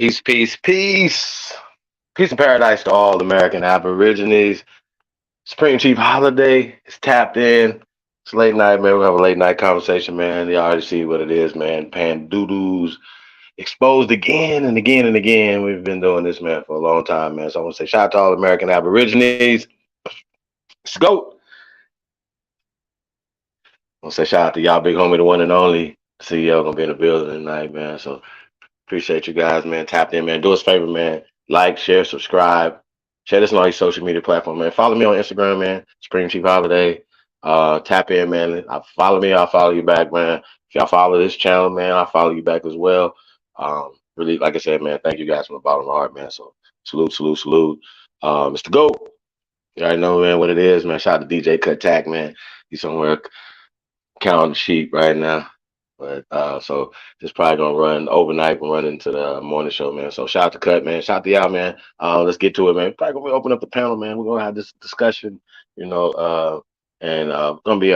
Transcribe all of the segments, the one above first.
Peace, peace, peace. Peace and paradise to all American Aborigines. Supreme Chief Holiday is tapped in. It's late night, man. We'll have a late night conversation, man. You already see what it is, man. Pan doo-doos exposed again and again and again. We've been doing this, man, for a long time, man. So I want to say shout out to all American Aborigines. Let's go. I want to say shout out to y'all, big homie, the one and only CEO, gonna be in the building tonight, man. So appreciate you guys, man. Tapped in, man. Do us a favor, man. Like, share, subscribe. Share this on all your social media platforms, man. Follow me on Instagram, man. Supreme Chief Holiday. Tap in, man. Follow me, I'll follow you back, man. If y'all follow this channel, man, I'll follow you back as well. Really, like I said, man, thank you guys from the bottom of my heart, man. So salute, salute, salute. Mr. Goat. You already know, man, what it is, man. Shout out to DJ Kuttack, man. He's somewhere counting sheep right now. But so it's probably gonna run overnight. We'll run into the morning show, man. So shout out to Cut, man. Shout out to y'all, man. Let's get to it, man. Probably gonna open up the panel, man. We're gonna have this discussion, you know, and gonna be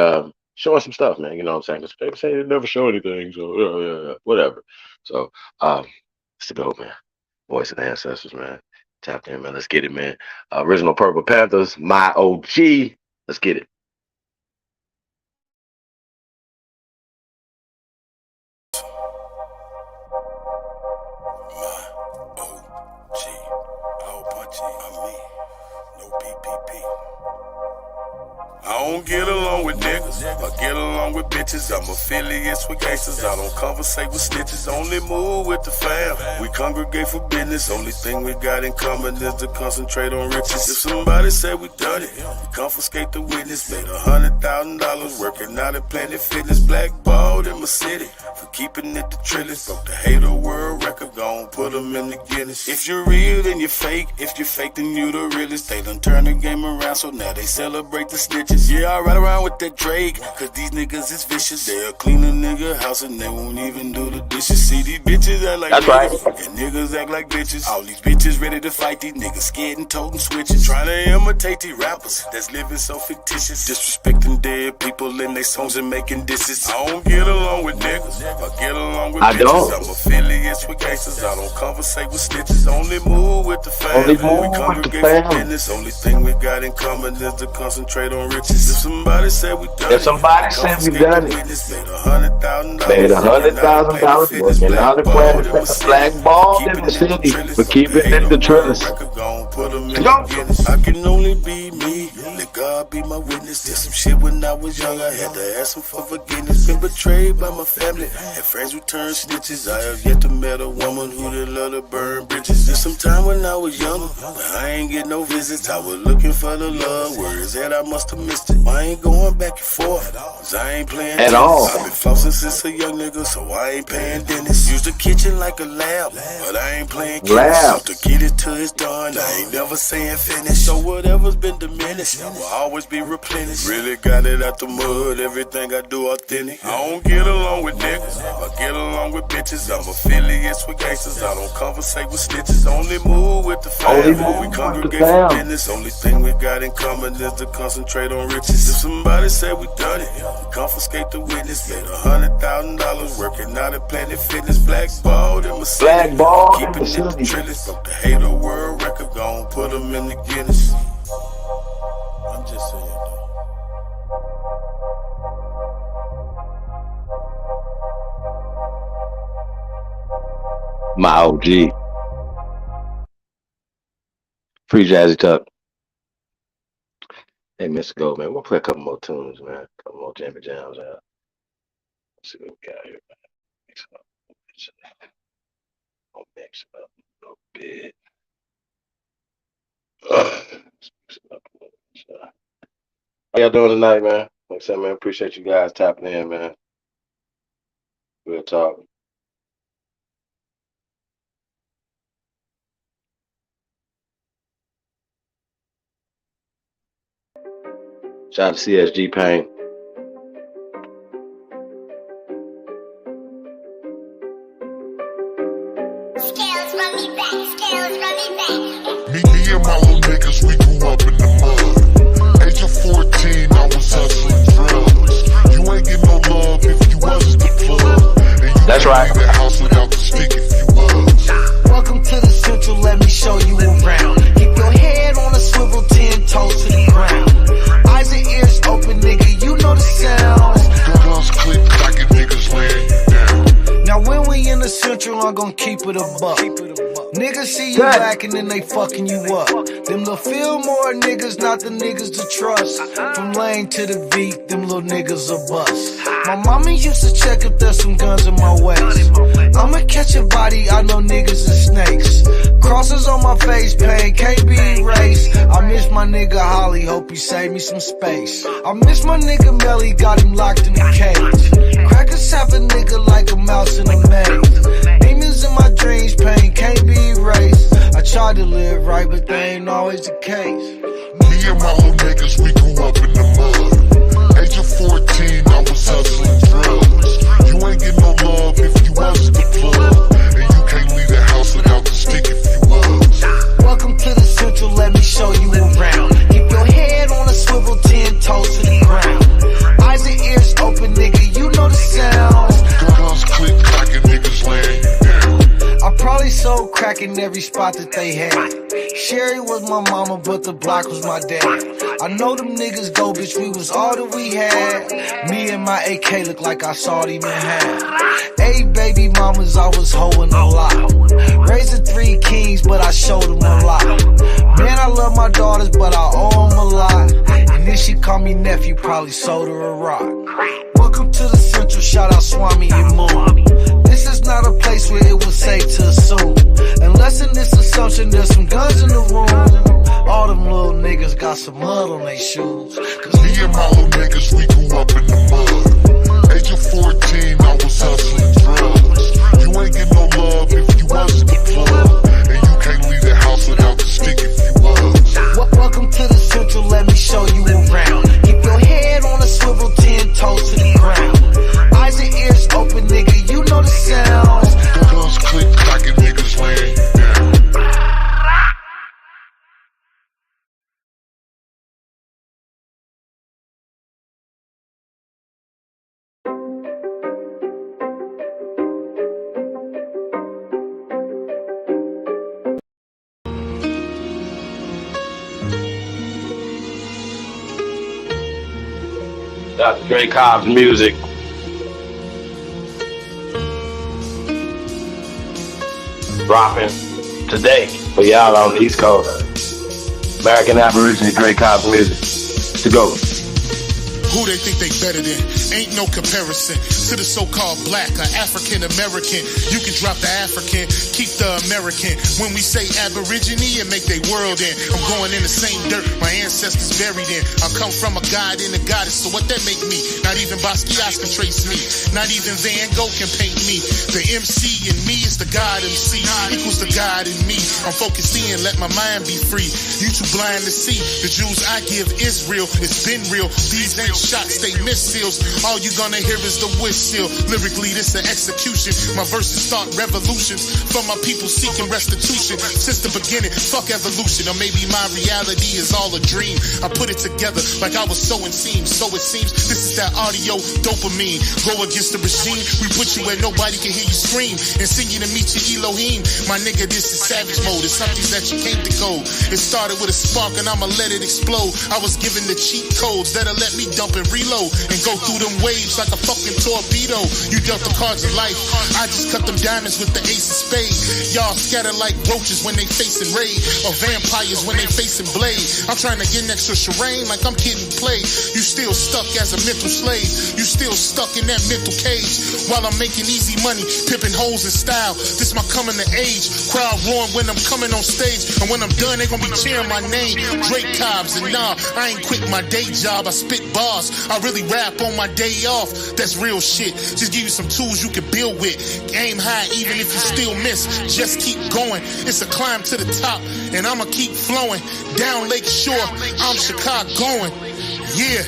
showing some stuff, man. You know what I'm saying? Because people say they never show anything, so yeah, whatever. So it's the GOAT, man. Voice of the ancestors, man. Tapped in, man. Let's get it, man. Original Purple Panthers, my OG. Let's get it. I don't get along with niggas, I get along with bitches. I'm affiliates with gangsters, I don't conversate with snitches. Only move with the fam, we congregate for business. Only thing we got in common is to concentrate on riches. If somebody said we done it, we confiscate the witness. Made $100,000 working out at Planet Fitness. Blackballed in my city for keeping it the trillest. Broke the hater world record, gon' put them in the Guinness. If you're real, then you're fake. If you're fake, then you the realest. They done turn the game around, so now they celebrate the snitches. Yeah, I ride around with that Drake, cause these niggas is vicious. They'll clean a nigga house and they won't even do the dishes. See, these bitches act like that's niggas, right. and niggas act like bitches. All these bitches ready to fight, these niggas scared and toting switches. Trying to imitate these rappers that's living so fictitious. Disrespecting dead people in their songs and making disses. I don't get along with niggas, I get along with bitches. I'm affiliates with gangsters, I don't conversate with snitches. Only move with the fam, we congregate for business. Only thing we got in common is to concentrate on riches. If somebody said we done it, if somebody said we done it, made $100,000 working out of Planet, blackballed in the city for keeping it the trillest. I can only be me, let God be my witness. Did some shit when I was young, I had to ask him for forgiveness. Been betrayed by my family, had friends who turned snitches. I have yet to met a woman who did love to burn bridges. Did some time when I was younger, but I ain't get no visits. I was looking for the love, where is that? I must have missed it. I ain't going back and forth, cause I ain't playing at tennis. all. I've been flossing since a young nigga, so I ain't paying dentist. Use the kitchen like a lab, but I ain't playing kids. So to get it till it's done, I ain't never saying finish. So whatever's been diminished will always be replenished. Really got it out the mud, everything I do authentic. I don't get along with niggas, I get along with bitches. I'm affiliates with gangsters, I don't conversate with snitches. Only move with the fam, we congregate for business. Only thing we got in common is to concentrate on riches. If somebody said we done it, we confiscate the witness. Made $100,000 working out at Planet Fitness. Blackballed in my city, keeping it the trillest. Broke the hater world record, gon' put them in the Guinness. I'm just saying though. My OG. Free Jazzy Tuck. Hey, Mr. Gold, man. We'll play a couple more tunes, man. A couple more jammy jams out. Let's see what we got here, man. Mix it up. I'll mix it up a little bit. Let's mix it up a little bit. How y'all doing tonight, man? Like I said, man, appreciate you guys tapping in, man. Real talk. Shout out to CSG Pain. Me and my little niggas, we grew up in the mud. Age of 14, I was hustling drugs. You ain't get no love if you wasn't the plug. And you that's right. Leave that house without the stick if you was. Welcome I'm gon' keep it a buck. Niggas see you lacking and they fucking you up. Them little Fillmore niggas, not the niggas to trust. From Lane to the V, them little niggas a bust. My mama used to check if there's some guns in my waist. I'ma catch a body, I know niggas and snakes. Crosses on my face, pain can't be erased. I miss my nigga Holly, hope he saved me some space. I miss my nigga Melly, got him locked in the cage. Crackers have a nigga like a mouse in a maze. Demons in my dreams, pain can't be erased. I tried to live right, but that ain't always the case. Me and my old niggas, we grew up in the mud. Age of 14, I was hustling drugs. You ain't get no love if you wasn't the plug. And you can't leave the house without the stick if you was. Welcome to the Central, let me show you around. Keep your head on a swivel, 10 toes to the ground. Eyes and ears open, nigga, you know the sounds. Guns click, clacking, niggas laying you down. I probably sold crack in every spot that they had. Sherry was my mama, but the block was my dad. I know them niggas go, bitch, we was all that we had. Me and my AK look like I saw it even had. 8 baby mamas, I was hoeing a lot. Raising 3 kings, but I showed them a lot. Man, I love my daughters, but I owe them a lot. And then she called me nephew, probably sold her a rock. Welcome to the Central, shout out Swami and Moon. This is not a place where it was safe to assume. Unless in this assumption there's some guns in the room. All them little niggas got some mud on their shoes. Me and my old niggas, we grew up in the mud. Age of 14, I was hustling drugs. You ain't get no love if you wasn't the plug. And you can't leave the house without the stick if you was. Welcome to the Central, let me show you around. Keep your head on a swivel, 10 toes to the ground. Eyes and ears open, nigga, you know the sounds. Guns click, clacking, niggas laying you down. That's Dre Cobb's music. Dropping today for y'all on the East Coast. American Aborigine Dre Cobb's music. To go. Who they think they better than? Ain't no comparison to the so-called black or African American. You can drop the African, keep the American. When we say Aborigine and make they world in, I'm going in the same dirt my ancestors buried in. I come from a god and a goddess, so what that make me? Not even Basquiat can trace me. Not even Van Gogh can paint me. The MC in me is the God MC, equals the God in me. I'm focused in, let my mind be free. You too blind to see. The Jews I give is real, it's been real. These ain't shots, they missiles. All you gonna hear is the whistle. Lyrically, this an execution. My verses start revolutions from my people seeking restitution. Since the beginning, fuck evolution. Or maybe my reality is all a dream. I put it together like I was sowing seams. So it seems this is that audio dopamine. Go against the regime, we put you where nobody can hear you scream. And sing you to meet your Elohim. My nigga, this is savage mode. It's something that you can't decode. It started with a spark and I'ma let it explode. I was given the cheat codes that'll let me dump and reload and go through them waves like a fucking torpedo. You dealt the cards of life, I just cut them diamonds with the ace of spades. Y'all scatter like roaches when they facing raid, or vampires when they facing blade. I'm trying to get next to Shireen like I'm getting played. You still stuck as a mental slave. You still stuck in that mental cage. While I'm making easy money, pipping hoes in style. This my coming to age. Crowd roaring when I'm coming on stage, and when I'm done they gonna be cheering my name. Drake Cobbs, and nah, I ain't quit my day job. I spit bars. I really rap on my day off. That's real shit. Just give you some tools you can build with. Aim high even if you still miss. Just keep going. It's a climb to the top, and I'ma keep flowing. Down Lake Shore, I'm Chicagoan. Yeah.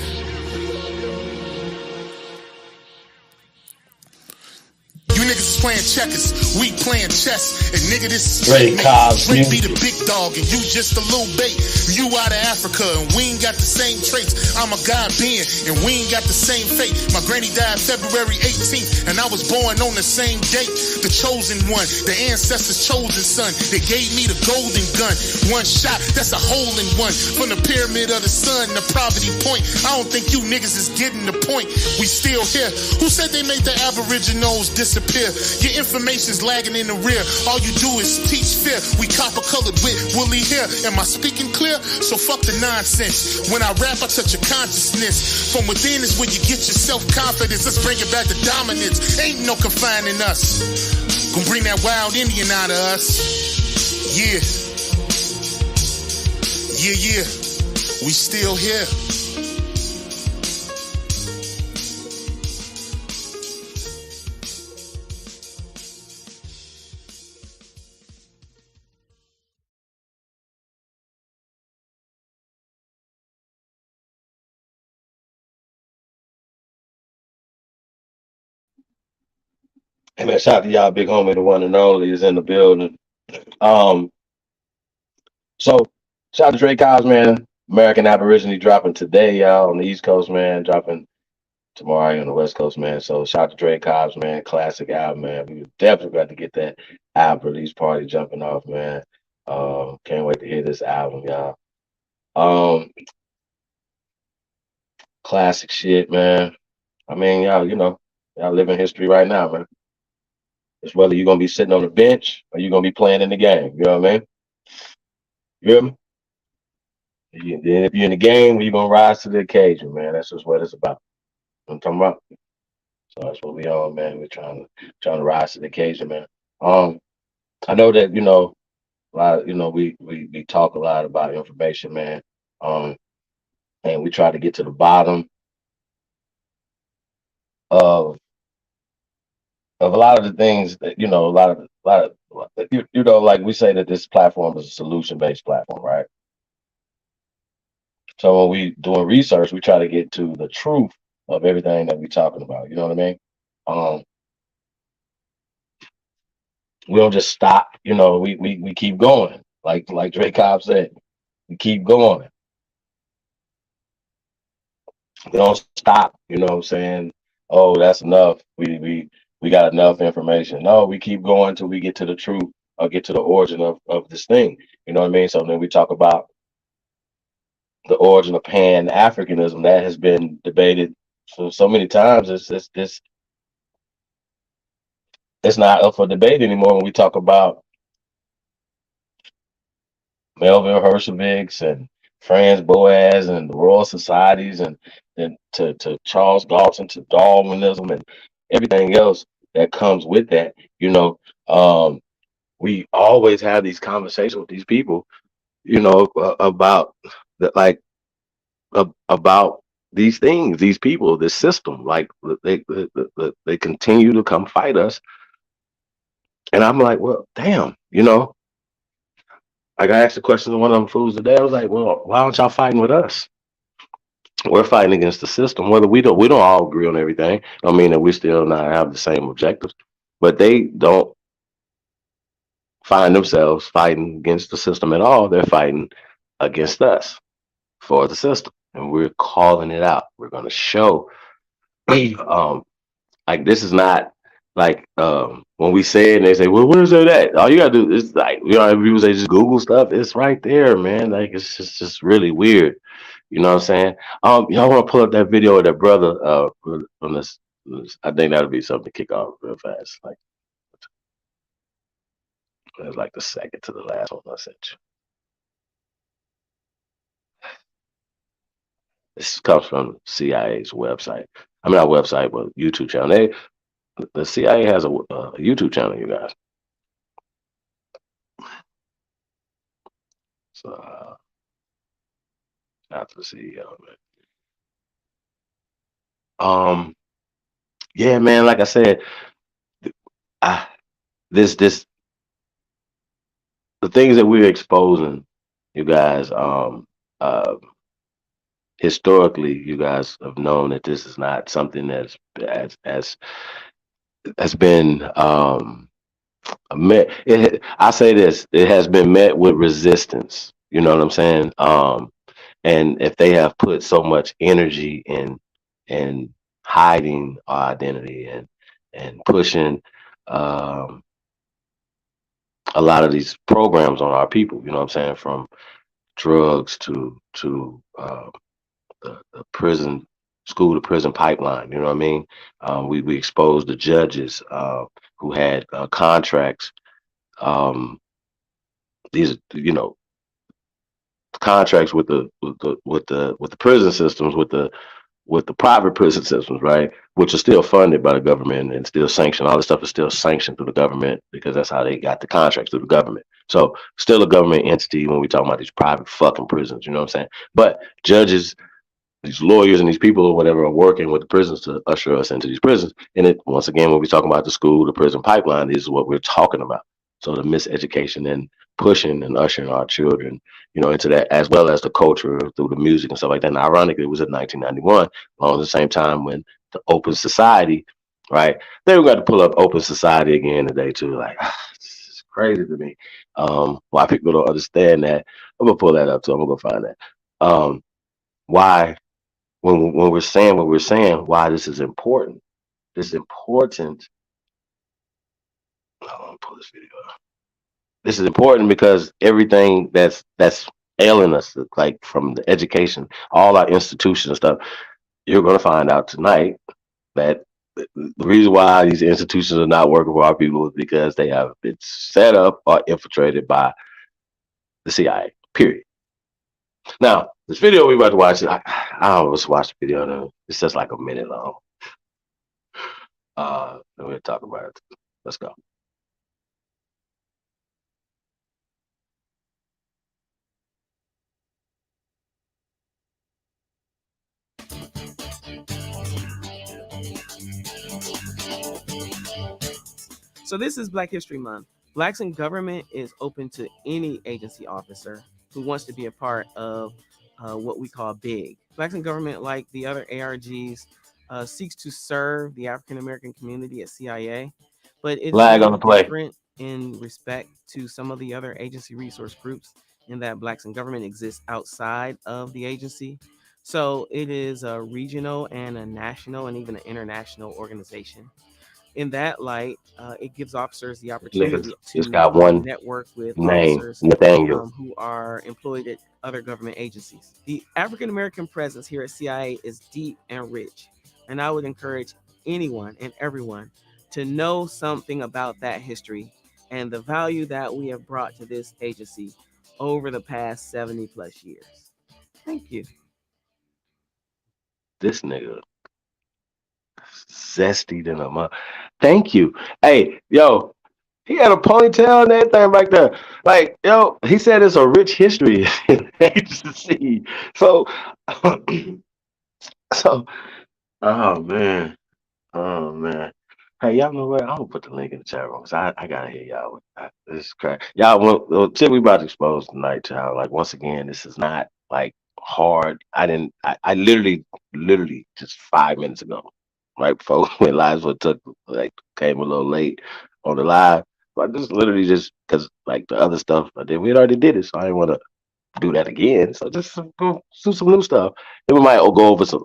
You niggas is playing checkers, we playing chess. And nigga, this is Drake Cobbs, Drake be the big dog and you just a little bait. You out of Africa and we ain't got the same traits. I'm a God being and we ain't got the same fate. My granny died February 18th and I was born on the same date. The chosen one, the ancestors' chosen son. They gave me the golden gun. One shot, that's a hole in one. From the pyramid of the sun to Poverty Point. I don't think you niggas is getting the point. We still here. Who said they made the Aboriginals disappear? Your information's lagging in the rear. All you do is teach fear. We copper-colored with woolly hair. Am I speaking clear? So fuck the nonsense. When I rap, I touch your consciousness. From within is where you get your self-confidence. Let's bring it back to dominance. Ain't no confining us. Gonna bring that wild Indian out of us. Yeah. Yeah. We still here. Hey man, shout out to y'all, big homie, the one and only is in the building. Um, so shout out to Dre Cobbs, man. American Aborigine dropping today, y'all, on the East Coast, man. Dropping tomorrow on the West Coast, man. So shout out to Dre Cobbs, man. Classic album, man. We definitely got to get that album release party jumping off, man. Can't wait to hear this album, y'all. Classic shit, man. I mean, y'all, y'all living history right now, man. It's whether you're gonna be sitting on the bench or you're gonna be playing in the game. You know what I mean? You hear me? Then if you're in the game, you're gonna rise to the occasion, man. That's just what it's about. You know what I'm talking about. So that's what we on, man. We're trying to rise to the occasion, man. I know that a lot. We talk a lot about information, man. And we try to get to the bottom of a lot of the things that like we say that this platform is a solution-based platform, right? So when we doing research, we try to get to the truth of everything that we're talking about. You know what I mean? We don't just stop. We keep going. Like Drake Cobb said, we keep going. We don't stop. You know what I'm saying? Oh, that's enough. We got enough information. No, we keep going till we get to the truth or get to the origin of this thing. You know what I mean? So then we talk about the origin of Pan-Africanism that has been debated so many times. It's not up for debate anymore when we talk about Melville Hershevich and Franz Boas and the Royal Societies and to Charles Galton, to Darwinism and everything else that comes with that. We always have these conversations with these people, about about these things, these people, this system. Like they continue to come fight us, and I'm like, well, damn, Like I asked the question to one of them fools today. I was like, well, why aren't y'all fighting with us? We're fighting against the system. Whether we don't all agree on everything. Don't mean that we still not have the same objectives. But they don't find themselves fighting against the system at all. They're fighting against us for the system. And we're calling it out. We're gonna show like this is not like when we say it and they say, well, where's it at? All you gotta do is like, people say just Google stuff. It's right there, man. Like it's just really weird. You know what I'm saying? Y'all want to pull up that video of that brother from this. I think that'll be something to kick off real fast. Like it's like the second to the last one I sent you. This comes from C.I.A.'s website. I mean, not website, but YouTube channel. The C.I.A. has a YouTube channel, you guys. So, shout to the CEO, man. Yeah, man. Like I said, the things that we're exposing, you guys. Historically, you guys have known that this is not something that's has been met. I say this: it has been met with resistance. You know what I'm saying? And if they have put so much energy in hiding our identity and pushing a lot of these programs on our people, you know what I'm saying, from drugs to the prison school to prison pipeline. You know what I mean? We exposed the judges who had contracts. Um, these, contracts with the prison systems, with the private prison systems, right? Which are still funded by the government and still sanctioned. All this stuff is still sanctioned through the government because that's how they got the contracts through the government. So still a government entity when we talk about these private fucking prisons. You know what I'm saying? But judges, these lawyers and these people or whatever are working with the prisons to usher us into these prisons. And it once again, when we talk about the school, the prison pipeline, this is what we're talking about. So the miseducation and pushing and ushering our children, into that, as well as the culture through the music and stuff like that. And ironically, it was in 1991, along the same time when the Open Society, right? They were going to pull up Open Society again today too. Like, this is crazy to me. Why people don't understand that. I'm gonna pull that up too. I'm gonna go find that. Why when we're saying what we're saying, why this is important. This is important. Hold on, pull this video up. This is important because everything that's ailing us, like from the education, all our institutions and stuff, you're going to find out tonight that the reason why these institutions are not working for our people is because they have been set up or infiltrated by the CIA. Period. Now, this video we're about to watch, I almost watched the video. Though. It's just like a minute long. We'll talk about it. Let's go. So this is Black History Month. Blacks in Government is open to any agency officer who wants to be a part of what we call BIG. Blacks in Government, like the other ARGs, seeks to serve the African American community at CIA, but it's Flag on the play. different in respect to some of the other agency resource groups in that Blacks in Government exists outside of the agency. So it is a regional and a national and even an international organization. In that light, it gives officers the opportunity It's to got one network with name, officers Nathaniel. who are employed at other government agencies. The African American presence here at CIA is deep and rich, and I would encourage anyone and everyone to know something about that history and the value that we have brought to this agency over the past 70 plus years. Thank you. This nigga zesty than a mother. Thank you. Hey, yo, he had a ponytail and everything back there. Like, yo, he said it's a rich history in agency. So, so, oh man, oh man. Hey, y'all know what? I'm gonna put the link in the chat room because I gotta hear y'all. This is crazy. Y'all, well, shit we about to expose tonight, child. Like once again, this is not like hard. I literally just 5 minutes ago, right before when lives were took, like came a little late on the live. But just literally just because like the other stuff I did, we had already did it, so I didn't want to do that again. So just go do some new stuff. Then we might go over some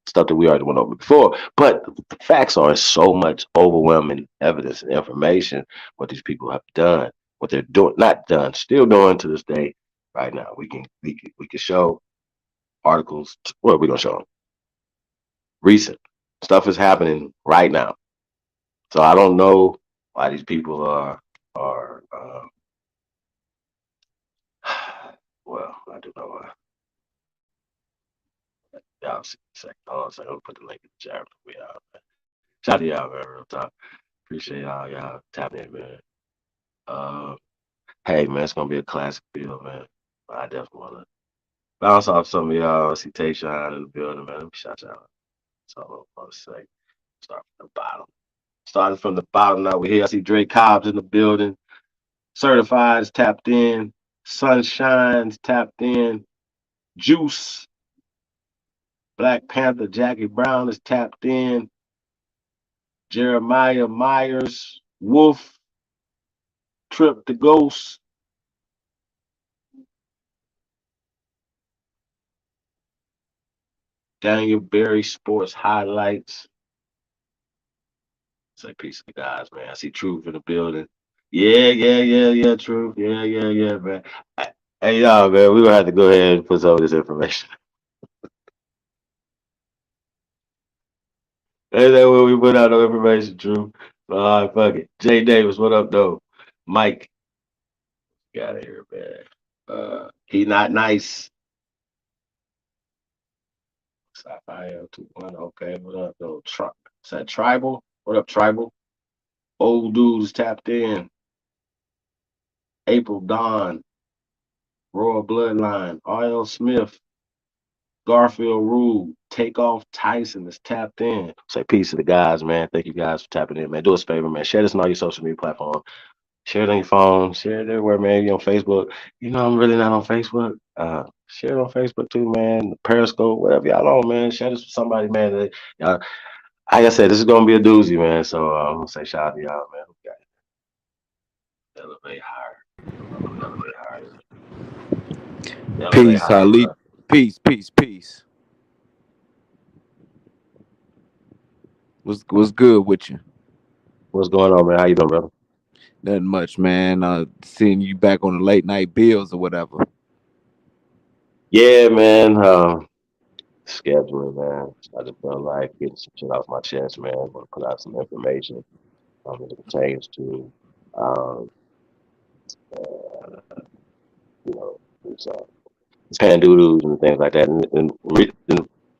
stuff that we already went over before. But the facts are so much overwhelming evidence and information what these people have done, what they're doing, not done, still doing to this day. Right now, we can show articles. What are we gonna show them? Recent stuff is happening right now. So I don't know why these people are. Well, I do know why. Y'all see a second. Hold on a second. I'm gonna put the link in the chat for y'all. Shout out to y'all, man. Real talk. Appreciate y'all tapping in, man. Hey, man, it's gonna be a classic video, man. I definitely wanna bounce off some of y'all. I see Tayshawn in the building, man. Let me shout y'all out. That's all I'm gonna say. Start from the bottom. Starting from the bottom now, we're here. I see Dre Cobbs in the building. Certified is tapped in. Sunshine's tapped in. Juice. Black Panther Jackie Brown is tapped in. Jeremiah Myers. Wolf. Trip the Ghost. Daniel Berry Sports Highlights. Say peace to the guys, man. I see Truth in the building. Yeah, Truth. Yeah, man. Hey, y'all, man, we're gonna have to go ahead and put some of this information. Ain't that when we put out no information, Drew? All right, fuck it. Jay Davis, what up, though? Mike, get out of here, man. He not nice. Sapphire 2.1. Okay, what up, though? Is that Tribal? What up, Tribal? Old dudes tapped in. April Dawn, Royal Bloodline, R.L. Smith, Garfield Rule, Takeoff Tyson is tapped in. Say peace to the guys, man. Thank you guys for tapping in, man. Do us a favor, man. Share this on all your social media platforms. Share it on your phone. Share it everywhere, man. You on Facebook. You know I'm really not on Facebook. Share it on Facebook too, man. Periscope, whatever y'all on, man. Share this with somebody, man. Y'all, like I said, this is gonna be a doozy, man. So I'm gonna say shout out to y'all, man. We got elevate higher. Elevate higher. Elevate Peace, higher, Ali. bro. Peace, peace, peace. What's good with you? What's going on, man? How you doing, brother? Nothing much, man. Seeing you back on the late night bills or whatever. Yeah, man. Scheduling, man. I just felt like getting some shit off my chest, man. I want to put out some information that it pertains to, um, you know, these, pandoodles and things like that. And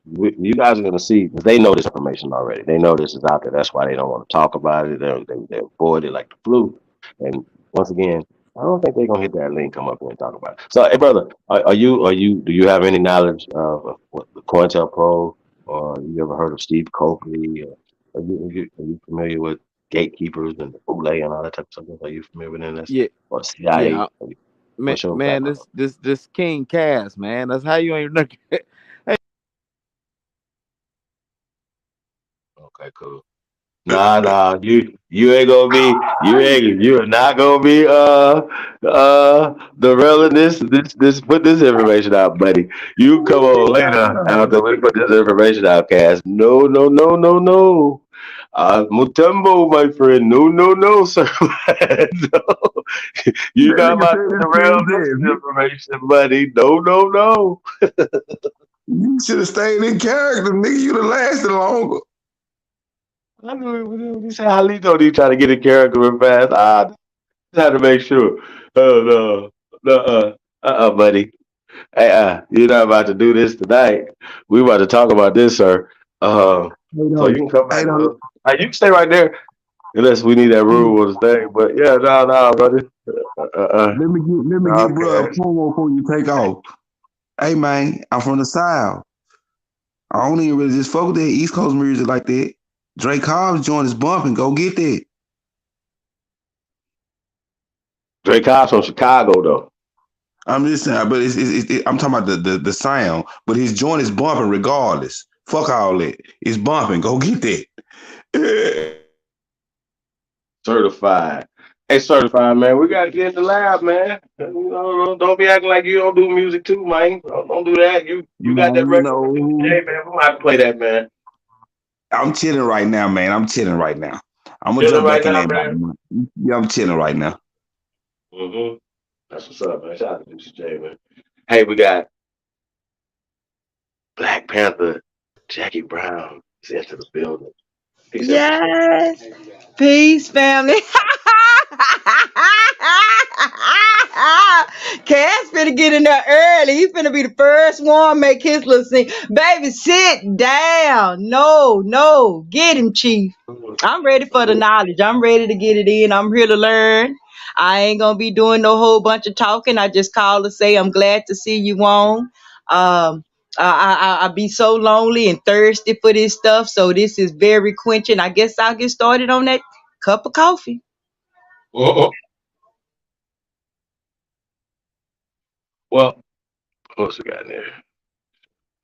you guys are going to see, 'cause they know this information already. They know this is out there. That's why they don't want to talk about it. They avoid it like the flu. And once again, I don't think they're gonna hit that link, come up here and talk about it. So, hey, brother, do you have any knowledge of what the COINTELPRO, or you ever heard of Steve Coakley? Or are you familiar with gatekeepers and the boule and all that type of stuff? Are you familiar with any of that stuff? Yeah, Or yeah. CIA? Man, What's your man, background? this King Cass, man. That's how you ain't know. Okay, cool. Nah, you ain't gonna be you are not gonna be the relevant this put this information out, buddy. You come on later after we put this information out, Cass. No. Mutombo, my friend. No, sir. No. You're That not nigga about said to this derail King this Cass. information, buddy. No. You should have stayed in character, nigga. You'd have lasted longer. I knew you said Halito, you try to get in character real fast. Just had to make sure. Buddy. Hey, you're not about to do this tonight. We about to talk about this, sir. Hey, So you though. can come Hey, back. though. You can stay right there unless we need that rule or the thing. But yeah, no, brother. Let me get bro a Okay. promo before you take off. Hey man, I'm from the South. I don't even really just fuck with that East Coast music like that. Drake Cobb's joint is bumping. Go get that. Drake Cobb's from Chicago, though. I'm just saying, but I'm talking about the sound. But his joint is bumping regardless. Fuck all that. It's bumping. Go get that. Certified. Hey, certified, man. We got to get in the lab, man. You know, don't be acting like you don't do music too, man. Don't do that. You got that Man, record with no. Jay, man. We might have to play that, man. I'm chilling right now, man. I'm chilling right now. I'm gonna Chilling jump right back in now, there about a man. month. Yeah, I'm chilling right now. Mm-hmm. That's what's up, man. Shout out to Juicy J, man. Hey, we got Black Panther, Jackie Brown is into the building. Peace and respect. Yes. Peace, family. Cass finna get in there early. He finna be the first one make his little scene. Baby, sit down. No. Get him, Chief. I'm ready for the knowledge. I'm ready to get it in. I'm here to learn. I ain't gonna be doing no whole bunch of talking. I just call to say I'm glad to see you on. I be so lonely and thirsty for this stuff, so this is very quenching. I guess I'll get started on that cup of coffee. Uh-uh. Well, what else we got in there?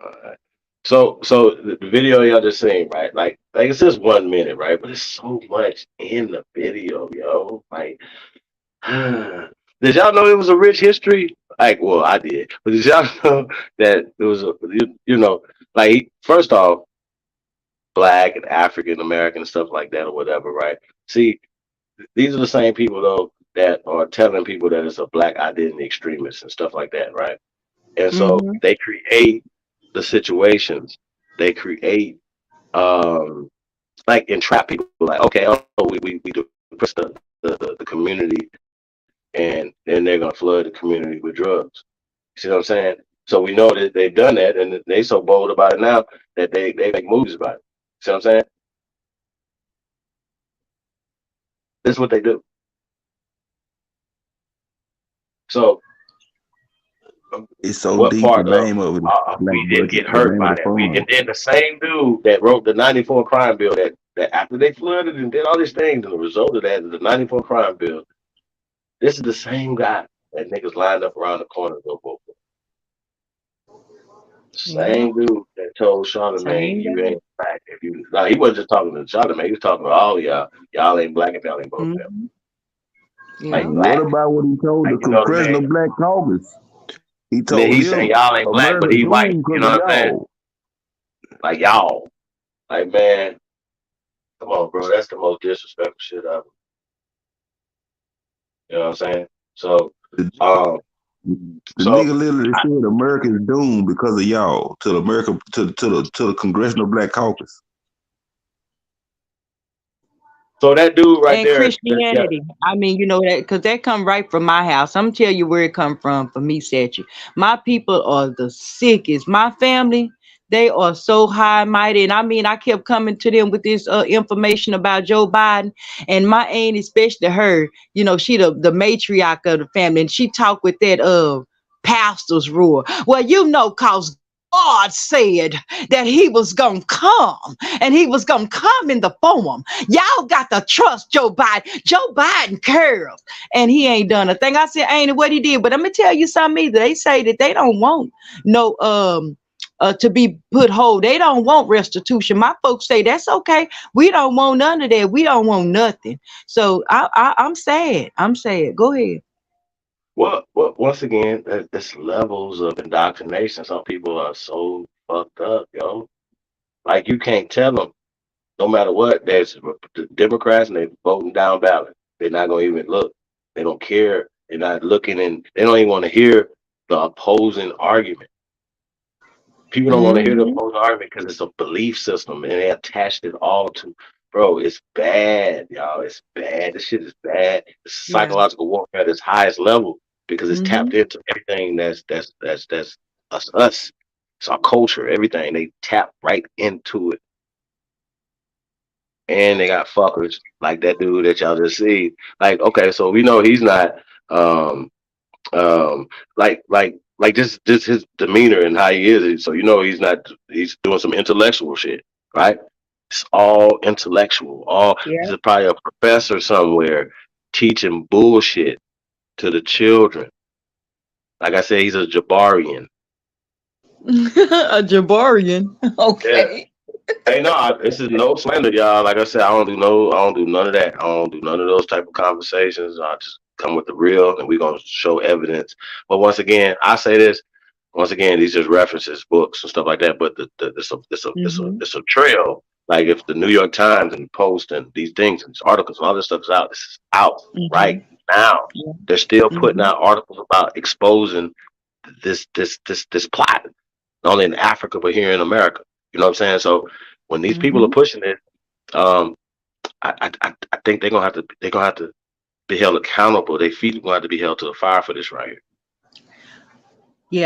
All right. So the video y'all just seen, right? Like it's just 1 minute, right? But it's so much in the video, yo. Like, did y'all know it was a rich history? Like, well, I did, but did y'all know that it was you know, like first off, Black and African American stuff like that or whatever, right? See, these are the same people though that are telling people that it's a black identity extremist and stuff like that, right? And so Hmm. they create the situations. They create um like entrap people. Like, okay, oh, we depress the community, and then they're gonna flood the community with drugs. You see what I'm saying? So we know that they've done that, and they so bold about it now that they make movies about it. See what I'm saying? This is what they do. So It's so what deep. The part of name of it is Black we didn't Budget. get The hurt name of by the that? And fund. then the same dude that wrote the '94 crime bill that after they flooded and did all these things, and the result of that is the '94 crime bill. This is the same guy that niggas lined up around the corner to go vote for. Yeah. Same dude that told Charlamagne, Same you guy. ain't black if you. Now he wasn't just talking to Charlamagne, he was talking to all y'all. Y'all ain't black if y'all ain't voting for him. Mhm. Like Yeah. What black, about what he told like the you know what I Congressional mean. Black Caucus? He And then told he's saying them y'all ain't black, but America he white. doomed You because know of what I'm saying? y'all. Like y'all. Like man, come on, bro. That's the most disrespectful shit ever. You know what I'm saying? So, The, um, the so nigga literally said America is doomed because of y'all to the America to the Congressional Black Caucus. so that dude right And there, yeah. Christianity. I mean, you know that because that come right from my house. I'm tell you where it come from for me, Satchel. My people are the sickest. My family, they are so high mighty. And I mean, I kept coming to them with this information about Joe Biden. And my aunt, especially her, you know, she the matriarch of the family. And she talked with that pastor's roar. Well, you know, cause God said that he was going to come and he was going to come in the form. Y'all got to trust Joe Biden. Joe Biden curves and he ain't done a thing. I said, ain't what he did. But I'm going to tell you something either. They say that they don't want no, to be put hold. They don't want restitution. My folks say that's okay. We don't want none of that. We don't want nothing. So I'm sad. I'm sad. Go ahead. Well, once again, there's levels of indoctrination. Some people are so fucked up, yo. Like you can't tell them, no matter what. There's the Democrats and they're voting down ballot. They're not gonna even look. They don't care. They're not looking, and they don't even want to hear the opposing argument. People don't want to hear the Mm-hmm. opposing argument because it's a belief system, and they attached it all to. Bro, it's bad, y'all. It's bad. This shit is bad. It's Yeah. psychological warfare at its highest level because it's Mm-hmm. tapped into everything that's us. It's our culture, everything. They tap right into it. And they got fuckers like that dude that y'all just see. Like, okay, so we know he's not um like just his demeanor and how he is. So you know he's doing some intellectual shit, right? It's all intellectual. All Yeah. He's probably a professor somewhere teaching bullshit to the children. Like I said, he's a Jabarian. A Jabarian. Yeah. Okay. Hey, no, this is no slander, y'all. Like I said, I don't do none of that. I don't do none of those type of conversations. I just come with the real, and we're gonna show evidence. But once again, I say this. Once again, these just references, books and stuff like that. But Mm-hmm. it's a trail. Like if the New York Times and Post and these things and these articles and all this stuff is out, this is out Mm-hmm. right now. Yeah. They're still putting Mm-hmm. out articles about exposing this plot, not only in Africa but here in America. You know what I'm saying? So when these people are Mm-hmm. pushing it, um, I think they're gonna have to be held accountable. Their feet are gonna have to be held to the fire for this right here.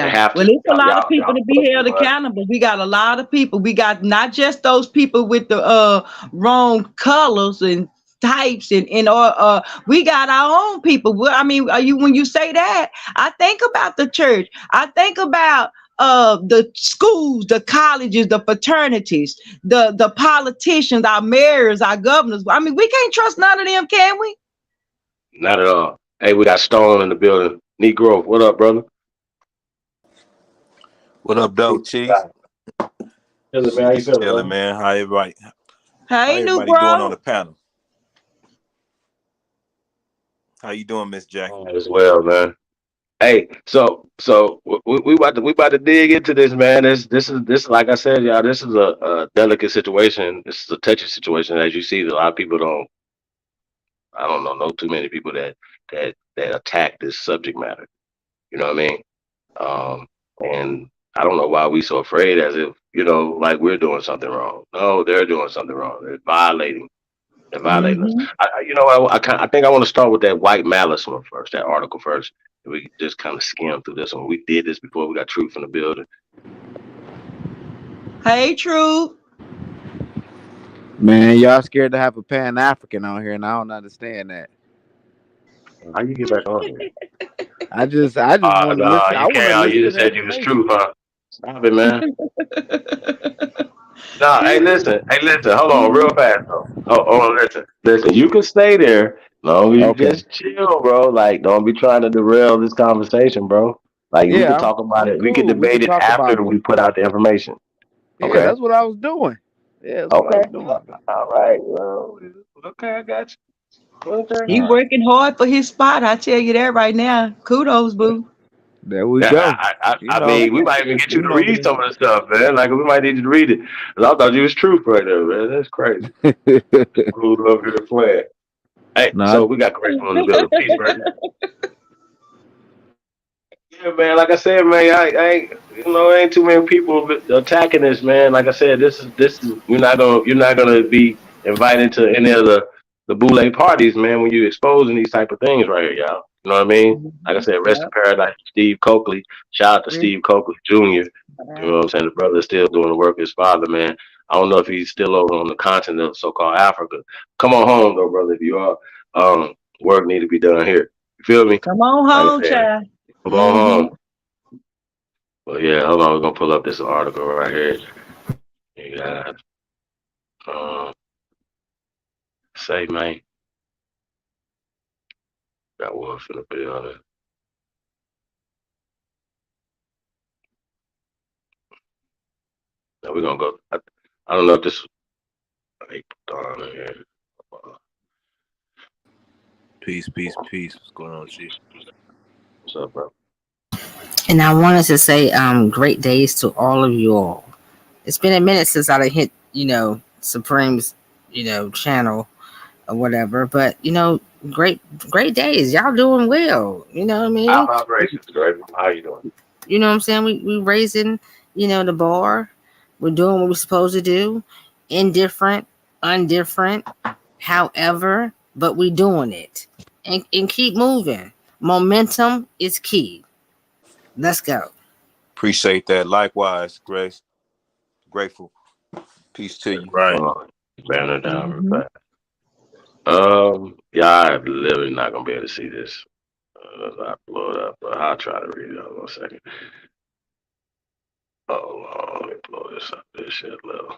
They Yeah. have Well, to. it's a lot of people to be held Y'all, accountable. We got a lot of people. We got not just those people with the wrong colors and types and or we got our own people. Well, I mean, are you when you say that, I think about the church. I think about the schools, the colleges, the fraternities, the politicians, our mayors, our governors. I mean, we can't trust none of them, can we? not at all. Hey, we got Stone in the building. Negro, what up, brother? What up, though, Chief? Chilling, man. How you feeling, Chilling, brother? man. How Hey, new everybody doing on bro. the panel? How you doing, Miss Jackie? All as well, man. Hey, so we about to dig into this, man. This like I said, y'all. This is a delicate situation. This is a touchy situation, as you see. A lot of people don't. I don't know too many people that attack this subject matter. You know what I mean? And I don't know why we so afraid, as if like we're doing something wrong. No, they're doing something wrong. They're violating. They're violating us. Mm-hmm. I think I want to start with that white malice one first, that article first. We just kind of skim through this one. We did this before. We got Truth in the building. Hey, Truth. Man, y'all scared to have a Pan African on here, and I don't understand that. How you get back on here? I just want to No, listen. I you want to can't. You listen just to said you was information. Truth, huh? Stop it, man. No, hey, listen. Hold on, real fast though. Oh, listen. You can stay there. No, you Okay. just chill, bro. Like, don't be trying to derail this conversation, bro. Like, we could Yeah, talk about I'm it. We could cool. We can debate it talk about after it. we put out the information. Yeah, Okay. that's what I was doing. Yeah, that's what I Okay. was doing. All right. Well, okay, I got you. Okay. He All right. working hard for his spot. I tell you that right now. Kudos, boo. There we Yeah, go. I mean, we might even get you to read some of the stuff, man. Like, we might need you to read it. 'Cause I thought you was Truth right there, man. That's crazy. Screwed up here playing. Hey, Not. so we got Grateful in the building. Peace, Grateful. Yeah, man. Like I said, man, I ain't, ain't too many people attacking this, man. Like I said, this is you're not gonna be invited to any of the boule parties, man. When you exposing these type of things right here, y'all. You know what I mean? Like I said, rest in Yep. paradise, Steve Coakley. Shout out to Steve Coakley Jr. You know what I'm saying? The brother is still doing the work of his father, man. I don't know if he's still over on the continent of so-called Africa. Come on home, though, brother. If you are, work need to be done here. You feel me? Come on Like I home, said, child. come on Mm-hmm. home. Well, yeah, hold on. We're gonna pull up this article right here. You got, um, say, man, got Wolf in the building. Now we're gonna go. I don't know if this. Hey, Don in here. Peace. What's going on, Chief? What's up, bro? And I wanted to say, great days to all of you all. It's been a minute since I hit, Supreme's, channel or whatever. But great days. Y'all doing well. You know what I How mean? about gracious, Grateful? How you doing? You know what I'm saying? We raising, the bar. We're doing what we're supposed to do. Indifferent, undifferent, however, but we doing it. And keep moving. Momentum is key. Let's go. Appreciate that. Likewise, Grace. Grateful. Peace to you. Hold on. Banner down real Mm-hmm. fast. Yeah, I'm literally not gonna be able to see this. I blow it up, but I'll try to read it. Hold on a second. Oh, let me blow this up. This shit a little.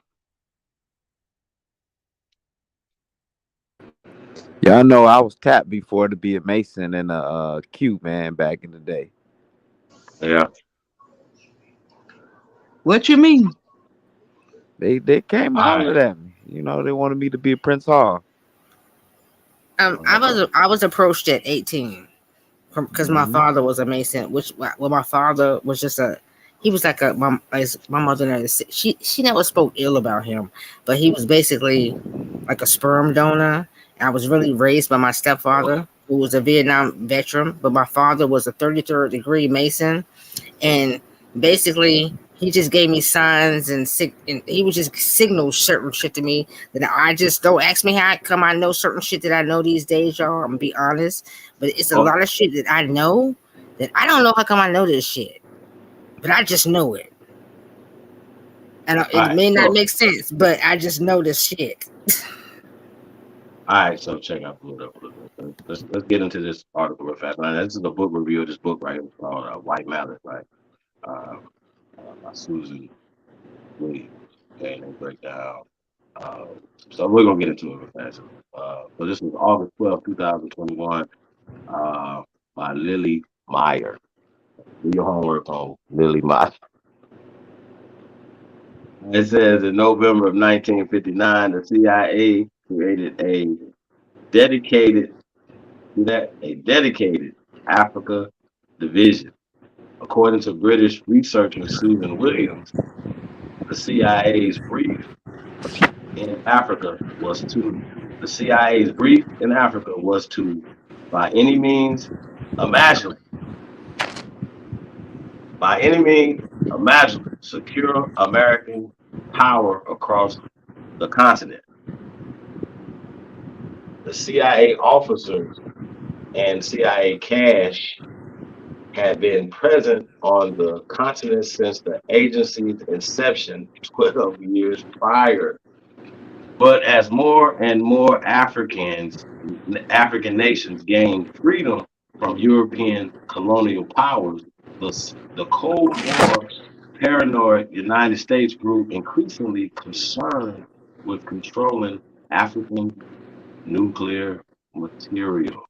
Y'all know I was tapped before to be a Mason and a Q man back in the day. Yeah. What you mean? They came All right. hollered at me. They wanted me to be a Prince Hall. I was approached at 18 because my Mm-hmm. father was a Mason, my father was just he was like my mother never she never spoke ill about him, but he was basically like a sperm donor. I was really raised by my stepfather, who was a Vietnam veteran, but my father was a 33rd degree Mason, and basically he just gave me signs and he would just signal certain shit to me that I just don't ask me how come I know certain shit that I know these days, y'all. I'm gonna be honest, but it's a lot of shit that I know that I don't know how come I know this shit, but I just know it, and it may not make sense, but I just know this shit. All right, so check out pull it up a little bit. Let's get into this article real fast. Now, this is a book review of this book right here called White Malice, right? By Susan Williams. Okay, and they break down. So we're gonna get into it real fast. So this was August 12th, 2021, by Lily Meyer. Do your homework on Lily Meyer. It says in November of 1959, the CIA created a dedicated Africa division. According to British researcher Susan Williams, the CIA's brief in Africa was to the CIA's brief in Africa was to, by any means imaginable, by any means imaginable, secure American power across the continent. The CIA officers and CIA cash had been present on the continent since the agency's inception 12 years prior. But as more and more African nations gained freedom from European colonial powers, the Cold War paranoid United States grew increasingly concerned with controlling African nuclear material.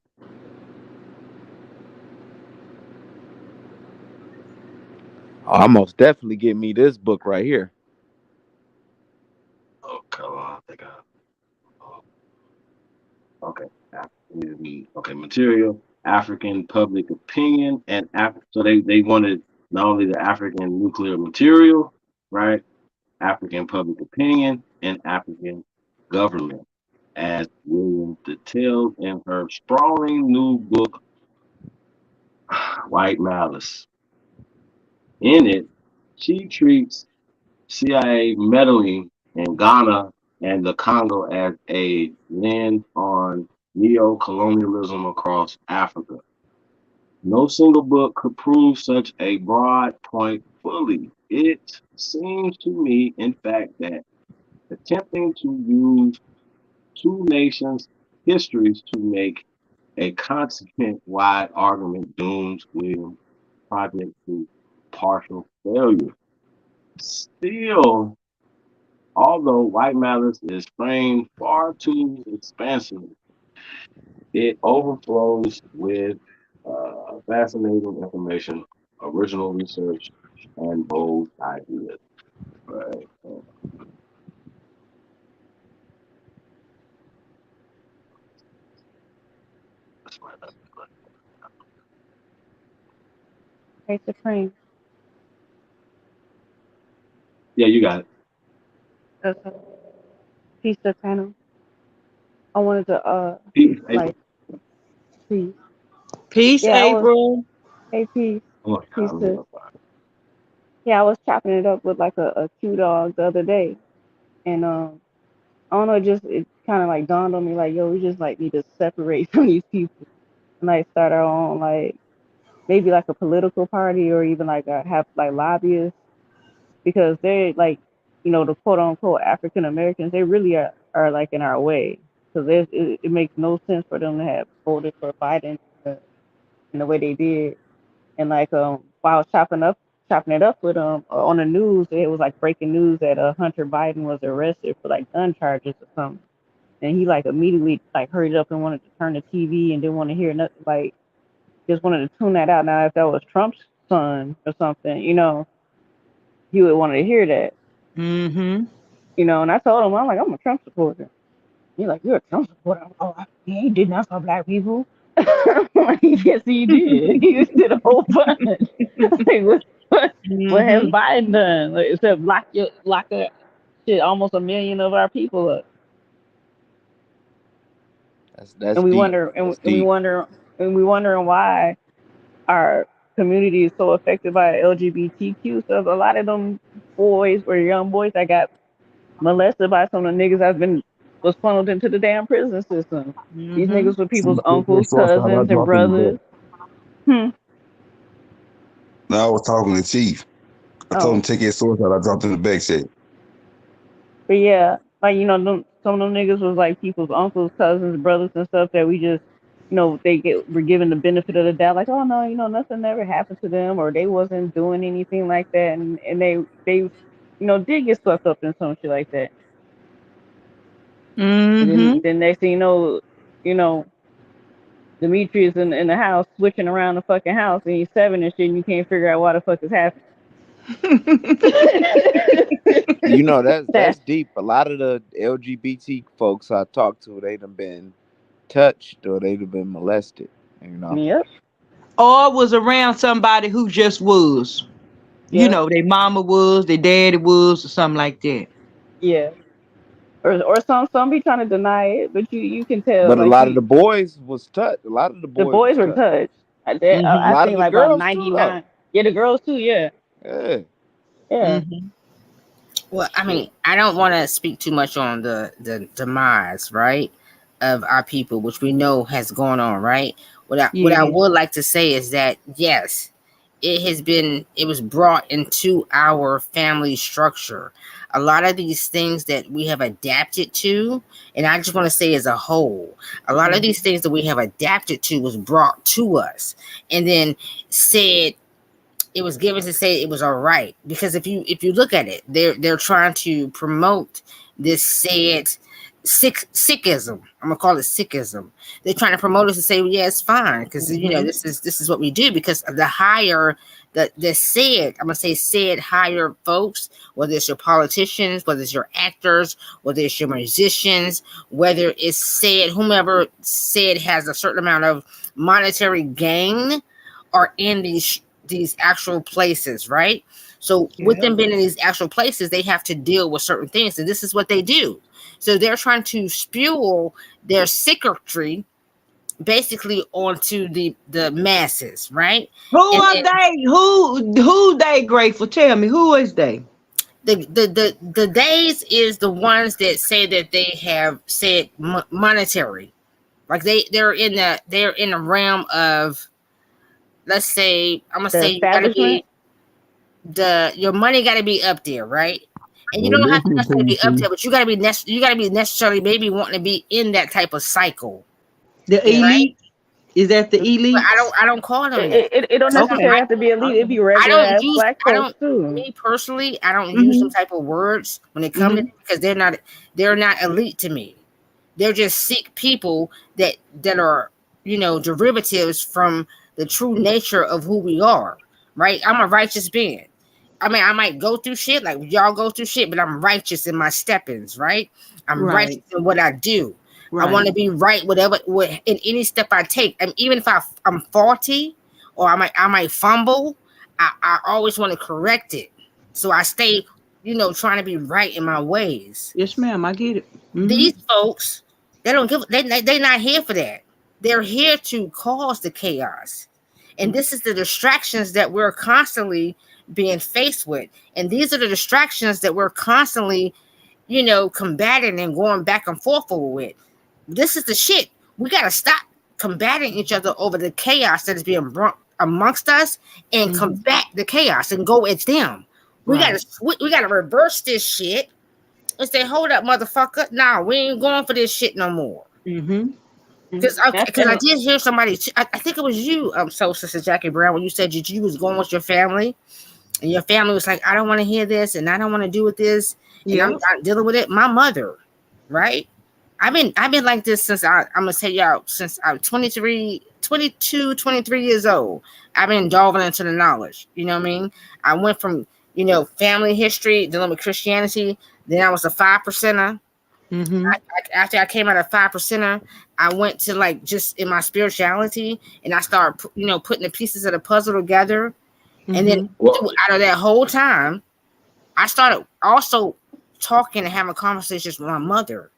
Almost definitely give me this book right here. Oh, come on, I think okay. Okay, material, African public opinion, and so they wanted not only the African nuclear material, right? African public opinion and African government, as Williams detailed in her sprawling new book, White Malice. In it, she treats CIA meddling in Ghana and the Congo as a lens on neo-colonialism across Africa. No single book could prove such a broad point fully. It seems to me, in fact, that attempting to use two nations' histories to make a continent-wide argument dooms Williams' project to partial failure. Still, although White Malice is framed far too expansively, it overflows with fascinating information, original research, and bold ideas. Right. Hey, Supreme. Yeah, you got it. Okay. Peace to the panel. I wanted to Peace, like April. peace. Peace, Yeah, I was April. hey peace. Oh, Peace God, to yeah, I was chopping it up with like a Q dog the other day. And I don't know, it kinda like dawned on me like, yo, we just like need to separate from these people and like start our own like maybe like a political party or even like have like lobbyists because they're like, the quote unquote African Americans, they really are like in our way. Because it makes no sense for them to have voted for Biden in the way they did. And like while I was chopping it up with on the news, it was like breaking news that Hunter Biden was arrested for like gun charges or something. And he like immediately like hurried up and wanted to turn the TV and didn't want to hear nothing, like just wanted to tune that out. Now if that was Trump's son or something, he would want to hear that. Mm-hmm. And I told him, I'm like, I'm a Trump supporter. He's like, you're a Trump supporter. Oh, he ain't did nothing for black people. Like, yes, he did. He did a whole bunch. Like, what has Mm-hmm. Biden done? Like, except lock shit, almost 1 million of our people up. That's And we deep. wonder, That's deep. and we wondering why our community is so affected by LGBTQ stuff. A lot of them boys or young boys that got molested by some of the niggas that's was funneled into the damn prison system. These Mm-hmm. niggas were See, people's take that uncles, source out I cousins, and dropped in the back. brothers. Hmm. Now I was talking to Chief. I told Oh, him take that source out I dropped in the back check. but yeah, like some of them niggas was like people's uncles, cousins, brothers, and stuff that we just, were given the benefit of the doubt, like, oh no, nothing ever happened to them, or they wasn't doing anything like that, and they did get swept up in some shit like that. And Mm-hmm. then next thing you know, Demetrius in the house switching around the fucking house and he's 7 and shit and you can't figure out why the fuck is happening. That's That deep. A lot of the LGBT folks I talked to, they'd have been touched or they'd have been molested. Yep. Or was around somebody who just was. Yep. Their mama was, their daddy was, or something like that. Yeah. Or some be trying to deny it, but you can tell But a like lot of the boys was touched. A lot of the the boys boys was were touched. touched. A I lot of think the like about girls too, though. 99. Yeah, the girls too. Yeah. Yeah. Yeah. Mm-hmm. Well, I mean, I don't want to speak too much on the demise, right, of our people, which we know has gone on, right? What I Yeah. would like to say is that yes, it was brought into our family structure. A lot of these things that we have adapted to, and I just want to say as a whole, a lot of these things that we have adapted to was brought to us, and then said it was given to say it was all right, because if you look at it, they're trying to promote this said sickism. I'm gonna call it sickism. They're trying to promote us to say, well, yeah, it's fine, because this is what we do, because of the higher the said, I'm gonna say said higher folks, whether it's your politicians, whether it's your actors, whether it's your musicians, whether it's said whomever said has a certain amount of monetary gain, are in these actual places, right? So with them being in these actual places, they have to deal with certain things, and this is what they do. So they're trying to spew their secretary basically onto the masses, right? Who And are then they? Who they grateful? Tell me, who is they? the days is the ones that say that they have said monetary, like they're in the realm of, let's say, I'm gonna The say, you gotta establishment. be your money got to be up there, right? And you Well, don't have to listen, necessarily be up PC. there, but you got to be necessarily maybe wanting to be in that type of cycle, The right? elite? Is that the But I elites? don't I don't call them that. It don't Because Okay. necessarily have to be elite. It'd be I regular don't ass use black I folks don't too. me personally, I don't use them Mm-hmm. type of words when it comes to, Mm-hmm. because they're not elite to me. They're just sick people that are, derivatives from the true nature of who we are, right? I'm a righteous being. I mean, I might go through shit like y'all go through shit, but I'm righteous in my steppings, right? I'm righteous Right. in what I do. I Right. want to be right, in any step I take. And even if I'm faulty, or I might fumble, I always want to correct it. So I stay, trying to be right in my ways. Yes, ma'am. I get it. Mm-hmm. These folks, they don't give they not here for that. They're here to cause the chaos. And this is the distractions that we're constantly being faced with. And these are the distractions that we're constantly, combating and going back and forth over with. This is the shit. We gotta stop combating each other over the chaos that is being brought amongst us, and Mm-hmm. combat the chaos and go at them. We gotta Right. we gotta reverse this shit and say, hold up, motherfucker. Nah, we ain't going for this shit no more. Mm-hmm. Because That's I did hear somebody, I think it was you, so Sister Jackie Brown, when you said you was going with your family, and your family was like, I don't want to hear this, and I don't want to do with this, and I'm Yep. not dealing with it. My mother, right? I've been like this since I'm gonna tell y'all, since I'm 23 years old. I've been delving into the knowledge. You know what I mean? I went from, family history, dealing with Christianity. Then I was a 5%er. Mm-hmm. After I came out of 5%er, I went to, like, just in my spirituality, and I started, putting the pieces of the puzzle together. And then Mm-hmm. Well, out of that whole time, I started also talking and having conversations with my mother.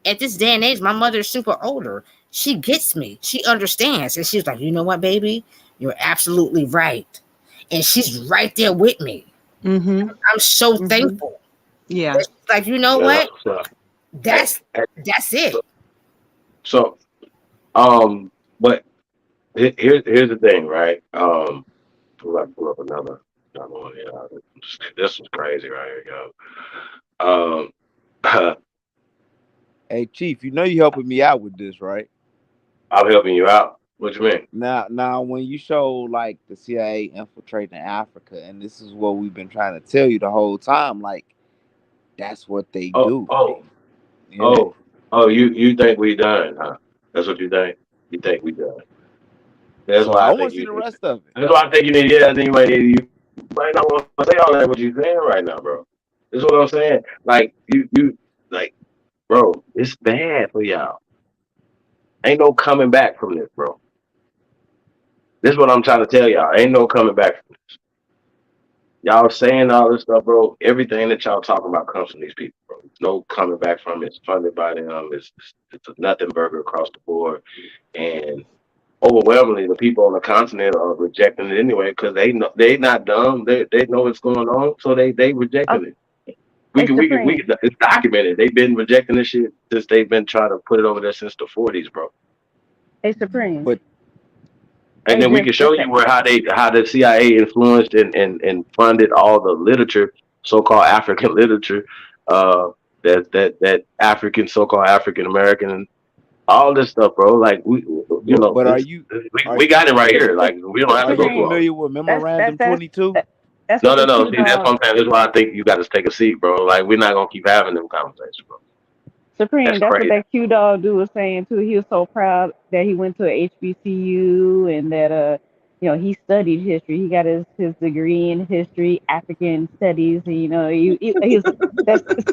At this day and age, my mother is super older. She gets me. She understands. And she's like, you know what, baby? You're absolutely right. And she's right there with me. Mm-hmm. I'm so Mm-hmm. thankful. Yeah. Like, you know yeah, what? so, hey, That's hey, that's it. so, so, but here's the thing, right? Let's pull up another one here. This was crazy right here, yo. Hey, Chief, you know you helping me out with this, right? I'm helping you out. What you mean? Now, when you show like the CIA infiltrating Africa, and this is what we've been trying to tell you the whole time, like that's what they Oh, do. oh, Yeah. oh, oh. You think we done? Huh? That's what you think? You think we done? That's So why I I want think to see you the need. rest of it. That's why I think you need. Yeah, I think you might not want to say all that. What you saying right now, bro? This is what I'm saying. Like like, bro. It's bad for y'all. Ain't no coming back from this, bro. This is what I'm trying to tell y'all. Ain't no coming back from this. Y'all saying all this stuff, bro. Everything that y'all talking about comes from these people, bro. There's no coming back from it. It's funded by them. It's a nothing burger across the board. And overwhelmingly the people on the continent are rejecting it anyway because they not dumb. They know what's going on, so they rejecting it. Hey, Supreme. It's documented. They've been rejecting this shit since they've been trying to put it over there since the 40s, bro. Hey, Supreme. But And Hey, then we can show you where how the CIA influenced and funded all the literature, so-called African literature, that African so-called African American, all this stuff, bro. Like but we got it right here. Like we don't have to are go you through all. familiar with Memorandum 22? That's No, what the no. Q See, that's what I'm saying. That's why I think you got to take a seat, bro. Like we're not gonna keep having them conversations, bro. Supreme, that's what Crazy. that Q dog dude was saying too. He was so proud that he went to a HBCU and that he studied history. He got his degree in history, African studies, and he was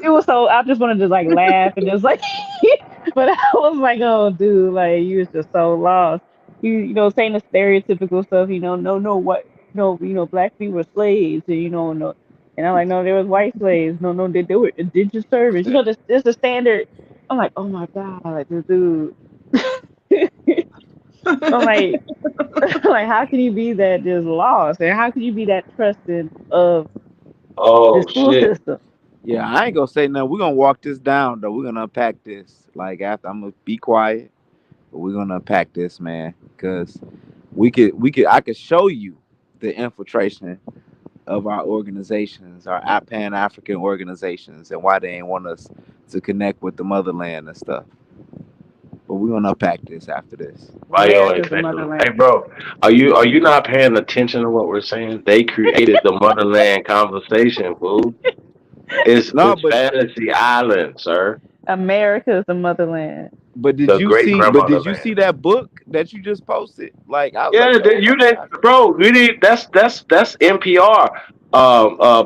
it was so I just wanted to like laugh and just like but I was like, oh dude, like you was just so lost. Saying the stereotypical stuff, no what black people were slaves and no and I'm like, no, there was white slaves. No, they were indentured servants. There's the standard. I'm like, oh my god, like this dude. I'm like, like how can you be that just lost, and how can you be that trusting of the school system? Yeah, I ain't gonna say nothing. We're gonna walk this down though. We're gonna unpack this. Like after I'm gonna be quiet, but we're gonna unpack this, man, because I could show you the infiltration of our organizations, our Pan African organizations, and why they ain't want us to connect with the motherland and stuff. But we're gonna unpack this after this. Why you always hey, bro, are you not paying attention to what we're saying? They created the motherland conversation, fool. It's fantasy island, sir. America is the motherland. But did you see that book that you just posted? Like, I was like, you didn't, bro. We need that's NPR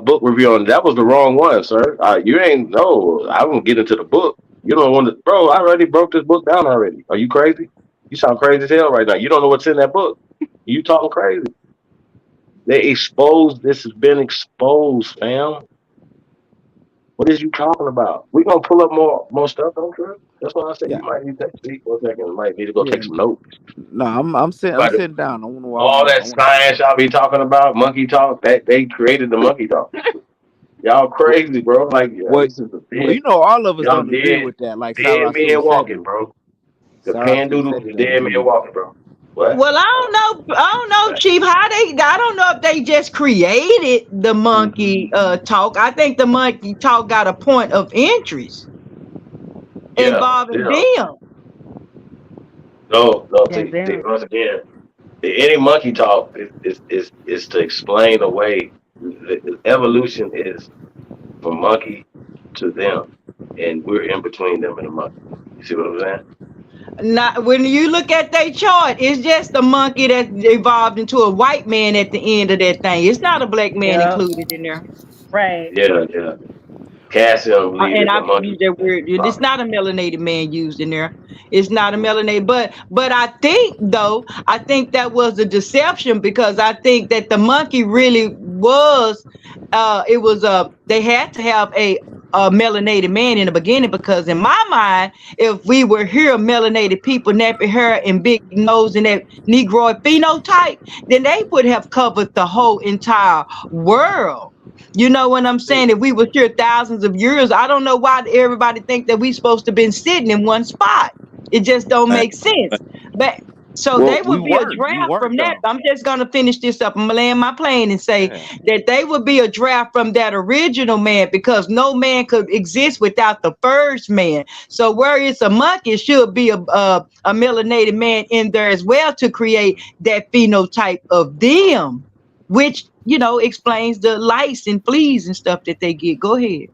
book review on that was the wrong one, sir. You ain't I won't get into the book. You don't want to, bro. I already broke this book down already. Are you crazy? You sound crazy as hell right now. You don't know what's in that book. You talking crazy? They exposed. This has been exposed, fam. What is you talking about? We gonna pull up more stuff, don't you? That's why I said you might need to take a seat for a second. You might need to go take some notes. No, I'm sitting down. All that science y'all be talking about, monkey talk, that they created the monkey talk. Y'all crazy, bro. Like, all of us don't agree with that. Like, dead men walking, bro. The pan doodle is dead men walking, bro. What? Well, I don't know, Chief. I don't know if they just created the monkey talk. I think the monkey talk got a point of interest involving them. No. See, once again, any monkey talk is to explain away. The evolution is from monkey to them, and we're in between them and the monkey. You see what I'm saying? Not when you look at their chart, it's just a monkey that evolved into a white man at the end of that thing. It's not a black man included in there. Right. Yeah. Cassium, and I can use that word. It's not a melanated man used in there. It's not a melanated, but I think that was a deception, because I think that the monkey really was. They had to have a melanated man in the beginning, because in my mind, if we were here melanated people, nappy hair and big nose and that Negroid phenotype, then they would have covered the whole entire world. You know what I'm saying? If we were here thousands of years, I don't know why everybody think that we supposed to been sitting in one spot. It just don't make sense. But they would be a draft from that. I'm just gonna finish this up. I'm gonna land my plane and say that they would be a draft from that original man, because no man could exist without the first man. So where it's a monkey, it should be a melanated man in there as well to create that phenotype of them, which explains the lice and fleas and stuff that they get. Go ahead.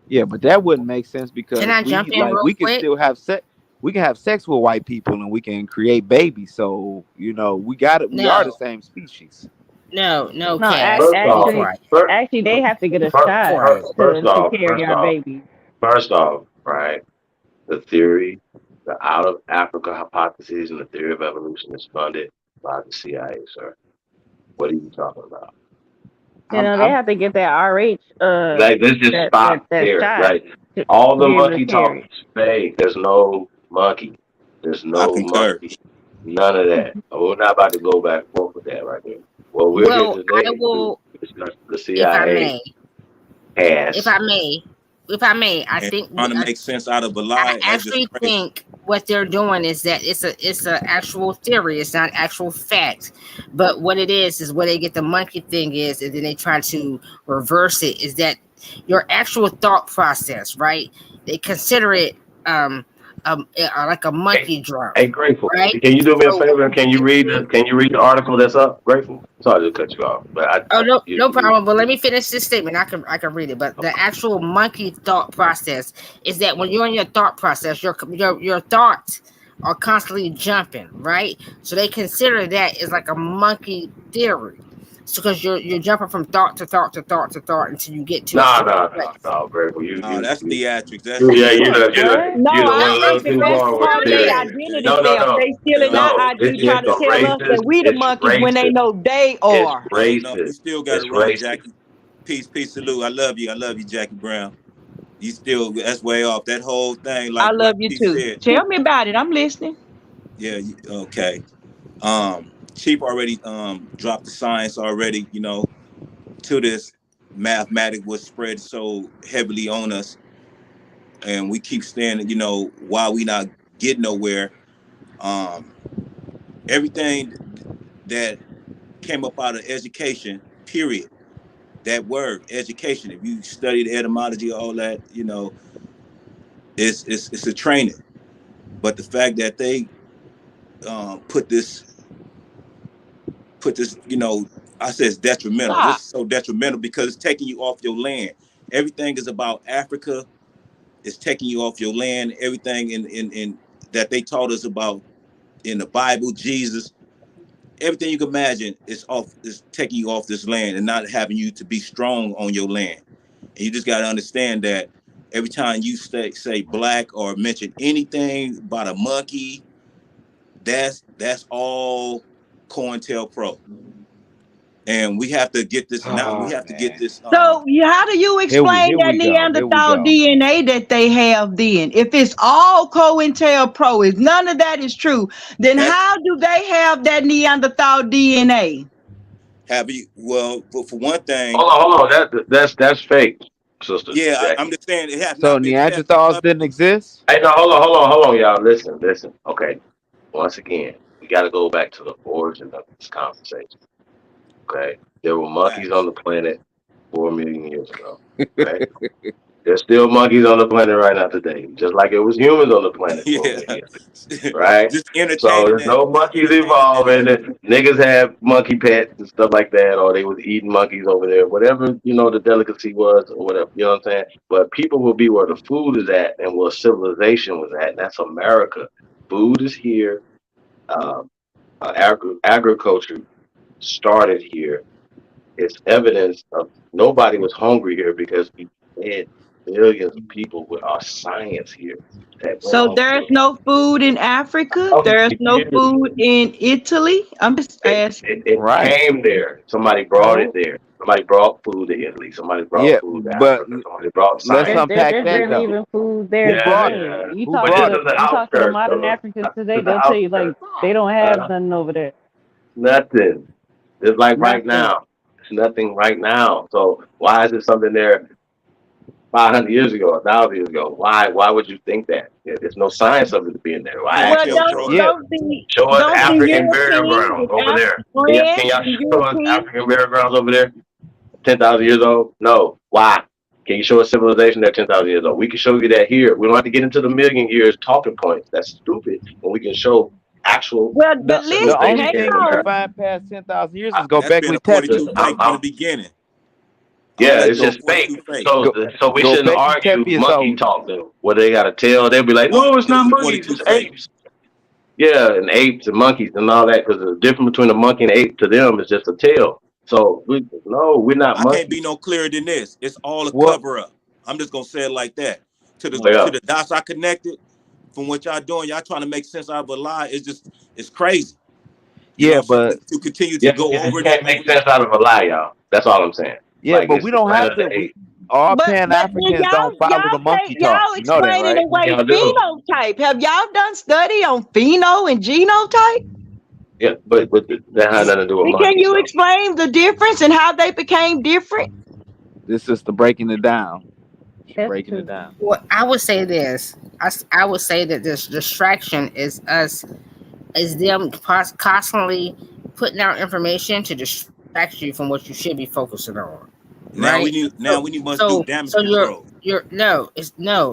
Yeah, but that wouldn't make sense, because can I jump in real we can quick? still have sex. We can have sex with white people and we can create babies. So we got it. We are the same species. No. Actually, they have to get a shot to carry our babies. First off, right, the theory, the out of Africa hypothesis and the theory of evolution is funded by the CIA, sir. What are you talking about? They have to get that RH. Let's just stop there. Like, all the monkey talk is fake. There's no monkey. There's no monkey. None of that. We're not about to go back and forth with that right there. What we're here Well, I today to will, discuss the if I CIA may, if has. I may, if I may, I And think trying to make sense out of a I lie, that's just actually crazy. think what they're doing is that it's a actual theory. It's not actual fact. But what it is where they get the monkey thing is, and then they try to reverse it. Is that your actual thought process, right? They consider it like a Hey, monkey drum, hey, Grateful. right? Can you do me a So favor? Can you read the article that's up? Grateful. Sorry to cut you off, but oh no, you, no you problem. But let me finish this statement. I can read it. But the actual monkey thought process is that when you're in your thought process, your thoughts are constantly jumping, right? So they consider that as like a monkey theory. So because you're jumping from thought to thought to thought to thought until you get to a no, certain no, no, place. no, Grateful. No, that's theatrics. Yeah, What? No, you the I one a think little that too that's far with part the of their theory. identity No, no, theft. no, They stealing our no. ID, trying to It's a tell us that racist. we the It's monkeys when they racist. know they It's are. No, you racist. still got to It's run, racist. Jackie. Peace, salute. I love you, Jackie Brown. You still, that's way off. That whole thing, I like love you Peace too. said. Tell me about it. I'm listening. Yeah, okay. Chief already dropped the science already, to this. Mathematics was spread so heavily on us, and we keep standing, why we not getting nowhere. Um, Everything that came up out of education, period. That word, education, if you study the etymology, all that, it's a training. But the fact that they put this, I say it's detrimental. This Stop. is so detrimental because it's taking you off your land. Everything is about Africa. It's taking you off your land. Everything in that they taught us about in the Bible, Jesus, everything you can imagine is taking you off this land and not having you to be strong on your land. And you just got to understand that every time you say black or mention anything about a monkey, that's all COINTELPRO. And we have to get this now. We Oh have to get man. this. So how do you Here we explain here that we go. Here we Neanderthal go. DNA that they have then? If it's all COINTELPRO, if none of that is true, then That's how do they have that Neanderthal DNA? have you. Well, for one thing, Hold on. That's fake, sister yeah, I'm Jackie. just saying it has So not been tested Neanderthals didn't publicly. exist? Hey, no, hold on, y'all. Listen. Okay. Once again, we got to go back to the origin of this conversation. Okay. There were monkeys on Facts. the planet 4 million years ago. Okay. There's still monkeys on the planet right now today, just like it was humans on the planet 4 million Yeah, years ago. Right? just So entertaining there's that. no Just monkeys entertaining that evolving. idea. Niggas had monkey pets and stuff like that, or they was eating monkeys over there, whatever, the delicacy was or whatever, you know what I'm saying? But people will be where the food is at and where civilization was at, and that's America. Food is here. Um, agriculture started here. It's evidence of nobody was hungry here because we fed millions of people with our science here that went So on there's for no food in Africa. thousands There's of no years. food in Italy. I'm just asking. It Right. came there. Somebody brought it No. there. Somebody brought food to Italy. Somebody brought Yeah, food to but Africa. Somebody brought let's science. unpack There's that barely though. even food Who there brought it? today. You Who talk But to this brought the is it? the you talk to the outskirts, modern though. Africans today, This is the they'll tell you like outskirts. they don't have nothing over there. Nothing. It's like right Nothing. now. It's nothing right now. So why is it something there 500 years ago, 1,000 years ago? Why would you think that? There's no science of it being there. Why Well, ask you? COINTELPRO. Yeah, Show us don't the African burial Europeans, grounds over there. Can France, y'all the show us Europeans? African burial grounds over there? 10,000 years old? No. Why? Can you show a civilization that's 10,000 years old? We can show you that here. We don't have to get into the million years talking points. That's stupid. When we can show actual Well, but the listen, civilization only hang here thing in you can on. America. find past 10,000 years I, is go That's been Beckley a Tepe. 42 listen, fake from the beginning. All yeah, that it's been a Go just 42 fake. fake. So, go so we go shouldn't Beckley argue Tepe is monkey over. talk then. What they got to tell? They'll be like, All no, that it's is not a monkeys, 42 it's fake. apes. Yeah, and apes and monkeys and all that, because the difference between a monkey and an ape to them is just a tail. So we're not I can't be monkeys. no clearer than this. It's all a What? cover up. I'm just gonna say it like that. To the Oh, to yeah. the dots I connected from what y'all doing, y'all trying to make sense out of a lie. It's crazy. You know Yeah, what I'm saying? but To continue to Yeah, go you over can't that, make sense out of a lie, y'all. That's all I'm saying. yeah, Like but it's we the don't planet have of to. the We apes. all But Pan then Africans don't follow the monkey talk. y'all You know that, explain it right? away Y'all do. phenotype. Have y'all done study on pheno and genotype? Yeah, but that had nothing to do with And can monkeys, you though. explain the difference and how they became different? This is the breaking it down. She's That's breaking it true. down. Well, I would say this. I would say that this distraction is them constantly putting out information to distract you from what you should be focusing on. Now Right? we must do damage So control. you're no,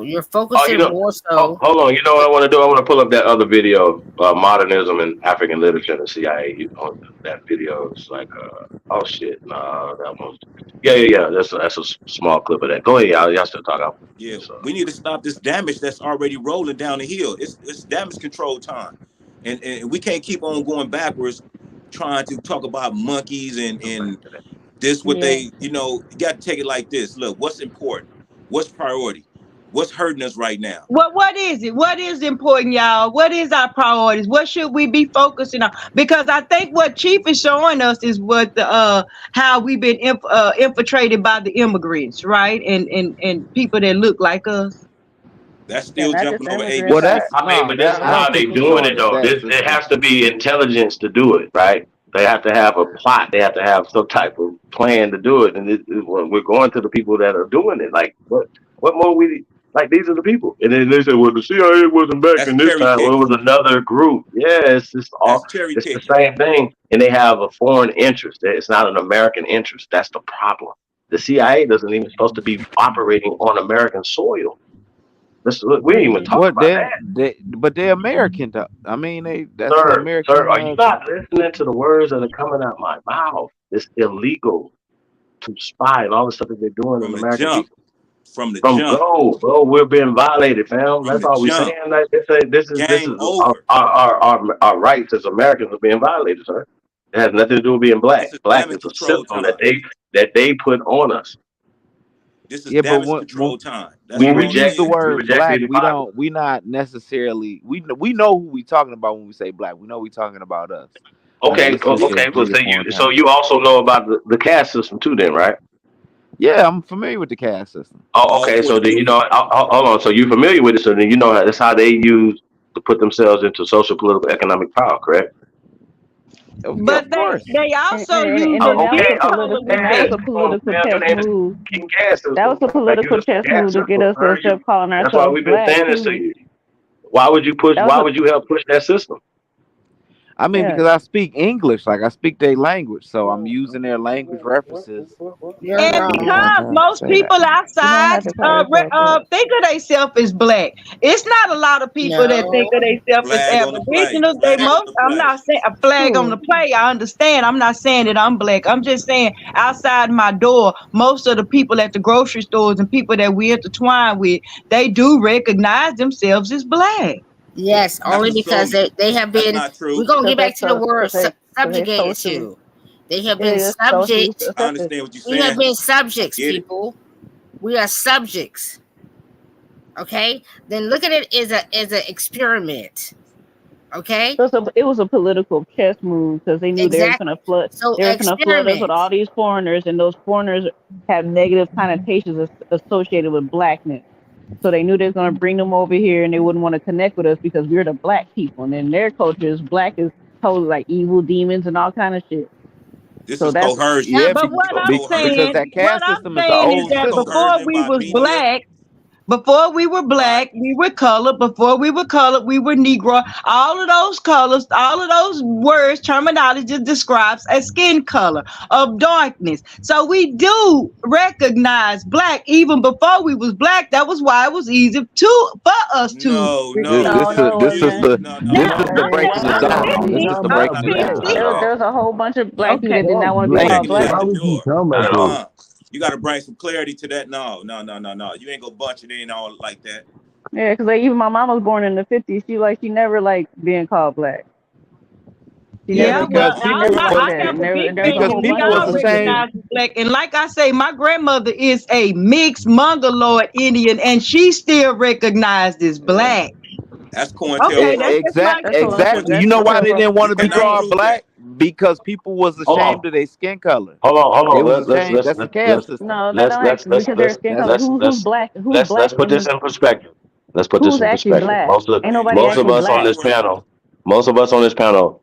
you're Oh, you focusing know, more so. hold on. You know what I want to do? I want to pull up that other video of modernism and African literature in the CIA. That video is like, oh shit, nah, that was, yeah. That's a small clip of that. Go ahead, y'all still talk. Yeah, So, we need to stop this damage that's already rolling down the hill. It's damage control time, and we can't keep on going backwards, trying to talk about monkeys and this what Yeah. they you got to take it like this. Look, what's important? What's priority? What's hurting us right now? What is it? What is important, y'all? What is our priorities? What should we be focusing on? Because I think what Chief is showing us is what the how we've been infiltrated by the immigrants, right? And people that look like us. That's Yeah, still not jumping just over immigrants, Well, ABC. but that's I mean, no, but this that is I other how don't they think people he's doing showing it, too. us though. that It sister. has to be intelligence to do it, right? They have to have a plot. They have to have some type of plan to do it. And when we're going to the people that are doing it, like what more we like? These are the people. And then they say, well, the CIA wasn't back That's in this cherry time. Well, it picking. was another group. Yeah, it's just all. That's cherry It's the picking. same thing. And they have a foreign interest. It's not an American interest. That's the problem. The CIA doesn't even supposed to be operating on American soil. We didn't even Hmm. talk What about that. but they're American though. I mean, that's the Sir, American. are you not listening to the words that are coming out my mouth? It's illegal to spy and all the stuff that they're doing on From the American jump. people. From the From jump. go, bro, we're being violated, fam. From That's the all we saying. jump. Like this Game is over. our rights as Americans are being violated, sir. It has nothing to do with being black. This is Black is damage a control system time. that they put on us. This is Yeah, but damage control time. That's We when we all it use the is. we word black, rejected the Bible. we not necessarily we know who we talking about when we say black. We know we talking about us. Like Okay, this sister okay. Well, agreed upon that. so you also know about the caste system too, then, right? Yeah, I'm familiar with the caste system. Oh, All okay. for So the then people. hold on. So you're familiar with it. So then you know that's how they use to put themselves into social, political, economic power, correct? Yeah, But of course. they And, also and, use and the then that was Okay. a skin I color political, with that was understand. that. a political Your chess name is move. King Caste That was system. a Like political it's a chess caste move to get system, us to sir. start calling That's why ourselves we've been black saying this to too. you. Why would you push? That Why was would you help push that system? I mean, yeah. because I speak English, like I speak their language, so I'm using their language references. You're And You know, wrong. because to most say that. people You don't outside have to call yourself black. think of themselves as black. It's not a lot of people that think of No. themselves as Flag on the play. aboriginal. They Flag That- on most. the I'm play. not saying a flag on the True. play. I understand. I'm not saying that I'm black. I'm just saying outside my door, most of the people at the grocery stores and people that we intertwine with, they do recognize themselves as black. yes, Not only because necessarily. they have That's been. not We're true. gonna Because get back to the word they subjugated socially, to. They have yeah, been it's socially subject. I accepted. understand what you're We have saying. been I subjects, get it. people. We are subjects. Okay. Then look at it as an experiment. Okay. So it was a political chess move because they knew they were gonna Exactly. flood. So They were gonna flood us with experiment. all these foreigners, and those foreigners have negative connotations associated with blackness. So they knew they were gonna bring them over here, and they wouldn't want to connect with us because we're the black people, and in their culture, is black is totally like evil demons and all kind of shit. This So is that's coercion. Yeah, Yeah, But This is because saying, coercion. that what caste I'm system is an saying is old This is that system. before coercion we by was media, black. Before we were by black, we were colored. Before we were colored, we were Negro. All of those colors, all of those words, terminology describes a skin color of darkness. So we do recognize black even before we was black. That was why it was easy for us to. no, This no. no, this is no, it this is wasn't. the No, no, Yeah, this no. is the No, I'm breaking it Why it would down. you This wasn't. is talk the I'm about breaking it black? down. finished. Not at There's all. a whole bunch of black people Okay. that did not Fuck want to be black. called Speculate black. Why at the would you door. talk about Not at all. that? You got to bring some clarity to that. No, no, no, no, no. You ain't gonna bunch it in all like that. Yeah, because like, even my mom was born in the '50s. She never liked being called black. She Yeah, Yeah, never well, because she never people I, liked was I that. have And a big there's a because whole family. We bunch people of was all them too. ashamed. recognize as black. And like I say, my grandmother is a mixed Mongoloid Indian, and she's still recognized as black. That's Okay, COINTELPRO. that's just my That's opinion. cool. Exactly. You That's know why they cool. didn't want You to be cannot called prove that. black? Because people was Hold ashamed on. of their skin color. Hold They on. was Let's ashamed. let's That's the let's caste let's system. No, that let's don't let's actually let's because their let's skin color. let's Who's let's black? Who's let's black let's put this in in perspective. Let's put who's this in actually perspective. black? Ain't nobody Ain't Most of actually nobody us on black. this different. panel, most of us on this panel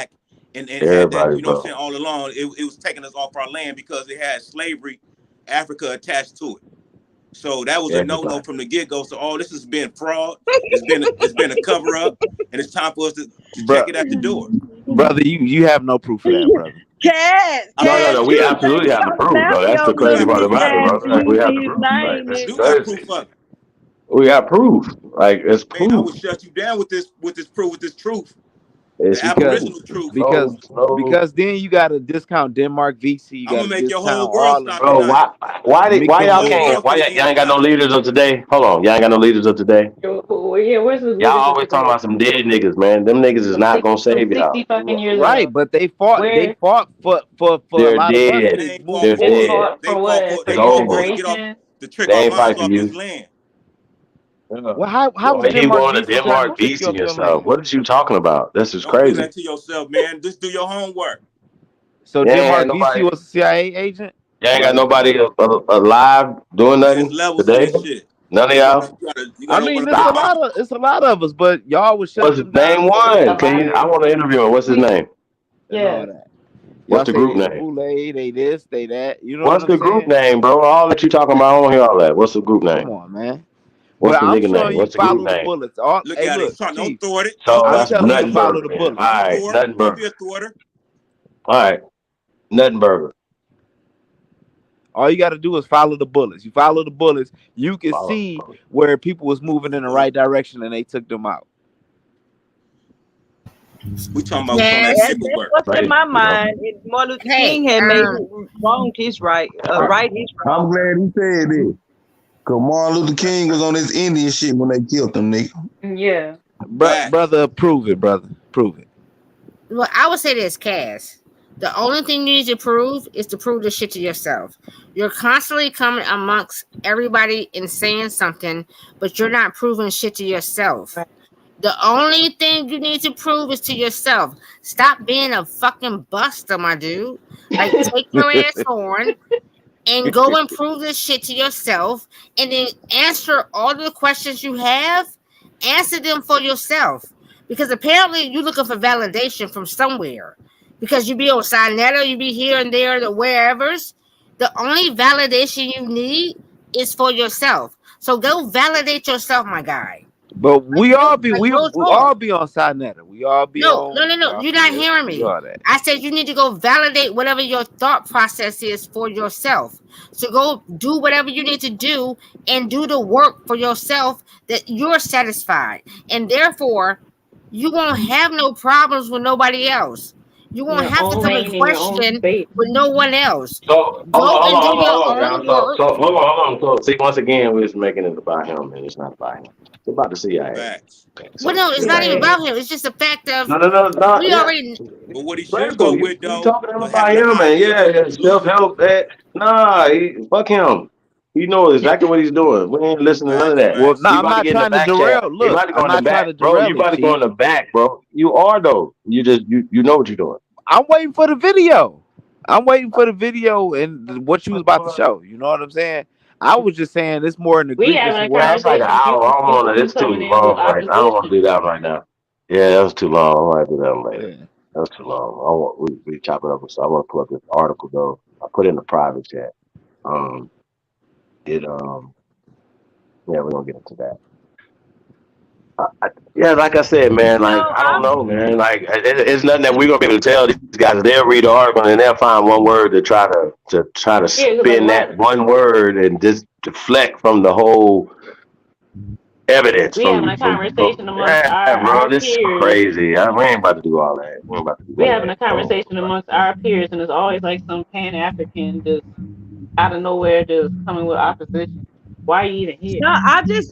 black and had that, Everybody you know what I'm vote. saying, all along, it was taking us off our land because it had slavery, Africa attached to it. So that was a no-no Everybody. from the get-go. So all this has been fraud. It's been a cover-up, and it's time for us to check it at the door. Brother, you have no proof of that, brother. Cass, No. We you was absolutely taking have the your proof, though. That's the Snapchat We crazy got with part you, proof about of it, it. Cass, bro. and Like, you we have the his proof. Like, name this We is do got crazy. proof of it. We got proof. Like, it's Man, I proof. would shut you down with this proof, with this truth, the It's Because proof. aboriginal truth. No, no. because then you gotta discount Denmark VC, you I'm gonna gotta make your whole discount world all of stop Bro, that. tonight. why Your y'all whole can't? world Why finna y'all end ain't got no tonight. leaders of today? Hold on, y'all ain't got no leaders of today. Yeah, where's the Y'all leaders of always talking today? about some dead niggas, man. Them niggas is From not gonna from save y'all. 60 fucking years Right, ago. but they Where fought for a They're lot of us dead. to They ain't move fought They're for they shit. forward. dead. fought for what? For It's They fought for us over. to get off, integration? to trick They our ain't minds fight for off this you. land. Yeah. Well, how So was why you Denmark going to VC trying to Denmark trick you beasting off your yourself? land? What is you talking about? This is Don't do crazy. that to yourself, man. Just do your homework. So You ain't had Denmark VC nobody. was a CIA agent? You ain't got Brother, nobody alive doing there's nothing levels to today. this shit. None of You gotta, y'all. you I gotta open mean, up your mind. it's a lot of us, but y'all would shut What's them his name? down for One? Can you? I Alive. want to interview him. What's his We name? and all yeah. that. What's Y'all the say group they name? Kool-Aid, they this, they that. You know what What's I'm the group saying? name, bro? All that you talking about, I don't hear all that. What's the group Come name? on, man. What's But the I'm nigga name? showing you What's the group follow the name? bullets. All Look hey, at it. look, Don't Chief. thwart it. Don't So I'm thwart that's it. telling you to Nothing follow Burger, the man. All bullets. Don't right, thwart it. Nothing Don't be Burger. a thwarter. All right, Nothing Burger. All you got to do is follow the bullets. You follow the bullets, you can Follow. see where people was moving in the right direction and they took them out. We talking about what's on that Yes. That's paperwork. what's in Crazy, my you know. mind. Martin Luther Hey, King had made it wrong is right, right is I'm wrong. glad he said that. Cause Martin Luther King was on this Indian shit when they killed them, nigga. Yeah. Facts. Brother, prove it, brother. Prove it. well, I would say this, Cass. The only thing you need to prove is to prove this shit to yourself. You're constantly coming amongst everybody and saying something, but you're not proving shit to yourself. Right. The only thing you need to prove is to yourself. Stop being a fucking buster, my dude. Like, take your ass on and go and prove this shit to yourself and then answer all the questions you have. Answer them for yourself. Because apparently you're looking for validation from somewhere. Because you be on Sinetta, you be here and there, the wherevers. The only validation you need is for yourself. So go validate yourself, my guy. But we all be Like we, real we talk. all be on side netter. We all be No, no, on no, no. y'all You're be not this, hearing we me. all that. I said you need to go validate whatever your thought process is for yourself. So go do whatever you need to do and do the work for yourself that you're satisfied. And therefore, you won't have no problems with nobody else. You In won't your have to own come in lane, in your own question space. with no one else. So Go and do your hold on, own y'all. So work. hold on. So see, once again, we're just making it about him, and it's not about him. It's about the CIA. Facts. Okay, Well, so no, it's not even CIA. about him. It's just a fact of no, we yeah. already. But what he should Grateful. go You with though, talking to him about having an him, man? idea for Yeah, the self solution. help. Fuck him. He knows exactly what he's doing. We ain't listening to none of Facts, that. Well, facts. no, He I'm about to not get in the trying to back chat. derail. He Look, about to go I'm in the not trying back, to bro. derail You it, about to go Chief. in the back, bro. You are though. You know what you're doing. I'm waiting for the video. I'm waiting for the video and what you was about to show. You know what I'm saying? I was just saying it's more in We agreement having to a what Man, it's like an conversation. hour. I don't want to. You It's too coming in with long. Right? I don't want opposition. to do that right now. Yeah, that was too long. I might do that later. yeah. That's too long. I want we chop it up. So I want to pull up this article though. I put it in the private chat. Um, it yeah, we're gonna get into that. Yeah, like I said, man. You Like know, I don't know, man. Like it's nothing that we're gonna be able to tell these guys. They'll read the article and they'll find one word to try to Yeah, because like spin why that one word and just deflect from the whole evidence we having from a conversation amongst yeah, bro. our This is peers. crazy. We ain't about to do all that. We ain't about to do We none of having that. a conversation amongst our peers, and it's always like some Pan African just out of nowhere just coming with opposition. Why are you even here? no,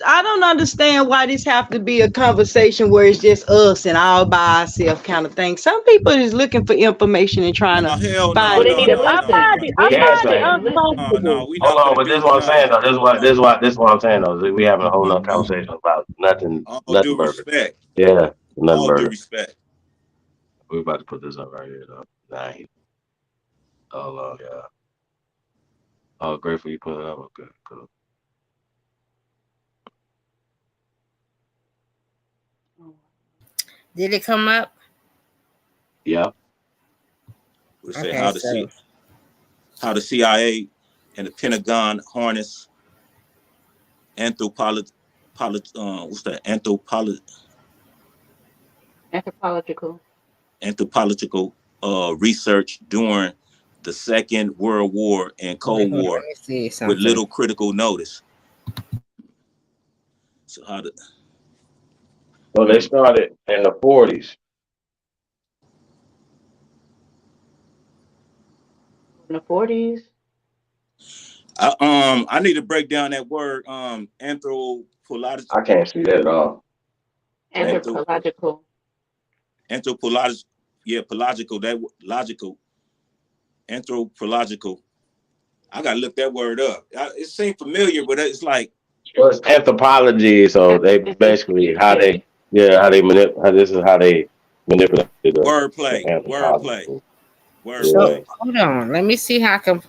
I don't understand why this have to be a conversation where it's just us and all by ourselves kind of thing. Some people is looking for information and trying to No, hell no, Well, find they it. no, need to no, I no, listen. find no. it. I They Yeah, need to find it sit saying. and No, listen. no, uncomfortable. we Hold not on, gonna but this is do what I'm none of saying though. that. This is what I'm saying though. We having a whole nother conversation about All nothing due burger. respect. Yeah, nothing All due burger. respect. We're about to put this up right here though. Nah, yeah. Oh, grateful you put it up. Okay, cool. Did it come up? Yeah. We say Okay, so how the CIA and the Pentagon harness What's that? Anthropological research during the Second World War and Cold Hold on, War let me see with something. little critical notice. So Well, they started in the 40s. In the 40s. I need to break down that word anthropological. I can't see that at all. Anthropological. Anthropological, yeah, pelagical, that logical, anthropological. I gotta look that word up. It seems familiar, but it's like Well, it's anthropology, so they basically how they this is how they manipulate the wordplay. anthropology. So Yeah. hold on, let me see how I can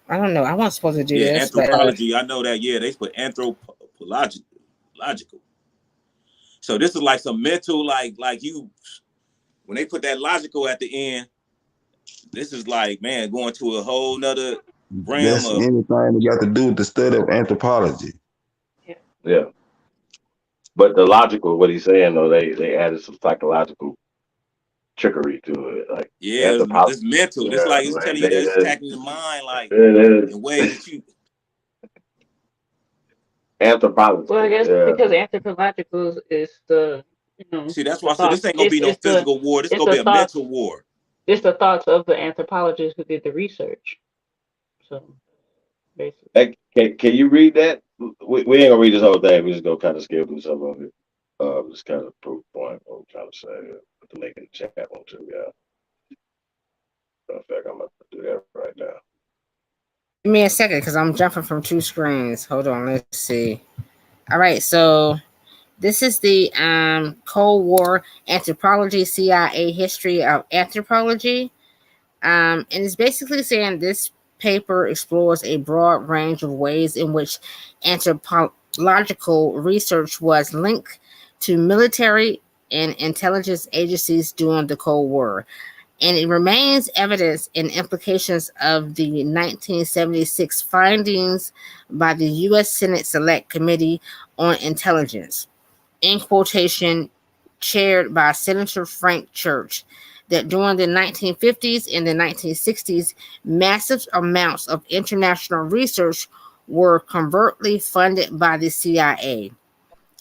I don't know. I wasn't supposed to do yeah, this, but anthropology. I know that. Yeah, they put anthropological. So this is like some mental, like you when they put that logical at the end. This is like, man, going to a whole nother realm That's of. anything that got to do with the study of anthropology. Yeah. But the logical, what he's saying though, they added some psychological trickery to it, like Yeah, anthropology. it's mental. It's Yeah, like it's like telling you that it's attacking the mind, like in ways that you. anthropology. Well, I guess Yeah. because anthropological is the, See, that's the why I said thoughts. this ain't gonna be no physical war. This It's gonna the be a mental thoughts. war. It's the thoughts of the anthropologist who did the research. So basically, Hey, can you read that? We ain't gonna read this whole thing. We just gonna kind of skip through some of it. Just kind of proof point what I'm trying to say. Put the link in the chat one too, yeah. In fact, I'm gonna do that right now. give me a second because I'm jumping from two screens. Hold on, let's see. All right, so this is the Cold War Anthropology CIA History of Anthropology. And it's basically saying this paper explores a broad range of ways in which anthropological research was linked to military and intelligence agencies during the Cold War. And it remains evidence and implications of the 1976 findings by the U.S. Senate Select Committee on Intelligence, in quotation, chaired by Senator Frank Church, that during the 1950s and the 1960s, massive amounts of international research were covertly funded by the CIA.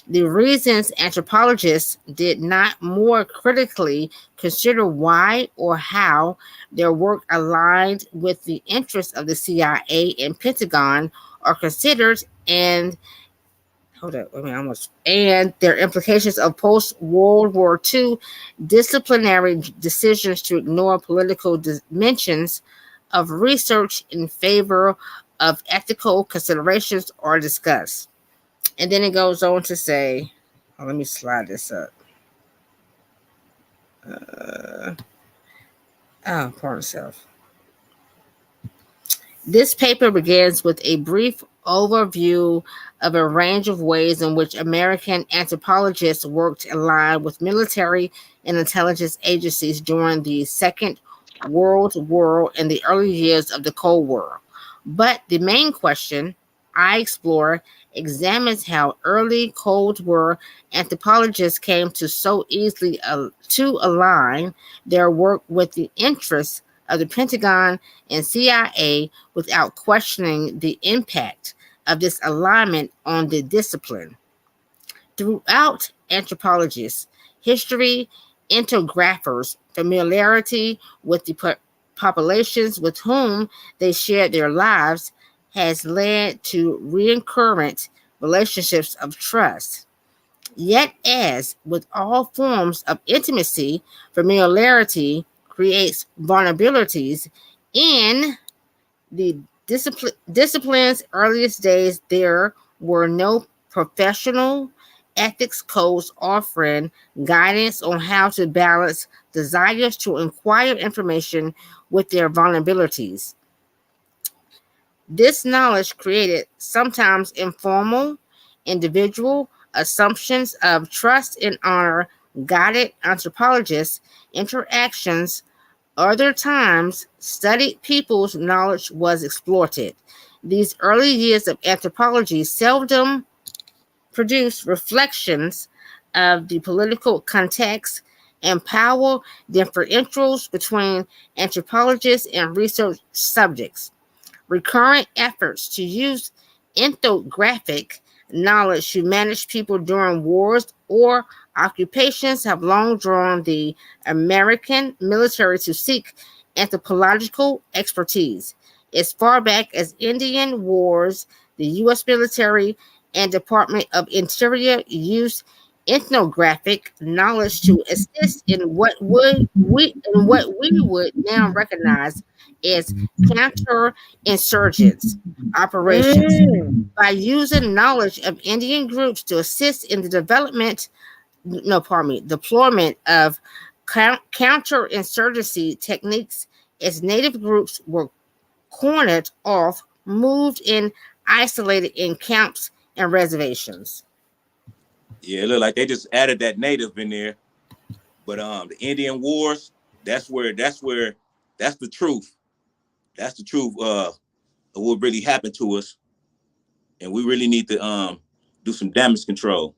The reasons anthropologists did not more critically consider why or how their work aligned with the interests of the CIA and Pentagon are considered, and hold up, I mean, almost, and their implications of post World War II disciplinary decisions to ignore political dimensions of research in favor of ethical considerations are discussed. And then it goes on to say, oh, let me slide this up. Pardon self. This paper begins with a brief overview of a range of ways in which American anthropologists worked aligned with military and intelligence agencies during the Second World War and the early years of the Cold War. But the main question I explore examines how early Cold War anthropologists came to so easily to align their work with the interests of the Pentagon and CIA without questioning the impact of this alignment on the discipline. Throughout anthropologists' history, etnographers' familiarity with the populations with whom they shared their lives has led to recurrent relationships of trust. Yet, as with all forms of intimacy, familiarity creates vulnerabilities. In the discipline's earliest days, there were no professional ethics codes offering guidance on how to balance desires to acquire information with their vulnerabilities. This knowledge created sometimes informal, individual assumptions of trust and honor, guided anthropologists' interactions. Other times, studied people's knowledge was exploited. These early years of anthropology seldom produce reflections of the political context and power differentials between anthropologists and research subjects. Recurrent efforts to use ethnographic knowledge to manage people during wars or occupations have long drawn the American military to seek anthropological expertise. As far back as Indian Wars, the U.S. military and Department of Interior used ethnographic knowledge to assist in what we would now recognize as counterinsurgents operations. By using knowledge of Indian groups to assist in the deployment of counterinsurgency techniques, as native groups were cornered off, moved in, isolated in camps and reservations. Yeah, it looked like they just added that native in there. But the Indian Wars, that's the truth. That's the truth of what really happened to us. And we really need to do some damage control.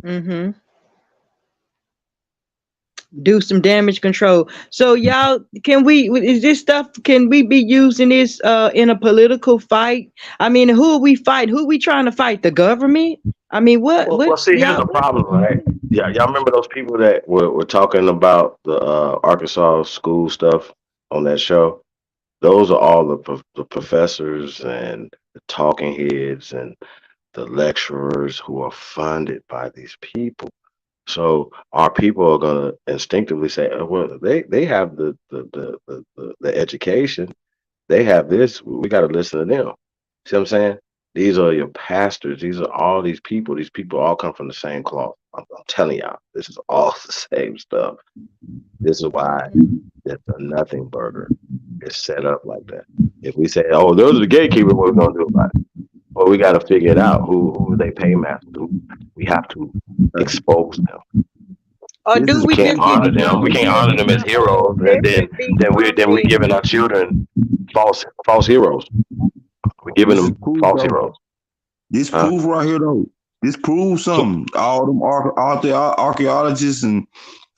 Mm-hmm. Do some damage control. So y'all, can we be using this in a political fight? I mean, who are we fighting? Who are we trying to fight? The government? I mean, Well, see, here's the problem, right? Yeah, y'all remember those people that were talking about the Arkansas school stuff on that show? Those are all the professors and the talking heads and the lecturers who are funded by these people. So our people are gonna instinctively say, oh, well, they have the education, they have this. We got to listen to them. See what I'm saying? These are your pastors. These are all these people. These people all come from the same cloth. I'm telling y'all, this is all the same stuff. This is why it's a nothing burger. It's set up like that. If we say, oh, those are the gatekeepers, what are we gonna do about it? Well, we got to figure it out. Who they pay master to? We have to expose them. Or do We can't honor them. We can't honor them as heroes. And then we're giving our children false heroes. We're giving them false heroes. This proves right here though. This proves something. All them archaeologists and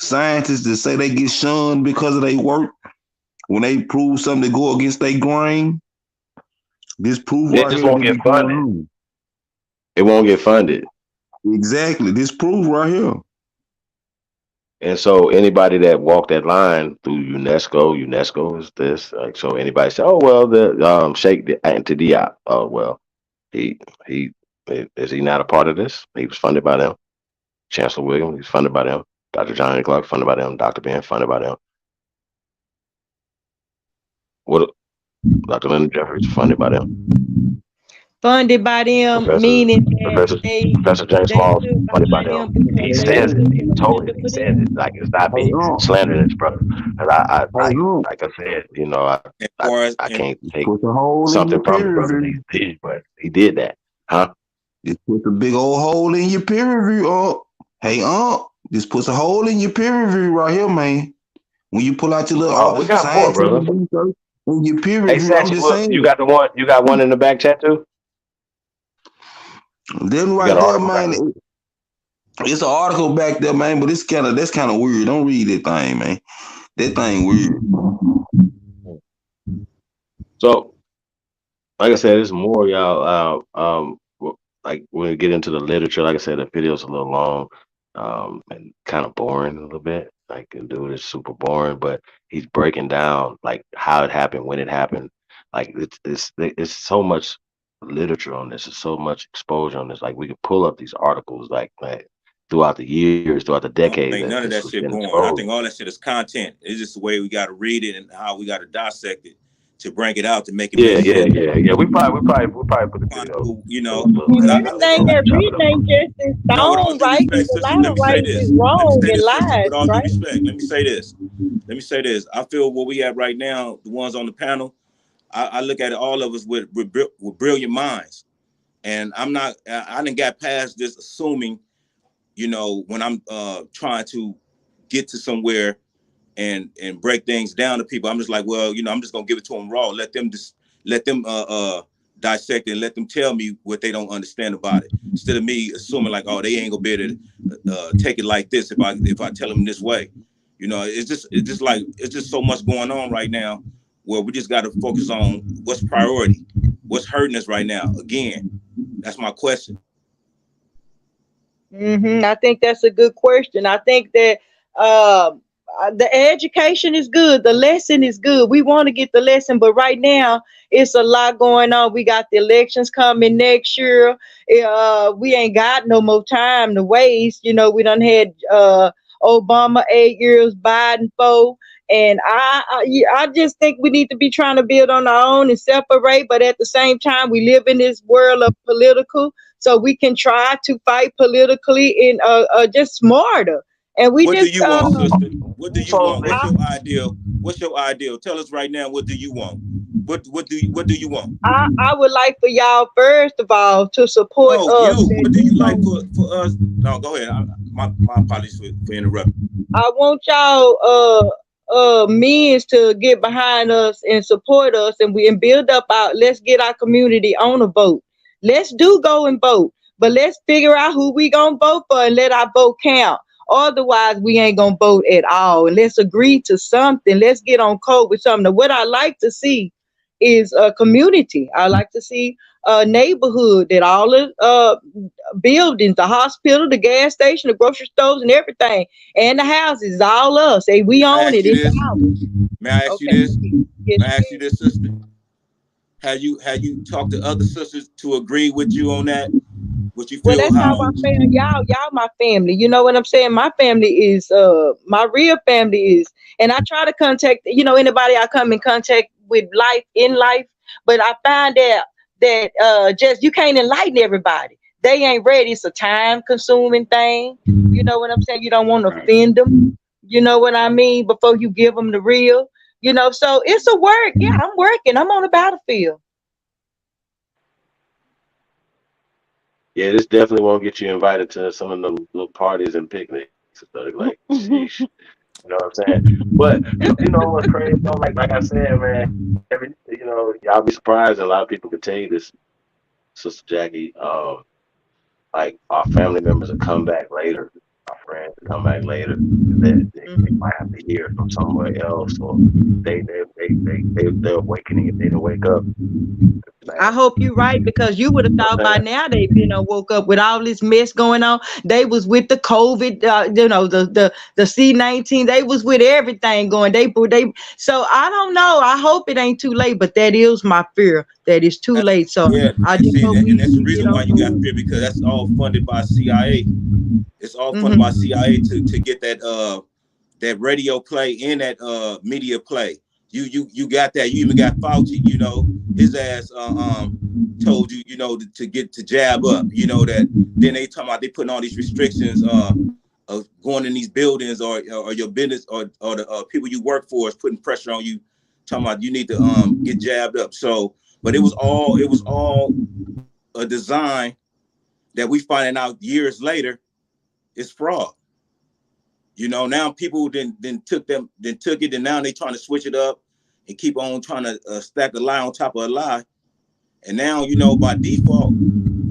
scientists that say they get shunned because of their work, when they prove something to go against their grain, this proof it right just here won't get funded. It won't get funded. Exactly. This proof right here. And so anybody that walked that line through UNESCO is this. Like, so anybody say, oh well, the Sheikh Anta Diop. Oh well, he is he not a part of this? He was funded by them. Chancellor Williams, he's funded by them. Dr. John Clark, funded by them. Dr. Ben, funded by them. What? Dr. Lyndon Jeffries, funded by them. Funded by them, meaning Professor James Small, funded by them. He says it. He told it. He says it. Like, it's not me slandering his brother. Because like I said, you know, I can't take something from the brother these, but he did that, huh? Just put a big old hole in your peer review. Hey, this puts a hole in your peer review right here, man. When you pull out your little we got more, brother. In your peer Hey, review, Satch, look, you got the one. You got one in the back chat too. Then right there, man. It's an article back there, man, but that's kind of weird. Don't read that thing, man. That thing weird. So, like I said, there's more, y'all. Like when we get into the literature, like I said, the video's a little long, and kind of boring a little bit. Like the dude is super boring, but he's breaking down like how it happened, when it happened. Like it's so much literature on this. There's so much exposure on this. Like we could pull up these articles like throughout the years, throughout the decades. I think none of that shit going. I think all that shit is content. It's just the way we got to read it and how we got to dissect it to bring it out to make it. Yeah. We probably put the video. You know, everything that reading ain't just in stone, right? A lot of writing is wrong and lies, with all due right? respect, let me say this. I feel where we at right now, the ones on the panel, I look at it, all of us with brilliant minds, and I didn't get past this assuming, you know, when I'm trying to get to somewhere and break things down to people, I'm just like, well, you know, I'm just gonna give it to them raw. Let let them dissect it and let them tell me what they don't understand about it, instead of me assuming like, oh, they ain't gonna be able to take it like this if I tell them this way. You know, it's just so much going on right now where we just got to focus on what's priority, what's hurting us right now. Again, that's my question. I think that's a good question. I think that the education is good. The lesson is good. We want to get the lesson, but right now it's a lot going on. We got the elections coming next year. We ain't got no more time to waste. You know, we done had Obama 8 years, Biden 4. And I just think we need to be trying to build on our own and separate. But at the same time, we live in this world of political, so we can try to fight politically and just smarter. And we What just do you want, sister? What do you want? What's I, your ideal? What's your ideal? Tell us right now. What do you want? What do you want? I would like for y'all first of all to support No, us. you. What do you like for us? No, go ahead. My apologies for interrupting. I want y'all means to get behind us and support us, and we and build up our, let's get our community on a vote. Let's do go and vote, but let's figure out who we gonna vote for and let our vote count. Otherwise we ain't gonna vote at all. And let's agree to something. Let's get on code with something. Now, what I like to see is a community. I like to see a neighborhood that all the buildings, the hospital, the gas station, the grocery stores, and everything, and the houses, is all us. Hey, we own it. It's ours. May I ask you Okay. this? Yes, May I ask you this, sister? Have you talked to other sisters to agree with you on that? What you well, feel that's how how? I feel. Y'all my family. You know what I'm saying? My family is my real family is, and I try to contact, anybody I come in contact with life in life, but I find that just you can't enlighten everybody. They ain't ready. It's a time consuming thing. You know what I'm saying? You don't want to offend them. You know what I mean? Before you give them the real, so it's a work. Yeah, I'm working. I'm on the battlefield. Yeah, this definitely won't get you invited to some of the little parties and picnics. So like, sheesh, you know what I'm saying? But you know what's crazy though? Like I said, man, y'all be surprised, and a lot of people can tell you this, Sister Jackie. Like our family members will come back later, our friends will come back later, that they might have to hear from somewhere else, or they're awakening if they don't wake up. I Man, hope you're right, because you would have you know thought what I'm by saying? now they've woke up with all this mess going on. They was with the COVID, the C-19. They was with everything going. They. So I don't know. I hope it ain't too late, but that is my fear, that it's too late. So Yeah, I and just see, hope and that's the we get reason why on you got board. fear, because that's all funded by CIA. It's all funded by Hmm. CIA to get that radio play and that media play. You got that. You even got Fauci. His ass told you to get to jab up. That. Then they talking about they putting all these restrictions of going in these buildings, or your business, or the people you work for is putting pressure on you, talking about you need to get jabbed up. So, but it was all a design that we finding out years later is fraud. Now people then took it, and now they trying to switch it up and keep on trying to stack a lie on top of a lie. And now, by default,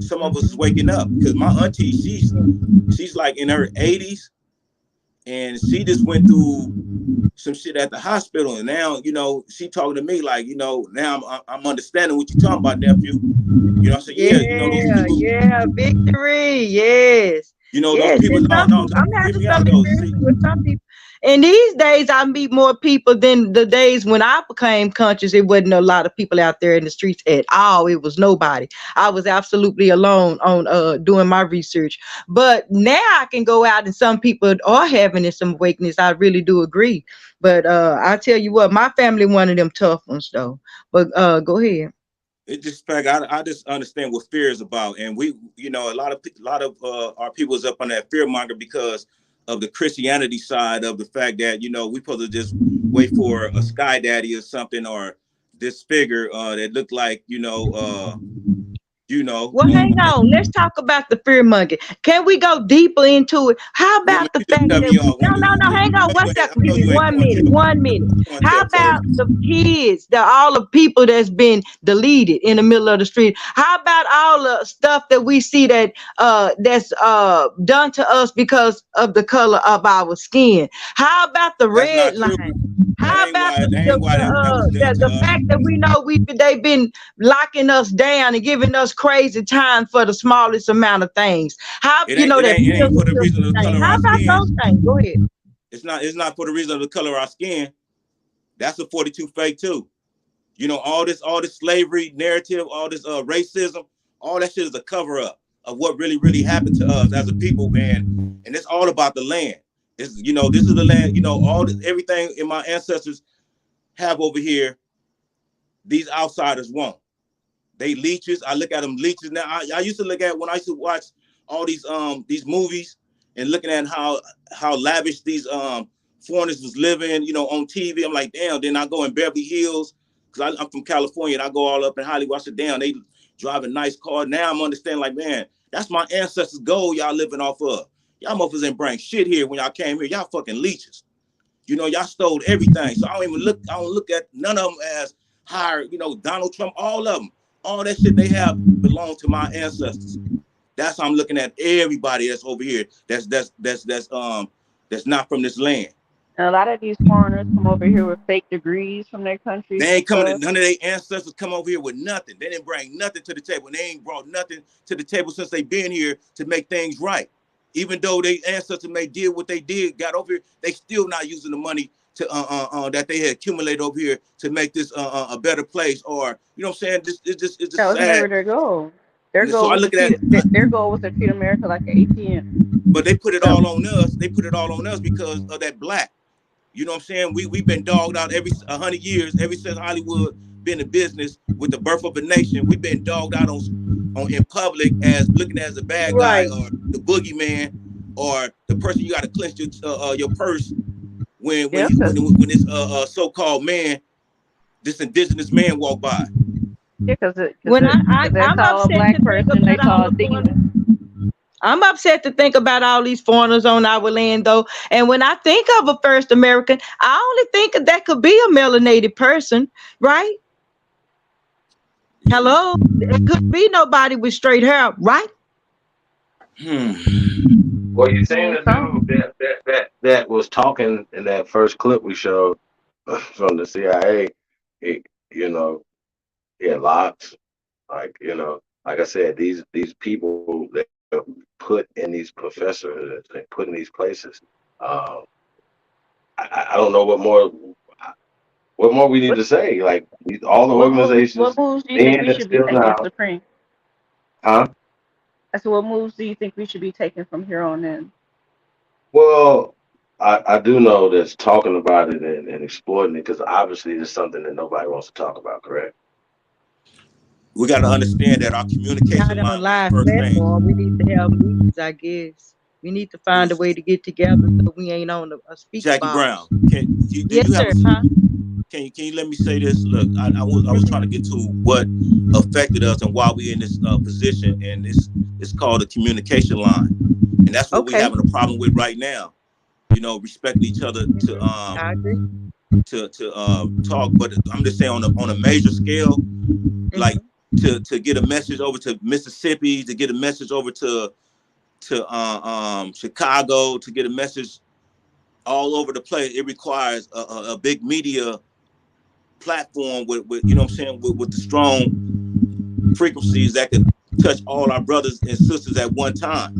some of us is waking up, because my auntie, she's like in her 80s, and she just went through some shit at the hospital, and now, she talking to me like, now I'm understanding what you're talking about, nephew. I said, yeah, those Yeah, people, yeah, victory. Yes. those Yes, people. and No, some no, people, I'm hear having me some out though. See, experience with some people. And these days, I meet more people than the days when I became conscious. It wasn't a lot of people out there in the streets at all. It was nobody. I was absolutely alone on doing my research. But now I can go out, and some people are having some awakenings. I really do agree. But I tell you what, my family one of them tough ones though. But go ahead. it just fact I just understand what fear is about, and we, a lot of our people is up on that fear monger because of the Christianity side of the fact that we supposed to just wait for a sky daddy or something, or this figure that looked like You know, Well, hang on. Let's talk about the fear monger. Can we go deeper into it? How woman, about the you just fact cut that me off. no, Woman, no, no, hang on. One I second, know baby. you ain't 1 minute. COINTEL. 1 minute. How COINTEL about turd. the kids, all the people that's been deleted in the middle of the street? How about all the stuff that we see that's done to us because of the color of our skin? How about the That's red not true. line? That How ain't about why. That ain't why that was done to the us. fact that we know they've been locking us down and giving us crazy time for the smallest amount of things? How It you ain't. know that It ain't prison for the reason system of the thing? color of How our about skin. those things? Go ahead. It's not. It's not for the reason of the color of our skin. That's a 42 fake too. You know, all this slavery narrative, all this racism, all that shit is a cover up of what really happened to us as a people, man. And it's all about the land. It's, you know, this is the land. You know, everything in my ancestors have over here. These outsiders won't. They leeches. I look at them leeches now. I used to look at when I used to watch all these movies and looking at how lavish these foreigners was living, you know, on TV. I'm like, damn. Then I go in Beverly Hills because I'm from California and I go all up in Hollywood. I said, damn, they drive a nice car. Now I'm understanding, like, man, that's my ancestors' gold y'all living off of. Y'all motherfuckers ain't bring shit here when y'all came here. Y'all fucking leeches. You know, y'all stole everything. So I don't look at none of them as higher, you know, Donald Trump, all of them. All that shit they have belonged to my ancestors. That's how I'm looking at everybody that's over here. That's not from this land. And a lot of these foreigners come over here with fake degrees from their countries They and ain't coming to stuff. none of their ancestors come over here with nothing. They didn't bring nothing to the table. They ain't brought nothing to the table since they been here to make things right. Even though their ancestors may did what they did, got over here, they still not using the money to that they had accumulated over here to make this a better place. Or you know what I'm saying? It's That just was never sad. their goal. Their So goal I was to look at treat that. their goal was to treat America like an ATM. But they put it So all on us. They put it all on us because of that black. You know what I'm saying? We've been dogged out every 100 years, ever since Hollywood been in business with the birth of a nation. We've been dogged out on in public as looking as a bad guy Right. or the boogeyman or the person you got to clench your purse yeah, when this so-called man, this indigenous man walk by. When because they I'm saw a upset to black think person, they about all saw a the demon. foreigners. I'm upset to think about all these foreigners on our land, though. And when I think of a first American, I only think that could be a melanated person, right? Yeah. Hello, it could be nobody with straight hair, right? Well, you seen the Some dude that was talking in that first clip we showed from the CIA. He, you know, he had locks. Like, you know, like I said, these people they put in these professors, they put in these places. Um, I don't know what more we need what to say. Like all the what organizations moves do you think then we and should be still taking, now, Supreme? huh? So what moves do you think we should be taking from here on in? Well, I do know that's talking about it and exploiting it because obviously it's something that nobody wants to talk about, correct? We got to understand that our Not communication on a line was the live first thing. platform. We need to have meetings, I guess. We need to find a way to get together so we ain't on a speaker Jackie Brown, box. do Yes, you have sir. a Huh? can you let me say this? Look, I was trying to get to what affected us and why we in this position, and it's called a communication line, and that's what we Okay. having a problem with right now. You know, respecting each other I agree. to talk, but I'm just saying on a major scale, like Hmm. to get a message over to Mississippi, to get a message over to Chicago, to get a message all over the place, it requires a big media platform with you know what I'm saying with the strong frequencies that could touch all our brothers and sisters at one time.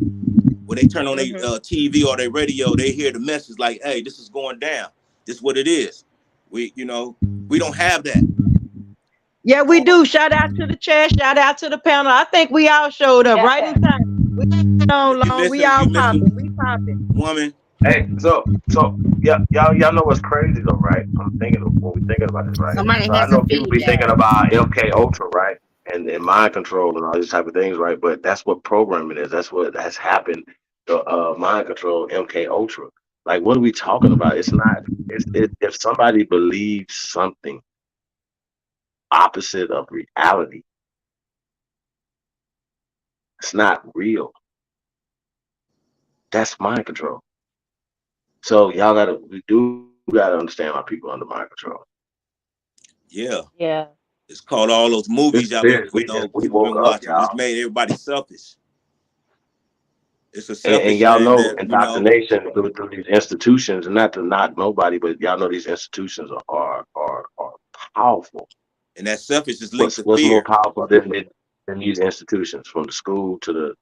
When they turn on their Hmm. TV or their radio, they hear the message like, "Hey, this is going down. This is what it is." We don't have that. Yeah, we All do. Shout out to the chat. Shout out to the panel. I think we all showed up right in time. We ain't been on long. We all you popping. missing We popping. woman. Hey, so yeah, y'all know what's crazy though, right? I'm thinking when we thinking about this, right? Somebody So I has know some people be thinking feedback. about MK Ultra, right? And mind control and all these type of things, right? But that's what programming is. That's what has happened. The mind control, MK Ultra. Like, what are we talking about? It's not. If somebody believes something opposite of reality, It's not real. That's mind control. So we do gotta understand our people under mind control. Yeah. Yeah. It's called all those movies This y'all been, serious. We people woke been up, watching. It's y'all. made everybody selfish. It's a And selfish y'all thing know that, indoctrination through these institutions, and not to knock nobody, but y'all know these institutions are powerful. and that selfish is linked to What's more fear. powerful than these institutions, from the school to the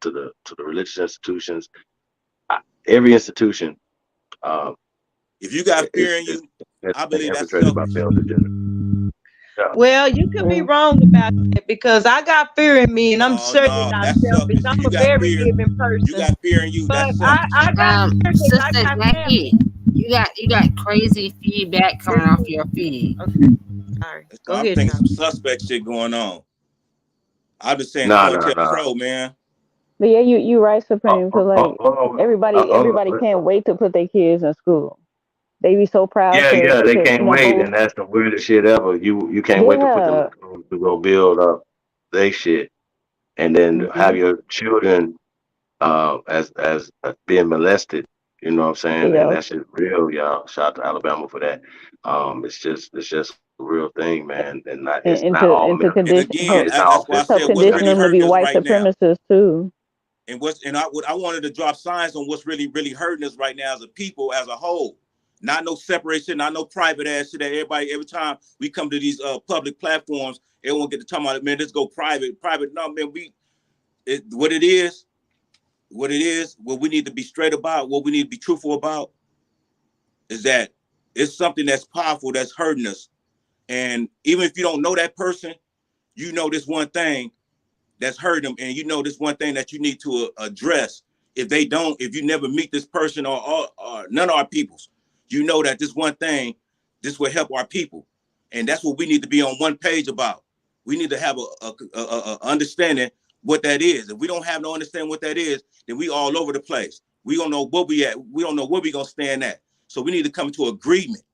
religious institutions? Every institution If you got fear is in you, has I been believe that's infiltrated by selfish. failed agenda. Yeah. Well, you could be wrong about that because I got fear in me and I'm No, certainly no, not that's selfish. selfish. If I'm you a got very fear, giving you person. got fear in you, But that's I selfish. got fear because I Sister got family. Jackie, you got crazy feedback coming off your feed. Okay, sorry. Go I'm ahead, thinking some Tom. suspect shit going on. I'm just saying No, no, no. COINTELPRO, man. But yeah, you right, Supreme, because like Oh, everybody can't wait to put their kids in school. They be so proud yeah, they to can't wait, go. and that's the weirdest shit ever. You can't wait to put them in Yeah. school to go build up they shit, and then have Hmm. your children as being molested. You know what I'm saying? And Yeah. that shit real, y'all. Shout out to Alabama for that. It's just a real thing, man, and it's not all And to mental. And condition again, It's not all that's why I help physical. said what's Yeah. condition really them to be hurting us white right now. supremacists too. And I wanted to drop signs on what's really hurting us right now as a people, as a whole. Not no separation, not no private ass shit that every time we come to these public platforms, everyone get to talk about it, man, let's go private. No, man, what we need to be straight about, what we need to be truthful about is that it's something that's powerful that's hurting us. And even if you don't know that person, you know this one thing that's hurting them, and you know this one thing that you need to address. If you never meet this person or none of our peoples, you know that this one thing, this will help our people, and that's what we need to be on one page about. We need to have a understanding what that is. If we don't have no understanding what that is, then we all over the place. We don't know what we at. We don't know where we gonna stand at. So we need to come to agreement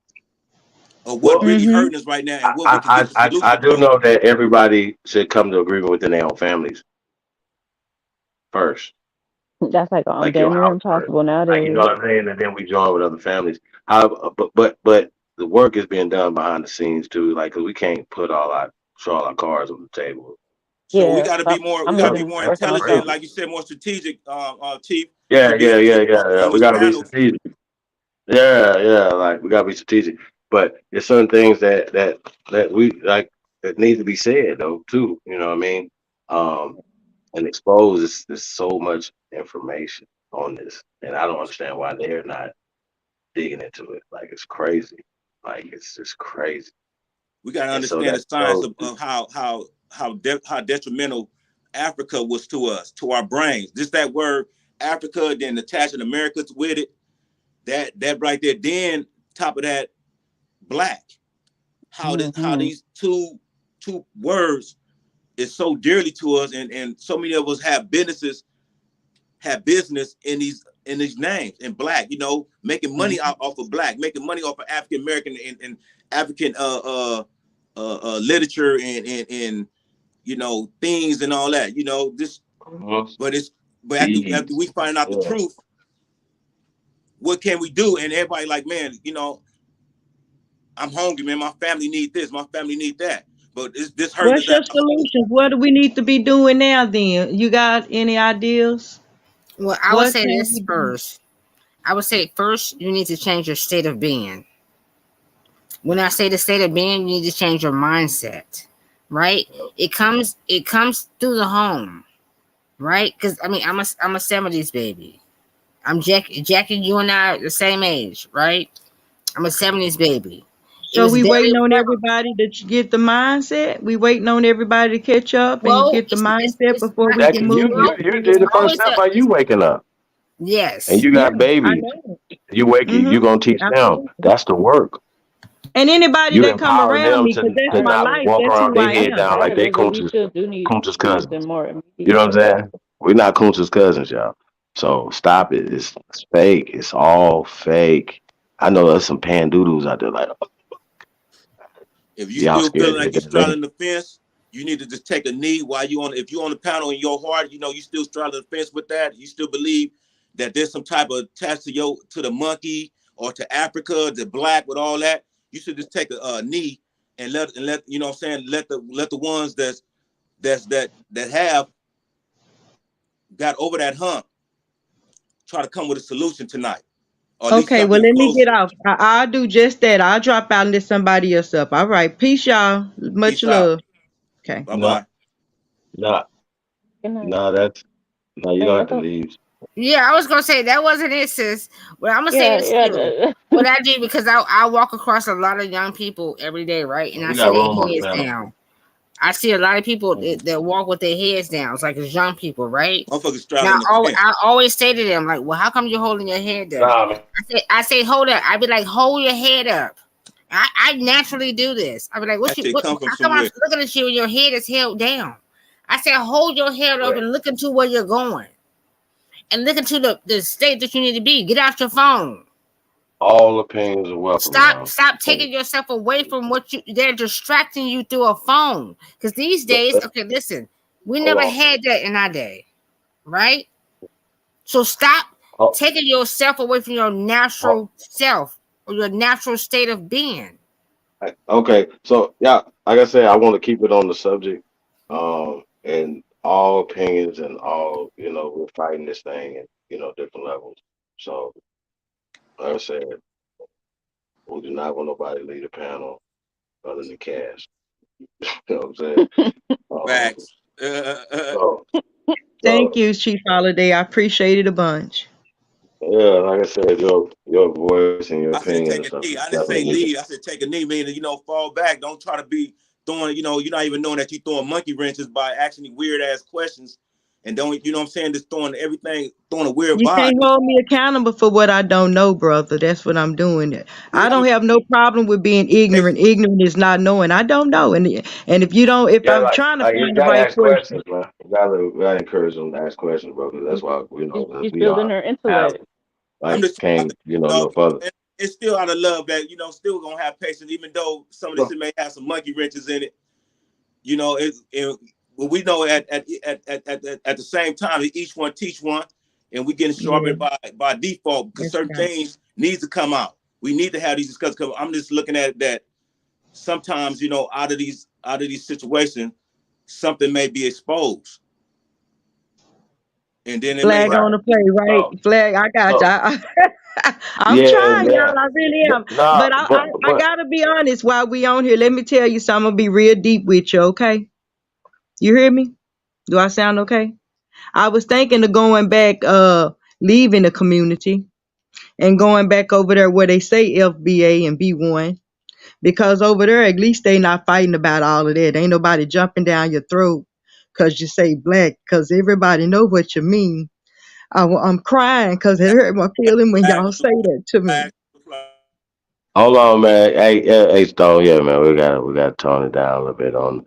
of what Well, really Mm-hmm. hurting us right now and what we can I, get the I I solution do from. know that everybody should come to agreement within their own families first, That's like like damn your near house first, impossible like you know nowadays. what I'm saying, and then we join with other families. How, but the work is being done behind the scenes too. Like 'cause we can't show all our cards on the table. So we Yeah. got to So be more. We I'm got to That's be even more that's working on intelligent, something. crazy. like you said, more strategic, Chief, Yeah, to be yeah, able to yeah, get yeah, yeah. on We this gotta be panel. strategic. Yeah, yeah. Like we gotta be strategic. But there's certain things that we like that need to be said though too. You know what I mean? Um, and expose. There's so much information on this, and I don't understand why they're not digging into it. Like it's crazy. Like it's just crazy. We got to And so understand the that science shows. of how detrimental Africa was to us, to our brains. Just that word Africa, then attaching Americans with it. That right there. Then top of that, black. How Hmm. these two words is so dearly to us, and so many of us have business in these names in black, making money off of black, making money off of African American and African literature and things and all that, this. Mhm. But after Bees. we find out the Yeah. truth, what can we do? And everybody like, man, I'm hungry, man. My family need this, my family need that. But this hurting What's us as your a whole. solutions? What do we need to be doing now then? You got any ideas? Well, I would What say can this we do? first. I would say first you need to change your state of being. When I say the state of being, you need to change your mindset. Right? It comes through the home. Right? Because I mean I'm a 70s baby. I'm Jackie, you and I are the same age, right? I'm a 70s baby. It So was we very waiting on prevalent. everybody to get the mindset. We waiting on everybody to catch up and Well, get the mindset it's before we can Jackie, move you this well, you it's did the forward. first always step by you waking up, and yes. you Yeah, got I babies. know. You Mm-hmm. gonna teach them. Absolutely. That's the work. And anybody You that come empowering around them me, because that's to my not life. walk That's around who their I head am. down I like they agree, but we still do need Kunta's something cousins. more You know immediate. what I'm saying? We're not Kunta's cousins, y'all. So stop it. It's fake. It's all fake. I know there's some pan doodles out there like If you y'all still scared feeling to like hit you're that link. straddling the fence, You need to just take a knee while you on. If you're on the panel in your heart, you still straddle the fence with that. You still believe that there's some type of attached to the monkey or to Africa, the black with all that. You should just take a knee and let you know what I'm saying. Let the ones that have got over that hump try to come with a solution tonight, or at least Okay, well, something let me get closer. off. I'll do just that. I'll drop out and let somebody else up. All right. Peace, y'all. Much Peace out. love. Okay. Bye No, bye. no, Good night. no. No. You don't Hey, I have to thought. leave. Yeah, I was gonna say that wasn't it, sis. Well, I'm gonna say Yeah, this too. yeah. What I do because I walk across a lot of young people every day, right? And I We see got their room on the heads panel. down. I see a lot of people that walk with their heads down. It's like it's young people, right? Motherfuckers Now, straddling the fence. I always say to them, like, well, how come you're holding your head down? Nah, man. I say, hold up. I be like, hold your head up. I naturally do this. I be like, That shit come from how come I'm somewhere. looking at you and your head is held down? I said, hold your head up Right. and look into where you're going. And look into the state that you need to be. Get out your phone. All opinions are welcome, y'all. Stop taking yourself away from what they're distracting you through a phone. Because these days, okay, listen, we Hold never on. had that in our day, right? So stop Oh, taking yourself away from your oh, natural self or your natural state of being. okay. So yeah, like I said, I want to keep it on the subject. And all opinions and all, we're fighting this thing at, different levels. So like I said, we do not want nobody to lead the panel other than Cash. You know what I'm saying? Um, Facts. so, Thank so you, Chief Holiday. I appreciate it a bunch. yeah, like I said, your voice and your I said opinion and take a stuff knee. is I didn't say definitely needed. lead. I said take a knee, meaning fall back. Don't try to be throwing. You're not even knowing that you throwing monkey wrenches by asking me weird ass questions, and don't you know what I'm saying? Just throwing everything, throwing a weird You vibe. can't hold me accountable for what I don't know, brother. That's what I'm doing. Yeah, I I'm don't have no problem with being ignorant. patient. Ignorant is not knowing. I don't know. And if you don't, if Yeah, I'm like trying to like you find the gotta right ask question, questions, man. We gotta encourage them to ask questions, bro. 'Cause that's why She's we building are her have intellect. I'm like just talking about came the, no further. and it's still out of love that still gonna have patience, even though some of this So, shit may have some monkey wrenches in it. But we know at the same time, each one teach one, and we getting yeah, sharpened by default because that's certain right. things needs to come out. We need to have these discussions. I'm just looking at that. Sometimes out of these situations, something may be exposed, and then it may Flag have. on right. the play, So right? Flag. I got you. so I'm yeah, trying, yeah. y'all. I really am. Nah, But I but gotta be honest. While we on here, let me tell you something. I'm gonna be real deep with you. Okay? You hear me? Do I sound okay? I was thinking of going back, leaving the community and going back over there where they say FBA and B1, because over there at least they not fighting about all of that. Ain't nobody jumping down your throat because you say black, because everybody know what you mean. I'm crying because it hurt my feeling when Flag y'all on say that to me. the flag. hold on, man. Hey, Stone. Yeah, man. We gotta tone it down a little bit on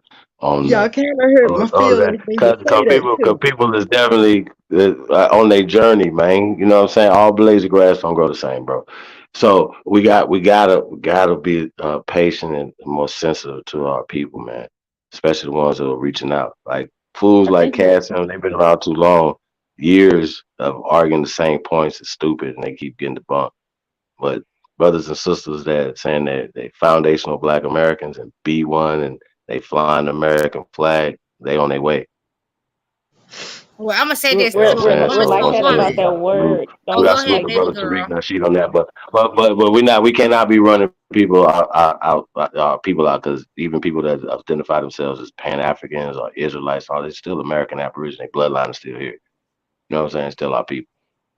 Y'all the kind of hurt my on that feelings when you because say that cause too. people is definitely on their journey, man. You know what I'm saying? All blades of grass don't grow the same, bro. So we gotta be patient and more sensitive to our people, man. Especially the ones that are reaching out. Like fools I like think Cass, and they've been around too long. Years of arguing the same points is stupid, and they keep getting debunked. But brothers and sisters that saying that they foundational Black Americans and B1 and they flying the American flag, they on their way. Well, I'm gonna say we're this You know what we're I'm too. we're, saying? we're So like once that again, about we that got to salute. word. Oh, We got Don't to go salute ahead, like the baby brother girl. Tariq Nasheed on that. But we cannot be running people out because even people that identify themselves as Pan Africans or Israelites, all they still American Aboriginal bloodline is still here. You know what I'm saying? Still our people.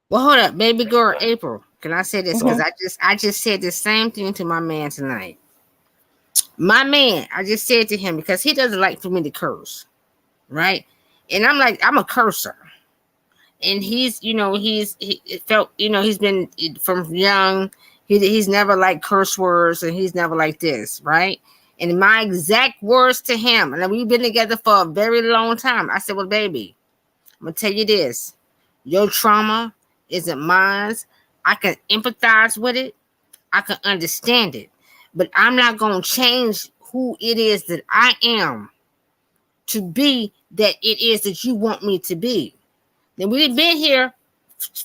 Well, hold up, baby girl, April. Can I say this? Because hmm I just said the same thing to my man tonight. My man, I just said to him because he doesn't like for me to curse, right? And I'm like, I'm a cursor. And he it felt, he's been from young. He's never liked curse words, and he's never like this, right? And my exact words to him, and we've been together for a very long time. I said, well, baby, I'm gonna tell you this: your trauma isn't mine. I can empathize with it. I can understand it, but I'm not gonna change who it is that I am to be that it is that you want me to be. Then we've been here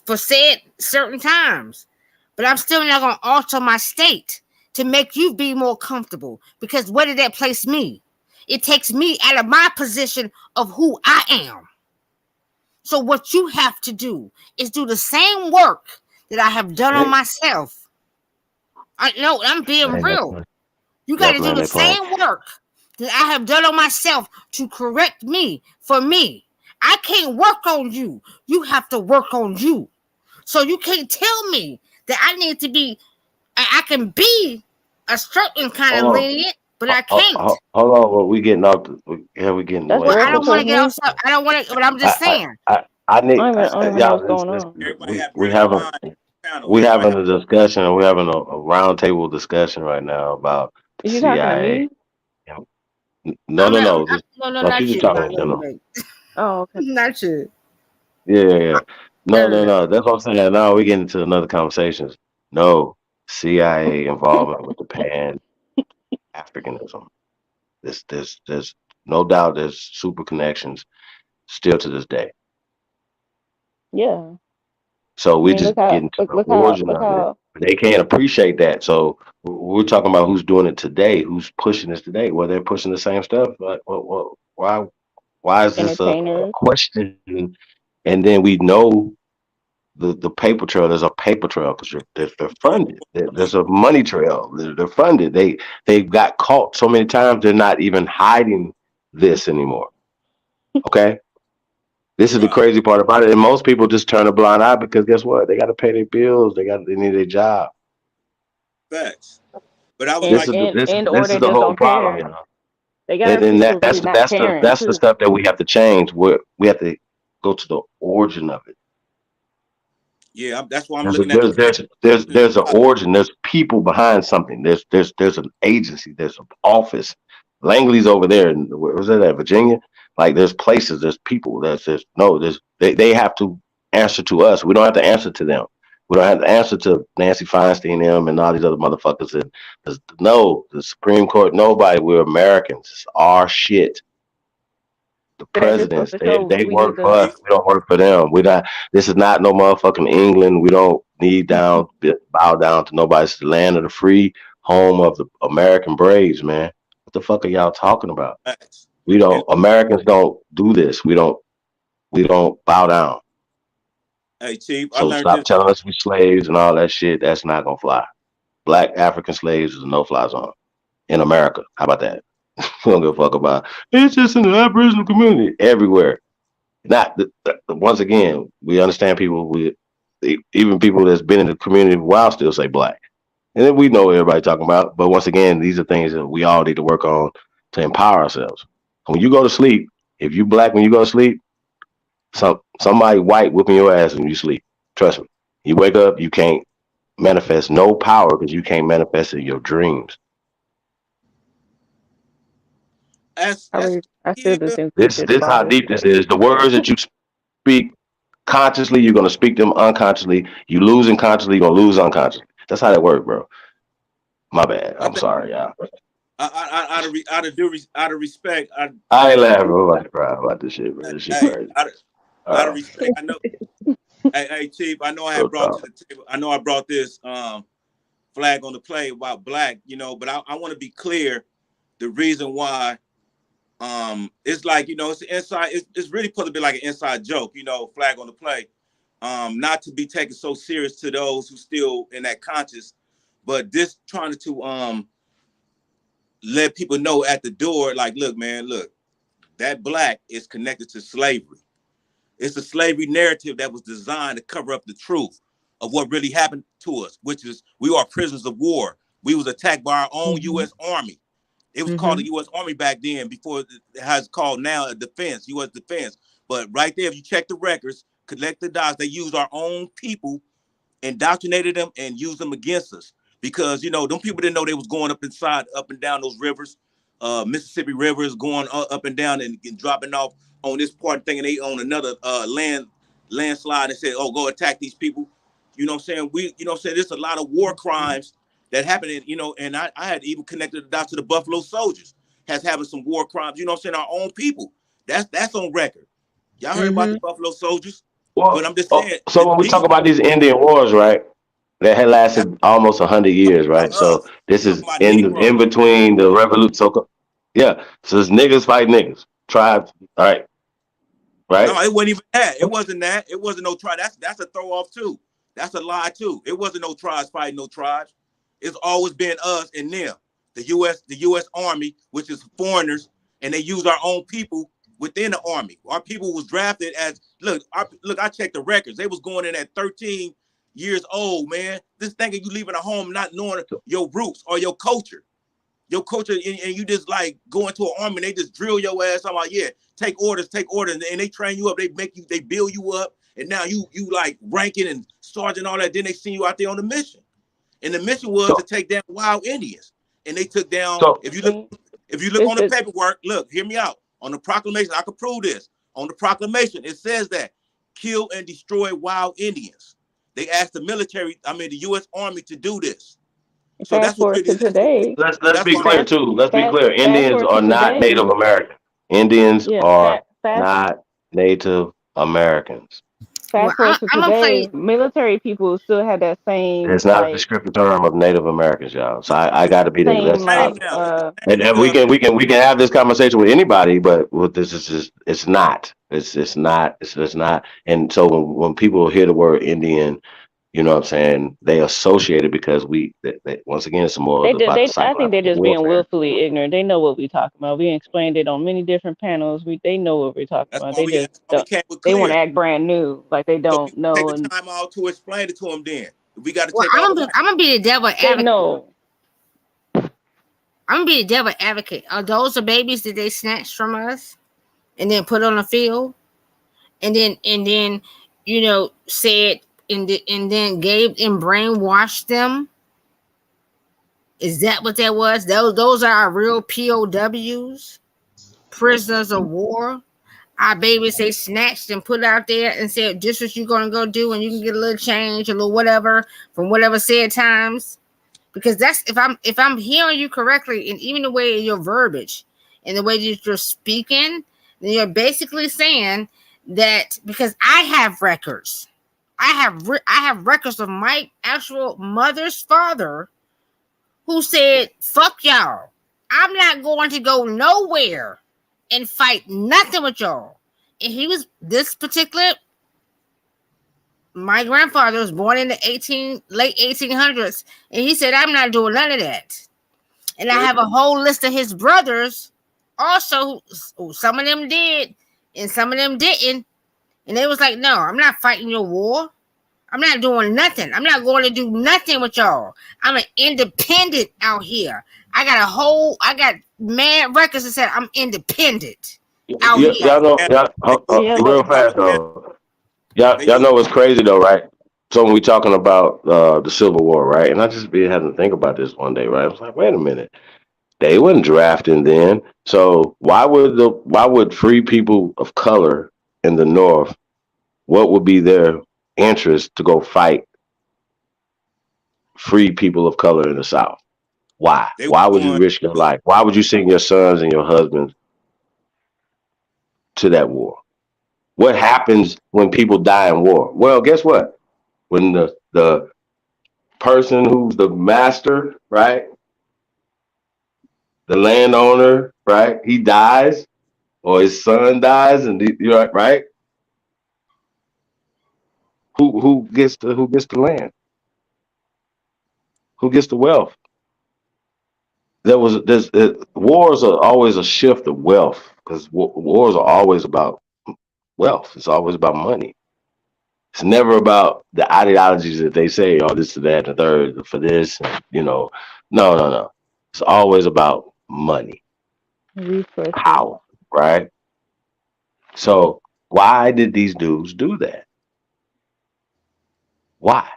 for said certain times, but I'm still not going to alter my state to make you be more comfortable, because where did that place me? It takes me out of my position of who I am. So what you have to do is do the same work that I have done on myself. I know I'm being real. You got to do the same work that I have done on myself to correct me for me. I can't work on you. You have to work on you. So you can't tell me that I need to be, I can be a certain kind of lenient, but I can't. Hold on, well, we getting off. We getting That's away. Well, I very don't want to get confusing. off. I don't want to, but I'm just saying. I need. I don't even know what's going on. We having a discussion. We're having a roundtable discussion right now about Is you talking to CIA. me? No. No, not She's you. talking in general. Oh, okay. Not you. Yeah. No. That's what I'm saying. Now we get into another conversations. No, CIA involvement with the Pan Africanism. There's no doubt there's super connections still to this day. Yeah. So we just look how get into look the how origin look of it. how They can't appreciate that. So we're talking about who's doing it today, who's pushing this today. Well, they're pushing the same stuff. Like, why is this a entertainers. question? And then we know the paper trail. There's a paper trail because they're funded. There's a money trail. They're funded. They got caught so many times. They're not even hiding this anymore. Okay. This is the crazy part about it. And most people just turn a blind eye because guess what? They got to pay their bills. They need a job. Facts. But I was This like, Or is they the just whole don't problem, care. you know. They got other And people really not caring that's the too. stuff that we have to change. We have to go to the origin of it. yeah, that's why I'm looking at the. There's an origin. There's people behind something. There's an agency. There's an office. Langley's over there. Where was that at Virginia? Like there's places. There's people. They have to answer to us. We don't have to answer to them. We don't have to answer to Nancy Feinstein them and all these other motherfuckers. No, the Supreme Court. Nobody. We're Americans. It's our shit. The So that just goes presidents, to show they we need work for to. us. We don't work for them. We not. This is not no motherfucking England. We don't bow down to nobody. It's the land of the free, home of the American braves, man. What the fuck are y'all talking about? Facts. We don't. Americans don't do this. We don't bow down. Hey, Chief, I So learned stop this. telling us we slaves and all that shit. That's not gonna fly. Black African slaves is a no-fly zone in America. How about that? We don't give a fuck about. It's just in the Aboriginal community everywhere. Not once again, we understand people. Even people that's been in the community a while still say black, and then we know what everybody talking about. But once again, these are things that we all need to work on to empower ourselves. When you go to sleep, if you black when you go to sleep, somebody white whooping your ass when you sleep. Trust me. You wake up, you can't manifest no power because you can't manifest in your dreams. I still do think we This should how abolish deep this slavery. is. The words that you speak consciously, you're gonna speak them unconsciously. You losing consciously, you're gonna lose unconsciously. That's how that works, bro. My bad. I'm sorry, y'all. Out of respect, I ain't laughing. I'm about to cry about this shit, bro. This shit crazy. Out of respect, I know. Hey, Chief, I know I have brought to the table. I know I brought this flag on the play about black, but I want to be clear. The reason why it's like, it's an inside, it's really supposed to be like an inside joke, flag on the play. Not to be taken so serious to those who still in that conscious, but this trying to let people know at the door, like, look, man, look, that black is connected to slavery. It's a slavery narrative that was designed to cover up the truth of what really happened to us, which is we are prisoners of war. We was attacked by our own U.S. Army. It was called the U.S. Army back then before it has called now a defense, U.S. Defense. But right there, if you check the records, collect the dots, they used our own people, indoctrinated them, and used them against us. Because, them people didn't know they was going up and down those rivers, Mississippi rivers, going up and down and dropping off on this part thing, and they own another landslide and said, oh, go attack these people. You know what I'm saying? There's a lot of war crimes that happened, and I had even connected the dots to the Buffalo Soldiers. has having some war crimes. You know what I'm saying? Our own people. That's on record. Y'all heard about Mm-hmm. the Buffalo Soldiers? But Well, I'm just saying so when we these talk about these Indian wars, right? That had that's lasted almost 100 years, right? about So us. this Talking is about in Negroes. between the revolution. So yeah, so it's niggas fight niggas, tribes, all right, right? No, it wasn't even that. It wasn't that. It wasn't no tribe. That's a throw off too. That's a lie too. It wasn't no tribes fighting no tribes. It's always been us and them. The U.S. Army, which is foreigners, and they use our own people within the army. Our people was drafted as look. I checked the records. They was going in at 13 years old, man. This thinking you leaving a home not knowing your roots or your culture. Your culture, and you just like go into an army and they just drill your ass. I'm like, yeah, take orders, and they train you up. They build you up, and now you like ranking and sergeant all that. Then they send you out there on the mission, and the mission was to So take down wild Indians, and they took down. so If you look It's on the the paperwork, look, hear me out. On the proclamation, I could prove this. On the proclamation, it says that kill and destroy wild Indians. They asked the the U.S. Army to do this. So fast that's what forward really to that's what today. let's that's be why clear Fast too. Let's be fast clear. fast Indians forward are to not today. Native American. Indians Yeah, are fast not Native Americans. Well, fast forward to I'm gonna today. play. Military people still have that same It's not a like descriptive term of Native Americans, y'all. So I got to be there. same That's name like now. It's the and name now. we can have this conversation with anybody, but with this is just it's not. It's not. And so when people hear the word Indian, you know what I'm saying, they associate it because once again it's more about the I think they're psychological just being warfare. willfully ignorant. They know what we're talking about. We explained it on many different panels. They know what we're talking That's about. why They we just that's why we don't. came with They want clear. to act brand new, like they So we don't take know, the and time out to explain it to them. Then we got to Well, take all of I'm gonna be the devil they advocate. know. I'm gonna be the devil advocate. Are those the babies that they snatched from us and then put on the field and then said and then gave and brainwashed them? Is that what that was? Those are our real POWs, prisoners of war. Our babies they snatched and put out there and said, "This is what you're gonna go do, and you can get a little change, a little whatever from whatever said times." Because that's if I'm hearing you correctly, and even the way your verbiage and the way that you're speaking, then you're basically saying that because I have records, I have records of my actual mother's father who said, "Fuck y'all, I'm not going to go nowhere and fight nothing with y'all." And he was this particular. My grandfather was born in the late 1800s, and he said, "I'm not doing none of that." And I that. have a whole list of his brothers, also, who some of them did, and some of them didn't. And they was like, "No, I'm not fighting your war. I'm not doing nothing. I'm not going to do nothing with y'all. I'm an independent out here. I got mad records that said I'm independent out Y- here." y'all know, And y'all, they go Yeah, real but fast propaganda. though. Y'all, They y'all use know what's crazy though, right? So when we talking about the Civil War, right? And I just be having to think about this one day, right? I was like, wait a minute, they wasn't drafting then. So why would free people of color in the North, what would be their interest to go fight free people of color in the South? Why? they were Why would you doing risk your life? Why would you send your sons and your husbands to that war? What happens when people die in war? Well, guess what? When the person who's the master, right, the landowner, right, he dies, or his son dies, and you're right. Who gets the land? Who gets the wealth? There's wars are always a shift of wealth because wars are always about wealth. It's always about money. It's never about the ideologies that they say, oh, this, that, and the third for this, no, no. It's always about money, resources. power, right? So why did these dudes do that? Why?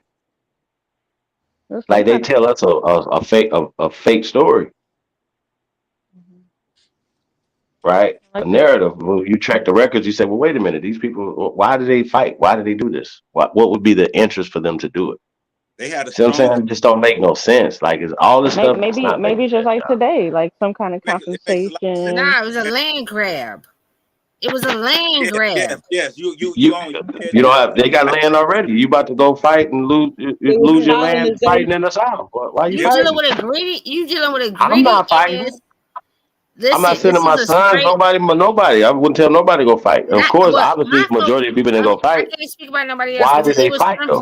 There's some Like they kind of tell us a fake story, right? A like that. narrative. When you track the records, you say, well, wait a minute, these people, why do they fight? Why do they do this? What would be the interest for them to do it? They had a See what I'm strong. saying? It just don't make no sense. Like it's all this stuff that's Maybe not making it's just sense, like y'all. today, like some kind of It makes a lot of sense. compensation. Nah, it was a land grab. It was a land Yes, yes, grab. yes. You You said you that. don't have they got land already. You about to go fight and It was lose your land fighting colonization. in the South. Why you You dealing fighting? with a greedy. You dealing with a I'm greedy not fighting. ass. I'm not Listen, sending this my is a sons, straight. nobody. I wouldn't tell nobody to go fight. Of Not course, well. obviously, My the folks. majority of people didn't go I fight. can't speak about nobody else, Why but did they fight though?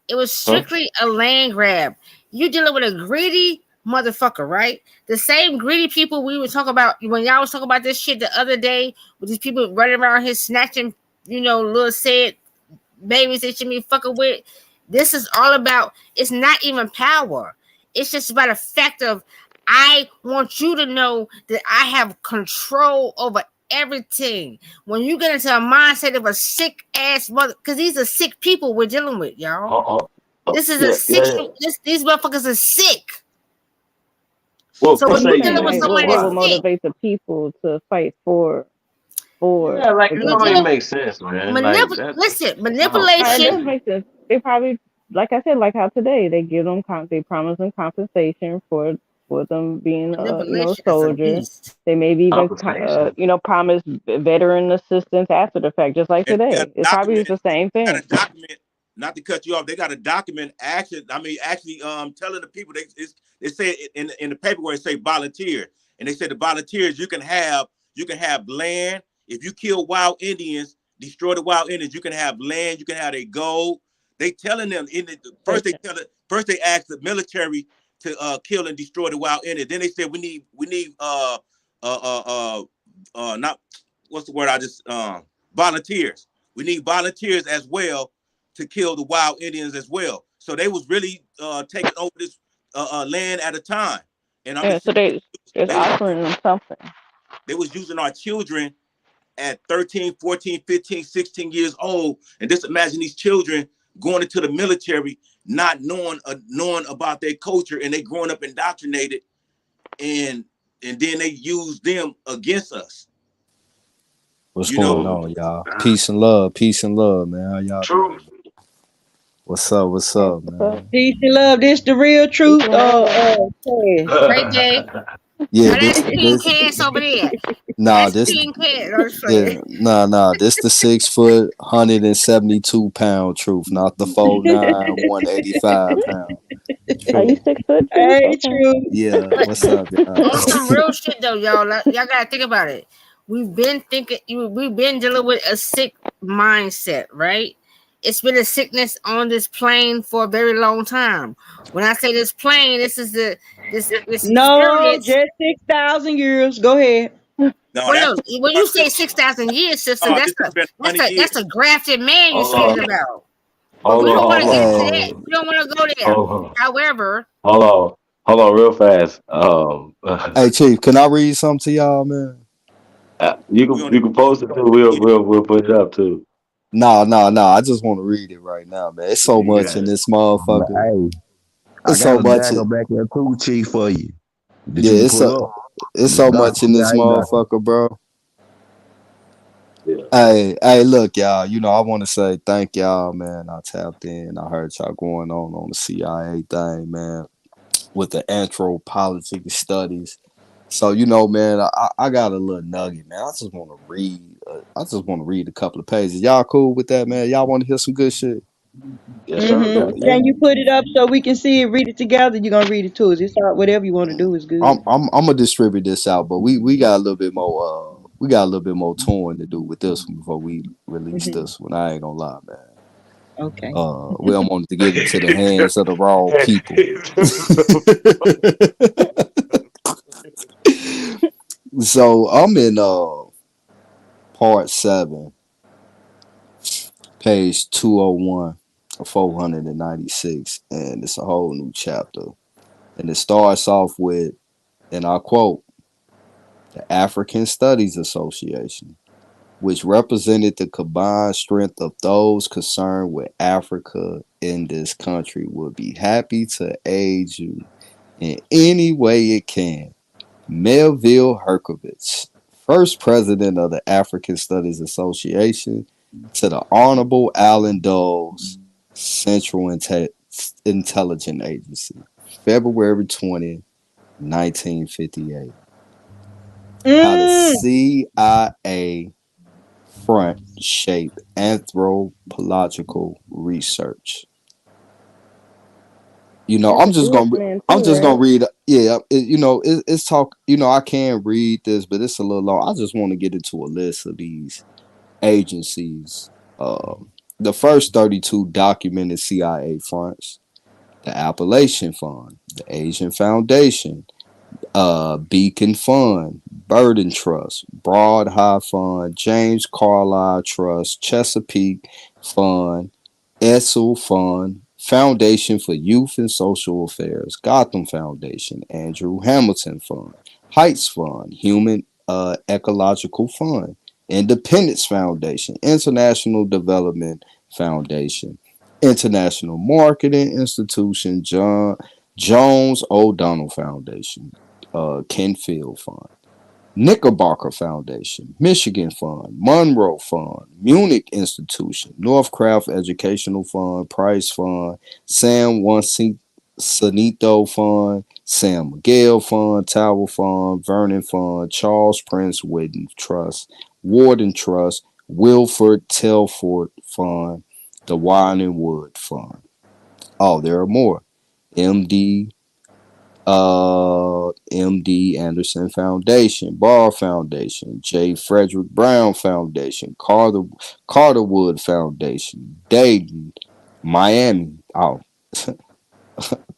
it was Huh? strictly a land grab. You dealing with a greedy motherfucker, right? The same greedy people we were talking about when y'all was talking about this shit the other day with these people running around here snatching, little said babies they should be fucking with. This is all about. It's not even power. It's just about a fact of I want you to know that I have control over everything. When you get into a mindset of a sick ass mother, because these are sick people we're dealing with, y'all. This is a Yeah, sick. yeah, yeah. These motherfuckers are sick. Well, So per when I'm you se, just you saying, dealing with like, ain't somebody what that's would wrong. sick, motivate the people to fight for Yeah, like the it you're don't even government? dealing make sense, man. Like that. listen, I don't It manipulation. does make sense. They probably, like I said, like how today they give them, they promise them compensation for them being a Manipulation is a soldier. beast. They maybe even Compensation. promise veteran assistance after the fact, just like And they got today. to It's probably just document. the same Got thing. to document. Not to cut you off, they got to document action. I mean, actually, telling the people they say in the paperwork it say volunteer, and they said the volunteers you can have land. If you kill wild Indians, destroy the wild Indians, you can have land. You can have their gold. They telling them first they asked the military to kill and destroy the wild Indians. Then they said we need not what's the word I just volunteers. We need volunteers as well to kill the wild Indians as well. So they was really taking over this land at a time. And I'm Yeah, just so saying they just they was offering them something. they was using our children at 13, 14, 15, 16 years old. And just imagine these children going into the military, not knowing about their culture, and they growing up indoctrinated, and then they use them against us. What's You know, going on, y'all? Peace and love, man. How y'all True. doing? What's up? What's Yeah, up, so man? Peace and love. This the real peace truth. and love. Cash. Great day. Yeah, Now that's King this, Cass over there. nah, That's this, King Cass. I'm just playing. yeah, nah. This the 6 foot, 172 pound truth, not the 4'9", 185 pound Are you truth. 6 foot too? Hey, Okay. true. Yeah, But what's up, y'all? on some real shit though, y'all gotta think about it. We've been dealing with a sick mindset, right? It's been a sickness on this plane for a very long time. When I say this plane, this is this No, experience. just 6,000 years. Go ahead. no, Well, that's no, when you say 6,000 years, sister, this has been 100 years. that's a grafted man you're Hold speaking on. about. But Hold we on. don't want to Hold get on. into Hold that. Hey, on. We don't want to go there. Hold on. However, Hold on. Hold on, real fast. hey, Chief, can I read something to y'all, man? You We can on you can post it too. We'll put it up too. Nah. I just want to read it right now, man. It's so You much got in it. this motherfucker. Hey, I It's got so a much. dagger back there too, Chief, for you that Yeah, you can pull up. it's The so Doc much in this CIA got you. motherfucker, bro. Yeah. Hey, look, y'all. I want to say thank y'all, man. I tapped in. I heard y'all going on the CIA thing, man, with the anthropology studies. So man, I got a little nugget, man. I just want to read. I just want to read a couple of pages. Y'all cool with that, man? Y'all want to hear some good shit? Yes, sir. Mm-hmm. Go Yeah, ahead. Can you put it up so we can see it, read it together? You're gonna read it too. It's all, whatever you want to do is good. I'm gonna distribute this out, but we got a little bit more. We got a little bit more touring to do with this one before we release Hmm. this one. I ain't gonna lie, man. Okay. We don't want it to get into the hands of the wrong people. So I'm in part 7, page 201, 496, and it's a whole new chapter. And it starts off with, and I quote, the African Studies Association, which represented the combined strength of those concerned with Africa in this country, would be happy to aid you in any way it can. Melville Herkovitz, first president of the African Studies Association, to the Honorable Allen Dawes, Central Intelligence Agency, February 20th, 1958. How the Mm. CIA front shaped anthropological research. You know, That's a businessman I'm too, just gonna right? read. Yeah, it's talk. You know, I can read this, but it's a little long. I just want to get into a list of these agencies. The first 32 documented CIA fronts: the Appalachian Fund, the Asian Foundation, Beacon Fund, Burden Trust, Broad High Fund, James Carlisle Trust, Chesapeake Fund, Essel Fund, Foundation for Youth and Social Affairs, Gotham Foundation, Andrew Hamilton Fund, Heights Fund, Human Ecological Fund, Independence Foundation, International Development Foundation, International Marketing Institution, Jones O'Donnell Foundation, Kenfield Fund, Knickerbocker Foundation, Michigan Fund, Monroe Fund, Munich Institution, Northcraft Educational Fund, Price Fund, San Juanito Fund, San Miguel Fund, Tower Fund, Vernon Fund, Charles Prince Whitten Trust, Warden Trust, Wilford Telford Fund, the Wine and Wood Fund. Oh, there are more. MD MD Anderson Foundation, Barr Foundation, J. Frederick Brown Foundation, Carterwood Foundation, Dayton, Miami,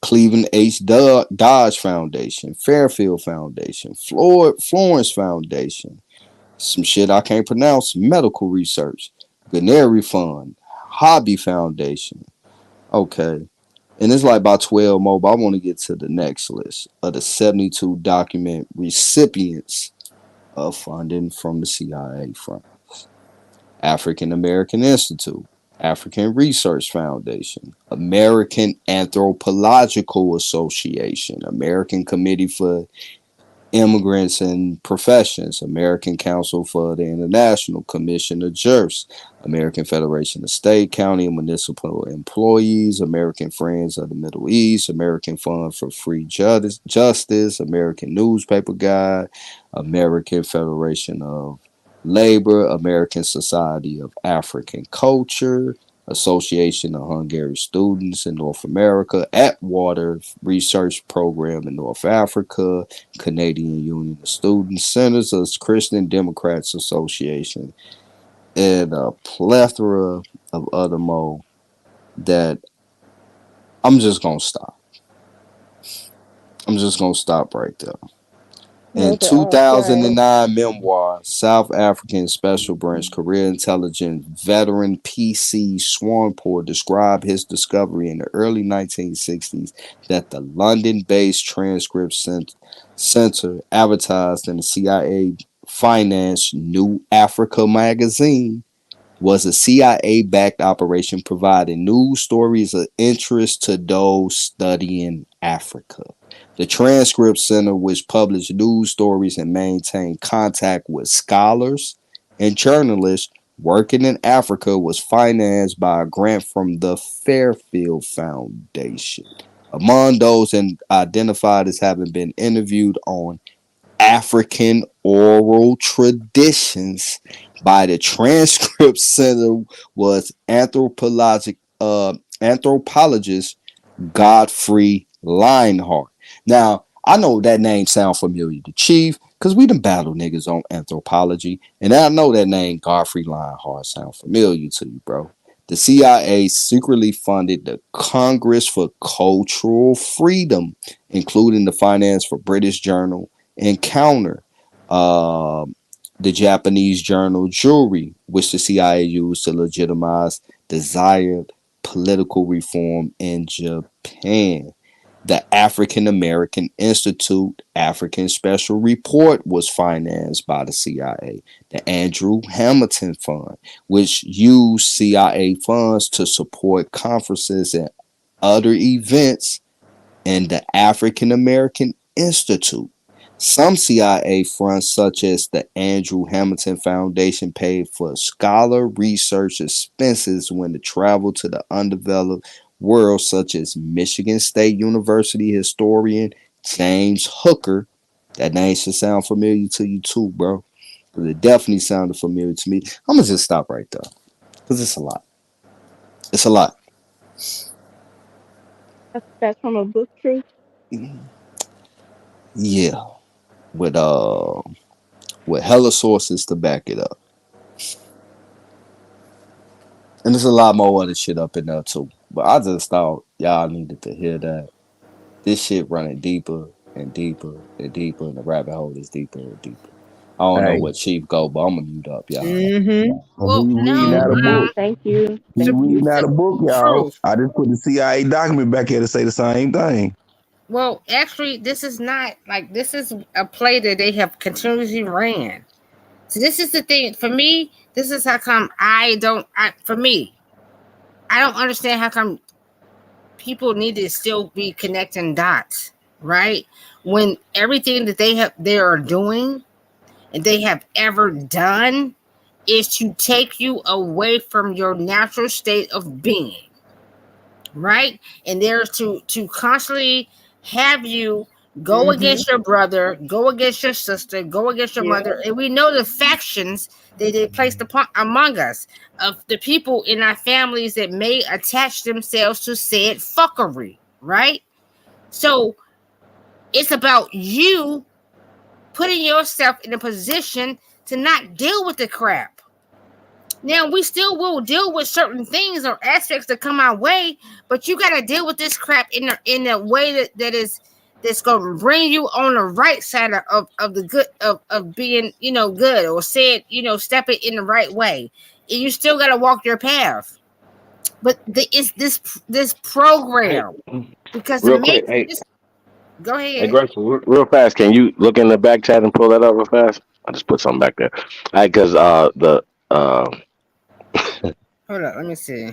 Cleveland H. Dodge Foundation, Fairfield Foundation, Florence Foundation, some shit I can't pronounce, Medical Research, Ganeri Fund, Hobby Foundation. Okay. And it's like about 12 more, but I want to get to the next list of the 72 document recipients of funding from the CIA front. African American Institute, African Research Foundation, American Anthropological Association, American Committee for Immigrants and Professions, American Council for the International Commission of Juris, American Federation of State, County, and Municipal Employees, American Friends of the Middle East, American Fund for Free Justice, American Newspaper Guide, American Federation of Labor, American Society of African Culture, Association of Hungary Students in North America, Atwater Research Program in North Africa, Canadian Union of Students, Centers of Christian Democrats Association, and a plethora of other more that I'm just gonna stop. I'm just gonna stop right there. In Was the CIA? 2009 memoir, South African Special Branch Career Intelligence veteran PC Swanepoel described his discovery in the early 1960s that the London-based Transcript Center advertised in the CIA-financed New Africa magazine was a CIA-backed operation providing news stories of interest to those studying Africa. The Transcript Center, which published news stories and maintained contact with scholars and journalists working in Africa, was financed by a grant from the Fairfield Foundation. Among those identified as having been interviewed on African oral traditions by the Transcript Center was anthropologist Godfrey Leinhardt. Now, I know that name sound familiar to Chief because we done battle niggas on anthropology, and I know that name Godfrey Leinhardt sound familiar to you, bro. The CIA secretly funded the Congress for Cultural Freedom, including the finance for British Journal Encounter, the Japanese journal Jewelry, which the CIA used to legitimize desired political reform in Japan. The African American Institute African Special Report was financed by the CIA. The Andrew Hamilton Fund, which used CIA funds to support conferences and other events, and the African American Institute. Some CIA fronts, such as the Andrew Hamilton Foundation, paid for scholar research expenses when to travel to the undeveloped world, such as Michigan State University historian James Hooker. That name should sound familiar to you too, bro. Because it definitely sounded familiar to me. I'm gonna just stop right there. Because it's a lot. It's a lot. That's from a book, Truth. Yeah. With hella sources to back it up. And there's a lot more other shit up in there too. But I just thought y'all needed to hear that. This shit running deeper and deeper and deeper, and the rabbit hole is deeper and deeper. I don't know Hey, what Chief go, but I'm gonna mute up, y'all. Mm-hmm. Well, he reading no, out a book. Thank you. He Thank you. reading out a book, y'all. truth. I just put the CIA document back here to say the same thing. Well, actually, this is not like this is a play that they have continuously ran. So this is the thing for me. This is how come for me, I don't understand how come people need to still be connecting dots, right? When everything that they are doing and they have ever done is to take you away from your natural state of being, right? And they're to constantly have you go Mm-hmm. against your brother, go against your sister, go against your Yeah. mother. And we know the factions that they placed upon among us of the people in our families that may attach themselves to said fuckery, right? So it's about you putting yourself in a position to not deal with the crap. Now we still will deal with certain things or aspects that come our way, but you got to deal with this crap in a way that's going to bring you on the right side of the good of being good, or said step it in the right way. And you still got to walk your path, but it's this Hey, program because the real quick. matrix. Go Hey, ahead. Grayson, real fast. Can you look in the back chat and pull that up real fast? I just put something back there. All right, because the Hold up, let me see.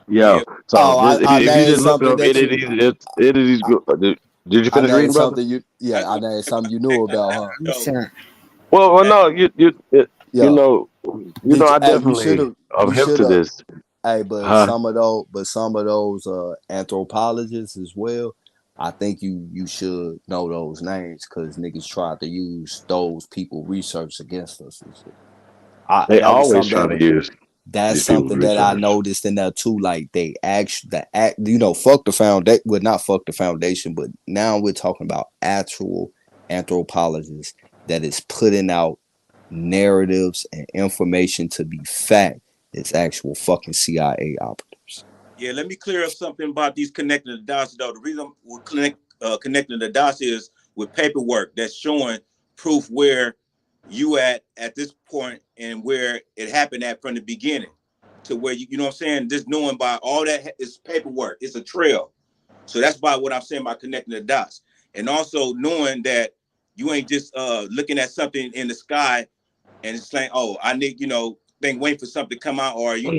yo. Yeah, So Oh, just I if you named just look something up that any of you these, it is these. Did you I finish named reading, brother? something you that's yeah, I what named I'm something you saying. knew That's about, what huh? Let me see. Well, that, no, you Yeah. know, Did you I hey you should definitely have am you hip should to have this, hey, huh? but some of those anthropologists as well, I think you should know those names because niggas tried to use those people research against us and shit. They That was always something trying to use that's these people's something that I research. noticed in there too. Like they actually, fuck the foundation. Well, not fuck the foundation, but now we're talking about actual anthropologists that is putting out narratives and information to be fact. It's actual fucking CIA operatives. yeah, let me clear up something about these connecting the dots though. The reason we're connecting the dots is with paperwork that's showing proof where you at this point and where it happened at from the beginning to where you know what I'm saying. Just knowing by all that is paperwork. It's a trail. So that's by what I'm saying by connecting the dots, and also knowing that you ain't just looking at something in the sky and it's like, oh, I need, think waiting for something to come out, or you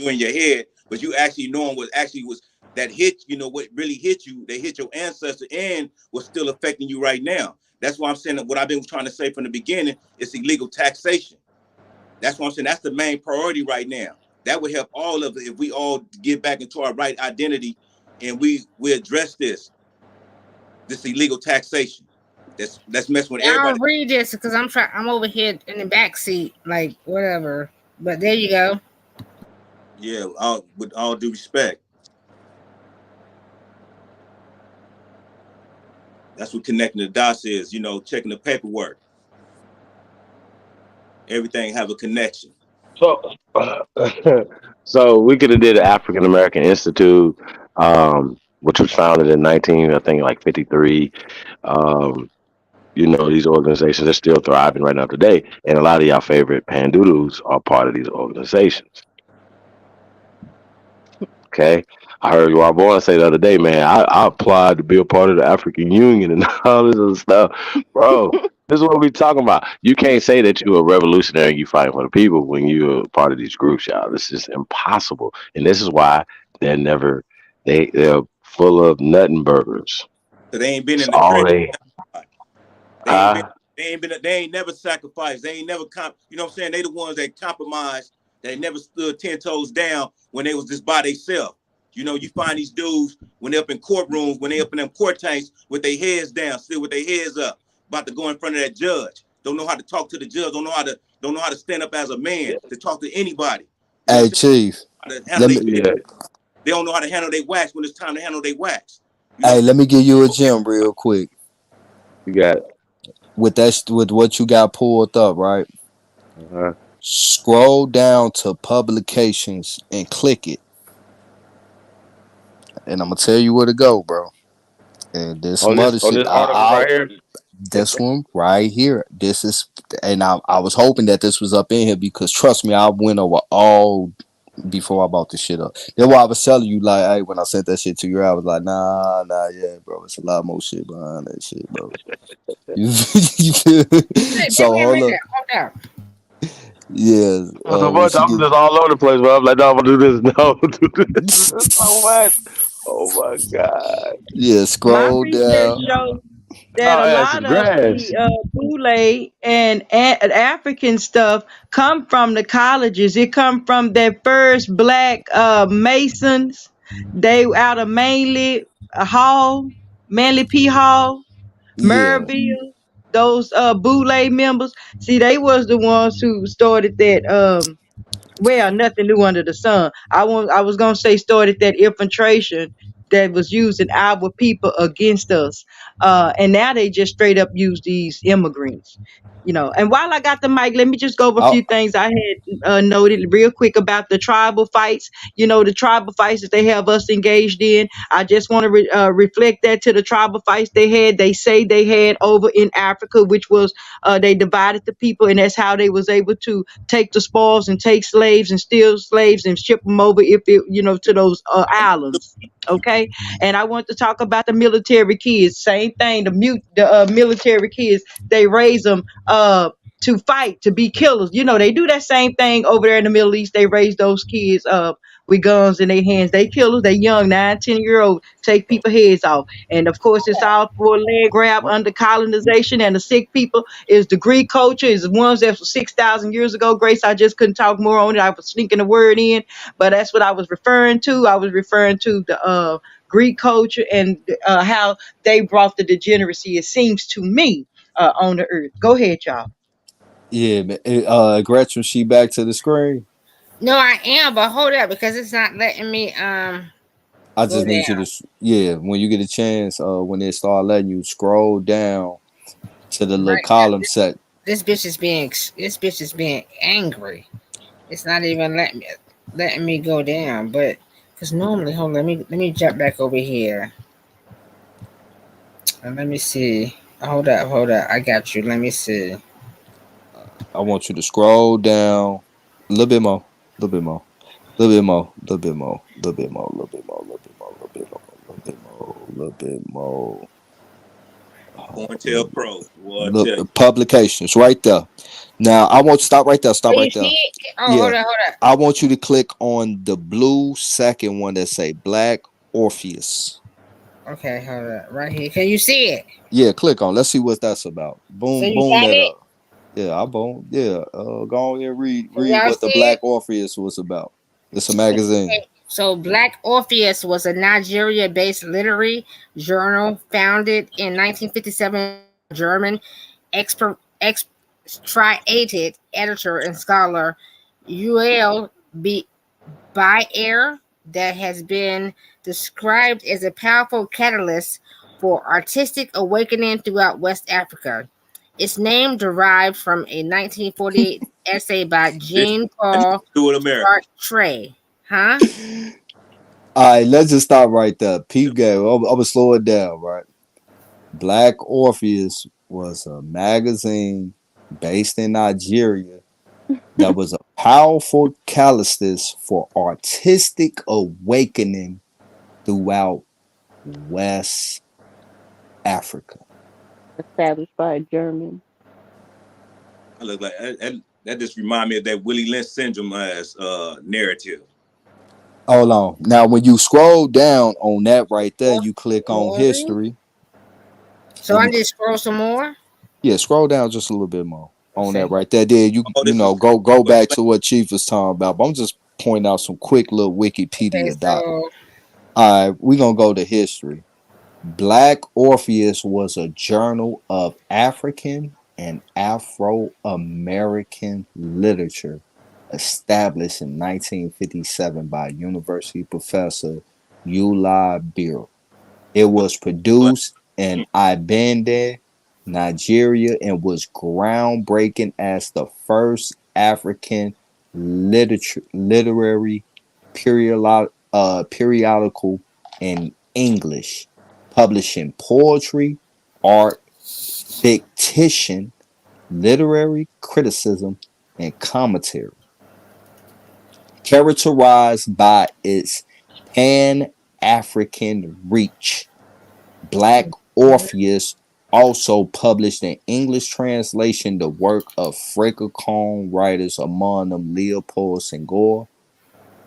in your head, but you actually knowing what actually was that hit, what really hit you, they hit your ancestor and what's still affecting you right now. That's why I'm saying that what I've been trying to say from the beginning is illegal taxation. That's what I'm saying. That's the main priority right now. That would help all of it if we all get back into our right identity and we address this illegal taxation. That's messing with I'll everybody. read this because I'm over here in the back seat, like whatever. But there you go. Yeah, with all due respect. That's what connecting the dots is, checking the paperwork. Everything have a connection. So, so we could have did the African American Institute, which was founded in 19, I think, like 53. Um, these organizations are still thriving right now today, and a lot of y'all favorite pandoodles are part of these organizations. Okay, I heard you all say the other day, man. I applied to be a part of the African Union and all this other stuff, bro. This is what we talking about. You can't say that you're a revolutionary and you fighting for the people when you're a part of these groups, y'all. This is impossible, and this is why they're never they're full of nutting burgers. So they ain't been It's in the all trenches. they, huh? They ain't never sacrificed. They ain't never you know what I'm saying? They the ones that compromised. They never stood 10 toes down when they was just by themselves. You know, you find these dudes when they're up in courtrooms, when they up in them court tanks with their heads down, still with their heads up, about to go in front of that judge. Don't know how to talk to the judge. Don't know how to stand up as a man to talk to anybody. You know Hey, Chief. how to handle Let me. They don't know how to handle their wax when it's time to handle their wax. Hey, let me give you a gem real quick. You got With what you got pulled up, right? Scroll down to publications and click it, and I'm gonna tell you where to go, bro. And this on mother shit, this article right here. this one right here. This is, and I was hoping that this was up in here because trust me, I went over all before I bought this shit up. That's why I was telling you, like, hey, when I sent that shit to you, I was like, nah, yeah, bro, it's a lot more shit behind that shit, bro. You so hold up. Yeah. So much, I'm just all over the place, bro. I'm like, no, I'm gonna do this. No, do this. So much. Oh my god. Yeah, My scroll research down. shows that a lot of congrats. the Boule and African stuff come from the colleges. It come from their first black Masons. They out of Manly P Hall, Yeah. Merville. Those Boule members. See, they was the ones who started that. Well, nothing new under the sun. I was gonna say started that infiltration that was using our people against us. And now they just straight up use these immigrants. You know, and while I got the mic, let me just go over a few things I had noted real quick about the tribal fights. You know, the tribal fights that they have us engaged in. I just want to reflect that to the tribal fights they had. They say they had over in Africa, which was they divided the people, and that's how they was able to take the spoils and take slaves and steal slaves and ship them over if it, you know, to those islands. Okay, and I want to talk about the military kids. Same thing. The military kids, they raise them to fight, to be killers. You know, they do that same thing over there in the Middle East. They raise those kids with guns in their hands. They killers. They young, 9, 10-year-old, take people heads off. And of course, it's all for a land grab under colonization. And the sick people is the Greek culture, is the ones that was 6,000 years ago. Grace, I just couldn't talk more on it. I was sneaking a word in, but that's what I was referring to. I was referring to the Greek culture and how they brought the degeneracy, it seems to me, on the earth. Go ahead, y'all. Yeah, Gretchen, she back to the screen. No, I am, but hold up because it's not letting me I just need you to when you get a chance, when they start letting you scroll down to the little column set. This bitch is being angry. It's not even letting me go down, but because normally, hold on, let me jump back over here. And let me see. Hold up. I got you. Let me see. I want you to scroll down a little bit more, a little bit more, a little bit more, a little bit more, a little bit more, a little bit more, a little bit more, a little bit more, a little bit more, a little bit more. Tell Pro. Look, publications right there. Now I want to stop right there. Stop right there. Hold up. I want you to click on the blue second one that say Black Orpheus. Okay, hold up. Right here. Can you see it? Yeah, click on. Let's see what that's about. Boom, so boom that up. Yeah, I boom. Yeah, go on and read what the Black Orpheus was about. It's a magazine. Okay. So Black Orpheus was a Nigeria-based literary journal founded in 1957. German expatriated editor and scholar Ul Bayer that has been described as a powerful catalyst for artistic awakening throughout West Africa. Its name derived from a 1948 essay by Jean-Paul Sartre. Huh? All right, let's just stop right there. Peep game. I'm gonna slow it down, right? Black Orpheus was a magazine based in Nigeria that was a powerful catalyst for artistic awakening throughout West Africa. Established by a German. I look like that just remind me of that Willie Lynch syndrome as narrative. Hold on. Now, when you scroll down on that right there, you click on history. So I just scroll some more? Yeah, scroll down just a little bit more on that right there. Then you go back to what Chief was talking about. But I'm just pointing out some quick little Wikipedia dots. All right, we're gonna go to history. Black Orpheus was a journal of African and Afro American literature established in 1957 by University professor Uli Beer. It was produced in Ibende, Nigeria, and was groundbreaking as the first African literary periodical in English, publishing poetry, art, fiction, literary criticism, and commentary, characterized by its pan African reach. Black Orpheus also published an English translation the work of Francophone writers, among them Leopold Senghor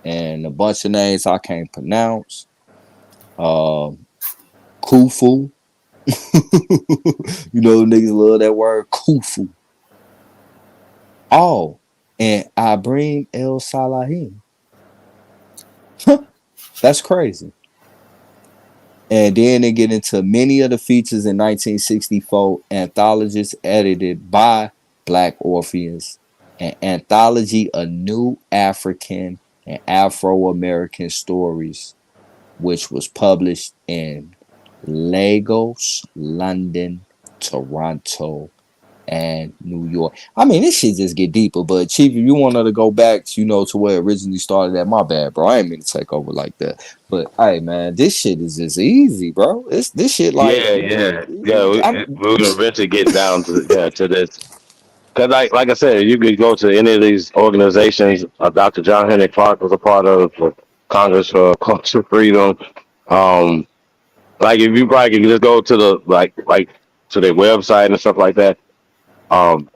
and a bunch of names I can't pronounce. Khufu. You know, niggas love that word, Khufu. Oh, and Ibrahim El Salahim. That's crazy. And then they get into many of the features in 1964 anthologies edited by Black Orpheus, an anthology of new African and Afro-American stories, which was published in Lagos, London, Toronto, and New York. I mean, this shit just get deeper. But Chief, if you wanted to go back, you know, to where it originally started at, my bad, bro. I ain't mean to take over like that. But hey, man, this shit is just easy, bro. It's this shit like Yeah. I'm. We're gonna eventually get down to this. Because like I said, you could go to any of these organizations. Dr. John Henrik Clark was a part of the Congress for Cultural Freedom. Um, like if you probably can just go to the like to their website and stuff like that. Um,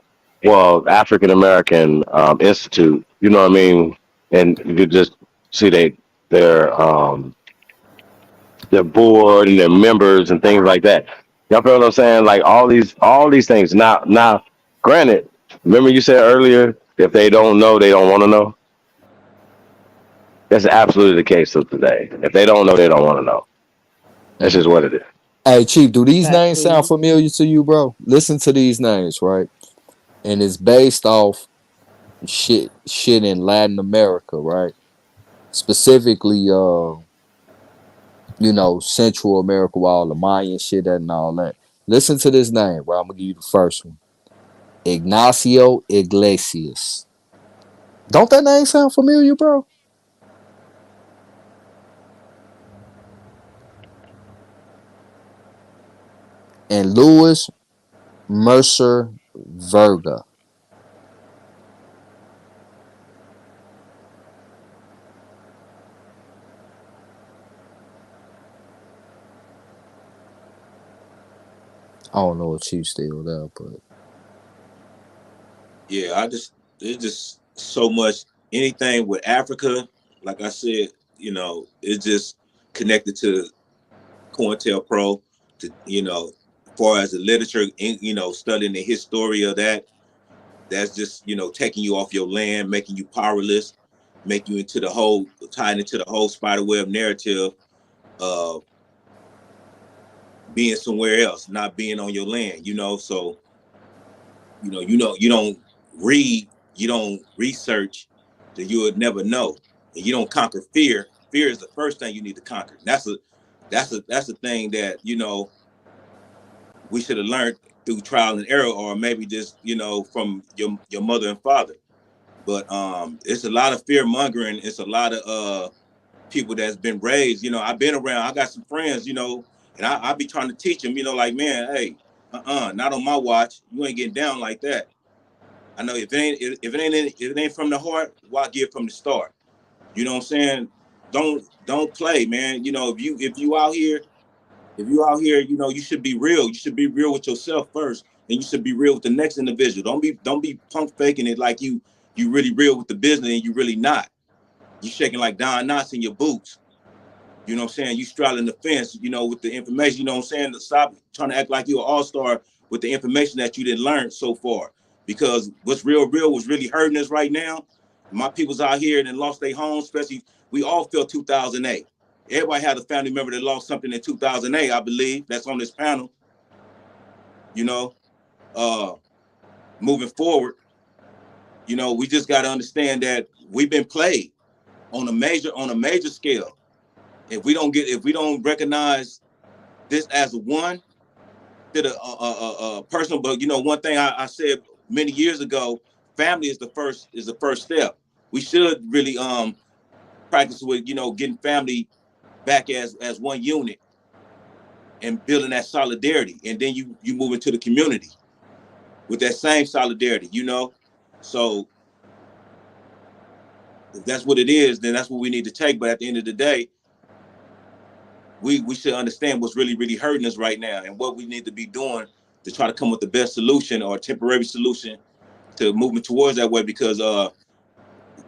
well, African American Institute. You know what I mean? And you could just see their their board and their members and things like that. Y'all feel what I'm saying? Like all these things. Now, granted, remember you said earlier, if they don't know, they don't want to know. That's absolutely the case of today. If they don't know, they don't want to know. That's just what it is. Hey, Chief, do these names sound Exactly. familiar to you, bro? Listen to these names, right? And it's based off shit in Latin America, right? Specifically, you know, Central America, with all the Mayan shit and all that. Listen to this name, bro. I'm gonna give you the first one. Ignacio Iglesias. Don't that name sound familiar, bro? And Louis Mercer Verga. I don't know if she's still there, but Yeah, there's just so much anything with Africa, like I said, it's just connected to COINTELPRO, to as far as the literature, studying the history of that. That's just taking you off your land, making you powerless, making you tying into the whole spiderweb narrative of being somewhere else, not being on your land. So you don't read, you don't research, then you would never know. And you don't conquer fear. Fear is the first thing you need to conquer. That's a thing that we should have learned through trial and error, or maybe just from your mother and father. But it's a lot of fear mongering. It's a lot of people that's been raised. I've been around. I got some friends. And I be trying to teach them. Like, man, hey, not on my watch. You ain't getting down like that. I know if it ain't from the heart, why give from the start? You know what I'm saying? Don't play, man. If you out here, you should be real. You should be real with yourself first, and you should be real with the next individual. Don't be punk faking it like you really real with the business and you really not. You shaking like Don Knotts in your boots. You know what I'm saying? You straddling the fence, with the information. You know what I'm saying? Stop trying to act like you're an all-star with the information that you didn't learn so far. Because what's real, what's really hurting us right now, my people's out here and lost their homes, especially we all felt 2008. Everybody had a family member that lost something in 2008, I believe. That's on this panel. You know, moving forward, you know, we just got to understand that we've been played on a major scale. If we don't recognize this as one, did a personal, but you know, one thing I said many years ago, family is the first step. We should really practice with, you know, getting family back as one unit and building that solidarity, and then you move into the community with that same solidarity, you know. So if that's what it is, then that's what we need to take. But at the end of the day, we should understand what's really hurting us right now and what we need to be doing to try to come with the best solution or temporary solution to moving towards that way. Because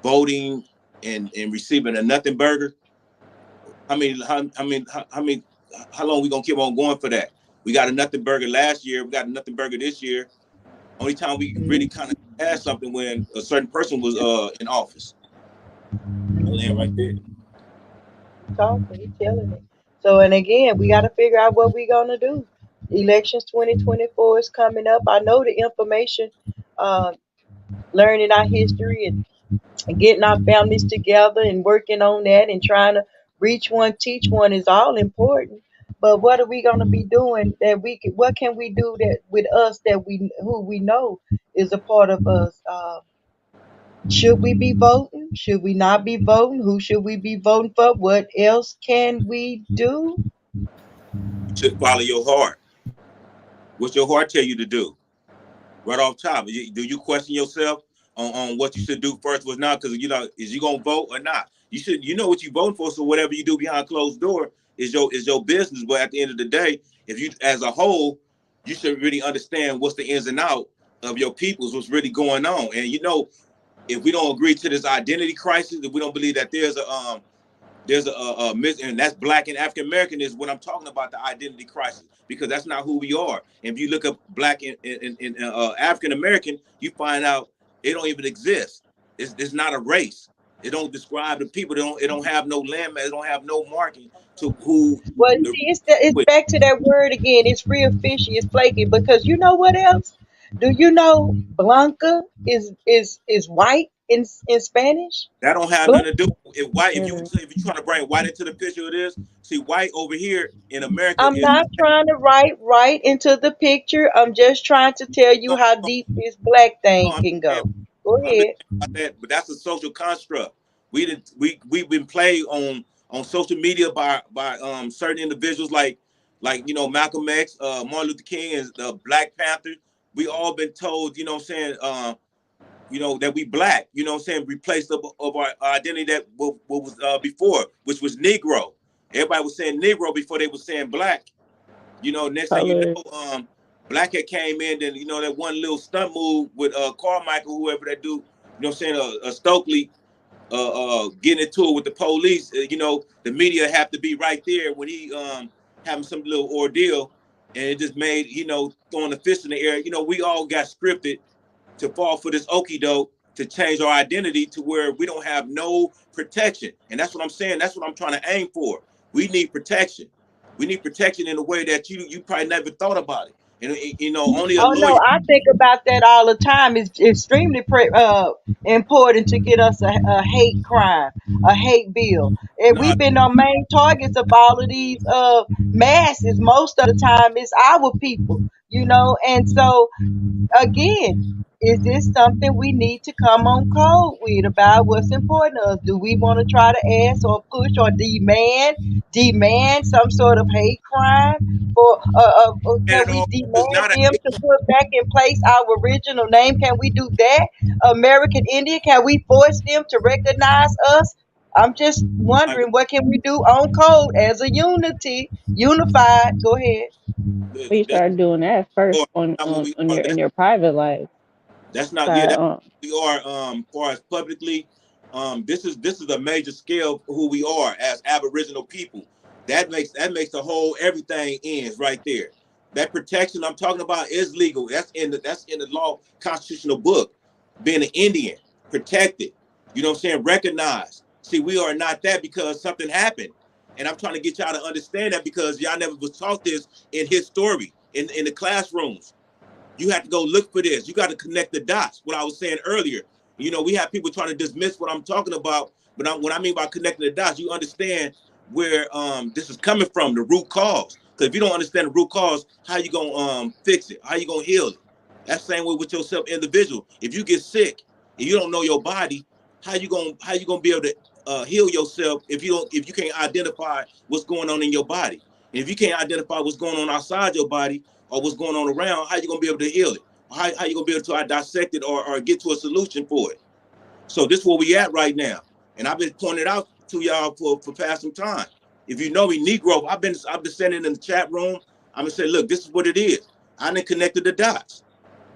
voting and receiving a nothing burger, how long we gonna keep on going for that? We got a nothing burger last year. We got a nothing burger this year. Only time we really kind of had something when a certain person was in office. I'll land right there. Talking, he telling it. So, and again, we got to figure out what we're gonna do. Elections 2024 is coming up. I know the information, uh, learning our history and getting our families together and working on that and trying to reach one, teach one is all important. But what are we gonna be doing that we can? What can we do that with us that we who we know is a part of us? Should we be voting? Should we not be voting? Who should we be voting for? What else can we do? You should follow your heart. What's your heart tell you to do? Right off top, do you question yourself on what you should do first, what's not? Because you know, is you gonna vote or not? You know what you voting for. So whatever you do behind closed door is your business. But at the end of the day, if you as a whole, you should really understand what's the ins and out of your peoples, what's really going on. And you know, if we don't agree to this identity crisis, if we don't believe that there's a and that's Black and African American is what I'm talking about, the identity crisis, because that's not who we are. And if you look up Black and African American, you find out it don't even exist. It's not a race. It don't describe the people. It don't have no landmass. It don't have no marking to who. Well, see, it's back to that word again. It's real fishy. It's flaky because you know what else? Do you know Blanca is white in Spanish? That don't have Blanca. nothing to do with white. If you Mhm. if you're trying to bring white into the picture, it is. See, white over here in America I'm is not trying to write right into the picture. I'm just trying to tell you no, how no, deep this black no, thing I'm can saying go. Go I'm just ahead. saying about that, but that's a social construct. We've been played on social media by certain individuals like you know Malcolm X, Martin Luther King, and the Black Panther. We all been told, you know what I'm saying, you know, that we Black, you know what I'm saying, replaced of our identity that what was before, which was Negro. Everybody was saying Negro before they were saying Black. You know, next thing you Colors. know, Black had came in, then you know that one little stunt move with Carmichael, whoever that dude, you know what I'm saying, Stokely, getting into it with the police. You know, the media have to be right there when he having some little ordeal, and it just made, you know, throwing the fist in the air. You know, we all got scripted to fall for this okie doke to change our identity to where we don't have no protection, and that's what I'm saying. That's what I'm trying to aim for. We need protection. We need protection in a way that you probably never thought about it. And you know, only a Oh no, lawyer. I think about that all the time. It's extremely important to get us a hate crime, a hate bill. And No, we've been on main targets of all of these masses. Most of the time, it's our people, you know. And so again, is this something we need to come on code with about what's important to us? Do we want to try to ask or push or demand some sort of hate crime? Or and can it we all it's demand not a them to put back in place our original name? Can we do that? American Indian, can we force them to recognize us? I'm just wondering what can we do on code as a unified. Go ahead. We that's start doing that first not what we on are. your in your private life. That's not, yeah, Start that's who we are far as publicly. This is a major scale of who we are as Aboriginal people. That makes the whole everything ends right there. That protection I'm talking about is legal. That's in the law constitutional book. Being an Indian, protected. You know what I'm saying? Recognized. See, we are not that because something happened. And I'm trying to get y'all to understand that because y'all never was taught this in his story, in the classrooms. You have to go look for this. You got to connect the dots. What I was saying earlier. You know, we have people trying to dismiss what I'm talking about, but what I mean by connecting the dots, you understand where this is coming from, the root cause. Because if you don't understand the root cause, how you gonna fix it? How you gonna heal it? That's the same way with yourself, individual. If you get sick and you don't know your body, how you gonna be able to heal yourself if you can't identify what's going on in your body? And if you can't identify what's going on outside your body or what's going on around, how you gonna be able to heal it? How you gonna be able to dissect it or get to a solution for it? So this is where we at right now. And I've been pointing it out to y'all for past some time. If you know me, Negro, I've been sending in the chat room. I'm gonna say, look, this is what it is. I done connected the dots.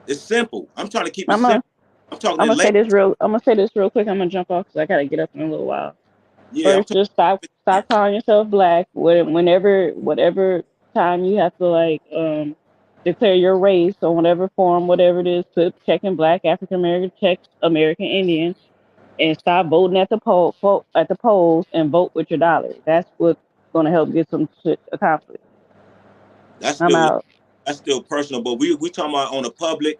It's simple. I'm trying to keep it simple. I'm talking I'm in gonna say language. this real quick. I'm gonna jump off because I gotta get up in a little while. Yeah, First, just stop calling yourself black. Whenever, whatever time you have to declare your race or whatever form, whatever it is, put checking black, African American, check American Indian, and stop voting at the polls and vote with your dollar. That's what's gonna help get some shit accomplished. I'm out. That's still personal, but we talking about on a public,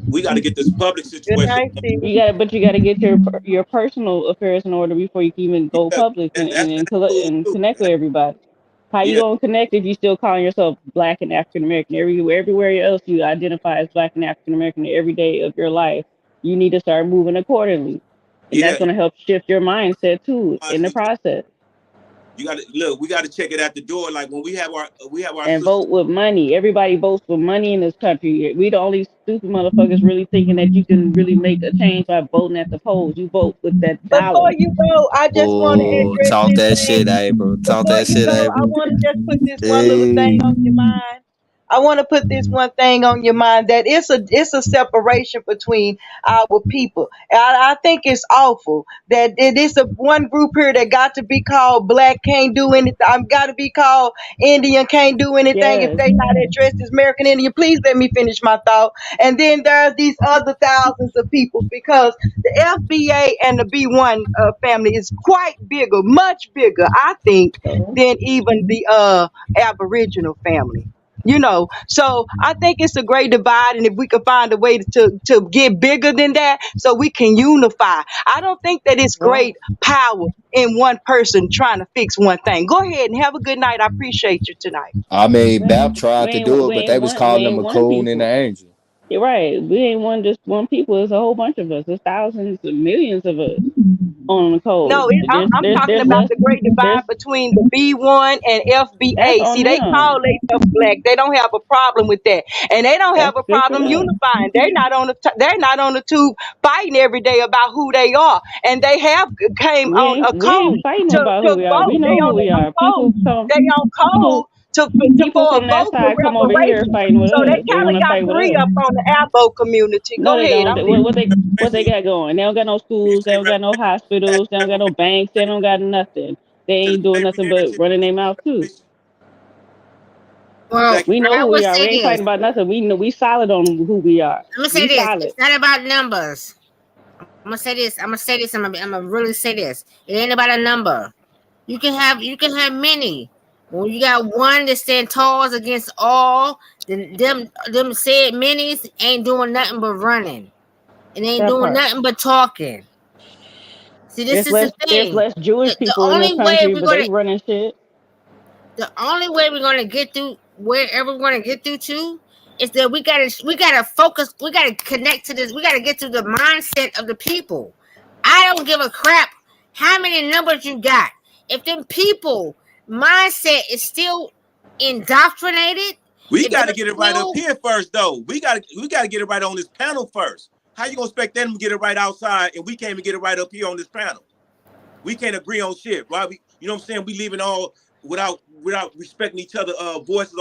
we got to get this public Good situation. night, Steve. You gotta get your personal affairs in order before you can even go public and connect with everybody. How you Yeah, gonna connect if you still calling yourself black and African American? Everywhere else you identify as black and African American every day of your life, you need to start moving accordingly, and that's yeah. gonna help shift your mindset too in the process. You got to look. We got to check it at the door. Like when we have our And sisters. vote with money. Everybody votes with money in this country. We the only stupid motherfuckers really thinking that you can really make a change by voting at the polls. You vote with that Before dollar. you go, I just want to Oh, address talk this that thing. shit, hey, bro. Talk Before that you shit, go, hey, I bro. want to just put this one little thing Hey. on your mind. I want to put this one thing on your mind that it's a separation between our people. I think it's awful that it is a one group here that got to be called black can't do anything. I've got to be called Indian can't do anything if Yes. they not addressed as American Indian. Please let me finish my thought. And then there's these other thousands of people because the FBA and the B1 family is quite bigger, much bigger, I think, than even the Aboriginal family. So I think it's a great divide, and if we could find a way to get bigger than that, so we can unify. I don't think that it's Well, great power in one person trying to fix one thing. Go ahead and have a good night. I appreciate you tonight. I mean, Bap we tried to ain't do it, we but ain't they was one we calling him ain't a one coon and an people. angel. You're right. We ain't just one people. There's a whole bunch of us. There's thousands and millions of us on the code. No, I'm There's talking there's about less the great there's divide between the B1 and that's FBA. See, on they call them. themselves black. They don't have a problem with that, and they don't have That's a good for problem them. unifying. They're not on the tube fighting every day about who they are, and they have came We on ain't a we ain't code fighting to about who we are. vote. We They know who on we a are. code. They on People code people for a from that vote for side come over here reparations. fighting with So they us. They kind want of to got fight with three us. up on the Abo community. No, Go they ahead. don't. I'm What they got going? They don't got no You schools. They say don't got no hospitals. They don't got no banks. They don't got nothing. They to the ain't doing slavery nothing but narrative. running their mouth too. Well, Jackie, We know I who we would are. We say ain't this. fighting about nothing. We know we solid on who we are. Let me say We this. solid. It's not about numbers. I'm gonna say this. I'm gonna say this. I'm gonna really say this. It ain't about a number. You can have many. When you got one that stand tall against all, then them said minis ain't doing nothing but running. And ain't That doing part. nothing but talking. See, this is the There's thing. less Jewish The people in this only way country, we're but they gonna running shit. the only way we're gonna get through wherever we're gonna get through to is that we gotta focus, we gotta connect to this, we gotta get to the mindset of the people. I don't give a crap how many numbers you got. If them people mindset is still indoctrinated, we if got to they're get it right up still here first, though. We got to get it right on this panel first. How you gonna expect them to get it right outside, and we can't even get it right up here on this panel? We can't agree on shit. Why you know what I'm saying? We leaving all without respecting each other voices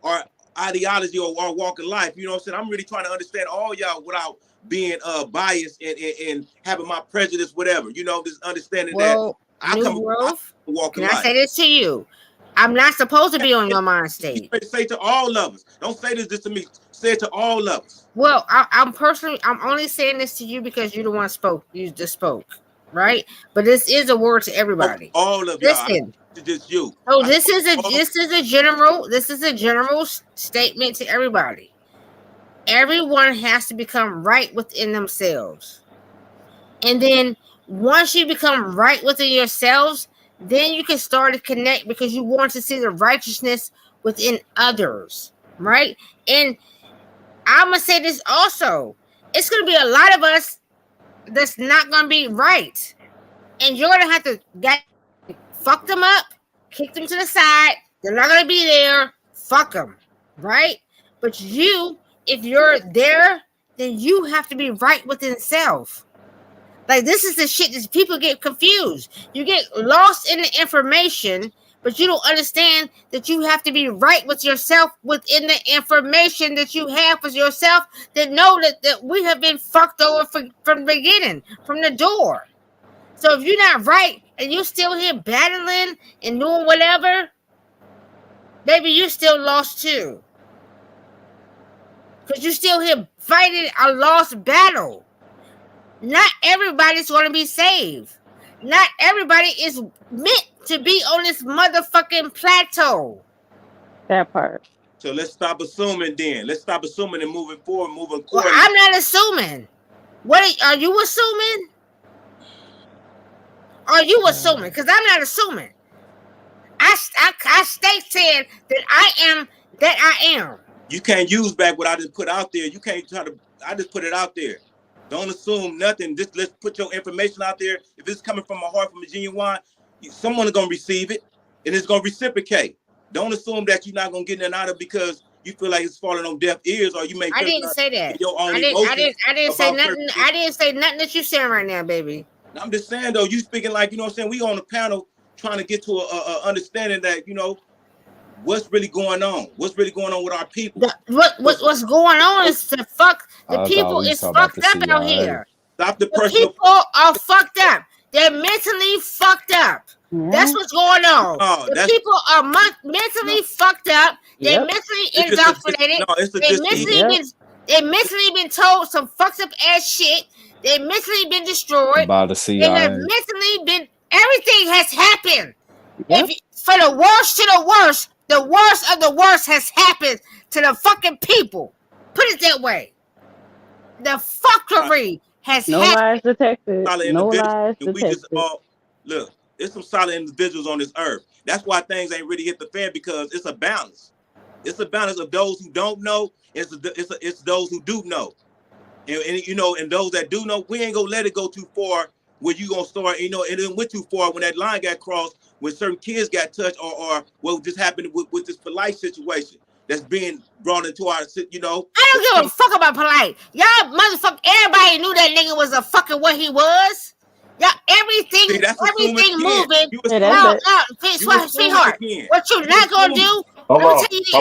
or ideology or walk of life. You know what I'm saying? I'm really trying to understand all y'all without being biased and having my prejudice, whatever. Just understanding that well, I new come I growth. walk of Can I life. say this to you? I'm not supposed to be on your mind state. Say to all of us. Don't say this just to me. Say it to all of us. Well, I'm only saying this to you because you're the one spoke. You just spoke. right? But this is a word to everybody. All of y'all. Listen. Just you. So this is a general statement to everybody. Everyone has to become right within themselves. And then once you become right within yourselves, then you can start to connect because you want to see the righteousness within others, right? And I'm going to say this also. It's going to be a lot of us that's not going to be right. And you're going to have to fuck them up, kick them to the side. They're not going to be there. Fuck them, right? But you, if you're there, then you have to be right within self. Like, this is the shit that people get confused. You get lost in the information, but you don't understand that you have to be right with yourself within the information that you have for yourself, that know that we have been fucked over from the beginning, from the door. So if you're not right and you're still here battling and doing whatever, baby, you're still lost too. Because you're still here fighting a lost battle. Not everybody's going to be saved. Not everybody is meant to be on this motherfucking plateau. That part. So let's stop assuming then. Let's stop assuming and moving forward, moving Well, forward. I'm not assuming. What are you assuming? Are you assuming? Because I'm not assuming. I stay saying that I am. You can't use back what I just put out there. You can't try to. I just put it out there. Don't assume nothing. Just let's put your information out there. If it's coming from a heart, from a genuine, someone is gonna receive it, and it's gonna reciprocate. Don't assume that you're not gonna get nothing out of it because you feel like it's falling on deaf ears, or you may. I didn't say that. Your own I didn't say nothing. I didn't say nothing that you're saying right now, baby. I'm just saying though, you speaking like, you know what I'm saying. We on the panel trying to get to a understanding that, you know, what's really going on. What's really going on with our people? What's going on is the fuck. The people is fucked up out here. Stop the The personal. people are fucked up. They're mentally fucked up. Yeah. That's what's going on. No, the that's- people are mentally fucked up. They're Yep. mentally It's just indoctrinated. They mentally been told some fucked up ass shit. They mentally been destroyed. by the They have C.I.A. mentally been. Everything has happened. Yep. For the worst to the worst of the worst has happened to the fucking people. Put it that way. The fuckery has No happened. lies detected. solid No individuals, lies and we just detected. all look. There's some solid individuals on this earth. That's why things ain't really hit the fan, because it's a balance. It's a balance of those who don't know. It's those who do know, and you know, and those that do know, we ain't gonna let it go too far where you gonna start. You know, and it went too far when that line got crossed, when certain kids got touched, or what just happened with this polite situation that's being brought into our, you know. I don't give a fuck about polite. Y'all motherfucker, everybody knew that nigga was a fucking what he was. Y'all, everything See, that's assuming moving. again. You Yeah, assuming- that's Now, sweetheart, again. what you not gonna do? Hold Let me on, tell you this.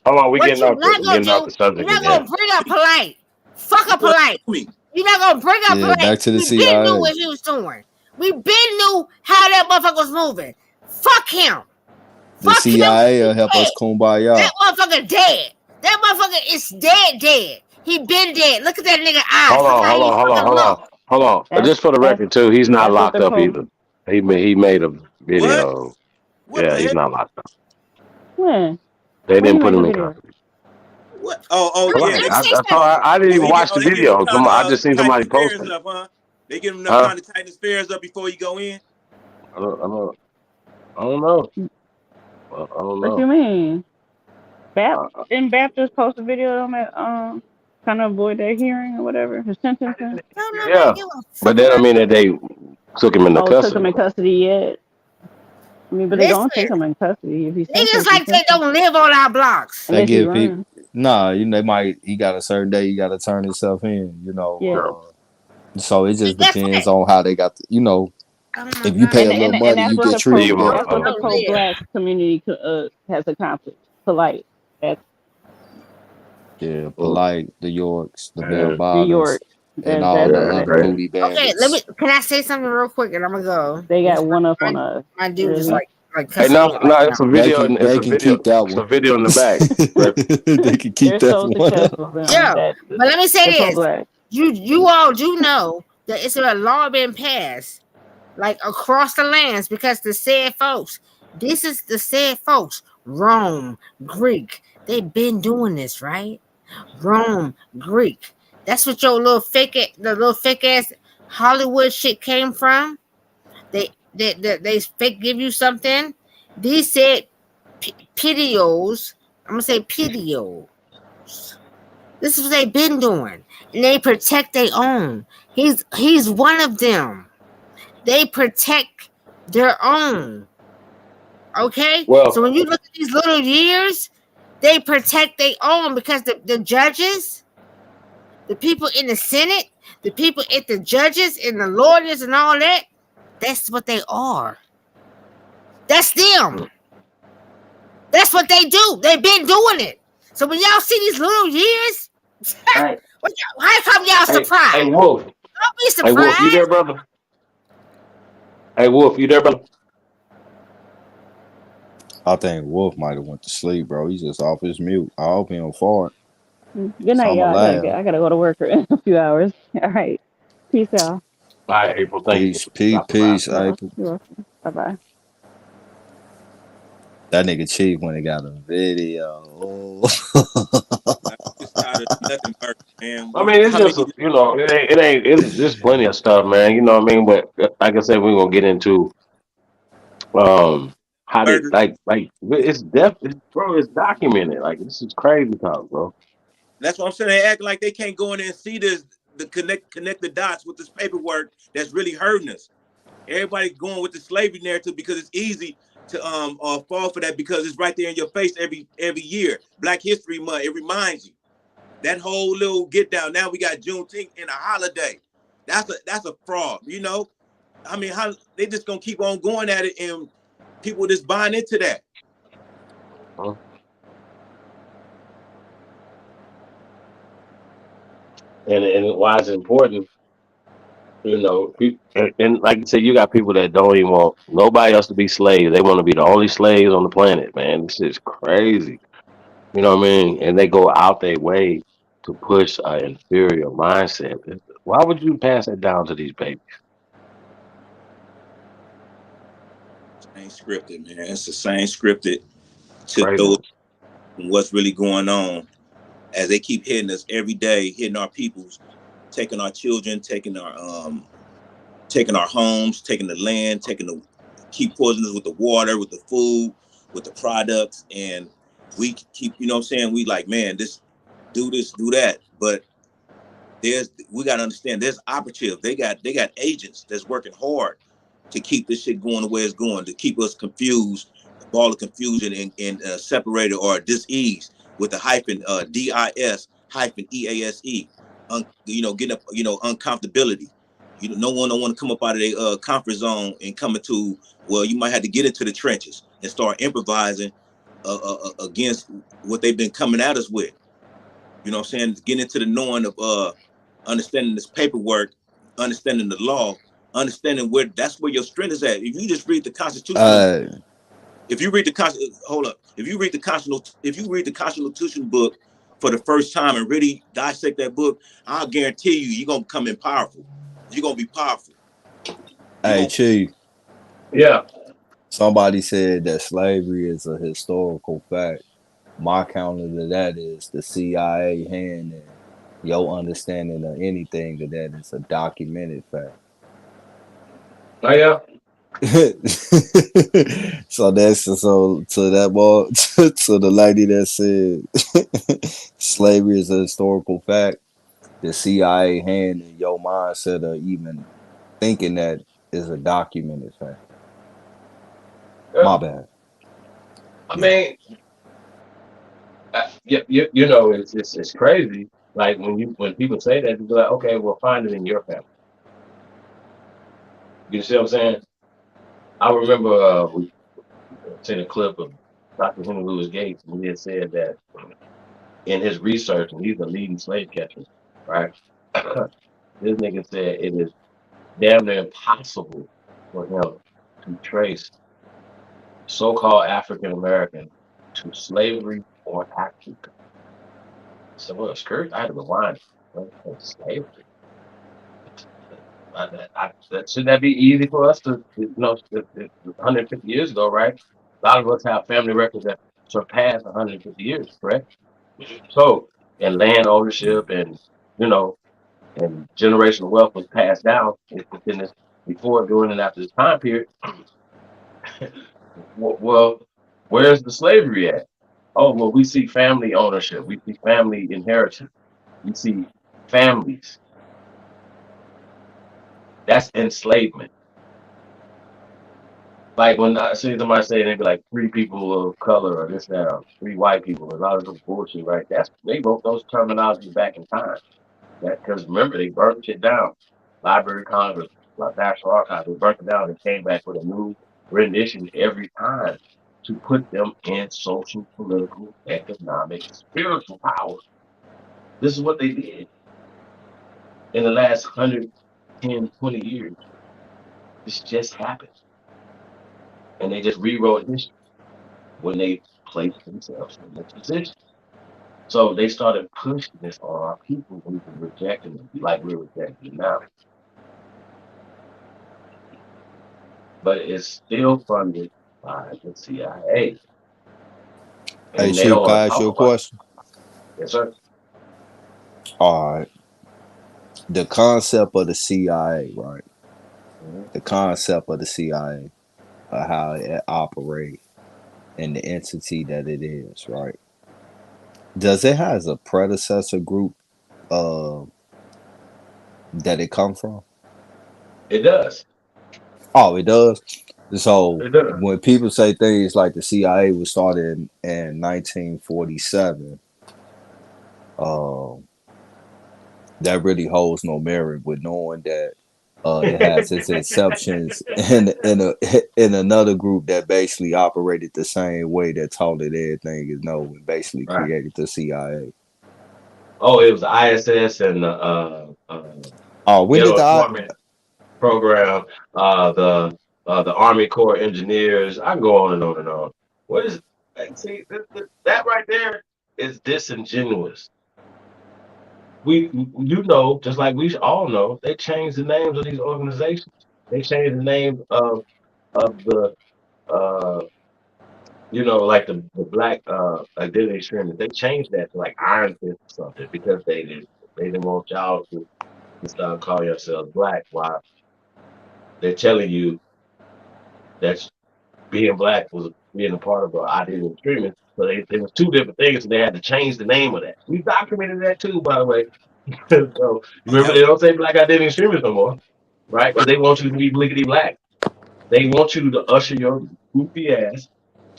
hold on. We What getting you off not gonna the do? You're subject not again. gonna bring up polite. Fuck up polite. Me. You're not gonna bring up Yeah, polite. back to the We been C.I.A. knew what he was doing. We been knew how that motherfucker was moving. Fuck him. The Fuck him. C.I.A. will help us kumbaya. That motherfucker dead. That motherfucker is dead. He been dead. Look at that nigga eyes. Hold Look on, how hold he on, hold on, fucking hold on, look. hold on. That's- Just for the record too, he's not that's what locked the up pro- either. He made a video. What Yeah, the he's heck? not locked up. When? They When didn't you put make him a in video? custody. What? Oh Let me yeah. say I something. saw. I didn't even watch the They give video. him time I to, just seen tighten somebody his fares posting. up, huh? They give him enough Huh? time to tighten his fares up before you go in. I don't know. I don't What you know. mean? Didn't Bap just post a video on that trying to avoid that hearing or whatever, his sentencing? Don't nobody Yeah, give a fuck but that don't about mean that they took him into Oh, took custody. him in custody yet? I mean, but they gonna Listen, take him in custody if he's niggas sentenced. like they don't live on our blocks. They Unless he give people. runs. Nah, you know, they might. He got a certain day. He got to turn himself in. You know. Yeah. So it just Guess depends what? on how they got. If you And pay a And, little and money, that's you what get the treated. pro But that's what the don't pro live. black community has accomplished. Polite. That's yeah, polite, the Yorks, the Bell New Bottoms, York. and all the other great. booty Okay, bandits. can I say something real quick and I'm gonna go? They got one up on us. My dude is Really? like Hey, cussing no, me no, right it's a now. video. They It's a can video. keep that It's a one. video in the back. They can keep They're that so one. successful. Them, Yeah, that, but let me say the pro this: black. you all do know that it's a law been passed like across the lands, because the said folks, this is the said folks, Rome, Greek, they've been doing this, right? Rome, Greek. That's what your the little fake ass Hollywood shit came from. They fake give you something. These said pidios. I'm gonna say pidios. This is what they've been doing, and they protect their own. He's one of them. They protect their own. Okay, so Well, when you look at these little years, they protect their own because the judges, the people in the Senate, the people at the judges and the lawyers and all that, that's what they are. That's them. That's what they do. They've been doing it. So when y'all see these little years, hey, how come y'all hey, surprised? Wolf. Don't be Hey, Wolf, you there, surprised. brother? Hey, Wolf, you there, brother? I think Wolf might have went to sleep, bro. He's just off his mute. I hope he don't fart. Good So night, I'ma y'all. laugh. I gotta go to work in a few hours. All right. Peace out. All right, April. Thank you Peace, for peace, dropping by. peace, Yeah, April. you're welcome. Bye bye. That nigga Chief when he got a video. I'm just tired of nothing burger, man. I mean, it's How many just it's just plenty of stuff, man. You know what I mean? But like I said, we're gonna get into um how did burger? like it's bro, it's documented. Like this is crazy talk, bro. That's what I'm saying. They act like they can't go in there and see this, the connect the dots with this paperwork that's really hurting us. Everybody going with the slavery narrative because it's easy to fall for that because it's right there in your face every year. Black History Month, it reminds you that whole little get down. Now we got Juneteenth and a holiday. That's a fraud. You know, I mean, how they just gonna keep on going at it and people just buying into that. Huh? And why it's important, you know, and like you said, you got people that don't even want nobody else to be slaves. They want to be the only slaves on the planet, man. This is crazy. You know what I mean? And they go out their way to push an inferior mindset. Why would you pass that down to these babies? Ain't scripted, man. It's the same scripted to Crazy. those what's really going on as they keep hitting us every day, hitting our peoples, taking our children, taking our homes, taking the land, keep poisoning us with the water, with the food, with the products, and we keep, you know what I'm saying? We like, man, this, do that, but we got to understand there's operatives. They got agents that's working hard to keep this shit going the way it's going, to keep us confused, a ball of confusion and separated or dis-ease with the hyphen DIS hyphen EASE, getting up, uncomfortability. No one don't want to come up out of their comfort zone and come into, well, you might have to get into the trenches and start improvising against what they've been coming at us with. You know what I'm saying? Get into the knowing of understanding this paperwork, understanding the law, understanding that's where your strength is at. If you just read the constitutional, uh, if you read the hold up, if you read the constitution book for the first time and really dissect that book, I'll guarantee you're gonna come in powerful. You're gonna be powerful. You're hey, gonna Chief. Yeah. Somebody said that slavery is a historical fact. My counter to that is the CIA hand and your understanding of anything of that is a documented fact. Oh yeah. So that's so to that boy to the lady that said slavery is a historical fact. The CIA hand in your mindset of even thinking that is a documented fact. My Yeah. bad. I Yeah. mean, you know, it's crazy. Like when people say that, you're like, okay, well, find it in your family. You see what I'm saying? I remember we seen a clip of Dr. Henry Louis Gates, and he had said that in his research, and he's a leading slave catcher, right? This nigga said it is damn near impossible for him to trace so-called African American to slavery or Africa. So, well, skirt, I had to rewind. Slavery. Shouldn't that be easy for us to, 150 years ago, right? A lot of us have family records that surpass 150 years, correct? So, and land ownership and, you know, and generational wealth was passed down within this, before, during, and after this time period. Well, where's the slavery at? Oh, well, we see family ownership, we see family inheritance, we see families. That's enslavement. Like when I see somebody say they be like three people of color or this, that, or three white people, and all this bullshit, right? That's they wrote those terminologies back in time. That because remember they burnt shit down. Library of Congress, like National Archives, they burnt it down and came back with a new rendition every time to put them in social, political, economic, spiritual power. This is what they did in the last 110, 20 years. This just happened. And they just rewrote history when they placed themselves in this position. So they started pushing this on our people. We were rejecting them like we're rejecting them now. But it's still funded by the CIA. Hey, And they Chief, don't can want I to ask you talk a about it. question? Yes, sir. All right. The concept of the CIA, right? Mhm. The concept of the CIA, how it operates, and the entity that it is, right? Does it has a predecessor group uh that it come from? It does. Oh, it does. So It does. when people say things like the CIA was started in 1947, that really holds no merit with knowing that it has its exceptions in another group that basically operated the same way, that taught it everything is no, and basically Right. created the CIA. Oh, it was the ISS and the Oh, when did Ghetto the Informant Program, the Army Corps Engineers. I can go on and on and on. What is see that right there is disingenuous. You know, just like we all know, they changed the names of these organizations. They changed the name of the uh like the black identity extremists. They changed that to like Iron Fist or something because they didn't want y'all to start calling yourselves black while they're telling you that being black was being a part of an identity extremist. So there was two different things, and they had to change the name of that. We documented that too, by the way. So remember, Yep. they don't say black identity extremists no more, right? Because they want you to be blickety black. They want you to usher your goofy ass,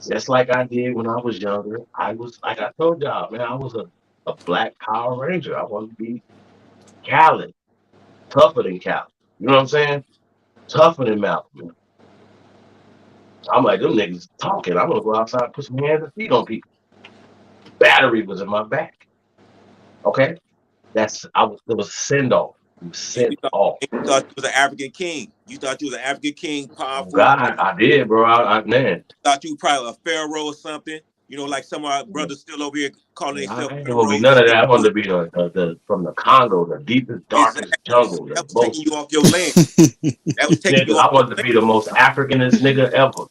just like I did when I was younger. I was, like I told y'all, man, I was a black Power Ranger. I wanted to be Callan, tougher than Callan. You know what I'm saying? Tougher than Malcolm. I'm like, them niggas talking. I'm gonna go outside and put some hands and feet on people. Battery was in my back. Okay? It was send off. You And sent off. you thought you was an African king. You thought you was an African king, Oh powerful. God, I did, bro. Man. Thought you were probably a pharaoh or something. You know, like some of our brothers still over here calling I themselves ain't gonna be none pharaohs. of that. I wanted to be the from the Congo, the deepest, darkest Exactly. So jungle, that the was taking most you off your land. That was taking nigga. you off I your wanted to land. be the most Africanist nigga ever.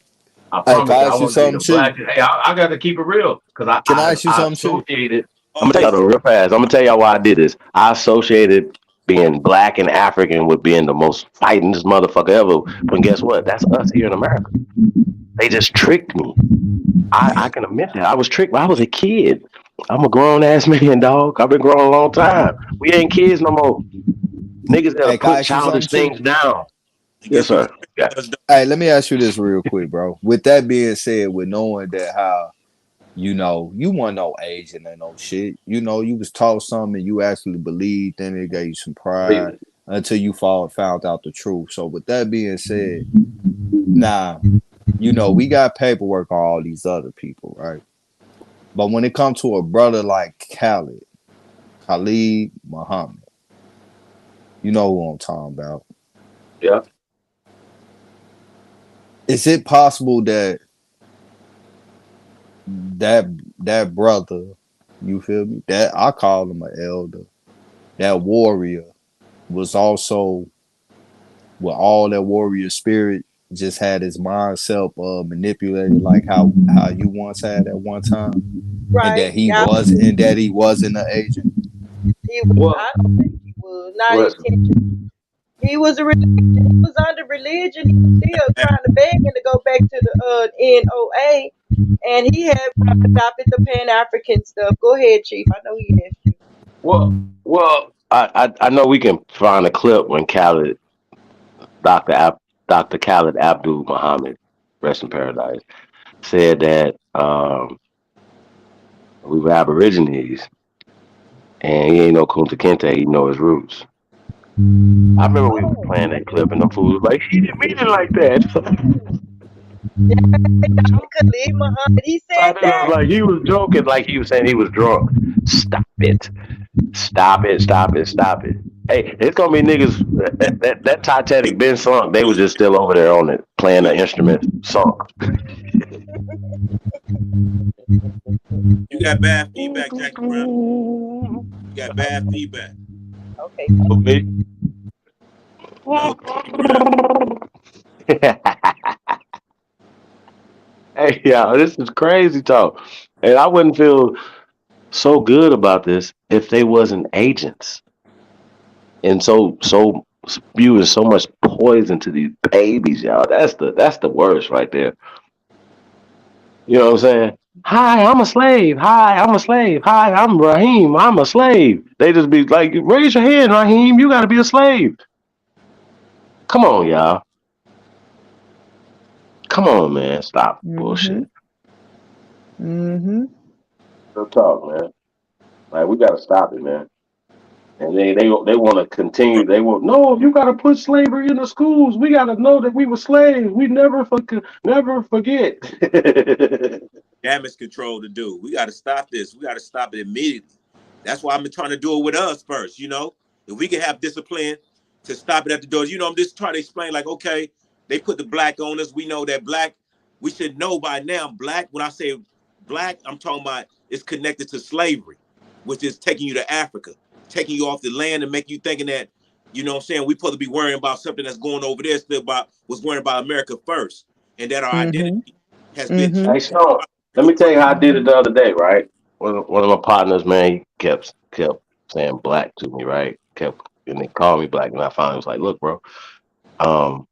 I Hey, can promise you, I I ask you wanted to be something, the Chief? black. Hey, I got to keep it real because Can I ask you I something, Chief? associated. I'm Oh gonna tell yeah, y'all though, real fast. I'm gonna tell y'all why I did this. I associated being black and African with being the most fightingest motherfucker ever. But guess what? That's us here in America. They just tricked me. I can admit that. I was tricked when I was a kid. I'm a grown ass man, dog. I've been grown a long time. We ain't kids no more. Niggas gotta Hey, can I put ask you something, childish Chief? things down. and Yes, guess what? sir. Yeah. Hey, let me ask you this real quick, bro. With that being said, with knowing that how you weren't no Asian and no shit. You was taught something and you actually believed in it, gave you some pride Completely. until you found out the truth. So with that being said, now, we got paperwork on all these other people, right? But when it comes to a brother like Khalid Muhammad, you know who I'm talking about. Yeah. Is it possible that brother, you feel me? That I call him an elder, that warrior was also with all that warrior spirit, just had his mindset manipulated like how you once had at one time, and Right. that he Yeah. was an agent. He was. Well, I don't think he was. Not listen, intention. He was a religion. He was under religion. He was still trying to beg him to go back to the NOA, and he had adopted the Pan African stuff. Go ahead, Chief. I know he asked you. I know we can find a clip when Dr. Khalid Abdul Muhammad, rest in paradise, said that we were Aborigines and he ain't no Kunta Kinte, he know his roots. I remember we was playing that clip and them fools was like, he didn't mean it like that. Khalid Muhammad. He I said was that. like, he was joking, like he was saying he was drunk. Stop it. Stop it, stop it, stop it. Hey, it's gonna be niggas that Titanic been sunk. They was just still over there on it, playing the instrument sunk. You got bad feedback, Jackie Brown. You got bad feedback. Okay. For me. No, Jackie Brown. Hey, y'all, this is crazy talk. And I wouldn't feel so good about this if they wasn't agents. And so spewing so much poison to these babies, y'all. That's the worst right there. You know what I'm saying? Hi, I'm a slave. Hi, I'm a slave. Hi, I'm Raheem. I'm a slave. They just be like, raise your hand, Raheem. You got to be a slave. Come on, y'all. Come on, man. Stop bullshit. Mm-hmm. Real talk, man. Like we got to stop it, man. And they want to continue. They want no. You got to put slavery in the schools. We got to know that we were slaves. We never forget. Damage control to do. We got to stop this. We got to stop it immediately. That's why I'm trying to do it with us first. You know, if we can have discipline to stop it at the doors. You know, I'm just trying to explain. Like, okay, they put the black on us. We know that black. We should know by now. Black. When I say black, I'm talking about it's connected to slavery, which is taking you to Africa, taking you off the land and making you thinking that, you know what I'm saying, we supposed to be worrying about something that's going over there, still about was worrying about America first, and that our identity has been Hey, Sean, let me tell you how I did it the other day, right? One of my partners, man, he kept saying black to me, right? And they called me black, and I finally was like, look, bro, um,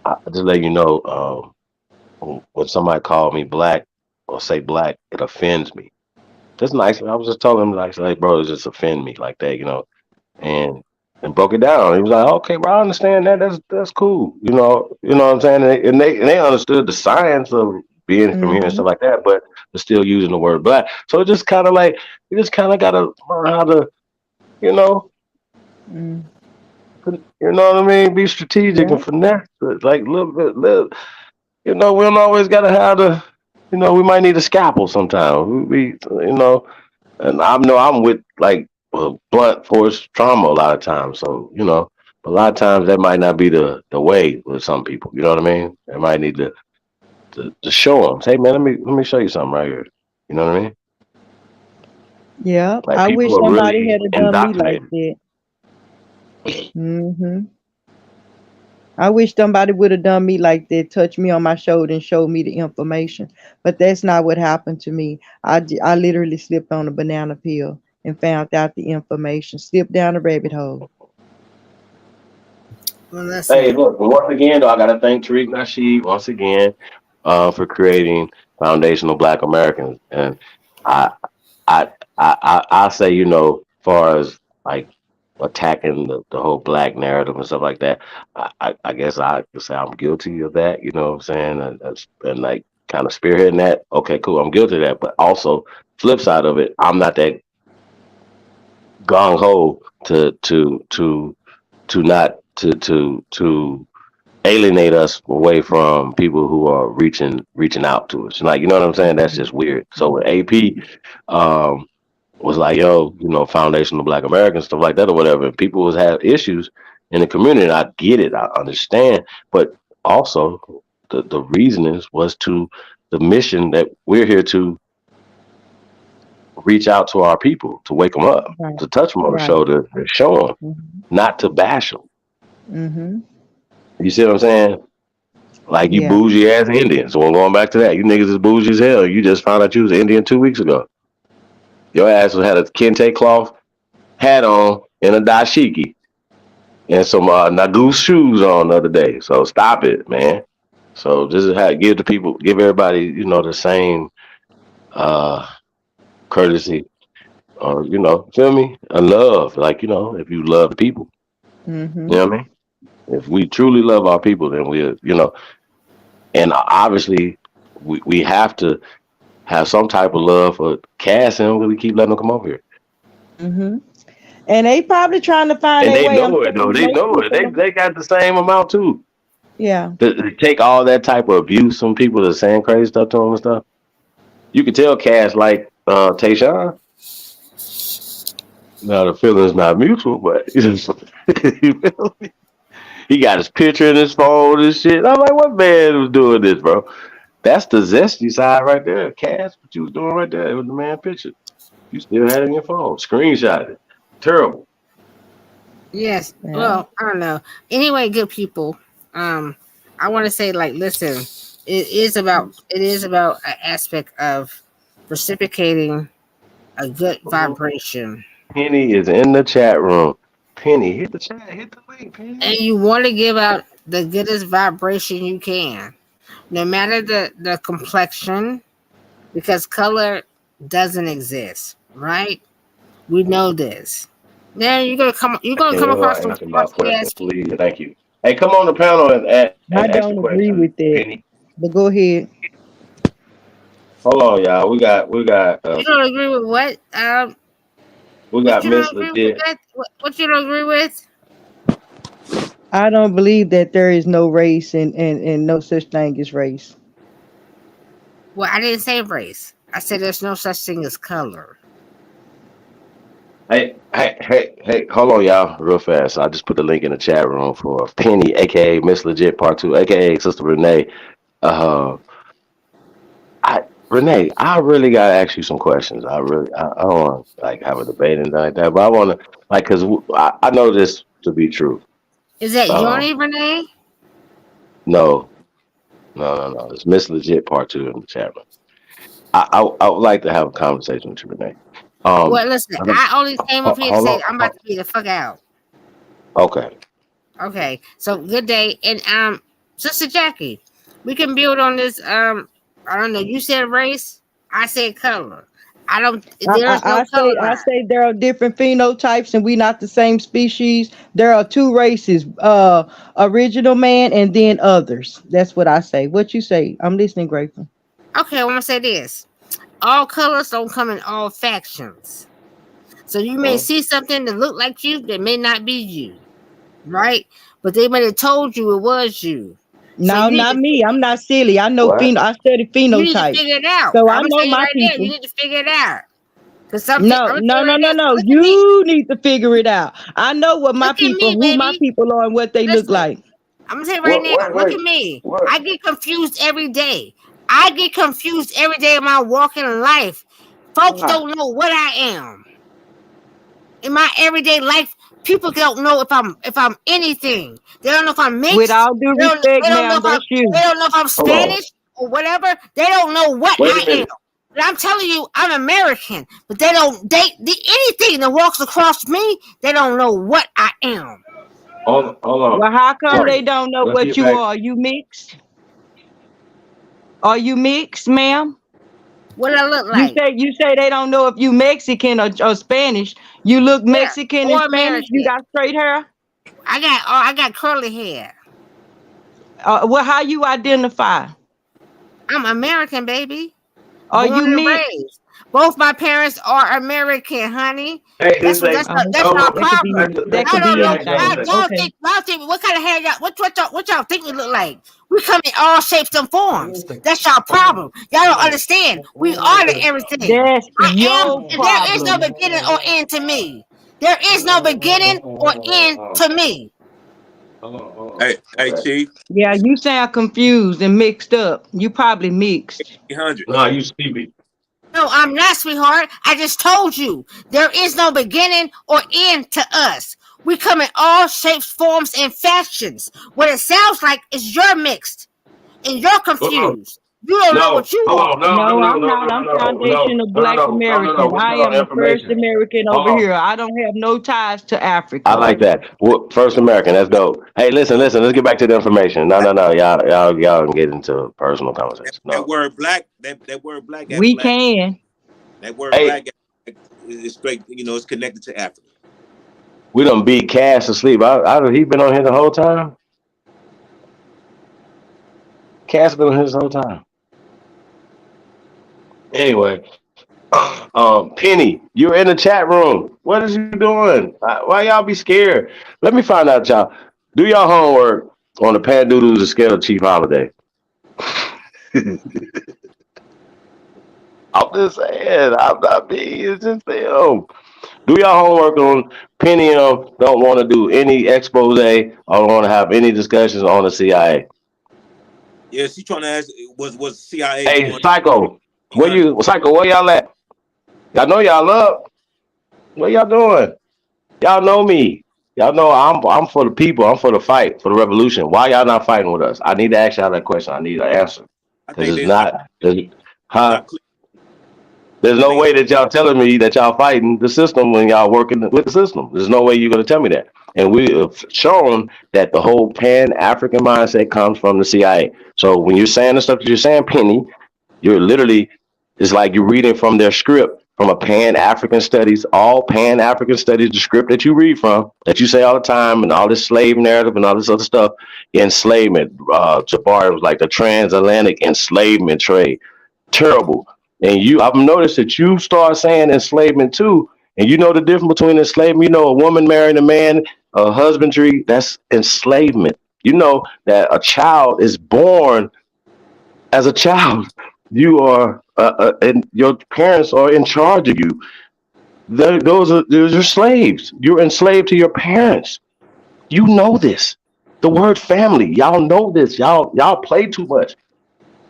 I just let you know, when somebody called me black or say black, it offends me. That's nice. I was just telling him like, bro, it just offend me like that, you know, and broke it down. He was like, okay, bro, I understand that. That's cool, you know what I'm saying. And they understood the science of being from here and stuff like that, but they're still using the word black. So it just kind of like you just kind of gotta learn how to, you know, you know what I mean. Be strategic and finesse, it, like little. You know, we don't always gotta have the. You know, we might need a scalpel sometimes. You know, and I know I'm with like blunt force trauma a lot of times. So you know, a lot of times that might not be the way with some people. You know what I mean? They might need to show them. Say, man, let me show you something right here. You know what I mean? Yeah. Like I wish people are somebody really had done me like indoctrinated. that. I wish somebody would have done me like that, touched me on my shoulder and showed me the information. But that's not what happened to me. I literally slipped on a banana peel and found out the information, slipped down a rabbit hole. Well, that's Hey, sad. look, once again, though, I got to thank Tariq Nasheed once again for creating Foundational Black Americans. And I, I say, you know, far as like attacking the whole black narrative and stuff like that, I guess I could say I'm guilty of that. You know what I'm saying? And like kind of spearheading that. Okay, cool, I'm guilty of that. But also, flip side of it, I'm not that gung ho to not to alienate us away from people who are reaching out to us. Like, you know what I'm saying? That's just weird. So with AP, um, was like, yo, you know, foundational Black American stuff like that or whatever. And people was have issues in the community. And I get it, I understand, but also the reasonings was to the mission that we're here to reach out to our people, to wake them up, Right. to touch them on the Right. shoulder and show them, not to bash them. Mm-hmm. You see what I'm saying? Like you Yeah. bougie ass Indians. So going back to that, you niggas is bougie as hell. You just found out you was Indian 2 weeks ago. Your ass had a kente cloth hat on and a dashiki and some Nagoose shoes on the other day. So stop it, man. So this is how give everybody, the same courtesy or feel me? A love. Like, if you love the people. Mm-hmm. You know what I mean? If we truly love our people, then and obviously we have to have some type of love for Cass and we keep letting them come over here. Mm-hmm. And they probably trying to find And their they way. I'm know it though. telling you, They most know it. people. They got the same amount too. Yeah. To take all that type of abuse from people that are saying crazy stuff to them and stuff. You can tell Cass like Tayshaun. Now the feeling's not mutual, but you feel me? He got his picture in his phone and shit. I'm like, what man was doing this, bro? That's the zesty side right there. Cass, what you was doing right there. It was the man picture. You still had it in your phone. Screenshot it. Terrible. Yes. Yeah. Well, I don't know. Anyway, good people. I want to say, like, listen, it is about an aspect of reciprocating a good vibration. Penny is in the chat room. Penny, hit the chat. Hit the link, Penny. And you want to give out the goodest vibration you can, no matter the complexion, because color doesn't exist, right? We know this. Now you're gonna come across some Answer my funky question, ass. please. Thank you. Hey, come on the panel and I ask the don't agree question, with that. Penny. But go ahead. Hold on, y'all. We got You don't agree with what? What you Miss don't agree with? Legit. What you don't agree with? I don't believe that there is no race and no such thing as race. Well, I didn't say race. I said there's no such thing as color. Hey, hold on, y'all, real fast. I just put the link in the chat room for Penny, aka Miss Legit Part 2, aka Sister Renee. Uh Renee, I really gotta ask you some questions. I don't want to like have a debate and like that, but I want to like because I know this to be true. Is that Um, Yoni Renee? no, no. It's Miss Legit Part 2 in the chat room. I would like to have a conversation with you, Renee. Well, listen, I only came up here to Hold say on. I'm about to be the fuck out. Okay. Okay, so good day, and Sister Jackie, we can build on this. I don't know. You said race, I said color. I don't. There's no color I line. say there are different phenotypes and we not the same species. There are two races, original man and then others. That's what I say. What you say? I'm listening, Grateful. Okay, I'm gonna say this. All colors don't come in all factions. So you may see something that look like you that may not be you, right? But they may have told you it was you. So No, you need not to me. I'm not silly. I know What? I study phenotypes. figure it out. So I I'm gonna know tell you my right there. You people. need to figure it out. Cause something No, I'm gonna tell no, you no, right no, there. no. Look at me. You need to figure it out. I know what my Look at people, me, who my baby. people are and what they look Listen, like. I'm gonna tell you right now. Look at me. What? I get confused every day. I get confused every day of my walking life. Folks don't know what I am. In my everyday life, people don't know if I'm anything. They don't know if I'm With mixed. all due They respect, don't know ma'am, if I'm that's you. Hold on. Spanish or whatever. They don't know what Wait I a am. minute. But I'm telling you, I'm American. But they anything that walks across me, they don't know what I am. Hold on. Well, how come Look, they don't know let's what get you back. are? You mixed? Are you mixed, ma'am? What I look like. You say they don't know if you Mexican or Spanish. You look Yeah. Mexican and Or Spanish. You American. got straight hair. I got curly hair. Well, how you identify? I'm American, baby. Are Born you and mixed? raised. Both my parents are American, honey. Hey, That's this what ain't. that's our That could be problem. that Y'all could don't be know. anything. Okay. Y'all think what kind of hair y'all what y'all think we look like? We come in all shapes and forms. That's y'all problem. Y'all don't understand. We are the everything. That's I am, your and there is no problem. beginning or end to me. There is no beginning or end to me. Hey, Chief, Yeah, you sound confused and mixed up. You probably mixed. 100. No, you stupid. No, I'm not, sweetheart. I just told you there is no beginning or end to us. We come in all shapes, forms, and fashions. What it sounds like is you're mixed and you're confused. You don't know what you are. No, I'm not. I'm foundational Black American. I am the first American over here. I don't have no ties to Africa. I like that. Well, first American, that's dope. Hey, listen. Let's get back to the information. No. Y'all can get into personal conversation. No. That word black, that word black. We can. That word black is straight. You know, it's connected to Africa. We done beat Cash to sleep. He been on here the whole time. Cash been on here this whole time. Anyway, Penny, you're in the chat room. What is you doing? Why y'all be scared? Let me find out, y'all. Do y'all homework on the Pandoodles and Scale Chief holiday. I'm just saying. I'm not being. It's just them. Do y'all homework on Penny? Don't want to do any expose or don't want to have any discussions on the CIA. Yeah, she trying to ask. Was CIA? Hey, Psycho. Where y'all at? Y'all know y'all up. What y'all doing? Y'all know me. Y'all know I'm for the people. I'm for the fight, for the revolution. Why y'all not fighting with us? I need to ask y'all that question. I need an answer. Because it's not. There's no way that y'all telling me that y'all fighting the system when y'all working with the system. There's no way you're going to tell me that. And we have shown that the whole Pan-African mindset comes from the CIA. So when you're saying the stuff that you're saying, Penny, you're literally, it's like you're reading from their script, from a Pan-African studies, all Pan-African studies, the script that you read from, that you say all the time, and all this slave narrative and all this other stuff, enslavement. Jabari was like the transatlantic enslavement trade. Terrible. And I've noticed that you start saying enslavement too. And you know the difference between enslavement. You know, a woman marrying a man, husbandry, that's enslavement. You know that a child is born as a child. You are, and your parents are in charge of you. Those are slaves. You're enslaved to your parents. You know this. The word family, y'all know this. Y'all play too much.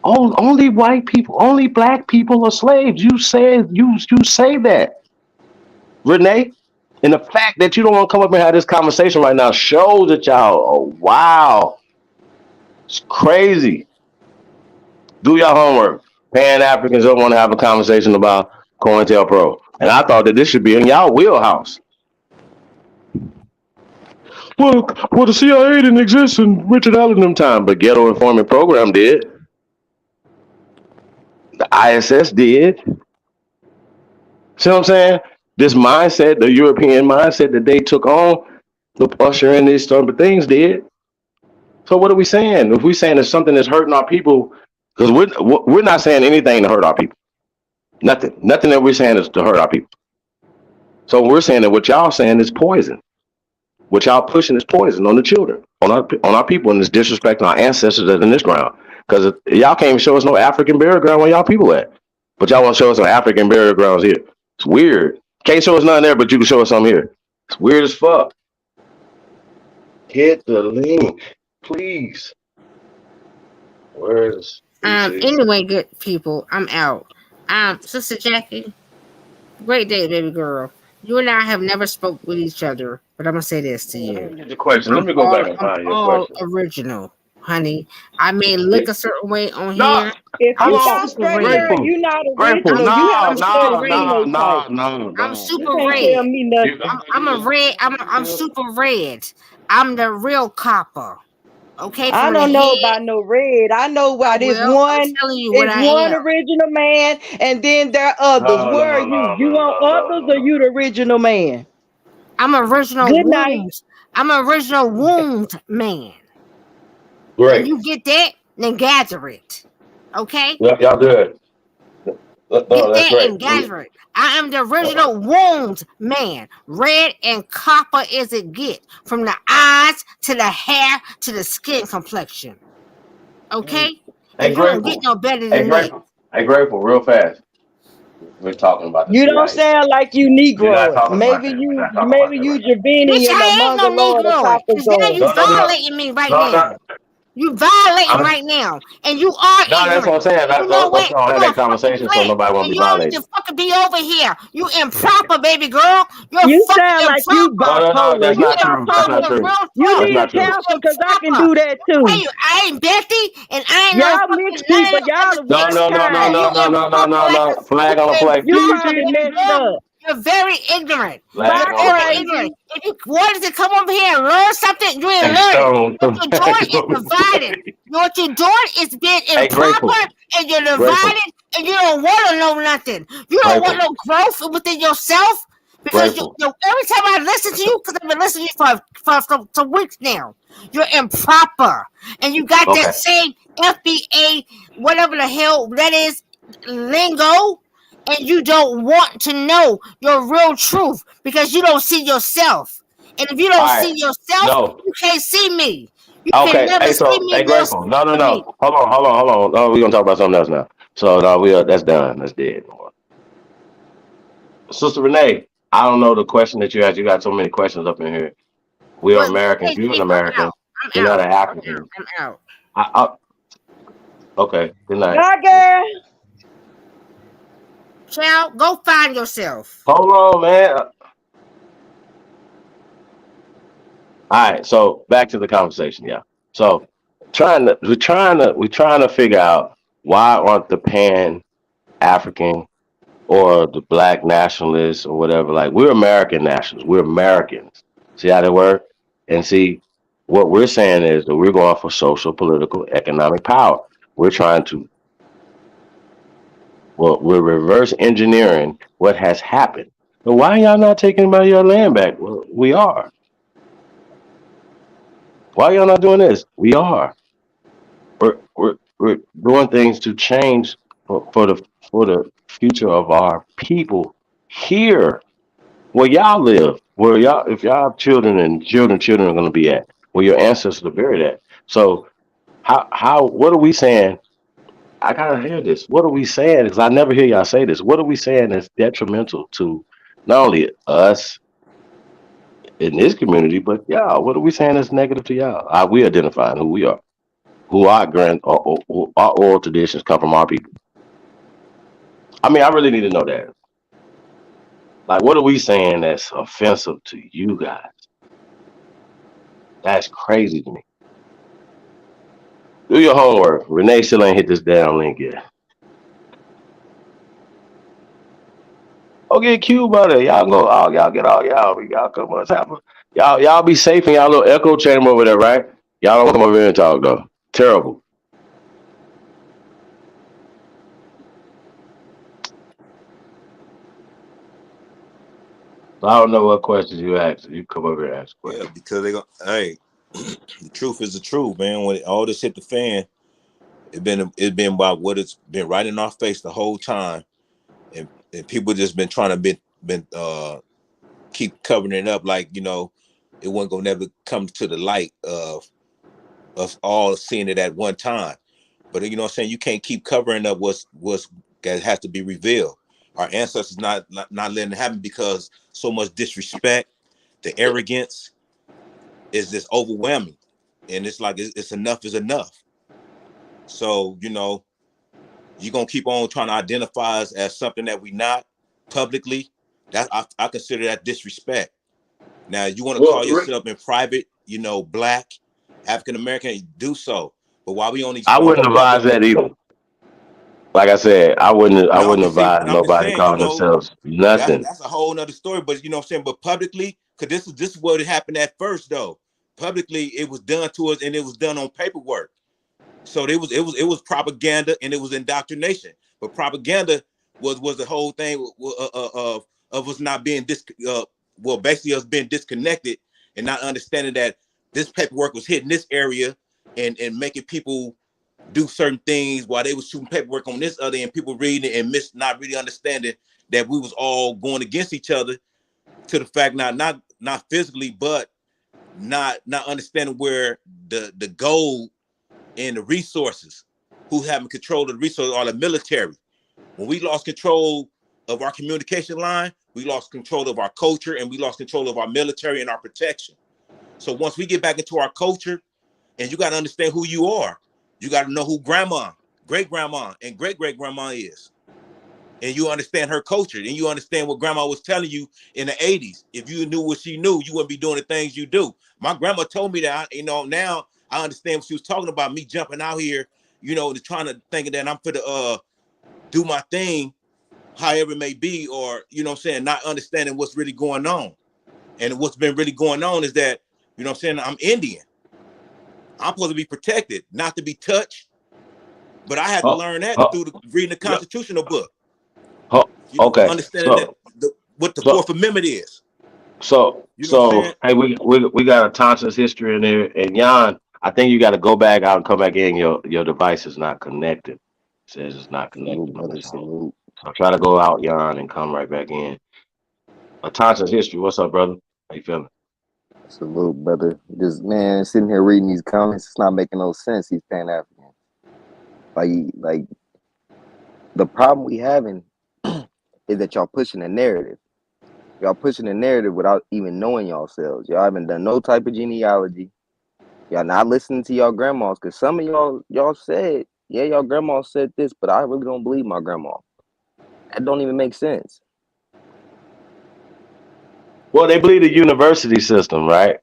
Only white people, only black people are slaves. You say that, Renee. And the fact that you don't want to come up and have this conversation right now shows that y'all, oh wow, it's crazy. Do your homework. Pan-Africans don't want to have a conversation about COINTELPRO. And I thought that this should be in y'all wheelhouse. Well, the CIA didn't exist in Richard Allen them time, but Ghetto Informant Program did. The ISS did. See what I'm saying? This mindset, the European mindset that they took on, to usher in these type of things did. So what are we saying? If we're saying there's something that's hurting our people, because we're not saying anything to hurt our people. Nothing that we're saying is to hurt our people. So we're saying that what y'all saying is poison. What y'all pushing is poison on the children, on our people, and this disrespect our ancestors that's in this ground. Because y'all can't even show us no African burial ground where y'all people at. But y'all want to show us some African burial grounds here. It's weird. Can't show us nothing there, but you can show us some here. It's weird as fuck. Hit the link, please. Where's anyway, good people, I'm out. Sister Jackie, great day, baby girl. You and I have never spoke with each other, but I'm gonna say this to you. The question. Let me go back and find your question. Original, honey. I may look a certain way on here. If you not straight here, you're not original. I'm super red. I'm a red. I'm super red. I'm the real copper. Okay, I don't know about no red. I know about this one. It's one original man, and then there are others. Where are you? You want others, or you the original man? I'm original. Good night. I'm original wound man. Great. When you get that, then gather it. Okay. Yep, y'all good. Get that and gather it. I am the original wound man. Red and copper as it get. From the eyes to the hair to the skin complexion. Okay? Hey, you don't get no better than that. Hey, Grateful, real fast. We're talking about you don't sound like you Negro. Maybe you Javini and the Mongoloid. Now you violating me right now. You violating right now, and you are No, that's what I'm ignorant. saying. You know Let's what? all have You're a that fucking conversation so plant, nobody won't and be you don't need violated. to fucking be over here. You improper, baby girl. You're You fucking sound like you improper. No, bipolar. that's You not You true. That's improper, not bipolar. the true. real You That's truth. not need true. counseling You because I can improper. do that Hey, too. I ain't Betty, and I ain't no Y'all fucking mixed none of people. them Y'all other the No, bitches. worst no, no, no, kind. You no, no, no, no, improper no, like a no. Flag on the play. You PG, probably baby messed girl. up. You're very ignorant. Flag Bye, You're on the very play. ignorant. crazy. If you wanted to come over here and learn something, you ain't Hey, learning. Stone, What some you're flag doing is on the dividing. play. What you're doing is being Hey, grateful, improper, and you're grateful, divided, and you don't want to know nothing. You don't want grateful, no growth within yourself because grateful. every time I listen to you, because I've been listening to you for some weeks now, you're improper, and you got that Okay. same FBA, whatever the hell that is, lingo, and you don't want to know your real truth because you don't see yourself. And if you All don't right. see yourself, No. you can't see me. You can Okay. never Hey, see so, me hey, nor grateful. speak No, no, to me. no. Hold on. No, we're gonna talk about something else now. So, no, that's done. That's dead. Sister Renee, I don't know the question that you asked. You got so many questions up in here. We are Well, Americans. hey, You're an Chief, I'm American. out. I'm You're not out. an African. I'm out. Okay. Good night. Bye, girl. Child, go find yourself. Hold on, man. All right. So back to the conversation. Yeah. So we're trying to figure out why aren't the Pan African or the Black nationalists or whatever, like, we're American nationals. We're Americans. See how they work? And see, what we're saying is that we're going for social, political, economic power. We're trying to, well, we're reverse engineering what has happened. But why y'all not taking about your land back? Well, we are. Why y'all not doing this? We are. We're doing things to change for the future of our people here where y'all live, where y'all, if y'all have children and children are going to be at, where your ancestors are buried at. So what are we saying? I gotta hear this. What are we saying? Because I never hear y'all say this. What are we saying that's detrimental to not only us in this community, but y'all? What are we saying that's negative to y'all? Are we identifying who we are? Who our oral traditions come from our people? I mean, I really need to know that. Like, what are we saying that's offensive to you guys? That's crazy to me. Do your homework. Renee still ain't hit this damn link yet. Oh, get cute about it. Y'all go. Oh, y'all get all y'all. Y'all come on. Y'all be safe in y'all little echo chamber over there, right? Y'all don't come over here and talk though. Terrible. So I don't know what questions you ask. You come over here and ask Yeah, questions. because they go, hey, the truth is the truth, man. When all this hit the fan, it's been about what it's been right in our face the whole time, and people just been trying to keep covering it up like it wasn't gonna never come to the light of us all seeing it at one time. But you know what I'm saying? You can't keep covering up what's that has to be revealed. Our ancestors not letting it happen because so much disrespect, the arrogance is just overwhelming, and it's like it's enough is enough. So you're gonna keep on trying to identify us as something that we not publicly. That I consider that disrespect. Now you want to Well, call yourself in private, Black, African American, do so. But while we on these I phones wouldn't advise publicly, that either. Like I said, I wouldn't. I no, wouldn't but see, advise and I'm just nobody saying, calling themselves nothing. that's a whole nother story. But you know what I'm saying. But publicly, because this is what happened at first though. Publicly, it was done to us, and it was done on paperwork. So it was propaganda and it was indoctrination. But propaganda was the whole thing of us not being basically us being disconnected and not understanding that this paperwork was hitting this area and making people do certain things while they was shooting paperwork on this other, and people reading it and not really understanding that we was all going against each other, to the fact not physically, but not understanding where the gold and the resources, who having control of the resources, are the military. When we lost control of our communication line, we lost control of our culture, and we lost control of our military and our protection. So once we get back into our culture, And you got to understand who you are. You got to know who grandma, great grandma, and great great grandma is. And you understand her culture, and you understand what grandma was telling you in the 80s. If you knew what she knew, you wouldn't be doing the things you do. My grandma told me that, now I understand what she was talking about, me jumping out here, trying to thinking that I'm for the do my thing, however it may be, or, not understanding what's really going on. And what's been really going on is that, I'm Indian. I'm supposed to be protected, not to be touched. But I had to learn that through reading the constitutional book. Okay. Understanding what the Fourth Amendment is. So hey, we got a Thompson's history in there, and Jan, I think you got to go back out and come back in. Your device is not connected. It says it's not connected. So try to go out, Jan, and come right back in. A Thompson's history. What's up, brother? How you feeling? Salute, brother. Just man, sitting here reading these comments, it's not making no sense. He's Pan African. Like the problem we having is that y'all pushing a narrative. Y'all pushing a narrative without even knowing yourselves. Y'all haven't done no type of genealogy. Y'all not listening to y'all grandmas, because some of y'all said, yeah, y'all grandma said this, but I really don't believe my grandma. That don't even make sense. Well, they believe the university system, right?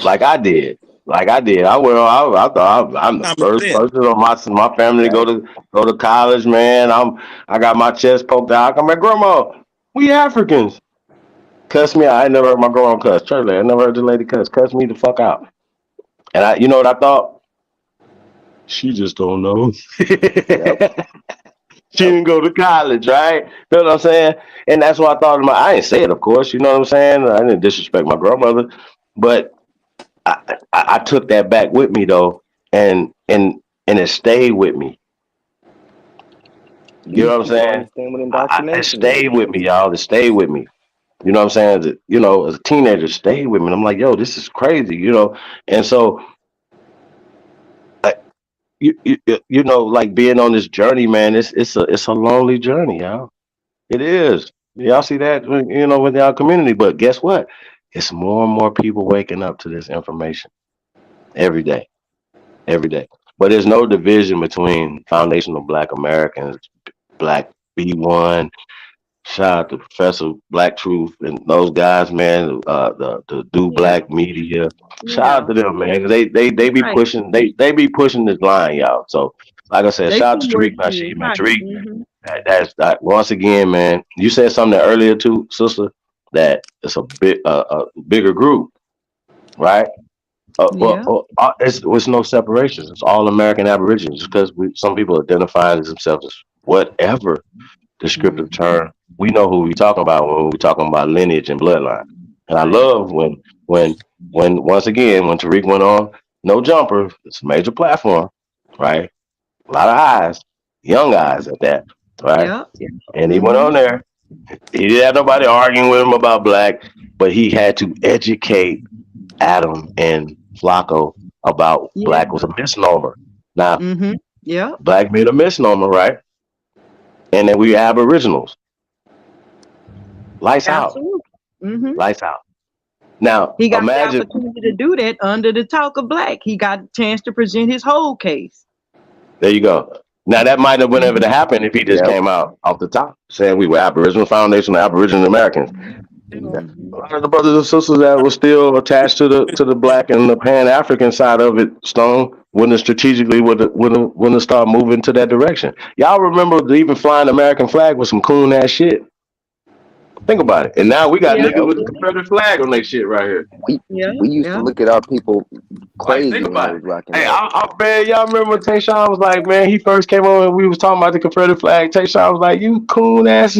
Like I did. I thought I'm the first person on my family to go to college, man. I got my chest poked out. I'm like, grandma, we Africans. Cuss me out. I never heard my grandma cuss. Truly, I never heard the lady cuss. Cuss me the fuck out. And you know what I thought? She just don't know. She didn't go to college, right? You know what I'm saying? And that's what I thought. I didn't say it, of course. You know what I'm saying? I didn't disrespect my grandmother, but I took that back with me though, and it stayed with me. You know what I'm saying? It stayed with me, y'all. It stayed with me. You know what I'm saying? As a teenager, it stayed with me. And I'm like, yo, this is crazy, And so, like being on this journey, man. It's a lonely journey, y'all. It is. Y'all see that, with our community. But guess what? It's more and more people waking up to this information every day. Every day. But there's no division between foundational Black Americans, Black B1. Shout out to Professor Black Truth and those guys, man. The Do Black Media. Shout out to them, man. They be pushing. They be pushing this line, y'all. So, like I said, shout out to Tariq Nasheed, man. Tariq, that's once again, man. You said something earlier too, sister. That it's a bigger group, right? It's no separations. It's all American Aborigines because some people identify as themselves as whatever descriptive term. We know who we talking about when we talking about lineage and bloodline. And I love when once again when Tariq went on No Jumper, it's a major platform, right? A lot of eyes, young eyes at that, right? And he went on there. He didn't have nobody arguing with him about black, but he had to educate Adam and Flacco about black was a misnomer. Now, black made a misnomer, right? And then we aboriginals. Lights out. Lights out. Now, he got imagine the opportunity to do that under the talk of black. He got a chance to present his whole case. There you go. Now that might have been able to happen if he just came out off the top saying we were Aboriginal Foundation of Aboriginal Americans. A lot of the brothers and sisters that were still attached to the black and the Pan African side of it, Stone, wouldn't have strategically wouldn't have start moving to that direction. Y'all remember even flying the American flag with some coon ass shit. Think about it. And now we got niggas with the Confederate flag on their shit right here. We used to look at our people crazy. Think about it. Hey, man, y'all remember when Tayshawn was like, man, he first came on and we was talking about the Confederate flag. Tayshawn was like, you coon ass.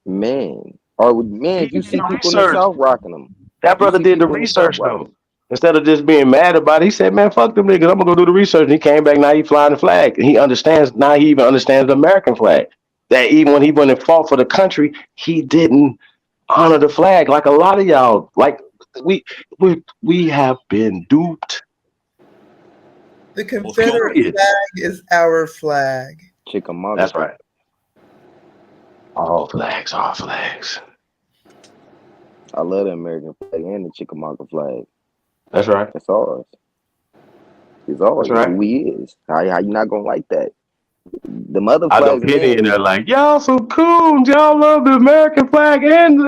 Man. Or man, you see people in the South rocking them. That brother did the research though. Instead of just being mad about it, he said, man, fuck them niggas. I'm gonna go do the research. And he came back, now he flying the flag. And he understands, now he even understands the American flag. That even when he went and fought for the country, he didn't honor the flag like a lot of y'all. Like we have been duped. The Confederate flag is our flag. Chickamauga. That's right. All flags, all flags. I love the American flag and the Chickamauga flag. That's right. That's ours. It's all That's it's right. who he is. How you not gonna like that? The mother I know flags Penny in again. there like, y'all some coons. Y'all love the American flag. And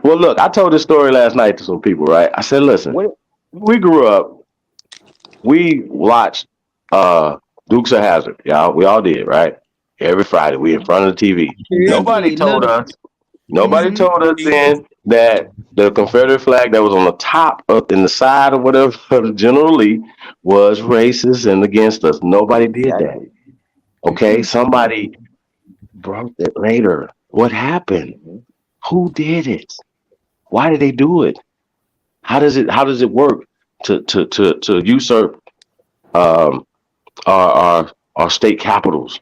well, look, I told this story last night to some people, right? I said, listen, What? we grew up, we watched Dukes of Hazzard, y'all. We all did, right? Every Friday, we in front of the TV. Nobody Really? told Look. us. Nobody Mm-hmm. told us then that the Confederate flag that was on the top of in the side or whatever of General Lee was racist and against us. Nobody did that. Exactly. Okay, somebody broke it later. What happened? Mm-hmm. Who did it? Why did they do it? How does it work to usurp um, our state capitals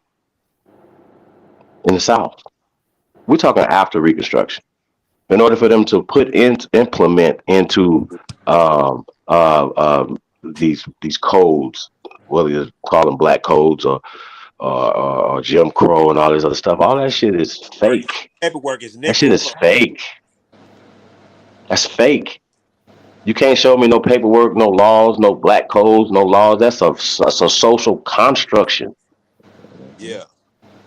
in the South? We're talking after Reconstruction. In order for them to implement into um, these codes, whether you call them black codes or Jim Crow and all this other stuff, all that shit is fake. Paperwork is That shit Negro is code. fake. That's fake. You can't show me no paperwork, no laws, no black codes, no laws. That's a social construction. Yeah,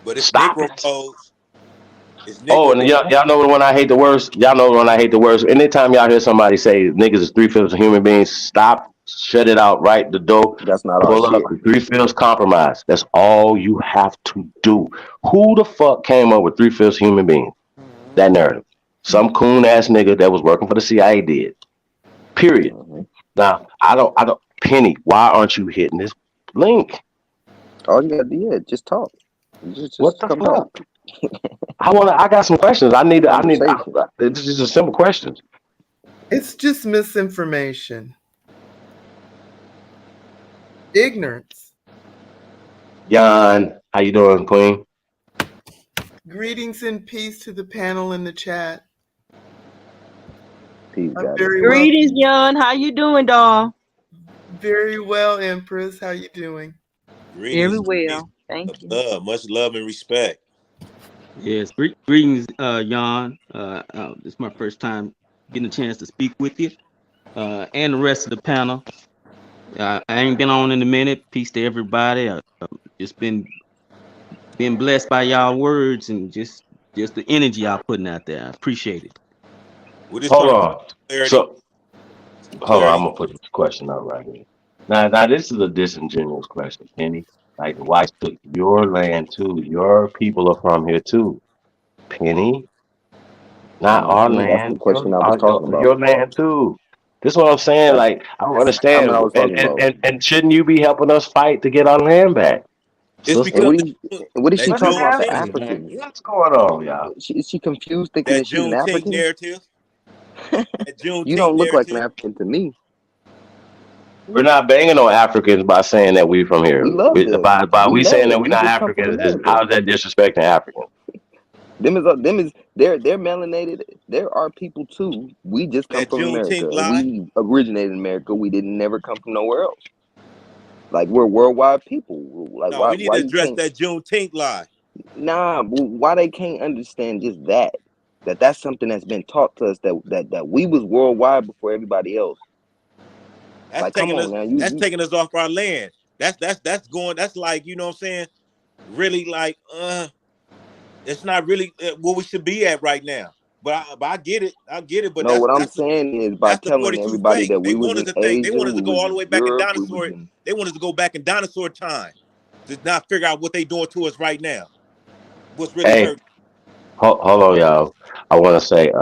but it's Stop Negro it. codes. It's Oh, Negro. and y'all know the one I hate the worst. Y'all know the one I hate the worst. Anytime y'all hear somebody say niggas is 3/5 of human beings, stop, shut it out, right the door, That's not our pull up, shit. 3/5 compromise. That's all you have to do. Who the fuck came up with 3/5 human beings? That narrative. Some coon ass nigga that was working for the CIA did. Period. Mm-hmm. Now I don't. Penny, why aren't you hitting this link? All you gotta do is just talk. What Just the come talk. fuck? I got some questions. Conversation. It's just a simple questions. It's just misinformation. Ignorance. Jan, how you doing, Queen? Greetings and peace to the panel in the chat. Peace, I'm got it. very well. Greetings, Yon. How you doing, dog? Very well, Empress. How you doing? Very Greetings, peace, well. Thank you. much love and respect. Yes, greetings, Jan. This is my first time getting a chance to speak with you and the rest of the panel. I ain't been on in a minute. Peace to everybody. Just been blessed by y'all words and just the energy y'all putting out there. I appreciate it. We're just Hold trying to on. clarity. So Some hold on, I'm clarity. gonna put this question up right here. Now this is a disingenuous question, Penny. Like the whites took your land too. Your people are from here too. Penny, not our Mm-hmm. That's the land. question I was talking about. Your land too. This is what I'm saying. That's Like I don't that's the comment I understand. was talking about. And shouldn't you be helping us fight to get our land back, It's sister? And because what is she that What is talking about? The Juneteenth, happening, man? Africans? What's going on, y'all? Is she confused, thinking that that she's an Juneteenth African? narrative, that You Juneteenth don't look like an narrative. African to me. We're not banging on Africans by saying that we from here. We love them. By We we know saying it. that we're We not just come from Africans, America. how is that disrespecting Africans? They're melanated. They're our people too. We just come That from America, Juneteenth and lie. we originated in America. We didn't never come from nowhere else. Like we're worldwide people. Like No, we need why to you address can't? that Juneteenth lie. Nah, why they can't understand just that's something that's been taught to us that we was worldwide before everybody else. That's Like, come taking on us. now, That's you taking us off our land. That's going. That's like, you know what I'm saying. Really like it's not really where we should be at right now. But I get it. I get it. But know what I'm saying is by that's the telling 42 everybody fake. that They we was want us in to think. They Asia, want us we to go was all the in way back in Europe, we was dinosaur. in. They want us to go back in dinosaur time to not figure out what they doing to us right now. What's really Hey, hurting? hold on, y'all. I want to say, if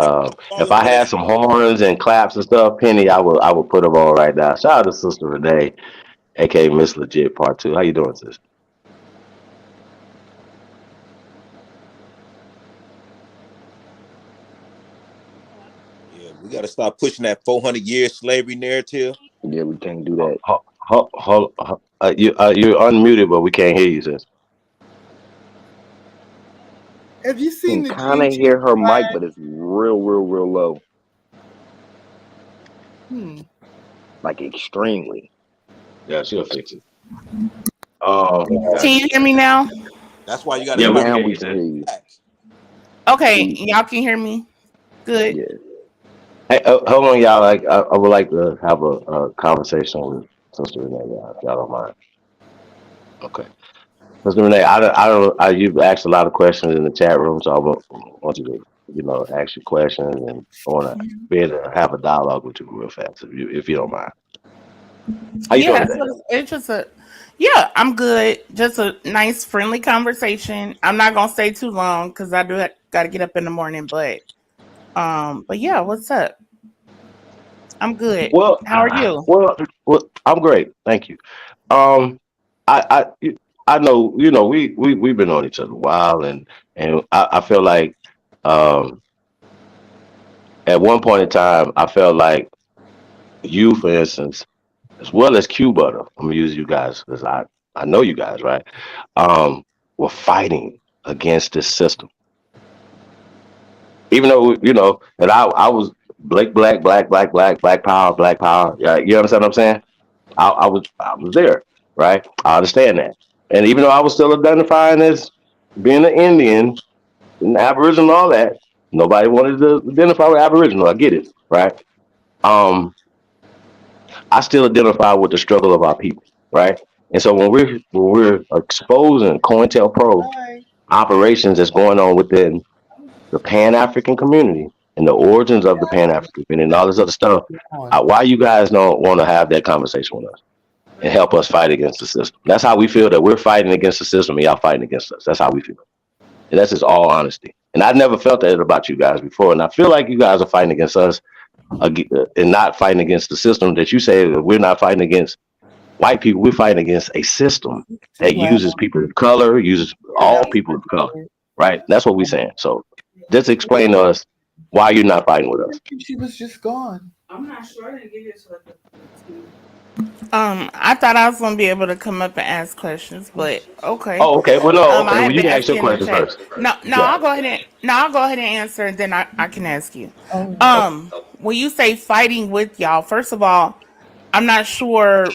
Falling I for that had some horns and claps and stuff, Penny, I would put them on right now. Shout out to Sister Renee, aka Miss Legit Part Two. How you doing, sis? Yeah, we got to stop pushing that 400-year slavery narrative. Yeah, we can't do that. You're unmuted, but we can't hear you, sis. Have you You seen can the kind of Juneteenth hear her mic, flag? but it's real low, like extremely. Yeah, she'll fix it. Can you hear me now? That's why you got to Yeah, we stop. can Now hear we you, can sis. hear you. Okay, y'all can hear me. Good. Yeah. Hey, hold on, y'all. Like, I would like to have a conversation with Sister Renee, y'all don't mind. Okay. Sister Renee, you've asked a lot of questions in the chat room, so I want you to, ask your questions, and I want to be able to have a dialogue with you real fast, if you don't mind. How you doing Yeah, today? so it's just yeah, I'm good. Just a nice, friendly conversation. I'm not gonna stay too long because I got to get up in the morning. But yeah, what's up? I'm good. Well, How are you? I'm great, thank you. Um, I know, we've been on each other a while, and I feel like, um, at one point in time, I felt like you, for instance, as well as Q Butter, I'm gonna use you guys because I know you guys, right? Um, were fighting against this system, even though and I was black power, black power. Yeah, you understand what I'm saying? I was there, right? I understand that, and even though I was still identifying as being an Indian and Aboriginal and all that, nobody wanted to identify with Aboriginal. I get it, right? Um, I still identify with the struggle of our people, right? And so when we're exposing COINTELPRO operations that's going on within the Pan African community and the origins of the Pan African community and all this other stuff, why you guys don't want to have that conversation with us and help us fight against the system? That's how we feel, that we're fighting against the system and y'all fighting against us. That's how we feel. And that's just all honesty. And I never felt that about you guys before. And I feel like you guys are fighting against us and not fighting against the system that you say that we're not fighting against white people. We're fighting against a system that uses people of color, uses all people of color, right? That's what we're saying. So just explain to us why you're not fighting with us. She was just gone. I'm not sure I didn't get it. I thought I was gonna be able to come up and ask questions, but okay. Oh, okay. Well, no, okay. I Well, had you been can ask your asking in the question chat. first. No, Yeah. I'll go ahead and answer, and then I can ask you. When you say fighting with y'all, first of all, I'm not sure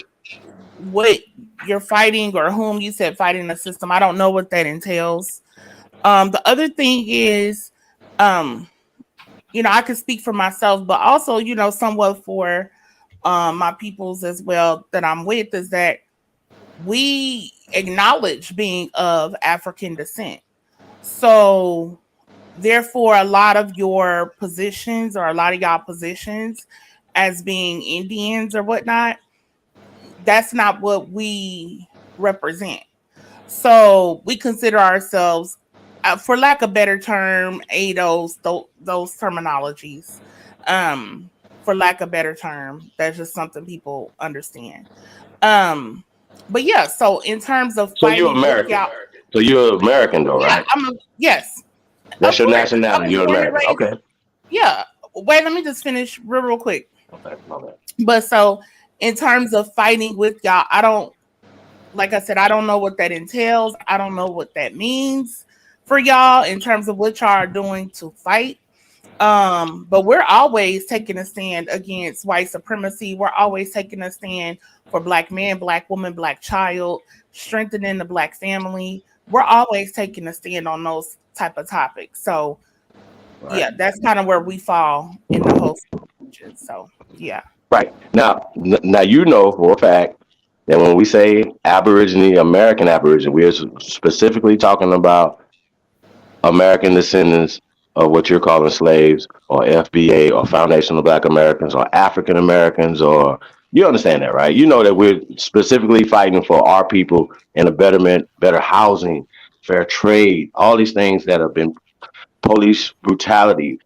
what you're fighting or whom you said fighting the system. I don't know what that entails. The other thing is, I can speak for myself, but also, somewhat for my peoples as well that I'm with, is that we acknowledge being of African descent. So therefore, a lot of your positions or a lot of y'all positions as being Indians or whatnot, that's not what we represent. So we consider ourselves, for lack of better term, those terminologies. For lack of better term, that's just something people understand. But yeah, so in terms of So you're fighting with American. y'all, So you're American, though, yeah, right? yes, That's of your course. I nationality. was You're born and American. raised. Okay. Yeah. Wait, let me just finish real quick. Okay. My bad. But so in terms of fighting with y'all, like I said, I don't know what that entails. I don't know what that means for y'all in terms of what y'all are doing to fight. But we're always taking a stand against white supremacy. We're always taking a stand for black man, black woman, black child, strengthening the black family. We're always taking a stand on those type of topics. So yeah, that's kind of where we fall in the whole situation. So yeah. Right. Now, for a fact that when we say Aborigine, American Aborigine, we're specifically talking about American descendants of what you're calling slaves or FBA or Foundational Black Americans or African Americans, or you understand that, right? You know that we're specifically fighting for our people and a betterment, better housing, fair trade, all these things that have been police brutality,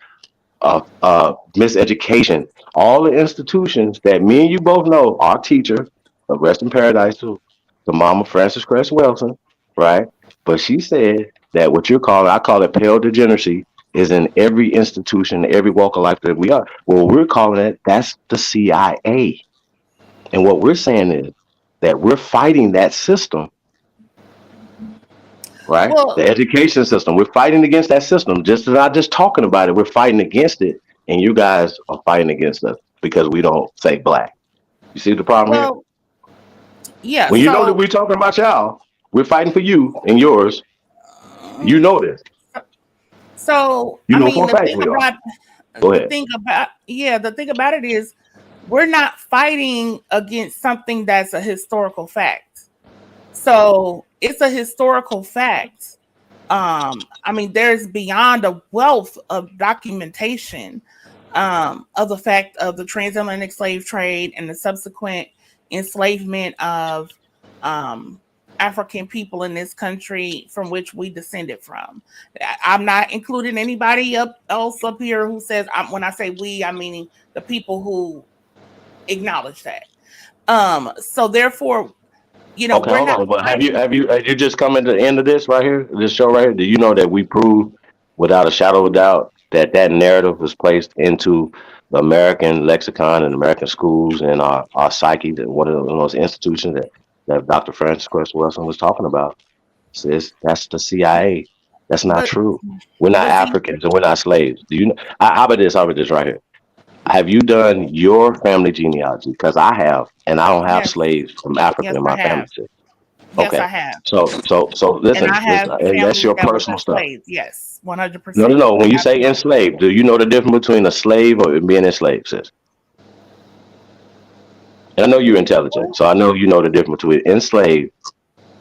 miseducation, all the institutions that me and you both know, our teacher, rest in paradise to the mama Frances Cress Wilson, right? But she said that what you're calling, I call it pale degeneracy, is in every institution, every walk of life that we are. Well, we're calling it, that's the CIA. And what we're saying is that we're fighting that system, right? Well, The education system. We're fighting against that system. Just as not just talking about it, we're fighting against it. And you guys are fighting against us because we don't say black. You see the problem here? well, yeah. When you know that we're talking about y'all, we're fighting for you and yours. You know this. So You I know mean, for a fact we are. Go the ahead. thing about it is we're not fighting against something that's a historical fact. So it's a historical fact. I mean, there's beyond a wealth of documentation of the fact of the transatlantic slave trade and the subsequent enslavement of African people in this country from which we descended from. I'm not including anybody else up here who says, when I say we, I'm meaning the people who acknowledge that. So therefore, you know, Okay, we're hold not on. But have fighting. you just come to the end of this right here, this show right here? Do you know that we proved without a shadow of a doubt that that narrative was placed into the American lexicon and American schools and our psyche, that one of those institutions that Dr. Francis Cress Wilson was talking about? Says that's the CIA. That's not But true. We're not see, Africans and we're not slaves. Do you know? How about this? How about this right here? Have you done your family genealogy? Because I have, and I don't have yes, slaves from Africa yes, in I my family. have. Tree. Yes, I Okay. have. So And I listen, have and that's family your that was personal stuff. enslaved. Yes, No, 100%. no, no. When you say Absolutely. enslaved, do you know the difference between a slave or being enslaved, sis? And I know you're intelligent, so I know you know the difference between enslaved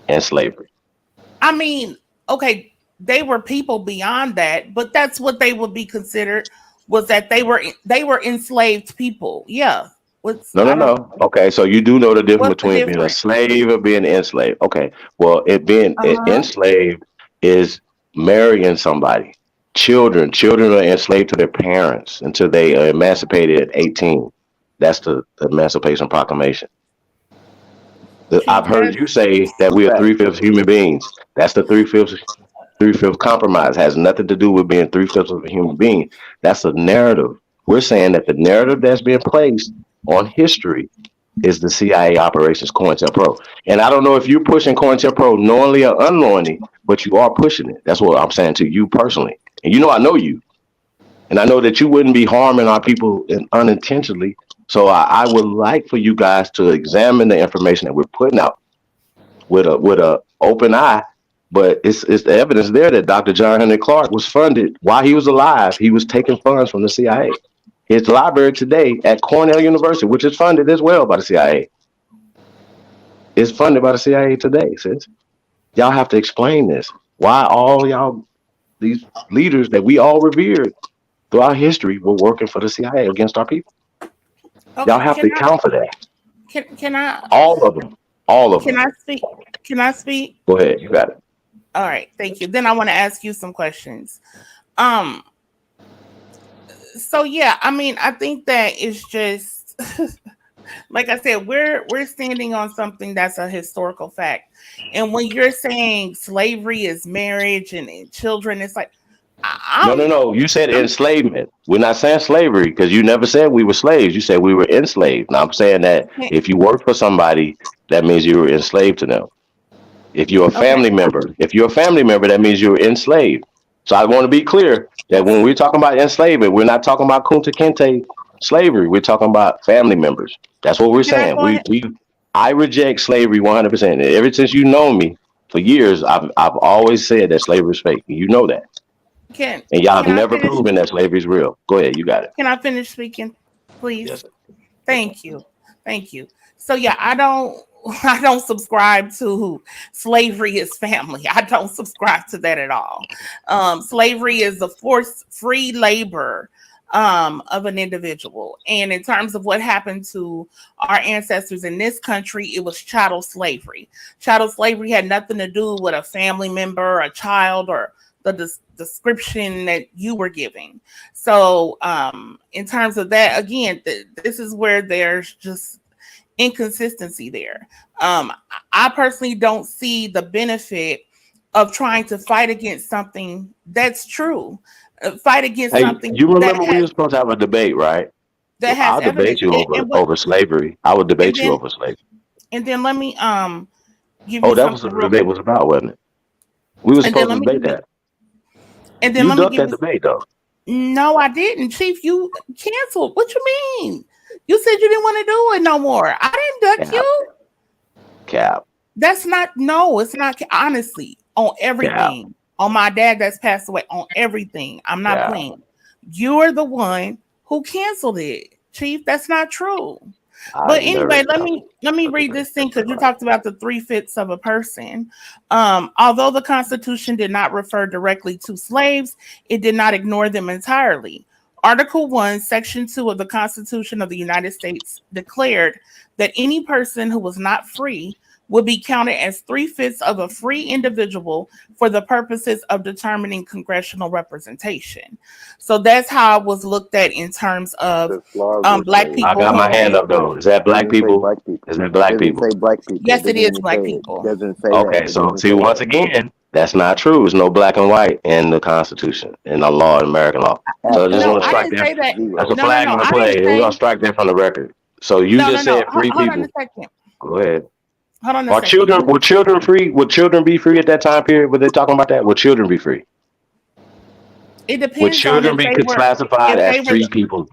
and slavery. I mean, okay, they were people beyond that, but that's what they would be considered, was that they were enslaved people. Yeah. What's No, no, I don't no. Okay, so you do know the difference what's the between being a difference? slave or being enslaved. Okay, well, it being Uh-huh. enslaved is marrying somebody. Children are enslaved to their parents until they are emancipated at 18. That's the Emancipation Proclamation. I've Chief, heard that's you say that we are three-fifths human beings. That's the three-fifths compromise. Has nothing to do with being three-fifths of a human being. That's a narrative. We're saying that the narrative that's being placed on history is the CIA operations COINTELPRO. And I don't know if you're pushing COINTELPRO knowingly or unknowingly, but you are pushing it. That's what I'm saying to you personally. And you know you. And I know that you wouldn't be harming our people unintentionally. So I would like for you guys to examine the information that we're putting out with a open eye. But it's the evidence there that Dr. John Henry Clark was funded while he was alive. He was taking funds from the CIA. His library today at Cornell University, which is funded as well by the CIA, is funded by the CIA today, sis. Y'all have to explain this. Why all y'all, these leaders that we all revered throughout history, were working for the CIA against our people. Y'all okay. have to account for that. Can I All of them. All of can them. I speak? Can I speak? Go ahead. You got it. All right, thank you. Then I want to ask you some questions. Um, so yeah, I mean, I think that it's just like I said, we're standing on something that's a historical fact. And when you're saying slavery is marriage and children, it's like No, I- no, I'm no. You said I'm enslavement. We're not saying slavery because you never said we were slaves. You said we were enslaved. Now I'm saying that if you work for somebody, that means you were enslaved to them. okay. If you're a family member, that means you're enslaved. So I want to be clear that when we're talking about enslavement, we're not talking about Kunta Kinte slavery. We're talking about family members. That's what we're Can I saying. go ahead? I reject slavery 100%. Ever since you know me for years, I've always said that slavery is fake. You know that, Can and y'all have can I never finish? proven that slavery is real. Go ahead, you got it. Can I finish speaking, Yes. please? Thank you. Thank you. So yeah, I don't I don't subscribe to slavery is family. I don't subscribe to that at all. Slavery is the forced free labor of an individual. And in terms of what happened to our ancestors in this country, it was chattel slavery. Chattel slavery had nothing to do with a family member, a child, or the description that you were giving. So, in terms of that, again, this is where there's just inconsistency there. I personally don't see the benefit of trying to fight against something that's true. Fight against Hey, something you remember we were supposed to have a debate, right? that has I'll debate evidence, you and what, over slavery. I would and debate you then over slavery. let me give Oh, you that was what something the real, debate was about, wasn't it? We were and then supposed let to me debate give you, that. and then You let me ducked give that you. debate though. No, I didn't, Chief. You canceled. What you mean? You said you didn't want to do it no more. I didn't duck Cap, you. cap, That's not, no, it's not. Honestly, on cap, everything, on my dad that's passed away, on everything, I'm not cap. playing. You're the one who canceled it, Chief. That's not true. I But anyway, never. let me read this thing because you talked about the 3/5 of a person. Although the Constitution did not refer directly to slaves, it did not ignore them entirely. Article 1, Section 2 of the Constitution of the United States declared that any person who was not free would be counted as 3/5 of a free individual for the purposes of determining congressional representation. So that's how it was looked at in terms of The clause was black slaves. I people got who my were hand up though. Is that It black doesn't say people? black people. Is that It black doesn't people? say black people. yes, It it doesn't is even black say it. people. It doesn't say that. Okay, It so doesn't see say once that. again, that's not true. There's no black and white in the Constitution, in the law, in American law. So I just No, want to I strike didn't that. say that. That's Zero. a flag on the I didn't play. We're gonna say strike that from the record. So you no, no, just no. said free Hold on a people. second. Go ahead. Hold on a Are second. children were children free? Would children be free at that time period? Were they talking about that? Would children be free? It Would depends on children be classified if as they were free people?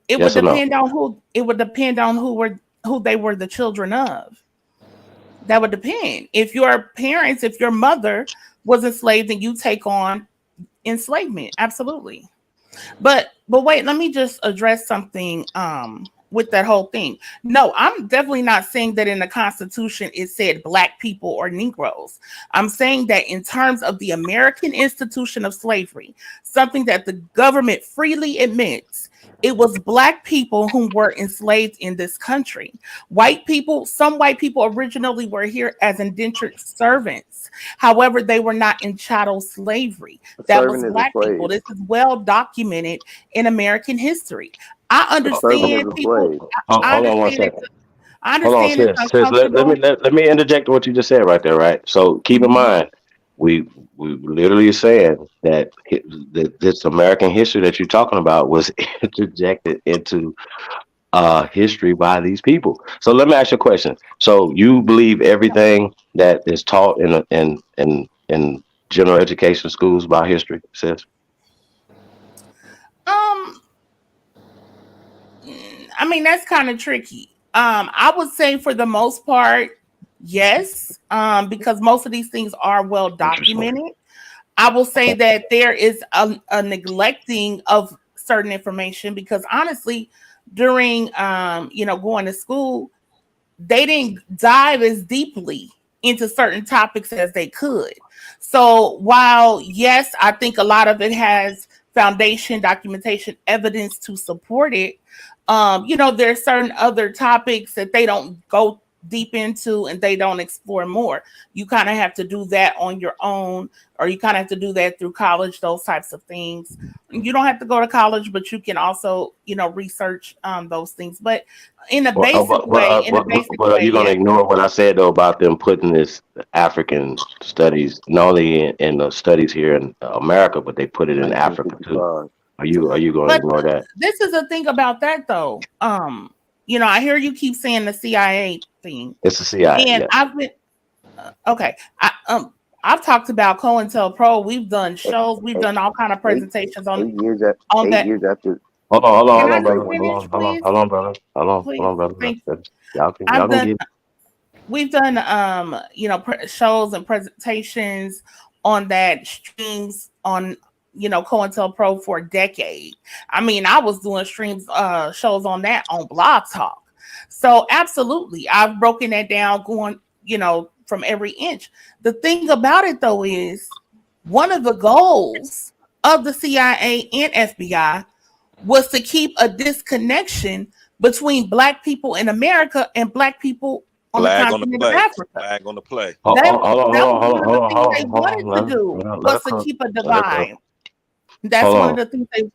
it would Yes or no? depend on who they were the children of. That would depend. If your parents, if your mother was enslaved, then you take on enslavement. Absolutely. But wait, let me just address something with that whole thing. No, I'm definitely not saying that in the Constitution it said black people or Negroes. I'm saying that in terms of the American institution of slavery, something that the government freely admits, it was black people who were enslaved in this country. White people, some white people originally were here as indentured servants. However, they were not in chattel slavery. A That was servant is a black people. slave. This is well documented in American history. I A servant understand is a people. slave. I Hold on one understand second. it's. I Hold on, understand it's sis. uncomfortable. Let me interject what you just said right there, right? So keep in Mhm. mind, we literally said that that this American history that you're talking about was interjected into history by these people. So let me ask you a question. So you believe everything that is taught in general education schools about history, sis? Um, I mean that's kind of tricky. I would say for the most part, yes. Because most of these things are well Interesting. documented. I will say Okay. that there is a neglecting of certain information because honestly, during going to school, they didn't dive as deeply into certain topics as they could. So while yes, I think a lot of it has foundation, documentation, evidence to support it, there's certain other topics that they don't go deep into and they don't explore more. You kind of have to do that on your own, or you kind of have to do that through college, those types of things. You don't have to go to college, but you can also, research those things. But in a basic way, But are you going to yeah. ignore what I said though about them putting this African studies not only in the studies here in America, but they put it in Africa too? 1955. Are you going to But ignore that? this is the thing about that though. I hear you keep saying the CIA thing, It's the CIA. and Yes. I've been okay. I've talked about COINTELPRO. We've done shows. We've done all kind of Eight, presentations on 8 years on eight that. years after Can I Hold on, just brother. finish, please? Hold on, brother. Hold Please, on, brother. thank you. Y'all I've can done. get. We've done shows and presentations on that, streams on COINTELPRO for a decade. I mean, I was doing streams shows on that on Blog Talk. So absolutely, I've broken that down, going from every inch. The thing about it though is one of the goals of the CIA and FBI was to keep a disconnection between black people in America and black people on the Flag on the continent of play. Africa. Flag on the play. That was one of the things they wanted to do, Let her was to cook. keep a Let her cook. divide. That's Hold one of on. the things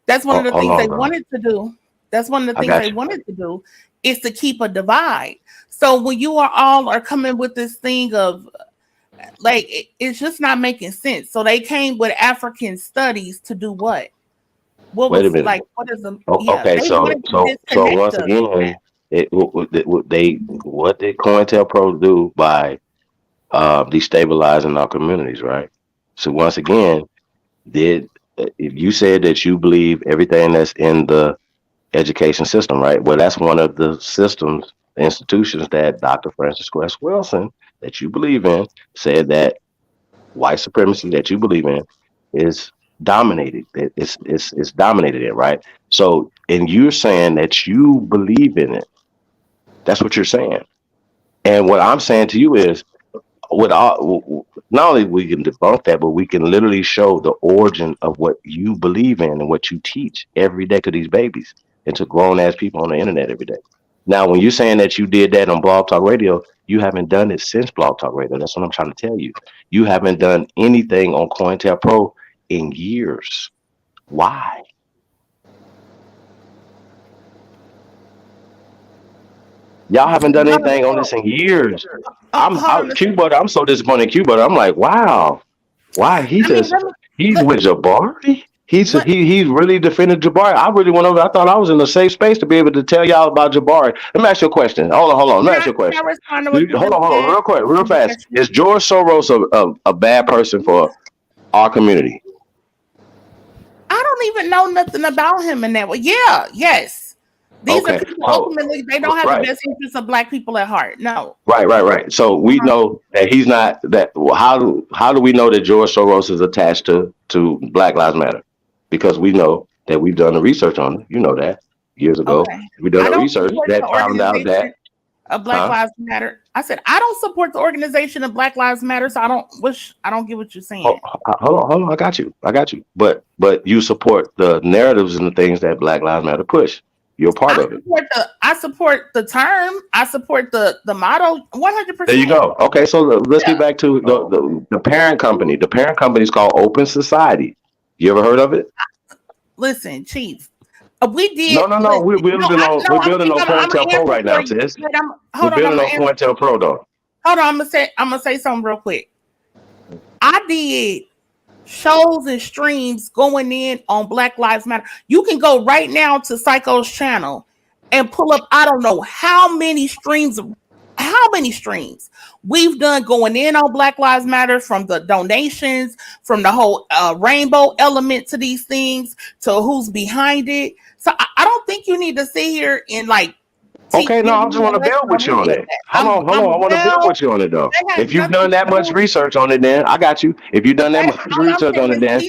that's one of the Hold things on, they brother. wanted to do. That's one of the I things got they you. wanted to do, is to keep a divide. So when you are coming with this thing of like it's just not making sense. So they came with African studies to do what? What Wait a was minute. like? What is the? Yeah, Okay, they wanted to so disconnect once us. again, what did COINTELPRO do by destabilizing our communities, right? So once again, did if you said that you believe everything that's in the education system, right? Well, that's one of the systems, institutions that Dr. Francis Cress Wilson, that you believe in, said that white supremacy that you believe in is dominated. It's dominated it, right? So and you're saying that you believe in it. That's what you're saying. And what I'm saying to you is, with all, not only we can debunk that, but we can literally show the origin of what you believe in and what you teach every day to these babies and to grown ass people on the internet every day. Now, when you're saying that you did that on Blog Talk Radio, you haven't done it since Blog Talk Radio. That's what I'm trying to tell you. You haven't done anything on COINTELPRO in years. Why? Y'all haven't done anything on this in years. Q Butter. I'm so disappointed in Q Butter. I'm like, wow, why he's with Jabari. He's really defended Jabari. I really went over. I thought I was in a safe space to be able to tell y'all about Jabari. Let me ask you a question. Hold on. Let me ask you a question. Hold on, real quick, real fast. Is George Soros a bad person for our community? I don't even know nothing about him in that way. Yeah, yes. These are people ultimately, they don't have the best interests of Black people at heart. No. Right. So we know that he's not that. How do we know that George Soros is attached to Black Lives Matter? Because we know that we've done the research on it. You know that years ago. We've done the research that found out that Black Lives Matter. I said I don't support the organization of Black Lives Matter, so I don't get what you're saying. Hold on, I got you. But you support the narratives and the things that Black Lives Matter push. You're part of it. I support the term. I support the motto 100%. There you go. Okay, so let's get back to the parent company. The parent company is called Open Society. You ever heard of it? Listen, Chief. We did. No. We're building on COINTELPRO right now, sis. We're building on COINTELPRO though. Hold on, I'm gonna say something real quick. I did shows and streams going in on Black Lives Matter. You can go right now to Psycho's channel and pull up, I don't know how many streams we've done going in on Black Lives Matter, from the donations, from the whole rainbow element to these things, to who's behind it. So I don't think you need to sit here and like. Okay, no, I just want to build with you on it. Hold on. I want to build with you on it though. If you've done that much research on it, then I got you. If you've done that much research on it, then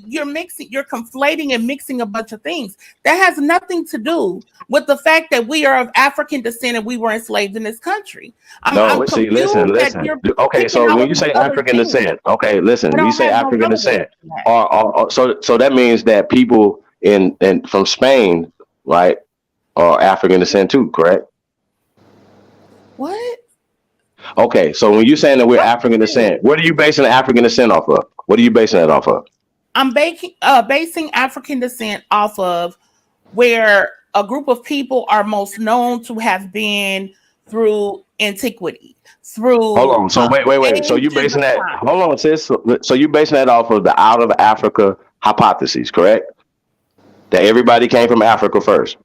you're conflating and mixing a bunch of things. That has nothing to do with the fact that we are of African descent and we were enslaved in this country. Listen. Okay, so when you say African descent, okay, listen. When you say African descent, so that means that people in from Spain, right? Or African descent too, correct? What? Okay, so when you're saying that we're African descent, what are you basing African descent off of? What are you basing that off of? I'm basing African descent off of where a group of people are most known to have been through antiquity. Hold on. So wait. So you basing that? Hold on, sis. So you basing that off of the out of Africa hypothesis, correct? That everybody came from Africa first.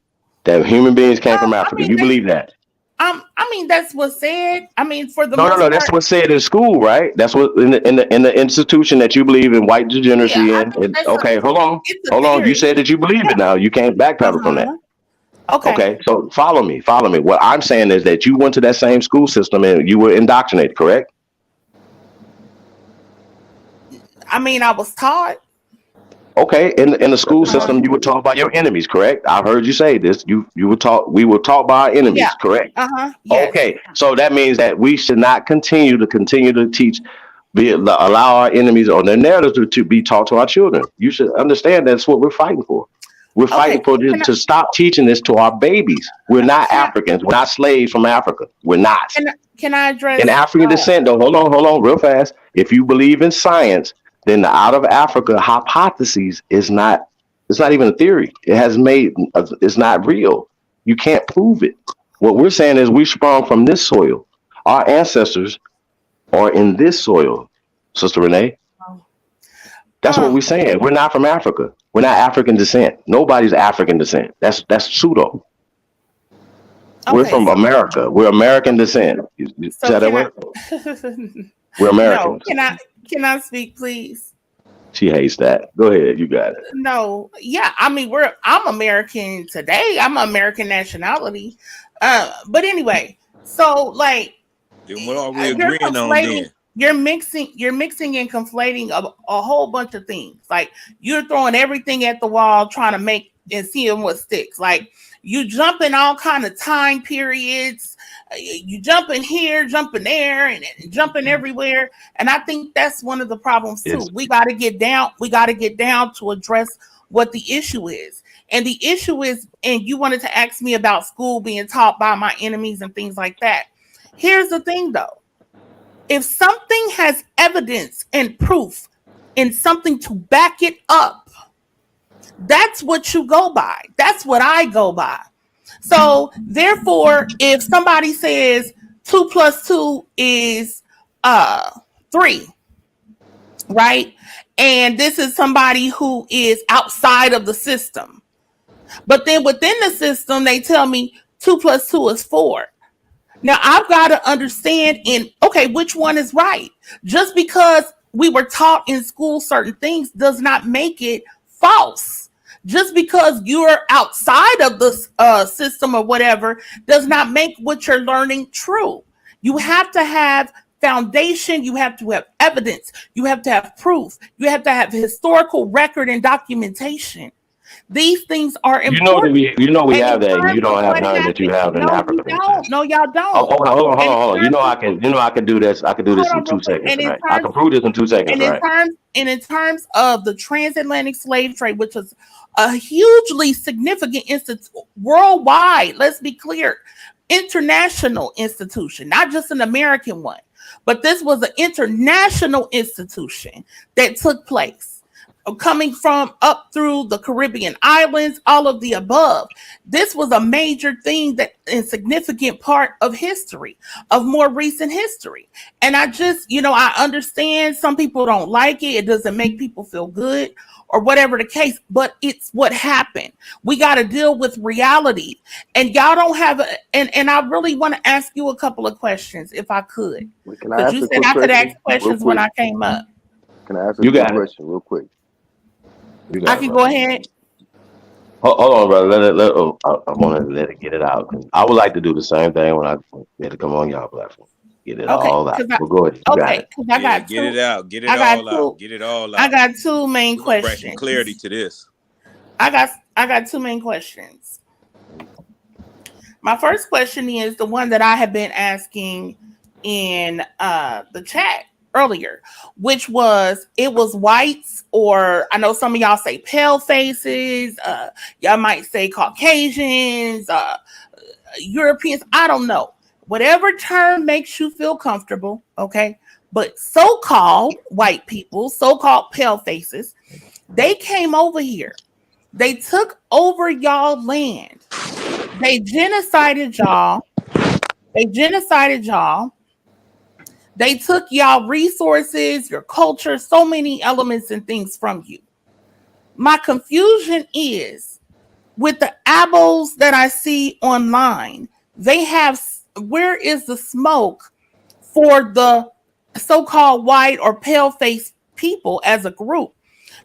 That human beings came from Africa. You believe that? I mean, that's what's said. I mean, for the no. That's what's said in school, right? That's what in the institution that you believe in white degeneracy in. Okay, hold on. You said that you believe it now. You can't backpedal from that. Okay. So follow me. What I'm saying is that you went to that same school system and you were indoctrinated, correct? I mean, I was taught. Okay, in the school system, you were taught by your enemies, correct? I've heard you say this. We were taught by our enemies, correct? Yes. Okay, so that means that we should not continue to teach, allow our enemies or their narratives to be taught to our children. You should understand that's what we're fighting for. We're fighting to stop teaching this to our babies. We're not Africans. We're not slaves from Africa. We're not. Can I address in African descent? Though, hold on, real fast. If you believe in science, then the out of Africa hypothesis is not, it's not even a theory. It's not real. You can't prove it. What we're saying is we sprung from this soil. Our ancestors are in this soil, Sister Renee. That's what we're saying. We're not from Africa. We're not African descent. Nobody's African descent. That's pseudo. We're from America. We're American descent. We're Americans. No, can I speak, please? She hates that. Go ahead. You got it. No. Yeah. I mean, I'm American today. I'm American nationality. But anyway, so like, then what are we agreeing on then? You're mixing and conflating a whole bunch of things. Like you're throwing everything at the wall, trying to make and seeing what sticks. Like you jump in all kind of time periods, you jump in here, jump in there, and jumping everywhere. And I think that's one of the problems too. It's We got to get down. We got to get down to address what the issue is. And the issue is, and you wanted to ask me about school being taught by my enemies and things like that. Here's the thing though. If something has evidence and proof and something to back it up, that's what you go by. That's what I go by. So therefore, if somebody says 2 + 2 is 3, right? And this is somebody who is outside of the system. But then within the system, they tell me 2 + 2 is 4. Now I've got to understand okay, which one is right? Just because we were taught in school certain things does not make it false. Just because you're outside of the system or whatever does not make what you're learning true. You have to have foundation. You have to have evidence. You have to have proof. You have to have historical record and documentation. These things are important. we And have in that. You terms of don't have what none that you happened, have in no, you Africa. don't. No, y'all Oh, don't. okay, hold And in on. You terms know of I can do this. I can do this hold in on real 2 quick. seconds, And in right? I terms can prove this in 2 seconds, right? in terms of the transatlantic slave trade, which is a hugely significant worldwide, let's be clear, international institution, not just an American one, but this was an international institution that took place coming from up through the Caribbean islands, all of the above. This was a major thing that is significant part of history, of more recent history. And I just, I understand some people don't like it. It doesn't make people feel good or whatever the case, but it's what happened. We got to deal with reality. And y'all don't have and I really want to ask you a couple of questions if I could. Can I Because ask you a said quick I could ask question? questions when I came up. Can I ask a You quick got it. question real quick? You I got it, can bro. go ahead. Hold on, brother. I want to let it get it out. I would like to do the same thing when I get to come on y'all platform. Get it Okay, all out. Well, go ahead. You got it. because I Yeah, got get it two. out. Get it I got all two. out. Get it all I out. got two main We're gonna bring some questions. clarity to this. I got two main questions. My first question is the one that I have been asking in the chat earlier, which was it was whites, or I know some of y'all say pale faces, y'all might say Caucasians, Europeans, I don't know. Whatever term makes you feel comfortable, okay? But so-called white people, so-called pale faces, they came over here. They took over y'all land. They genocided y'all. They took y'all resources, your culture, so many elements and things from you. My confusion is with the abos that I see online, they have, where is the smoke for the so-called white or pale-faced people as a group?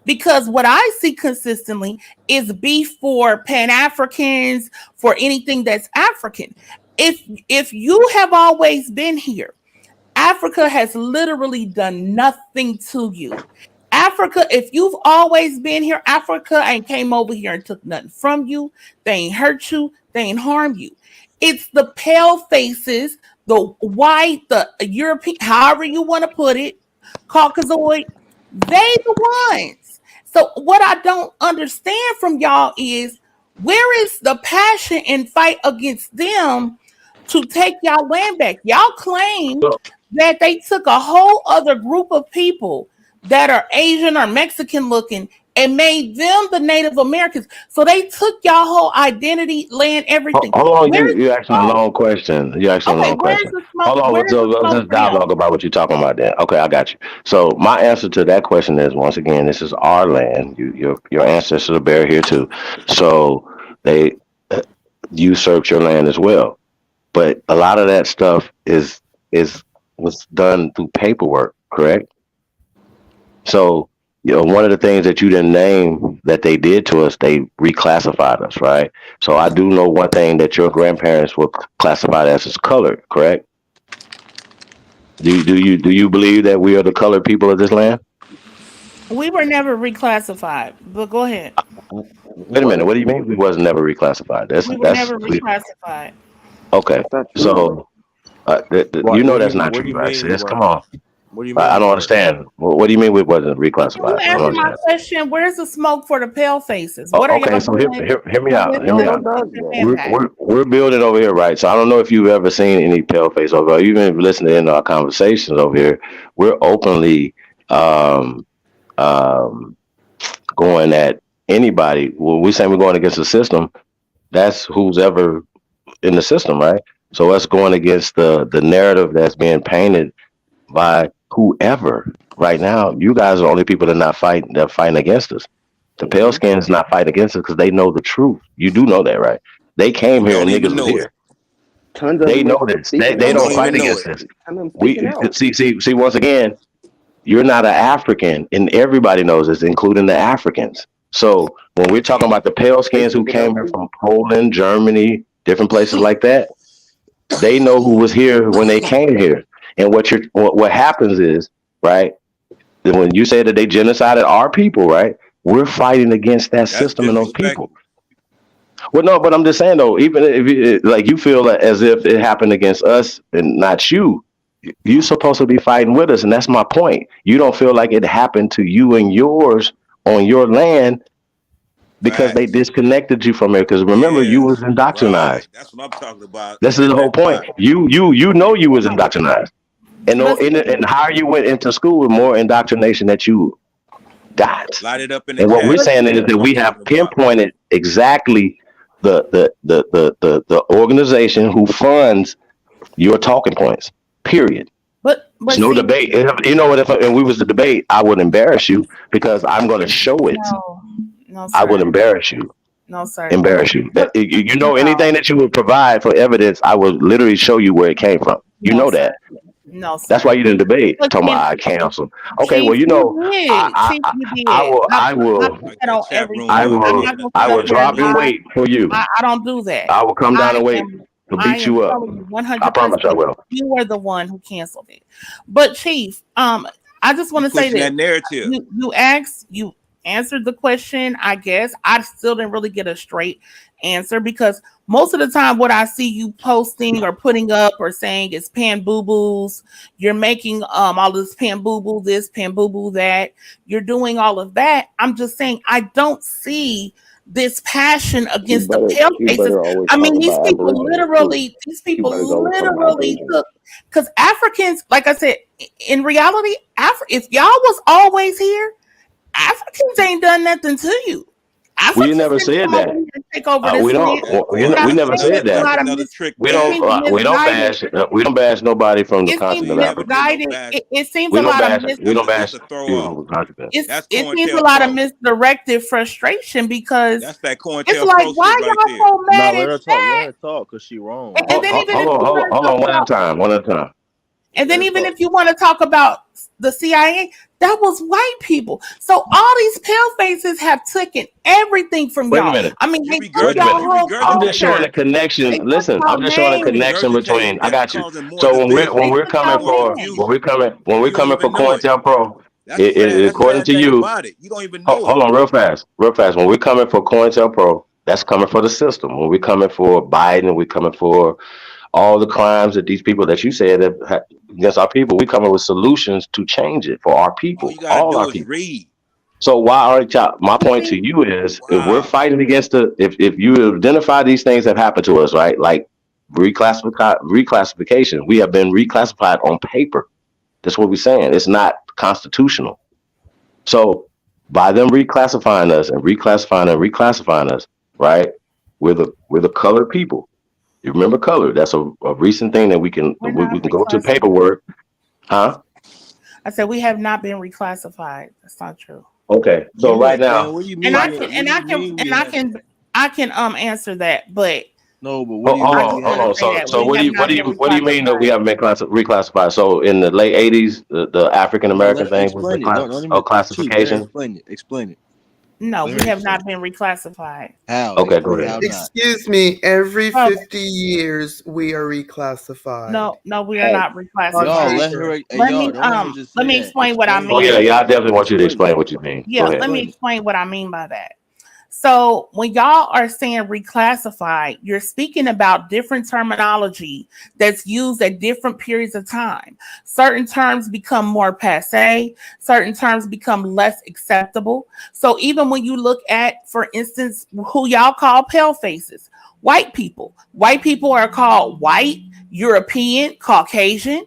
Because what I see consistently is beef for Pan-Africans, for anything that's African. If you have always been here, Africa has literally done nothing to you. Africa, if you've always been here, Africa ain't came over here and took nothing from you. They ain't hurt you. They ain't harmed you. It's the pale faces, the white, the European, however you want to put it, Caucasoid, they the ones. So what I don't understand from y'all is where is the passion and fight against them to take y'all land back? Y'all claim that they took a whole other group of people that are Asian or Mexican looking and made them the Native Americans. So they took y'all whole identity, land, everything. Hold on, you asking a long question. You asking a long question. Hold on, let's just dialogue about what you're talking about then. Okay, I got you. So my answer to that question is, once again, this is our land. Your ancestors are buried here too. So they usurped your land as well. But a lot of that stuff was done through paperwork, correct? So, one of the things that you didn't name that they did to us, they reclassified us, right? So I do know one thing that your grandparents were classified as colored, correct? Do you believe that we are the colored people of this land? We were never reclassified, but go ahead. Wait a minute. What do you mean we wasn't never reclassified? We were never reclassified. Okay. That's not true. So you know that's not true, right, sis? Come on. What do you mean? I don't understand. What do you mean we wasn't reclassified? You answer my question. Where's the smoke for the pale faces? Oh, What are okay, y'all so doing? hear me out. Hear me out. We're We're building over here, right? So I don't know if you've ever seen any pale face over here. Even listening to our conversations over here, we're openly going at anybody. When we say we're going against the system, that's who's ever in the system, right? So us going against the narrative that's being painted by whoever. Right now, you guys are the only people that are fighting against us. The pale skins not fighting against us because they know the truth. You do know that, right? They came here and niggas was here. They know this. They don't fight against us. We see once again, you're not an African, and everybody knows this, including the Africans. So when we're talking about the pale skins who came here from Poland, Germany, different places like that, they know who was here when they came here. And what happens is, right, when you say that they genocided our people, right, we're fighting against that system and those people. Well, no, but I'm just saying though, even if you feel as if it happened against us and not you, you're supposed to be fighting with us, and that's my point. You don't feel like it happened to you and yours on your land because they disconnected you from it. Because remember, you was indoctrinized. That's what I'm talking about. This is the whole point. You know you was indoctrinized, and how you went into school with more indoctrination that you got. Light it up in and what we're saying is that we have pinpointed exactly the organization who funds your talking points. Period. But there's no debate. You know what? If we was to debate, I would embarrass you because I'm going to show it. No, I would embarrass you. No, sir. Embarrass you. You know anything that you would provide for evidence, I would literally show you where it came from. You know that. No, sir. That's why you didn't debate. Talking about I cancel. Okay, well, you know, I will drop and wait for you. I don't do that. I will come down and wait to beat you up. 100%. I promise I will. You were the one who canceled it. But Chief, I just want to say that narrative. You answered the question. I guess I still didn't really get a straight answer because most of the time what I see you posting or putting up or saying is pan boo boos. You're making all this pan boo boo this, pan boo boo that. You're doing all of that. I'm just saying I don't see this passion against the pale faces. I mean, these people literally took, because Africans, like I said, in reality, if y'all was always here, Africans ain't done nothing to you. We never said that. We never said that. We don't bash nobody from the continent of Africa. It seems a lot of misdirected frustration because that's that it's like why y'all so mad at that? Let her talk because she wrong. Hold on, one at a time. And then even if you want to talk about the C.I.A., that was white people. So all these pale faces have taken everything from y'all. Wait a minute. I mean, I'm just showing a connection. Listen, I'm just showing a connection between. I got you. So when we're coming for COINTELPRO, according to you, you don't even know. Hold on, real fast. When we're coming for COINTELPRO, that's coming for the system. When we're coming for Biden, we're coming for all the crimes that these people that you said that against our people, we come up with solutions to change it for our people, all our people. So why aren't y'all? My point to you is, if we're fighting against if you identify these things that happen to us, right? Like reclassification, we have been reclassified on paper. That's what we're saying. It's not constitutional. So by them reclassifying us and reclassifying us, right? We're the colored people. You remember color? That's a recent thing that we can go to paperwork, huh? I said we have not been reclassified. That's not true. Okay, so right now, I can answer that, but no, but hold on. So what do you mean that we haven't been reclassified? So in the late '80s, the African American thing was classification. Explain it. No, we have not been reclassified. How? Okay, go ahead. Excuse me. Every 50 years, we are reclassified. No, we are not reclassified. Let me explain what I mean. Oh yeah, I definitely want you to explain what you mean. Yeah, let me explain what I mean by that. So when y'all are saying reclassified, you're speaking about different terminology that's used at different periods of time. Certain terms become more passe, certain terms become less acceptable. So even when you look at, for instance, who y'all call pale faces, white people are called white, European, Caucasian.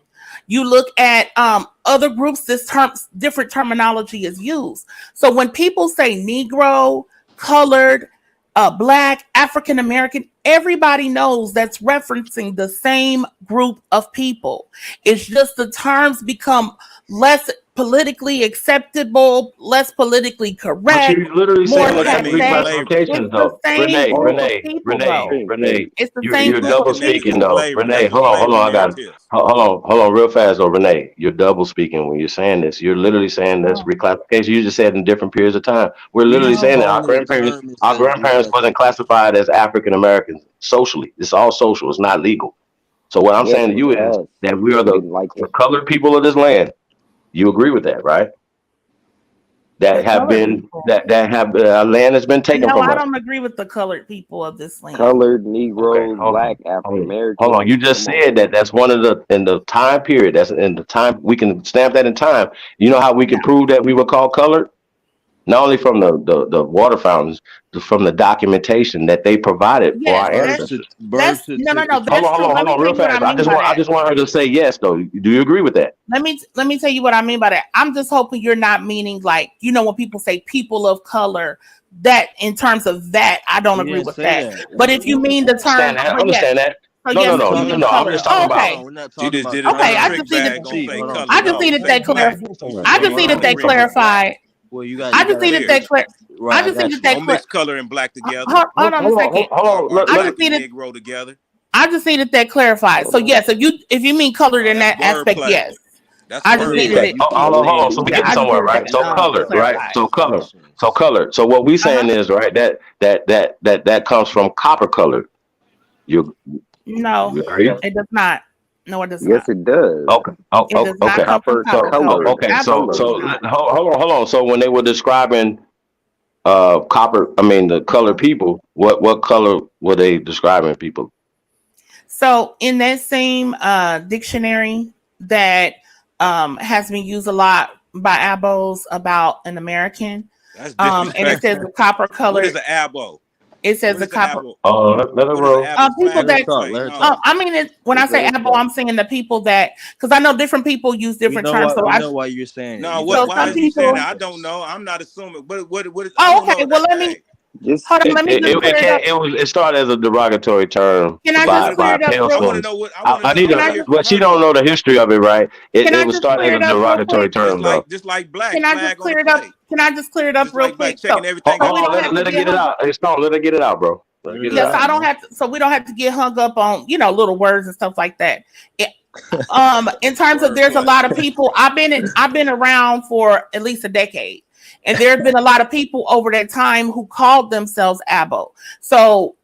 You look at other groups, different terminology is used. So when people say Negro, colored, black, African American, everybody knows that's referencing the same group of people. It's just the terms become less politically acceptable, less politically But correct, you're literally more saying That that's means passe. slavery. It's reclassifications, the though. same Renee, group of Renee, people, Renee, though. Renee. It's the same You're group double of Definition speaking, of people. though. slavery. Renee, That's what hold slavery on. I got narratives. hold on, real fast, though. Renee, you're double speaking when you're saying this. You're literally saying that's Oh, reclassification. You just said in different periods of time. We're You literally just no. saying that coined a term and our said it's grandparents wasn't reclassification. classified as African Americans socially. It's all social. It's not legal. So what I'm Yes, saying to in the you is past, that we are they didn't like the it. colored people of this land. You agree with that, right? The That have colored been people. that have land has been taken No, from I us. don't agree with the colored people of this land. Colored, Okay, Negroes, hold Black, on. African Hold on. Americans. You just Come on. said that that's one of the in the time period. That's in the time we can stamp that in time. You know how we No, can prove that we were called colored? Not only from the water fountains, from the documentation that they provided for yes, our ancestors. Birth no, Hold certificate. that's on, hold true. on, Let hold me on, tell real you what I fast. mean by I that. just want her to say yes though. Do you agree with that? Let me tell you what I mean by that. I'm just hoping you're not meaning like, when people say people of color, that in terms of that, I don't He agree didn't with say that. that. But if you mean the Understand term, that. I but yes, understand that. so No, yes, no, We're if no, you no, talking mean no. I'm color, just about talking oh, about. hold okay, on, we're not She talking just about did it okay. on a I terms. just trick needed, bag. Gonna Chief, say hold on, I colored. slow just No, down. needed say that black. I You just ain't needed gonna that agree with black. clarified. Well, you got I you just got to needed say that Clear. clar- I right. I just got needed you. that Don't mix color and black together, hold on a second. Hold on. or I Let just black and needed Negro together. I just needed that clarified. So yes, if you mean colored No, in that's that aspect, wordplay. yes. That's I just Chief, needed wordplay. Okay. it. you Hold keep on, hold on. saying So we Yeah, getting I different just somewhere, needed right? that So color, right? clarified. So color. classifications. So color. So what we Uh-huh. saying is right that comes from copper color. You No, you agree? it does not. No, it does Yes, not. it does. Okay. Oh, It oh, does not okay. come from Copper copper So color. colored. okay. So Absolutely not. hold on. So when they were describing the colored people, what color were they describing people? So in that same dictionary that has been used a lot by ABOs about an American, That's and it says disrespectful. the copper What is colored. an abo? It says What the is an copper. abo? Oh, let it What is an roll. abo? People Let her Flag that. don't talk. play. Let her No. talk. I mean, when I Just let say her abo, talk. I'm saying the people that, because I know different people use We different know terms. why. So We know why you're saying it. No, You what? got so Why some is you saying people. that? I don't know. I'm not assuming. What is, I Oh, don't okay. know Well, that. let me Hey, Just hold on. Let me just clear it up. It started as a derogatory term Can I so just what by is clear a? it up pale real? I want to skins. know what. I want to I know. need I Can want I to to, hear just from but she her don't though. know the history of it, right? can I It was just started clear as it a up real quick? derogatory term, though. Just like black Can I just flag on the clear it up? plate. Can I just clear it up Just real like black quick? checking everything So we off don't the have to Let her get get it hung up. out. It's not. Let her get it out, bro. Let let her her get it get Yeah, it so out. out, I don't man. have to. So we don't have to get hung up on little words and stuff like that. It, in terms of there's a wordplay. lot of people. I've been around for at least a decade. And there have been a lot of people over that time who called themselves Abo. So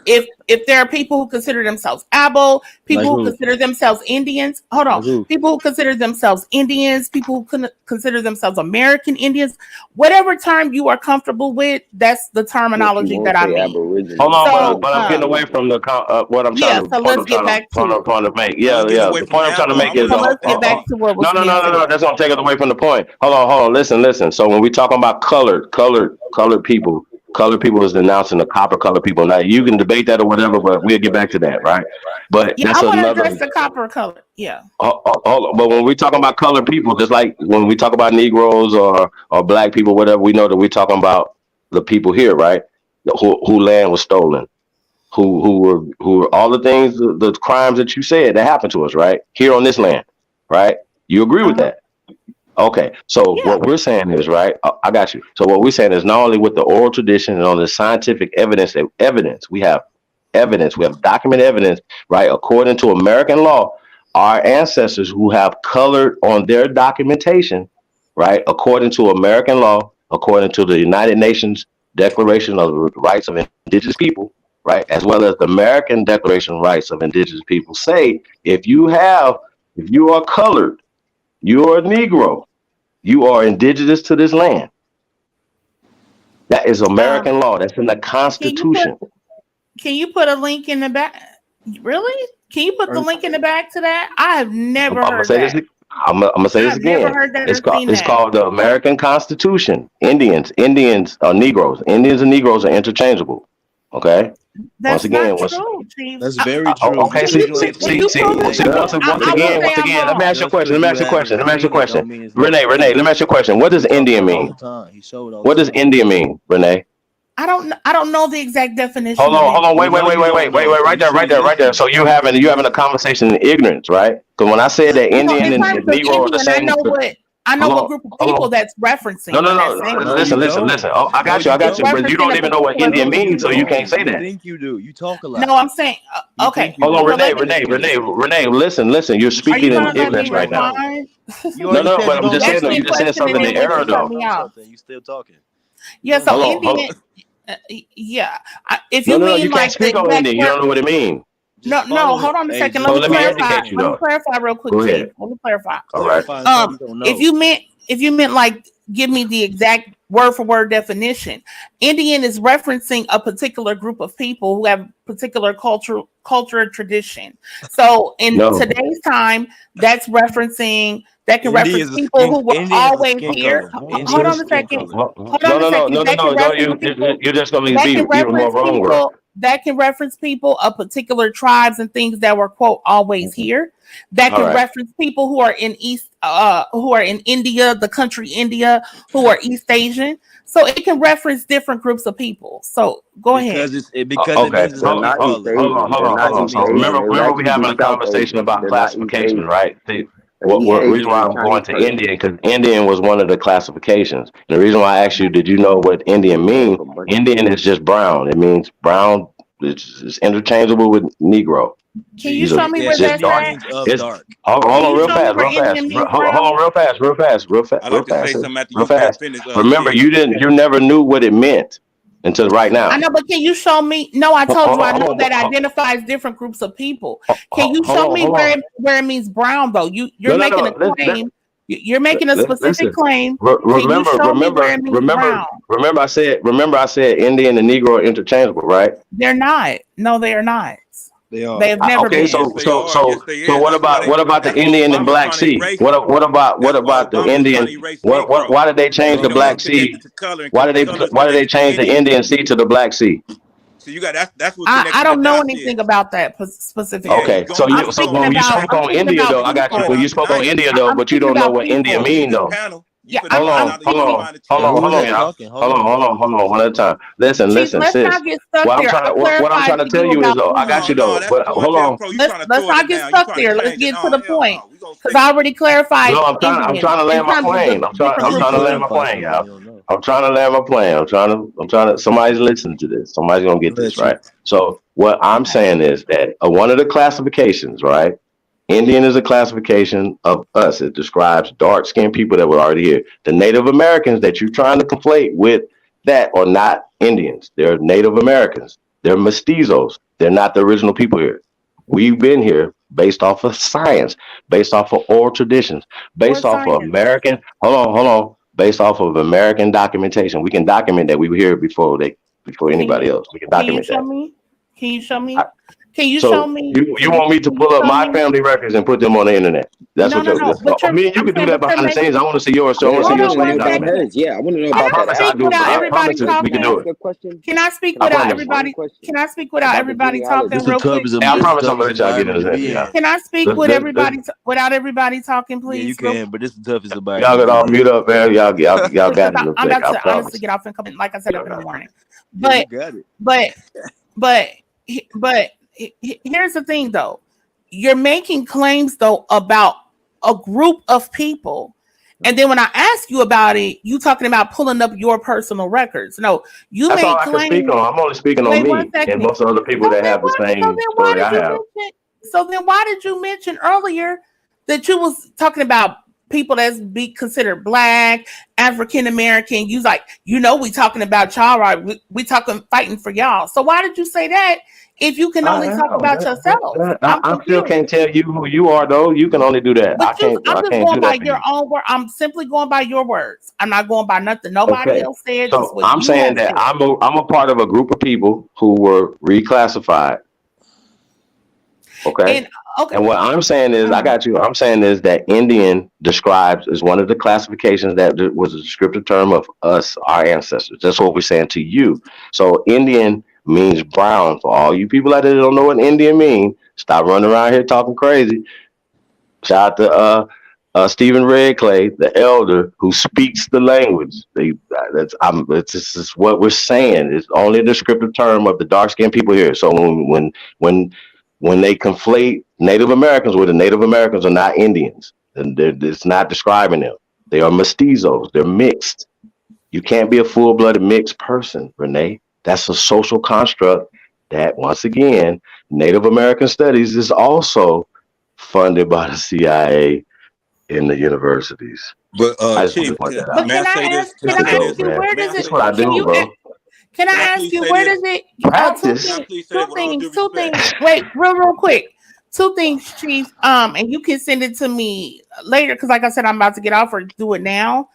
if there are people who consider themselves Abo, Like people who who? consider themselves Indians, hold on, Like who? people who consider themselves Indians, people who consider themselves American Indians, whatever term you are comfortable with, that's the yes, you terminology won't that I say mean. Hold Aboriginal. on, You So will but I'm say getting away from Aboriginal. the what I'm trying yeah, to so let's get back to it. point to make. Don't get Yeah. away The from point I'm trying to abo. I make want is to So know what let's that get back oh, to means. what was no, no, being no, no, said. no. That's gonna take us away from the point. Hold on. Listen. So when we talk about colored people is denouncing the copper colored people. Now you can debate that or whatever, but we'll get back to that, right? But Yeah, that's I want to another. address the copper color. Yeah. But when we talk about colored people, just like when we talk about Negroes or black people, whatever, we know that we're talking about the people here, right? Who land was stolen, who were all the things, the crimes that you said that happened to us, right? Here on this land, right? You agree with Uh-huh. that? Okay. So Yeah. what we're saying is, right? I got you. So what we're saying is not only with the oral tradition and on the scientific evidence, we have documented evidence, right? According to American law, our ancestors who have colored on their documentation, right? According to American law, according to the United Nations Declaration of the Rights of Indigenous People, right? As well as the American Declaration of Rights of Indigenous People say, if you are colored, you are a Negro, you are indigenous to this land. That is American law. That's in the Constitution. Can you put a link in the back? Really? Can you put the link in the back to that? I have never heard that. I'm gonna say this again. Never heard that It's called the American Constitution. Indians are Negroes. Indians and Negroes are interchangeable. Okay. That's not true, Chief. That's very true. Okay. See. Once again. Let me ask you a question. Renee. Let me ask you a question. What does Indian mean? What does Indian mean, Renee? I don't know the exact definition. Hold on. Wait. Right there. So you're having a conversation in ignorance, right? Because when I said that Indian and Negro are the same. I know what group of people that's referencing. No. Listen. Oh, I got you. But you don't even know what Indian means, so you can't say that. I think you do. You talk a lot. No, I'm saying. Okay. Hold on, Renee. Listen. You're speaking in ignorance right now. No. But I'm just saying. You just said something in error, though. You still talking? Yeah. So Indian. Yeah. If you mean you can't speak on Indian. You don't know what it means. No, hold on a second. Let me clarify real quick. Let me clarify. All right. If you meant like give me the exact word for word definition, Indian is referencing a particular group of people who have particular culture and tradition. So in today's time, that can reference people who were always here. Hold on a second. No. You're just gonna be even more wrong. That can reference people of particular tribes and things that were quote always here. That can reference people who are in India, the country India, who are East Asian. So it can reference different groups of people. So go ahead. Hold on. So remember we having a conversation about classification, right? What reason why I'm going to Indian, because Indian was one of the classifications. And the reason why I asked you, did you know what Indian means? Indian is just brown. It means brown. It's interchangeable with Negro. Can you show me where that's at? Hold on, real fast. Remember, you never knew what it meant until right now. I know, but can you show me? No, I told you I know that identifies different groups of people. Can you show me where it means brown though? You're making a claim. You're making a specific claim. Remember, I said Indian and Negro are interchangeable, right? They're not. No, they are not. They are. They have never been. So what about the Indian and Black Sea? What about the Indian? Why did they change the Black Sea? Why did they change the Indian Sea to the Black Sea? So you got that's what I don't know anything about that specifically. Okay, so when you spoke on India though, I got you. When you spoke on India though, but you don't know what India mean though. Yeah, hold on. One at a time. Listen, sis. What I'm trying to tell you is though, I got you though. But hold on. Let's not get stuck there. Let's get to the point. Because I already clarified. No, I'm trying to land my plane. I'm trying to land my plane, y'all. I'm trying to land my plane. I'm trying to. Somebody's listening to this. Somebody's gonna get this right. So what I'm saying is that one of the classifications, right? Indian is a classification of us. It describes dark-skinned people that were already here. The Native Americans that you're trying to conflate with that are not Indians. They're Native Americans. They're mestizos. They're not the original people here. We've been here based off of science, based off of oral traditions, based off of American. Hold on. Based off of American documentation. We can document that we were here before anybody else. We can document that. Can you show me? Can you show me? You want me to pull up my family records and put them on the internet? That's what you're. I mean, you can do that behind the scenes. I want to see yours. So I want to see yours. Yeah, I want to know about that. I promise we can do it. Can I speak without everybody? Can I speak without everybody talking real quick? I promise I'm gonna let y'all get into that. Can I speak with everybody without everybody talking, please? Yeah, you can, but it's the toughest about. Y'all got all mute up, man. Y'all got it. I'm about to honestly get off and come in, like I said, up in the morning. But here's the thing though. You're making claims though about a group of people. And then when I ask you about it, you talking about pulling up your personal records. No, you That's made all I can speak on. I'm only speaking on me and most of the other people that have the same story I have. So then why did you mention earlier that you was talking about people that's be considered Black, African American? You like, we talking about y'all, right? We talking fighting for y'all. So why did you say that if you can only talk about yourself? I'm I still confused. can't tell you who you are though. You can only do that. But I'm I just can't do going by that for your you. own word. I'm simply going by your words. I'm not going by nothing nobody Okay. else said. Just So what I'm you saying have that said. I'm a part of a group of people who were reclassified. Okay. And okay, And what I'm saying is, I got you. I'm saying is that Indian describes is one of the classifications that was a descriptive term of us, our ancestors. That's what we're saying to you. So Indian means brown. For all you people out there that don't know what Indian mean, stop running around here talking crazy. Shout out to Stephen Redclay, the elder who speaks the language. It's this is what we're saying. It's only a descriptive term of the dark skinned people here. So when when they conflate Native Americans with the Native Americans are not Indians, and it's not describing them. They are mestizos. They're mixed. You can't be a full blooded mixed person, Renee. That's a social construct that, once again, Native American Studies is also funded by the CIA in the universities. But I just want to Chief, point that but out. may I say this? Can can I It's a I say ask dope, this? you man. where May I does That's it? say what I this? Can do, you? bro. Can I Can I ask please you say where this? does it? Practice. Can I please say Two this with all due things. Two respect? things. Wait, real quick. Two things, Chief. And you can send it to me later because, like I said, I'm about to get off or do it now.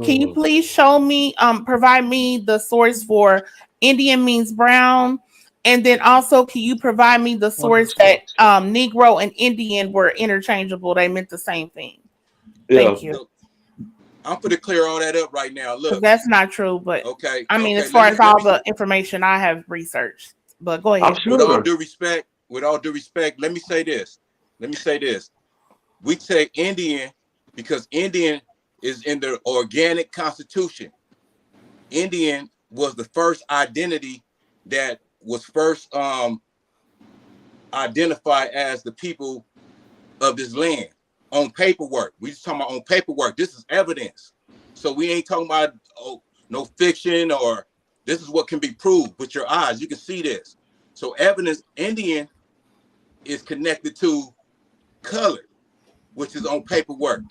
Can you please show me? Provide me the source for Indian means brown, and then also can you provide me the source that Negro and Indian were interchangeable? They meant the same thing. Yeah. Thank you. So I'm going to clear all that up right now. Because Look, that's not true, but okay, I mean, okay. as far as all the information I have researched, but go I'm ahead. With all sure. due respect, let me say this. Let me say this. We say Indian because Indian is in the organic constitution. Indian was the first identity that was first identified as the people of this land on paperwork. We just talking about on paperwork. This is evidence. So we ain't talking about no fiction or this is what can be proved with your eyes. You can see this. So evidence, Indian is connected to color, which is on paperwork.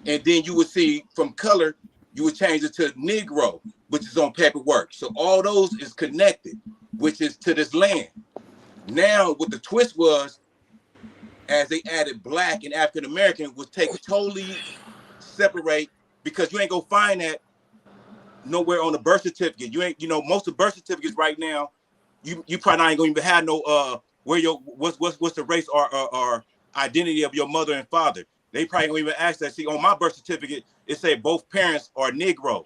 And then you would see from color, you would change it to Negro, which is on paperwork. So all those is connected, which is to this land. Now, what the twist was, as they added Black and African American, was totally separate because you ain't gonna find that nowhere on the birth certificate. You ain't, most of the birth certificates right now, you probably not ain't gonna even have no where your what's the race or identity of your mother and father. They probably don't even ask that. See, on my birth certificate, it said both parents are Negro.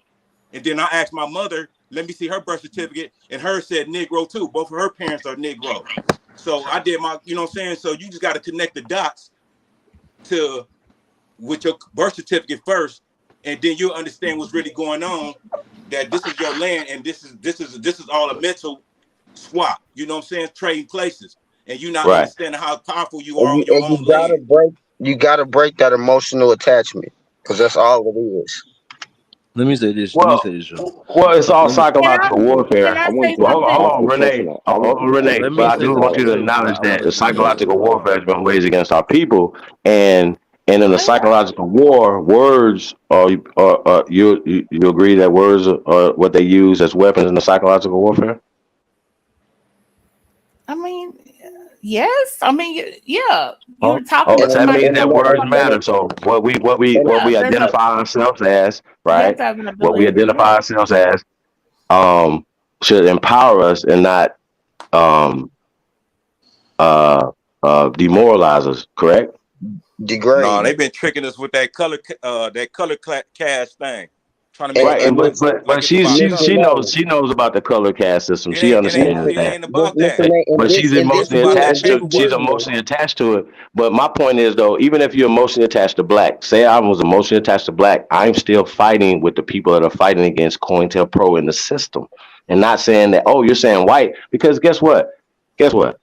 And then I asked my mother, let me see her birth certificate, and hers said Negro too. Both of her parents are Negro. So I did my, you know what I'm saying? So you just got to connect the dots to with your birth certificate first, and then you'll understand what's really going on, that this is your land and this is all a mental swap. You know what I'm saying? Trading places. And you not Right. understanding how powerful you are on your own land. You gotta break that emotional attachment, because that's all it is. Let me say this. Well, it's all Let me. psychological warfare. Can I say Well, hold something? on, Renee. Hold on, Renee. Let But me I say do want you something to too. acknowledge I'm gonna that the let you go. psychological warfare has been waged against our people, and in the psychological war, words are you agree that words are what they use as weapons in the psychological warfare? I mean, yes. I mean, yeah. Oh, You're talking to does that somebody mean that who words matter? So what we there's a identify ourselves as, you have right? to have an What we ability. Yeah. identify ourselves as, should empower us and not um demoralize us, correct? No, Degrade. they've been tricking us with that color cast thing, trying to make it Right, look and like but it's about color. she knows about the color caste system. It She ain't it ain't understands it that. ain't about that. But she's It's emotionally about that attached to she's paperwork. emotionally attached to it. But my point is though, even if you're emotionally attached to black, say I was emotionally attached to black, I'm still fighting with the people that are fighting against COINTELPRO in the system. And not saying that, oh, you're saying white, because guess what? Guess what?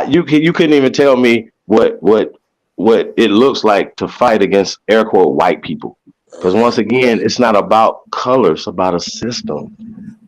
You couldn't even tell me what it looks like to fight against air quote white people. Because once again, it's not about color; it's about a system.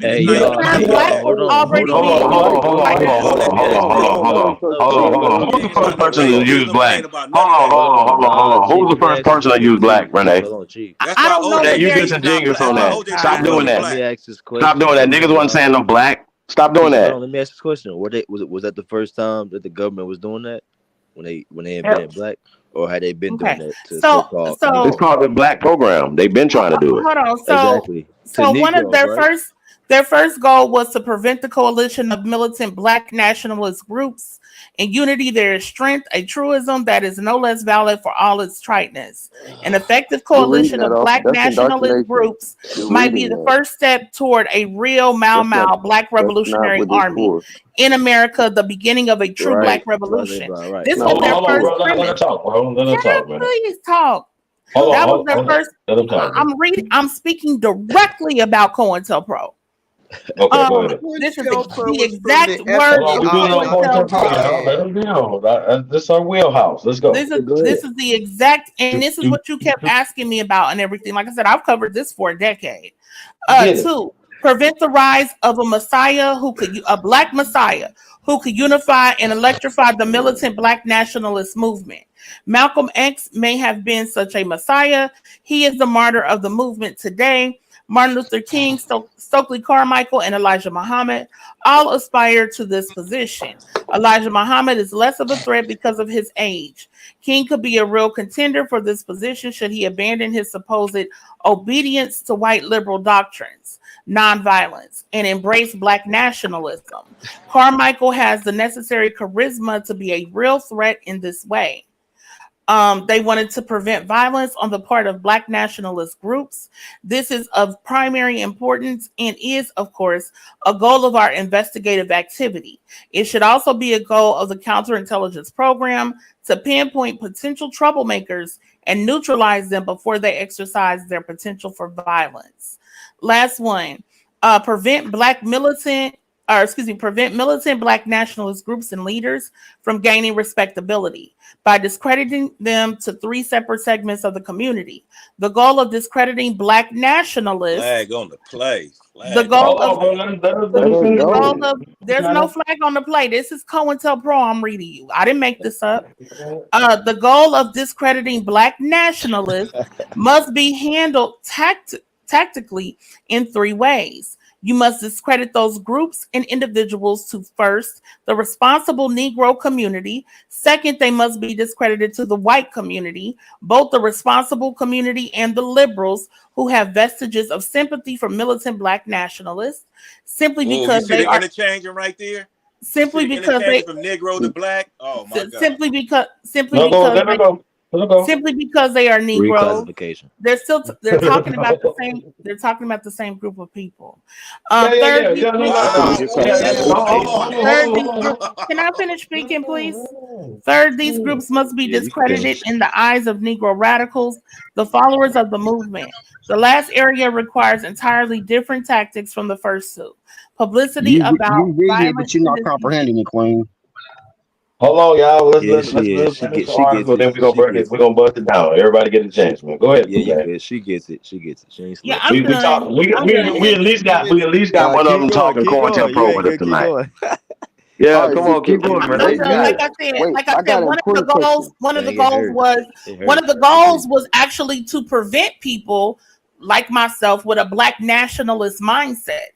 in the Hey, You y'all. can 90s. have Hey, Hold black y'all. on. Hold people on. Hold already on. being Hold on. used Hold like on. that. Let me ask you this. Hold on. First person to Old use Testament black. ain't about Hold none of on, that. hold on, hold on, hold Nah, on. Chief. Who's Let the me first ask this person to use question. black, Renee? Hold on, Chief. That's I why don't know OJ Renee, that you there get Simpson some is not jingles black. on That's why that. oh OJ Stop Simpson God. doing wasn't that. Let me black. ask this Stop question. doing that. Niggas wasn't Y'all. saying no black. Stop doing Chief, hold that. on. Let me ask this question. Was that the first time that the government was doing that? when they invented black, or had they been doing Okay. that to So so-called It's so Negro? called the Black Program. They've been trying to do it. hold on. Exactly, to So one of Negroes, right? their first goal was to prevent the coalition of militant black nationalist groups. In unity, there is strength, a truism that is no less valid for all its triteness. An effective You're reading coalition that of off. black That's nationalist indoctrination. groups You're might be reading the that. first step toward a real Mau That's not. Mau Black That's not Revolutionary what this Army for. in America, the beginning of a true Right. Black revolution. Right. This Not was Hold what on, their it's hold on, first for. bro. Let her premise. talk, bro. Let her Can I talk, man. please talk? Hold on, That was their hold on. first. Let him talk, bro. I'm speaking directly about COINTELPRO. Okay, go ahead. This is COINTELPRO the was from exact the Hold words on, of we building on Economic point Development to pro, y'all. COINTELPRO. Let Commission. him build. This is our wheelhouse. Let's go. Go This ahead. is the exact, and this is what you kept asking me about and everything. Like I said, I've covered this for a decade. Get it. Two, prevent the rise of a black messiah who could unify and electrify the militant black nationalist movement. Malcolm X may have been such a messiah. He is the martyr of the movement today. Martin Luther King, Stokely Carmichael, and Elijah Muhammad all aspire to this position. Elijah Muhammad is less of a threat because of his age. King could be a real contender for this position should he abandon his supposed obedience to white liberal doctrines, nonviolence, and embrace black nationalism. Carmichael has the necessary charisma to be a real threat in this way. They wanted to prevent violence on the part of black nationalist groups. This is of primary importance and is, of course, a goal of our investigative activity. It should also be a goal of the counterintelligence program to pinpoint potential troublemakers and neutralize them before they exercise their potential for violence. Last one, prevent militant black nationalist groups and leaders from gaining respectability by discrediting them to three separate segments of the community. The goal of discrediting black nationalists. Flag on the play. The goal of Go. there's no flag on the play. This is COINTELPRO. I'm reading you. I didn't make this up. The goal of discrediting black nationalists must be handled tactically in three ways. You must discredit those groups and individuals to first, the responsible Negro community. Second, they must be discredited to the white community, both the responsible community and the liberals who have vestiges of sympathy for militant black nationalists, simply because you see they the are interchanging right there? simply because they from Negro to black. Oh my God. simply because they are Negroes. Reclassification. They're talking about the same group of people. Third, these groups, can I finish speaking, please? Third, these groups must be discredited in the eyes of Negro radicals, the followers of the movement. The last area requires entirely different tactics from the first two. Publicity about you read it, violence, but you're not comprehending it, Queen. Hold on, y'all. Let's She finish the article, gets then it. we're gonna bust it down. Everybody get a chance, man. Go ahead, Yeah, you man. good. She gets it. She ain't yeah, slipping. I'm done. We at least got one of them talking Keep going. You COINTELPRO ain't with us gonna keep tonight. going. Yeah, All right, come on, keep going, man. I'm wait, done. Like Mia. I said, Wait, I got a one of the quick goals, question. one of the goals was actually to prevent people like myself with a black nationalist mindset.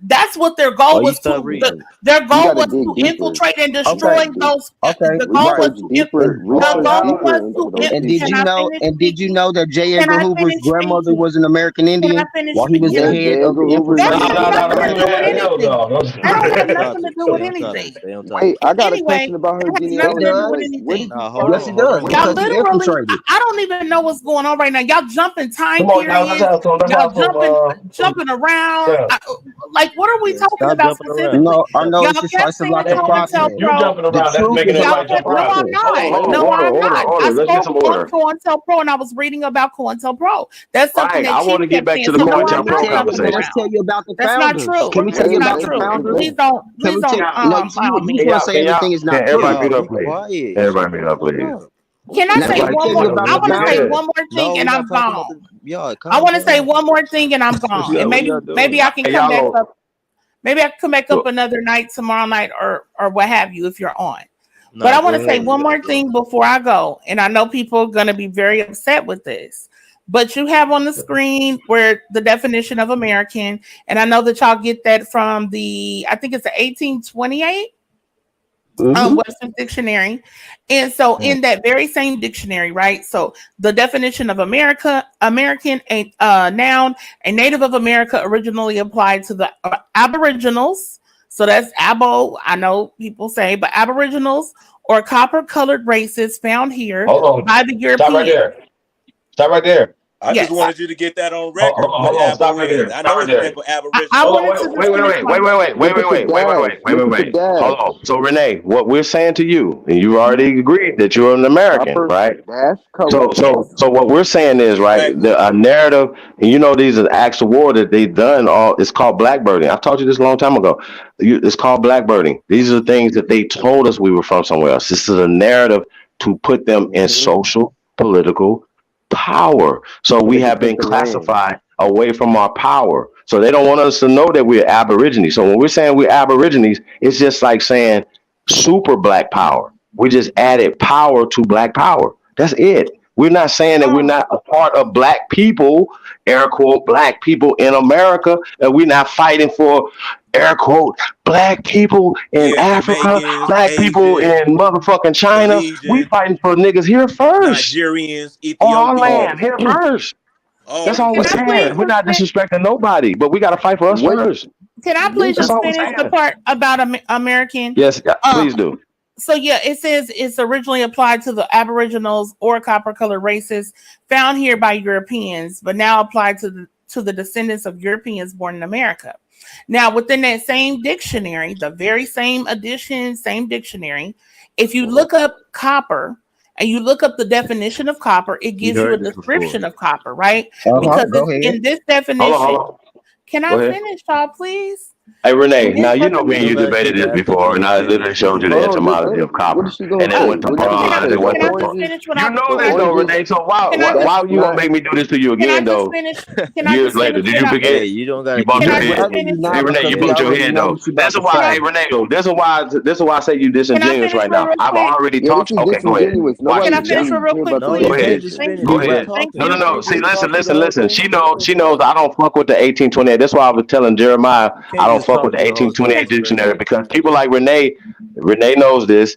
That's what their goal was to. Their goal was to infiltrate and destroy those. The goal was to. And did you know? And did you know that J. Can Edgar I Hoover's finish grandmother was an American Indian while he was the head of the That don't have nothing to do with anything. Wait, I got a Anyway, question about her it has genealogy. nothing to do with Where did anything. you find Yes, it does Y'all because he literally, infiltrated. I don't even know what's going on right now. Y'all jumping time Come on, y'all. Let's periods. have some. Jumping around. Yeah. Like, what are we talking about specifically? No, I know Y'all it's just kept like saying like a process. You jumping The around. That's truth making is it a y'all like like a a kept, no, I'm process. process. not. Hold on, I Let's get some spoke on order. COINTELPRO and I was reading about COINTELPRO. That's something Right. I that want Chief to get kept back saying. to the So no, I'm Let me not COINTELPRO tell you. jumping Let conversation. us tell around. you about the That's not founders. true. Can we tell It's you not about the true. founders? Please don't No, allow you me. want to say everything is not Can true. everybody mute up, Be please? quiet. Everybody mute up, please. Can I Now, say can we one tell you more? about I the want to say founders? one more No, thing we're and not I'm talking about gone. y'all. I Calm want to say down. one more thing and I'm gone. And What y'all doing? maybe I can Hey, come y'all back go. up. Maybe I can come back up another night, tomorrow night, or what have you, if you're on. But Nah, I go want to say ahead. one more thing before I go, and I know people are going to be very upset with this. But you have on the screen where the definition of American, and I know that y'all get that from I think it's the 1828. Webster's dictionary. And so in that very same dictionary, right? So the definition of American, a noun, a native of America originally applied to the Aboriginals. So that's Abo, I know people say, but Aboriginals or copper-colored races found here by the Europeans. Stop right there. Stop right there. I just wanted you to get that on record. Hold on, stop right there. I know it's meant for Aboriginal. Wait. Hold on. So Renee, what we're saying to you, and you already agreed that you're an American, right? That's So what we're saying is, right, a narrative, and you know these are acts of war that they've done. It's called blackbirding. I've told you this a long time ago. It's called blackbirding. These are things that they told us we were from somewhere else. This is a narrative to put them in social, political power. So we have been classified away from our power. So they don't want us to know that we're Aborigines. So when we're saying we're Aborigines, it's just like saying super black power. We just added power to black power. That's it. We're not saying that we're not a part of black people, air quote, black people in America, and we're not fighting for, air quote, black people in Africa, black people in motherfucking China. We fighting for niggas here first. Nigerians, Ethiopians. On our land, here first. That's all we're saying. We're not disrespecting nobody, but we got to fight for us first. Can I please just finish the part about American? Yes, please do. So yeah, it says it's originally applied to the Aboriginals or copper-colored races found here by Europeans, but now applied to the descendants of Europeans born in America. Now, within that same dictionary, the very same edition, same dictionary, if you look up copper and you look up the definition of copper, it gives you a description of copper, right? Because in this definition, can I finish, y'all, please? Hey, Renee, now you know me and you debated this before, and I literally showed you the etymology of copper, and it went to bronze, it went to bronze. You know this though, Renee, so why are you gonna make me do this to you again, though, years later? Did you forget? Hey, you don't gotta. You bumped your head. Hey, Renee, you bumped your head, though. This is why, hey, Renee, this is why I say you disingenuous right now. I've already talked. Okay, go ahead. Can I finish real quick, please? Go ahead. No. See, listen. She knows I don't fuck with the 1828. That's why I was telling Jeremiah I don't fuck with the 1828 dictionary, because people like Renee knows this.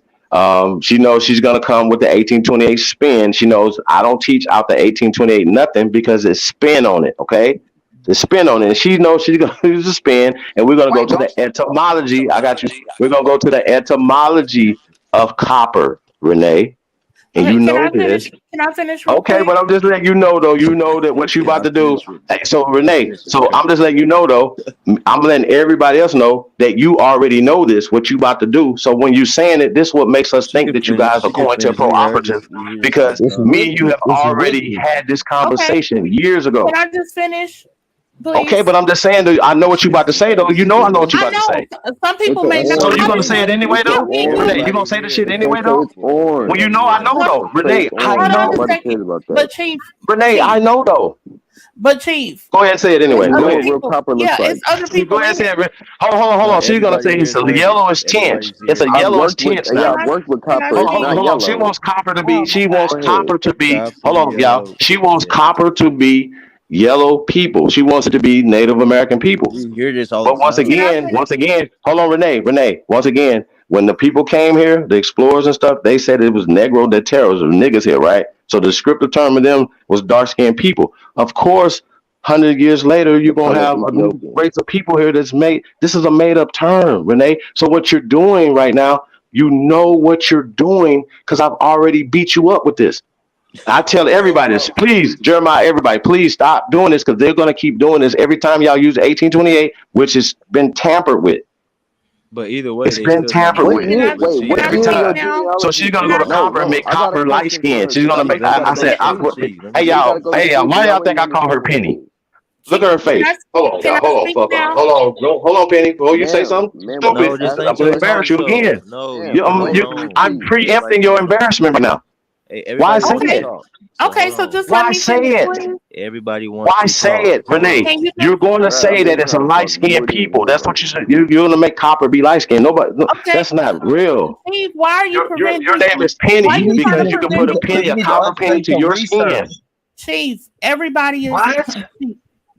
She knows she's gonna come with the 1828 spin. She knows I don't teach out the 1828 nothing because it's spin on it. Okay, the spin on it. And she knows she's gonna use the spin, and we're gonna go to the etymology. I got you. We're gonna go to the etymology of copper, Renee. And you know this. Can I finish? Okay, but I'm just letting you know, though. You know that what you about to do. Hey, so Renee, I'm just letting you know, though. I'm letting everybody else know that you already know this, what you about to do. So when you saying it, this is what makes us think that you guys are going to pro-operative, because me and you have already had this conversation years ago. Can I just finish? Please. Okay, but I'm just saying, though, I know what you about to say, though. You know I know what you about to say. Some people may not. So you gonna say it anyway, though? Renee, you gonna say the shit anyway, though? Well, you know I know, though. Renee, I know. But Chief. Renee, I know, though. But Chief. Go ahead and say it anyway. Go ahead. It's other people. Go ahead and say it. Hold on. She's gonna say it's a yellowish tint. It's a yellowish tint. Yeah, I worked with copper. Hold on. She wants copper to be. She wants copper to be. Hold on, y'all. She wants copper to be yellow people. She wants it to be Native American people. But once again, hold on, Renee. Once again, when the people came here, the explorers and stuff, they said it was Negro de terrors, or niggas here, right? So the descriptive term of them was dark-skinned people. Of course, 100 years later, you're gonna have a new race of people here that's made. This is a made-up term, Renee. So what you're doing right now, you know what you're doing, because I've already beat you up with this. I tell everybody this, please, Jeremiah, everybody, please stop doing this, because they're going to keep doing this every time y'all use 1828, which has been tampered with. But either way, it's been tampered with every time. So she's going to go to copper and make copper light skin. She's going to make, hey y'all, why y'all think I call her Penny? Look at her face. Hold on, Penny. Before you say something stupid, I'm going to embarrass you again. I'm preempting your embarrassment right now. Hey, why say it? Okay, so just why say it? Everybody wants. Why say it, Renee? You're going to say that it's a light-skinned people. That's what you said. You're going to make copper be light-skinned. Nobody. Okay. That's not real. Steve, why are you preventing? Your name is Penny because you can put a penny, a copper penny, to your skin. Chief, everybody is. What?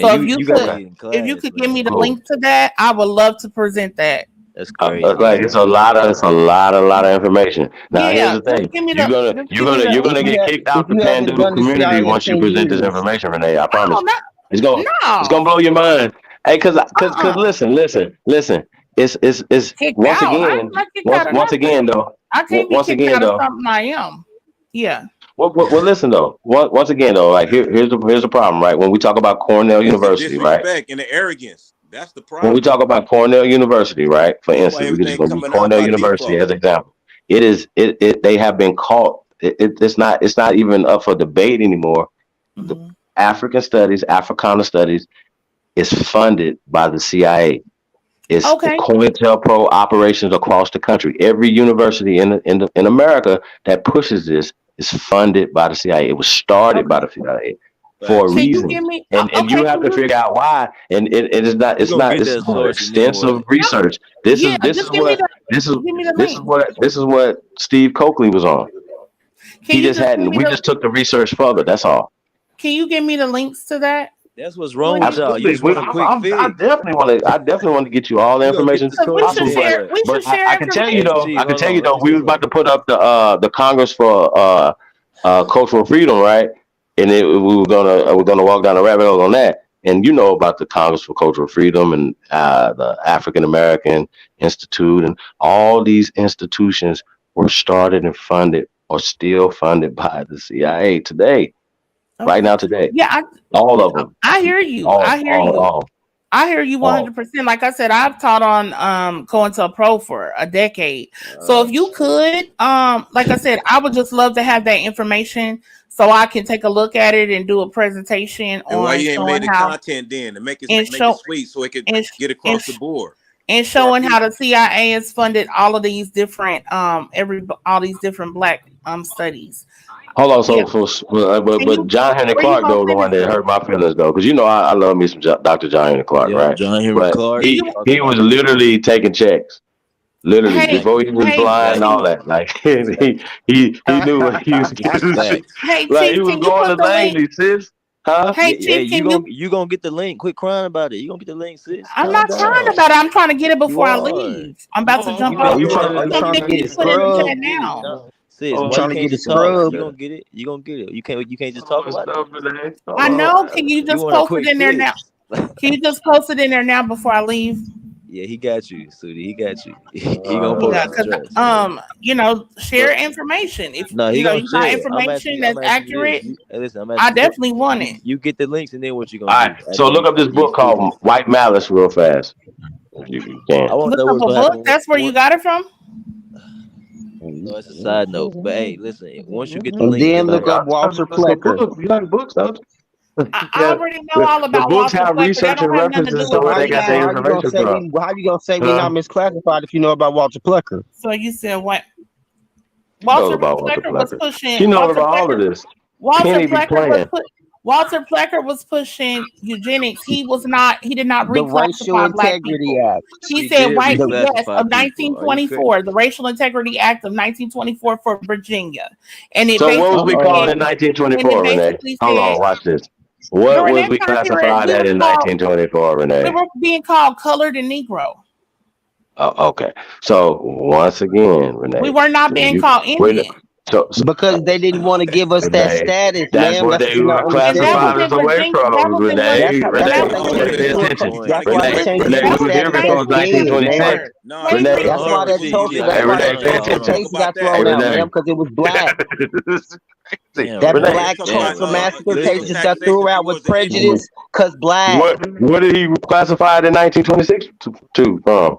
So if you you gotta could, get in if you class could for give me that. the link to that, I would love to present that. That's crazy, Like it's man. a lot of information. Now here's Yeah, the thing: just give me you're the gonna just you're give me gonna the you're gonna get kicked If out the you haven't Pandoodle done the community CIA in once you 10 present this years, information, Renee. I promise no, you. not It's gonna no. blow your mind. Hey, cause Uh-uh. listen. It's Kicked once out. I ain't again, got kicked out of once again nothing. though, I can't be once kicked again out of though. something I am. Yeah. Well, listen though. Once again though, like here's the problem, right? When we talk about Cornell It's the University, right? disrespect and the arrogance. That's the When we problem. talk about Cornell University, right? For That's why instance, we could just everything go use coming out Cornell by University default. as an example. They have been caught. It's not even up for debate anymore. The Mhm. African studies, Africana studies, is funded by the CIA. It's Okay. COINTELPRO operations across the country. Every university in America that pushes this is funded by the CIA. It was started by Okay. the CIA for a Facts. Can you reason, give me and you okay, have can to you figure out why. And it is not We're it's gonna not get it's that not source, and then extensive what? no, research. yeah, just give me the This is give me the link. this is what Steve Coakley was on. Can He you just just give hadn't. me We the just took the research further. That's all. can you give me the links to that? That's what's wrong with Please. y'all. You Absolutely. just want a quick fix. I definitely want to get you all the We gonna get information the Because we source, and should then possible. share what? I share can tell you Hey, though. information. Chief, I can hold tell you on. Let though. me We say was about something. to put up the Congress for cultural freedom, right? And we were gonna walk down the rabbit hole on that. And you know about the Congress for Cultural Freedom and the African American Institute and all these institutions were started and funded or still funded by the CIA today, right Okay. now today. Yeah, All of them. I hear you. I hear you. All. I hear you All. 100%. Like I said, I've taught on COINTELPRO for a decade. So if you could, like I said, I would just love to have that information so I can take a look at it and do a presentation And why on you ain't made showing the how content then to make it and show sweet so it could and, get and, across the board and to our showing how the people? CIA has funded all of these different all these different black studies. Hold on, Yeah. Can but you John Henry where you Clark gonna though the send one it that to? hurt my feelings though, because you know I love me some Dr. John Henry Clark, Yep, right? John Henry But Clark. Do you Talk he was about it. literally taking checks, literally hey before he was hey blind and Facts. all chief that. Like Facts. he knew what he was getting. Facts. hey Like he chief was can you going put to the link Langley, sis, huh? hey Yeah, chief can you gonna get the link. Quit crying about it. You gonna get the link, sis. I'm Calm not crying down. about it. I'm trying to get it You before I are. leave. I'm about to jump You been off. are you saying trying? all Are you day trying you to Something gonna get you it get put it. in the You scrubbed? chat gonna get it. now. Sis, You why you trying to can't get it just talk? scrubbed? You gonna get it. You gonna get it. You can't just talk Hold on, about it. stuff today. I Hold know. on. Can you You just want a post it quick in there now? fix? Can you just post it in there now before I leave? Yeah, he got you, Sudi. He got you. He gonna post Yeah, his because address. share But information. If no, he gonna you got share it. information I'm that's asking you this. accurate, Hey, listen, I'm I asking you this. definitely want it. You get the links, and then what you gonna All do right, so after look up this these book people? called White Malice real fast. If you can. I want to Look know up what's a gonna book. happen. That's where you got it from. No, it's a side note. But hey, listen. Once you get the And link, then then look I up Walter Plecker. You like books, don't you? I Yeah. already know all The about books Walter have Flecker. That research don't and have nothing to do references to with where they got their How you gonna information say from. we not misclassified if you know about Walter Plecker? So you said what? She knows Walter about Walter Plecker was Plecker. pushing. She knows about all of this. Penny be playing. Walter Plecker was pushing eugenics. He did not The Racial reclassify black Integrity people. Act. He He said did white, yes, reclassify of people. Are you crazy? 1924, the Racial Integrity Act of 1924 for Virginia. And it So what was we basically called said, in and it 1924, Renee? basically Hold said on, watch this. What during was that we time period, classified at in 1924, we Renee? were being called colored and Negro. Oh, okay. So once again, Renee, We were not being called Indian. Because they didn't want to give us that Renee, status, that's ma'am. what That's what they you're were not And that was classifying understanding. us in away Virginia. That from, was in Renee. That's Renee, why that they was changed in pay it to attention. that's why they Renee, changed it Renee, to a we was here status before of dead, ma'am. 1926. Nah, Renee, That's why that Chief, token. hey, That's why Renee, that pay tokenization attention. talk about got that. Hey, thrown out, Renee. ma'am, because it was black. Damn, That But Renee. black talk Damn, about token Renee. massification using Listen. got taxation thrown out with towards the Indians. prejudice, cause black. What did he classified in 1926 to from?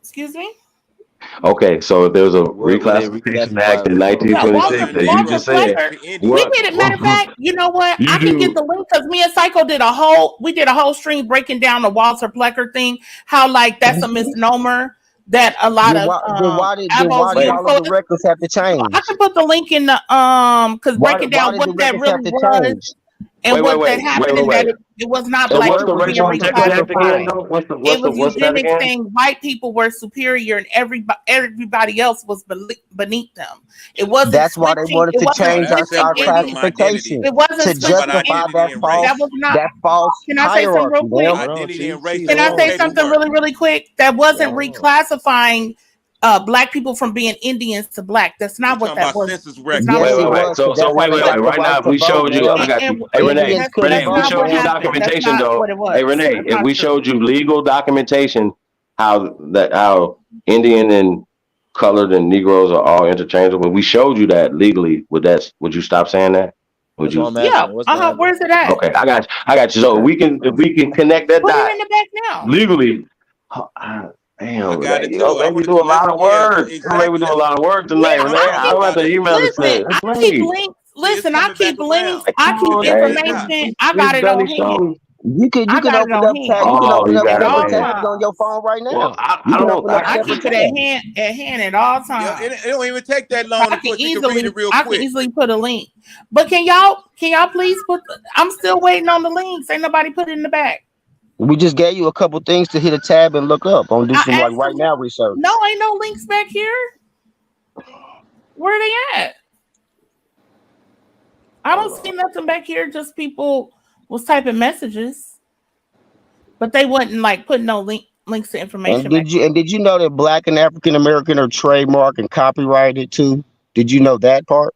excuse me? Okay, so there was a What were they reclassification act reclassified in from? Yeah, Color 1926 and that you Walter just Negro, said. Plecker. the We Indians. What did it. Matter of fact, you know what? you I can get do? the link because me and Psycho did a whole stream breaking down the Walter Plecker thing. How like that's a misnomer that a lot of Then why abos did use. all of So the records have to I change? can put the link in the because breaking Why down did what the that records have really to was change? And what that happened is that it was not So black what's the people being racial integrity act again? reclassified. Though? What's It was what's that eugenics again? saying white people were superior and everybody else was beneath them. It wasn't That's why they switching. wanted It to wasn't change switching our any. classification It wasn't to switching justify any. that That was not. false Can I say something real hierarchy. quick? Damn. Identity and race Can is I on say something paperwork. really quick? That wasn't reclassifying black people from being Indians to black. That's not what that was. Census That's records. not what it was. So wait. Right now, if we showed you, I got you. Hey Renee, Indians couldn't if we vote, showed you damn. documentation though, what it was. hey Renee, That's if not we true. showed you legal documentation how Indian and colored and Negroes are all interchangeable, when we showed you that legally, would you stop saying that? Would you? Yeah. Where's it at? Okay, I got you. So if we can connect that Put dot it in the back now. legally. Damn, Renee, you gonna make me do a lot of work. You gonna make me do a lot of work tonight, Renee. I'm about to email it to you. I keep links. Listen, I keep links. I keep information. I got it on hand. You can open up tabs. You can open up several tabs on your phone right now. Well, I keep it at hand at all times. It don't even take that long to put. You can read it real I quick. can easily put a link. But can y'all please put? I'm still waiting on the links. Ain't nobody put it in the back. We just gave you a couple things to hit a tab and look up on do some like right now research. No, ain't no links back here. Where they at? I don't see nothing back here. Just people was typing messages, but they wasn't like putting no links to information. And did you know that Black and African American are trademarked and copyrighted too? Did you know that part?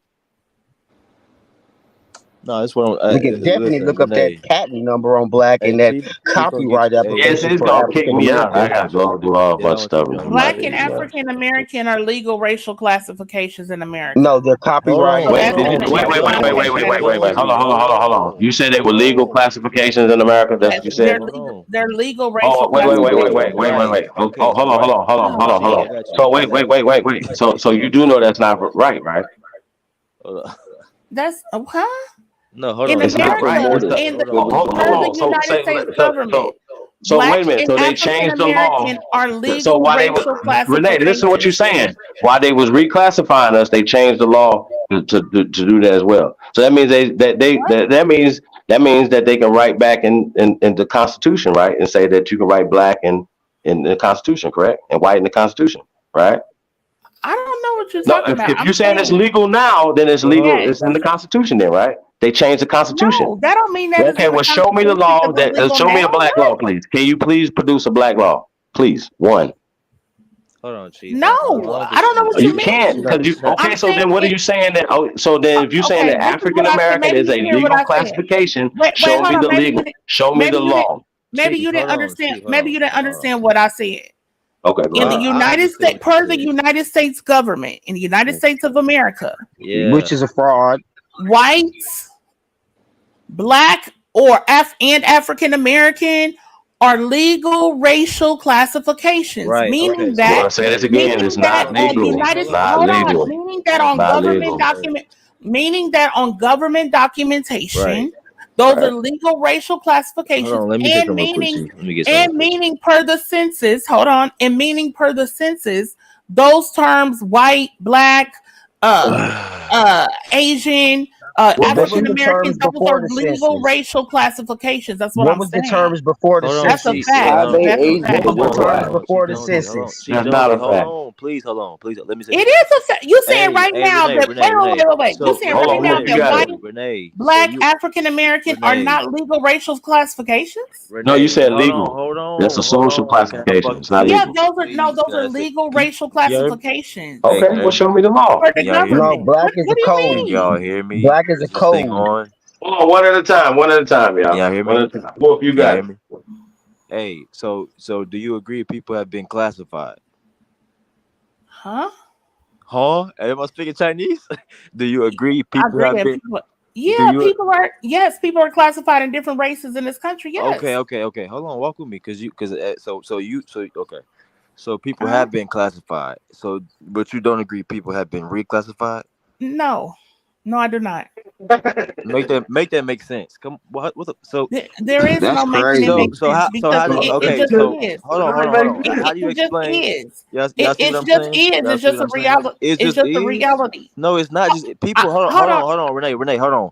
No, that's what we can definitely look up that patent number on Black and that copyright application. It's gonna kick me out. I gotta go do all bunch of stuff. Black and African American are legal racial classifications in America. No, they're copyrighted. Wait. Hold on. You said they were legal classifications in America. That's what you said. They're legal racial. Oh, wait. Oh, hold on. So wait. So you do know that's not right? That's huh? No, hold in on. America, in the United States government. So wait a minute. So they changed the law. Are legal so why Renee, listen to what you're saying. Why they was reclassifying us, they changed the law to do that as well. So that means that means that they can write back in the Constitution, right? And say that you can write black in the Constitution, correct? And white in the Constitution, right? I don't know what you're talking about. If you're saying it's legal now, then it's legal. Yes. It's in the Constitution, then, right? They changed the Constitution. No, that don't mean that. Okay, well, show me the law. Show me a black law, please. Can you please produce a black law, please? One. Hold on, Chief. No, I don't know what you mean. You can't because you. Okay, so then what are you saying that? Oh, so then if you're saying that African American is a legal classification, show me the legal. Show me the law. Maybe you didn't understand. Maybe you didn't understand what I said. Okay. In the United States, per the United States government, in the United States of America, which is a fraud, whites, black, or African American are legal racial classifications, meaning that. Well, say this again. It's not legal. Meaning that on government document. Meaning that on government documentation. Those are legal racial classifications, and meaning per the census. Hold on, and meaning per the census, those terms white, black, Asian, African Americans, those are legal racial classifications. That's what I'm saying. What was the terms before the census? That's a fact. What was the terms before the census? That's not a fact. Hold on. Please, let me say. It is a fact. You saying right now that wait. You saying right now that white, black, African American are not legal racial classifications? No, you said legal. That's a social classification. It's not legal. Those are legal racial classifications. Okay, well, show me the law. No, black is a code. Y'all hear me? Black is a code. Hold on, one at a time, y'all. Y'all hear me? Well, if you got it. Hey, so do you agree people have been classified? Huh? Am I speaking Chinese? Do you agree people have been? People are classified in different races in this country. Yes. Okay. Hold on, walk with me, so people have been classified. So, but you don't agree people have been reclassified? No, I do not. Make that make sense. Come, so there is no making it make sense because it just is. Hold on. How do you explain? It's just a reality. It's just a reality. No, it's not just people. Hold on, Renee. Hold on.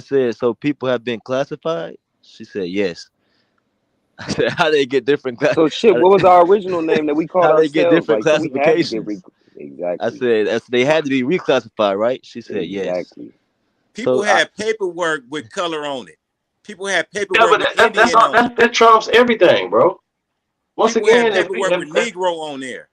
said, so people have been classified? She said, yes. I said, how they get different So shit, what was our original name that we called how they get ourselves? different Like, so we had to get classifications? I exactly, said, they had to be reclassified, right? She said, yes. exactly. People So had paperwork with color on it. People had Yeah, paperwork but with that's Indian all. on it. That trumps everything, bro. Once People had again, paperwork with Negro on there.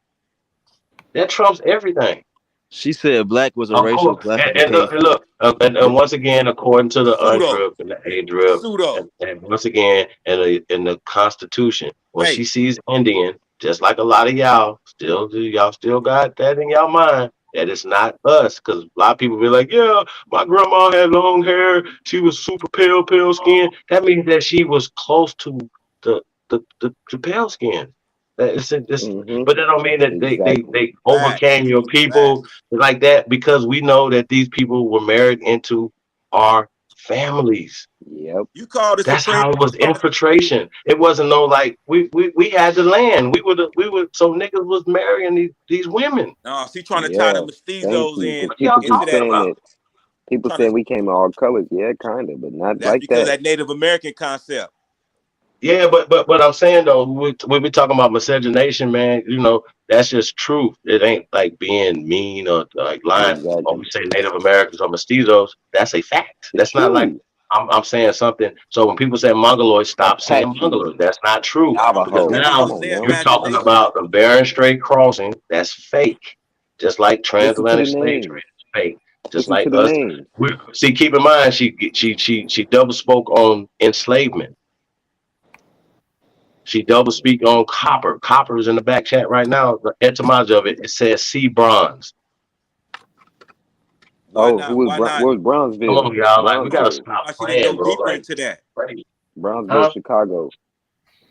that trumps everything. she said black was a Of racial course, and classification. look, and once again, according to the Pseudo. UNDRIP and the ADRIP, Pseudo. and once again, in the Constitution, when she Hey, sees Indian, just like a lot of y'all still got that in y'all mind that it's not us. Because a lot of people be like, yeah, my grandma had long hair. She was super pale skin. That means that she was close to the pale skin. But that don't mean that Exactly. they Facts. overcame your people Facts. like that, because we know that these people were married into our families. Yep. You call the That's Supreme how it was Court. infiltration. It wasn't no like we had the land. We were so niggas was marrying these women. No, she trying to tie the Yeah. Thank mestizos you. in Because What y'all people keep into that. talking saying about? that. People Trying to. saying we came in all colors. Yeah, kind of, but not That's like because that. that Native American concept. Yeah, but I'm saying though, we be talking about miscegenation, man. You know, that's just truth. It ain't like being mean or like lying. Or Exactly. we say Native Americans or mestizos. That's a fact. It's That's not like true. I'm saying something. So when people say mongoloid, stop saying Apache, mongoloid. That's not true, I don't because know. Navajo. That's Come now just on their now. you're talking imagination. about the Bering Strait crossing. That's fake. Just like Listen to the transatlantic slave trade names. is fake. Just Listen like to the us. names. See, keep in mind, she double spoke on enslavement. She double speak on copper. Copper is in the back chat right now. The etymology of it, it says sea bronze. Why Oh, who not? was Why not? where's Come Bronzeville? on, y'all. Like, we gotta Bronzeville. stop Why she didn't playing, go bro. deeper Like, into that? crazy. Bronzeville, Huh? Chicago.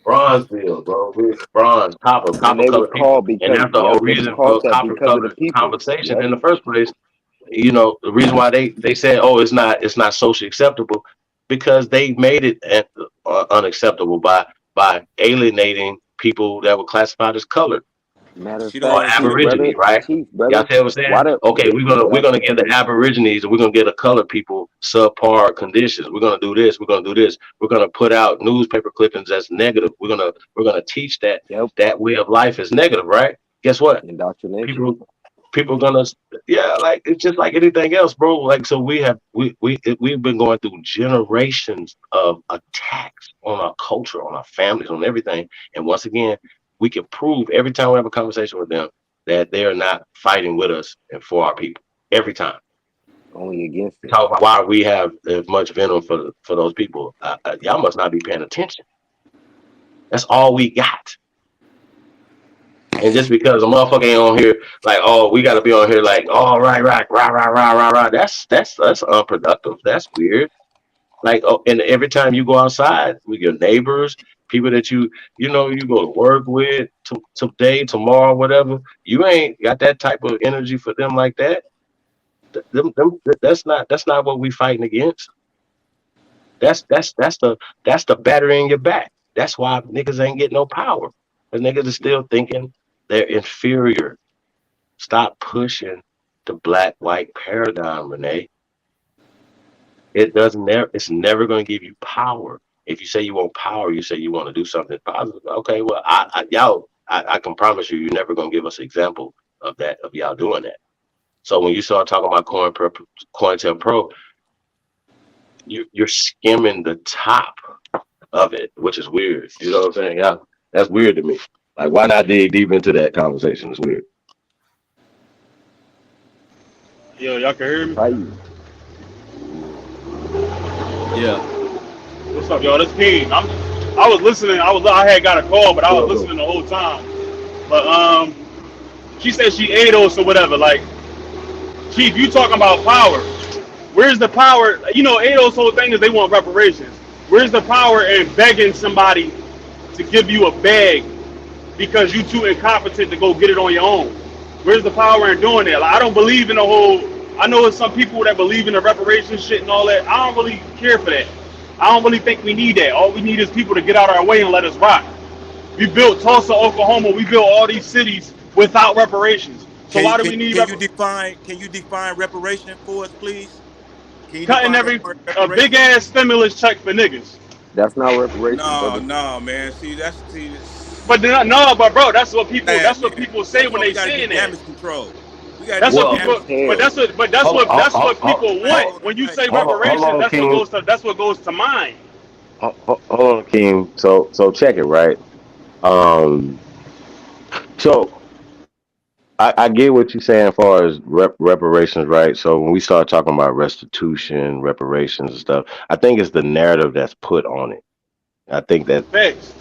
Bronzeville, bro. We're bronze, And copper they was colored people. called And because that's the whole yep, they was reason called for that copper because of the colored people. conversation Yep. in the first place. You know, the reason why they said, oh, it's not socially acceptable, because they made it unacceptable by alienating people that were classified as colored. Matter of She Or don't. fact, She don't. Aborigine, right? Chief, Y'all brother. see what I'm saying? Why the Okay, we're that's gonna give the Aborigines, and we're gonna get the colored people subpar conditions. We're gonna do this. We're gonna do this. We're gonna put out newspaper clippings that's negative. We're gonna teach that yep, that way of life is negative, right? Guess what? indoctrination. People gonna, yeah, like it's just like anything else, bro. Like, so we've been going through generations of attacks on our culture, on our families, on everything. And once again, we can prove every time we have a conversation with them that they are not fighting with us and for our people. Every time Only against we it. talk about why we have as much venom for those people, y'all must not be paying attention. That's all we got. And just because a motherfucker ain't on here, like, oh, we got to be on here, like, oh, right, right, rah, rah, rah, rah, rah. That's unproductive. That's weird. Like, oh, and every time you go outside with your neighbors, people that you go to work with today, tomorrow, whatever, you ain't got that type of energy for them like that. That's not what we fighting against. That's the battery in your back. That's why niggas ain't getting no power. Because niggas is still thinking they're inferior. Stop pushing the black white paradigm, Renee. It's never going to give you power. If you say you want power, you say you want to do something positive. Okay, well, I can promise you, you're never going to give us an example of that, of y'all doing that. So when you start talking about COINTELPRO, you're skimming the top of it, which is weird. You know what I'm saying? Yeah, that's weird to me. Like, why not dig deep into that conversation? It's weird. Yo, y'all can hear me? How you? Yeah. What's up, y'all? This King. I was listening. I had got a call, but I What was up, bro? listening the whole time. But she said she ate us or whatever. Like, Chief, you talking about power? Where's the power? You know, ADO's whole thing is they want reparations. Where's the power in begging somebody to give you a bag because you too incompetent to go get it on your own? Where's the power in doing that? Like, I don't believe in the whole. I know it's some people that believe in the reparations shit and all that. I don't really care for that. I don't really think we need that. All we need is people to get out our way and let us rock. We built Tulsa, Oklahoma. We built all these cities without reparations. So Can you why do can we need can you define reparation for us, please? Can you cutting define the word a big reparation? ass stimulus check for niggas? That's not reparations, No, brother. no, man. But no, but bro, that's what people. Bad, That's what man. people say That's when why we they got to do saying that. damage control. We got to That's do what Well, damage people. But control. that's what. But that's hold what. on, That's what people Flag want on the when you right. say hold reparations. on, That's what King. goes to. That's what goes to mind. Hold on, King. So check it, right? Um, so I get what you're saying as far as reparations, right? So when we start talking about restitution, reparations and stuff, I think it's the narrative that's put on it. I think that Facts.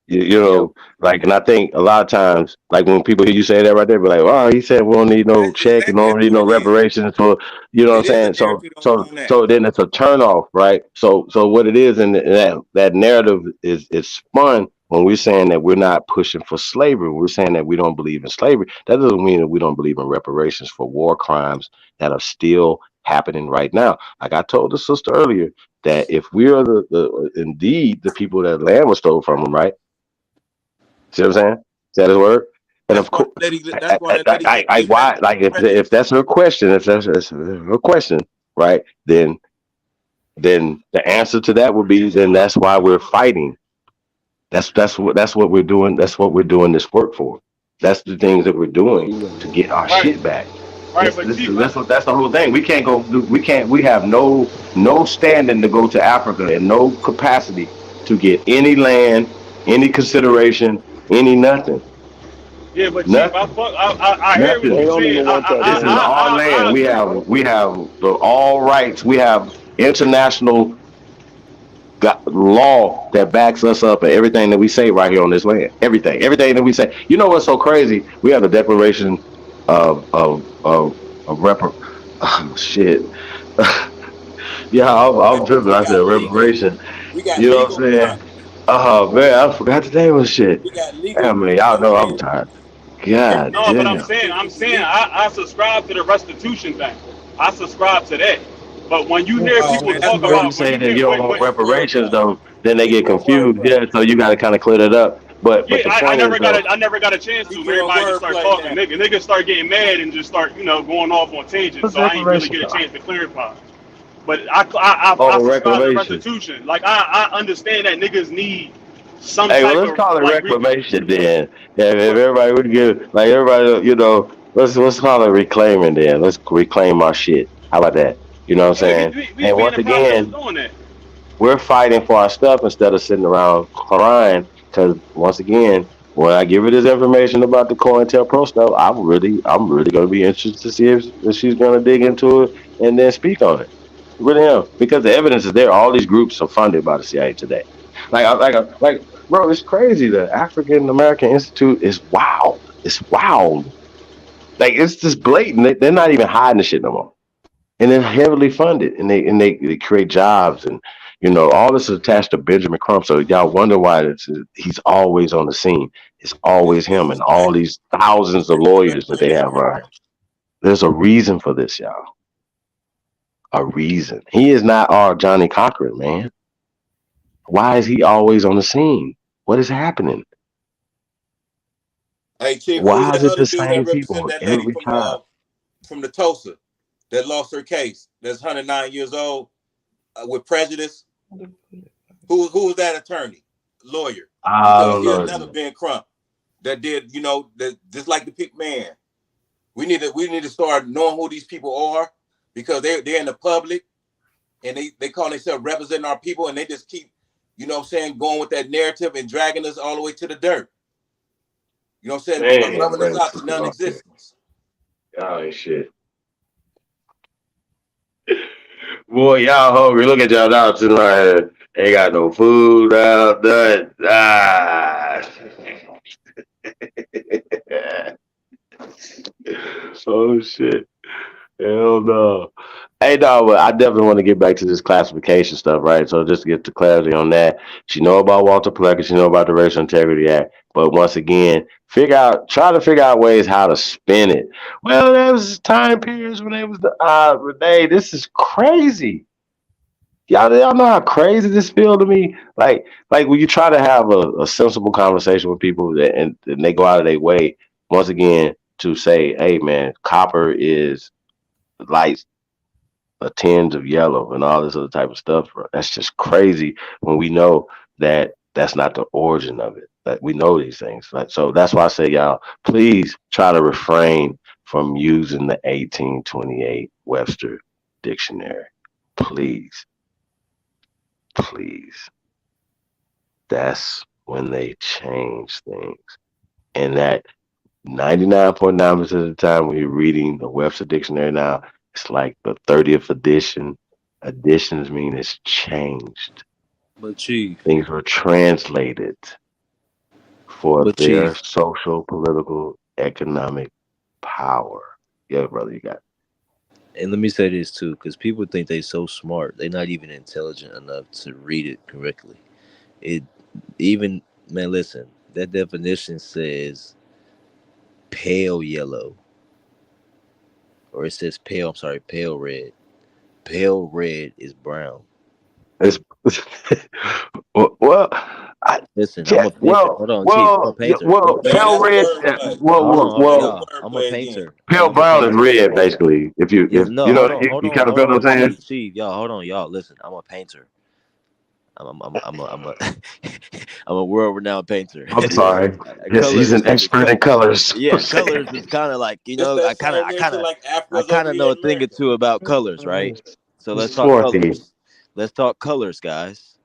You know, like, and I think a lot of times, like when people hear you say that right there, be like, "Oh, he said we don't need no check and don't need no reparations for," you know what I'm It is a saying? So, narrative so, on that. so then it's a turnoff, right? So what it is, and that narrative is spun when we're saying that we're not pushing for slavery. We're saying that we don't believe in slavery. That doesn't mean that we don't believe in reparations for war crimes that are still happening right now. Like I told the sister earlier, that if we are the indeed the people that land was stolen from them, right? See what I'm saying? Is that his word? And That's of why course, the lady. That's why that lady I gave that why like prejudice. if that's her question, if that's her question, right? Then the answer to that would be then that's why we're fighting. That's what we're doing. That's what we're doing this work for. That's the things that we're doing to get our Right, shit back. right. But Chief, That's the whole thing. We can't go. We can't. We have no standing to go to Africa and no capacity to get any land, any consideration, any nothing. yeah, but Chief, I Nothing. fuck. I hear what Nothing. They you're don't saying. even want that, This is man. our I land. We agree. have all rights. We have international law that backs us up and everything that we say right here on this land. Everything that we say. You know what's so crazy? We have the Declaration of oh, shit. Yeah, I'm tripping. We I said got legal. reparation. We got You know what legal I'm saying? rights. Oh man, I forgot the name of shit. We got legal. Damn man, You y'all know what know I'm I'm saying? tired. God No, but I'm damn. saying, It's legal. I subscribe to the restitution thing. I subscribe to that. But when you hear See, people Oh, that's see talk where you about, when you say that hear, you don't wait, want wait, that's reparations wordplay. though, then they He get doing confused. wordplay. Yeah, so you got to kind of clear that up. But yeah, the I point is though, never got a chance He to. doing Everybody just start wordplay talking. now. Niggas start getting mad and just start, going off on tangents. what's So I ain't really reparations get a though? chance to clarify. But I Oh, subscribe to reclamation. restitution. Like I understand that niggas need some Hey, well, type let's of call it like reclamation then. Yeah, if but everybody would give, like everybody, let's call it reclaiming then. Let's reclaim our shit. How about that? You know what I'm hey, saying? we And in once the process of again, doing that. we're fighting for our stuff instead of sitting around crying. Because once again, when I give her this information about the COINTELPRO stuff, I'm really going to be interested to see if she's going to dig into it and then speak on it. Really am, because the evidence is there. All these groups are funded by the CIA today. Bro, it's crazy. The African American Institute is wild. It's wild. Like it's just blatant. They're not even hiding the shit no more, and they're heavily funded, and they create jobs, and all this is attached to Benjamin Crump. So y'all wonder why he's always on the scene. It's It's always it's him and a all fact. these thousands of It's lawyers that they have speculation. around him. There's a reason for this, y'all. A reason. He is not our Johnny Cochran, man. Why is he always on the scene? What is happening? Hey Chief, who's Why is that it the other dude that same represent people that lady every time? from the Tulsa that lost her case? That's 109 years old with prejudice. Who was that attorney, lawyer? I Because don't here's know. another Ben Crump that did, that just like the pick man. We need to start knowing who these people are because they're in the public and they call themselves representing our people and they just keep, going with that narrative and dragging us all the way to the dirt. You know what I'm saying? Man, Leveling us ready out to to come off here. non-existence. Y'all ain't shit. Boy, y'all hungry. Look at y'all now sitting right here. Ain't got no food out there. Ah. Oh shit. Hell no. Hey, no, but I definitely want to get back to this classification stuff, right? So just to get the clarity on that, she know about Walter Plecker, she know about the Racial Integrity Act, but once again, try to figure out ways how to spin it. Well, there was time periods when it was Renee, this is crazy. Y'all know how crazy this feel to me. Like when you try to have a sensible conversation with people and they go out of their way once again to say, "Hey, man, copper is light a tinge of yellow and all this other type of stuff." Bro. That's just crazy when we know that that's not the origin of it. That we know these things. Like so, that's why I say, y'all, please try to refrain from using the 1828 Webster dictionary. Please, please. That's when they change things. And that 99.9% of the time when you're reading the Webster Dictionary now, it's like the 30th edition. Editions mean it's changed. But Chief, Things were translated. for But their Chief, social, political, economic power. Yeah, brother, you got it. and let me say this too, because people think they so smart, they're not even intelligent enough to read it correctly. It even man, listen, that definition says pale yellow, or it says pale. I'm sorry, pale red. Pale red is brown. It's well, I, Listen, I'm yeah, a painter. Hold on, Chief. I'm a painter. I'm a Man, pale painter. that's red. wordplay. Hold on, That's Well, y'all. I'm a wordplay again. painter. pale I'm a brown is painter. red, basically. Yeah, If no, you know, hold on, hold you on, kind of hold feel what on, I'm saying. Chief. Y'all, hold on, y'all. Listen, I'm a painter. I'm a I'm a world-renowned painter. I'm sorry. Yes, he's Colors an is expert in colors. yeah, colors is kind of like It's that same nature like I Africa's kind over of here know in a thing or America. two about colors, right? So let's talk Swarthy. colors. Let's talk colors, guys.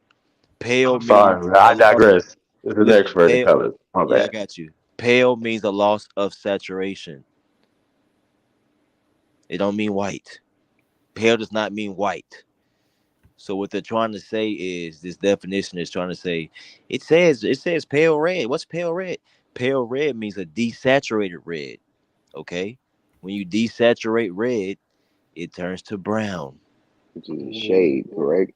Pale I'm means sorry. a I loss. digress. This is an Listen, expert in pale. colors. My Yeah, I bad. got you. Pale means a loss of saturation. It don't mean white. Pale does not mean white. So what they're trying to say is this definition is trying to say it says pale red. What's pale red? Pale red means a desaturated red. Okay, when you desaturate red, it turns to brown. Which is a shade, correct?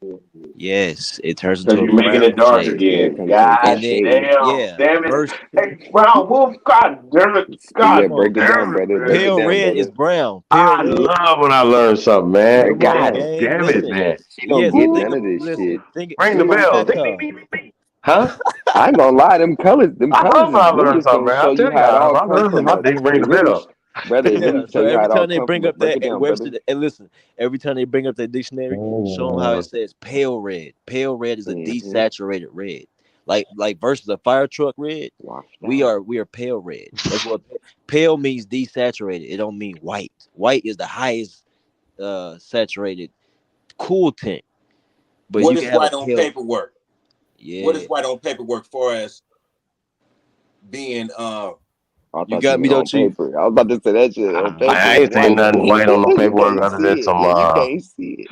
Yes, it turns So into a you're making it brown dark shade. Yeah, again. it turns to a And God then shade. damn. yeah, Damn it. first Hey, Brown Wolf. God damn it. Yeah, God come on, break it man. down, damn it, brother. Break man. it Pale down, red is brother. brown. Pale I red. love when I learn something, man. Break Come it on, God down. gang. damn it, Listen. man. She don't Yes, get Woo. none of this shit. listen. Think. Ring the Look at the bell. back Ding, ding, up. ding, ding, ding. Huh? I ain't gonna lie, them I colors love when is I really learn just something, gonna man. show I'll you tell how it y'all. If all I come learn something, from I a. ding ring It the really, bell. brother. It really Yeah. show So you how every it all time they come bring from. up Break that it down, brother. Webster, and listen, every time they bring up that dictionary, show them how it says pale red. Pale red is a Mm-hmm. desaturated red, like versus a fire truck red. Washed We out. are pale red. That's what pale means. Desaturated. It don't mean white. White is the highest saturated cool tint, but What you is can have a white on pale. paperwork? What is Yeah, white on paperwork for as being I you thought you got me meant though, on Chief. paper. I was about to say that shit on paper I is ain't seen white. nothing white on the You paperwork can't other than see it. Yeah, you can't see it.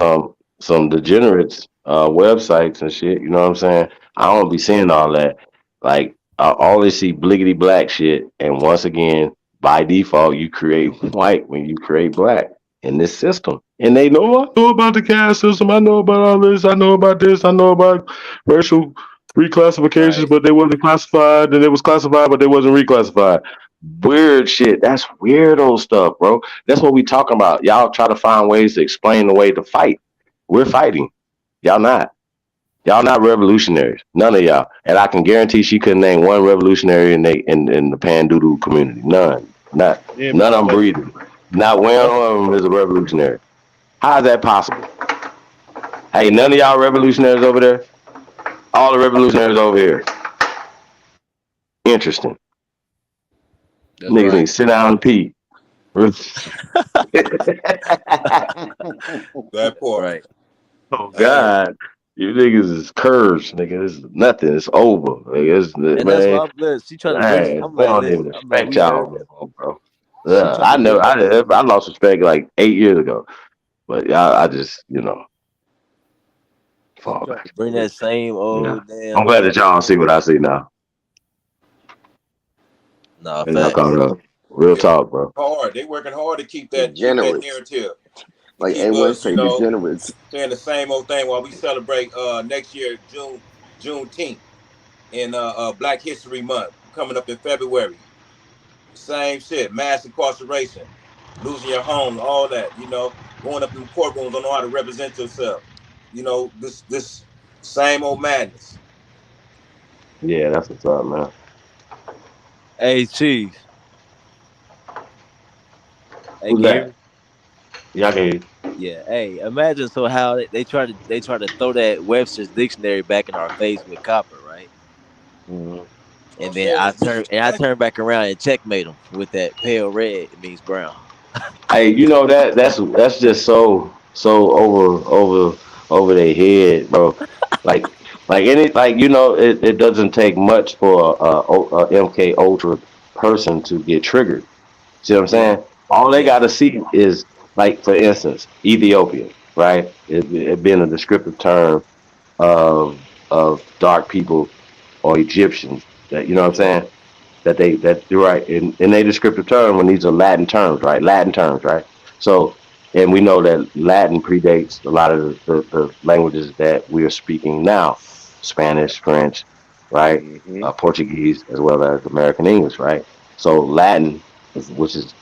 some degenerates websites and shit. You know what I'm saying? I don't be seeing all that. Like I always see bliggity black shit, and once again, by default, you create white when you create black in this system. And they know I know about the caste system. I know about all this. I know about this. I know about racial reclassifications, Right. but they wasn't classified. And it was classified, but they wasn't reclassified. Weird shit. That's weirdo stuff, bro. That's what we talking about. Y'all try to find ways to explain the way to fight. We're fighting. Y'all not. Y'all not revolutionaries. None of y'all. And I can guarantee she couldn't name one revolutionary in the Pandoodle community. None. Yeah, None of them but breathing. Not one of them is a revolutionary. How is that possible? Hey, none of y'all revolutionaries over there. All the revolutionaries over here. Interesting. That's Niggas need right. to sit down and pee. that part? Right. Oh Hey, God, you niggas is curves, nigga. It's nothing. It's over. And that's why Man, I'm look, she trying to bring man, I'm we like, don't listen, even I'm like, respect we y'all heard no more, bro. she trying I to know. bring up I lost respect like 8 years ago, but y'all, I just she fall trying back. to bring that same Yeah, old I'm damn glad that y'all see what I see now, nah and y'all facts. caught up. Real they talk, bro. hard. They working hard to keep that Degenerates. narrative to Like keep A1 us, say, degenerates. saying the same old thing while we celebrate next year Juneteenth and Black History Month coming up in February. Same shit, mass incarceration, losing your home, all that. Going up in the courtrooms, don't know how to represent yourself. This same old madness. Yeah, that's what's up, man. Hey Chief. Hey, Who's can you hear that? me? Y'all can hear. Yeah, hey, imagine so how they try to throw that Webster's dictionary back in our face with copper, right? Mhm. Oh And then shit! I turn back around and checkmate them with that pale red. It means brown. Hey, that's just so over their head, bro. Like any it doesn't take much for a MK Ultra person to get triggered. See what I'm Yeah, saying? All they yeah, got to see is like, for instance, Ethiopia, right? It being a descriptive term of dark people or Egyptians. That you know what I'm yeah, saying? that you're right in a descriptive term when these are Latin terms, right? Latin terms, right? So, and we know that Latin predates a lot of the languages that we are speaking now, Spanish, French, right? Mm-hmm. Portuguese, as well as American English, right? So Latin, which is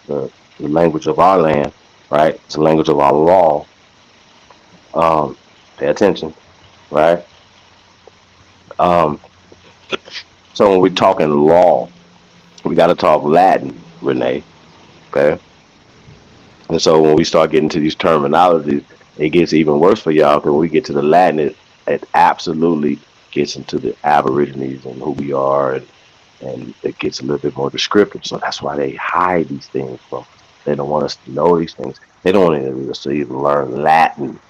the language of our land, right? It's the language of our law. Um, Pay attention, right? Um, so when we're talking law, we got to talk Latin, Renee. Okay. And so when we start getting to these terminologies, it gets even worse for y'all because when we get to the Latin, it absolutely gets into the Aborigines and who we are, and it gets a little bit more descriptive. So that's why they hide these things from us. They don't want us to know these things. They don't want us to even learn Latin.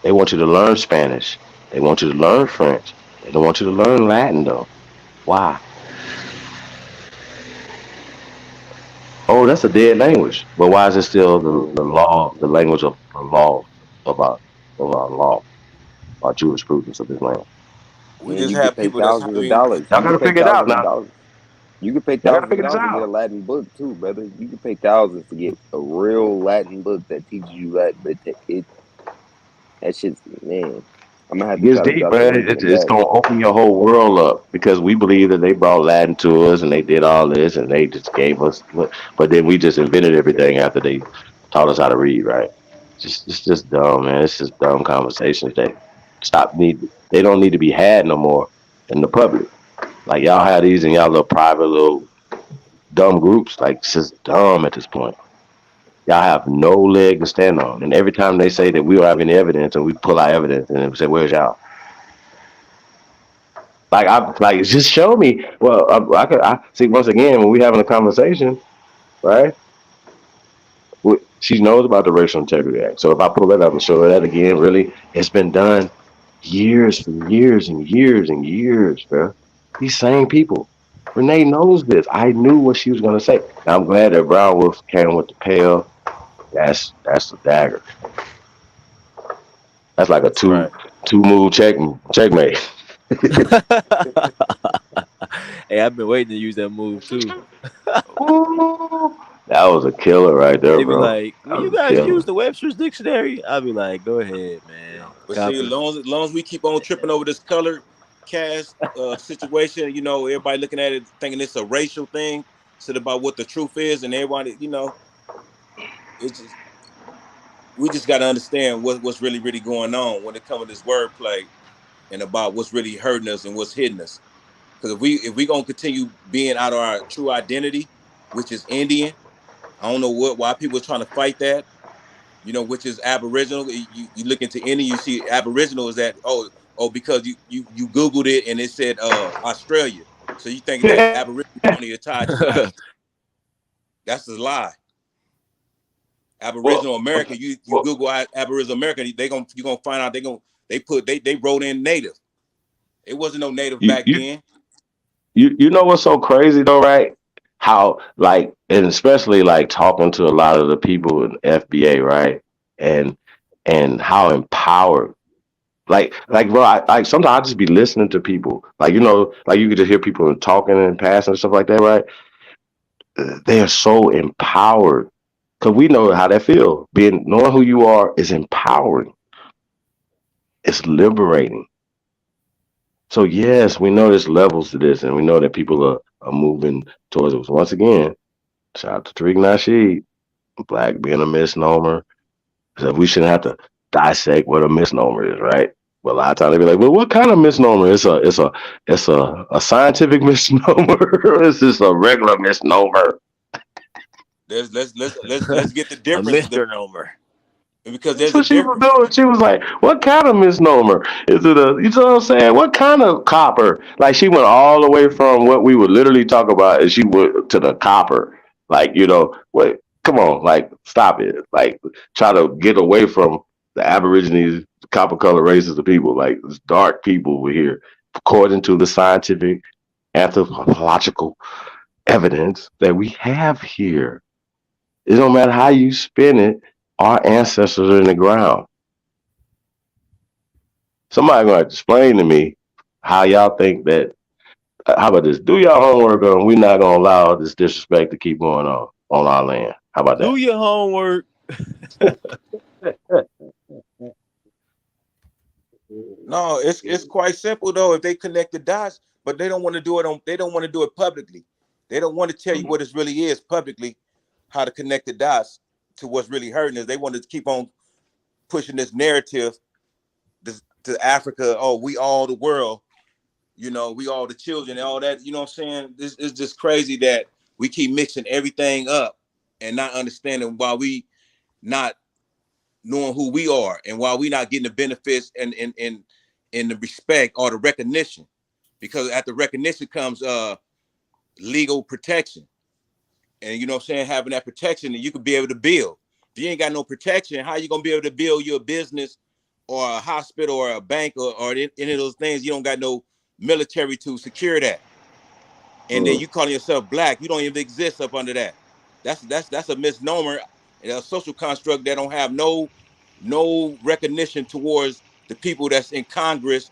They want you to learn Spanish. They want you to learn French. They don't want you to learn Latin, though. Why? Oh, that's a dead language. But why is it still the law, the language of the law of our law, our jurisprudence of this land? We And just you could have pay people that's thousands of hungry. dollars. Y'all You gotta could pay figure it out thousands of now. dollars. You could pay Y'all gotta thousands of figure this dollars to get a out. Latin book too, brother. You could pay thousands to get a real Latin book that teaches you Latin. But that shit's, man. I'm gonna have It to gets try to deep, drop the man. link in the It's back. gonna open your whole world up because we believe that they brought Latin to us and they did all this and they just gave us, but then we just invented everything after they taught us how to read, right? It's just dumb, man. It's just dumb conversations that they don't need to be had no more in the public. Like y'all have these in y'all little private little dumb groups. Like it's just dumb at this point. Y'all have no leg to stand on. And every time they say that we don't have any evidence and we pull out evidence and we say, where's y'all? Like just show me. Well, I could I see once again when we having a conversation, right? She knows about the Racial Integrity Act. So if I pull that up and show her that again, really, it's been done years and years and years and years, bro. These same people. Renee knows this. I knew what she was gonna say. Now, I'm glad that Brown Wolf came with the pail. That's the dagger. That's like a That's right. two move checkmate. Hey, I've been waiting to use that move too. Ooh, that was a killer right there, They be bro. like, That "Will you was a guys use killer. the Webster's dictionary?" I'll be like, "Go ahead, man. But see, Copy." as long as we keep on tripping over this color cast situation, everybody looking at it thinking it's a racial thing instead about what the truth is, and everybody, it's just we just got to understand what's really really going on when it comes to this wordplay and about what's really hurting us and what's hitting us. Because if we gonna continue being out of our true identity, which is Indian, I don't know why people are trying to fight that. Which is Aboriginal. You look into Indian, you see Aboriginal is that because you Googled it and it said Australia, so you think that Aboriginal is only tied to Australia. That's a lie. Well, Aboriginal American, you Google Aboriginal American, you're gonna find out they wrote in native. It wasn't no native you back you then. you know what's so crazy though, right? How like and especially like talking to a lot of the people in FBA, right? And how empowered. Like bro, like sometimes I just be listening to people. Like like you could just hear people talking and passing and stuff like that, right? They are so empowered because we know how that feel. Knowing who you are is empowering. It's liberating. So yes, we know there's levels to this, and we know that people are moving towards it. Once again, shout out to Tariq Nasheed, black being a misnomer. So we shouldn't have to dissect what a misnomer is, right? But a lot of times they be like, "Well, what kind of misnomer? It's a scientific misnomer. It's just a regular misnomer." Let's get the A difference Mister Nomer. because That's there's a what she was difference. doing. She was like, "What kind of misnomer? Is it a? You know what I'm saying? What kind of copper?" Like she went all the way from what we would literally talk about, and she went to the copper. Like what? Come on, like stop it. Like try to get away from the Aborigines, copper color races of people. Like it's dark people were here, according to the scientific anthropological evidence that we have here. It don't matter how you spin it. Our ancestors are in the ground. Somebody gonna have to explain to me how y'all think that How about this? Do your homework, or we're not gonna allow this disrespect to keep going on our land. How about Do that? your homework. No, it's quite simple though. If they connect the dots, but they don't want to do it on. They don't want to do it publicly. They don't want to tell you what it really is publicly, how to connect the dots to what's really hurting us. They want to keep on pushing this narrative to Africa. Oh, we all the world. You know, we all the children and all that. You know what I'm saying? This is just crazy that we keep mixing everything up and not understanding why we not knowing who we are and why we not getting the benefits and the respect or the recognition. Because at the recognition comes legal protection. And you know what I'm saying, having that protection, and you could be able to build. If you ain't got no protection, how you gonna be able to build your business or a hospital or a bank or any of those things? You don't got no military to secure that. And then you calling yourself black, you don't even exist up under that. That's a misnomer and a social construct that don't have no recognition towards the people that's in Congress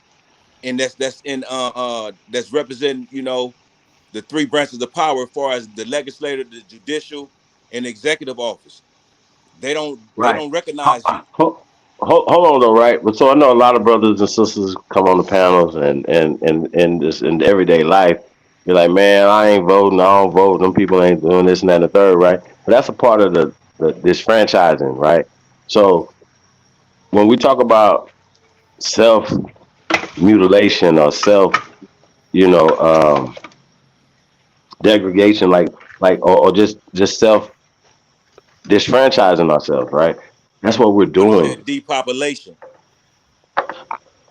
and that's representing, you know, the three branches of power as far as the legislative, the judicial, and the executive office. They Right. don't recognize you. Hold on though, right? But so I know a lot of brothers and sisters come on the panels and this in everyday life. You're like, man, I ain't voting, I don't vote, them people ain't doing this and that and the third, right? But that's a part of the disfranchising, right? So when we talk about self mutilation or self, you know, degradation, or just self disfranchising ourselves, right? That's what we're What he doing. said, depopulation.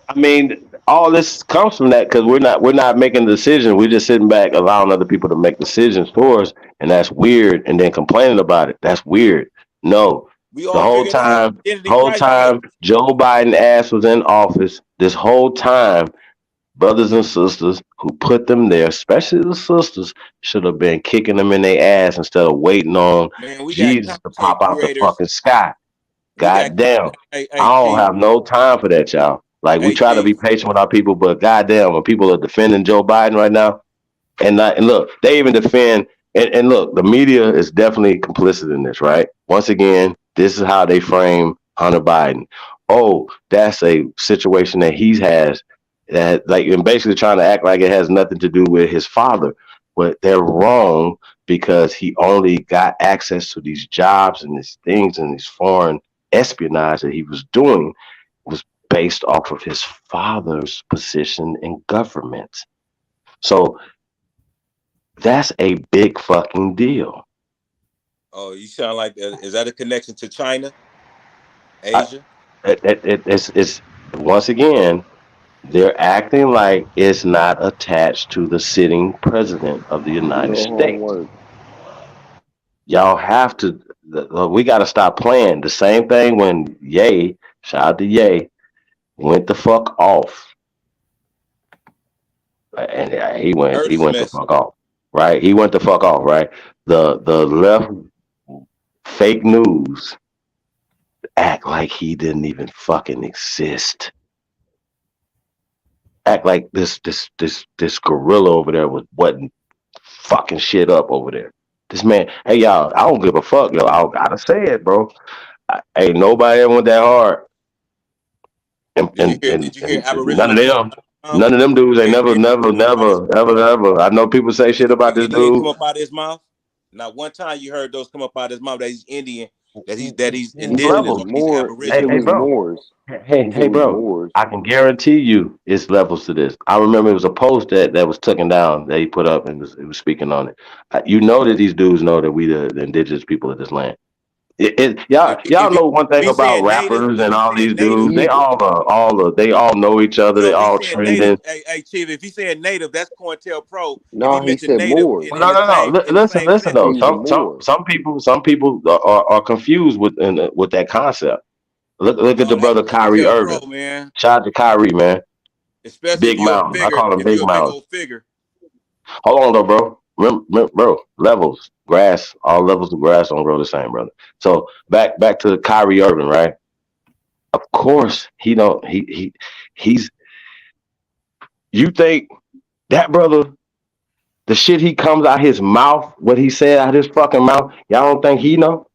I mean, all this comes from that because we're not making decisions. We're just sitting back, allowing other people to make decisions for us, and that's weird. And then complaining about it, that's weird. No, We the all whole figured out time, identity whole crisis. time Joe Biden ass was in office. This whole time, brothers and sisters who put them there, especially the sisters, should have been kicking them in their ass instead of waiting on Man, we got Jesus to content pop out the creators. fucking sky. We got God damn. hey I don't Chief, have no time for that, y'all. Like we hey try to Chief. be patient with our people, but goddamn, when people are defending Joe Biden right now, and look, they even defend and look, the media is definitely complicit in this, right? Once again, this is how they frame Hunter Biden. Oh, that's a situation that he has that like and basically trying to act like it has nothing to do with his father. But they're wrong because he only got access to these jobs and these things and these foreign espionage that he was doing was based off of his father's position in government. So that's a big fucking deal. Oh, you sound like is that a connection to China, I, Asia? it's once again, they're acting like it's not attached to the sitting president of the Do United your States. homework. Y'all have to, we got to stop playing. The same thing when Ye, shout out to Ye, went the fuck off. And Heard he his went the message. fuck off, right? He went the fuck off, right? The left fake news act like he didn't even fucking exist. Act like this gorilla over there wasn't fucking shit up over there. This man, hey y'all, I don't give a fuck, yo. I gotta say it, bro. Ain't nobody ever went that hard, and Did you and hear? and, Did you hear and Aboriginal people? none of them dudes ain't Ain't never, hear never, come out his never, ever, ever. I know people say shit about this Indian come dude. up out of his mouth? Not one time you heard those come up out of his mouth that he's Indian, that he's He said it indigenous was or Levels. he's more. He said Hey, it aboriginal. hey, was bro. Moors. Hey, He said hey, it was bro. Moors. I can guarantee you it's levels to this. I remember it was a post that was taken down that he put up and it was speaking on it. You know that these dudes know that we the indigenous people of this land. Y'all know one If thing he about saying native, rappers if and he all saying these native, dudes. They He they all know each other. They no, if he all saying native, trending. hey Chief, if he saying native, that's COINTELPRO. If he no. He mentioned said native Moors. Well, no. in the Listen, same listen He said though. sentence, he's a Some Moor. people are confused with that concept. Look at no, the that's brother Kyrie Irving. COINTELPRO, man. Shout out to Kyrie, man. Especially if Big you're a mouth. I figure, call him if Big you're a big Mouth. old figure. Hold on though, bro. Remember, bro, levels, grass, all levels of grass don't grow the same, brother. So back to Kyrie Irving, right? Of course, he don't. He's. You think that brother? The shit he comes out his mouth, what he said out his fucking mouth, y'all don't think he know?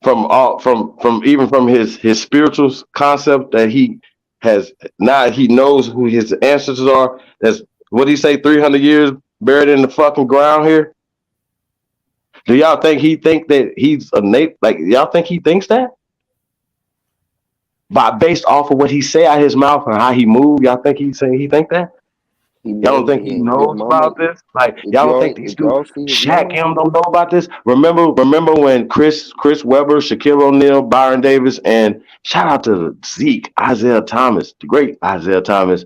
From even from his spiritual concept that he has now he knows who his ancestors are. That's what he say 300 years buried in the fucking ground here. Do y'all think he think that he's a Nate? Like y'all think he thinks that? By based off of what he say out his mouth and how he move, y'all think he say he think that? Y'all don't think he His knows mama. about this? Like If y'all don't y'all think these if y'all dudes, see his Shaq mama, him don't know about this? Remember when Chris Webber, Shaquille O'Neal, Byron Davis, and shout out to Zeke, Isaiah Thomas, the great Isaiah Thomas.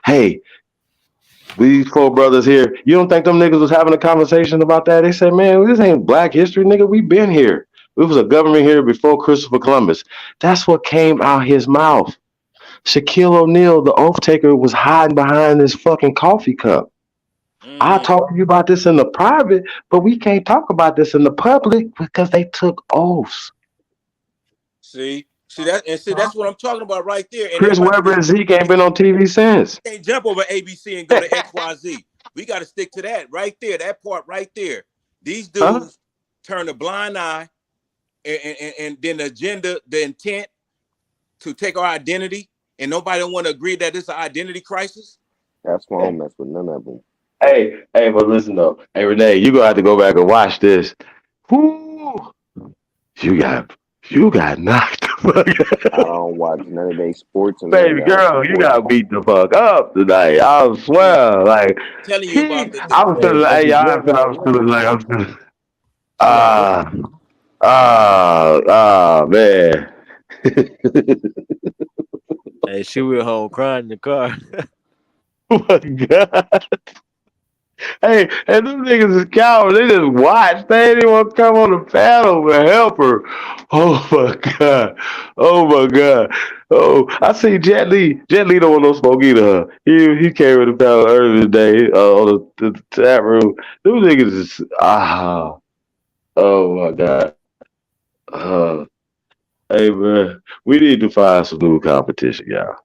Hey, these four brothers here, you don't think them niggas was having a conversation about that? They said, man, this ain't Black history, nigga. We been here. We was a government here before Christopher Columbus. That's what came out his mouth. Shaquille O'Neal, the oath taker, was hiding behind this fucking coffee cup. I'll talk to you about this in the private, but we can't talk about this in the public because they took oaths. See that's what I'm talking about right there. And Chris everybody Webber and Zeke ain't been on TV since. can't jump over ABC and go to XYZ. We got to stick to that right there, that part right there. These dudes turn a blind eye, and then the agenda, the intent to take our identity, and nobody don't want to agree that it's an identity crisis. that's why I don't mess with none of them. Hey, but listen though. Hey, Renee, you gonna have to go back and watch this. Woo! You got knocked the fuck I out. don't watch none of they sports and none of Baby that. I girl, you support got beat the fuck up tonight. I swear. Like, Telling you about I was feeling, But hey, the y'all, I was bloodline, feeling like I was feeling, man. Hey, she went home crying in the car. Oh my God. Hey, and them niggas is cowards. They just watch. They ain't even want to come on the panel and help her. Oh my God. Oh my God. Oh, I see Jet Li. Jet Li don't want no smoke either. Huh? He came with the panel earlier today on the chat room. Them niggas is oh my God. Uh, hey man, we need to find some new competition, y'all.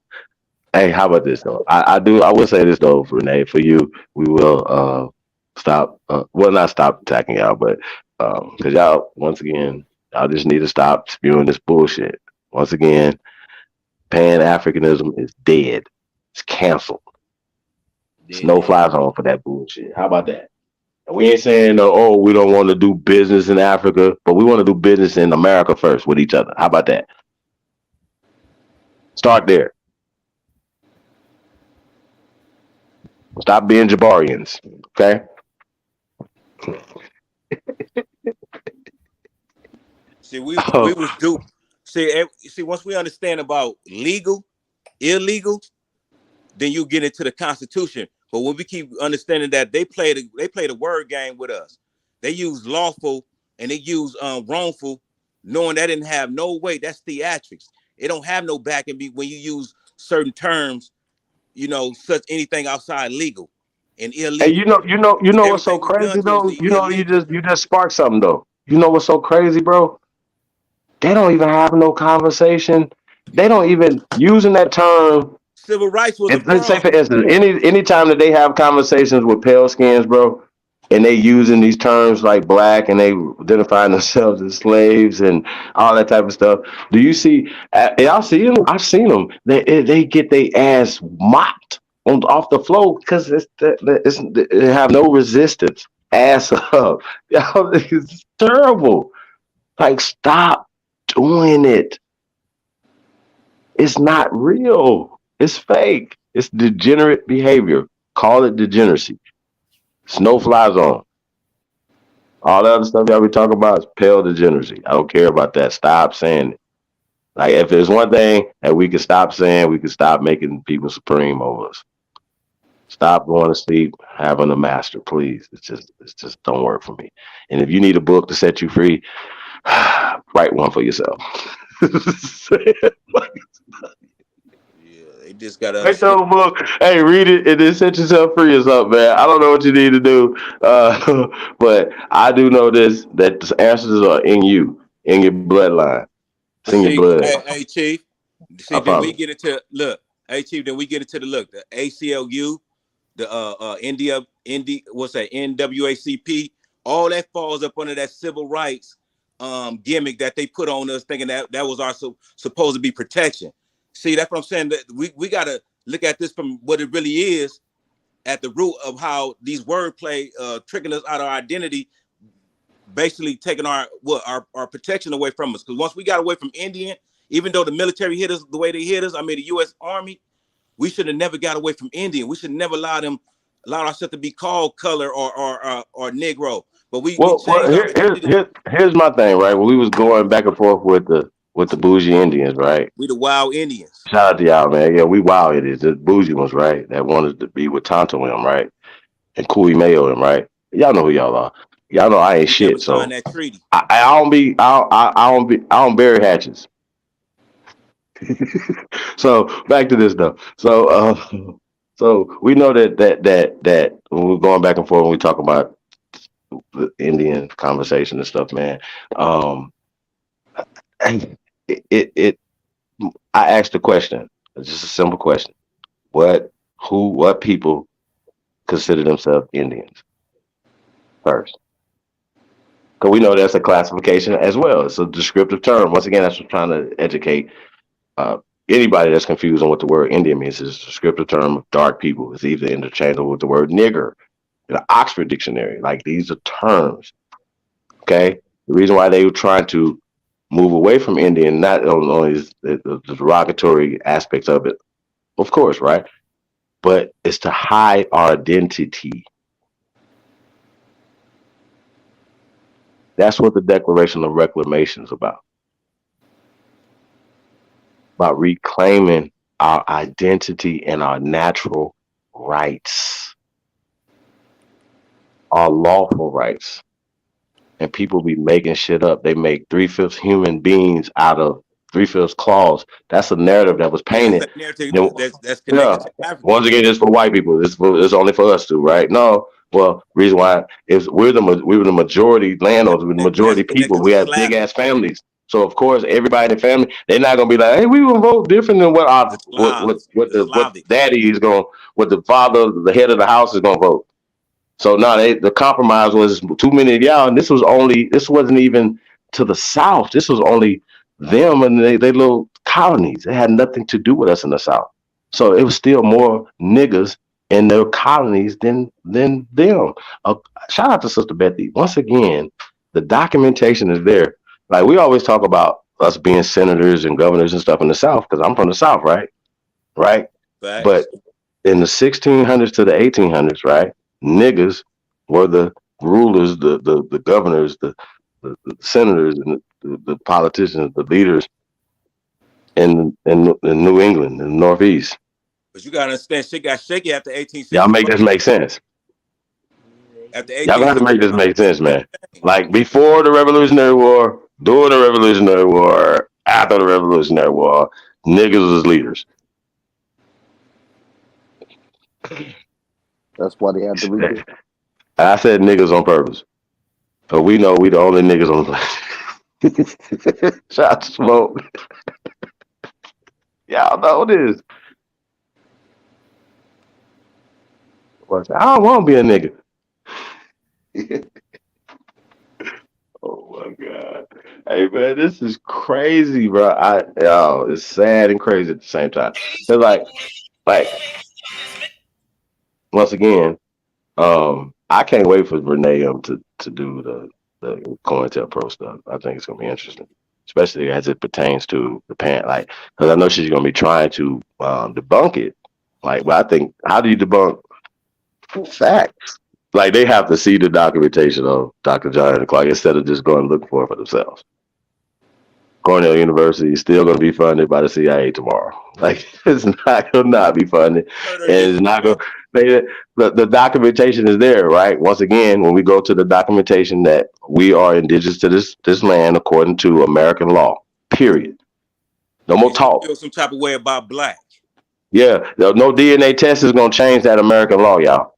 Hey, how about this though? I will say this though, Renee, for you, we will stop well not stop attacking y'all, but because y'all once again, y'all just need to stop spewing this bullshit. Once again, Pan Africanism is dead. It's canceled. It's no fly zone for that bullshit. How about that? And we ain't saying oh we don't want to do business in Africa, but we want to do business in America first with each other. How about that? Start there. Stop being Jabarians. Okay? See, we was duped. See, once we understand about legal, illegal, then you get into the Constitution. But when we keep understanding that they play the word game with us, they use lawful and they use wrongful, knowing that didn't have no weight. That's theatrics. It don't have no back and be when you use certain terms, such anything outside legal and Hey, illegal. you know what's so Everything we done crazy to is though? You illegal. just sparked something though. You know what's so crazy, bro? They don't even have no conversation. They don't even using that term. Civil rights was a If let's say for fraud. instance, any time that they have conversations with pale skins, bro, and they using these terms like black and they identifying themselves as slaves and all that type of stuff. Do you see? Y'all see them? I've seen them. They get their ass mopped on off the floor because they have no resistance. Ass up, y'all. It's terrible. Like stop doing it. It's not real. It's fake. It's degenerate behavior. Call it degeneracy. It's no fly zone. All the other stuff y'all be talking about is pale degeneracy. I don't care about that. Stop saying it. Like if there's one thing that we can stop saying, we can stop making people supreme over us. Stop going to sleep having a master, please. It's just don't work for me. And if you need a book to set you free, write one for yourself. They just gotta Write understand. the book. Hey, read it and then set yourself free or something, man. I don't know what you need to do, but I do know this: that the answers are in you, in your bloodline. It's But in your see, blood. hey Chief, I then we promise. get into look. Hey Chief, then we get into the ACLU, the NWACP, all that falls up under that civil rights gimmick that they put on us, thinking that was our supposed to be protection. See, that's what I'm saying. That we got to look at this from what it really is, at the root of how these wordplay tricking us out of our identity, basically taking our protection away from us. Because once we got away from Indian, even though the military hit us the way they hit us, I mean the U.S. Army, we should have never got away from Indian. We should never allowed ourselves to be called color or Negro. But we changed here's my thing, right? When we was going back and forth with the bougie Indians, right? We the wild Indians. Shout out to y'all, man. Yeah, we wild Indians. The bougie ones, right? That wanted to be with Tonto him, right? And Kui Mayo him, right? Y'all know who y'all are. Y'all know I ain't shit, so that treaty. I don't bury hatches. So back to this though. So we know that when we're going back and forth when we talk about the Indian conversation and stuff, man. I asked a question. It's just a simple question. What people consider themselves Indians first? Because we know that's a classification as well. It's a descriptive term. Once again, that's what I'm trying to educate anybody that's confused on what the word Indian means. It's a descriptive term of dark people. It's either interchangeable with the word nigger in the Oxford Dictionary. Like, these are terms. Okay? The reason why they were trying to move away from Indian, not only is the derogatory aspects of it, of course, right? But it's to hide our identity. That's what the Declaration of Reclamation is about. About reclaiming our identity and our natural rights, our lawful rights. And people be making shit up. They make 3/5 human beings out of 3/5 claws. That's a narrative that was painted. That's connected to Africa. Once again, it's for white people. It's only for us to, right? No. Well, reason why is we were the majority landowners, we're the majority people. We have big ass families. So of course, everybody in the family, they're not gonna be like, hey, we gonna vote different than what daddy is gonna, what the father, the head of the house is gonna vote. So no, the compromise was too many of y'all, and this wasn't even to the South. This was only them and they little colonies. It had nothing to do with us in the South. So it was still more niggas in their colonies than them. Shout out to Sister Betty. Once again, the documentation is there. Like, we always talk about us being senators and governors and stuff in the South, because I'm from the South, right? Right? Facts. But in the 1600s to the 1800s, right, niggas were the rulers, the governors, the senators, and the politicians, the leaders in New England, in the Northeast. But you gotta understand, shit got shaky after 1860. Y'all make this make sense. Y'all gonna have to make this make sense, man. Like, before the Revolutionary War, during the Revolutionary War, after the Revolutionary War, niggas was leaders. That's why they had to read it. I said niggas on purpose. But we know we the only niggas on the planet. Shout to Smoke. Y'all know this. I don't want to be a nigga. Oh my God. Hey man, this is crazy, bro. It's sad and crazy at the same time. It's like once again, I can't wait for Renee to do the COINTELPRO stuff. I think it's gonna be interesting, especially as it pertains to the pan. Like, because I know she's gonna be trying to debunk it. Like, but I think, how do you debunk facts? Like, they have to see the documentation of Dr. John and Clark instead of just going to look for it for themselves. Cornell University is still going to be funded by the CIA tomorrow. Like, it's not going to not be funded. And it's not going to, the documentation is there, right? Once again, when we go to the documentation that we are indigenous to this land according to American law, period. No more talk. Feel some type of way about black. Yeah, no DNA test is going to change that American law, y'all.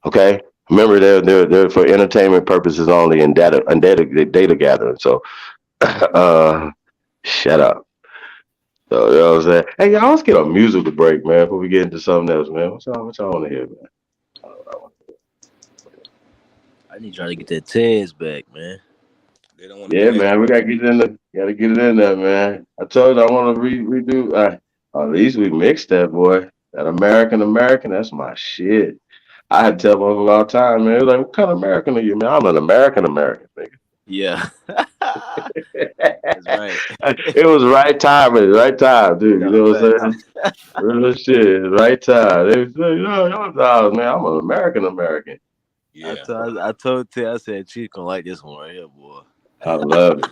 Okay? Remember, they're for entertainment purposes only and data gathering. So, shut up. So, you know what I'm saying? Hey, y'all, let's get a musical break, man, before we get into something else, man. What y'all want to hear, man? I need y'all to get that Tez back, man. They don't want to Yeah, do that. man, we gotta get it in the, gotta get it in there, man. I told you I want to redo. At least we mixed that, boy. That American, that's my shit. I had to tell Uncle all the time, man. He was like, "What kind of American are you, man?" I'm an American, nigga. Yeah. That's right. It was right time, dude. You know what I'm saying? Real shit, right time. They was like, no, man, I'm an American. Yeah. I told Ted, I said, Chief gonna like this one right here, boy. I love it.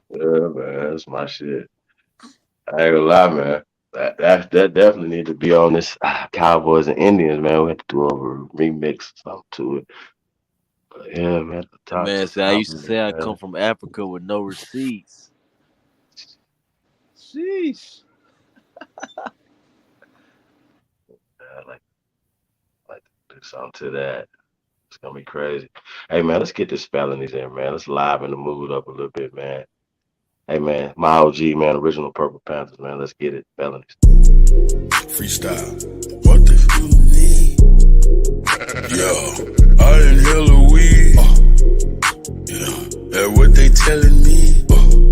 Yeah, man, that's my shit. I ain't gonna lie, man. That definitely need to be on this Cowboys and Indians, man. We have to do a remix or something to it. But yeah, man. Man, see, I used to say I come from Africa with no receipts. Sheesh. I like to do something to that. It's gonna be crazy. Hey man, let's get this felonies in, man. Let's liven the mood up a little bit, man. Hey man, my OG, man, original Purple Panthers, man. Let's get it, felonies. Freestyle. What the need? Yo, I inhale a weed. Yeah, and what they telling me?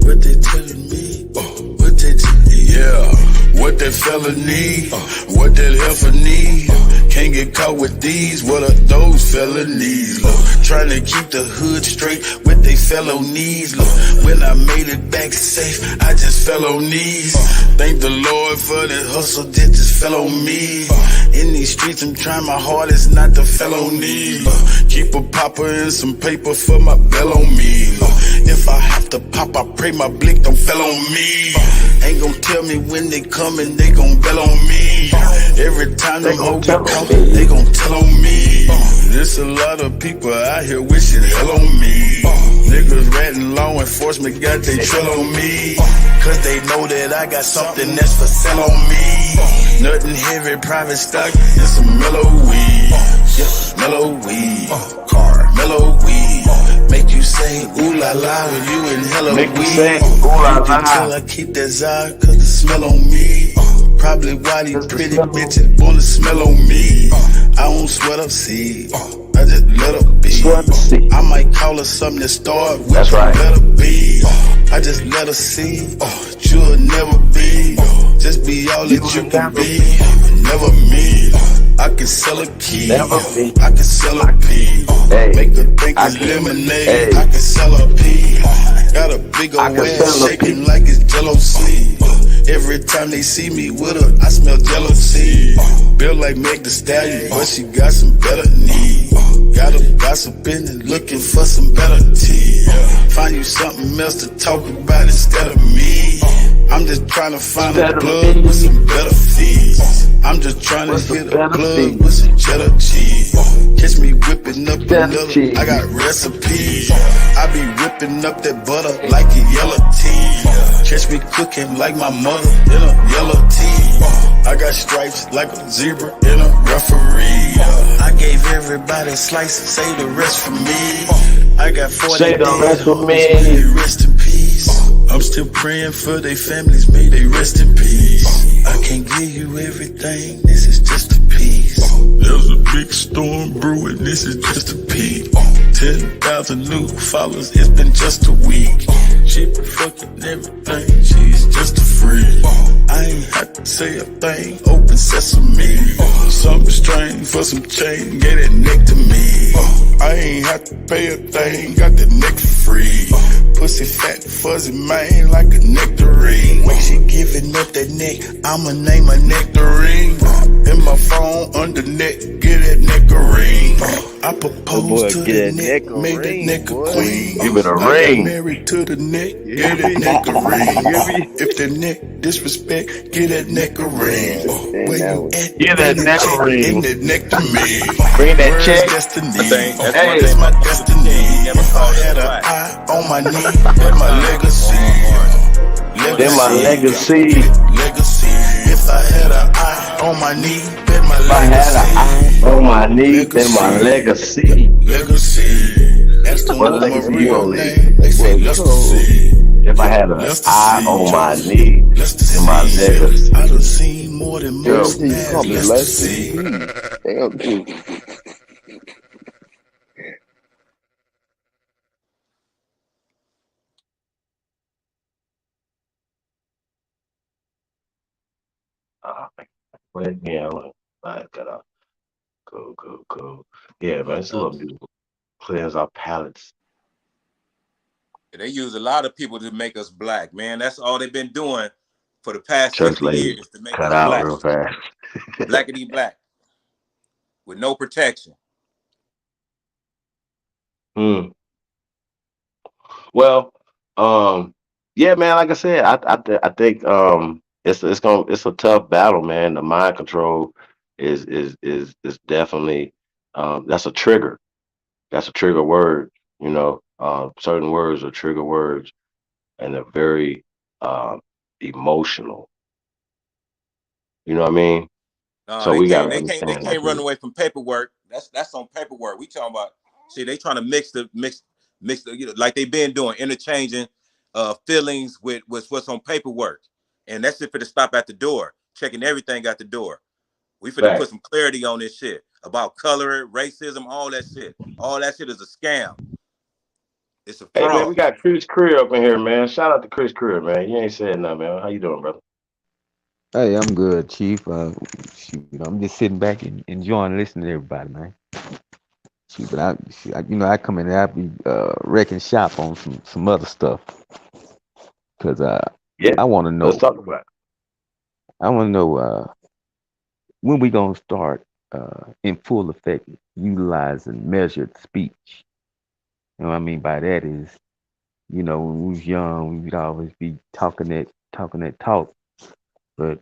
What they telling me? What they yeah. What that fella need? What that heifer need? Can't get caught with these. What are those felonies? Trying to keep the hood straight with they felonies. When I made it back safe, I just fell on knees. Thank the Lord for the hustle that just fell on me. In these streets, I'm trying my hardest not to felony. Keep a popper and some paper for my bell on me. If I have to pop, I pray my blick don't fell on me. Ain't gon' tell me when they coming, they gon' bell on me. Every time they hope they coming, they gon' tell on me. There's a lot of people out here wishing hell on me. Niggas ratting law enforcement got they trail on me. Cause they know that I got something that's for sale on me. Nothing heavy, private stock, and some mellow weed. Yeah, mellow weed. Car, mellow weed. Make you say ooh la la when you inhale a weed. Make you say ooh la la. Until I keep that Zod cause the smell on me. Probably why these pretty bitches wanna smell on me. I don't sweat up seed. I just let her be. I might call her something to start with. That's right. Let her be. I just let her see. You'll never be. Just be all that you can be. Never me. I can sell a key. I can sell a pea. Make her think it's lemonade. I can sell a pea. Got a big old ass shaking like it's Jello seed. Every time they see me with her, I smell jealousy. Built like Meg the Stallion, but she got some better knees. Got her gossiping and looking for some better tea. Find you something else to talk about instead of me. I'm just trying to find a plug with some better fees. I'm just trying to hit a plug with some cheddar cheese. Catch me whipping up another, I got recipes. I be whipping up that butter like a yellow tea. Catch me cooking like my mother in a yellow tea. I got stripes like a zebra in a referee. I gave everybody a slice, save the rest for me. I got 40 say the rest for me. Rest in peace. I'm still praying for their families, may they rest in peace. I can't give you everything, this is just a piece. There's a big storm brewing, this is just a peek. 10,000 new followers, it's been just a week. She been fucking everything, she's just a freak. I ain't had to say a thing, open sesame. Something strange for some change, get it neck to me. I ain't had to pay a thing, got the neck for free. Pussy fat, fuzzy, man, like a nectarine. When she giving up that neck, I'ma name her nectarine. In my phone, under neck, get that nectarine. I proposed to the neck, made that neck a queen. Give it a I ring. got married to the neck, get that neck a ring. If the neck disrespect, get that neck a ring. Where you at? Get that neck a ring. In that neck to me. Bring that Where's check. destiny? Hey. That's my destiny. If I had an eye on my knee, that's my legacy. Then my legacy. Legacy. If I had an eye on my knee, then my If I had an legacy. eye on my knee, then my legacy. Legacy. That's the What my legacy you real gonna name. leave? They say legacy. If I had an eye on my knee, then my legacy. I done seen more than most. You call me Legacy. Damn, dude. But yeah, I got a cool. Yeah, man, it's a little beautiful. Cleanse our palates. They use a lot of people to make us black, man. That's all they've been doing for the past Church 60 lady years to make cut us out black. real fast. Blackity black with no protection. Hmm. Well, yeah, man. Like I said, I think it's a tough battle, man. The mind control is definitely that's a trigger. That's a trigger word. Certain words are trigger words, and they're very emotional. You know what I mean? No, So they we got can't. to They understand that can't run too. away from paperwork. That's on paperwork. We talking about. See, they trying to mix the, like they been doing, interchanging feelings with what's on paperwork, and that's it for to stop at the door, checking everything at the door. We finna put Fact. some clarity on this shit about color, racism, all that shit. All that shit is a scam. It's a Hey man, we fraud. got Chris Career up in here, man. Shout out to Chris Career, man. You ain't said nothing, man. How you doing, brother? Hey, I'm good, Chief. Shoot, I'm just sitting back and enjoying listening to everybody, man. Shoot, but I come in and I be wrecking shop on some other stuff, cause Yeah. I want to Let's know. talk about it. I want to know when we gonna start in full effect utilizing measured speech. You know what I mean by that is, when we was young, we'd always be talking that talk, but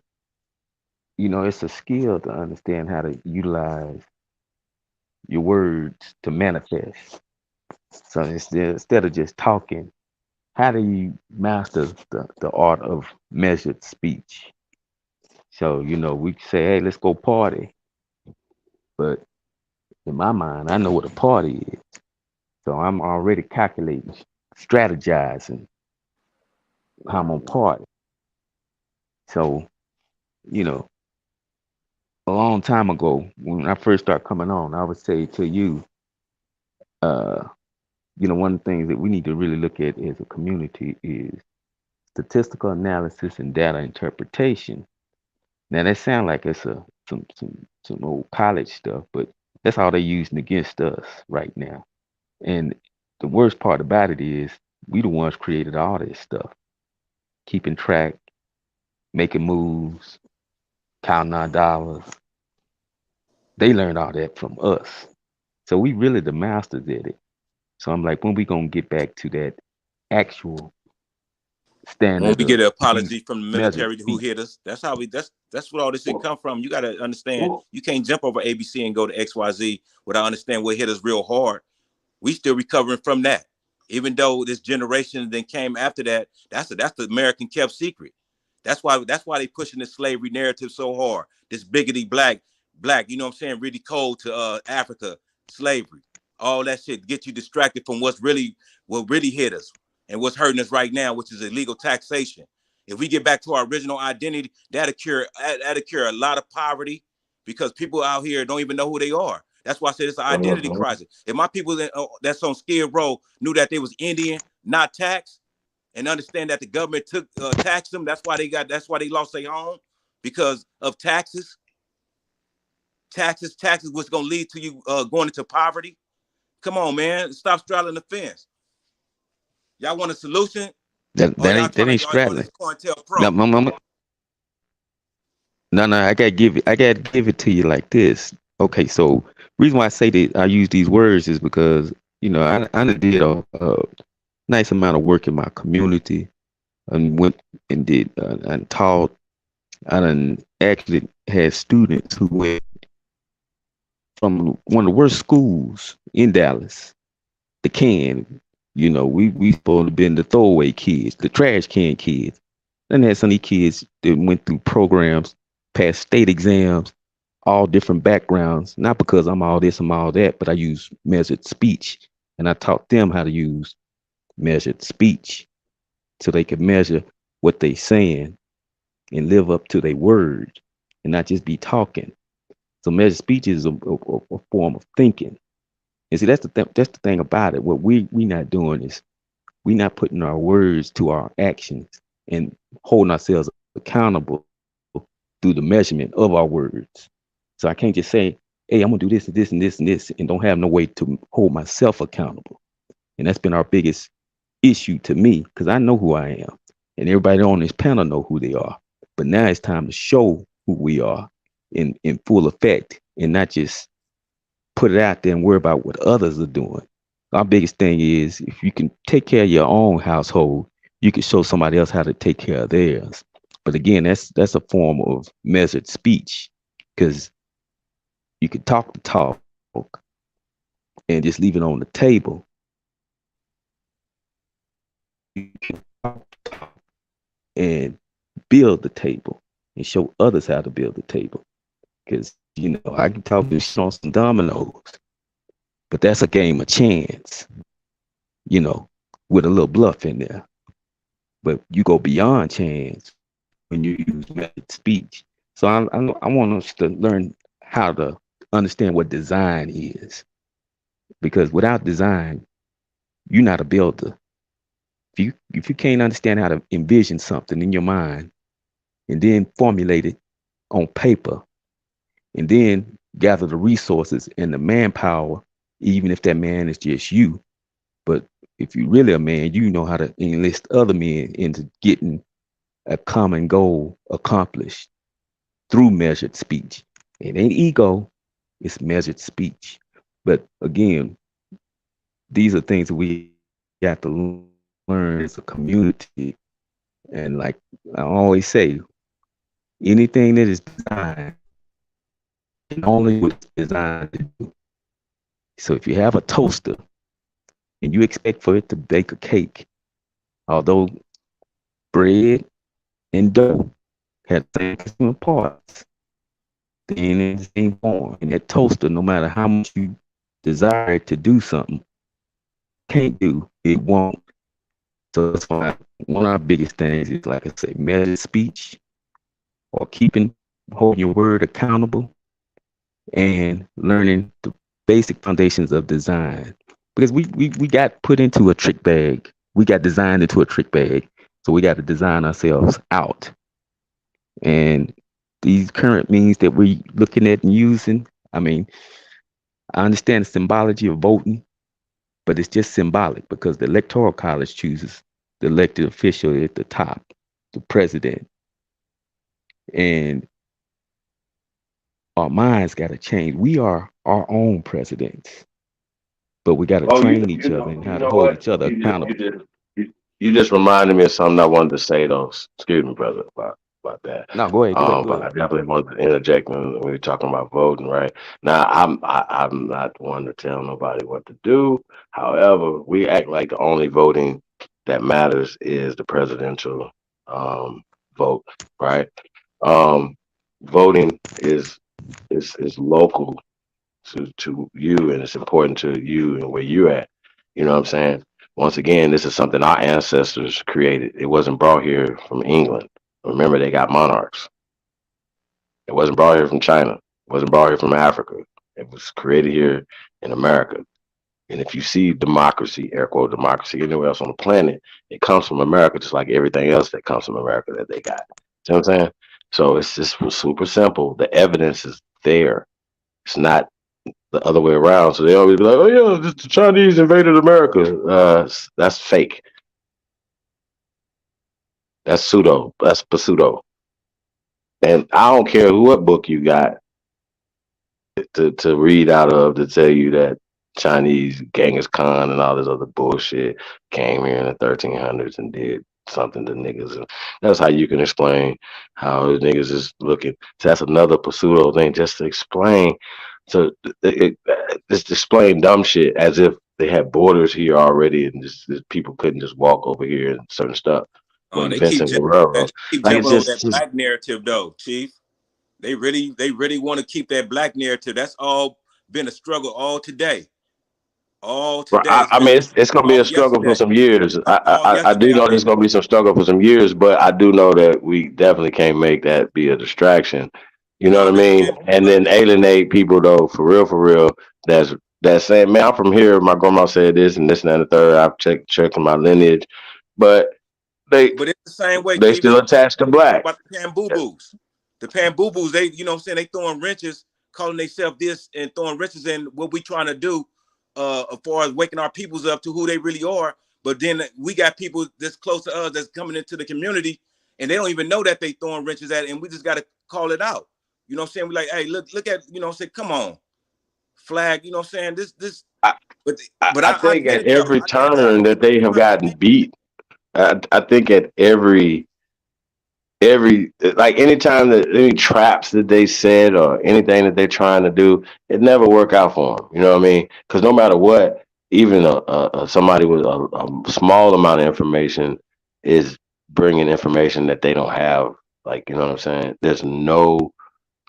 it's a skill to understand how to utilize your words to manifest. So instead of just talking, how do you master the art of measured speech? So, we say, hey, let's go party. But in my mind, I know what a party is. So I'm already calculating, strategizing how I'm gonna party. So, you know, a long time ago, when I first started coming on, I would say to you, uh, one of the things that we need to really look at as a community is statistical analysis and data interpretation. Now that sounds like it's some old college stuff, but that's all they're using against us right now. And the worst part about it is we the ones created all this stuff, keeping track, making moves, counting our dollars. They learned all that from us. So we really the masters at it. So I'm like, when we gonna get back to that actual When standard we get of an use apology from the measured military who speech? hit us, that's what all this shit Well, come from. You gotta understand, well, you can't jump over ABC and go to XYZ without understanding what hit us real hard. We still recovering from that. Even though this generation then came after that, that's the American kept secret. That's why they pushing this slavery narrative so hard. This biggity black, you know what I'm saying, really cold to Africa, slavery, all that shit get you distracted from what really hit us and what's hurting us right now, which is illegal taxation. If we get back to our original identity, that'll cure a lot of poverty because people out here don't even know who they are. That's why I said it's an identity mhm. crisis. If my people that's on Skid Row knew that they was Indian, not taxed, and understand that the government took taxed them, that's why they lost their home because of taxes. Taxes, what's gonna lead to you going into poverty. Come on, man, stop straddling the fence. Y'all want a solution, That or that y'all ain't that trying ain't to, or straddling. this COINTELPRO No, Pro? no, I gotta give it to you like this. Okay, so reason why I say that I use these words is because I done did a nice amount of work in my community and went and did and taught. I done actually had students who went from one of the worst schools in Dallas, the can. We supposed to been the throwaway kids, the trash can kids. Then had some of these kids that went through programs, passed state exams, all different backgrounds. Not because I'm all this, I'm all that, but I use measured speech, and I taught them how to use measured speech so they could measure what they saying and live up to their word and not just be talking. So measured speech is a form of thinking. And see, that's the thing about it. What we not doing is we not putting our words to our actions and holding ourselves accountable through the measurement of our words. So I can't just say, hey, I'm gonna do this and this and this and this, and don't have no way to hold myself accountable. And that's been our biggest issue to me, because I know who I am, and everybody on this panel know who they are. But now it's time to show who we are in full effect, and not just put it out there and worry about what others are doing. Our biggest thing is, if you can take care of your own household, you can show somebody else how to take care of theirs. But again, that's a form of measured speech, because you can talk the talk and just leave it on the table. You can talk the talk and build the table and show others how to build the table. Because, I can talk and show some dominoes, but that's a game of chance, with a little bluff in there. But you go beyond chance when you use method speech. So I want us to learn how to understand what design is, because without design, you're not a builder. If you can't understand how to envision something in your mind and then formulate it on paper, and then gather the resources and the manpower, even if that man is just you. But if you're really a man, you know how to enlist other men into getting a common goal accomplished through measured speech. It ain't ego, it's measured speech. But again, these are things that we got to learn as a community. And like I always say, anything that is designed can only what it's designed to do. So if you have a toaster and you expect for it to bake a cake, although bread and dough have the same constituent parts, then in the same form. And that toaster, no matter how much you desire it to do something, can't do, it won't. So that's why one of our biggest things is, like I say, measured speech, or holding your word accountable, and learning the basic foundations of design. Because we got put into a trick bag. We got designed into a trick bag. So we got to design ourselves out. And these current means that we're looking at and using, I understand the symbology of voting, but it's just symbolic, because the Electoral College chooses the elected official at the top, the president. And our minds got to change. We are our own presidents, but we got to train each other and how to hold each other accountable. You just reminded me of something I wanted to say, though. Excuse me, brother, about that. No, go ahead. But I definitely wanted to interject when we were talking about voting, right? Now, I'm not one to tell nobody what to do. However, we act like the only voting that matters is the presidential vote, right? Voting is local to you, and it's important to you and where you're at. You know what I'm saying? Once again, this is something our ancestors created. It wasn't brought here from England. Remember, they got monarchs. It wasn't brought here from China. It wasn't brought here from Africa. It was created here in America. And if you see democracy, air quote democracy, anywhere else on the planet, it comes from America, just like everything else that comes from America that they got. See what I'm saying? So it's just super simple. The evidence is there. It's not the other way around. So they always be like, oh yeah, the Chinese invaded America. That's fake. That's pseudo. That's pseudo. And I don't care what book you got to read out of to tell you that Chinese Genghis Khan and all this other bullshit came here in the 1300s and did something to niggas. And that's how you can explain how niggas is looking. So that's another pseudo thing, just to explain. So just explain dumb shit as if they had borders here already, and just people couldn't just walk over here and certain stuff. They keep jumping over that black narrative, though, Chief. They really want to keep that black narrative. That's all been a struggle all today. All today. I mean, it's gonna be a struggle for some years. I do know there's gonna be some struggle for some years, but I do know that we definitely can't make that be a distraction. You know what I mean? And then alienate people, though, for real. That's saying, man, I'm from here. My grandma said this and this and that and the third. I've checked my lineage, but it's the same way. They still attached to black. About the Camboo-boos. The Pan-Boo-Boos, they, you know what I'm saying, they throwing wrenches, calling themselves this and throwing wrenches in what we trying to do as far as waking our peoples up to who they really are. But then we got people that's close to us that's coming into the community and they don't even know that they throwing wrenches at it, and we just got to call it out. You know what I'm saying? We like, hey, look at, you know what I'm saying, come on. Flag, you know what I'm saying? This but I I think get at it though. every I get it though. turn that they have gotten beat, I think at every like anytime that any traps that they said or anything that they're trying to do, it never work out for them. You know what I mean? Because no matter what, even somebody with a small amount of information is bringing information that they don't have. Like, you know what I'm saying? There's no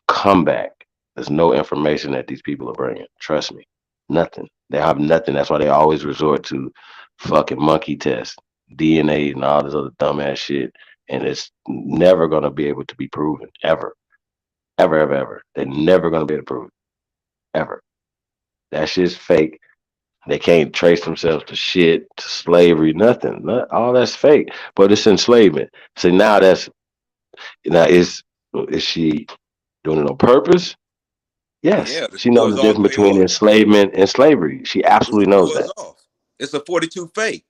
comeback. There's no information that these people are bringing. Trust me, nothing. They have nothing. That's why they always resort to fucking monkey tests, DNA, and all this other dumbass shit. And it's never gonna be able to be proven ever, ever, ever, ever. They're never gonna be able to prove it ever. That shit's fake. They can't trace themselves to shit, to slavery, nothing. All that's fake. But it's enslavement. So now is she doing it on purpose? Yes, Yeah, to she throw knows us the all the difference way between off. enslavement and slavery. She It's to absolutely knows throw us that. off. It's a 42 fake.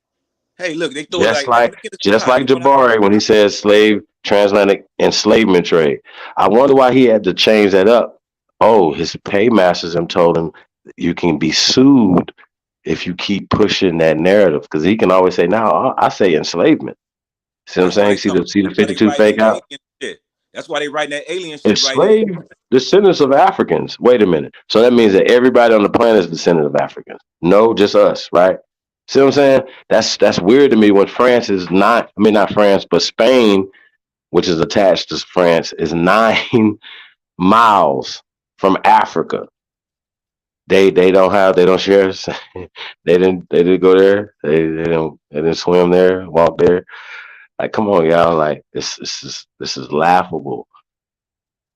Hey, look, they throw it Just like, man, like look at the just sky. like Look what I Jabari when he says slave transatlantic enslavement trade. I wonder why he had to change that up. Oh, his paymasters have told him you can be sued if you keep pushing that narrative because he can always say, "Now I say enslavement." See what I'm That's why saying? they See talk. the That's why they 52 writing fake that out. alien shit. That's why they writing that alien shit right here. Enslaved descendants of Africans. Wait a minute. So that means that everybody on the planet is descendant of Africans. No, just us, right? See what I'm saying? That's weird to me when France is not, I mean not France, but Spain, which is attached to France, is 9 miles from Africa. They don't share they didn't go there. They didn't swim there, walk there. Like come on, y'all, like this is laughable.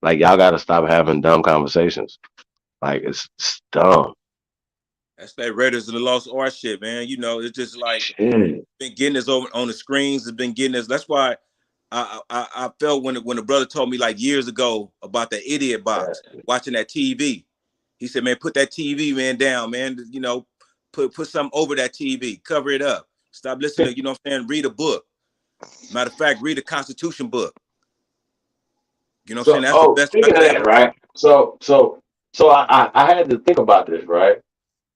Like y'all gotta stop having dumb conversations. Like it's dumb. That's that Raiders of the Lost Ark shit, man. You know, it's just like Shit. been getting this over on the screens. It's been getting this. That's why I felt when the brother told me like years ago about the idiot box watching that TV. He said, "Man, put that TV man down, man. You know, put something over that TV, cover it up. Stop listening. You know what I'm saying? Read a book. Matter of fact, read a Constitution book. You know what I'm saying? So That's the oh, best speaking of goddamn." that, right? So I had to think about this, right?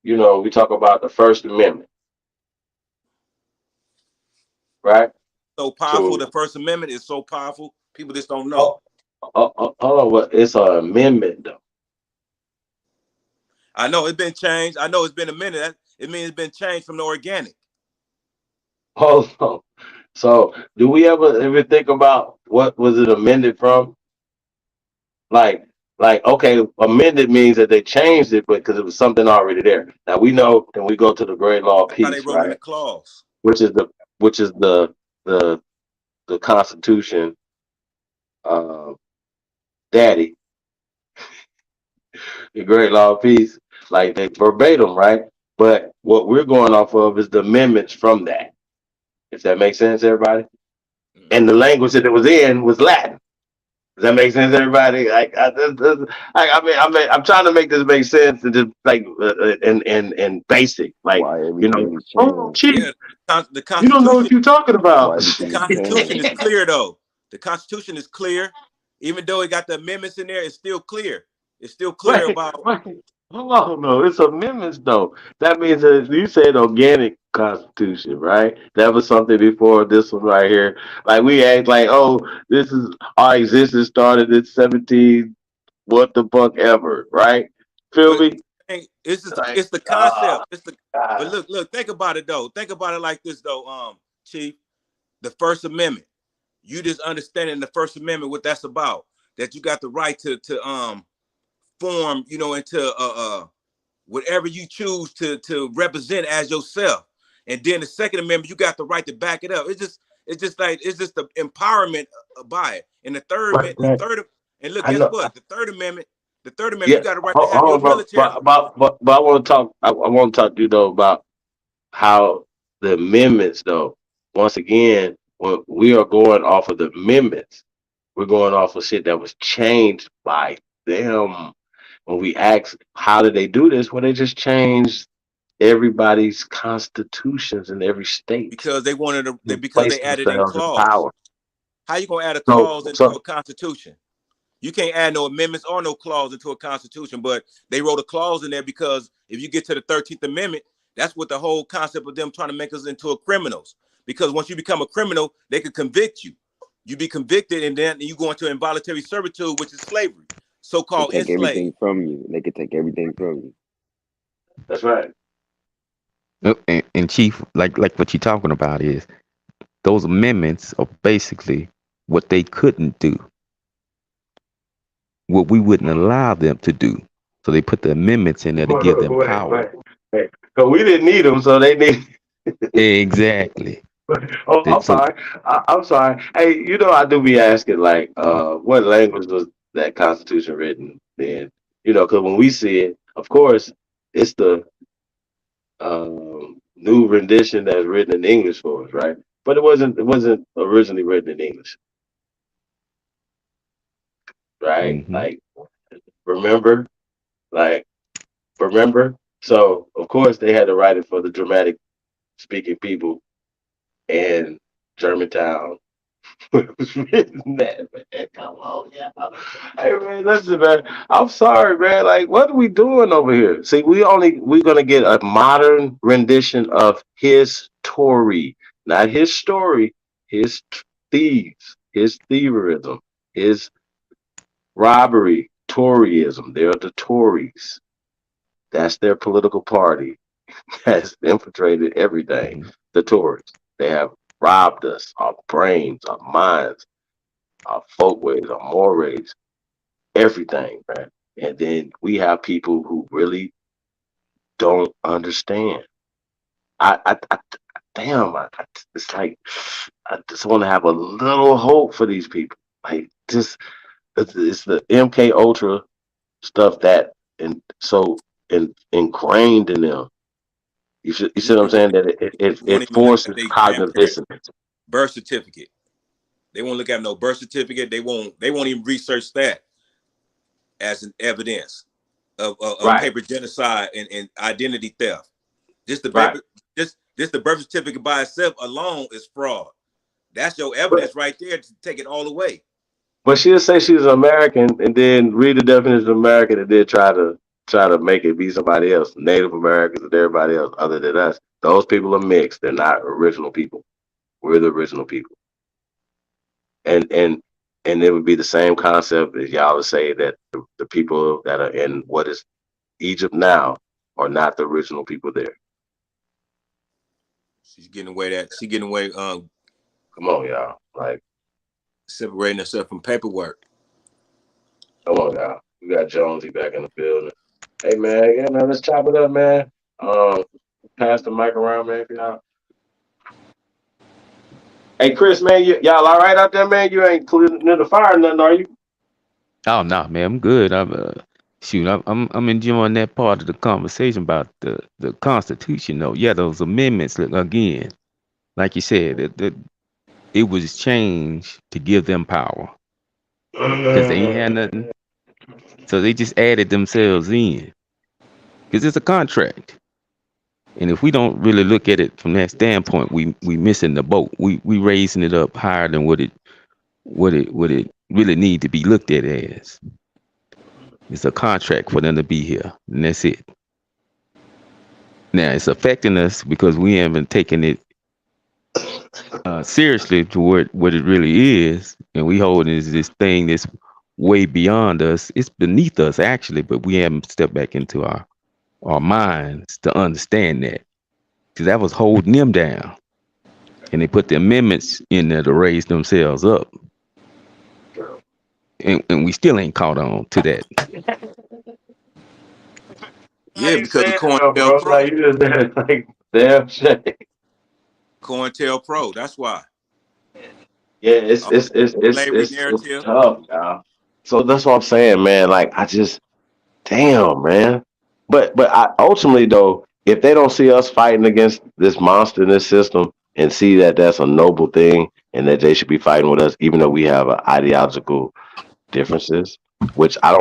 You know, we talk about the First Amendment, right? So powerful. So The First Amendment is so powerful. People just don't know. hold on, what it's an amendment though. I know it's been changed. I know it's been a minute. It means it's been changed from the organic. Hold on. So do we ever think about what was it amended from? Like, okay, amended means that they changed it, but because it was something already there. Now we know, and we go to the great law of That's how they peace, wrote in the right? clause. Which is the the Constitution, uh, daddy, the great law of peace, like they verbatim, right? But what we're going off of is the amendments from that. If that makes sense, everybody. And the language that it was in was Latin. Does that make sense, everybody? Like, I'm trying to make this make sense and just like and basic, like Why you know. everything is Oh, changed. chief, Yeah, the you don't know Constitution. what you're talking about. Why The everything is Constitution is changed. clear though. The Constitution is clear. Even though it got the amendments in there, it's still clear. It's still clear Wait, about. wait, hold on, no, it's amendments though. That means that you said organic constitution, right? That was something before this one right here. Like we act like, oh, this is our existence started in 17. What the fuck ever, right? Feel But me? Like, it's the concept. It's the but God. look, think about it though. Think about it like this though, Chief. The First Amendment. You just understanding the First Amendment, what that's about. That you got the right to form, you know, into whatever you choose to represent as yourself. And then the Second Amendment, you got the right to back it up. It's just the empowerment by it. And Right, right. and look, I guess know. what? The third amendment, you Yeah, got the right to have hold your on, bro. military. But I want to talk. I want to talk to you though about how the amendments, though. Once again, when we are going off of the amendments, We're going off of shit that was changed by them. When we ask, how did they do this? Well, they just changed everybody's constitutions in every state because they wanted to, and because they placed added in themselves in clause. power. How you gonna add a So, clause into so a constitution? You can't add no amendments or no clause into a constitution, but they wrote a clause in there because if you get to the 13th Amendment, that's what the whole concept of them trying to make us into a criminals. Because once you become a criminal, they could convict you. You be convicted, and then you go into involuntary servitude, which is slavery, They so-called take everything enslaved. from you. They could take everything from you. that's right. And Chief, like what you're talking about is those amendments are basically what they couldn't do, what we wouldn't allow them to do. So they put the amendments in there to give them power. Wait. So we didn't need them, so they need. Exactly. Oh, I'm So sorry. I'm sorry. Hey, I do be asking, like, what language was that Constitution written in? Because when we see it, of course, it's the new rendition that's written in English for us, right? But it wasn't. It wasn't originally written in English, right? hmm Like, remember, like, remember. So of course they had to write it for the dramatic speaking people in Germantown. It was written that, man. Come on, yeah. Hey man, listen, man. I'm sorry, man. Like, what are we doing over here? See, we're gonna get a modern rendition of his Tory, not his story, his thieves, his thieverism, his robbery, Toryism. They're the Tories. That's their political party has infiltrated everything. hmm The Tories. They have robbed us, our brains, our minds, our folkways, our mores, everything, man. And then we have people who really don't understand. I damn, it's like I just want to have a little hope for these people. Like, just it's the MK Ultra stuff that and so ingrained in them. You You see what I'm see what saying? That they won't it even look at forces their damn cognitive dissonance. birth certificate. They won't look at no birth certificate. They won't even research that as an evidence of Right, paper genocide and identity theft. Just the right. paper, just the birth certificate by itself alone is fraud. That's your But evidence right there to take it all away. but she'll say she's American and then read the definition of American and then try to make it be somebody else, Native Americans and everybody else other than us. Those people are mixed. They're not original people. We're the original people. And it would be the same concept as y'all would say that the people that are in what is Egypt now are not the original people there. She's getting away Come on, y'all. Like, separating herself from paperwork. come on, y'all. We got Jonesy back in the building. Hey man, yeah man, let's chop it up, man. Um, pass the mic around, man. If y'all. Hey Chris, man, y'all all right out there, man? You ain't near the fire, or nothing, are you? Oh no, man, I'm good. I'm enjoying that part of the conversation about the Constitution. Though, yeah, those amendments. Look, again, like you said, it was changed to give them power because they ain't had nothing, so they just added themselves in because it's a contract. And if we don't really look at it from that standpoint, we missing the boat. We raising it up higher than what it really need to be looked at as. It's a contract for them to be here, and that's it. Now it's affecting us because we haven't taken it seriously to what it really is, and we hold it as this thing that's way beyond us. It's beneath us actually, but we haven't stepped back into our minds to understand that because that was holding them down, and they put the amendments in there to raise themselves up, and we still ain't caught on to that. Yeah, I ain't because of saying that, bro. COINTELPRO. Like, you just said, like, damn shit. COINTELPRO. That's why. Yeah, it's All it's it's it's slavery it's it's narrative. tough, y'all. So that's what I'm saying, man. Like, I just, damn, man. But ultimately though, if they don't see us fighting against this monster in this system and see that that's a noble thing, and that they should be fighting with us, even though we have ideological differences. Which I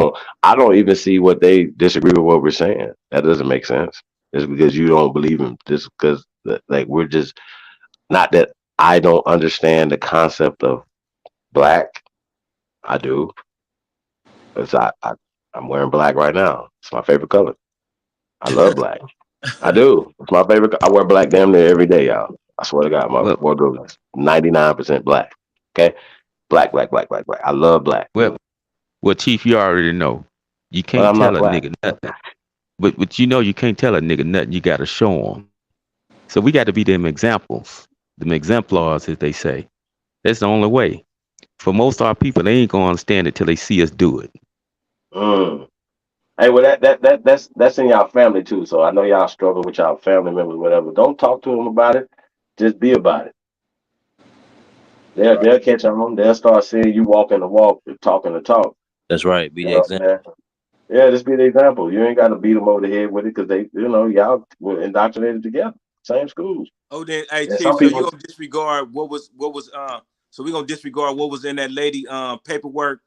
don't even see what they disagree with what we're saying. That doesn't make sense. It's because you don't believe in this. Because like we're just not that I don't understand the concept of black. I do. Because I'm wearing black right now. It's my favorite color. I love black. I do. It's my favorite. I wear black damn near every day, y'all. I swear to God, my Well, wardrobe is 99% black. Okay, black, black, black, black, black. I love black, well, Chief, you already know. You but can't I'm not tell a black. nigga nothing. But you know you can't tell a nigga nothing. You got to show them. So we got to be them examples, them exemplars, as they say. That's the only way. For most of our people, they ain't gonna understand it till they see us do it. Mm. Hey, well, that's in y'all family too. So I know y'all struggle with y'all family members, whatever. Don't talk to them about it. Just be about it. They'll catch on. They'll start seeing you walking the walk, talking the talk. That's right. Be You the know what I'm example. saying? Yeah, just be the example. You ain't got to beat them over the head with it because they, y'all were indoctrinated together, same schools. Oh, then, hey, And Chief. some So you people, gonna disregard what was. So we gonna disregard what was in that lady paperwork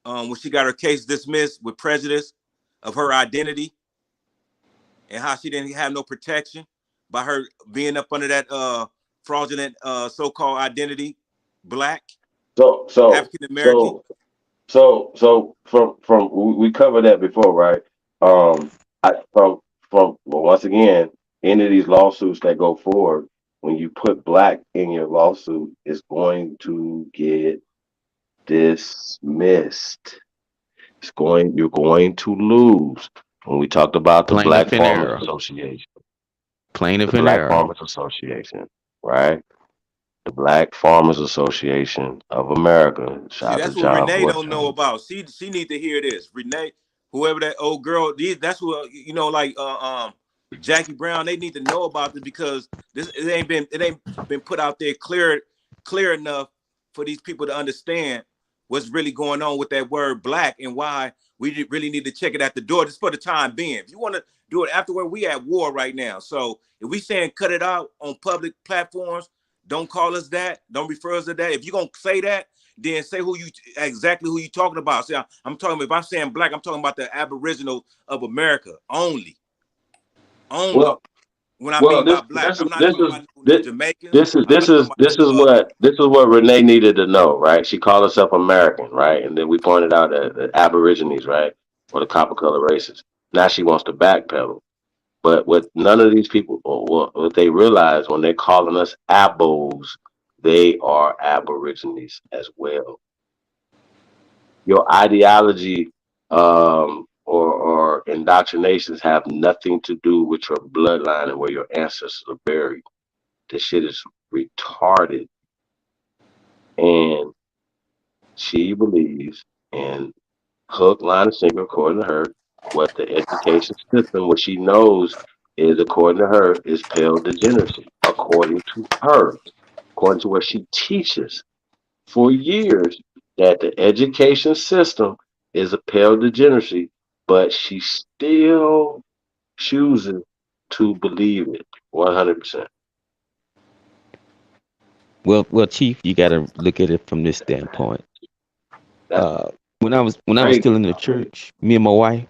when she got her case dismissed with prejudice of her identity and how she didn't have no protection by her being up under that fraudulent so-called identity, black, so African American. from we covered that before, right? I from well, once again, any of these lawsuits that go forward, when you put black in your lawsuit, it's going to get dismissed. You're going to lose. When we talked about the Black Plaintiff in Farmers error. Association, the Plaintiff in Black error. Farmers Association, right? The Black Farmers Association of America. Shout See, out to that's what John Renee don't know Fortune. about. She need to hear this. Renee, whoever that old girl, that's what like Jackie Brown. They need to know about this because it ain't been put out there clear enough for these people to understand what's really going on with that word black and why we really need to check it at the door just for the time being. If you want to do it afterward, we at war right now. So if we saying cut it out on public platforms, don't call us that. Don't refer us to that. If you're gonna say that, then say exactly who you talking about. See, I'm talking. If I'm saying black, I'm talking about the Aboriginal of America only. Only. Well, When I well, mean by this black, this is I'm not this talking is about no this Jamaicans. this is I'm this not talking is about this is what Renee needed to know, right? She called herself American, right? And then we pointed out that the Aborigines, right, or the copper color races. Now she wants to backpedal. But what none of these people, or what they realize when they're calling us abos, they are Aborigines as well. Your ideology or indoctrinations have nothing to do with your bloodline and where your ancestors are buried. This shit is retarded. And she believes in hook, line, and sinker, according to her, what the education system, what she knows is, according to her, is pale degeneracy, according to her, according to what she teaches for years, that the education system is a pale degeneracy, but she still chooses to believe it 100%. Well, Chief, you got to look at it from this standpoint. That's When I was still crazy. in the church, me and my wife,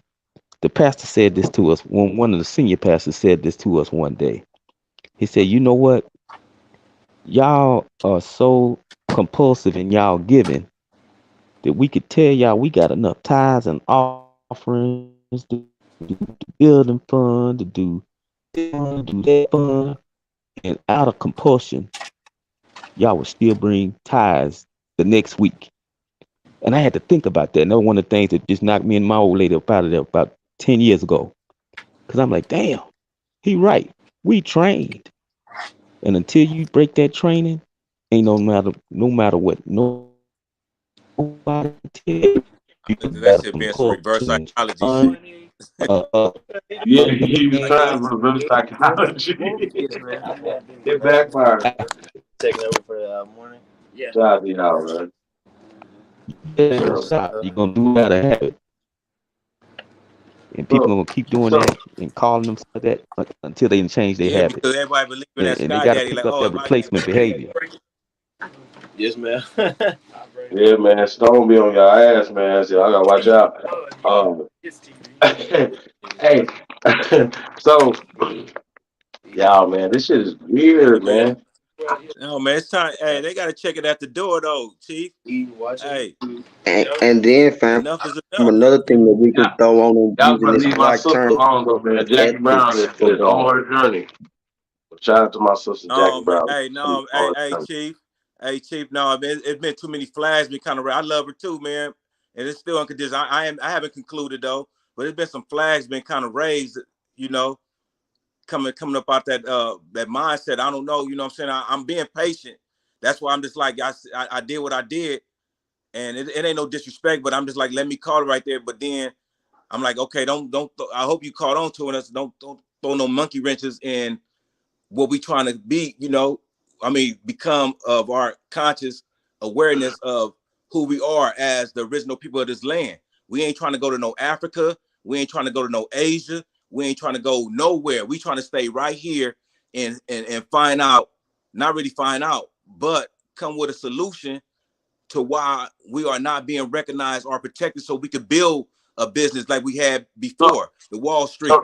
the pastor said this to us. One of the senior pastors said this to us one day. He said, "You know what? Y'all are so compulsive in y'all giving that we could tell y'all we got enough tithes and offerings to do the building fund, to do this fund, do that fund, and out of compulsion, y'all would still bring tithes the next week." And I had to think about that. And that was one of the things that just knocked me and my old lady up out of there about 10 years ago. Because I'm like, damn, he right. We trained. And until you break that training, ain't no matter what nobody tell you, you that got shit being some reverse compulsion. psychology shit. Uh, uh, Yeah, he was trying to reverse psychology. It backfired. Taking over for the morning. Yeah. Shout out to y'all, man. So, stop. You're going to do it out of habit. And people so, going to keep doing so, that and calling themselves that until they change their Yeah, habit. because everybody believe in that And they sky got to daddy. pick Like, up oh, that if I get replacement behavior. Yes, ma'am. Yeah, man. Stone be on your ass, man. So I gotta watch out. Hey, so y'all, man, this shit is Hey weird, man. man. No man, it's time. Hey, they gotta check it at the door though, Chief. Hey, And then, fam, enough is enough. another thing that we Yeah, can throw on them y'all using better this leave my black sister term alone, though, man. Jackie Brown ethics for is on God. her journey. Shout out to my sister Jackie No man, Brown. hey, She's no, on hey, her hey, journey. Chief. Hey, Chief, no, man, it's been too many flags been kind of. I love her too, man, and it's still unconditional. I haven't concluded though, but it's been some flags been kind of raised, you know, coming up out that mindset. I don't know, you know what I'm saying? I'm being patient. That's why I'm just like I did what I did, and it ain't no disrespect, but I'm just like let me call it right there. But then I'm like, okay, don't. I hope you caught on to it. Don't throw no monkey wrenches in what we trying to be, you know, I mean, become of our conscious awareness of who we are as the original people of this land. We ain't trying to go to no Africa. We ain't trying to go to no Asia. We ain't trying to go nowhere. We trying to stay right here and find out, not really find out, but come with a solution to why we are not being recognized or protected so we could build a business like we had So, before, the Wall so, Street.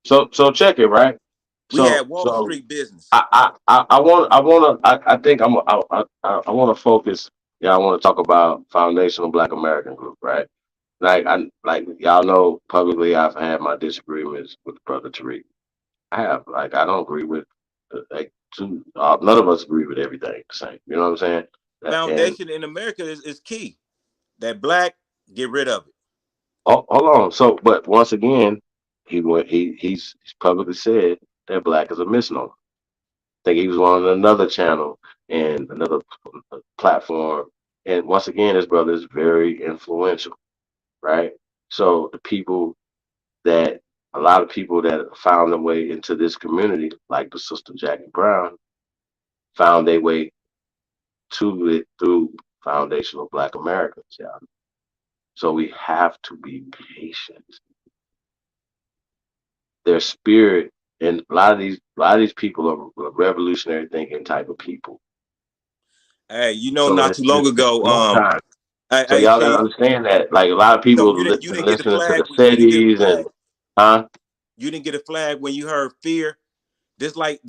so, so check it, right? We So, had Wall so Street business. I think I want to focus. Yeah, I want to talk about Foundational Black American Group, right? Like y'all know publicly, I've had my disagreements with Brother Tariq. I have I don't agree with none of us agree with everything the same. You know what I'm saying? And Foundation in America is key. That black, get rid of it. hold on. So, but once again, he's publicly said that black is a misnomer. Think he was on another channel and another platform. And once again, his brother is very influential, right? So the people that a lot of people that found their way into this community, like the sister Jackie Brown, found their way to it through foundational Black Americans. Yeah. So we have to be patient. Their spirit and a lot of these people are revolutionary thinking type of people. Hey, you know, So not too long it's ago, a long time. So hey y'all gotta Chief, understand that. Like a lot of so people you been didn't get the listening to flag, the you didn't get a cities flag, and huh? you didn't get a flag when you heard fear. Just like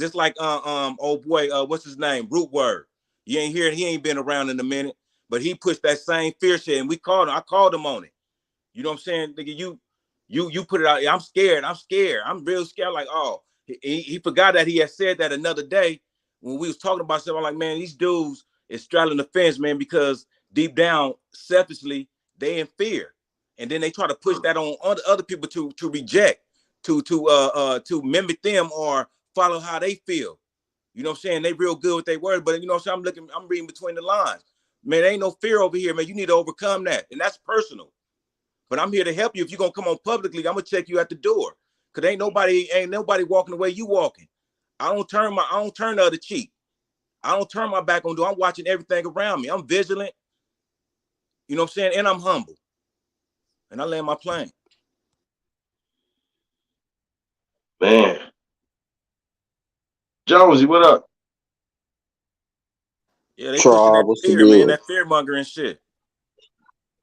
old boy, what's his name? Root word. You ain't hear he ain't been around in a minute, but he pushed that same fear shit and we called him. I called him on it. You know what I'm saying? Nigga, you put it out. I'm scared. I'm scared. I'm real scared. Like, oh, he forgot that he had said that another day when we was talking about something. I'm like, man, these dudes is straddling the fence, man, because deep down, selfishly, they in fear. And then they try to push that on other people to reject, to mimic them or follow how they feel. You know what I'm saying? They real good with their word, but you know what I'm saying? I'm reading between the lines. Man, there ain't no fear over here, man. You need to overcome that. And that's personal. But I'm here to help you. If you're gonna come on publicly, I'm gonna check you at the door. Cause ain't nobody walking the way you walking. I don't turn the other cheek. I don't turn my back on do. I'm watching everything around me. I'm vigilant, you know what I'm saying? And I'm humble. And I land my plane. Man. Jonesy, what up? Yeah, they pushing Trial, that what's the fear, man, deal? that fear mongering shit.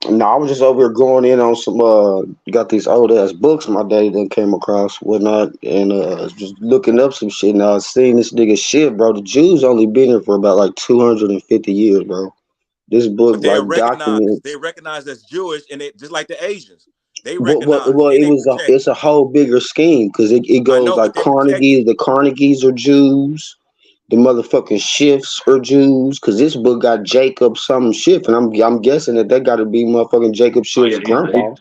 No, I was just over here going in on some got these old ass books my daddy done came across, whatnot, and just looking up some shit and I was seeing this nigga shit, bro. The Jews only been here for about like 250 years, bro. This book But they are like recognized. They documents recognized as Jewish, and it just like the Asians. They well, recognize and it they was protect. it's a whole bigger scheme because it I goes know, but like they're protected. The Carnegies are Jews, the motherfucking Shifts are Jews, because this book got Jacob some Schiff, and I'm guessing that got to be motherfucking Jacob Oh Schiff's yeah, grandpa.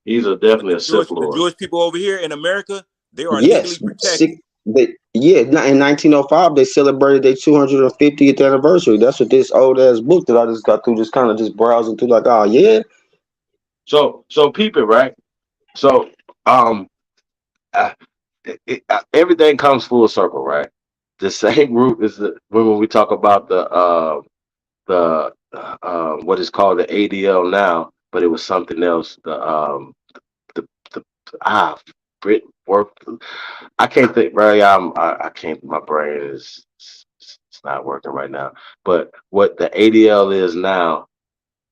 he's a But definitely a Sith The Lord. Jewish people over here in America, they are legally Yes, protected. in 1905 they celebrated their 250th anniversary. That's what this old ass book that I just got through, just kind of just browsing through, like, oh yeah, So peep it, right? So um uh, everything comes full circle, right? The same group is when we talk about the what is called the ADL now, but it was something else. The, the Brit work. I can't think, bro. I can't. My brain is It's not working right now. But what the ADL is now,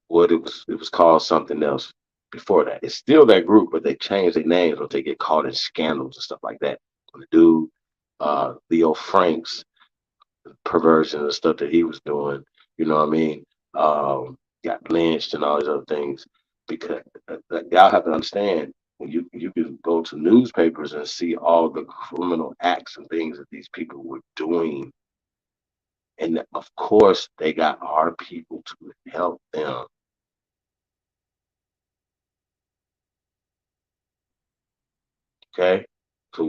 what it was called something else before that. It's still that group, but they change their names when they get caught in scandals and stuff like that. The dude, Leo Franks, perversion and stuff that he was doing, you know what I mean? Got lynched and all these other things because y'all have to understand when you can go to newspapers and see all the criminal acts and things that these people were doing, and of course they got our people to help them. Okay, so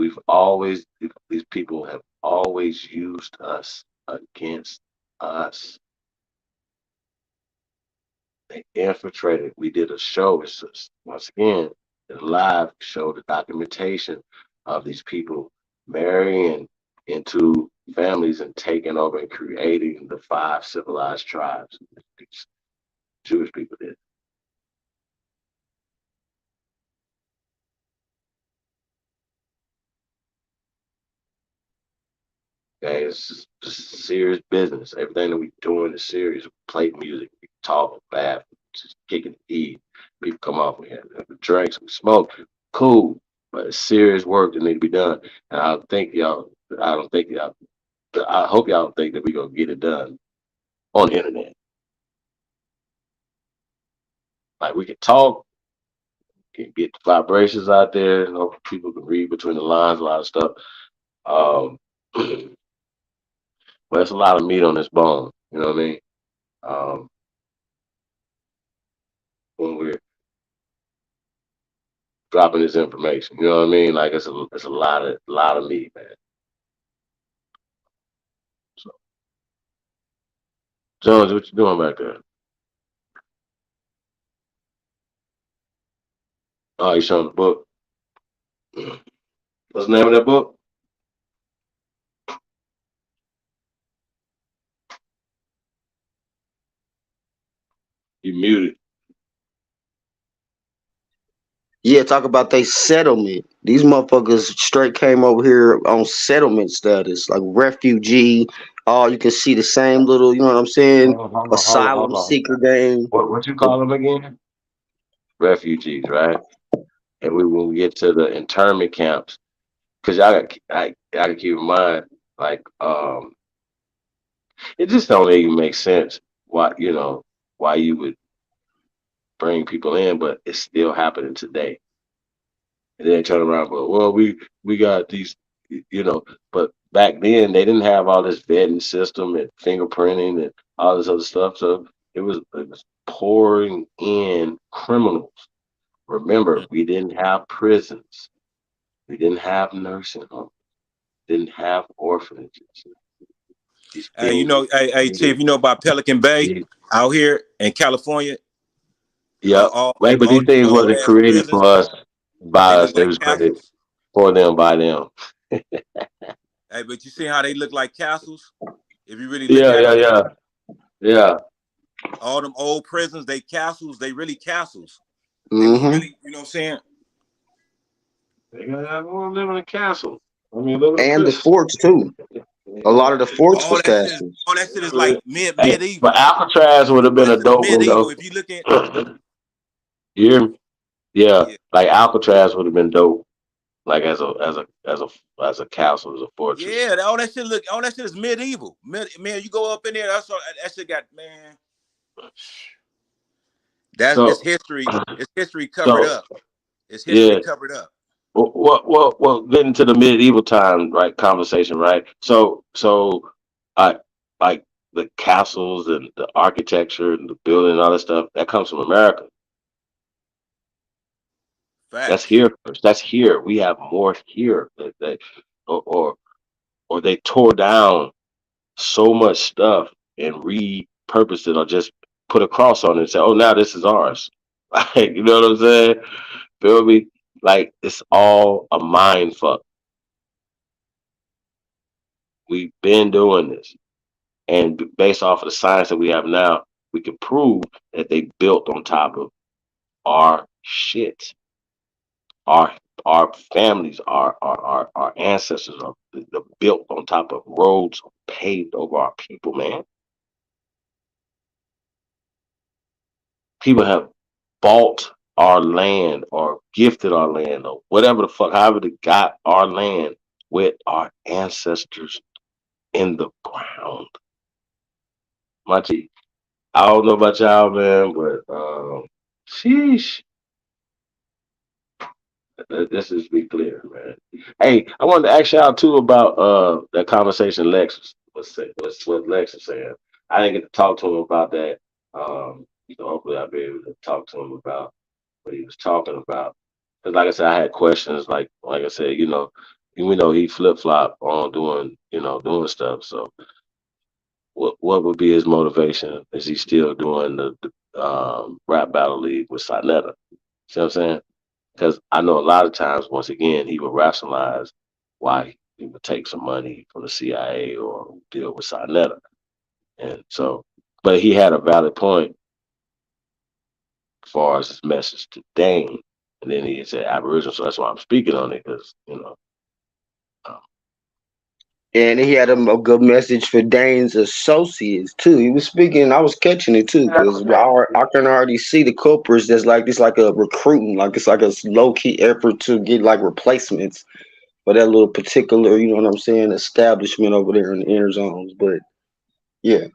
these people have always used us against us. They infiltrated. We did a show. It's just, once again, a live show, the documentation of these people marrying into families and taking over and creating the 5 civilized tribes. These Jewish people did. Okay, it's just serious business. Everything that we doing is serious. We play music, we talk, laugh, just kicking the eat. People come off, we have drinks, we smoke, cool. But it's serious work that need to be done. And I don't think y'all, I hope y'all don't think that we're gonna get it done on the internet. Like we can talk, can get the vibrations out there, you know, people can read between the lines, a lot of stuff. Um, but it's a lot of meat on this bone, you know what I mean? Um, when we're dropping this information. You know what I mean? Like it's a lot of meat, man. So, Jones, what you doing back there? Oh, you showing the book? What's the name of that book? You muted. Yeah, talk about they settlement. These motherfuckers straight came over here on settlement status, like refugee. Oh, you can see the same little, you know what I'm saying? Asylum Hold on. seeker game. What you call them again? Refugees, right? And we will get to the internment camps because I gotta keep in mind, like, it just don't even make sense why you would bring people in, but it's still happening today. And then turn around, but well, we got these, you know, but back then they didn't have all this vetting system and fingerprinting and all this other stuff. So it was pouring in criminals. Remember, we didn't have prisons, we didn't have nursing homes, didn't have orphanages. These Hey, things were hey, Chief, created. you know about Pelican Bay Yeah, out here in California? yep. All Wait, but all these these things old wasn't ass created prisons, for us by they us. look They like was created castles. for them by them. Hey, but you see how they look like castles? If you really look Yeah, at yeah, them, yeah, yeah. all them old prisons, they castles, they really castles. They was Mm-hmm. really, you know what I'm saying? They gotta have one live in a castle. I mean, live in a And the prison. forts too. A lot of the forts was castles. All that shit is like Hey, but medieval. Alcatraz would have All been that a shit is dope one medieval. though. If you look at You hear me? Yeah, yeah, like Alcatraz would have been dope. Like as a castle, as a fortress. yeah, all that shit is medieval. Man, you go up in there, that's all that shit got, man. That's it's So, history. It's history covered so up. It's history yeah. covered up. Well, getting to the medieval time, right? Conversation, right? So, I like the castles and the architecture and the building and all that stuff that comes from America. That's Facts. here first. That's here. We have more here. Or, or or they tore down so much stuff and repurposed it or just put a cross on it and say, "Oh, now this is ours." Like, you know what I'm saying? Feel me? Like it's all a mind fuck. We've been doing this, and based off of the science that we have now, we can prove that they built on top of our shit. our families, our ancestors are built on top of roads paved over our people, man. People have bought our land or gifted our land or whatever the fuck, however they got our land with our ancestors in the ground. My G, I don't know about y'all, man, but sheesh. This is be clear, man. Hey, I wanted to ask y'all too about that conversation Lex what's what Lex is saying. I didn't get to talk to him about that. Hopefully I'll be able to talk to him about what he was talking about. Because like I said, I had questions like I said, we know he flip flop on doing stuff. So what would be his motivation? Is he still doing the rap battle league with Sinetta? See what I'm saying? Because I know a lot of times, once again, he would rationalize why he would take some money from the CIA or deal with Sinetta. And so, but he had a valid point as far as his message to Dane. And then he said Aboriginal, so that's why I'm speaking on it, because, um, And he had a good message for Dane's associates too. He was speaking, I was catching it too, because I can already see the culprits. There's like this, like a recruiting, like it's like a low key effort to get like replacements for that little particular, you know what I'm saying, establishment over there in the inner zones. But yeah,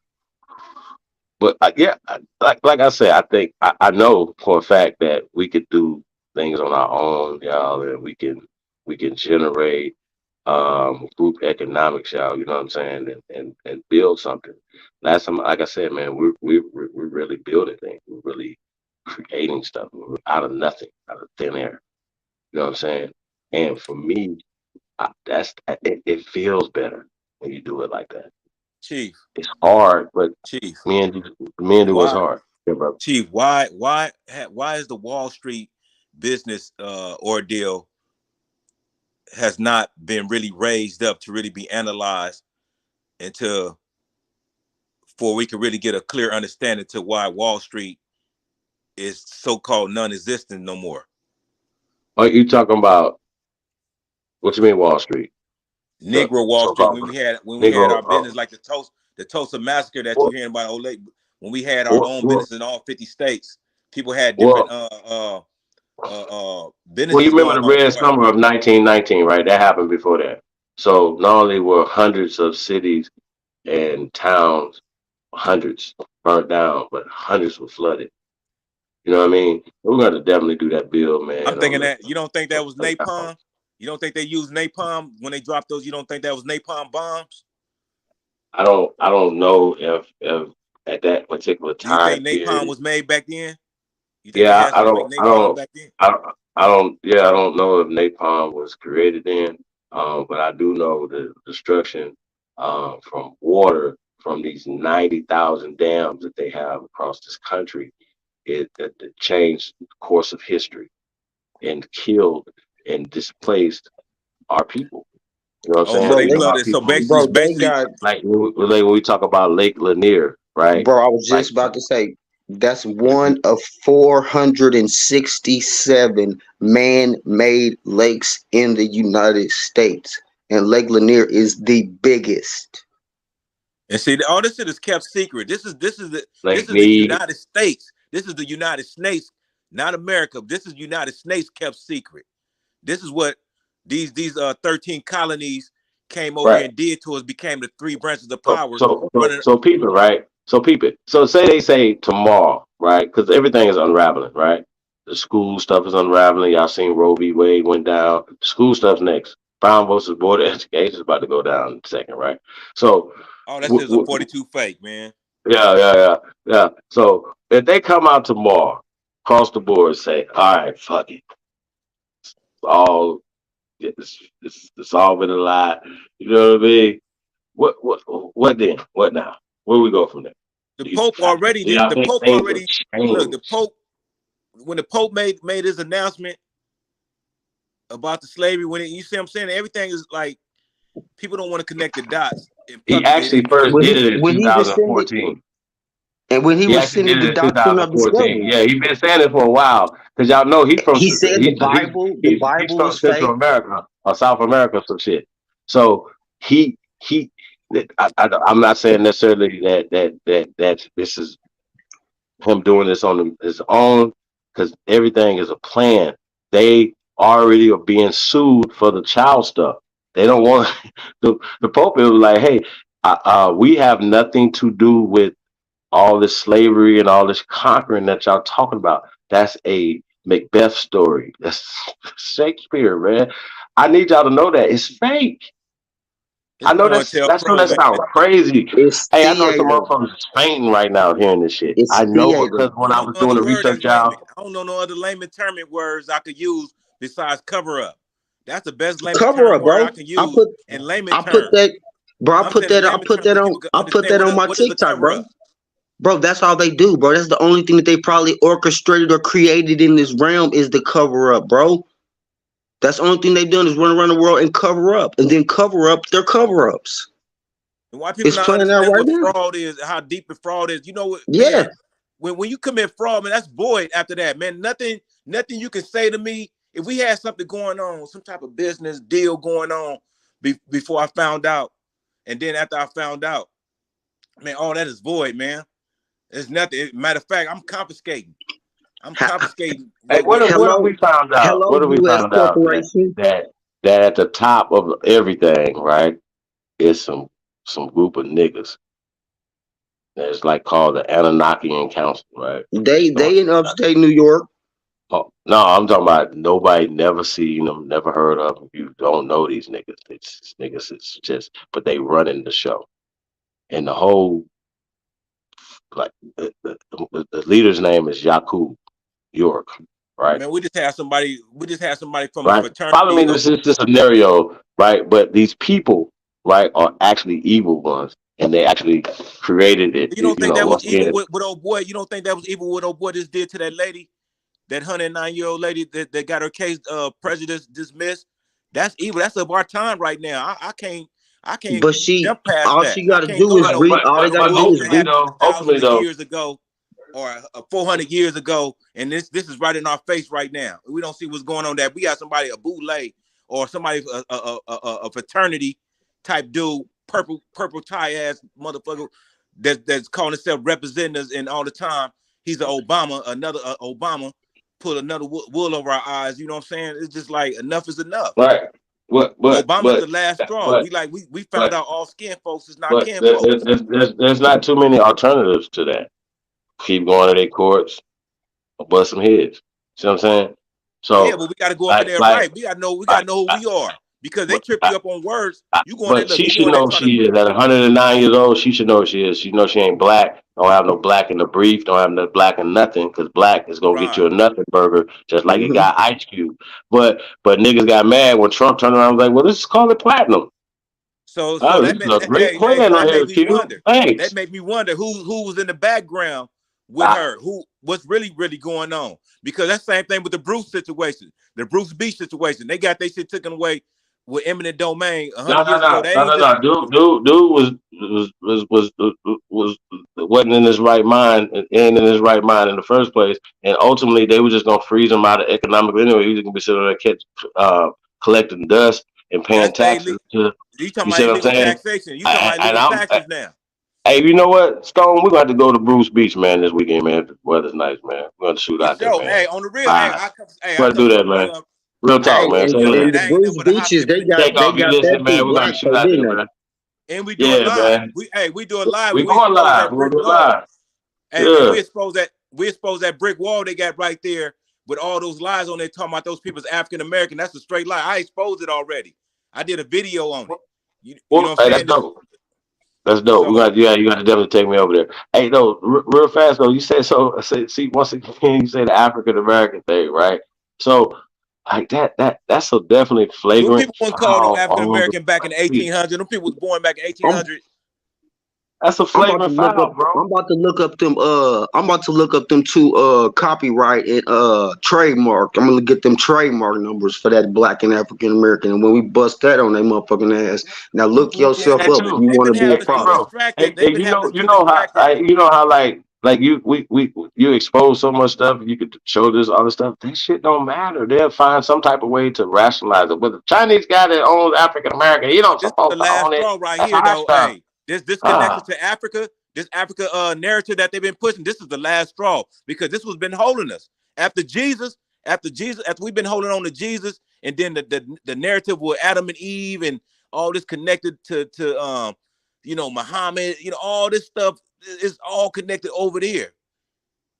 but like I said, I think I know for a fact that we could do things on our own, y'all, and we can generate group economics, y'all. You know what I'm saying, and build something. Last time, like I said, man, we're really building things. We're really creating stuff out of nothing, out of thin air. You know what I'm saying? And for me, it feels better when you do it like that. Chief, It's hard, but Chief, men do what's why, hard. Yeah, bro. Chief, why is the Wall Street business ordeal has not been really raised up to really be analyzed until for we can really get a clear understanding to why Wall Street is so-called non-existent no more. Are you talking about what you mean Wall Street? Negro Wall Street, So-called when we had Negro. our business like the Tulsa massacre that you Well, hearing about old lady, when we had our well, own well, business in all 50 states, people had different well, you businesses remember going the on. Red Summer of 1919, right? That happened before that. So not only were hundreds of cities and towns, hundreds burnt down, but hundreds were flooded. You know what I mean? We're going to definitely do that bill, I'm man. thinking that you don't think that was napalm? You don't think they used napalm when they dropped those? You don't think that was napalm bombs? I don't know if at that particular Do you time think napalm period. was made back then? You think they Yeah, had stuff like napalm back then? I don't know if napalm was created then, but I do know the destruction from water from these 90,000 dams that they have across this country. It changed the course of history and killed and displaced our people. You know what I'm Oh, so saying? they bro, Even our flooded. So people, basically, bro, they basically, got, like when we talk about Lake Lanier, right? bro. I was just Like, about to say that's one of 467 man-made lakes in the United States, and Lake Lanier is the biggest. and see, all this shit is kept secret. This is Lake the Mead, United States. This is the United States, not America. This is United States kept secret. This is what these 13 colonies came over here right? and did to us. Became the three branches of So, power so, so, running. so peep it, right? So peep it. So say they say tomorrow, right? Because everything is unraveling, right? The school stuff is unraveling. Y'all seen Roe v. Wade went down. School stuff's next. Brown versus Board of Education is about to go down in a second, right? So, Oh, that shit's a 42 fake, man. yeah. So if they come out tomorrow, across the board, say, all right, fuck it, it's all it's all been a lie. You know what I mean? What then? What now? Where we go from there? The Do Pope already did. y'all The think Pope things have already look. The changed? Pope, when the Pope made his announcement about the slavery, when you see what I'm saying, everything is like people don't want to connect the dots in He public. actually first When did he it in when he rescinded 2014. And when he He was actually sending did the it in doctrine of 2014. discovery, Yeah, he's been saying it for a while because y'all know he's from he said the he's Bible from was Central fake. America or South America or some shit. So he I'm not saying necessarily that this is him doing this on his own because everything is a plan. They already are being sued for the child stuff. They don't want the Pope was like, hey, we have nothing to do with all this slavery and all this conquering that y'all talking about. That's a Macbeth story. That's Shakespeare, man. I need y'all to know that it's fake. It's I know that's COINTELPRO, gonna man. sound crazy. It's Hey, I know some theater. motherfuckers is fainting right now hearing this shit. It's I know theater. because I when don't I know was no doing other the word research, that's layman. y'all. I don't know no other layman term words I could use besides cover up. That's the best layman Cover term up, word bro. I can use in layman I put terms. that, bro. I'm saying in I layman put terms that so on people can I put understand that on my what is a TikTok, cover bro. up. Bro, that's all they do, bro. That's the only thing that they probably orchestrated or created in this realm is the cover up, bro. That's the only thing they've done is run around the world and cover up, and then cover up their cover ups. And why people It's not playing out understand right what now. fraud is, how deep the fraud is. You know what, Yeah. man, when you commit fraud, man, that's void after that, man. Nothing you can say to me. If we had something going on, some type of business deal going on before I found out, and then after I found out, man, all that is void, man. It's nothing. Matter of fact, I'm confiscating. I'm confiscating Hey, what have Hello, we found out? hello, What have we U.S. found out corporation. that at the top of everything, right, is some group of niggas. It's like called the Anunnakian Council, right? They in upstate New York. Oh, no, I'm talking about nobody never seen them, never heard of them. You don't know these niggas. It's niggas. It's just, but they running the show, and the whole like the leader's name is Yakub York, right? man, we just had somebody from a Right. Follow me fraternity in of this scenario, right? But these people, right, are actually evil ones, and they actually created it. you don't You think know, that was once evil again, with old boy? You don't think that was evil what old boy just did to that lady? That 109-year-old lady that got her case prejudice dismissed. That's evil. That's of our time right now. I can't But jump past all that. she I got to can't do go to is no read. All they got other to do is movie that read. happened thousands ultimately of though, years ago or 400 years ago, and this is right in our face right now. We don't see what's going on. That we got somebody a boule or somebody a fraternity type dude, purple tie ass motherfucker that's calling himself representatives and all the time. He's an Obama, another Obama. Put another wool over our eyes. You know what I'm saying? It's just like enough is enough. right? Obama's the last straw. We found But out all skin folks is not but kin folks. there's not too many alternatives to that. Keep going to their courts or bust some heads. See what I'm saying? Yeah, So but we got to go up in like there like right. We got to I, know who we are because they but trip you up on words. You go in there, but look. she You go should in there know trying to she is at 109 years old. She should know she is. She know she ain't black. Don't have no black in the brief. Don't have no black in nothing because black is gonna get right. you a nothing burger just like it Mhm. got Ice Cube. But niggas got mad when Trump turned around and was like, well, let's call it platinum. So Oh, that this is made a great hey, plan so on that here, made me Cube. wonder. That Thanks. made me wonder who was in the background with Ah, her. What's really going on? Because that same thing with the Bruce situation, the Bruce Beach situation. They got their shit taken away with eminent domain no, 100 no, years ago. no, They no, ain't no, just no. Dude was wasn't in his right mind and in his right mind in the first place. And ultimately, they were just gonna freeze him out of economic anyway. He was gonna be sitting there collecting dust and paying that's taxes. To you talking you about see what I'm illegal saying? taxation. You talking about And illegal I'm taxes now. hey, you know what, Stone? We're going to go to Bruce Beach, man, this weekend, man. The weather's nice, man. We're going to shoot For out there, sure. man. Hey, on the real, All hey, right, I we're going to come do that, support man. them. Real Hey, talk, man. Say and less. the That ain't nothing Bruce but a Beaches, hospital. Take they off. You got that listen, man. through We're going black to shoot folk, out there, didn't they? man. And we do it Yeah, live. man. We do it live We and we going expose live. that We're going brick to do it wall. live. Hey man, Yeah. we expose that brick wall they got right there with all those lies on there talking about those people's African American. That's a straight lie. I exposed it already. I did a video on it. You know Well, what I'm hey, that's saying? dope. That's dope. So Yeah, you got to definitely take me over there. Hey, no, real fast though. You said so. See, once again, you say the African American thing, right? So, like that's so definitely them flagrant people weren't called no foul African on the American back in the street. 1800s. Them people was born back in I'm 1800. That's a I'm about to flagrant look up. foul, bro. I'm about to look up them. I'm about to look up them two. Copyright and trademark. I'm gonna get them trademark numbers for that Black and African American. And when we bust that on their motherfucking ass, now look Yeah, yourself that up if too. you They've want been to be a having us Hey, too problem. bro. distracted. Hey, They've been having us you too know how distracted. like Like you expose so much stuff. You could show this other stuff. That shit don't matter. They'll find some type of way to rationalize it. But the Chinese guy that owns African American, he don't This is the supposed to last own it. straw right That's here, our though. stuff. Hey, this connected Ah, to Africa. This Africa narrative that they've been pushing. This is the last straw because this was been holding us after Jesus. After we've been holding on to Jesus, and then the narrative with Adam and Eve and all this connected to Muhammad. All this stuff is all connected over there.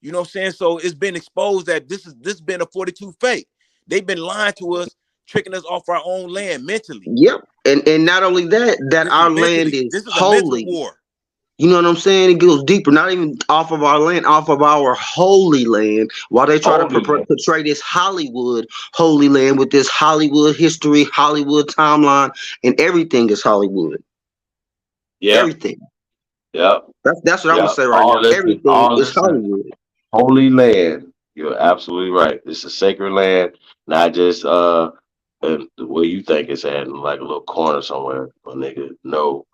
You know what I'm saying? So it's been exposed that this been a 42 fake. They've been lying to us, tricking us off our own land mentally. Yep. And not only that, that This is our land mentally. is This is a mental holy. war. You know what I'm saying? It goes deeper, not even off of our land, off of our holy land. While they try to holy man. portray this Hollywood holy land with this Hollywood history, Hollywood timeline, and everything is Hollywood. Yep. Everything. Yep. That's what I'm gonna Yep. say right now. Everything All is this Hollywood. holy land. You're absolutely right. It's a sacred land, not just where you think it's at, in like a little corner somewhere. But nigga, no.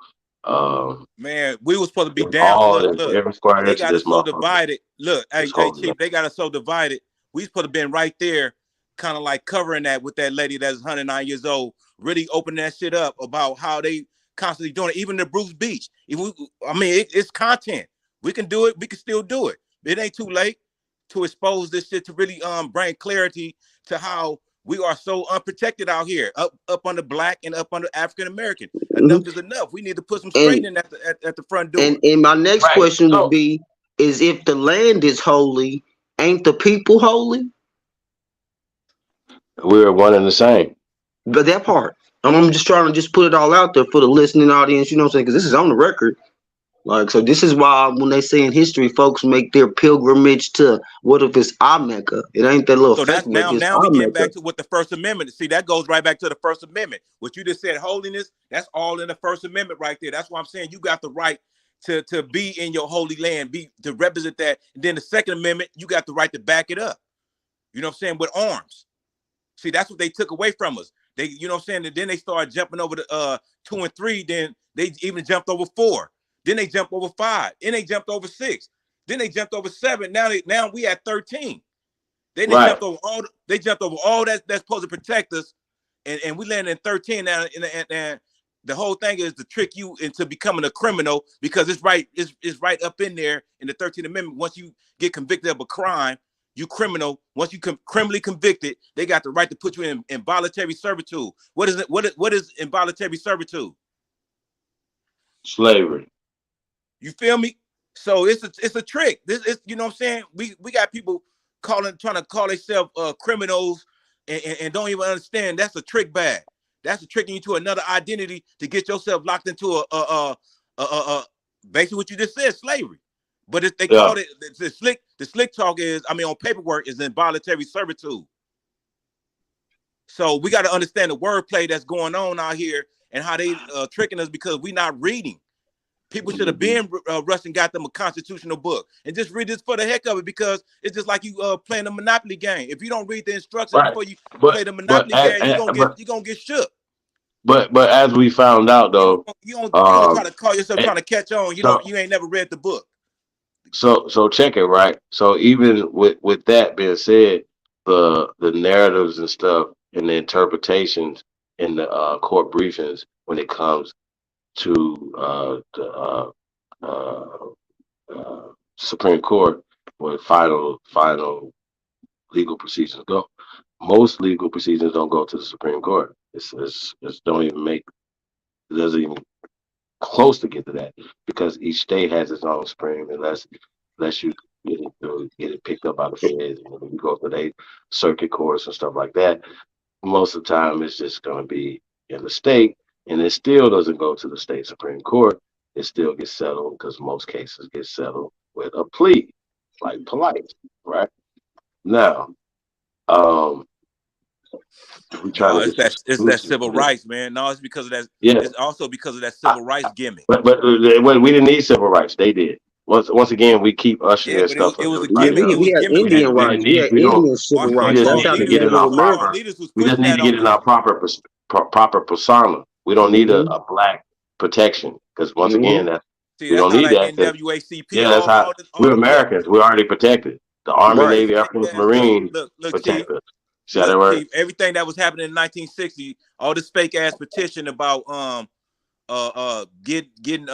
Man, we was supposed to be It's down. all Look, every square they inch of got this us so motherfucker. divided. Look, It's hey, holy Chief, they got us so divided. We supposed to been right there, kind of like covering that with that lady that's 109 years old, really opening that shit up about how they constantly doing it. Even the Bruce Beach. It's content. We can do it. We can still do it. It ain't too late to expose this shit to really bring clarity to how we are so unprotected out here, up under Black and up under African American. Enough is enough. We need to put some straightening at the front door. And my next Right. question So would be: is if the land is holy, ain't the people holy? we're one and the same. But that part, I'm just trying to just put it all out there for the listening audience. You know what I'm saying? Because this is on the record. Like, so this is why when they say in history, folks make their pilgrimage to what if it's our Mecca? It ain't that little So fake that's Mecca, it's now we our getting Mecca. back to what the First Amendment. See, that goes right back to the First Amendment. What you just said, holiness, that's all in the First Amendment right there. That's why I'm saying you got the right to be in your holy land, to represent that. And then the Second Amendment, you got the right to back it up. You know what I'm saying? With arms. See, that's what they took away from us. They, you know what I'm saying? And then they started jumping over the 2 and 3. Then they even jumped over 4. Then they jumped over 5. Then they jumped over 6. Then they jumped over 7. Now we at 13. They jumped over all. They jumped over all that's supposed to protect us, and we landed in 13 now. And the whole thing is to trick you into becoming a criminal because it's right up in there in the 13th Amendment. Once you get convicted of a crime, you criminal. Once you criminally convicted, they got the right to put you in involuntary servitude. What is it? What is involuntary servitude? Slavery. You feel me? So it's a trick. This is, you know what I'm saying? We got people trying to call themselves criminals and don't even understand that's a trick bag. That's a tricking you to another identity to get yourself locked into a basically what you just said, slavery. But if they called it the slick talk is, on paperwork is involuntary servitude. So we got to understand the wordplay that's going on out here and how they tricking us because we not reading. People should have been rushed and got them a constitutional book and just read this for the heck of it because it's just like you playing a Monopoly game. If you don't read the instructions before you play the Monopoly game, you're gonna get shook. But as we found out though, you don't try to call yourself trying to catch on. You ain't never read the book. So check it, right? So even with that being said, the narratives and stuff and the interpretations in the court briefings when it comes to the Supreme Court where final legal procedures go. Most legal procedures don't go to the Supreme Court. It's don't even make, it doesn't even close to get to that because each state has its own Supreme unless you get it picked up by the feds and when you go to the circuit courts and stuff like that. Most of the time it's just going to be in the state, and it still doesn't go to the state Supreme Court. It still gets settled because most cases get settled with a plea, like polite, right? Now, we trying No, to get it's that civil rights, man. No, it's because of that. Yeah. It's also because of that civil rights gimmick. But we didn't need civil rights. They did. Once again, we keep ushering this stuff. It was a like, gimmick. It was We had gimmick. Indian rights. We had Indian civil rights. That's how the get in our Native American. leaders we just need to get in our proper persona. We don't need a black protection because once again, See, We that's don't how need that that. NWACP, Yeah, that's how all we're this stuff. Americans. We're already protected. The Army, Right. Navy, Air Force, Marine Look, Chief. protect us. See how that works? Chief. Everything that was happening in 1960, all this fake ass petition about getting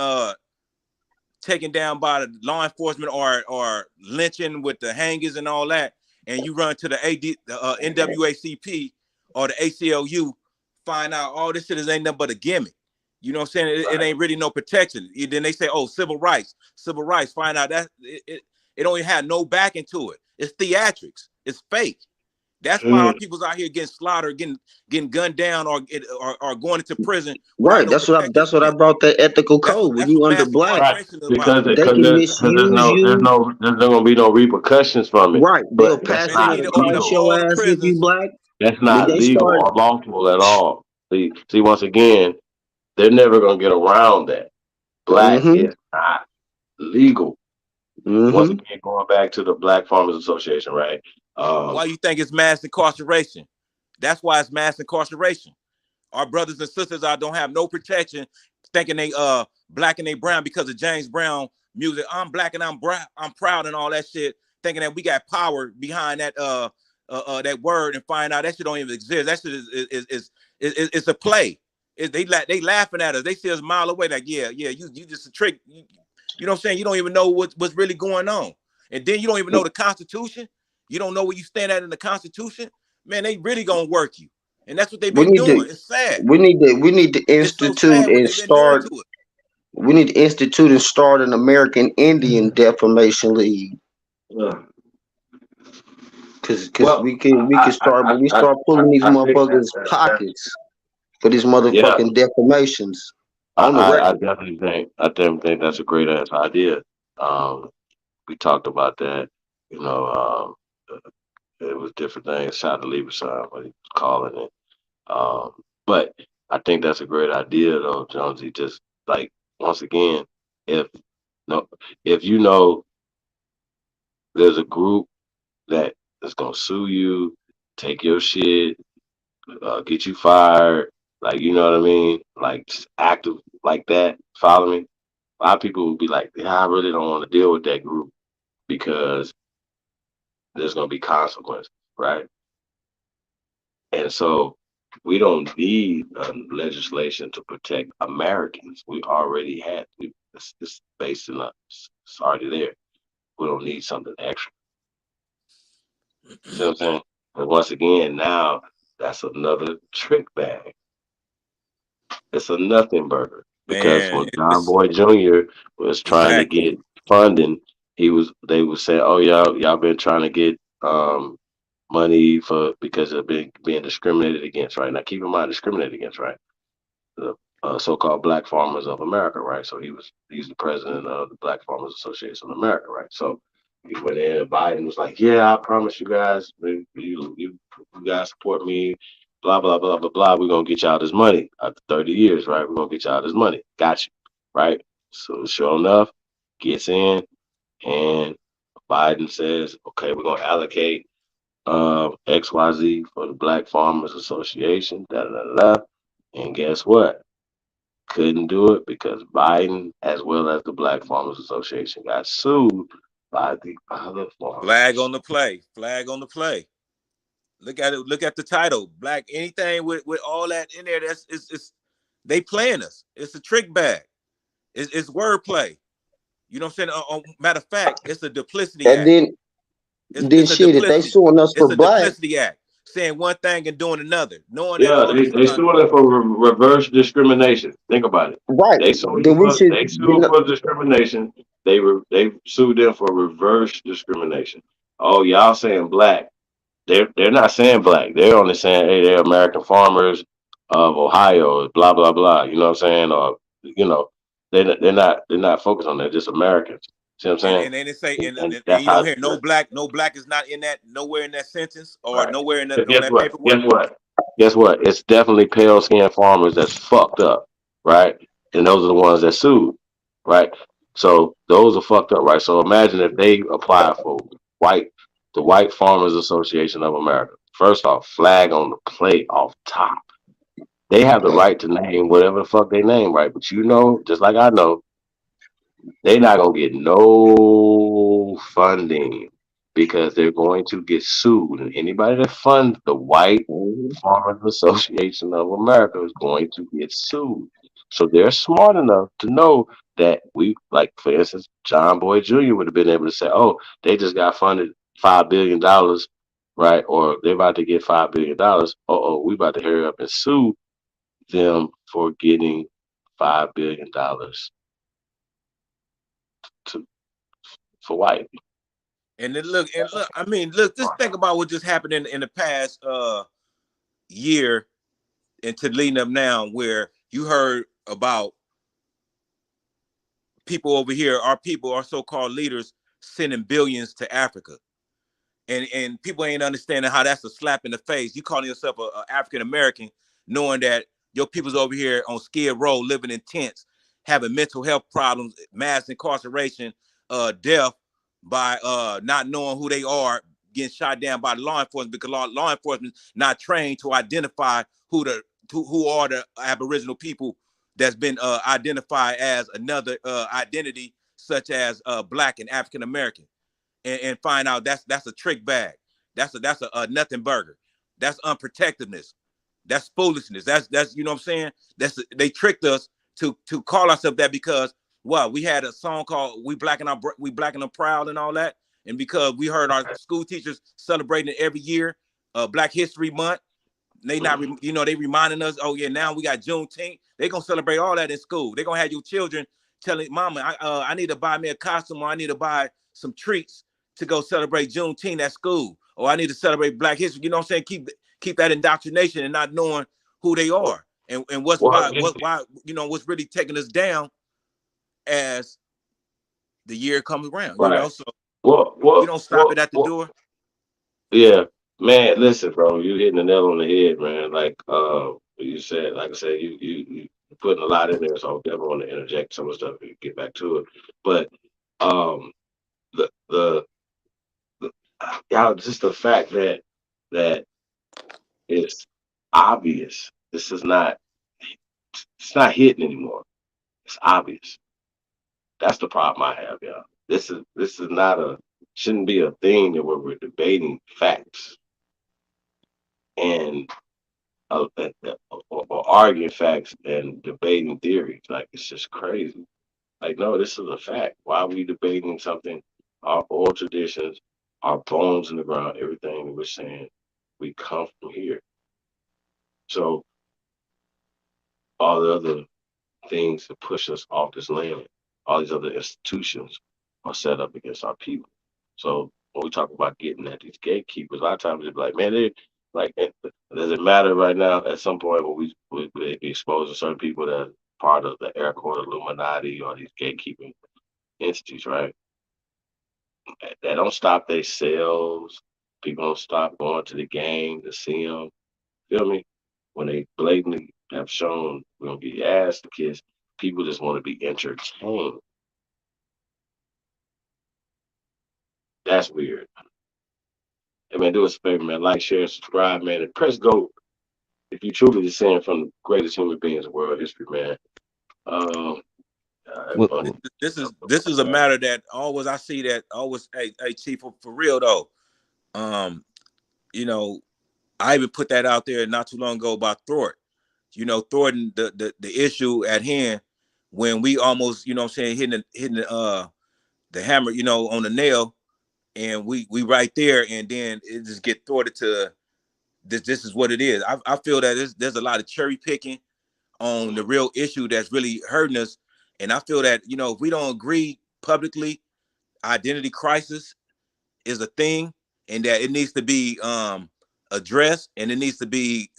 taken down by the law enforcement or lynching with the hangers and all that, and you run to the NWACP or the ACLU, find out all this shit ain't nothing but a gimmick. You know what I'm saying? It ain't really no protection. Then they say, oh, civil rights. Find out that it don't even have no backing to it. It's theatrics. It's fake. That's why our people's out here getting slaughtered, getting gunned down, or going into prison. Right. That's what I brought that ethical code. When you under black, Right. Because they can misuse there's not gonna be no repercussions from it. Right. They'll But that's pass not it across legal. your ass if you black. That's When not they legal start, or lawful at all. See, once again, they're never gonna get around that. Black is not legal. Once again, going back to the Black Farmers Association, right? Why you think it's mass incarceration? That's why it's mass incarceration. Our brothers and sisters don't have no protection, thinking they black and they brown because of James Brown music. I'm black and I'm proud and all that shit, thinking that we got power behind that that word, and find out that shit don't even exist. That shit is a play. They laughing at us. They see us a mile away. Like, yeah, you just a trick. You know what I'm saying? You don't even know what's really going on, and then you don't even know the Constitution. You don't know where you stand at in the Constitution. Man, they really gonna work you, and that's what they've been doing. It's sad. we need to institute and start. We need to institute and start an American Indian Defamation League. Cause we can start, but we start pulling these motherfuckers' pockets for these motherfucking defamations on the record. I definitely think that's a great ass idea. We talked about that. You know, it was different things. Shout out to Leave Sign, what he was calling it. But I think that's a great idea, though, Jonesy. Just like once again, if you know there's a group that is gonna sue you, take your shit, get you fired, like, you know what I mean, like just active like that. Follow me. A lot of people will be like, yeah, I really don't want to deal with that group because there's gonna be consequences, right? And so we don't need legislation to protect Americans. We already had it's based in us. It's already there. We don't need something extra. See what I'm saying? But once again, now that's another trick bag. It's a nothing burger. Because when John Boy Jr. was trying to get funding, they was saying, oh, y'all been trying to get money because of being discriminated against, right? Now keep in mind, discriminated against, right? The so-called Black Farmers of America, right? So he's the president of the Black Farmers Association of America, right? So he went in, and Biden was like, yeah, I promise you guys, you guys support me, blah, blah, blah, blah, blah. We're going to get y'all this money after 30 years, right? We're going to get y'all this money. Got you, right? So sure enough, gets in, and Biden says, okay, we're going to allocate XYZ for the Black Farmers Association, da da da. And guess what? Couldn't do it because Biden, as well as the Black Farmers Association, got sued by the other farmers. Flag on the play. Flag on the play. Look at it. Look at the title. Black. Anything with all that in there. It's they playing us. It's a trick bag. It's wordplay. You know what I'm saying? Matter of fact, it's a duplicity act. Then shit, if they suing us for black, duplicity act. Saying one thing and doing another. Knowing they suing us for reverse discrimination. Think about it. Right. They sued for discrimination. They sued them for reverse discrimination. Oh, y'all saying black. They're not saying black. They're only saying, hey, they're American farmers of Ohio, blah, blah, blah. You know what I'm saying? Or, you know, they're not focused on that, just Americans. See what I'm saying? And they say, and you don't hear no black is not in that, nowhere in that sentence or nowhere in that, on that paperwork. Guess what? It's definitely pale skinned farmers that's fucked up, right? And those are the ones that sued, right? So those are fucked up, right? So imagine if they apply for the White Farmers Association of America. First off, flag on the plate off top. They have the right to name whatever the fuck they name, right? But you know, just like I know, They not gonna get no funding because they're going to get sued, and anybody that funds the White Farmers Association of America is going to get sued. So they're smart enough to know that we, like for instance, John Boy Jr. would have been able to say, "Oh, they just got funded $5 billion, right? Or they're about to get $5 billion. Oh, we about to hurry up and sue them for getting $5 billion to for white." And then look. I mean, look. Just think about what just happened in the past year and to leading up now, where you heard about people over here, our people, our so-called leaders, sending billions to Africa. And people ain't understanding how that's a slap in the face. You calling yourself a African American, knowing that your people's over here on Skid Row, living in tents, having mental health problems, mass incarceration, death by not knowing who they are, getting shot down by law enforcement because law enforcement not trained to identify who are the Aboriginal people that's been identified as another identity, such as Black and African American. And find out that's a trick bag. That's a nothing burger. That's unprotectiveness. That's foolishness. That's you know what I'm saying. They tricked us to call ourselves that because we had a song called "We Black and Proud" and all that, and because we heard our school teachers celebrating it every year, Black History Month. They not, they reminding us, oh yeah, now we got Juneteenth. They gonna celebrate all that in school. They gonna have your children telling mama, I need to buy me a costume, or I need to buy some treats to go celebrate Juneteenth at school, or I need to celebrate Black History. You know what I'm saying? Keep that indoctrination and not knowing who they are and what's why what's really taking us down as the year comes around. Right. So we don't stop it at the door. Yeah, man. Listen, bro, you hitting the nail on the head, man. Like you said, like I said, you putting a lot in there, so I definitely want to interject some of the stuff and get back to it. But um, the y'all, just the fact that it's obvious. This is not. It's not hidden anymore. It's obvious. That's the problem I have, y'all. This is not shouldn't be a thing that where we're debating facts and or arguing facts and debating theories. Like it's just crazy. Like no, this is a fact. Why are we debating something? Our oral traditions, our bones in the ground, everything that we're saying, we come from here. So all the other things that push us off this land, all these other institutions are set up against our people. So when we talk about getting at these gatekeepers, a lot of times it's like, man, they like, does it matter right now? At some point, when we be exposed to certain people that are part of the air quote Illuminati or these gatekeeping entities, right? They don't stop their sales. People don't stop going to the game to see them. Feel me? When they blatantly have shown we're gonna get your ass to kiss, people just want to be entertained. That's weird. Hey man, do us a favor, man. Like, share, subscribe, man, and press go if you truly descend from the greatest human beings in world history, man. Um, This is a matter that always I see that always. Hey Chief, for real though. I even put that out there not too long ago about Thornton. Thornton, the issue at hand when we almost, what I'm saying, hitting the hammer, on the nail, and we right there, and then it just get thwarted to this is what it is. I feel that there's a lot of cherry picking on the real issue that's really hurting us. And I feel that, if we don't agree publicly, identity crisis is a thing and that it needs to be addressed and it needs to be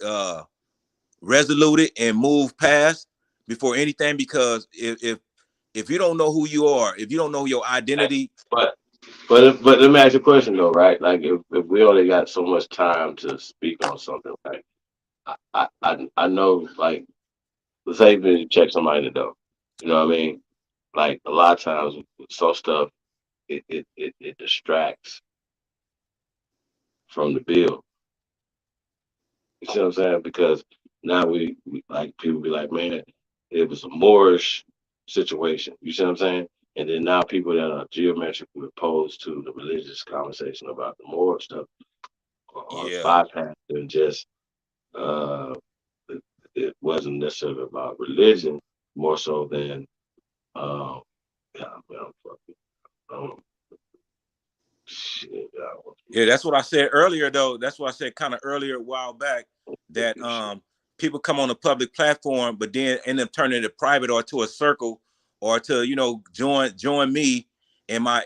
resoluted and moved past before anything, because if you don't know who you are, if you don't know your identity. But let me ask you a question though, right? Like if we only got so much time to speak on something, right? I know, like, let's say you check somebody in the door. You know what I mean? Like a lot of times some stuff it distracts from the bill. You see what I'm saying? Because now we like people be like, man, it was a Moorish situation. You see what I'm saying? And then now people that are geometrically opposed to the religious conversation about the moral stuff are Yeah. bypassed and just it, it wasn't necessarily about religion more so than um yeah, man, um, shit, Yeah, that's what I said earlier, though. That's what I said kind of earlier a while back, that people come on a public platform, but then end up turning it private or to a circle or to, you know, join me in my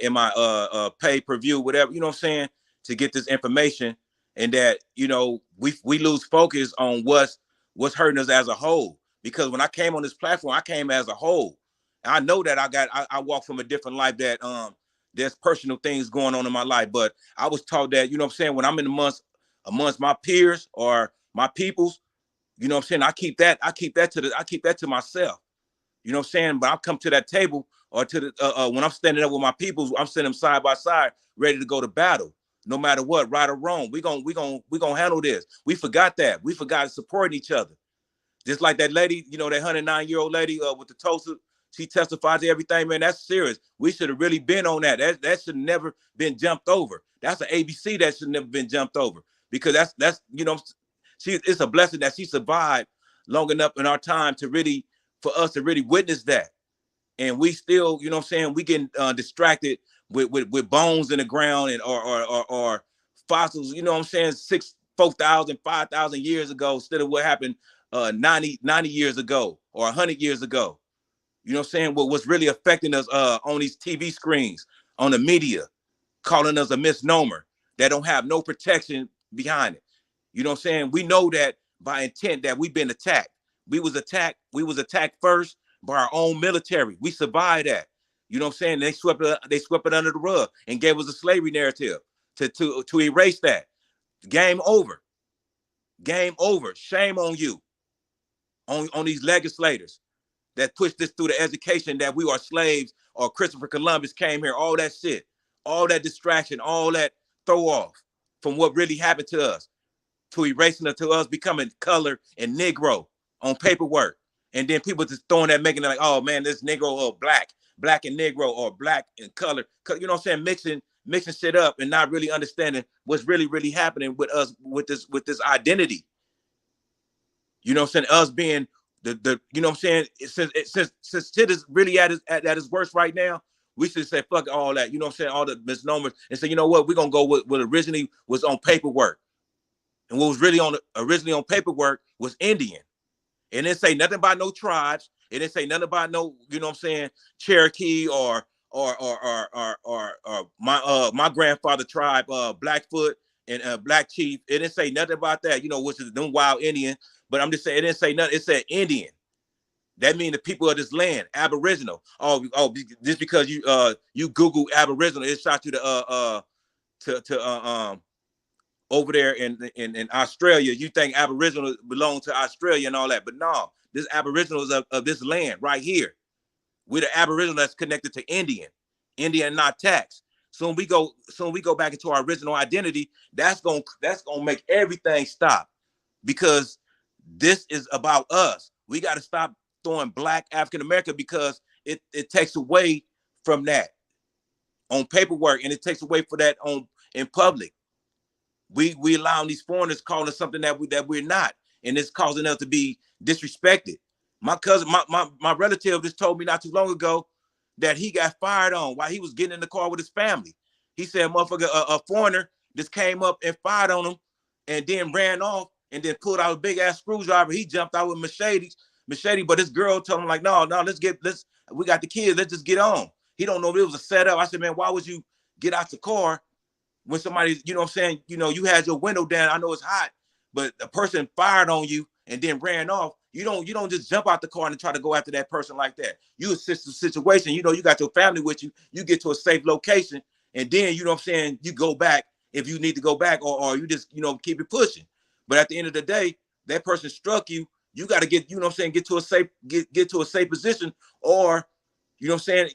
pay per view, whatever, you know what I'm saying, to get this information. And that, you know, we lose focus on what's hurting us as a whole. Because when I came on this platform, I came as a whole. And I know that I walk from a different life, that there's personal things going on in my life, but I was taught that, you know what I'm saying, when I'm in amongst my peers or my peoples, you know what I'm saying, I keep that to myself. You know what I'm saying? But I come to that table or to the when I'm standing up with my peoples, I'm standing them side by side, ready to go to battle. No matter what, right or wrong, we gonna handle this. We forgot that. We forgot supporting each other. Just like that lady, you know, that 109-year-old lady with the toaster, she testified to everything, man. That's serious. We should have really been on that. That should have never been jumped over. That's an ABC that should never been jumped over, because that's you know, it's a blessing that she survived long enough in our time to really, for us to really witness that. And we still, you know what I'm saying, we getting distracted with bones in the ground and or fossils, you know what I'm saying, 4,000, 5,000 years ago, instead of what happened 90 years ago or 100 years ago. You know what I'm saying? What's really affecting us on these TV screens, on the media, calling us a misnomer that don't have no protection behind it. You know what I'm saying? We know that by intent that we've been attacked. We was attacked first by our own military. We survived that. You know what I'm saying? They swept it under the rug and gave us a slavery narrative to erase that. Game over. Game over. Shame on you. On these legislators that pushed this through the education that we are slaves or Christopher Columbus came here, all that shit, all that distraction, all that throw off from what really happened to us, to erasing it, to us becoming color and Negro on paperwork. And then people just throwing that, making it like, oh man, this Negro or black and Negro or black and color. You know what I'm saying? Mixing shit up and not really understanding what's really happening with us, with this identity. You know what I'm saying? Us being the you know what I'm saying? Since shit is really at its worst right now, we should say fuck all that. You know what I'm saying? All the misnomers, and say, you know what? We're gonna go with what originally was on paperwork, and what was really originally on paperwork was Indian. And it didn't say nothing about no tribes. It didn't say nothing about no, you know what I'm saying, Cherokee or my grandfather tribe, Blackfoot and Black Chief. It didn't say nothing about that, you know, which is them wild Indian. But I'm just saying, it didn't say nothing. It said Indian. That means the people of this land, Aboriginal. Oh, just because you Google Aboriginal, it shot you to over there in Australia. You think Aboriginal belong to Australia and all that, but no, this Aboriginal is of this land right here. We're the Aboriginal that's connected to Indian not tax. Soon we go back into our original identity. That's gonna make everything stop, because this is about us. We got to stop throwing black African American, because it takes away from that on paperwork, and it takes away from that in public. We allowing these foreigners calling us something that we're not, and it's causing us to be disrespected. My cousin, my relative just told me not too long ago that he got fired on while he was getting in the car with his family. He said, motherfucker, a foreigner just came up and fired on him, and then ran off, and then pulled out a big ass screwdriver. He jumped out with machete, but this girl told him like, no, we got the kids, let's just get on. He don't know if it was a setup. I said, man, why would you get out the car when somebody, you know what I'm saying, you know, you had your window down, I know it's hot, but a person fired on you and then ran off. You don't just jump out the car and try to go after that person like that. You assist the situation, you know, you got your family with you, you get to a safe location, and then, you know what I'm saying, you go back if you need to go back, or you just, you know, keep it pushing. But at the end of the day, that person struck you, you got to get, you know what I'm saying, get to a safe position, or, you know what I'm saying,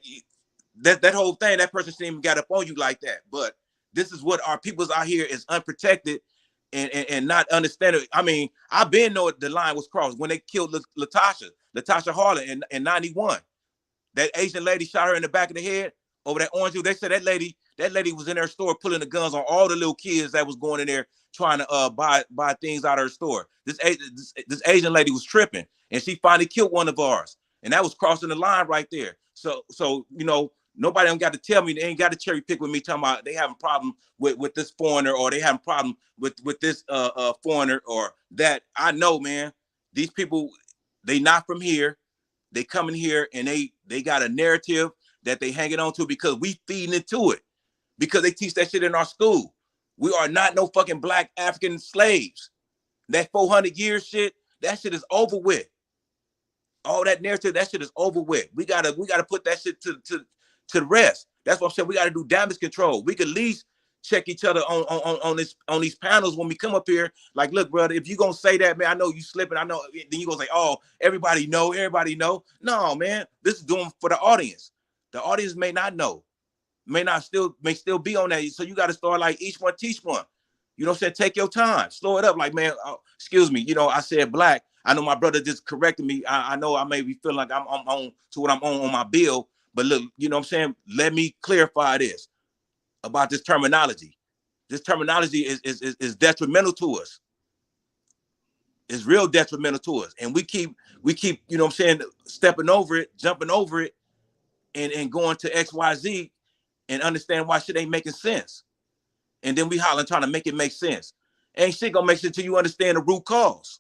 that whole thing, that person shouldn't even got up on you like that. But this is what our peoples out here is unprotected and not understanding. I mean, I've been know the line was crossed when they killed Latasha Harlan in 91. That Asian lady shot her in the back of the head over that orange juice. They said that lady was in her store pulling the guns on all the little kids that was going in there trying to buy things out of her store. This Asian lady was tripping, and she finally killed one of ours, and that was crossing the line right there. So you know, nobody ain't got to tell me, they ain't got to cherry pick with me talking about they having a problem with this foreigner, or they having a problem with this foreigner or that. I know, man, these people, they not from here. They come in here and they got a narrative that they hanging on to because we feeding into it, because they teach that shit in our school. We are not no fucking black African slaves. That 400 years shit, that shit is over with. All that narrative, that shit is over with. We gotta put that shit to the rest. That's what I'm saying. We gotta do damage control. We could at least check each other on these panels when we come up here. Like, look, brother, if you gonna say that, man, I know you slipping. I know. Then you gonna say, oh, everybody know. No, man, this is doing for the audience. The audience may not know, may still be on that. So you got to start like each one teach one. You know what I'm saying? Take your time, slow it up. Like, man, excuse me. You know, I said black. I know my brother just corrected me. I know I may be feeling like I'm on to what I'm on my bill, but look, you know what I'm saying? Let me clarify this about this terminology. This terminology is detrimental to us. It's real detrimental to us. And we keep, you know what I'm saying, stepping over it, jumping over it, and going to XYZ and understand why shit ain't making sense. And then we hollering trying to make it make sense. Ain't shit gonna make sense until you understand the root cause.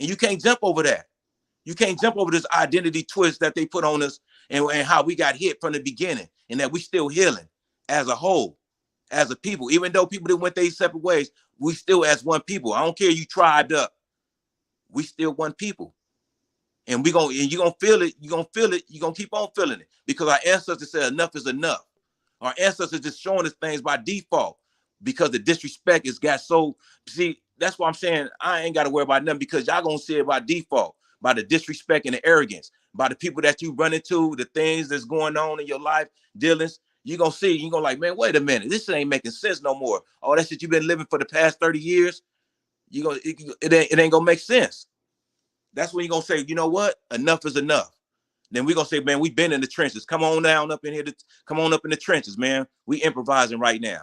And you can't jump over that. You can't jump over this identity twist that they put on us, and how we got hit from the beginning, and that we still healing as a whole, as a people. Even though people that went their separate ways, we still as one people. I don't care you tribed up. We still one people. And you're gonna feel it, you're gonna keep on feeling it. Because our ancestors said enough is enough. Our ancestors just showing us things by default because the disrespect has got so. See, that's why I'm saying I ain't got to worry about nothing, because y'all gonna see it by default, by the disrespect and the arrogance, by the people that you run into, the things that's going on in your life, dealings. You're gonna see, you're gonna like, man, wait a minute, this ain't making sense no more. All that shit you've been living for the past 30 years, it ain't gonna make sense. That's when you're gonna say, you know what, enough is enough. Then we're gonna say, man, we've been in the trenches. Come on down up in here. Come on up in the trenches, man. We improvising right now.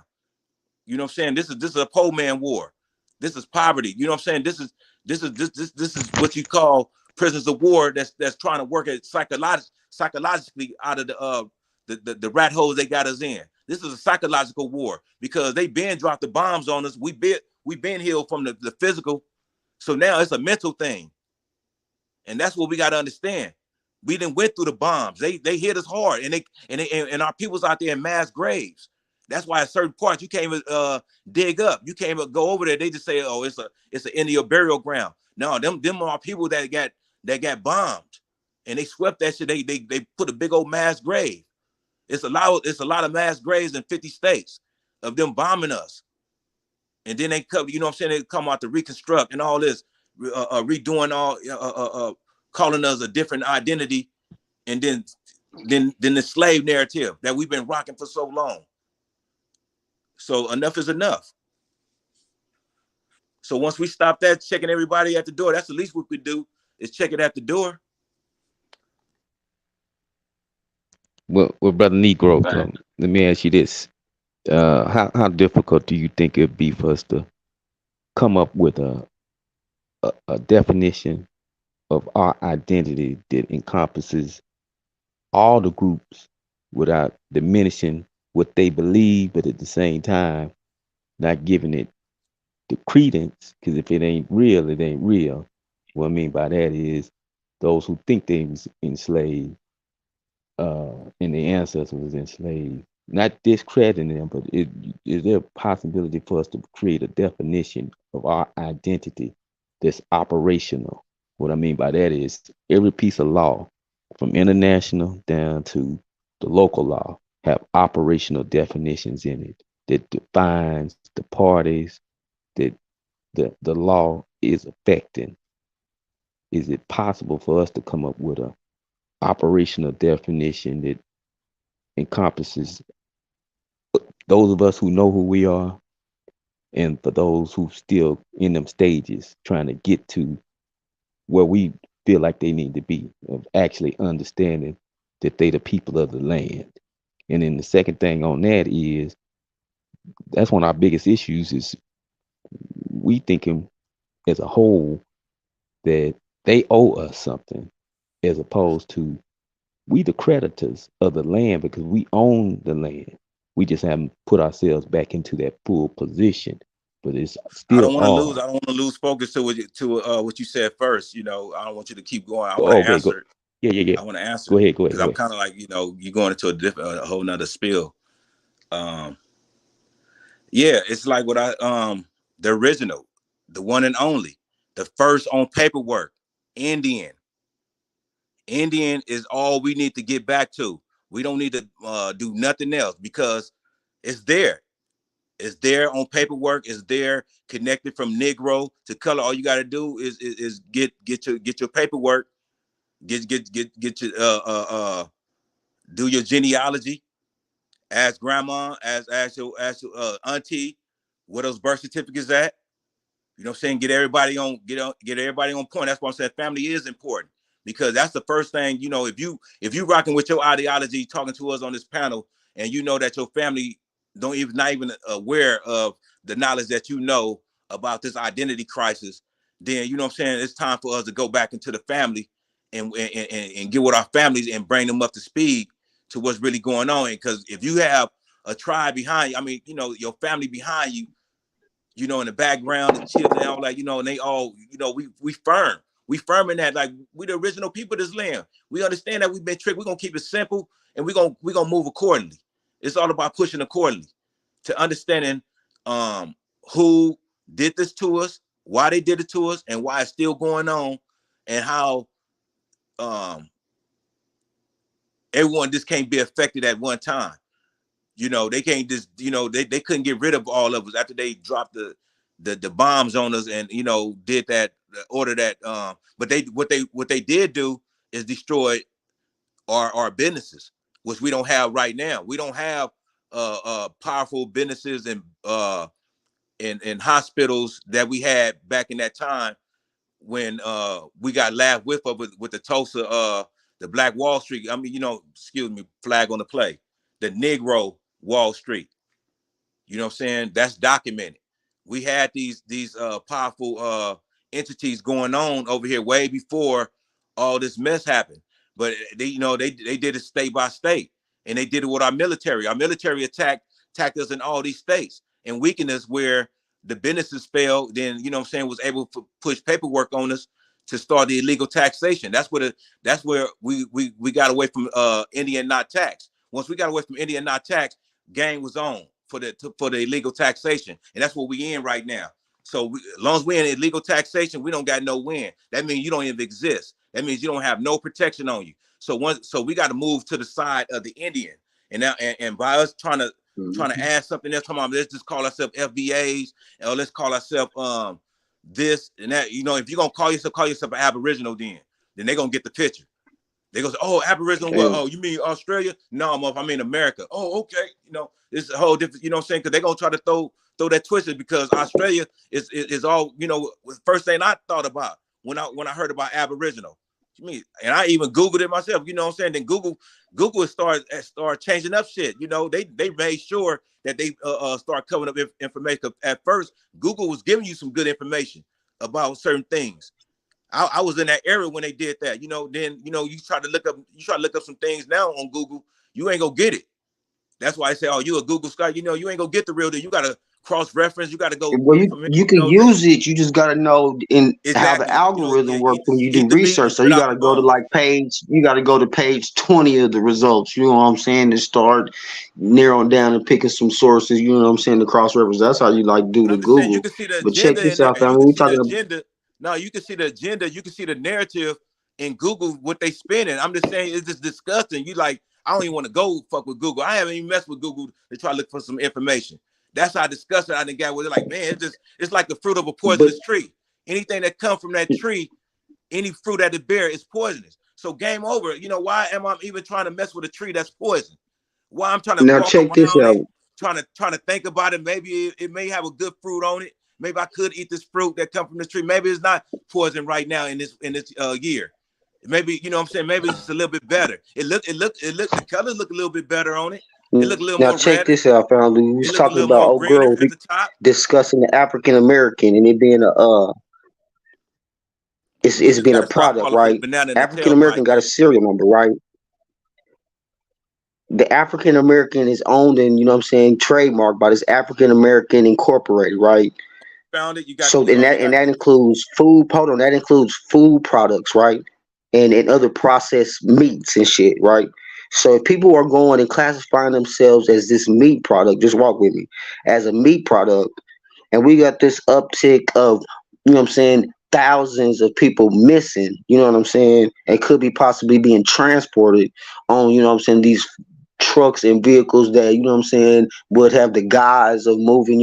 You know what I'm saying? This is a poor man war. This is poverty. You know what I'm saying? This is what you call prisoners of war. That's trying to work it psychologically out of the rat holes they got us in. This is a psychological war because they been dropped the bombs on us. We been healed from the physical, so now it's a mental thing, and that's what we got to understand. We done went through the bombs. They hit us hard, and our people's out there in mass graves. That's why at certain parts you can't even dig up. You can't even go over there. They just say, "Oh, it's an Indian burial ground." No, them are people that got bombed, and they swept that shit. They put a big old mass grave. It's a lot of mass graves in 50 states of them bombing us, and then they come. You know what I'm saying? They come out to reconstruct and all this, redoing all. Calling us a different identity, and then the slave narrative that we've been rocking for so long. So enough is enough. So once we stop that, checking everybody at the door, that's the least we could do, is check it at the door. Well, brother Negro, let me ask you this: how difficult do you think it'd be for us to come up with a definition of our identity that encompasses all the groups without diminishing what they believe, but at the same time not giving it the credence? Because if it ain't real, it ain't real. What I mean by that is those who think they was enslaved and their ancestors was enslaved, not discrediting them, but is there a possibility for us to create a definition of our identity that's operational? What I mean by that is every piece of law, from international down to the local law, have operational definitions in it that defines the parties that the law is affecting. Is it possible for us to come up with a operational definition that encompasses those of us who know who we are, and for those who still in them stages trying to get to where we feel like they need to be, of actually understanding that they the people of the land. And then the second thing on that is that's one of our biggest issues is we thinking as a whole that they owe us something as opposed to we the creditors of the land because we own the land. We just haven't put ourselves back into that full position, but it's I still don't want to lose. all. I don't want to lose focus to what you said first. You know, I don't want you to keep going. I want Oh, to okay, go. answer. Yeah. I want to answer Go ahead, go ahead, because go I'm ahead. kind of like you're going into a whole nother spiel. Yeah, it's like what the original, the one and only, the first on paperwork, Indian. Indian is all we need to get back to. We don't need to do nothing else because it's there. It's there on paperwork. It's there connected from Negro to color. All you got to do is get your paperwork, get your do your genealogy. Ask grandma, ask your auntie, where those birth certificates at. You know what I'm saying? Get everybody on point. That's why I'm saying family is important because that's the first thing, if you rocking with your ideology, talking to us on this panel, and you know that your family not even aware of the knowledge that you know about this identity crisis, then you know what I'm saying, it's time for us to go back into the family and get with our families and bring them up to speed to what's really going on. Because if you have a tribe behind you, I mean, your family behind you, in the background, the children, all like, and they all, we firm. We firm in that, like we the original people of this land. We understand that we've been tricked. We're gonna keep it simple and we're gonna move accordingly. It's all about pushing accordingly to understanding who did this to us, why they did it to us, and why it's still going on, and how everyone just can't be affected at one time. They can't just, they couldn't get rid of all of us after they dropped the bombs on us and, did that, order that. But what they did do is destroy our businesses, which we don't have right now. We don't have powerful businesses and hospitals that we had back in that time when we got laughed with the Tulsa, the Black Wall Street. I mean, excuse me, flag on the play, the Negro Wall Street. You know what I'm saying? That's documented. We had these powerful entities going on over here way before all this mess happened. But they did it state by state, and they did it with our military. Our military attacked us in all these states and weakened us where the businesses failed. Then was able to push paperwork on us to start the illegal taxation. That's where we got away from Indian not tax. Once we got away from Indian not tax, game was on for the illegal taxation, and that's what we in right now. So as long as we're in illegal taxation, we don't got no win. That means you don't even exist. That means you don't have no protection on you. So we got to move to the side of the Indian, and now and by us trying to add something else, come on, let's just call ourselves FBAs, or let's call ourselves this and that. If you're gonna call yourself an Aboriginal, then they're gonna get the picture. They go, oh, Aboriginal, what? Oh, you mean Australia? No, I'm in America. Oh, okay. It's a whole different, you know what I'm saying? Because they're going to try to throw that twisted because Australia is all, first thing I thought about when I heard about Aboriginal. You mean, and I even Googled it myself, you know what I'm saying? Then Google start changing up shit. They made sure that they start covering up information. At first, Google was giving you some good information about certain things. I was in that era when they did that, then, you try to look up some things now on Google, you ain't gonna get it. That's why I say, oh, you a Google scholar, you ain't gonna get the real deal. You got to cross-reference. You got to go. Well, you can use it. You just got to know how the Exactly. algorithm works when you do Get the meat research. and So spit you out got the to go to bones. you got to go to page 20 of the results. You know what I'm saying? To start narrowing down and picking some sources. You know what I'm saying? To cross-reference. That's how you do the I'm just saying you Google. can see the But check agenda in this there. out, You family. can We see the talking agenda. No, you can see the agenda. You can see the narrative in Google, what they spinning. I'm just saying it's just disgusting. I don't even want to go fuck with Google. I haven't even messed with Google to try to look for some information. That's how disgusted I done got with it. Like, man, it's like the fruit of a poisonous tree. Anything that comes from that tree, any fruit that it bear is poisonous. So game over. Why am I even trying to mess with a tree that's poison? Why I'm trying to now walk check this around out. it, trying to think about it. Maybe it may have a good fruit on it. Maybe I could eat this fruit that comes from this tree. Maybe it's not poison right now in this year. Maybe, you know what I'm saying? Maybe it's just a little bit better. The colors look a little bit better on it. It look a little Now more check redder. this out, family. We was It look a talking little about more old greener girl at the top. discussing the African American and it being it's You been a gotta stop product, calling for the right? banana in the African American tailpipe. got a serial number, right? The African American is owned and trademarked by this African American Incorporated, right? Found it. You got So and that includes food. Hold on, that includes food products, right? And other processed meats and shit, right? So if people are going and classifying themselves as this meat product, just walk with me, as a meat product, and we got this uptick of, thousands of people missing, you know what I'm saying, and could be possibly being transported on, these trucks and vehicles that, would have the guise of moving,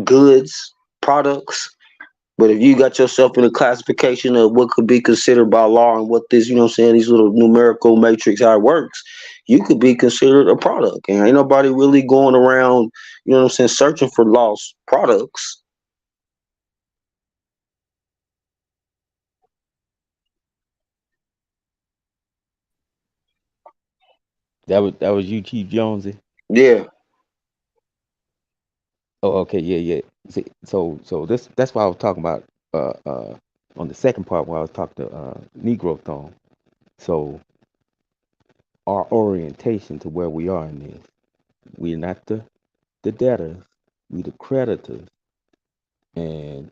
goods, products. But if you got yourself in a classification of what could be considered by law and what this, these little numerical matrix, how it works, you could be considered a product. And ain't nobody really going around, searching for lost products. That was you, Chief Jonesy. Yeah. Oh, okay, yeah. See, so that's why I was talking about on the second part where I was talking to Negro Tone. So our orientation to where we are in this, we're not the debtors, we the creditors, and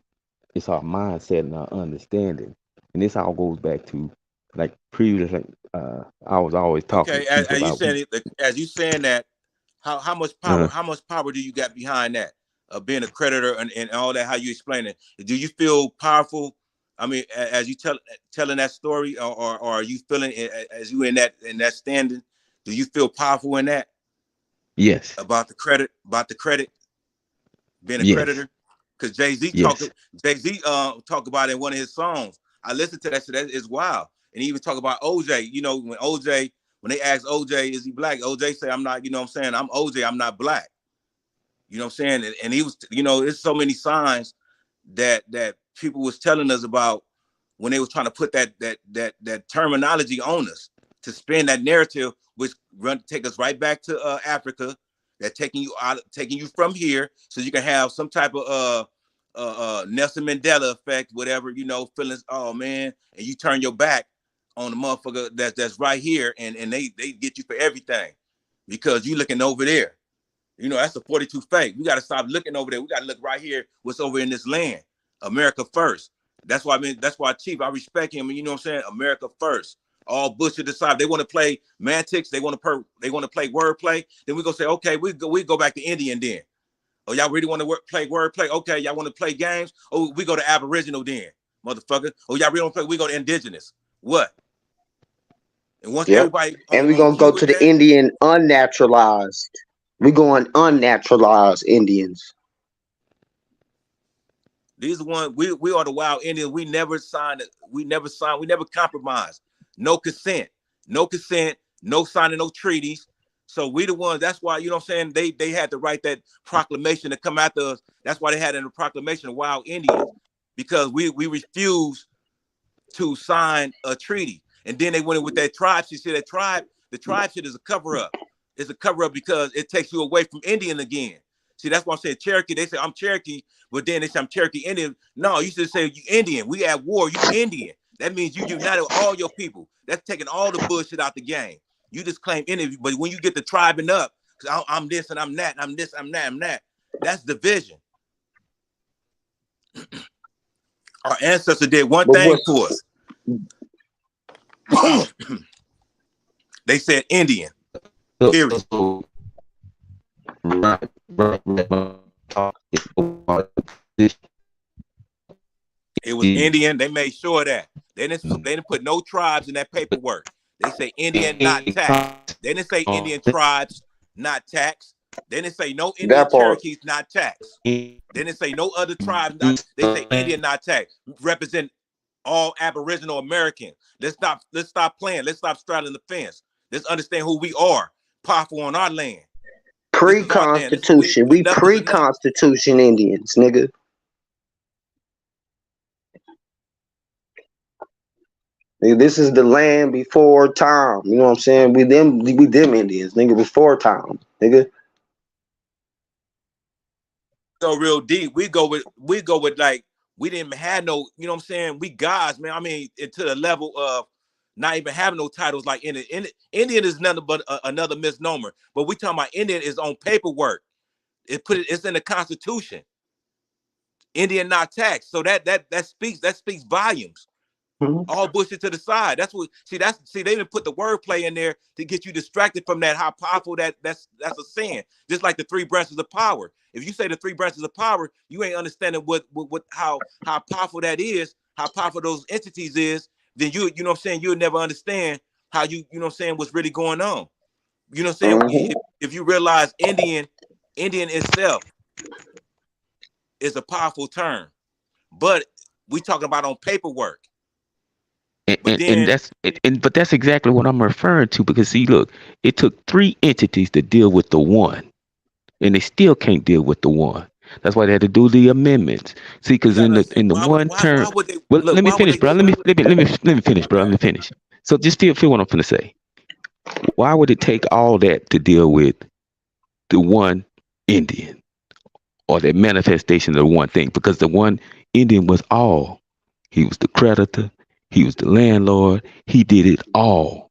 it's our mindset and our understanding, and this all goes back to like previously. I was always talking Okay, to Chief about as you saying that, how much uh, power do you got behind that? Being a creditor and all that, how you explain it. Do you feel powerful? I mean, as you telling that story, or are you feeling as you in that standing? Do you feel powerful in that? yes, About the credit, being a yes, creditor? Because Jay-Z yes, talk about it in one of his songs. I listened to that, so that is wild. And he even talk about OJ. You know, when they asked OJ, is he black? OJ say, I'm not, you know what I'm saying? I'm OJ, I'm not black. You know what I'm saying? And he was, there's so many signs that people was telling us about when they was trying to put that terminology on us to spin that narrative, which take us right back to Africa, that taking you from here, so you can have some type of Nelson Mandela effect, whatever, feelings. Oh man, and you turn your back on the motherfucker that's right here, and they get you for everything because you looking over there. That's a 42 fake. We got to stop looking over there. We got to look right here, what's over in this land. America first. That's why Chief, I respect him. And you know what I'm saying? America first. All bullshit aside. They want to play mantics. They want to play wordplay. Then we go say, okay, we go back to Indian then. Oh, y'all really want to play wordplay? Okay, y'all want to play games? Oh, we go to Aboriginal then, motherfucker. Oh, y'all really want to play? We go to Indigenous. What? And once Yep. everybody And we're on gonna cue go with to the that, Indian unnaturalized. We're going unnaturalized Indians. these are one we are the wild Indians. We never signed. We never compromised. No consent. No signing no treaties. So we the ones. That's why you know what I'm saying. They had to write that proclamation to come after us. That's why they had in the proclamation of wild Indians, because we refused to sign a treaty. And then they went in with that tribe. She said the tribe shit is a cover up. It's a cover up because it takes you away from Indian again. See, that's why I'm saying Cherokee. They say I'm Cherokee, but then they say I'm Cherokee Indian. No, you should say you Indian. We at war. You Indian. That means you united with all your people. That's taking all the bullshit out the game. You just claim Indian, but when you get the tribing up, because I'm this and I'm that, and I'm this, I'm that, I'm that. That's division. Our ancestors did one thing for us. They said Indian. Period. It was Indian. They made sure of that. They didn't put no tribes in that paperwork. They say Indian, not tax. They didn't say Indian tribes, not tax. They didn't say no Indian Cherokees, not tax. They didn't say no other tribes. They say Indian, not tax. Represent all Aboriginal Americans. Let's stop playing. Let's stop straddling the fence. Let's understand who we are. Powerful on our land. Pre-Constitution. We pre-Constitution Indians, nigga. Nigga, this is the land before time. You know what I'm saying? We them Indians, nigga, before time, nigga. Go real deep. We go with like we didn't have no, you know what I'm saying? We gods, man. I mean, to the level of not even having no titles like Indian. Indian is nothing but another misnomer. But we talking about Indian is on paperwork. It's in the Constitution. Indian not taxed. So that speaks volumes. Mm-hmm. All bullshit to the side. That's what they didn't put the wordplay in there to get you distracted from that, how powerful that's a sin. Just like the three branches of power. If you say the three branches of power, you ain't understanding how powerful that is, how powerful those entities is, then you know what I'm saying, you'll never understand how you know what I'm saying, what's really going on. You know what I'm saying? Mm-hmm. If you realize Indian itself is a powerful term, but we talking about on paperwork. But that's exactly what I'm referring to, because see, look, it took 3 entities to deal with the one, and they still can't deal with the one. That's why they had to do the amendments. See, because in the one term, well, let me finish, bro. Let me finish, bro. Let me finish. So just feel what I'm finna say. Why would it take all that to deal with the one Indian, or the manifestation of the one thing? Because the one Indian was all. He was the creditor. He was the landlord. He did it all.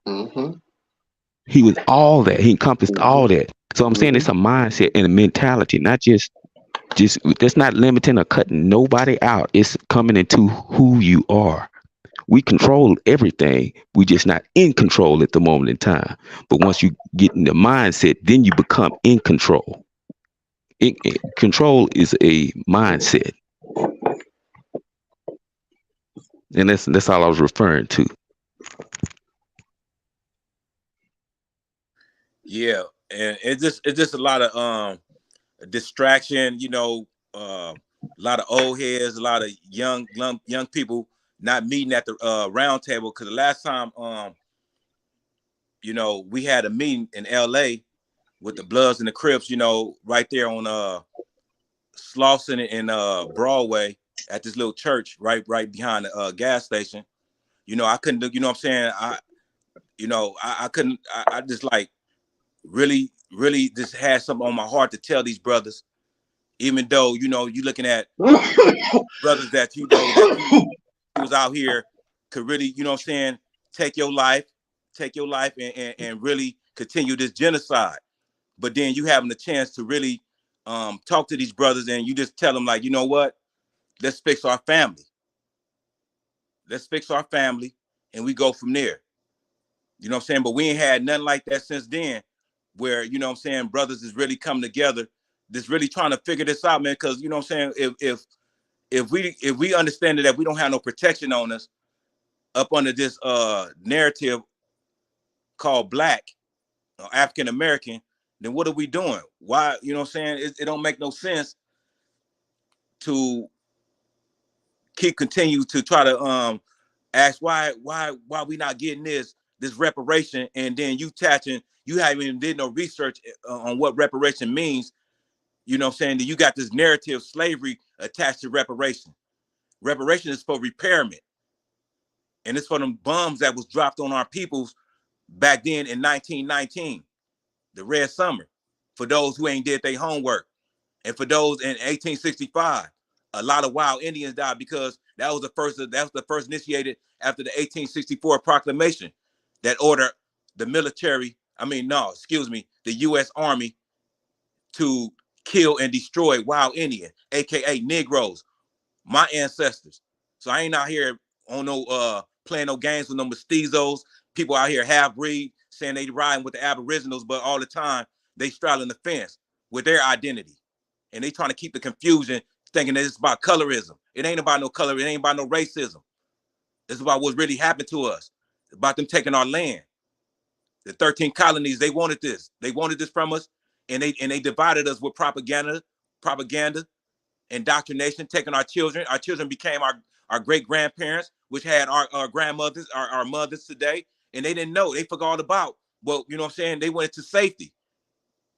Mm-hmm. He was all that. He encompassed all that. So I'm saying it's a mindset and a mentality, not just that's not limiting or cutting nobody out. It's coming into who you are. We control everything. We just not in control at the moment in time. But once you get in the mindset, then you become in control. Control is a mindset. And that's all I was referring to. Yeah, and it's just a lot of distraction, you know, a lot of old heads, a lot of young people not meeting at the round table. Because the last time you know, we had a meeting in LA with the Bloods and the Crips, you know, right there on Slauson and Broadway at this little church right behind the gas station. You know, I couldn't do, you know what I'm saying? I couldn't, I just like really just had something on my heart to tell these brothers, even though, you know, you're looking at brothers that you know that you was out here could really, you know what I'm saying, take your life and really continue this genocide. But then you having the chance to really talk to these brothers, and you just tell them, like, you know what, let's fix our family. Let's fix our family, and we go from there. You know what I'm saying? But we ain't had nothing like that since then, where, you know what I'm saying, brothers is really coming together, just really trying to figure this out, man. Because, you know what I'm saying, if we understand that we don't have no protection on us up under this narrative called Black or African American, then what are we doing? Why, you know what I'm saying? It don't make no sense to continue to try to ask why we not getting this reparation, and then you haven't even did no research on what reparation means. You know what I'm saying? That you got this narrative slavery attached to reparation. Reparation is for repairment, and it's for them bombs that was dropped on our peoples back then in 1919, the Red Summer, for those who ain't did their homework. And for those in 1865, a lot of wild Indians died because that was the first initiated after the 1864 proclamation that ordered the U.S. Army to kill and destroy wild Indian, aka Negroes, my ancestors. So I ain't out here on no playing no games with no mestizos. People out here half breed saying they riding with the Aboriginals, but all the time they straddling the fence with their identity. And they trying to keep the confusion, thinking that it's about colorism. It ain't about no color. It ain't about no racism. It's about what really happened to us. It's about them taking our land. The 13 colonies, they wanted this. They wanted this from us, and they divided us with propaganda, indoctrination, taking our children. Our children became our great grandparents, which had our grandmothers, our mothers today, and they didn't know. They forgot about. Well, you know what I'm saying? They went into safety,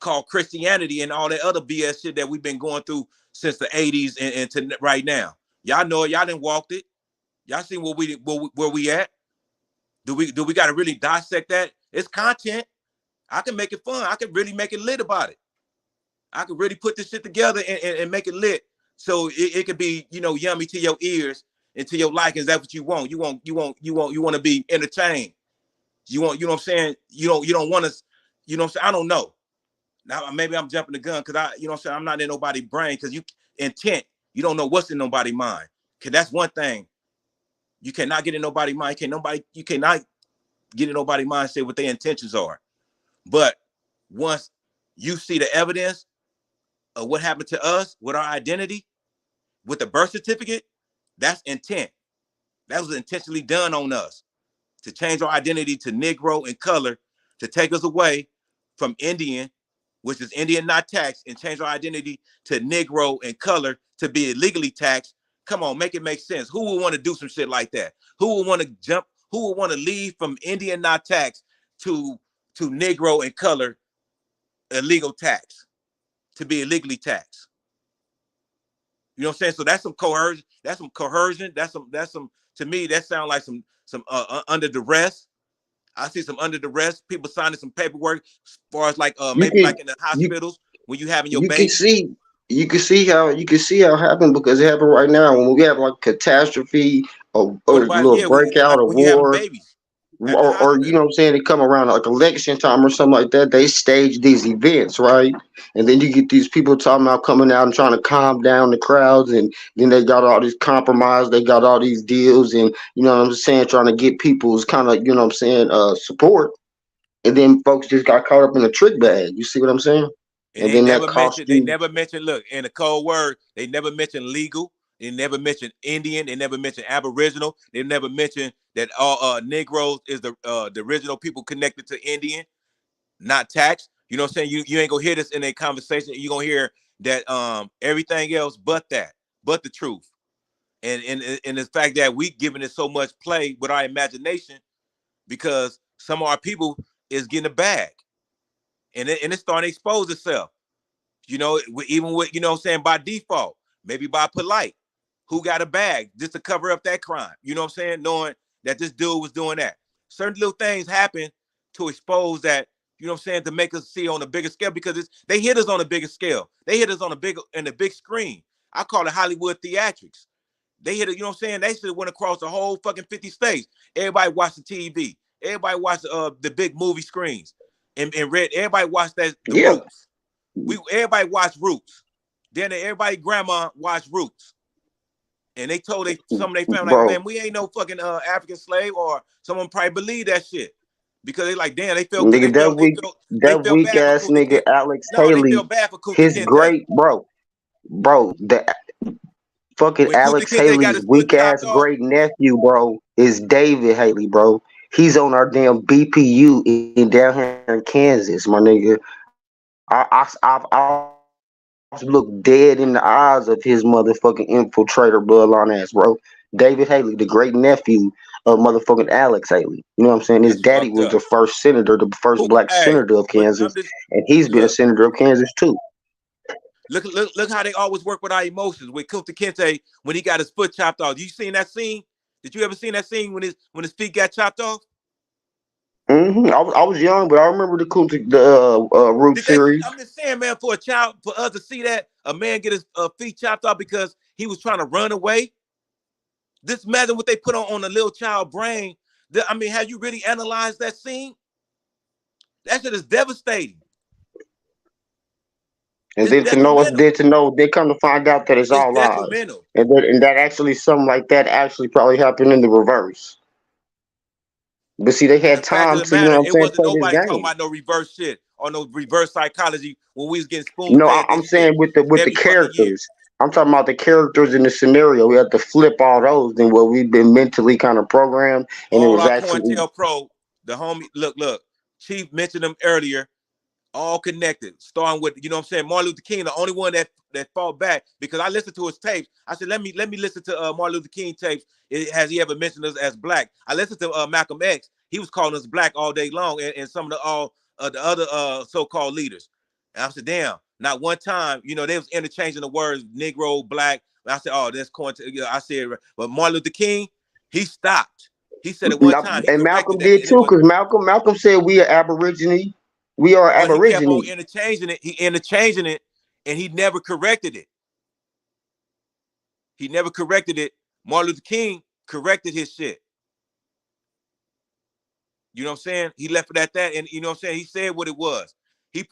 called Christianity and all that other BS shit that we've been going through since the 80s and to right now. Y'all know it. Y'all didn't walk it. Y'all see where we at? Do we got to really dissect that? It's content. I can make it fun. I can really make it lit about it. I could really put this shit together and make it lit, so it could be, you know, yummy to your ears and to your likings. That's what you want. You want to be entertained. You want, you know what I'm saying? You don't want to, you know what I'm saying? I don't know. Now maybe I'm jumping the gun because you know what I'm saying, I'm not in nobody's brain, because you intent, you don't know what's in nobody's mind. Cause that's one thing. You cannot get in nobody's mind. You cannot get in nobody's mind, say what their intentions are. But once you see the evidence of what happened to us with our identity, with the birth certificate, that's intent. That was intentionally done on us to change our identity to Negro and color, to take us away from Indian, which is Indian not taxed, and change our identity to Negro and color to be illegally taxed. Come on, make it make sense. Who would want to do some shit like that? Who would want to jump? Who would want to leave from Indian not taxed to Negro and color illegal tax, to be illegally taxed? You know what I'm saying? So that's some coercion. That's some coercion. That's some. To me, that sounds like some under duress. I see some under duress. People signing some paperwork as far as like You maybe can like in the hospitals when you having your you can baby. see how it happened, because it happened right now when we have like catastrophe or What a about, little yeah, breakout of when you having war, babies at the or you hospital? know what I'm saying, they come around like election time or something like that. They stage these events, right? And then you get these people talking about coming out and trying to calm down the crowds, and then they got all this compromise, they got all these deals, and you know what I'm saying, trying to get people's kind of, you know what I'm saying, support. And then folks just got caught up in a trick bag. You see what I'm saying? And And then that cost they you. never mentioned, look, in the code word, they never mentioned legal. They never mentioned Indian. They never mentioned Aboriginal. They never mentioned that all Negroes is the original people connected to Indian, not taxed. You know what I'm saying? You ain't gonna hear this in a conversation. You're gonna hear that everything else but that, but the truth. And the fact that we giving it so much play with our imagination, because some of our people is getting a bag, and it's starting to expose itself. You know, even with, you know what I'm saying, by default, maybe by polite, who got a bag just to cover up that crime. You know what I'm saying? Knowing that this dude was doing that. Certain little things happen to expose that, you know what I'm saying, to make us see on a bigger scale, because they hit us on a bigger scale. They hit us on the big screen. I call it Hollywood theatrics. They hit it, you know what I'm saying? They should have went across the whole fucking 50 states. Everybody watched the TV. Everybody watched the big movie screens. And read, everybody watched the Yeah, Roots. Everybody watched Roots. Then everybody grandma watched Roots. And they told some of their family, like, bro. man, we ain't no fucking African slave, or someone probably believe that shit. Because they like, damn, they felt good. Nigga, They that felt weak bad for ass Kunta nigga Kinte. Alex No, they Haley, felt bad for Kunta his Kinte. great bro, the fucking When Kunta Alex Kinte got Haley's his foot weak ass chopped off, great nephew, bro, is David Haley, bro. He's on our damn BPU in down here in Kansas, my nigga. I look dead in the eyes of his motherfucking infiltrator bloodline ass, bro. David Haley, the great nephew of motherfucking Alex Haley. You know what I'm saying? His that's daddy fucked was the up. first senator, the first Who, black hey, senator of but Kansas, I'm just, and he's been a look, senator of Kansas too. look how they always work with our emotions. With Kunta Kinte, when he got his foot chopped off, you seen that scene? Did you ever seen that scene when his feet got chopped off? I was young, but I remember the Root Did they? series. I'm just saying, man, for us to see that a man get his feet chopped off because he was trying to run away. Just imagine what they put on a little child brain. I mean, have you really analyzed that scene? That shit is devastating. And It's detrimental. then to know, they come to find out that it's It's all lies, detrimental. and that actually something like that actually probably happened in the reverse. But see, they The had fact of time the to, you know matter, what I'm it saying, wasn't play this nobody talking game. about no reverse shit or no reverse psychology when we was getting spoon No, fed I'm this shit saying with the every fucking year. characters. I'm talking about the characters in the scenario. We had to flip all those than what we've been mentally kind of programmed, and it All was our actually. COINTELPRO, the homie, look, Chief mentioned them earlier, all connected, starting with, you know what I'm saying, Martin Luther King, the only one that fought back, because I listened to his tapes. I said, let me listen to Martin Luther King tapes. Has he ever mentioned us as black? I listened to Malcolm X. He was calling us black all day long, and some of the other so-called leaders. And I said, damn, not one time, you know, they was interchanging the words Negro, black. And I said, oh, that's COINTELPRO. I said, but Martin Luther King, He stopped. He said at one Now, time he and Malcolm corrected that, did and it too, was. because Malcolm said we are Aborigine. We are But he kept on Aborigine. interchanging it. He interchanging it, and he never corrected it. He never corrected it. Martin Luther King corrected his shit. You know what I'm saying? He left it at that, and you know what I'm saying? He said what it was. He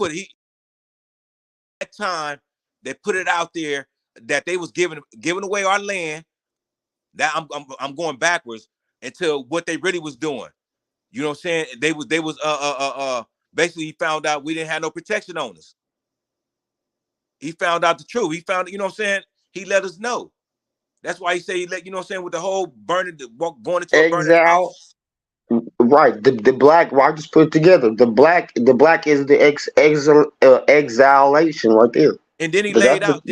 that time they put it out there that they was giving away our land. That I'm going backwards until what they really was doing. You know what I'm saying? They was basically he found out we didn't have no protection on us. He found out the truth. He found, you know what I'm saying? He let us know. That's why he said he let, you know what I'm saying, with the whole burning, going into a burning Exile. house. Right. The black. Well, I just put it together. The black is the exhalation right there. And then he But laid out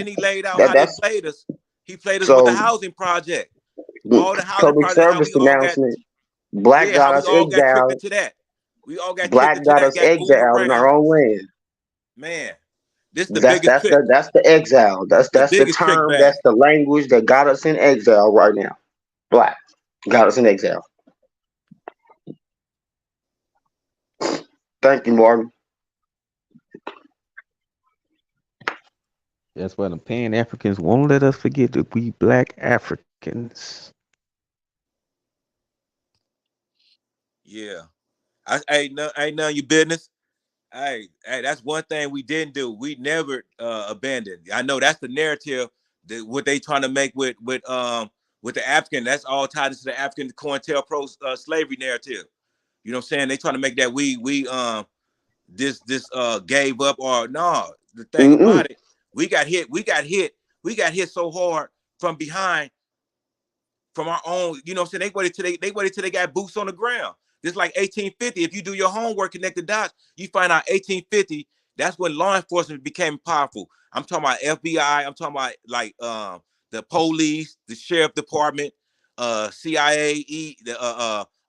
how they that's played us. He played us with the so housing project. All the housing public project, how we service all got, announcement. Black yeah, how got we us all got tricked exiled. into that. We all got tricked Black into got that, us got moved exiled in our around. own land. Man, this is the biggest trick. That's the exile. That's The the biggest trick term. bag. That's the language that got us in exile right now. Black got us in exile. Thank you, Martin. That's why the Pan Africans won't let us forget that we Black Africans. Yeah. Ain't none of your business. Hey, that's one thing we didn't do. We never abandoned. I know that's the narrative that what they trying to make with the African. That's all tied into the African COINTELPRO slavery narrative. You know what I'm saying? They trying to make that we this gave up or no. The thing Mm-mm. about it, we got hit so hard from behind from our own, you know what I'm saying? They waited till they got boots on the ground. Just like 1850, if you do your homework, connect the dots, you find out 1850, that's when law enforcement became powerful. I'm talking about FBI, I'm talking about like the police, the sheriff department, C.I.A,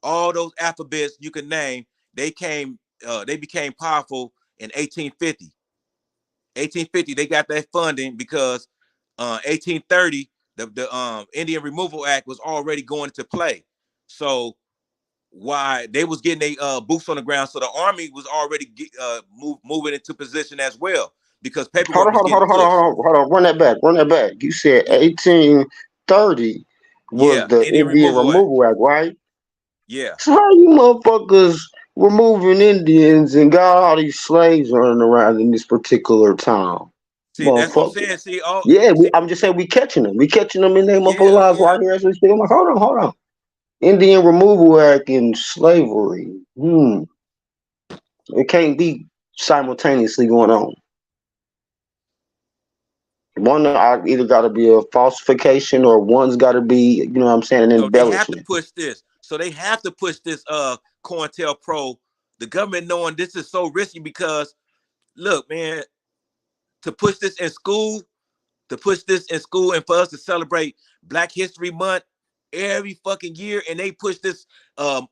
all those alphabets you can name, they became powerful in 1850. 1850, they got that funding because 1830, the Indian Removal Act was already going into play. So why they was getting their boots on the ground, so the army was already moving into position as well because paperwork was getting pushed. Hold on. Run that back. You said Yeah, 1830 was yeah, the Indian Indian Removal Act. Removal Act, right? Yeah. So how you motherfuckers removing Indians and got all these slaves running around in this particular time? See, that's what I'm Motherfucker. saying. Yeah, I'm just saying we catching them. We catching them in their motherfucking Yeah, lives yeah. right here as we speak. I'm like, hold on. Indian Removal Act and slavery. It can't be simultaneously going on. One either got to be a falsification or one's got to be, you know what I'm saying, an So they have to embellishment. push this. COINTELPRO, the government knowing this is so risky because look, man, to push this in school, and for us to celebrate Black History Month every fucking year, and they push this Martin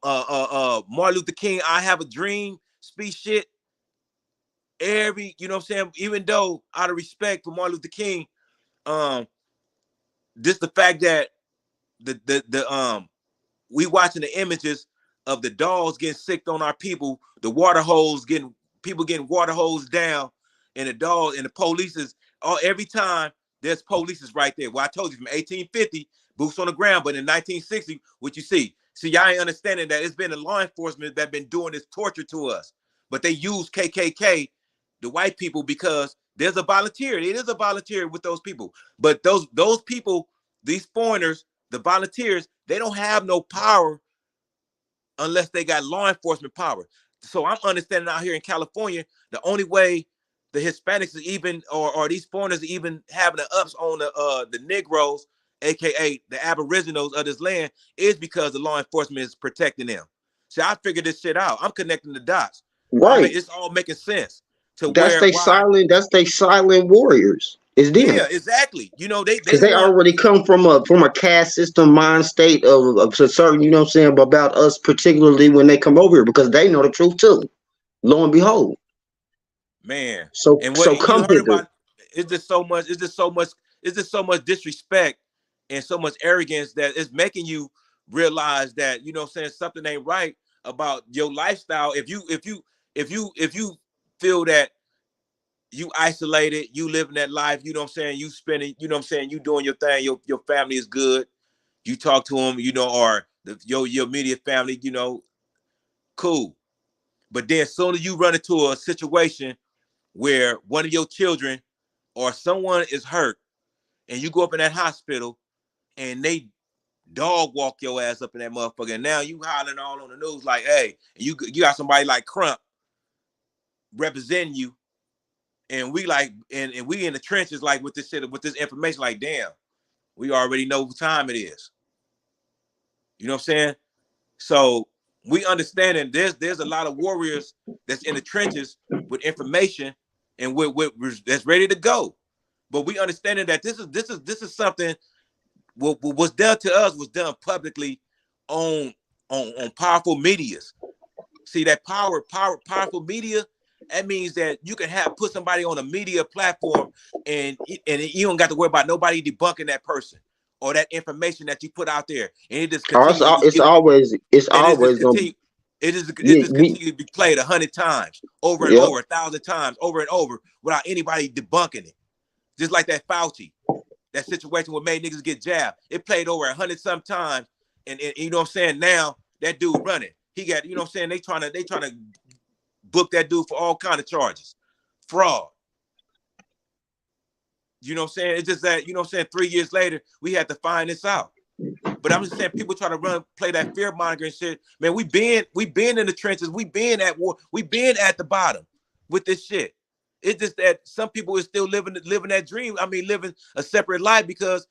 Luther King I Have a Dream speech shit every, you know what I'm saying, even though out of respect for Martin Luther King, just the fact that the we watching the images of the dogs getting sick on our people, the water hose getting water hose down, and the dog and the police is every time there's police is right there. Well, I told you from 1850, boots on the ground, but in 1960, what you see, y'all ain't understanding that it's been the law enforcement that been doing this torture to us, but they use KKK, the white people, because there's a volunteer. It is a volunteer with those people, but those people, these foreigners, the volunteers, they don't have no power unless they got law enforcement power. So I'm understanding out here in California, the only way the Hispanics is even, or these foreigners are even having the ups on the Negroes, aka the Aboriginals of this land, is because the law enforcement is protecting them. So I figured this shit out. I'm connecting the dots. Right. It's all making sense to That's they why. silent warriors. It's them. Yeah, exactly. You know, they Because they want. already come from a caste system mind state of a certain, you know what I'm saying, about us, particularly when they come over here, because they know the truth too. Lo and behold. Man, So and what you come heard hither. about is just so much disrespect and so much arrogance that it's making you realize that, you know what I'm saying, something ain't right about your lifestyle. If you feel that you isolated, you living that life, you know what I'm saying, you spending, you know what I'm saying, you doing your thing, your family is good, you talk to them, you know, or your immediate family, you know, cool. But then soon as you run into a situation where one of your children or someone is hurt, and you go up in that hospital and they dog walk your ass up in that motherfucker, and now you hollering all on the news like, hey, you got somebody like Crump representing you, and we like, and we in the trenches like with this shit, with this information, like, damn, we already know what time it is. You know what I'm saying? So we understand that there's a lot of warriors that's in the trenches with information and with that's ready to go. But we understanding that this is something what was done to us was done publicly on powerful medias. See, that powerful media, that means that you can put somebody on a media platform and you don't got to worry about nobody debunking that person or that information that you put out there, and it just continues. It's always gonna. It just continue to be played 100 times over and over, 1,000 times over and over without anybody debunking it. Just like that Fauci, that situation where made niggas get jabbed. It played over 100 some times, and you know what I'm saying. Now that dude running, he got, you know what I'm saying. They trying to book that dude for all kind of charges, fraud. You know what I'm saying? It's just that, you know what I'm saying, 3 years later, we had to find this out. But I'm just saying, people try to play that fear mongering shit. Man, we been in the trenches. We been at war. We been at the bottom with this shit. It's just that some people are still living that dream. I mean, living a separate life because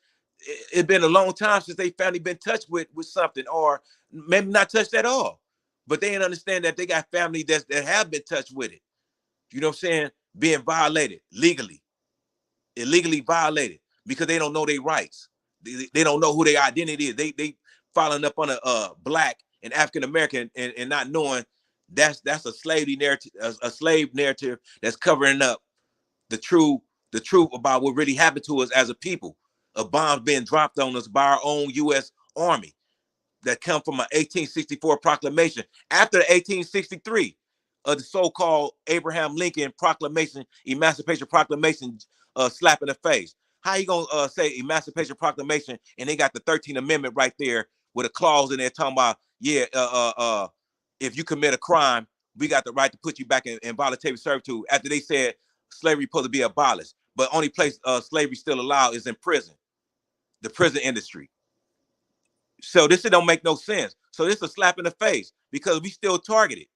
it's been a long time since they finally been touched with something, or maybe not touched at all. But they didn't understand that they got family that have been touched with it. You know what I'm saying? Being violated legally, illegally violated because they don't know their rights. They don't know who their identity is. They following up on a Black and African American and not knowing that's a slavery narrative, a slave narrative that's covering up the truth about what really happened to us as a people. A bomb being dropped on us by our own U.S. Army that come from an 1864 proclamation after the 1863 of the so-called Abraham Lincoln Proclamation, Emancipation Proclamation, slap in the face. How you gonna say Emancipation Proclamation and they got the 13th Amendment right there with a clause in there talking about, if you commit a crime, we got the right to put you back in voluntary servitude, after they said slavery supposed to be abolished. But only place slavery still allowed is in prison, the prison industry. So this shit don't make no sense. So this is a slap in the face because we still targeted.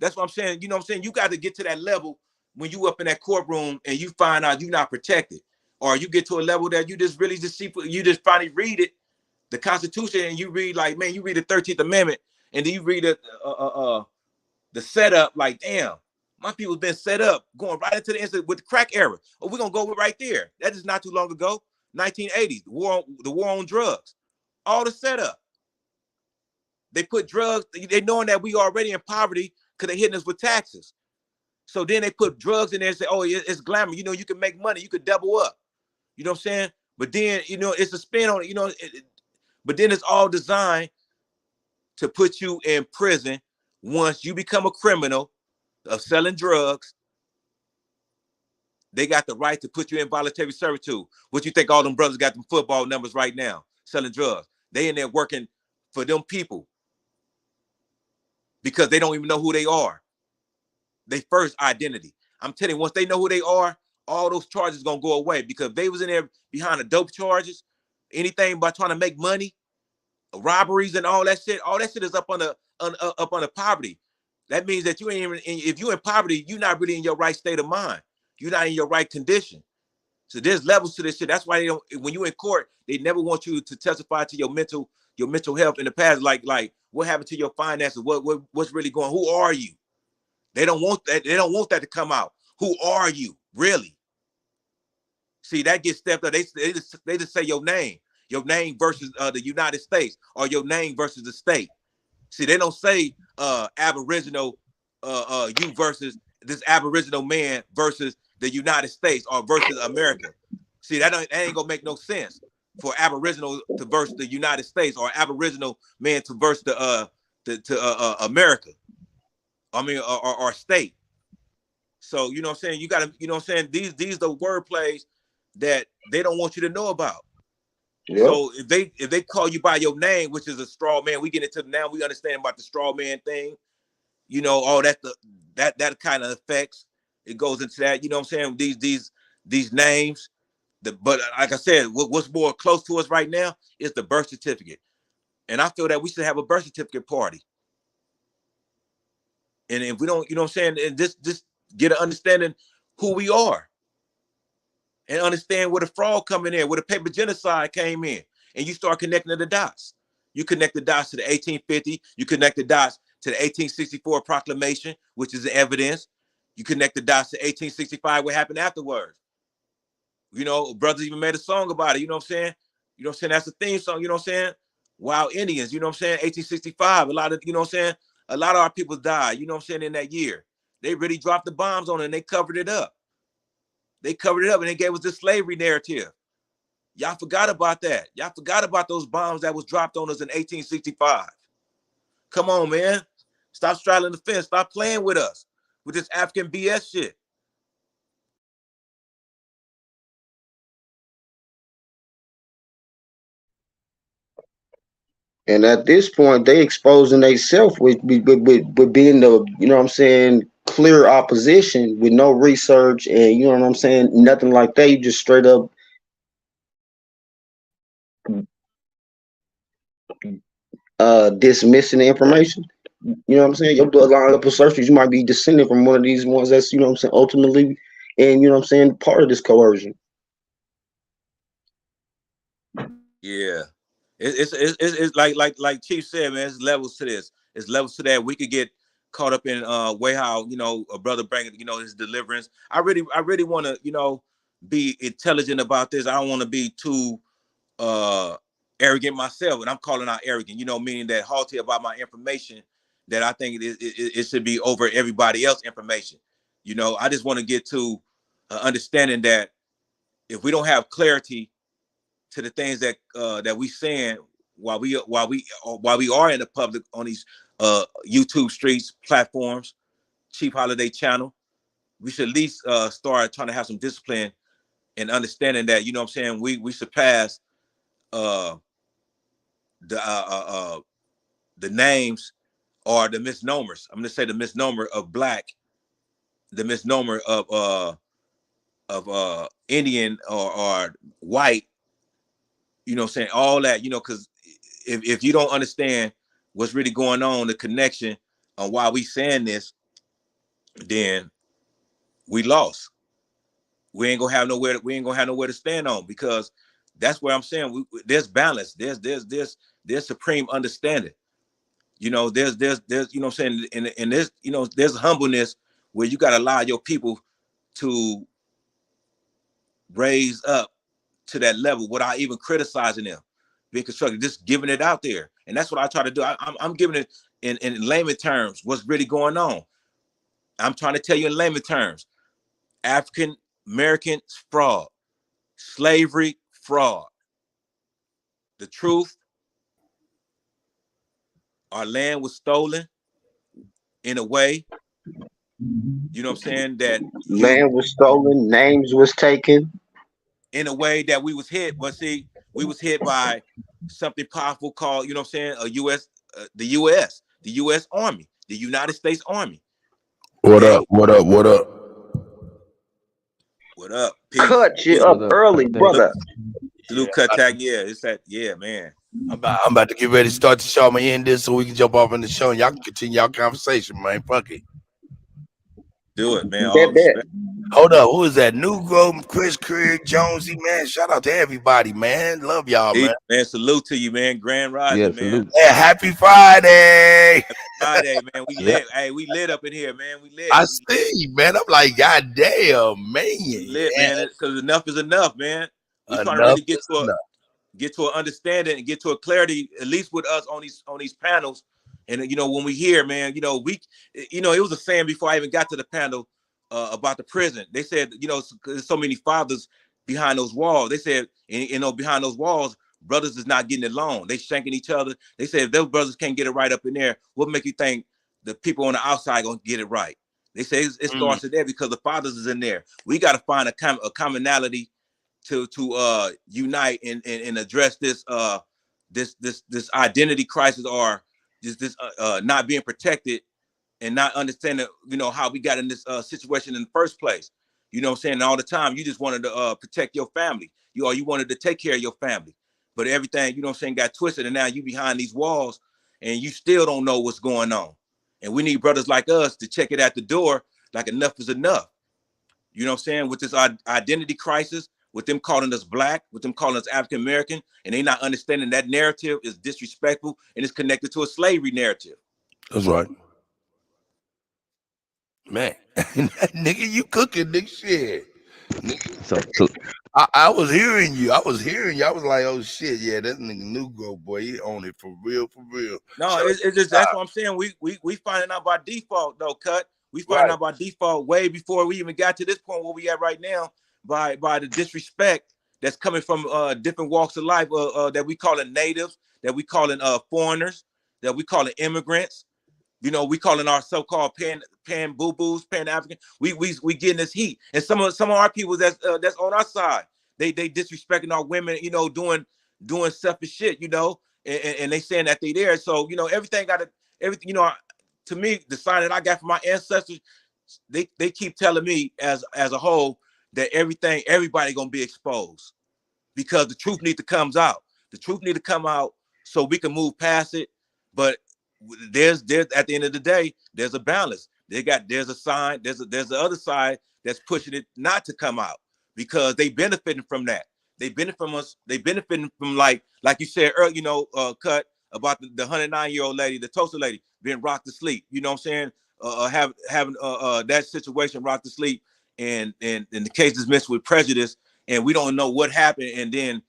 That's what I'm saying. You know what I'm saying? You got to get to that level when you up in that courtroom and you find out you're not protected, or you get to a level that you just really just see, you just finally read it, the Constitution, and you read like, man, you read the 13th Amendment, and then you read the setup, like, damn, my people's been set up going right into the instant with the crack era. Oh, we're gonna go right there. That is not too long ago, 1980s, the war on drugs, all the setup. They put drugs, they knowing that we already in poverty because they hitting us with taxes. So then they put drugs in there and say, oh, it's glamour. You know, you can make money. You could double up. You know what I'm saying? But then, you know, it's a spin on it, you know, but then it's all designed to put you in prison once you become a criminal of selling drugs. They got the right to put you in voluntary servitude. What you think all them brothers got them football numbers right now, selling drugs? They in there working for them people because they don't even know who they are. They first identity. I'm telling you, once they know who they are, all those charges gonna go away, because if they was in there behind the dope charges, anything by trying to make money, robberies and all that shit is up on the poverty. That means that you ain't even, if you're in poverty, you're not really in your right state of mind. You're not in your right condition. So there's levels to this shit. That's why they don't, when you in court, they never want you to testify to your mental health in the past, like what happened to your finances, what's really going, who are you? They don't want that. They don't want that to come out. Who are you, really? See, that gets stepped up. They just say your name versus the United States, or your name versus the state. See, they don't say Aboriginal you versus this Aboriginal man versus the United States or versus America. See, that ain't gonna make no sense. for Aboriginal to verse the United States, or Aboriginal man to verse the America. I mean, or state. So you know what I'm saying. You got to, you know what I'm saying. These the word plays that they don't want you to know about. Yep. So if they call you by your name, which is a straw man, we get into now. We understand about the straw man thing. You know, all that that kind of effects. It goes into that. You know what I'm saying. These names. But like I said, what's more close to us right now is the birth certificate. And I feel that we should have a birth certificate party. And if we don't, you know what I'm saying, and just get an understanding who we are. And understand where the fraud coming in, where the paper genocide came in. And you start connecting the dots. You connect the dots to the 1850. You connect the dots to the 1864 proclamation, which is the evidence. You connect the dots to 1865, what happened afterwards. You know, brothers even made a song about it. You know what I'm saying? You know what I'm saying? That's the theme song. You know what I'm saying? Wild Indians. You know what I'm saying? 1865. A lot of, you know what I'm saying? A lot of our people died. You know what I'm saying? In that year, they really dropped the bombs on it and they covered it up. They covered it up and they gave us this slavery narrative. Y'all forgot about that. Y'all forgot about those bombs that was dropped on us in 1865. Come on, man. Stop straddling the fence. Stop playing with us with this African BS shit. And at this point, they exposing themselves with being the, you know what I'm saying, clear opposition with no research and, you know what I'm saying, nothing like that. You just straight up dismissing the information. You know what I'm saying? You'll do a line up of searches. You might be descended from one of these ones that's, you know what I'm saying, ultimately, and you know what I'm saying, part of this coercion. Yeah. It's like Chief said, man, it's levels to this. It's levels to that. We could get caught up in way how, you know, a brother bringing, you know, his deliverance. I really want to, you know, be intelligent about this. I don't want to be too arrogant myself, and I'm calling out arrogant, you know, meaning that haughty about my information, that I think it should be over everybody else's information. You know, I just want to get to understanding that if we don't have clarity to the things that that we saying while we are in the public on these YouTube streets platforms, Chief Holiday channel, we should at least start trying to have some discipline and understanding that, you know what I'm saying, we surpass the names or the misnomers. I'm gonna say the misnomer of black, the misnomer of Indian or white. You know what I'm saying? All that, you know, because if you don't understand what's really going on, the connection on why we saying this, then we lost. We ain't gonna have nowhere to stand on, because that's where I'm saying there's balance. There's supreme understanding. You know, there's you know what I'm saying, and there's, you know, there's humbleness where you gotta allow your people to raise up to that level without even criticizing them, being constructive, just giving it out there. And that's what I try to do. I'm giving it in layman terms what's really going on. I'm trying to tell you in layman terms: African American fraud, slavery fraud. The truth: our land was stolen in a way, you know what I'm saying, that Land was stolen, names was taken. In a way that we was hit, but see, we was hit by something powerful called, you know what I'm saying, the U.S. Army, the United States Army. What up? What up? What up? What up? Peace. Cut you up early, brother. Salute, Kuttack. Yeah, it's that. Yeah, man. I'm about to get ready to start the show. I'm gonna end this so we can jump off in the show and y'all can continue y'all conversation, man. Fuck it. Do it, man. All respect. Hold up, who is that? Negro, Chris Craig, Jonesy, man. Shout out to everybody, man. Love y'all, man. Man, salute to you, man. Grand Rising, man. Yeah, happy Friday. Happy Friday, man. We lit. Hey, we lit up in here, man. We lit. I see, man. I'm like, God damn, man. We lit, man. Because enough is enough, man. We're trying to really get to an understanding and get to a clarity, at least with us on these panels. And you know, when we hear, man, you know, it was a saying before I even got to the panel about the prison. They said, you know, there's so many fathers behind those walls. They said, behind those walls, brothers is not getting along. They shanking each other. They said, if those brothers can't get it right up in there, what make you think the people on the outside gonna get it right? They say it starts there because the fathers is in there. We got to find a commonality to unite and address this this identity crisis, or this not being protected and not understanding, how we got in this situation in the first place. You know what I'm saying? And all the time, you just wanted to protect your family. You wanted to take care of your family. But everything, you know what I'm saying, got twisted, and now you behind these walls and you still don't know what's going on. And we need brothers like us to check it at the door, like enough is enough. You know what I'm saying? With this identity crisis, with them calling us black, with them calling us African American, and they not understanding that narrative is disrespectful and it's connected to a slavery narrative. That's right. Man, nigga, you cooking, nigga, shit. Nigga. So I was hearing you. I was like, oh shit, yeah, that nigga Negro boy, he on it for real, for real. No, it's just that's what I'm saying. We finding out by default though, Cut. We finding out by default way before we even got to this point where we at right now by the disrespect that's coming from different walks of life that we calling natives, that we calling foreigners, that we calling immigrants. We calling our so-called pan boo-boos, pan-African. We getting this heat, and some of our people that's on our side, they disrespecting our women, doing selfish shit, and they saying that they there. So everything. To me, the sign that I got from my ancestors, they keep telling me as a whole that everybody gonna be exposed, because the truth need to come out. The truth need to come out so we can move past it, but there's at the end of the day, there's a balance. There's a sign, there's the other side that's pushing it not to come out, because they benefiting from that. They benefit from us. They benefiting from like you said earlier, Cut, about the 109-year-old lady, the toaster lady being rocked to sleep. You know what I'm saying? Having that situation rocked to sleep, and the case dismissed with prejudice, and we don't know what happened. And then,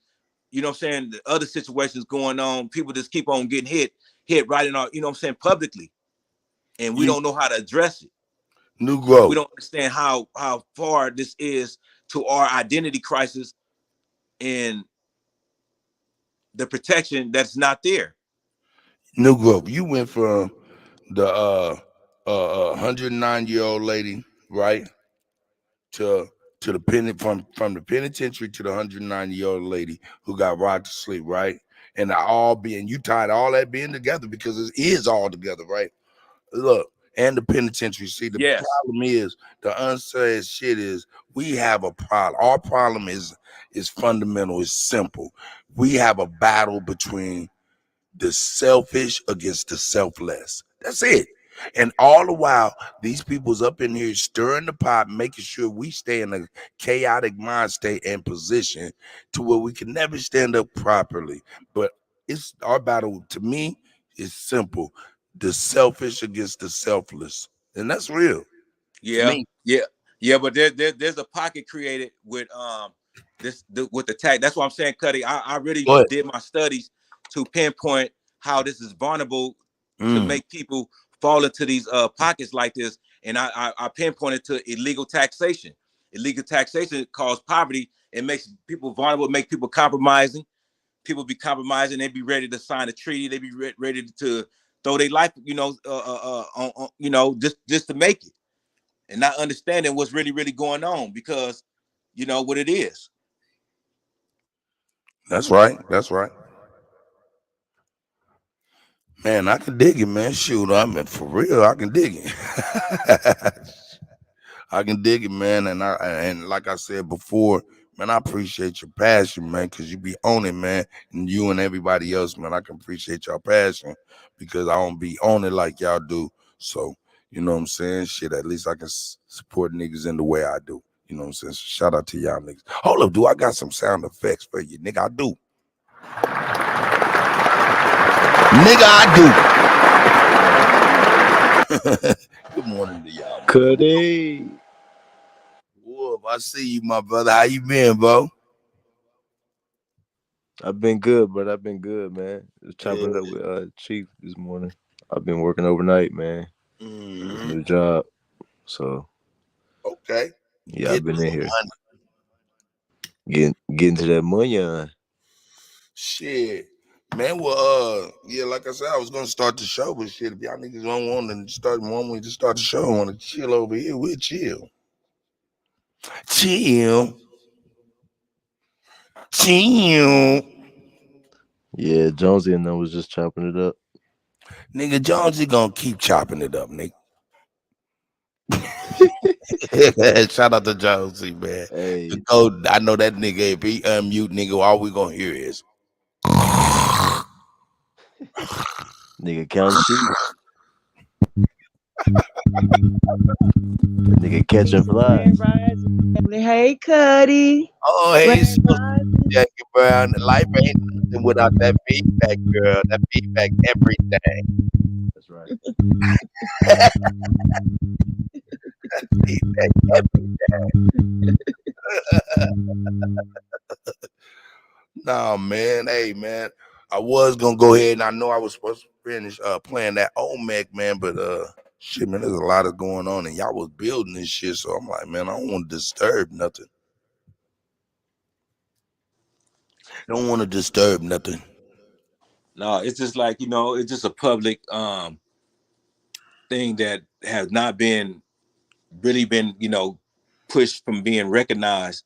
you know what I'm saying, the other situations going on, people just keep on getting hit right in our, you know what I'm saying, publicly. And we don't know how to address it. Negro. We don't understand how far this is to our identity crisis and the protection that's not there. Negro, you went from the 109-year-old lady, right, to the from the penitentiary to the 109-year-old lady who got rocked to sleep, right? And you tied all that being together, because it is all together, right? Look, and the penitentiary. See, the problem is, the unsaid shit is, we have a problem. Our problem is fundamental, it's simple. We have a battle between the selfish against the selfless. That's it. And all the while, these people's up in here stirring the pot, making sure we stay in a chaotic mind state and position to where we can never stand up properly. But it's our battle, to me, is simple. The selfish against the selfless. And that's real. Yeah. To me. Yeah. But there's a pocket created with with the tag. That's what I'm saying, Cuddy. I really did my studies to pinpoint how this is vulnerable to make people fall into these pockets like this. And I pinpointed to illegal taxation. Illegal taxation causes poverty. It makes people vulnerable, make people compromising. People be compromising. They be ready to sign a treaty. They be ready to throw their life, on, just to make it, and not understanding what's really, really going on, because what it is. That's right. That's right. Man, I can dig it, man. Shoot, I mean, for real, I can dig it. I can dig it, man. And like I said before, man, I appreciate your passion, man, because you be on it, man. And you and everybody else, man, I can appreciate your passion, because I don't be on it like y'all do. So, you know what I'm saying? Shit, at least I can support niggas in the way I do. You know what I'm saying? So shout out to y'all niggas. Hold up, I got some sound effects for you, nigga. I do. Nigga, I do. Good morning to y'all. Kuttack. Whoa, I see you, my brother. How you been, bro? I've been good, but I've been good, man. Just chopping it up with Chief this morning. I've been working overnight, man. This new job. So okay. Yeah, I've been in here. Getting to that money. Shit. Man, well, yeah, like I said, I was gonna start the show, but shit, if y'all niggas don't want to start, want me to start the show, I want to chill over here. We'll chill. Chill. Yeah, Jonesy and them was just chopping it up. Nigga, Jonesy gonna keep chopping it up, nigga. Shout out to Jonesy, man. Hey, I know that nigga, if he unmute, nigga, all we gonna hear is nigga count sheep. Nigga catching flies. Hey, Cuddy. oh, hey, Jackie Brown. Life ain't nothing without that feedback, girl. That feedback, everything. That's right. Feedback, everything. Nah, man. Hey, man. I was gonna go ahead, and I know I was supposed to finish playing that OMEC, man, but shit, man, there's a lot of going on, and y'all was building this shit, so I'm like, man, I don't want to disturb nothing. Don't want to disturb nothing. No, it's just like, it's just a public thing that has not really been, pushed from being recognized,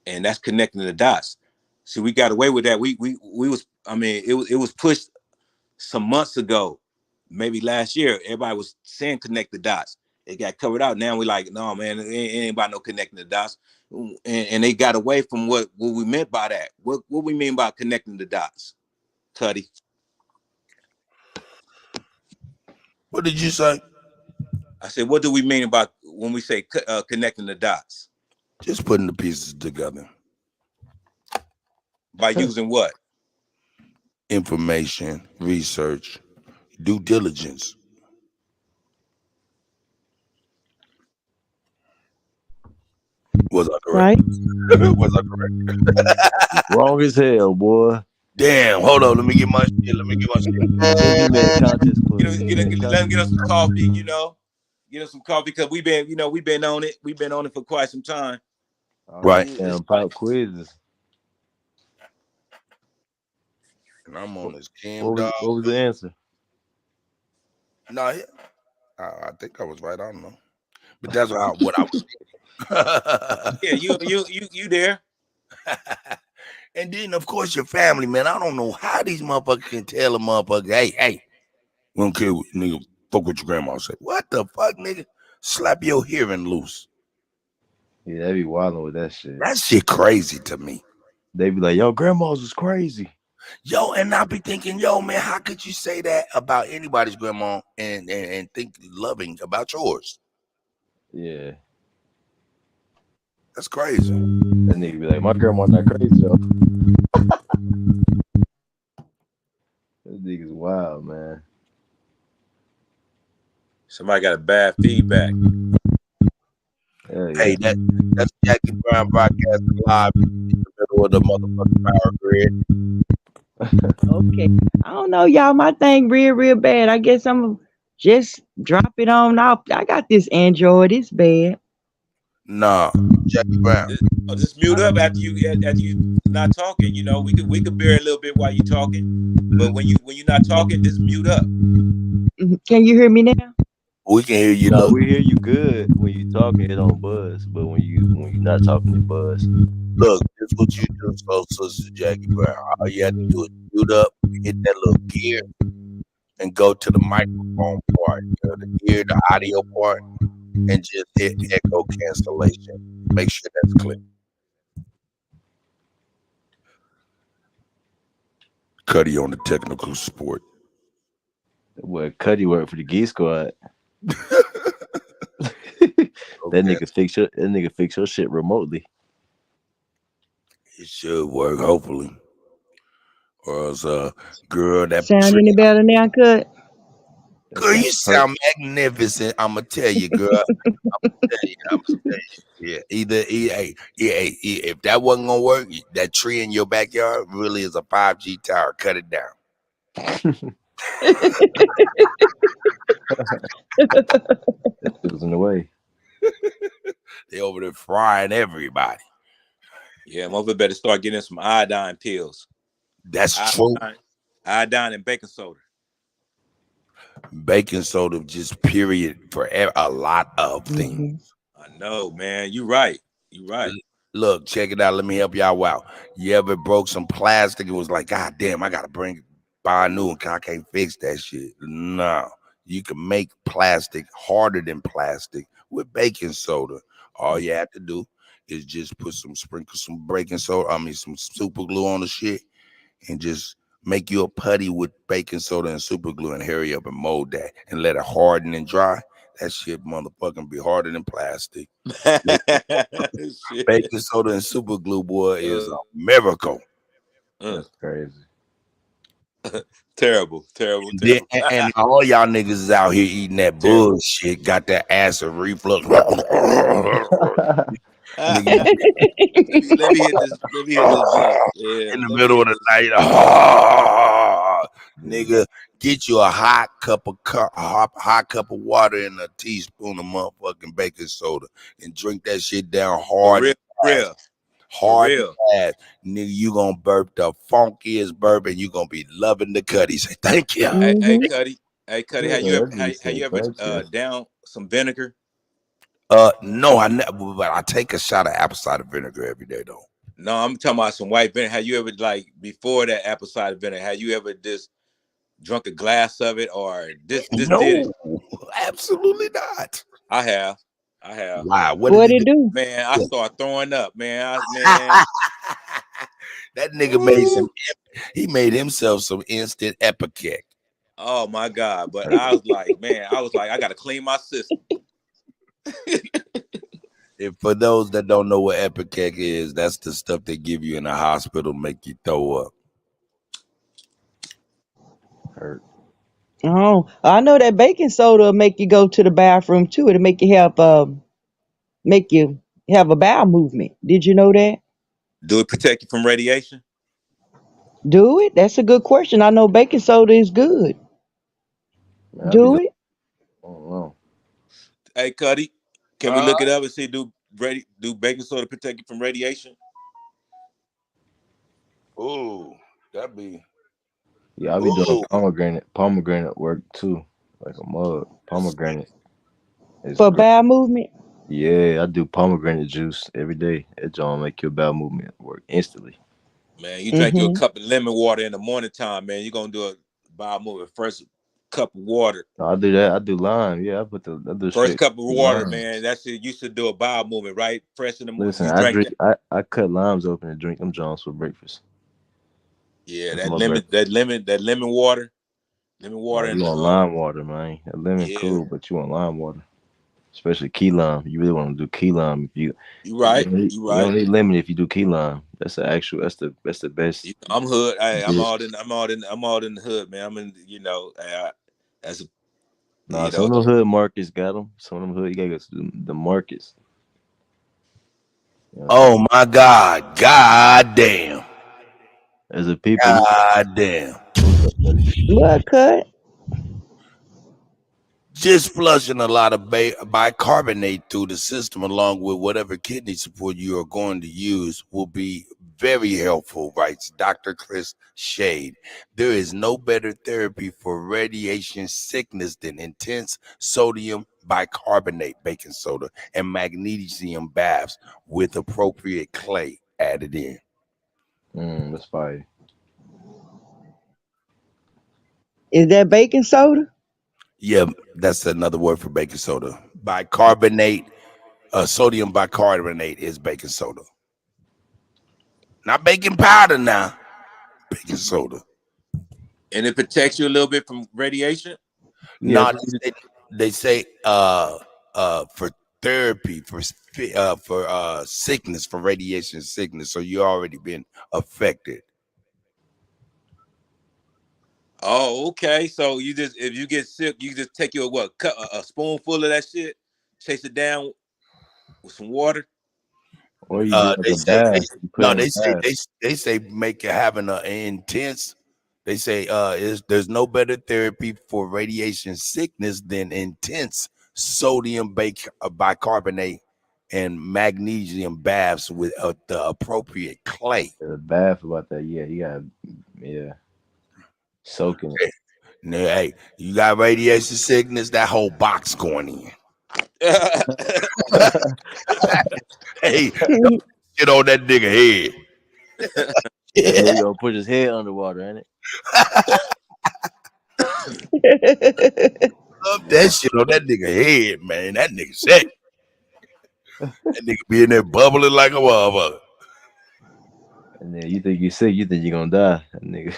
and that's connecting the dots. See, we got away with that. We was, it was pushed some months ago, maybe last year. Everybody was saying connect the dots. It got covered out. Now we like, no, man, it ain't about no connecting the dots. And they got away from what we meant by that. What we mean by connecting the dots, Cuddy? What did you say? I said, what do we mean about when we say connecting the dots? Just putting the pieces together. By using what? Information, research, due diligence. Was I correct? Right? Was I correct? Wrong as hell, boy. Damn, hold on. Let me get my shit. Get us some coffee, Get us some coffee, because we've been on it. We've been on it for quite some time. Right. Damn, pop quizzes. And I'm on this What was the answer? No, I think I was right. I don't know, but that's what I was thinking. Yeah, you there? And then, of course, your family, man. I don't know how these motherfuckers can tell a motherfucker, hey, we don't care what nigga fuck what your grandma say. What the fuck, nigga? Slap your hearing loose. Yeah, they be wilding with that shit. That shit crazy to me. They be like, yo, grandma's was crazy. Yo, and I be thinking, yo, man, how could you say that about anybody's grandma and think loving about yours? Yeah. That's crazy. That nigga be like, my grandma's not crazy, though. That nigga's wild, man. Somebody got a bad feedback. Yeah. Hey, that's Jackie Brown broadcasting live in the middle of the motherfucking power grid. Okay. I don't know, y'all. My thing real bad. I guess I'm gonna just drop it on off. I got this Android. It's bad. Nah, Jackie Brown. Just mute up after you not talking. We could bear a little bit while you talking, but when you're not talking, just mute up. Can you hear me now? We can hear you. No, we hear you good when you talking. It don't buzz, but when you not talking, it buzz. Look, this is what you do, so Sister Jackie Brown. All you have to do is mute up, hit that little gear, and go to the microphone part, the audio part, and just hit echo cancellation. Make sure that's clear. Cuddy on the technical support. Well, Cuddy worked for the Geek Squad. That nigga fix your shit remotely. It should work, hopefully. Or else, girl, that sound any better now, Cut? Girl, you sound magnificent. I'ma tell you, girl. I'ma tell you. Yeah, if that wasn't gonna work, that tree in your backyard really is a 5G tower. Cut it down. It was in the way. They over there frying everybody. Yeah, mother better start getting some iodine pills. That's true. Iodine and baking soda. Baking soda, just period, for a lot of things. I know, man. You right. You right. Look, check it out. Let me help y'all out. You ever broke some plastic and was like, God damn, I gotta buy a new one because I can't fix that shit. No. You can make plastic harder than plastic with baking soda. All you have to do is just sprinkle some baking soda, some super glue on the shit, and just make you a putty with baking soda and super glue and hurry up and mold that and let it harden and dry. That shit motherfucking be harder than plastic. Baking soda and super glue, boy, is a miracle. That's crazy. Terrible. And all y'all niggas is out here eating that bullshit, got that acid reflux. Nigga, let me hit this blunt. Yeah, in the middle of the night. Nigga, get you a hot cup of water and a teaspoon of motherfucking baking soda and drink that shit down hard. Hard and fast. Nigga, you gonna burp the funkiest burp and you gonna be loving the cutty. Say thank you. Hey, Cuddy. Hey, Cuddy, have you ever down some vinegar? No, I never, but I take a shot of apple cider vinegar every day though. No, I'm talking about some white vinegar. Have you ever, like, before that apple cider vinegar, have you ever just drunk a glass of it or just did it? Absolutely not. I have. Wow. What did it do? Man, I start throwing up, man. That nigga made himself some instant epicac. Oh my God. But I was like, I gotta clean my system. And for those that don't know what epicac is, that's the stuff they give you in the hospital, make you throw up. Hurt. Oh, I know that baking soda will make you go to the bathroom too. It'll make you have a bowel movement. Did you know that? Do it protect you from radiation? Do it? That's a good question. I know baking soda is good. Man, Do it? I don't know. Hey, Cuddy, can we look it up and see do baking soda protect you from radiation? Ooh, that'd be. Yeah, I'll be doing pomegranate work too, like a mug. Pomegranate is For great. bowel movement? Yeah, I do pomegranate juice every day. It don't make your bowel movement work instantly. Man, you drink you a cup of lemon water in the morning time, man. You're gonna do a bowel movement. First cup of water. No, I do that. I do lime. Yeah, I do First straight cup of water, lime. man. That shit you should do a bowel movement, right? Fresh in the morning. Listen, You I drink drink. that. I cut limes open and drink them Jones for breakfast. Yeah, That's that my lemon breakfast. lemon water. Lemon No, water you and want lime water, man. A lemon yeah. cool, but you want lime water, especially key lime. You really want to do key lime. If you right. you don't need lemon if you do key lime. That's the actual. That's the best. I'm hood. I'm all dish. in the hood, man. I'm in, as a, Nah, some of them hood markets got them. Some of them hood, you gotta go to the markets. You know Oh my God! God damn! As a people, God damn! What cut? Just flushing a lot of bicarbonate through the system, along with whatever kidney support you are going to use, will be very helpful, writes Dr. Chris Shade. There is no better therapy for radiation sickness than intense sodium bicarbonate baking soda and magnesium baths with appropriate clay added in. that's fire. Is that baking soda? Yeah, that's another word for baking soda. Bicarbonate, sodium bicarbonate is baking soda. Not baking powder now. Baking soda. and it protects you a little bit from radiation. No, they say for therapy for sickness, for radiation sickness. So you already been affected. Oh, okay. So if you get sick, you just take your a spoonful of that shit, chase it down with some water. Or you do like They a say bath. You put it in a bath. they say make it having an intense. They say there's no better therapy for radiation sickness than intense sodium bicarbonate and magnesium baths with the appropriate clay. The bath about that. Yeah, you got soaking it. Now, hey, you got radiation sickness, that whole box going in. Hey, don't shit on that nigga head. That nigga gonna put his head underwater, ain't it? Love that shit on that nigga head, man. That nigga sick. That nigga be in there bubbling like a motherfucker. And then you think you're sick, you think you're gonna die, that nigga.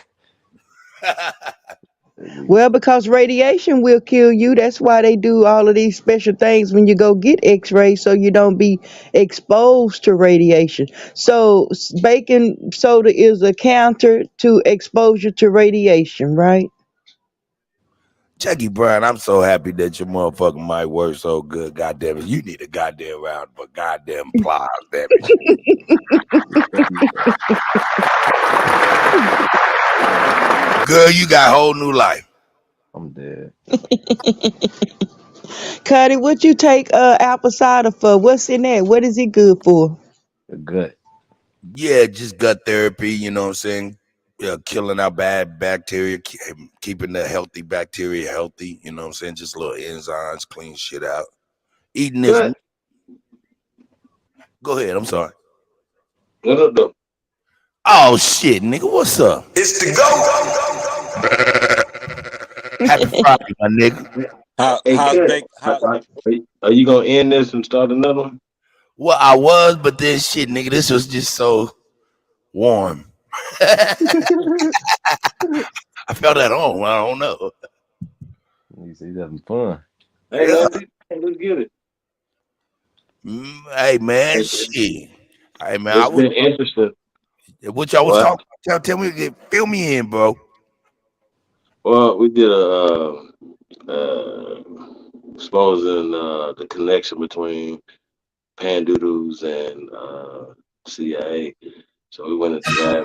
Well, because radiation will kill you. That's why they do all of these special things when you go get x-rays so you don't be exposed to radiation. So baking soda is a counter to exposure to radiation, right? Jackie Brown, I'm so happy that your motherfucking mic works so good. Goddamn it. You need a goddamn round of goddamn applause, damn it. Girl, you got a whole new life. I'm dead. Cuddy, what you take apple cider for? What's in that? What is it good for? The gut. Yeah, just gut therapy, you know what I'm saying? Yeah, killing out bad bacteria, keeping the healthy bacteria healthy, you know what I'm saying? Just little enzymes, clean shit out. Eating this. Good. Go ahead, I'm sorry. Good. Oh shit, nigga, what's up? It's the go. Happy Friday, my nigga. Hey, How's Cut, bake? are you gonna end this and start another one? Well, I was, but then shit, nigga, this was just so warm. I felt at home. I don't know. He's having fun. Hey, let's get it. Hey man, shit. Hey man, It's been interesting. What y'all was talking about? Tell me, fill me in, bro. Well, we did exposing the connection between pandoodles and CIA. So we went into that.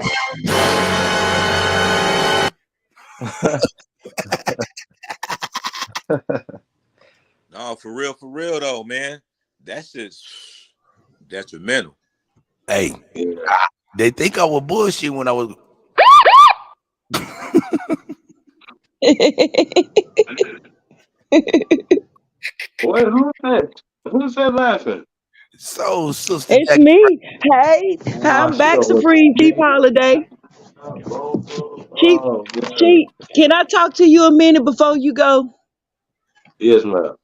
No, for real though, man. That shit's detrimental. Hey, they think I was bullshit when I was. Wait, who's that? Who's that laughing? So, sister, It's me. Hey, I'm back, Supreme Chief Holiday. Chief, Chief, can I talk to you a minute before you go? Yes, ma'am.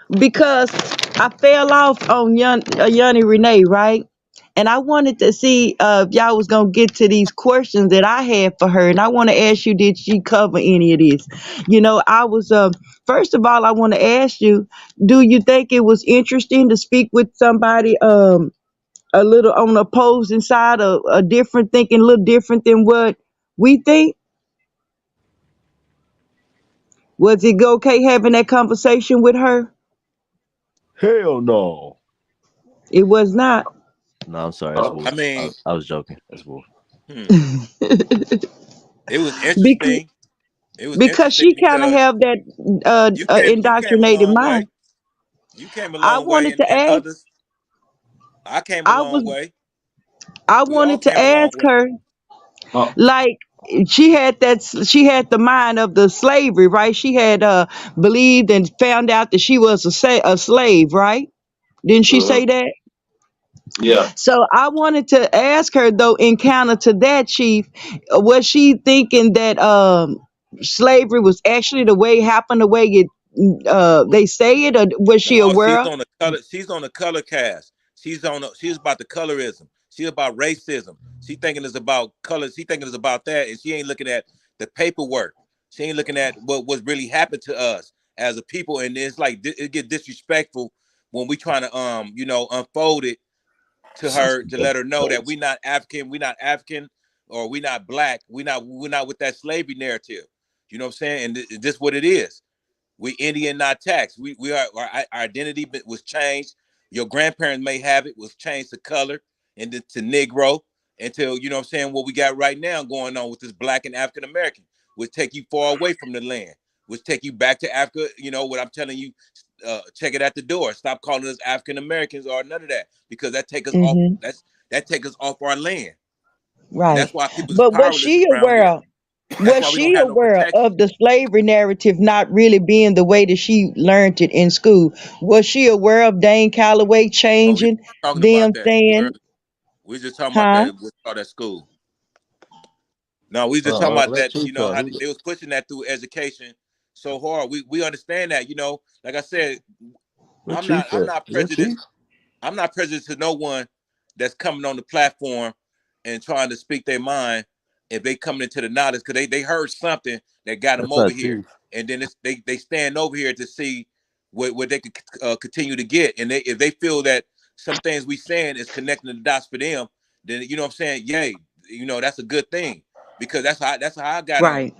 Because I fell off on Yanni Renee, right? And I wanted to see if y'all was gonna get to these questions that I had for her, and I want to ask you, did she cover any of this? You know, I was first of all, I want to ask you, do you think it was interesting to speak with somebody a little on the opposing side of a different thinking, a little different than what we think? Was it okay having that conversation with her? Hell no. It was not. No, I'm sorry. That's Wolf. I mean, I was joking. That's Wolf. It was interesting. It was Because interesting she kind of because have that you came a indoctrinated long way. mind. You came a I long way, wanted to and ask. others. I came a I long was. way. I We all wanted to came a long ask way. her, like, she had that. She had the mind of the slavery, right? She had believed and found out that she was a slave, right? Didn't she say that? Yeah. So I wanted to ask her though, in counter to that, Chief, was she thinking that slavery was actually the way happened, the way it they say it, or was she No, aware she's of? on the color. She's on the color cast. She's about the colorism. She's about racism. She thinking it's about color. She thinking it's about that, and she ain't looking at the paperwork. She ain't looking at what's really happened to us as a people. And it's like it get disrespectful when we trying to unfold it to her to let her know that we not African, or we not black, we're not with that slavery narrative. You know what I'm saying? And this what it is. We Indian, not taxed. We are our identity was changed. Your grandparents may have it, was changed to color and to Negro until you know what I'm saying, what we got right now going on with this black and African American, which take you far away from the land, which take you back to Africa. You know what I'm telling you, check it at the door. Stop calling us African Americans or none of that, because that take us off. Hmm. That take us off our land, and Right. that's why people is But powerless around here. That's was why we don't she have no aware protection. of the slavery narrative not really being the way that she learned it in school? Was she aware of Dane Calloway Oh, we changing talking about them that too saying, early. We just talking about huh? that. We taught at school. No, we just Hold on, talking hold on. about Let that. Chief You know talk. how they was pushing that through education so hard. We understand that. You know, like I said, Where Chief I'm at? not Is that Chief? prejudiced. I'm not prejudiced to no one that's coming on the platform and trying to speak their mind if they coming into the knowledge, because they heard something that got them That's over not here, Chief. and then they stand over here to see what they could continue to get, and if they feel that some things we saying is connecting the dots for them, then you know what I'm saying, yay, you know, that's a good thing, because that's how I got on. Right.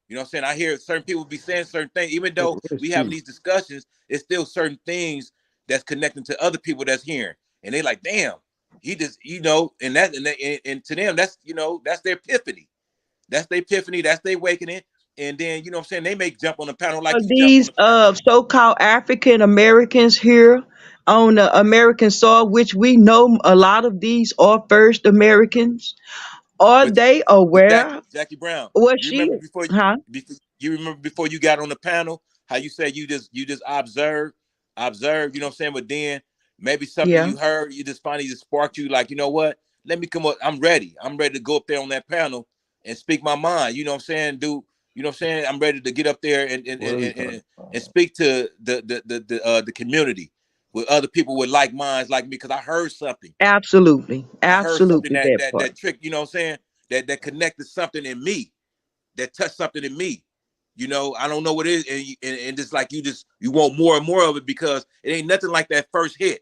You know what I'm saying? I hear certain people be saying certain things, even though Where's we having Chief? these discussions, it's still certain things that's connecting to other people that's hearing. And they like, damn, he just, you know, and to them, that's, you know, that's their epiphany. That's their epiphany, that's their awakening. And then, you know what I'm saying, they may jump on the panel like Of you jumped on these the panel. so-called African Americans here on the American soil, which we know a lot of these are first Americans, are But they aware? Jackie Brown, Was you she? remember Huh? you remember before you got on the panel how you said you just observe, you know what I'm saying? But then maybe something Yeah. you heard, you just finally just sparked you like, you know what? Let me come up. I'm ready. I'm ready to go up there on that panel and speak my mind. You know what I'm saying? You know what I'm saying? I'm ready to get up there What are you talking about? and speak to the community with other people with like minds like me, because I heard something. Absolutely. I heard something Absolutely that that that part. that trick, you know what I'm saying? That connected something in me, that touched something in me. You know, I don't know what it is, and just like you want more and more of it, because it ain't nothing like that first hit.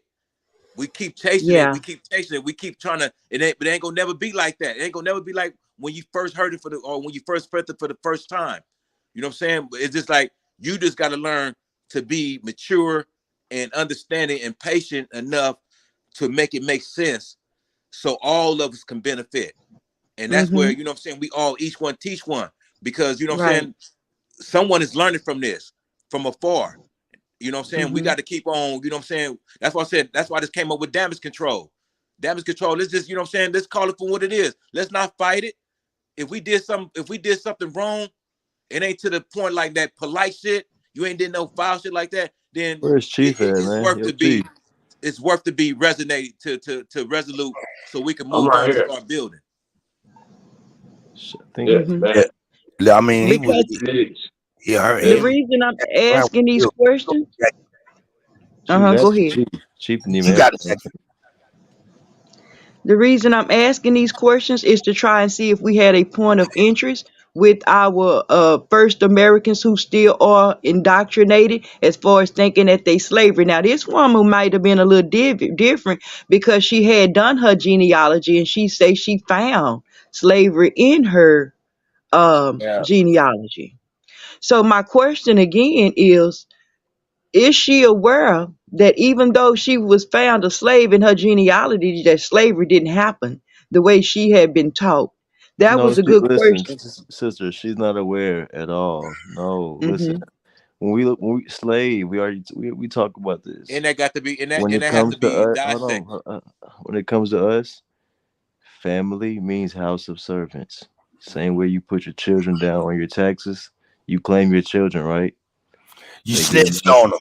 We keep chasing it, Yeah. we keep chasing it, we keep trying to. But it ain't gonna never be like that. It ain't gonna never be like when you first heard it or when you first felt it for the first time. You know what I'm saying? It's just like you just got to learn to be mature and understanding and patient enough to make it make sense, so all of us can benefit. And that's where, Mm-hmm. you know what I'm saying, we all each one teach one, because you know what I'm Right. saying, someone is learning from this from afar. You know what I'm saying? We Mm-hmm. got to keep on, you know what I'm saying? That's why I said, that's why this came up with damage control. Damage control, let's just, you know what I'm saying, let's call it for what it is. Let's not fight it. If we did something wrong, it ain't to the point like that polite shit, you ain't did no foul shit like that, then Where's Chief at, it's man? worth Yo, to Chief. be, it's worth to be resonated to resolute, so we can I'm move right on and here. start building. I think. Yeah, Mm-hmm. man. Yeah, I mean, he was. Because He heard. the He, Yeah. reason I'm Brown asking these was questions, She was go asking ahead. Chief. Chief didn't even you got answer. to. The reason I'm asking these questions is to try and see if we had a point of interest with our first Americans who still are indoctrinated as far as thinking that they slavery. Now, this woman might have been a little different because she had done her genealogy and she say she found slavery in her Yeah. genealogy. So my question again is she aware that even though she was found a slave in her genealogy, that slavery didn't happen the way she had been taught? That No, was a she, good listen, question. sister. She's not aware at all. No, listen. Hmm. When we slave, we talk about this. And that got to be, When and it that has comes to to be us, hold on. dissected. When it comes to us, family means house of servants. Same way you put your children down on your taxes, you claim your children, right? You They get snitched on him.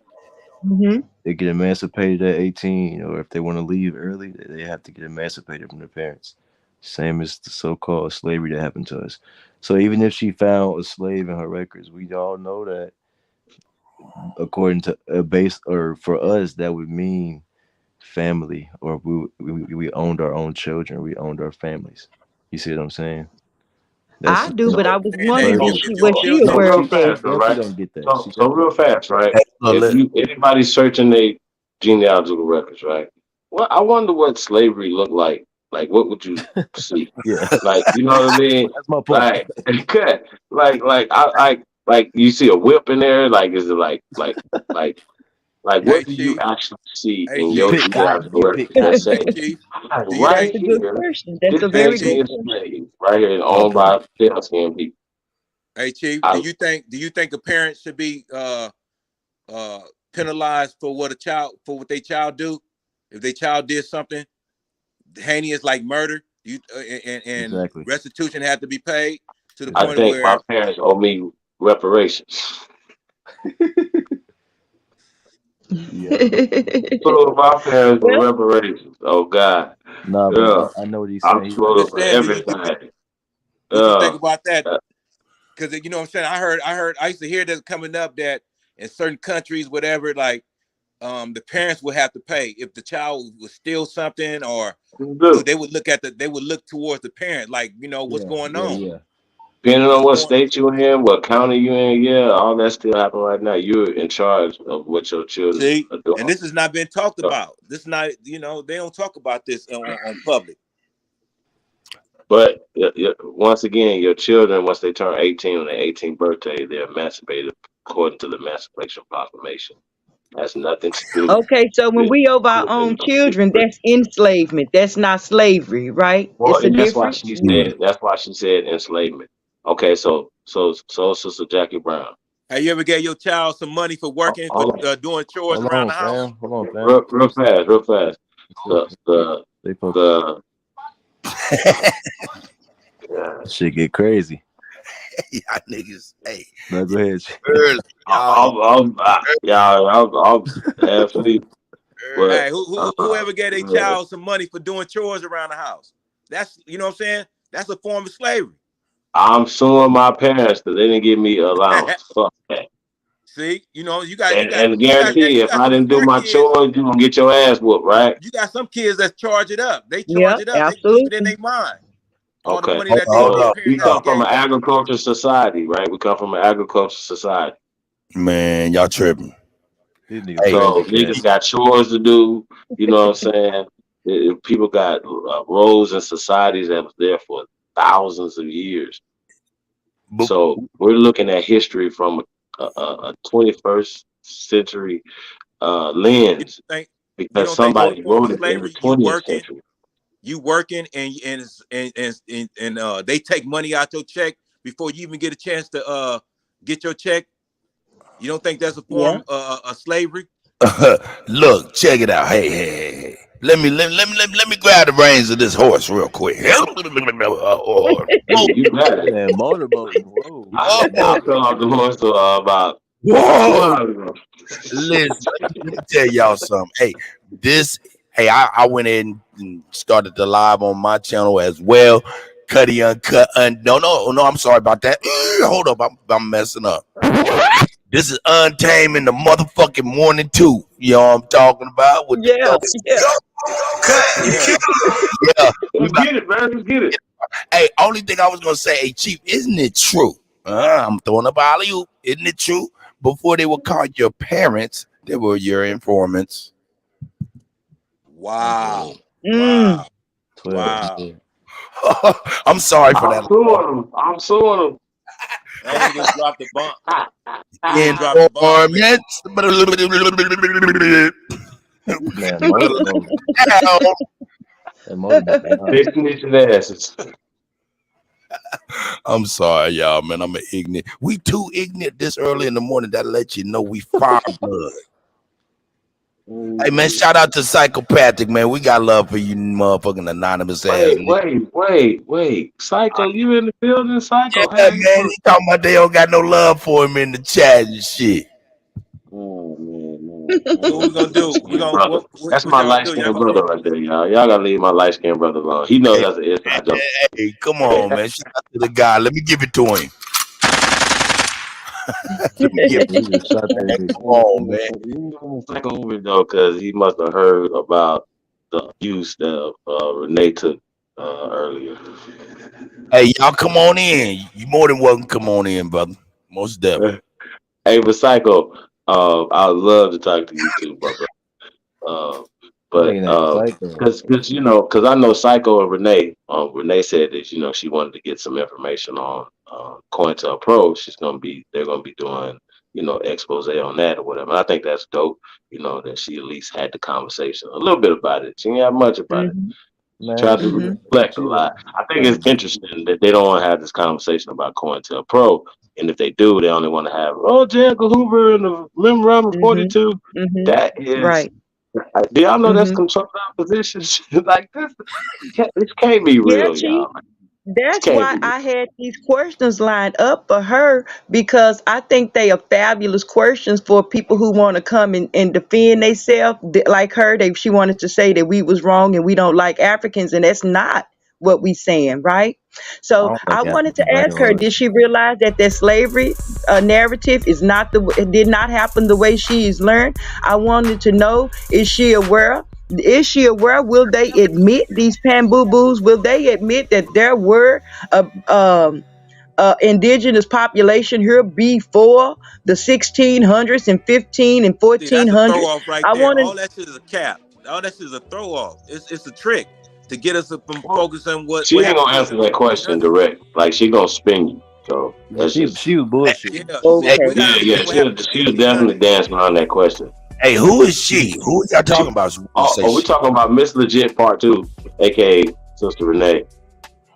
Hmm. they get emancipated at 18, or if they want to leave early, they have to get emancipated from their parents. Same as the so-called slavery that happened to us. So even if she found a slave in her records, we all know that according to a base, or for us, that would mean family, or we owned our own children, we owned our families. You see what I'm saying? I That's do, but So I you was saying that wondering, if So, if your was she children, so aware real of she that? fast, all definitely right? don't get that. She So definitely real fast, right? So If let, you anybody searching their genealogical records, right? Well, I wonder what slavery looked like. Like, what would you see? yeah. Like, you know what I mean? That's my point. Like, okay, like you see a whip in there. Like, is it like like hey what do you Chief, actually see hey in You your Chief, pick cotton. genealogical You pick records that cotton. hey say, Chief, "Hi, do you That's right think, a good here, question. That's this a hey very makes good me Chief, a question. slave, right here, owned Okay. by pale skinned people." hey Chief, I do you think a parent should be penalized for what their child do. If their child did something heinous like murder, and Exactly. restitution had to be paid to the I point of think my where parents owe me reparations. Yeah. So my parents Well, were reparations. Oh God, Nah, yeah, but I know what he's I'm saying. I'm supposed just for saying, everything. what you think Yeah, about that? uh, Because you know what I'm saying. I used to hear that coming up that in certain countries, whatever, like the parents would have to pay if the child would steal something, or do. they would look towards the parent, like what's Yeah, going yeah, on, yeah. Depending on what's what going. state you're in, what county you're in, yeah, all that still happen right now. You're in charge of what your children See, are and doing. this has not been talked So, about. This not, they don't talk about this on public. but once again, your children, once they turn 18 on their 18th birthday, they're emancipated according to the Emancipation Proclamation. Has nothing to do okay, so when with we over our living own on children, secret. that's enslavement. That's not slavery, right? Well, It's a and that's why difference. she Yeah. said. That's why she said enslavement. Okay, so, Sister Jackie Brown. Have you ever gave your child some money for working for Hold on, doing chores Hold around on, the house? fam. Hold on, fam. real fast, real fast. Stay, The stay focused. the yeah, Shit get crazy. Y'all niggas, hey, No, go ahead. early, y'all, I'll have sleep, early. but Hey, whoever gave their child some money for doing chores around the house? That's what I'm saying. That's a form of slavery. I'm suing my parents because they didn't give me allowance. Fuck that. See, you got And guarantee if got I some didn't do smart my kids. chores, you gonna get your ass whooped, right? You got some kids that charge it up. They charge Yep, it up. They keep it in absolutely. their mind. All the Okay. money Hold that on, hold their So on. we parents Hold come haven't from gave an them. agriculture society, right? We come from an agriculture society. on. Man, y'all tripping. These niggas Hey, crazy, So cat. niggas got chores to do. You know what I'm saying? People got roles in societies that was there for thousands of years. but So we're looking at history from a 21st century You lens don't think you because don't think those somebody forms wrote of it in the slavery? 20th century. You working, and they take money out your check before you even get a chance to get your check. You don't think that's a Yeah. form of slavery? look, check it out. Hey. Let me grab the reins of this horse real quick. You got it. Man, motorboating. Whoa. I fell off the horse about 2 Whoa. hours ago. Listen, let me tell y'all something. Hey, I went in and started the live on my channel as well. Cuddy Uncut. No, I'm sorry about that. Hold up, I'm messing up. This is Untamed in the motherfucking morning too. You know what I'm talking about with the Yeah, dope. yeah. Yeah. Yeah, we Let's about. get it, man. Let's get it. Hey, only thing I was gonna say, hey Chief, isn't it true? I'm throwing up alley oop. Isn't it true? Before they were called your parents, they were your informants. Wow, Android. Mm. wow, 12 wow. Android. I'm sorry for I'm that. suing them. I'm suing That nigga just dropped the bomb. He just them. dropped the bomb, man. Informants. Man, motorboating. That motorboating. Wow. They snitching asses. I'm sorry, y'all, man. I'm an ignorant. We too ignorant this early in the morning. That let you know we farm blood. Hey, man, shout out to Psychopathic, man. We got love for you, motherfucking anonymous ass. Wait. Psycho, you in the building? Yeah, Psycho, man. hey. He talking about they don't got no love for him in the chat and shit. Oh So what we gonna do? We man, gonna brother. That's what my y'all gonna light do? Y'all skinned gonna brother right there, y'all. Y'all gotta leave my light skinned brother alone. He knows Hey, that's an inside joke. hey, come on, man. Shout out to the guy. Let me give it to him. Let me give it. You just shot that Man, nigga. come on, man. Psycho over though, because he must have heard about the abuse that Renee took earlier. Hey, y'all come on in. You more than welcome. Come on in, brother. Most definitely. Hey, but Psycho, I would love to talk to you too, brother. Uh, but Nigga named Psycho. because because I know Psycho and Renee. Renee said that she wanted to get some information on COINTELPRO. They're gonna be doing expose on that or whatever. I think that's dope. That she at least had the conversation a little bit about it. She didn't have much about it. Mhm. She Man, tried she to Mhm. reflect a she lot. I think got it's interesting that they don't want to have this conversation about COINTELPRO And if they do, they only want to have J. Edgar Hoover and the Lim Rum 42. That is, Right. do y'all know that's Mm-hmm. controlled opposition? Like this can't be Yeah, real, Chief. y'all. This That's can't why be real. I had these questions lined up for her because I think they are fabulous questions for people who want to come and defend themselves like her. She wanted to say that we was wrong and we don't like Africans, and that's not what we saying, right? I So don't I think wanted to Africans like ask her, did ours. she realize that slavery narrative is not it did not happen the way she is learned? I wanted to know, is she aware? Is she aware? Will they admit these pan-boo-boos? Will they admit that there were a indigenous population here before the 1600s and 15 and See, that's a throw 1400s? off right I there. wanted. All that shit is a cap. All that shit is a throw off. It's a trick to get us from Well, focusing on she what ain't happened gonna to us answer in that question 1500. direct. Like she gonna spin you. So Yeah, that's just she was Yeah, bullshitting. see, Hey, we Okay. gotta yeah. understand what happened She in was the definitely 1800s. dancing around that question. hey, who is she? Who y'all talking She, about? When you say we she? talking about Miss Legit Part 2, aka Sister Renee.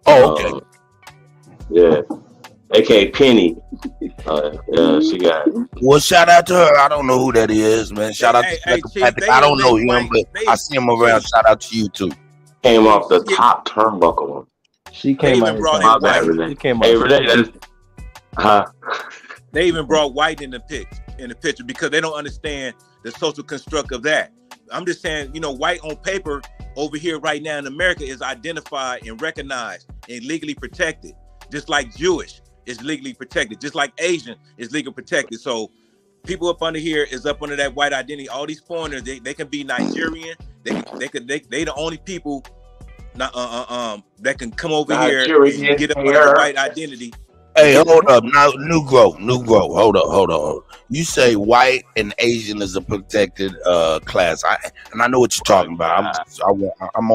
Oh, okay. Yeah, aka Penny. She got Well, shout out to her. I don't know who that is, man. Shout out to Chief, Psychopathic. they I don't know elect him, white. but I They see him around. Chief, Shout out to you too. came Chief, off the top turnbuckle one. She they came out even here brought talking in My about bad, white. shit. Renee. It came Hey, out she Renee, was. that's huh? They even brought white in the picture because they don't understand the social construct of that. I'm just saying, white on paper over here right now in America is identified and recognized and legally protected, just like Jewish is legally protected, just like Asian is legally protected. So people up under here is up under that white identity. All these foreigners, they can be Nigerian. They the only people that can come over here and Nigerian get up under the hair. white identity and Hey, get hold up. Now, new growth. Hold up. You say white and Asian is a protected class. I know what you're talking about. I'm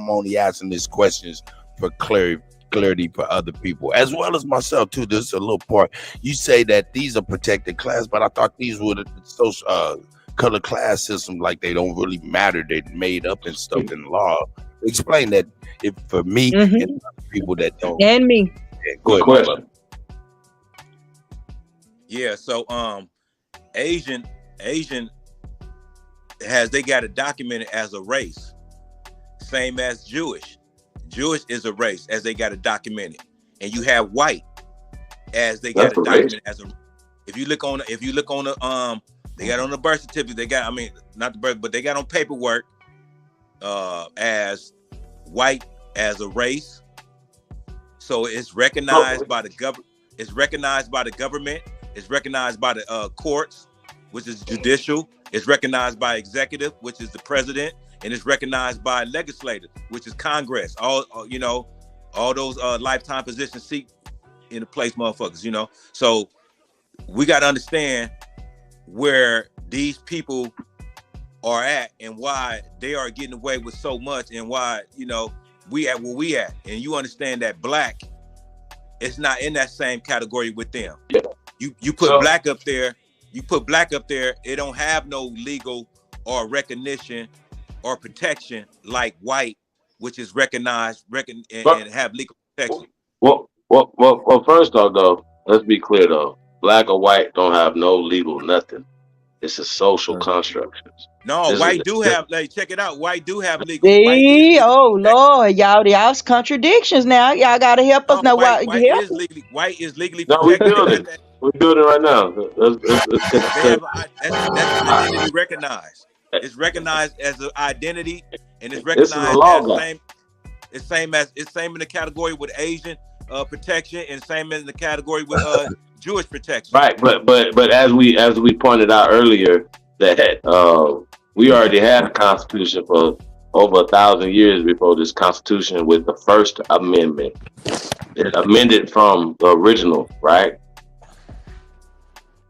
only asking these questions for clarity for other people as well as myself too. This is a little part. You say that these are protected class, but I thought these were the social color class system. Like they don't really matter. They're made up and stuff in law. Explain that if for me Mm-hmm. and other people that don't. And me. Yeah, go Good ahead, my brother. question. Yeah, so Asian they got it documented as a race, same as Jewish. Jewish is a race as they got it documented, and you have white as they got That's it a race. documented as a. If you look on the they got on the birth certificate. They got not the birth, but they got on paperwork as white as a race. So it's recognized by the government. It's recognized by the government. It's recognized by the courts, which is judicial. It's recognized by executive, which is the president, and it's recognized by legislative, which is Congress. All those lifetime positions seat in the place, motherfuckers. So we got to understand where these people are at and why they are getting away with so much, and why we at where we at. And you understand that black is not in that same category with them. Yeah. You put black up there. You put black up there. It don't have no legal or recognition or protection like white, which is recognized, and have legal protection. Well, first off, though, let's be clear, though. Black or white don't have no legal nothing. It's a social construct. No, white do have. Check it out. White do have legal. White is See, legally oh protected. Lord, y'all's contradictions now. Y'all gotta help us now. White Help is legally No, we protected. building. We're building right now. They have that's identity recognized. It's recognized as an identity, and it's This is a recognized law as guy. It's same in the category with Asian protection, and same in the category with Jewish protection. Right, but as we pointed out earlier, that we already had a constitution for over 1,000 years before this constitution with the First Amendment. It amended from the original, right?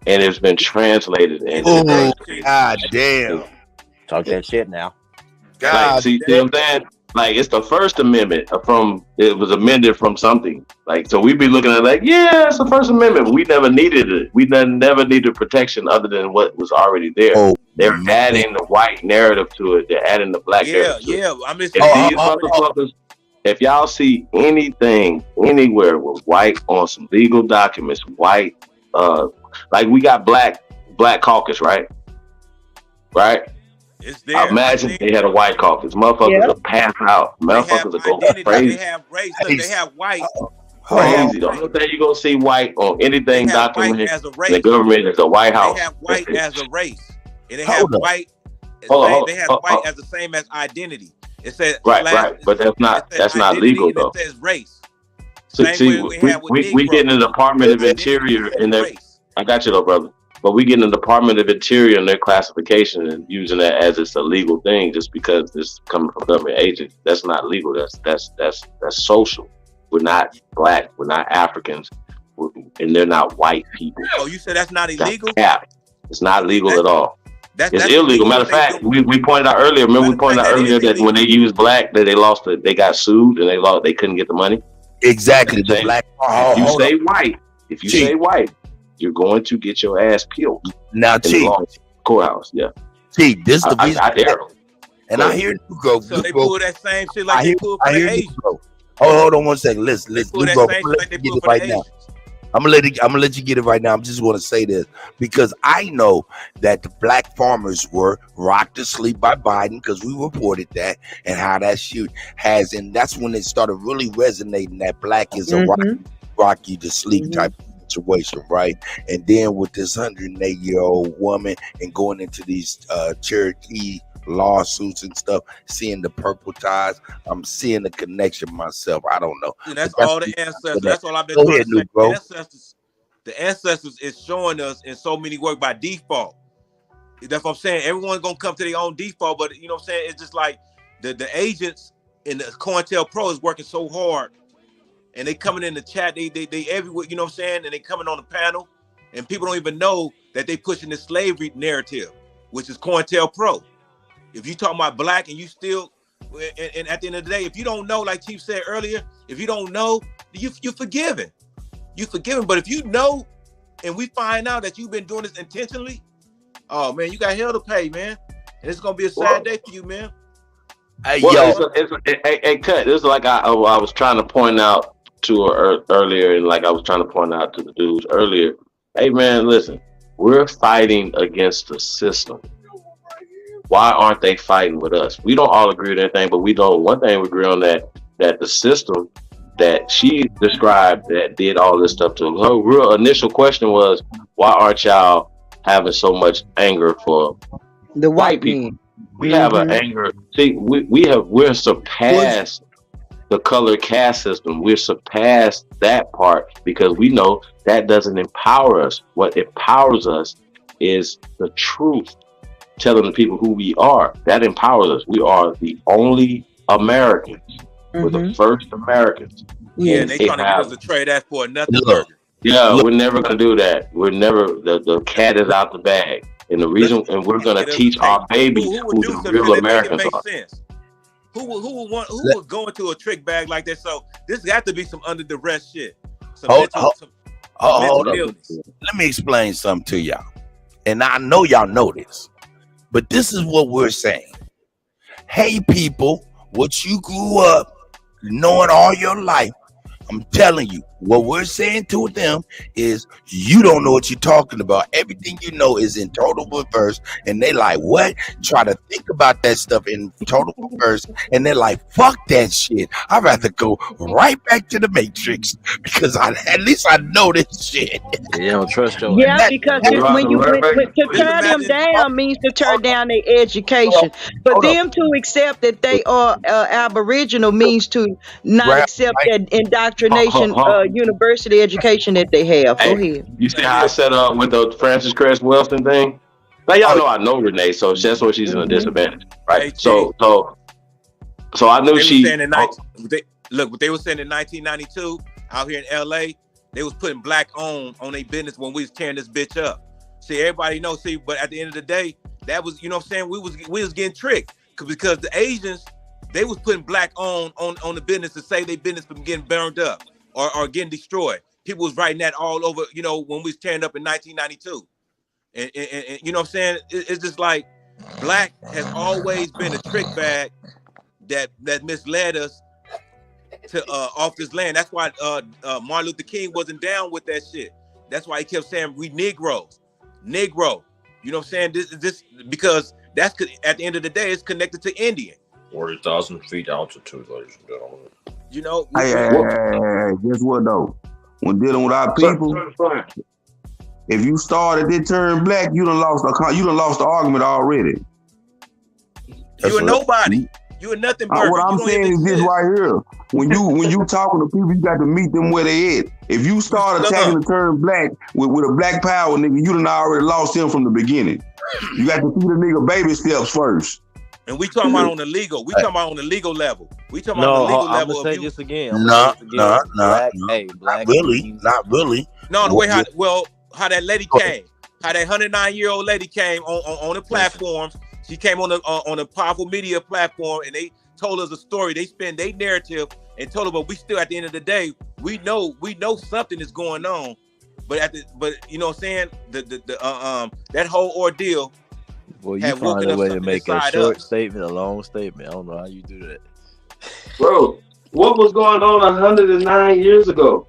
And it's been translated into. God damn! Talk that shit now. God, see what I'm saying? Like it's the First Amendment it was amended from something. Like so, we'd be looking at it yeah, it's the First Amendment. But we never needed it. We never needed protection other than what was already there. They're adding the white narrative to it. They're adding the black narrative to it. I'm just If these motherfuckers, if y'all see anything anywhere with white on some legal documents, white like we got black caucus, right? Right? It's there. Imagine they had a white caucus. Motherfuckers will pass out. They have Motherfuckers will go identity. crazy. They have race. Look, they have white. Crazy. The only thing you're gonna see white on anything They have white documented as a in the race. government is the White House. They have white as a race, and they have Hold on. white. Hold They have on. white as the same as identity. It says Right, but that's not legal and though. it says race. See, Same way we have with we get in the Negro. Department of Interior in their. I got you though, brother. But we get in the Department of Interior in their classification and using that as it's a legal thing just because it's coming from government agents. That's not legal. That's social. We're not black. We're not Africans, and they're not white people. Oh, you said that's not illegal? It's not legal at all. That's It's illegal. Matter of fact, we pointed out earlier. Remember, we pointed out earlier that when they used black, that they lost it. They got sued and they couldn't get the money. Exactly. The black. If you say white, you're going to get your ass peeled. Now, Chief, courthouse. Yeah. See, this is the reason. I dare. And I hear Negro. So they pull that same shit like they pull for the Asians. Hold on one second. Listen, Pull that Negro. same shit like they Get pull it for right the now. Asians. I'm gonna let you get it right now. I'm just gonna say this because I know that the black farmers were rocked to sleep by Biden because we reported that and how that shit has, and that's when it started really resonating that black is a rock you to sleep type of situation, right? And then with this 108-year-old woman and going into these Cherokee lawsuits and stuff, seeing the purple ties, I'm seeing the connection myself. I don't know. And that's all the ancestors. That's all I've been Go trying ahead, to say. bro. The ancestors is showing us in so many work by default. That's what I'm saying. Everyone's gonna come to their own default, but you know what I'm saying? It's just like the agents in the COINTELPRO is working so hard, and they coming in the chat. They everywhere. You know what I'm saying? And they coming on the panel, and people don't even know that they pushing the slavery narrative, which is COINTELPRO. If you talking about black and you still, and at the end of the day, if you don't know, like Chief said earlier, if you don't know, you're forgiven. You're forgiven. But if you know, and we find out that you've been doing this intentionally, oh man, you got hell to pay, man. And it's gonna be a sad day for you, man. Hey, Cut. This is like I was trying to point out to her earlier, and like I was trying to point out to the dudes earlier. Hey, man, listen, we're fighting against the system. Why aren't they fighting with us? We don't all agree with anything, but we don't. One thing we agree on that the system that she described that did all this stuff to her real initial question was, why aren't y'all having so much anger for the white people? We have an anger. See, we're surpassed the color caste system. We're surpassed that part because we know that doesn't empower us. What empowers us is the truth. Telling the people who we are, that empowers us. We are the only Americans. We're the first Americans. Yeah, and they trying to get us to trade that for nothing burger. Yeah, we're never gonna do that. We're never. The cat is out the bag, and the reason, and we're gonna teach our babies who the real Americans are. Who would go into a trick bag like that? So this got to be some under duress shit. Hold on. Let me explain something to y'all, and I know y'all know this. But this is what we're saying. Hey, people, what you grew up knowing all your life, I'm telling you, what we're saying to them is you don't know what you're talking about. Everything you know is in total reverse. And they like, what? Try to think about that stuff in total reverse. And they're like, fuck that shit. I'd rather go right back to the Matrix because at least I know this shit. You don't trust your because when to tear them down means to tear down their education. For them to accept that they are Aboriginal means to not accept that indoctrination university education that they have. Go ahead. You see how I set up with the Francis Cress Welston thing? Now y'all know I know Renee, so that's why she's in a disadvantage, right? So I knew she. Look, what they were saying in 1992 out here in LA, they was putting black on their business when we was tearing this bitch up. See, everybody knows. See, but at the end of the day, that was, you know what I'm saying? We was getting tricked because the Asians, they was putting black on the business to save their business from getting burned up or getting destroyed. People was writing that all over, you know, when we was tearing up in 1992. And you know what I'm saying? It's just like black has always been a trick bag that misled us to off this land. That's why Martin Luther King wasn't down with that shit. That's why he kept saying we Negroes, Negro. You know what I'm saying? This because that's at the end of the day, it's connected to Indian. 40,000 feet altitude, ladies and gentlemen. You know, Hey, guess what though? When dealing with our people, if you started to turn black, you done lost the argument already. You a nobody. You a nothing burger. What I'm saying is this right here. When you talking to people, you got to meet them where they at. If you start attacking the term black with a black power nigga, you done already lost him from the beginning. You got to see the nigga baby steps first. And we talking about on the legal. We talking about on the legal level. We talking about on the legal level. I'm gonna say this again. Not really. No, the way how that lady came, how that 109-year-old lady came on the platforms. She came on a powerful media platform, and they told us a story. They spent their narrative and told her, but we still at the end of the day, we know something is going on. But you know what I'm saying? That whole ordeal. Well, you find a way to make a short statement, a long statement. I don't know how you do that. Bro, what was going on 109 years ago?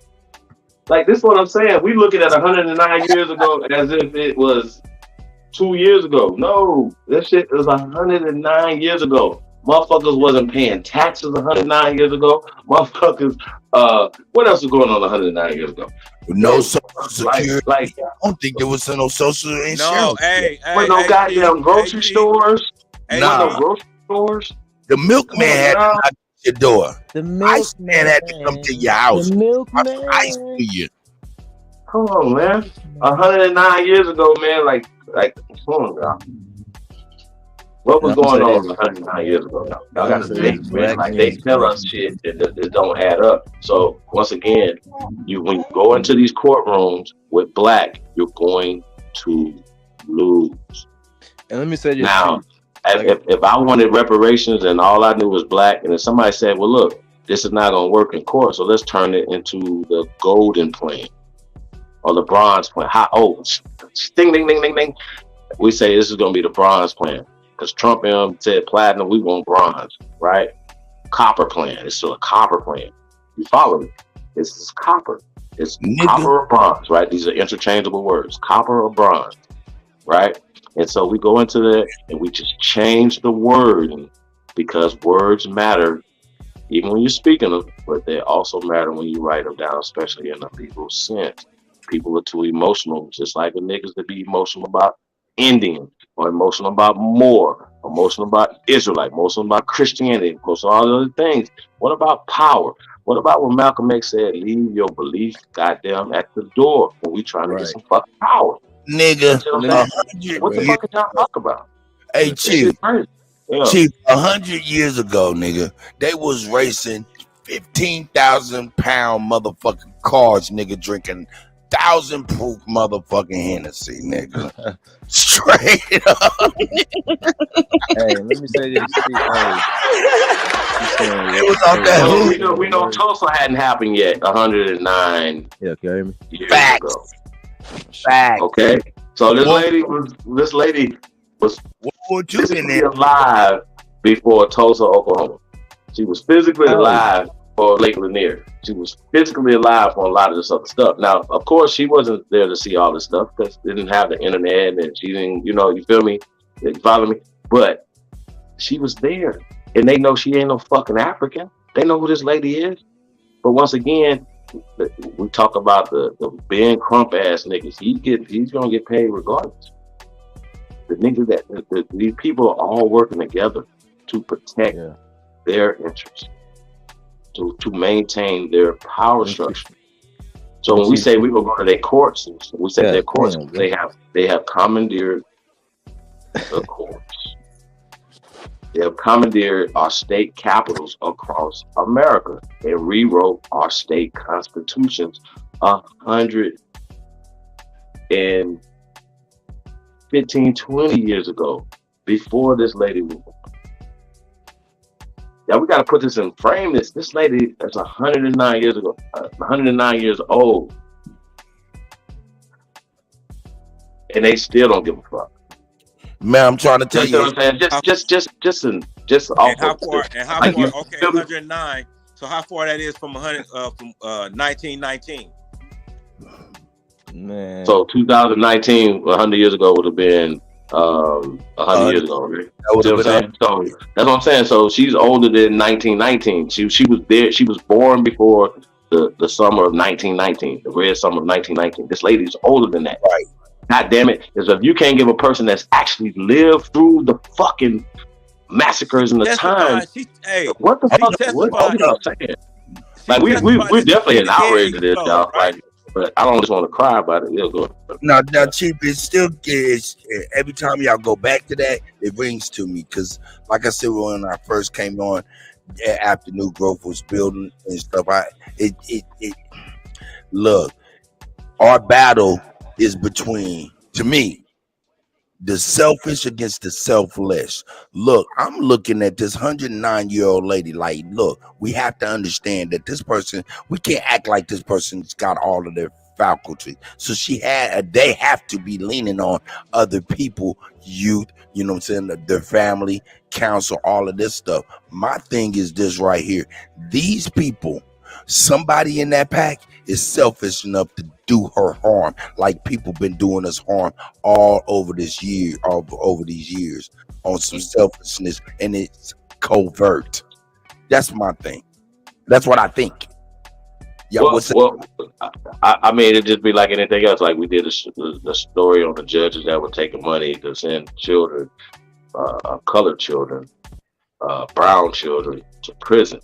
Like, this is what I'm saying. We looking at 109 years ago as if it was 2 years ago. No, that shit was 109 years ago. Motherfuckers wasn't paying taxes 109 years ago. Motherfuckers, what else was going on 109 years ago? No social security. Like, I don't think there was no social insurance. No, no goddamn grocery stores. No grocery stores. The milkman had to knock at your door. The milkman had to come to your house. The milkman. Ice for you. Come on, man. 109 years ago, man. Like, come on, y'all. What was going on 109 years ago? Y'all got to think, man. Like, they tell us shit that don't add up. So once again, when you go into these courtrooms with black, you're going to lose. And let me say this now. If I wanted reparations and all I knew was black, and if somebody said, "Well, look, this is not going to work in court, so let's turn it into the golden plan or the bronze plan." Ding, ding, ding, ding, ding. We say this is going to be the bronze plan. Because Trump said platinum, we want bronze, right? Copper plan. It's still a copper plan. You follow me? It's copper. It's copper or bronze, right? These are interchangeable words. Copper or bronze, right? And so we go into that and we just change the word because words matter even when you're speaking them, but they also matter when you write them down, especially in a legal sense. People are too emotional, just like the niggas that be emotional about Indian, or emotional about Moor, emotional about Israelite, emotional about Christianity, emotional all other things. What about power? What about when Malcolm X said, leave your belief goddamn at the door when we trying to get some fucking power? Nigga, what the fuck are y'all talking about? Hey, Chief, 100 years ago, nigga, they was racing 15,000-pound motherfucking cars, nigga, drinking 1,000 proof motherfucking Hennessy, nigga. Straight up. Hey, let me say this. It was on that. We know Tulsa hadn't happened yet. 109 years ago. Facts. Okay, so this lady was physically alive before Tulsa, Oklahoma. She was physically alive for Lake Lanier. She was physically alive for a lot of this other stuff. Now, of course, she wasn't there to see all this stuff because they didn't have the internet and she didn't, you feel me? You follow me? But she was there, and they know she ain't no fucking African. They know who this lady is. But once again, we talk about the Ben Crump ass niggas. He's gonna get paid regardless. The niggas these people are all working together to protect their interests, to maintain their power structure. So when we say we will go to their courts, we say their courts, they have commandeered the courts. They have commandeered our state capitals across America. They rewrote our state constitutions 120 years ago, before this lady was born. Now we got to put this in frame. This lady is 109 years ago, 109 years old, and they still don't give a fuck. Man, I'm trying to tell you. What I'm saying? Just off. And how far? Okay, 109. So how far that is from 100 from 1919? Man. So 2019, 100 years ago would have been 100 years ago, right? That See would what have I'm saying? So that's what I'm saying. So she's older than 1919. She was there. She was born before the summer of 1919, the red summer of 1919. This lady's older than that. Right. God damn it! Because if you can't give a person that's actually lived through the fucking massacres and the time, what the fuck? What are y'all saying? Like we're definitely an outrage to this, y'all. Like, but I don't just want to cry about it. It'll go. Now, Chief, it still gets every time y'all go back to that, it rings to me because, like I said, when I first came on, after New Growth was building and stuff, look, our battle is between, to me, the selfish against the selfless. Look, I'm looking at this 109-year-old lady like, look, we have to understand that this person, we can't act like this person's got all of their faculty. So they have to be leaning on other people, youth, you know what I'm saying, their family, counsel, all of this stuff. My thing is this right here. These people, somebody in that pack is selfish enough to do her harm, like people been doing us harm all over these years on some selfishness, and it's covert. That's my thing. That's what I think. Yeah, I mean, it'd just be like anything else. Like we did the story on the judges that were taking money to send children, colored children, brown children to prison.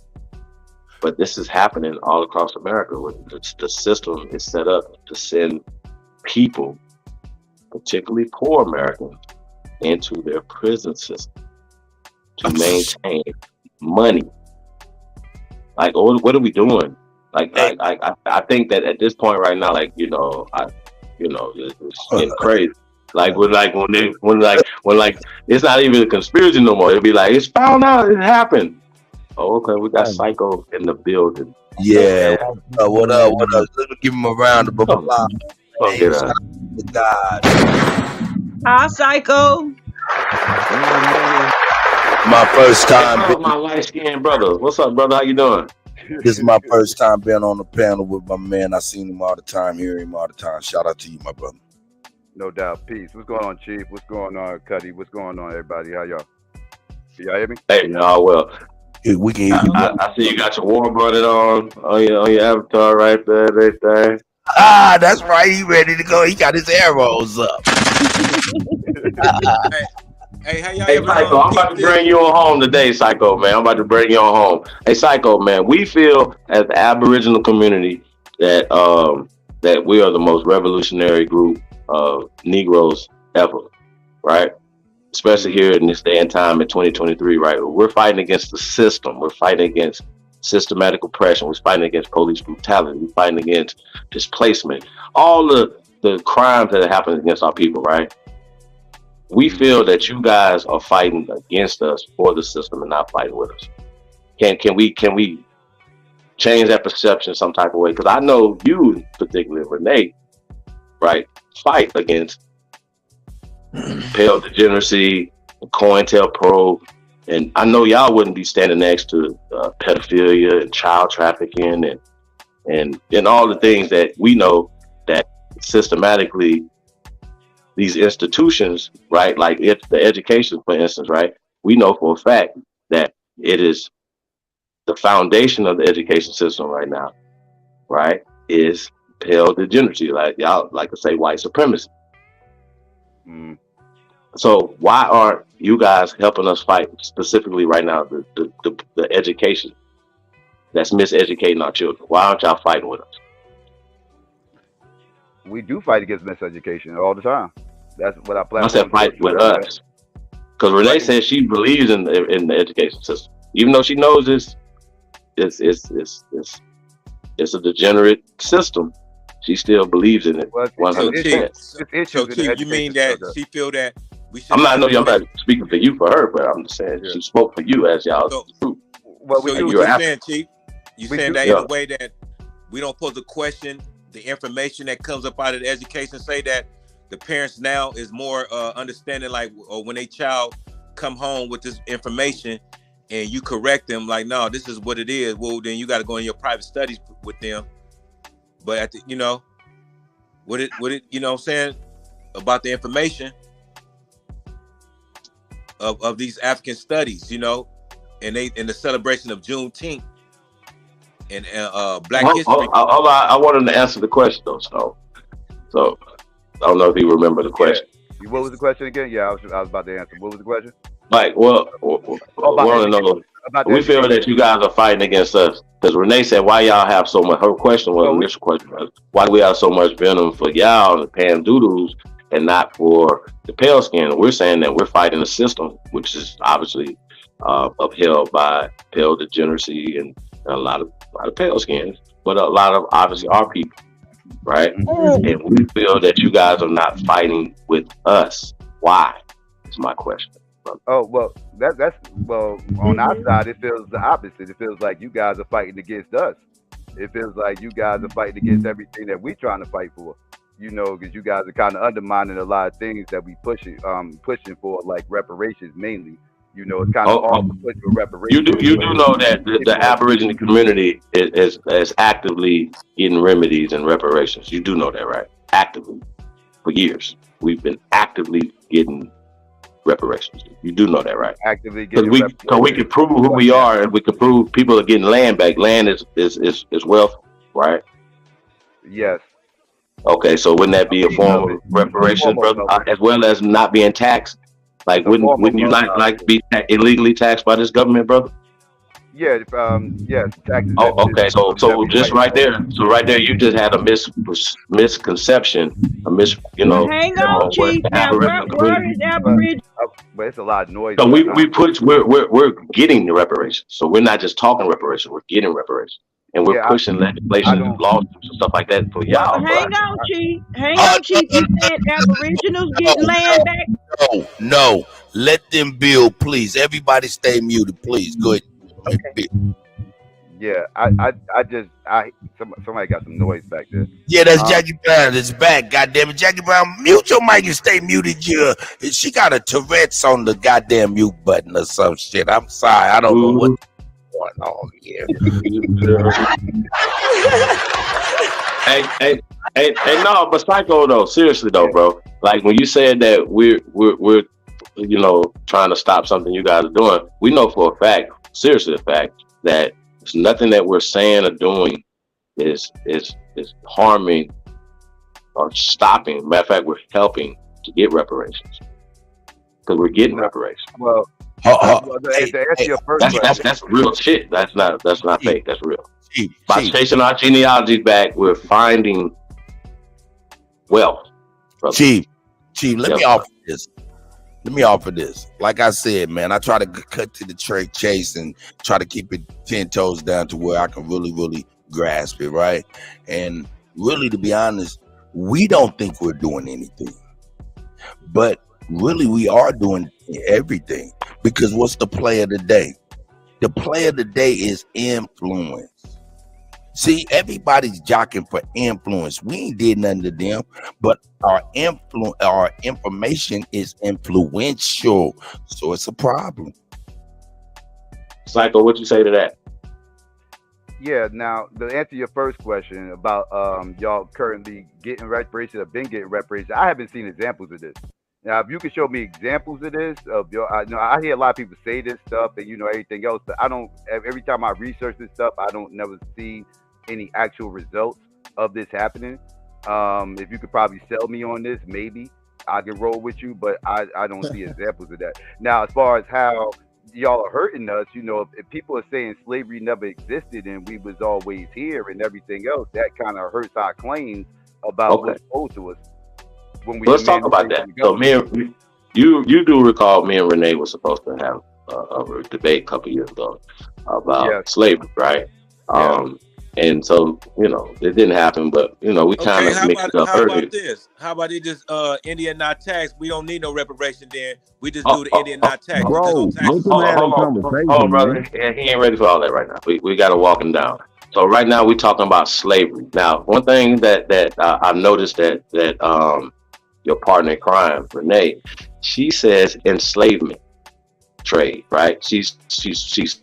But this is happening all across America. When the system is set up to send people, particularly poor Americans, into their prison system to maintain money. Like, what are we doing? Like, I think that at this point right now, like, it's getting crazy. Like when it's not even a conspiracy no more. It'll be like, it's found out, it happened. Oh, okay, we got Psycho in the building. Yeah, what up? Let me give him a round of applause. Hey, shout out to God. Hi, Psycho. My first time. Hey, my light skinned brother. What's up, brother? How you doing? This is my first time being on the panel with my man. I seen him all the time, hear him all the time. Shout out to you, my brother. No doubt. Peace. What's going on, Chief? What's going on, Cuddy? What's going on, everybody? How y'all? Y'all hear me? Hey, y'all. Well, we can hear you. I see you got your war button on your avatar right there, everything. That's right. He ready to go. He got his arrows up. Hey, how y'all? Hey, Psycho, I'm about to bring you on home today, Psycho, man. I'm about to bring you on home. Hey, Psycho, man, we feel as the Aboriginal community that that we are the most revolutionary group of Negroes ever, right? Especially here in this day and time in 2023, right? We're fighting against the system. We're fighting against systematic oppression. We're fighting against police brutality. We're fighting against displacement. All the crimes that are happening against our people, right? We feel that you guys are fighting against us for the system and not fighting with us. Can we change that perception some type of way? Because I know you, particularly Renee, right, fight against pale degeneracy, COINTELPRO, and I know y'all wouldn't be standing next to pedophilia and child trafficking and all the things that we know that systematically these institutions, right, like the education, for instance, right, we know for a fact that it is the foundation of the education system right now, right, is pale degeneracy, like y'all like to say white supremacy. So why aren't you guys helping us fight specifically right now the education that's miseducating our children? Why aren't y'all fighting with us? We do fight against miseducation all the time. That's what our platform. I said fight with us, because Renee says she believes in the education system, even though she knows it's a degenerate system. She still believes in it 100%. So, Chief, you mean that she feel that we should? I'm not speaking for you for her, but I'm just saying she spoke for you as y'all. So you're saying, Chief, you saying that in a way that we don't pose a question the information that comes up out of the education, say that the parents now is more understanding, like, or when a child come home with this information and you correct them, like, no, this is what it is. Well, then you got to go in your private studies with them. But Would it, you know what I'm saying, about the information of these African studies, you know, and they in the celebration of Juneteenth and Black History. I wanted to answer the question though, so I don't know if you remember the question. Yeah. What was the question again? Yeah, I was about to answer. What was the question? Like, well, we want to know. We feel that you guys are fighting against us because Renee said, "Why y'all have so much?" Her question was, initial question was, "Why do we have so much venom for y'all, the pan doodles, and not for the pale skin?" We're saying that we're fighting a system which is obviously upheld by pale degeneracy and a lot of pale skins, but a lot of obviously our people, right? And we feel that you guys are not fighting with us. Why? Is my question. Oh well, that's on our side it feels the opposite. It feels like you guys are fighting against us. It feels like you guys are fighting against everything that we're trying to fight for. You know, because you guys are kind of undermining a lot of things that we pushing for, like reparations mainly. You know, it's kind of hard to push for reparations. You do know that the Aboriginal community is actively getting remedies and reparations. You do know that, right? Actively, for years, we've been actively getting reparations. You do know that, right? Actively getting reparations. So we can prove who we are, and we can prove people are getting land back. Land is wealth, right? Yes. Okay, so wouldn't that be a form of reparations, brother, as well as not being taxed? Like, wouldn't you like be illegally taxed by this government, brother? Yeah, yes, taxes. Oh, okay. So just right there. So right there, you just had a misconception, Hang on, Chief. Now, where is Aboriginal? But it's a lot of noise. So we're getting the reparations. So we're not just talking reparations. We're getting reparations, and we're pushing legislation and lawsuits and stuff like that for y'all. Hang on, Chief. You said Aboriginals get land back? No. Let them build, please. Everybody stay muted, please. Go ahead. Okay. Yeah, somebody got some noise back there. Yeah, that's Jackie Brown. It's back. Goddamn it, Jackie Brown, mute your mic and stay muted. She got a Tourette's on the goddamn mute button or some shit. I'm sorry, I don't know what's going on here. Hey, no, but Psycho though, seriously though, bro. Like when you said that we're trying to stop something you guys are doing, we know for a fact, seriously a fact, that there's nothing that we're saying or doing is harming or stopping. Matter of fact, we're helping to get reparations because we're getting reparations. Well, to answer your first question, that's real shit. That's not fake. That's real. By chasing our genealogy back, we're finding wealth. Brother. Chief, let me offer this. Like I said, man, I try to cut to the chase and try to keep it 10 toes down to where I can really, really grasp it, right? And really, to be honest, we don't think we're doing anything. But really, we are doing everything. Because what's the play of the day? The play of the day is influence. See, everybody's jockeying for influence. We ain't did nothing to them, but our information is influential, so it's a problem. Psycho, what you say to that? Yeah, now to answer your first question about y'all currently getting reparations or been getting reparations, I haven't seen examples of this. Now, if you can show me examples of this, I hear a lot of people say this stuff and everything else, but I don't. Every time I research this stuff, I don't never see any actual results of this happening. If you could probably sell me on this, maybe I can roll with you, but I don't see examples of that. Now, as far as how y'all are hurting us, if people are saying slavery never existed and we was always here and everything else, that kind of hurts our claims about what's owed to us. Let's talk about that. So you do recall me and Renee were supposed to have a debate a couple years ago about slavery, right? And so, it didn't happen, but, we kind of mixed it up earlier. How about this? How about they just, Indian not taxed? We don't need no reparation then. We just do the Indian not taxed. Hold on, brother. He ain't ready for all that right now. We got to walk him down. So right now we're talking about slavery. Now, one thing that I've noticed that your partner in crime, Renee, she says enslavement trade, right? She switched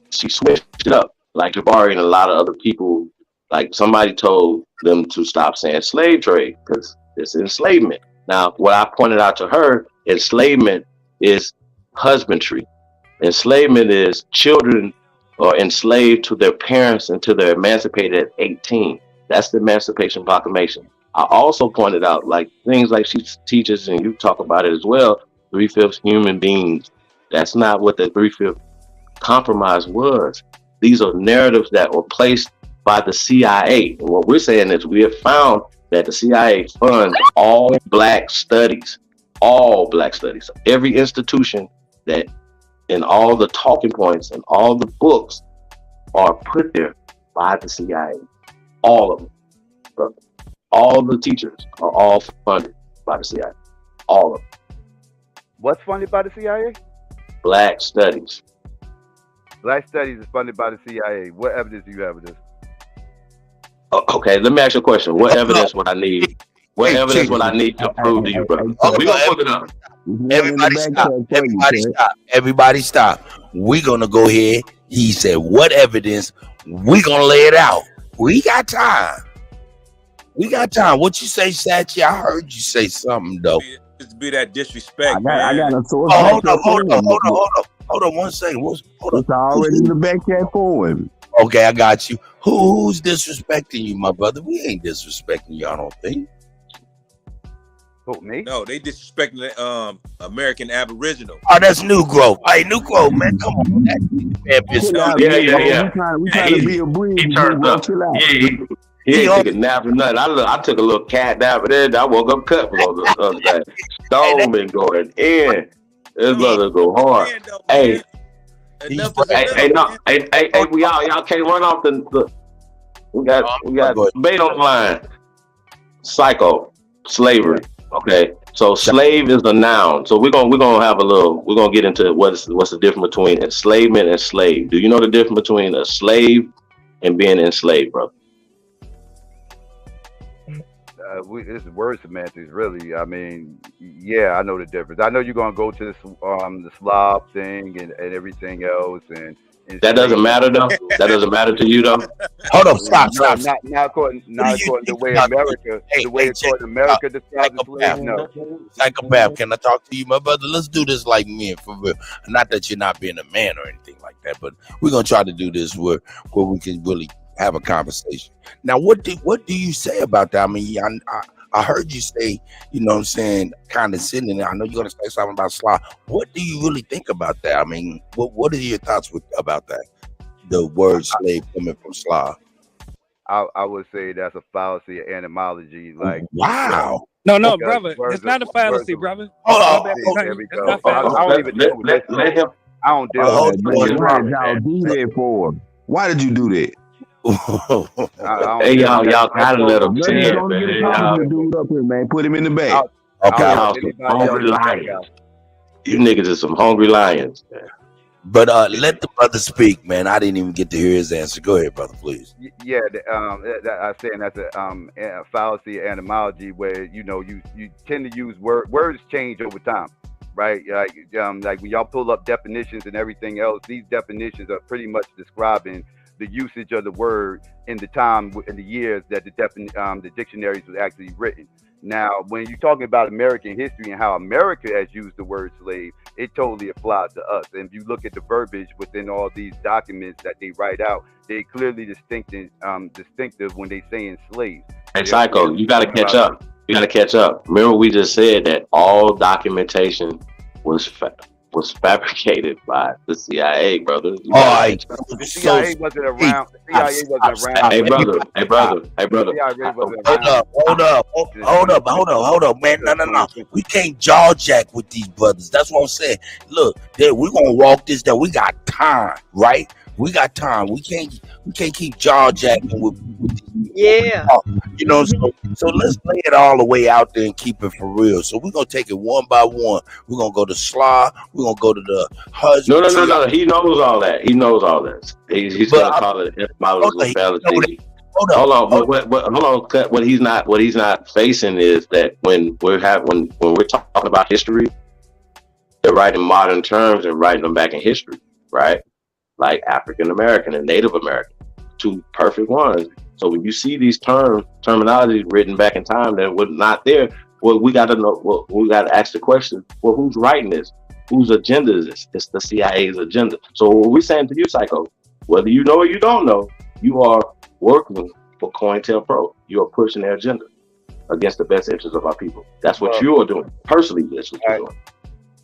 it up. Like Jabari and a lot of other people, like somebody told them to stop saying slave trade because It's enslavement. Now, what I pointed out to her, enslavement is husbandry. Enslavement is children are enslaved to their parents until they're emancipated at 18. That's the Emancipation Proclamation. I also pointed out like things like she teaches, and you talk about it as well, 3/5 human beings. That's not what the 3/5 compromise was. These are narratives that were placed by the CIA. And what we're saying is we have found that the CIA funds all black studies, every institution that in all the talking points and all the books are put there by the CIA. All of them. Bro. All the teachers are all funded by the CIA. All of them. What's funded by the CIA? Black studies. Black studies is funded by the CIA. What evidence do you have of this? Okay, let me ask you a question. What evidence would I need? What evidence would I need to prove to you, brother? We gonna put it up. Everybody stop. Everybody stop. Everybody stop. We're gonna go ahead. He said, what evidence? We're gonna lay it out. We got time. We got time. What you say, Sachi? I heard you say something though. Just be that disrespect, I got a source. Oh, hold on 1 second. Hold on. It's already in the back chat for him. Okay, I got you. Who's disrespecting you, my brother? We ain't disrespecting you, I don't think. Who, me? No, they disrespecting the American Aboriginal. Oh, that's New Growth. Hey, New Growth, man, come on. Yeah. We trying to be a breeze. He turned up. He ain't taking a nap or nothing. I took a little cat nap, and then I woke up cut on the other day. Stone been going in. This brother go hard. Hey, we y'all can't run off the. We got debate on the line. Psycho, slavery. Okay, so slave is a noun. So we're gonna have a little. We're gonna get into what's the difference between enslavement and slave. Do you know the difference between a slave and being enslaved, brother? This is word semantics, really. I mean, yeah, I know the difference. I know you're gonna go to the Slav thing and everything else, and that doesn't matter though. That doesn't matter to you though. Hold up, stop. Not according to the way America, describes the slave. No. Psychopath, can I talk to you, my brother? Let's do this like men, for real. Not that you're not being a man or anything like that, but we're gonna try to do this where we can really have a conversation. Now, what do you say about that? I mean, I heard you say, you know what I'm saying, condescending. I know you're going to say something about Slav. What do you really think about that? I mean, what are your thoughts about that? The word slave coming from Slav. I would say that's a fallacy of etymology. Like, wow. No, brother. It's not a fallacy, brother. Hold on. I don't even deal with this. I don't deal with this. Why did y'all do that for? Why did you do that? Hey, y'all gotta let him say it, man. Dude up here, man. Put him in the back. Okay, hungry lions. You niggas are some hungry lions, man. But let the brother speak, man. I didn't even get to hear his answer. Go ahead, brother, please. Yeah, I'm saying that's a fallacy of etymology where you tend to use words change over time, right? Like when y'all pull up definitions and everything else, these definitions are pretty much describing the usage of the word in the time in the years that the dictionaries was actually written. Now, when you're talking about American history and how America has used the word slave, it totally applies to us. And if you look at the verbiage within all these documents that they write out, they clearly distinctive when they say enslaved. Hey, Psycho, you got to catch up. You got to catch up. Remember, we just said that all documentation was fabricated by the CIA, brother. The CIA wasn't around. The CIA wasn't around. Hey, brother. Hold up, man. No. We can't jaw jack with these brothers. That's what I'm saying. Look, we're gonna walk this down. We got time, right? We got time. We can't keep jaw jacking with yeah. You know, so let's lay it all the way out there and keep it for real. So we're gonna take it one by one. We're gonna go to Slaw. We're gonna go to the husband. No. He knows all that. He's gonna call it fallacy. Hold on. What he's not facing is that when we're talking about history, they're writing modern terms and writing them back in history, right? Like African American and Native American. two perfect ones. So when you see these terminologies written back in time that were not there, well, we got to know. Well, we got to ask the question: well, who's writing this? Whose agenda is this? It's the CIA's agenda. So what we're saying to you, Psycho, whether you know or you don't know, you are working for COINTELPRO. You are pushing their agenda against the best interests of our people. That's what you are doing personally. That's what you're doing.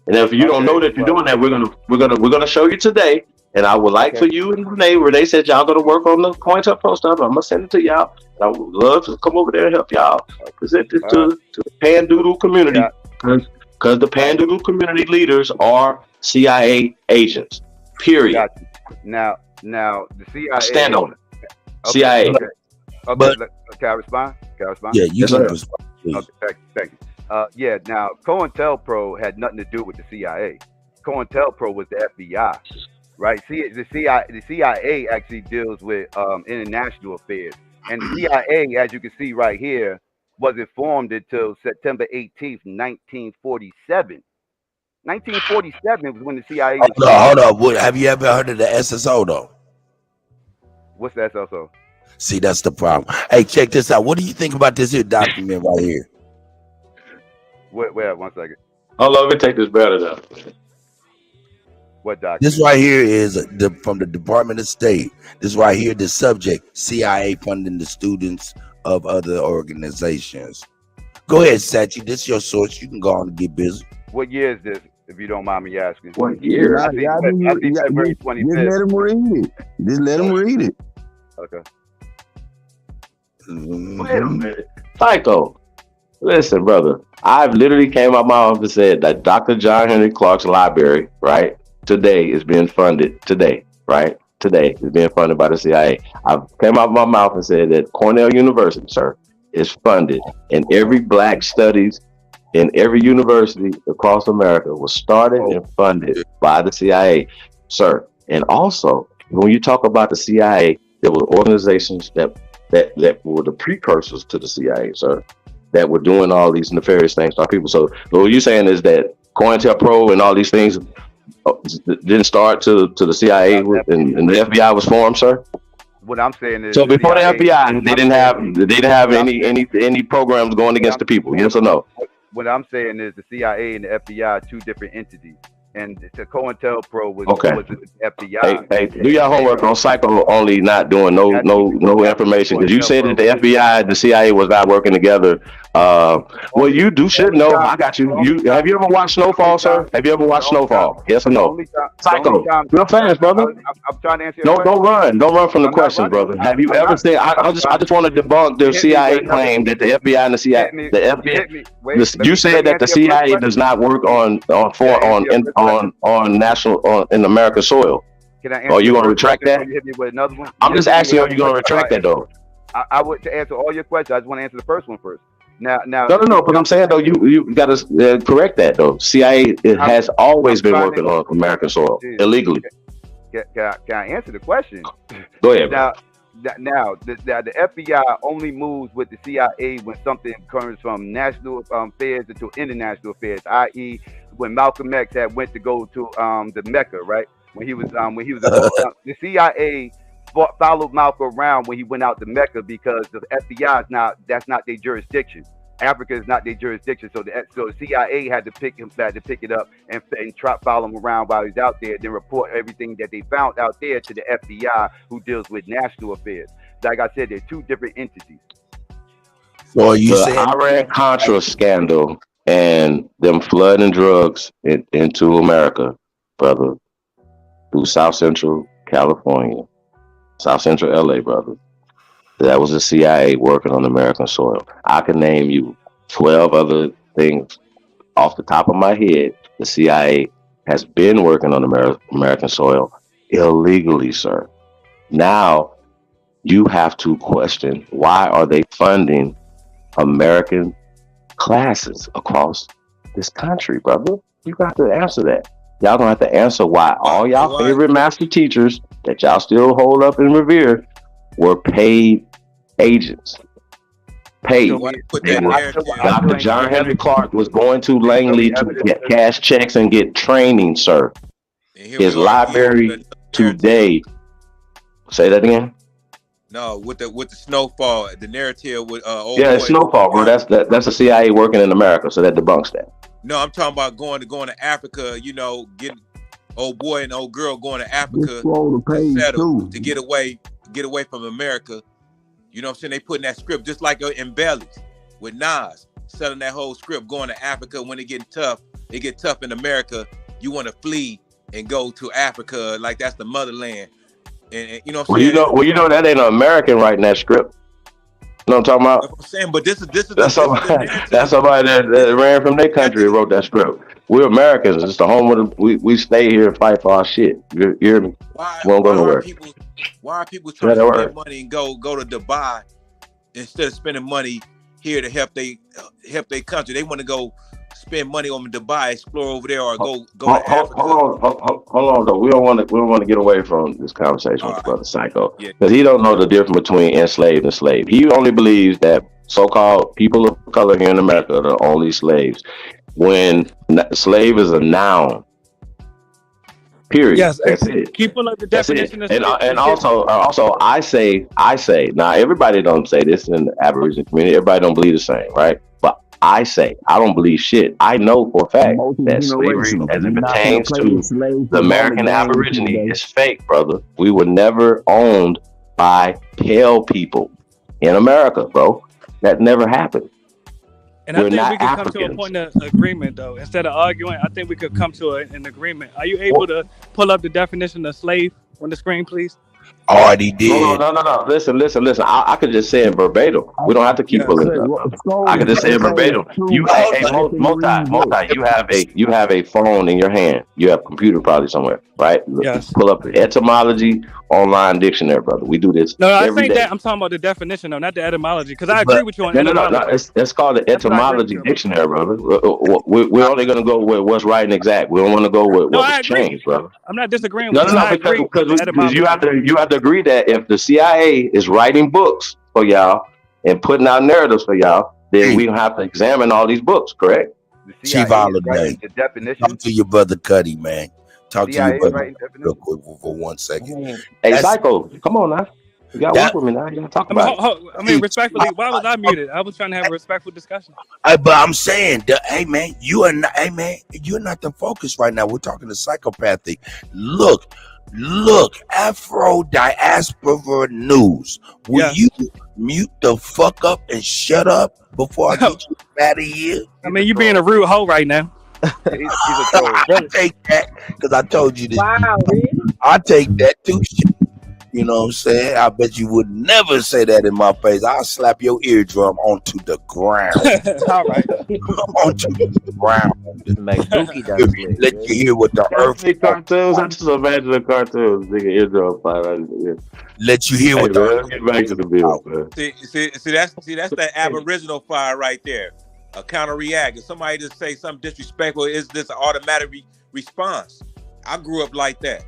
And if you don't know that you're doing that, we're gonna show you today. And I would like for you and Renee said y'all gonna work on the COINTELPRO stuff. I'm gonna send it to y'all. And I would love to come over there and help y'all present this to the Pandoodle community, because the Pandoodle community leaders are CIA agents. Period. Now the CIA. I stand on it. Okay, CIA. Okay. But can I respond? Yeah, you can respond. Okay, thank you. Yeah, now COINTELPRO had nothing to do with the CIA. COINTELPRO was the FBI, right? See, the CIA actually deals with international affairs, and the CIA, as you can see right here, wasn't formed until September 18th, 1947. 1947 was when the CIA was formed. Hold on. Have you ever heard of the SSO though? What's the SSO? See, that's the problem. Hey, check this out. What do you think about this here document right here? Wait, 1 second. Hold on, let me take this better though. What document? This right here is from the Department of State. This right here, the subject: CIA funding the students of other organizations. Go ahead, Sachi. This is your source. You can go on and get busy. What year is this, if you don't mind me asking? What year? I think February 25th. Just let him read it. Just let him read it. Okay. Wait a minute. Psycho. Listen, brother. I've literally came out my office and said that Dr. John Henry Clark's library, right, today is being funded. Today is being funded by the CIA. I came out my mouth and said that Cornell University, sir, is funded, and every black studies in every university across America was started and funded by the CIA, sir. And also, when you talk about the CIA, there were organizations that were the precursors to the CIA, sir, that were doing all these nefarious things to our people. So what you're saying is that COINTELPRO and all these things didn't start to the CIA and the FBI was formed, sir? What I'm saying is, so before the FBI, they didn't have any programs going against the people. Yes or no? What I'm saying is the CIA and the FBI are two different entities, and the COINTELPRO was the FBI. Hey, do your homework on Psycho only not doing no information, because you said that the FBI and the CIA was not working together. Well, you should know. I got you. Have you ever watched Snowfall, sir? Have you ever watched Snowfall? Yes or no? Psycho, real fast, brother. I'm trying to answer. Don't run from the question, brother. Have you ever said? I just want to debunk the CIA claim that the FBI and the CIA, you said that the CIA does not work on national in American soil. Can I answer? Are you going to retract that? You hit me with another one? I'm just asking you, are you going to retract that though? I would, to answer all your questions. I just want to answer the first one first. Now. No. But I'm saying though, you got to correct that though. CIA has always been working on American soil illegally. Can I answer the question? Go ahead. Now, the FBI only moves with the CIA when something comes from national affairs into international affairs. I.e., when Malcolm X had went to go to the Mecca, right? When he was the CIA followed Malcolm around when he went out to Mecca, because the FBI that's not their jurisdiction. Africa is not their jurisdiction, so the CIA had to pick it up and follow him around while he's out there, then report everything that they found out there to the FBI, who deals with national affairs. Like I said, they're two different entities. So you saying Iran-Contra scandal and them flooding drugs into America, brother, through South Central California, South Central LA, brother. That was the CIA working on American soil. I can name you 12 other things off the top of my head. The CIA has been working on American soil illegally, sir. Now you have to question, why are they funding American classes across this country, brother? You got to answer that. Y'all gonna have to answer why all y'all favorite master teachers that y'all still hold up and revere were paid agents. Paid. Dr. John Henry Clark was going to Langley to get cash checks and get training, sir. His library today. Say that again. No, with the snowfall, the narrative with old Yeah, it's boy. snowfall, bro. That's the CIA working in America, so that debunks that. No, I'm talking about going to Africa. Getting old boy and old girl going to Africa Scroll to to page settle 2. to get away from America. You know what I'm saying? They putting that script just like in Bellies with Nas, selling that whole script, going to Africa when it get tough in America. You want to flee and go to Africa, like that's the motherland. And you know what I'm saying? You know that ain't an American writing that script. You know what I'm talking about? That's what I'm saying, but this is That's somebody that ran from their country and wrote that script. We're Americans. It's the home of we stay here and fight for our shit. You hear me? We won't go nowhere. Why are people trying to spend money and go to Dubai instead of spending money here to help they country? They want to go spend money on Dubai, explore over there, or go to Africa. Hold on, though. We don't want to get away from this conversation with Brother Psycho, because he don't know the difference between enslaved and slave. He only believes that so-called people of color here in America are the only slaves. When slave is a noun, period. Yes, that's it. Keep pulling up the definition. And also, I say. Now, everybody don't say this in the Aboriginal community. Everybody don't believe the same, right? But I say I don't believe shit. I know for a fact that slavery, as it pertains to the American Aborigine, is fake, brother. We were never owned by pale people in America, bro. That never happened. And I think we could come to a point of agreement, though. Instead of arguing, I think we could come to an agreement. Are you able to pull up the definition of slave on the screen, please? Already did. No. Listen. I could just say it verbatim. We don't have to keep pulling it up. I could just say it verbatim. You have a phone in your hand. You have a computer probably somewhere, right? Yes. Pull up the etymology online dictionary, brother. We do this. No, I every think day. that I'm talking about the definition, though, not the etymology. Because I agree with you on etymology. No. It's called the etymology dictionary, brother. We're only going to go with what's right and exact. We don't want to go with what was changed, brother. I'm not disagreeing with you. Because you have to agree that if the CIA is writing books for y'all and putting out narratives for y'all, then we have to examine all these books, correct? Chief Holiday, the definition. talk to your brother Cuddy, man. Talk to CIA your brother writing real quick for 1 second. Hey, Psycho, come on now. You got to work with me now. You got to talk about it. I mean, respectfully, why was I muted? I was trying to have a respectful discussion. But I'm saying, hey man, you're not the focus right now. We're talking to psychopathic. Look, Afro Diaspora News. Will you mute the fuck up and shut up before I get you out of here? I mean, you being a rude hoe right now. I take that because I told you this. Wow, really? I take that too. You know what I'm saying? I bet you would never say that in my face. I'll slap your eardrum onto the ground. All right. Onto the ground. Let you hear what the earth. Cartoons. I just imagine the cartoons. Nigga, eardrum fire. Let you hear what the earth. Get back to the bill, man. See, that's that Aboriginal fire right there. A counter react. If somebody just say something disrespectful, is this an automatic response? I grew up like that,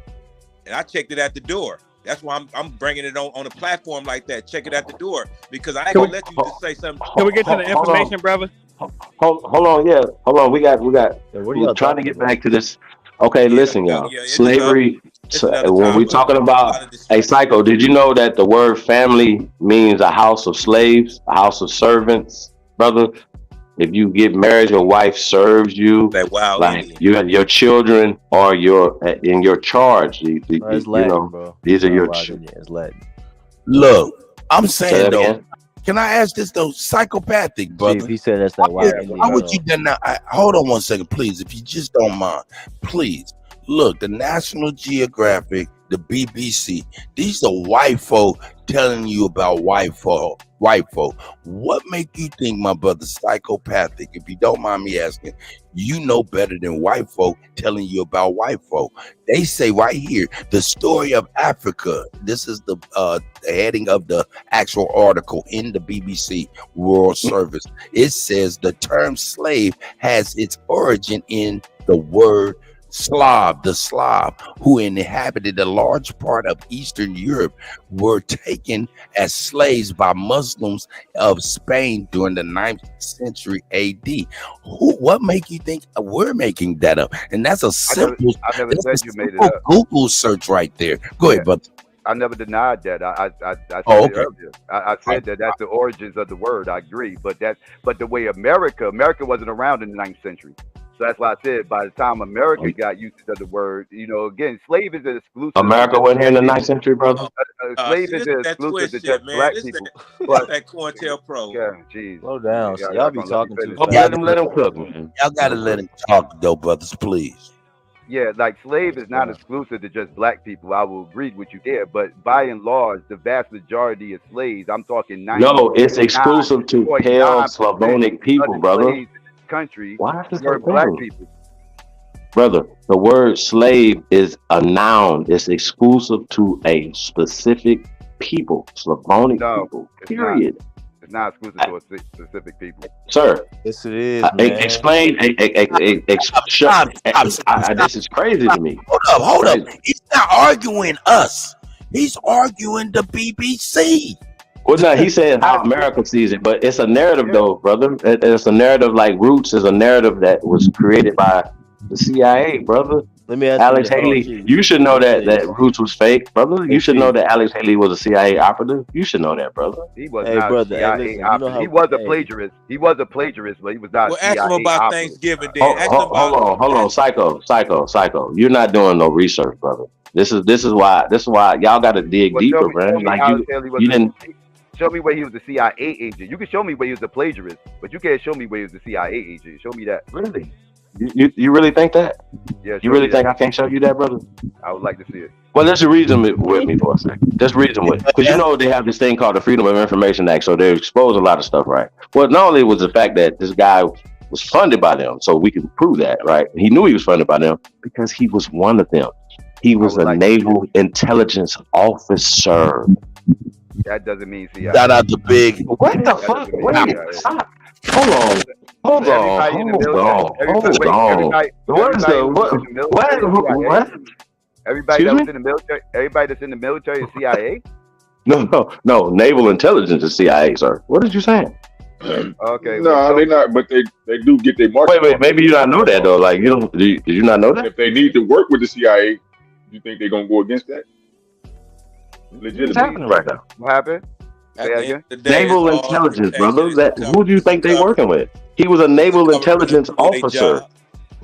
and I checked it at the door. That's why I'm bringing it on a platform like that. Check it at the door, because I ain't gonna let you just say something. Can we get to the information, brother? Hold on. Yeah, hold on. We got. We're trying to get back to this. Okay, listen, y'all. Slavery. When we talking about, hey, Psycho, did you know that the word family means a house of slaves, a house of servants, brother? If you get married, your wife serves you. Like your children are in your charge. It's Latin, bro. These are your children. It's Latin. Look, I'm saying though. Can I ask this though? Psychopathic, brother. Chief, he said that's that white Indian. How would you do now? Hold on 1 second, please. If you just don't mind, please. Look, the National Geographic, the BBC, these are white folk telling you about white folk. What make you think, my brother, psychopathic? If you don't mind me asking, you know better than white folk telling you about white folk. They say right here, the story of Africa. This is the heading of the actual article in the BBC World Service. It says the term slave has its origin in the word Slav, the Slav, who inhabited a large part of Eastern Europe, were taken as slaves by Muslims of Spain during the 9th century AD. What make you think we're making that up? And that's a simple, I never said you made it up. Google search right there. Go ahead, brother. I never denied that. I said Oh, it okay. earlier. I said that that's the origins of the word. I agree, but the way America wasn't around in the 9th century. So that's why I said by the time America got usage of the word, again, slave is exclusive to America just wasn't here black in the people. 9th century, brother. Slave See, is this is that exclusive to twist just shit, man. black This people. that But that COINTELPRO. yeah, jeez, Slow down. y'all Y'all be gonna let me talking too finish? Oh, Y'all, fast. let him cook, man. y'all gotta let him talk though, brothers, please. Yeah, like slave is not exclusive to just black people. I will agree with you there, but by and large, the vast majority of slaves, I'm talking No, it's exclusive to 99.9% pale of Slavonic people, the brother. slaves in this country Why is this were so black simple? people. Brother, the word slave is a noun. It's exclusive to a specific people, Slavonic No, people, it's not. period. It's not exclusive to a specific people. Sir, Yes, it is, man. explain. Stop. This is crazy to me. Hold up. Crazy. He's not arguing us. He's arguing the BBC. Well, no, he said how America sees it, but it's a narrative, though, brother. It's a narrative like Roots is a narrative that was created by the CIA, brother. Let me ask Alex you. Hold on, Haley, Chief. you should know Let me say that this. Roots was fake, brother. Hey, You should know Chief. that Alex Haley was a CIA operative. You should know that, brother. He was Hey, not brother. a Hey, CIA listen. You know operative. how? He was a Hey, plagiarist. He was a plagiarist, but he was not Well, a ask him CIA about operative. Thanksgiving then. Ask him about Hold on, psycho. You're not doing no research, brother. This is why y'all got to dig Well, deeper, show man. me Like Alex Haley was you didn't show me where he was a CIA agent. You can show me where he was a plagiarist, but you can't show me where he was a CIA agent. Show me that. really. You really think that? Yeah, You show really me think that. I can't show you that, brother? I would like to see it. Well, let's reason with me for a second. Just reason with, because you know they have this thing called the Freedom of Information Act, so they expose a lot of stuff, right? Well, not only was the fact that this guy was funded by them, so we can prove that, right? He knew he was funded by them because he was one of them. He was a naval intelligence officer. That doesn't mean CIA. Shout out to Big. What the fuck? Wait, stop. Hold on. Hold on. Everybody that was in the military, everybody that's in the military is CIA. No. Naval intelligence is CIA, sir. What did you say? Okay. No, they not, but they do get their marching. Wait. Maybe you not know that though. Like did you not know that? If they need to work with the CIA, you think they're gonna go against that? What's happening right now? What happened? Naval intelligence, brother. Who do you think they working with? He was a naval intelligence officer.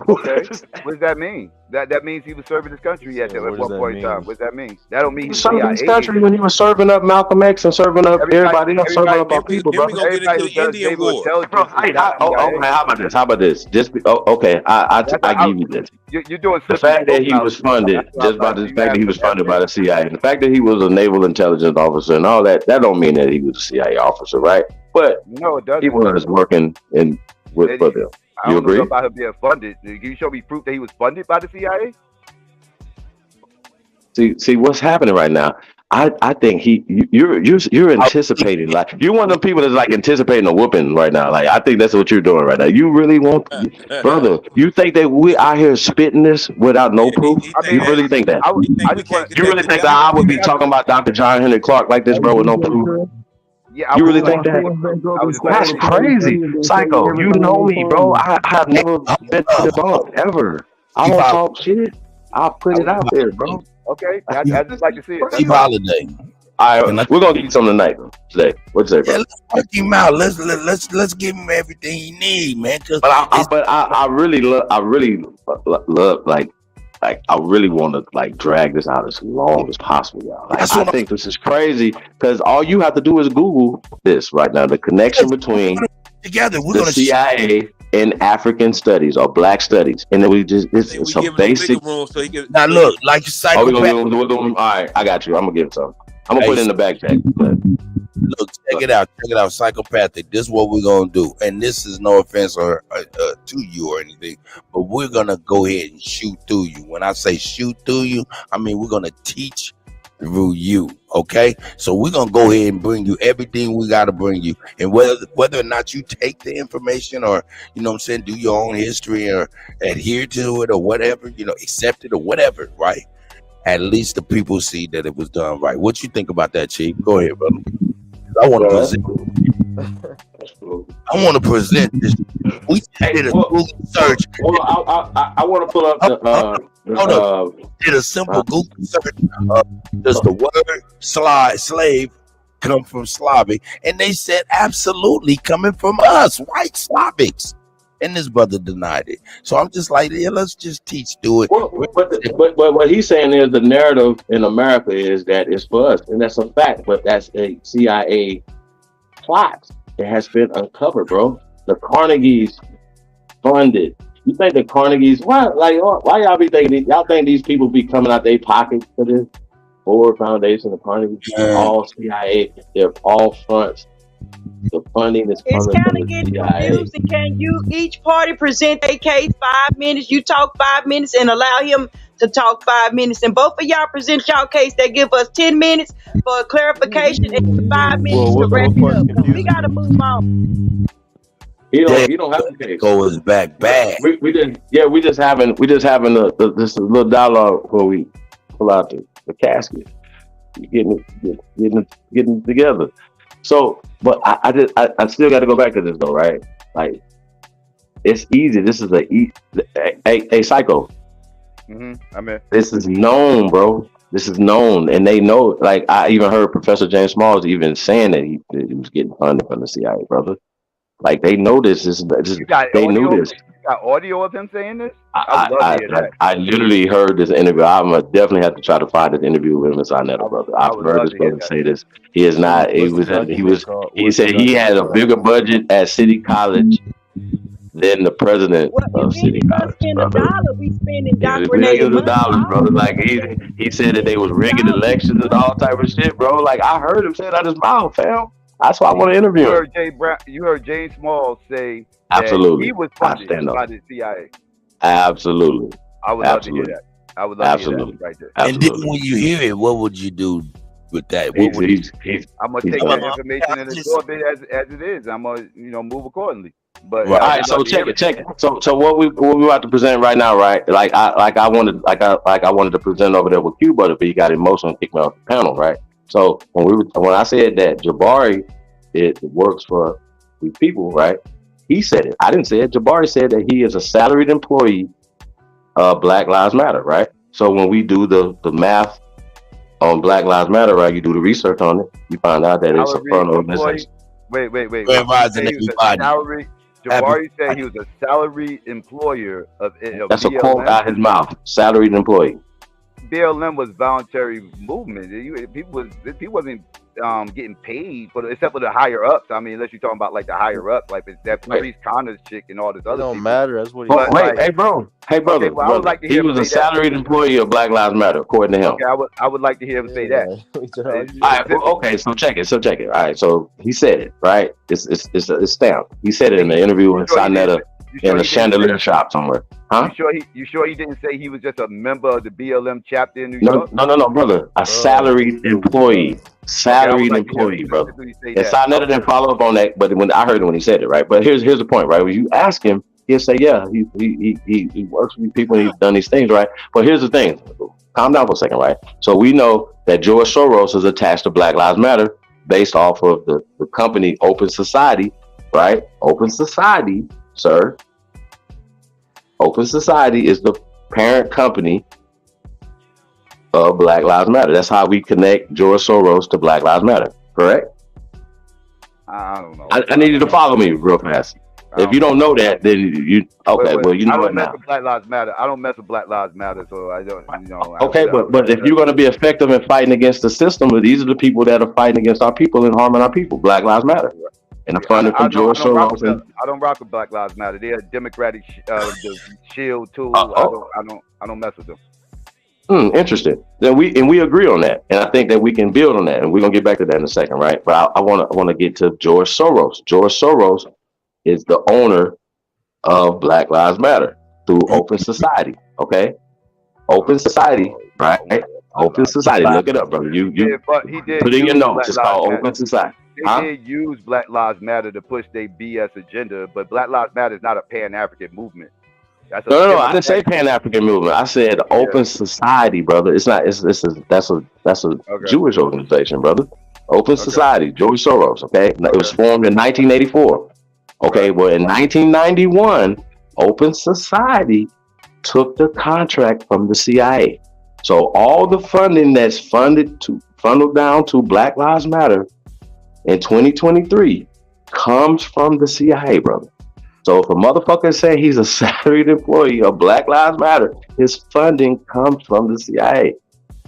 Okay. What does that mean? That means he was serving his country at one point in time. What does that mean? That don't mean He he's serving CIA his country when he was serving up Malcolm X and serving up everybody else, serving up our people, brother. Everybody who does naval intelligence. How about this? Okay, I give you this. You're doing the fact that he was funded, just by the fact that he was funded by the CIA, and the fact that he was a naval intelligence officer and all that, that don't mean that he was a CIA officer, right? But no, it doesn't. He was working for them. I You don't know agree? about him being funded. Can you show me proof that he was funded by the CIA? See what's happening right now. I think you're anticipating, like you're one of them people that's like anticipating a whooping right now. Like I think that's what you're doing right now. You really want, brother? You think that we out here spitting this without no proof? You really think that? You really think that I would be talking about Dr. John Henry Clark like this, bro, with no proof? Yeah, you really think that? That's crazy, psycho. You know me, bro. I have never been debunked ever. I don't talk shit. I'll put it out there, bro. Okay, I just like to see it. Keep holiday. All right, we're gonna get you something tonight, today. What's that? Yeah, let's work him out. Let's give him everything he need, man. But I really love, like I really want to like drag this out as long as possible, y'all. Like, I think this is crazy because all you have to do is Google this right now. The connection between together, the CIA and African studies or Black studies, and then it's some basic. Now look, like psychopath. All right, I got you. I'm gonna give it some. I'm gonna put it in the backpack. Look, check it out. Psychopathic. This is what we're gonna do, and this is no offense to you or anything, but we're gonna go ahead and shoot through you. When I say shoot through you, I mean we're gonna teach through you. Okay, so we're gonna go ahead and bring you everything we gotta bring you, and whether or not you take the information or do your own history or adhere to it or whatever, accept it or whatever, right? At least the people see that it was done right. What you think about that, Chief? Go ahead, brother. I want to present this. We did a Google search. Well, I want to pull up Hold up. Did a simple Google search of does the word slave come from Slavic? And they said absolutely coming from us, white Slavics. And this brother denied it. So I'm just like, yeah, let's just teach, do it. But what he's saying is the narrative in America is that it's for us, and that's a fact. But that's a CIA plot that has been uncovered, bro. The Carnegies funded. You think the Carnegies? Why y'all be thinking? Y'all think these people be coming out their pockets for this? Ford Foundation, the Carnegie, all CIA. They're all fronts. The funding is It's coming kind from of the getting CIA. confusing. Can you each party present their case 5 minutes? You talk 5 minutes and allow him to talk 5 minutes, and both of y'all present y'all case. They give us 10 minutes for clarification and 5 minutes to wrap it up. We gotta move on. He don't have a case. Go is back. We just having this little dialogue before we pull out the casket, getting it together. So, but I still got to go back to this though, right? Like, it's easy. This is a psycho. I mean, this is known, bro. This is known, and they know. Like, I even heard Professor James Smalls even saying that he was getting funded from the CIA, brother. Like, they know this. They knew this. You got audio of him saying this? I would love to hear that. I literally heard this interview. I'm gonna definitely have to try to find this interview with him and C.I.A, brother. I've heard this brother say this. He is not. He said he had a bigger budget at City College than the president of City College, brother. We spending millions of dollars, brother. Like, he said that they was rigging elections and all type of shit, bro. Like, I heard him say it out his mouth, fam. That's why I want to interview him. You heard James Smalls say absolutely that he was funded by the CIA. Absolutely. I would love to hear that. I would love to hear that right there. And then when you hear it, what would you do with that? I'm gonna take that information and absorb it as it is. I'm gonna move accordingly. But all right, so check it. So what we about to present right now, right? Like I wanted to present over there with Q, but he got emotional and kicked me off the panel, right? So when I said that Jabari it works for these people, right? He said it. I didn't say it. Jabari said that he is a salaried employee of Black Lives Matter, right? So when we do the math on Black Lives Matter, right? You do the research on it, you find out that it's a front organization. Wait. Jabari said he was a salaried employer of That's BLM. a quote out his mouth. Salaried employee. BLM was voluntary movement. People wasn't getting paid except for the higher ups. I mean, unless you're talking about like the higher ups, like that Patrice Connors chick and all this other. Don't people. matter. That's what he. Hey, brother. Okay, well, I would like to hear he was a salaried employee of Black Lives Matter, according to him. Okay, I would like to hear him say that. All right. Okay. So check it. All right. So he said it. Right. It's stamped. He said it in the interview with C.I.A. in a chandelier shop somewhere. Huh? You sure he didn't say he was just a member of the BLM chapter in New York? No, brother. A salaried employee. Salaried employee, brother. And C.I.A. didn't follow up on that, but when I heard it when he said it, right? But here's the point, right? When you ask him, he'll say, yeah, he works with people and he's done these things, right? But here's the thing. Calm down for a second, right? So we know that George Soros is attached to Black Lives Matter based off of the company Open Society, right? Open Society, sir. Open Society is the parent company of Black Lives Matter. That's how we connect George Soros to Black Lives Matter, correct? I don't know. I need you to follow me real fast. If you don't know that, then you okay. Well, you know what now. Black Lives Matter. I don't mess with Black Lives Matter, so I don't. Okay, but if you're going to be effective in fighting against the system, these are the people that are fighting against our people and harming our people. Black Lives Matter. And the funding from George Soros. I don't rock with Black Lives Matter. They're a Democratic the shield tool. I don't mess with them. Interesting. Then we agree on that, and I think that we can build on that, and we're gonna get back to that in a second, right? But I want to get to George Soros. George Soros is the owner of Black Lives Matter through Open Society. Okay, Open Society, right? Open Society. Look it up, brother. You put in your notes. It's called Open Society. They did use Black Lives Matter to push their BS agenda, but Black Lives Matter is not a Pan-African movement. No, I didn't say Pan-African movement. I said Open Society, brother. It's not. That's a Jewish organization, brother. Open Society, George Soros. Okay, it was formed in 1984. Okay, well in 1991, Open Society took the contract from the CIA. So all the funding that's funneled down to Black Lives Matter in 2023 comes from the CIA, brother. So if a motherfucker is saying he's a salaried employee of Black Lives Matter, his funding comes from the CIA.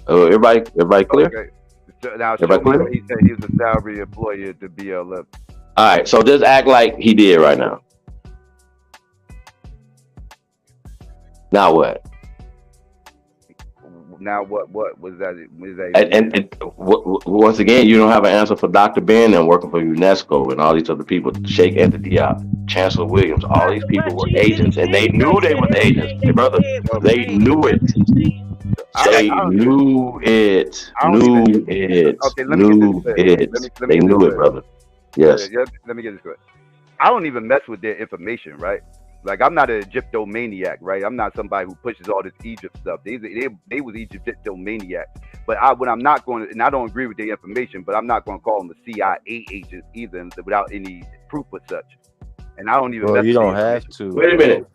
Everybody clear? Okay. So now show Everybody me clear? where he said he was a salary employee to BLM. All right, so just act like he did right now. Now what? Now what was that? Was that And once again, you don't have an answer for Dr. Ben and working for UNESCO and all these other people, Sheikh Anta Diop, Chancellor Williams. All these people were agents, and they knew they were agents. Hey, brother, they knew it. They knew it. Knew it. Okay, let me Knew get this it. clear. They knew it, brother. Yes. Let me get this clear. I don't even mess with their information, right? Like, I'm not an Egyptomaniac, right? I'm not somebody who pushes all this Egypt stuff. They was Egyptomaniacs. But when I'm not going to, and I don't agree with their information, but I'm not going to call them a CIA agent either without any proof of such. And I don't even. Bro, you don't have to. Wait a minute.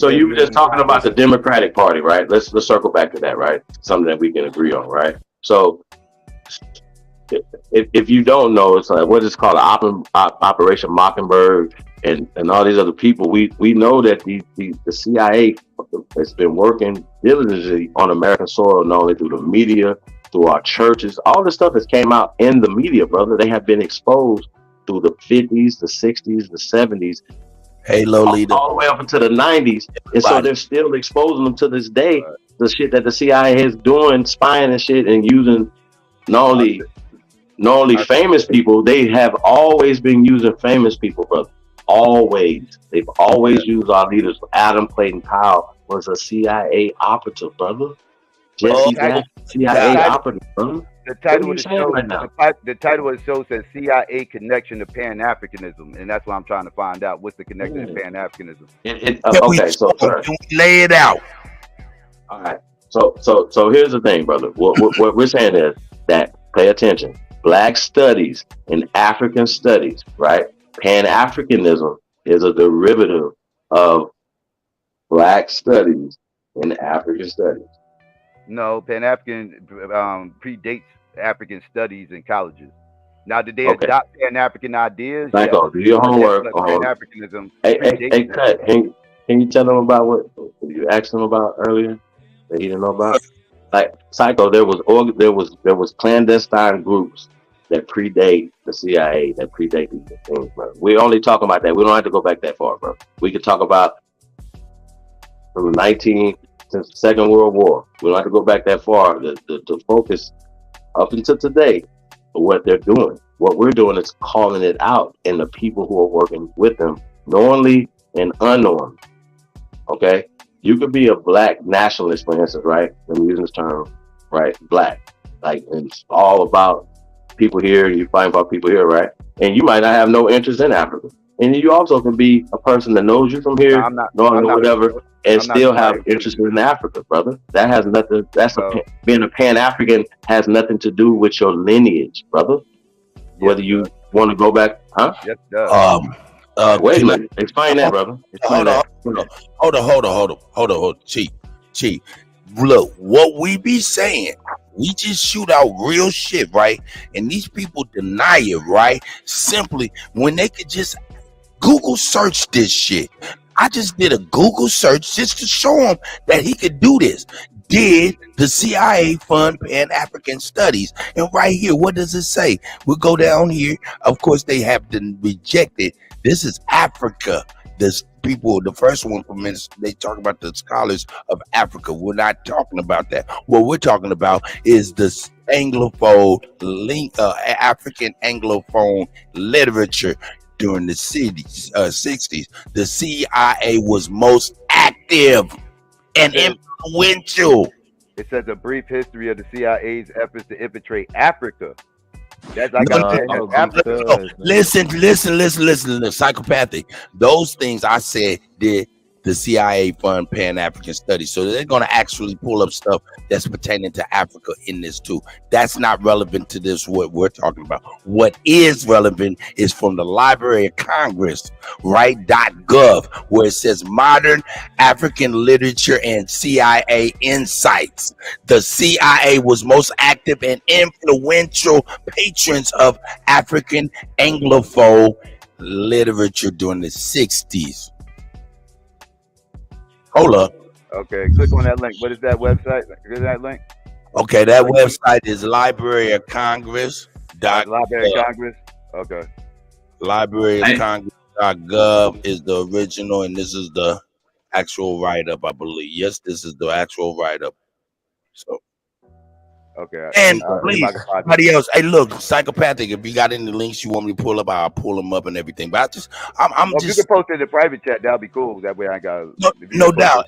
So you were just talking about the Democratic Party, right? Let's circle back to that, right? Something that we can agree on, right? So if you don't know, it's like what is called Operation Mockingbird and all these other people. We know that the CIA has been working diligently on American soil, not only through the media, through our churches. All this stuff has came out in the media, brother. They have been exposed through the 50s, the 60s, the 70s, all the way up into the 90s. And so they're still exposing them to this day, the shit that the CIA is doing, spying and shit, and using not only famous people, they have always been using famous people, brother. Always. They've always used our leaders. Adam Clayton Powell was a CIA operative, brother. Jesse Jackson, CIA operative, brother. The title of the show says CIA connection to Pan-Africanism, and that's what I'm trying to find out. What's the connection to Pan-Africanism? Okay, so lay it out. All right. So here's the thing, brother. What we're saying is that pay attention. Black studies and African studies, right? Pan-Africanism is a derivative of Black studies and African studies. No, Pan-African predates African studies in colleges. Now, did they adopt Pan-African ideas? Psycho, do your homework. Pan-Africanism. Hey, Cut, can you tell them about what you asked them about earlier that he didn't know about? Like Psycho, there was clandestine groups that predate the CIA, that predate these things, bro. We're only talking about that. We don't have to go back that far, bro. We could talk about from since the Second World War. We don't have to go back that far. The focus up until today, what they're doing. What we're doing is calling it out in the people who are working with them, knowingly and unknowingly. Okay? You could be a Black nationalist, for instance, right? I'm using this term, right? Black. Like, it's all about people here, you find about people here, right? And you might not have no interest in Africa. And you also can be a person that knows you from here, and still have interest in Africa, brother. That has nothing. Being a Pan-African has nothing to do with your lineage, brother. Whether you want to go back, huh? Yes, it does. Wait a minute. Explain that, brother. Hold on, Chief. Look, what we be saying, we just shoot out real shit, right? And these people deny it, right? Simply when they could just Google search this shit. I just did a Google search just to show him that he could do this. Did the CIA fund Pan-African studies? And right here, what does it say? We'll go down here. Of course, they have been rejected. This is Africa. This people, the first one from minutes, they talk about the scholars of Africa. We're not talking about that. What we're talking about is the Anglophone, African Anglophone literature during the 60s. The CIA was most active and influential. It says a brief history of the CIA's efforts to infiltrate Africa. That's like listen, psychopathic. Those things I said, did the CIA fund Pan-African Studies. So they're going to actually pull up stuff that's pertaining to Africa in this too. That's not relevant to this, what we're talking about. What is relevant is from the Library of Congress, right? .gov, where it says modern African literature and CIA insights. The CIA was most active and influential patrons of African Anglophone literature during the 60s. Hold up. Okay, click on that link. What is that website? Is that link? Okay, that website is Library of Congress. Library of Congress. Okay. Library of Congress.gov is the original, and this is the actual write-up, I believe. Yes, this is the actual write-up. So. Okay. And please, somebody else. Hey, look, Psychopathic. If you got any links you want me to pull up, I'll pull them up and everything. But I'm just. You can post it in the private chat. That'll be cool. That way I got. No doubt.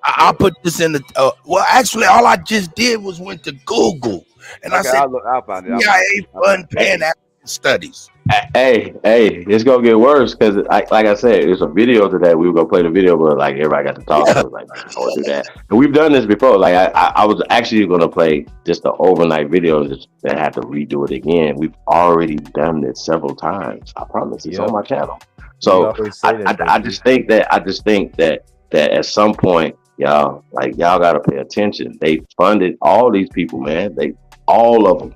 I'll put this in the. Well, actually, all I just did was went to Google and I said, I'll find it. CIA fund Pan-African Studies. Hey, it's gonna get worse because, like I said, there's a video today. We were gonna play the video, but like everybody got to talk. So I was like, I don't do that. And we've done this before. Like I was actually gonna play just the overnight video and have to redo it again. We've already done this several times. I promise. It's on my channel. So I just think that at some point, y'all gotta pay attention. They funded all these people, man. All of them.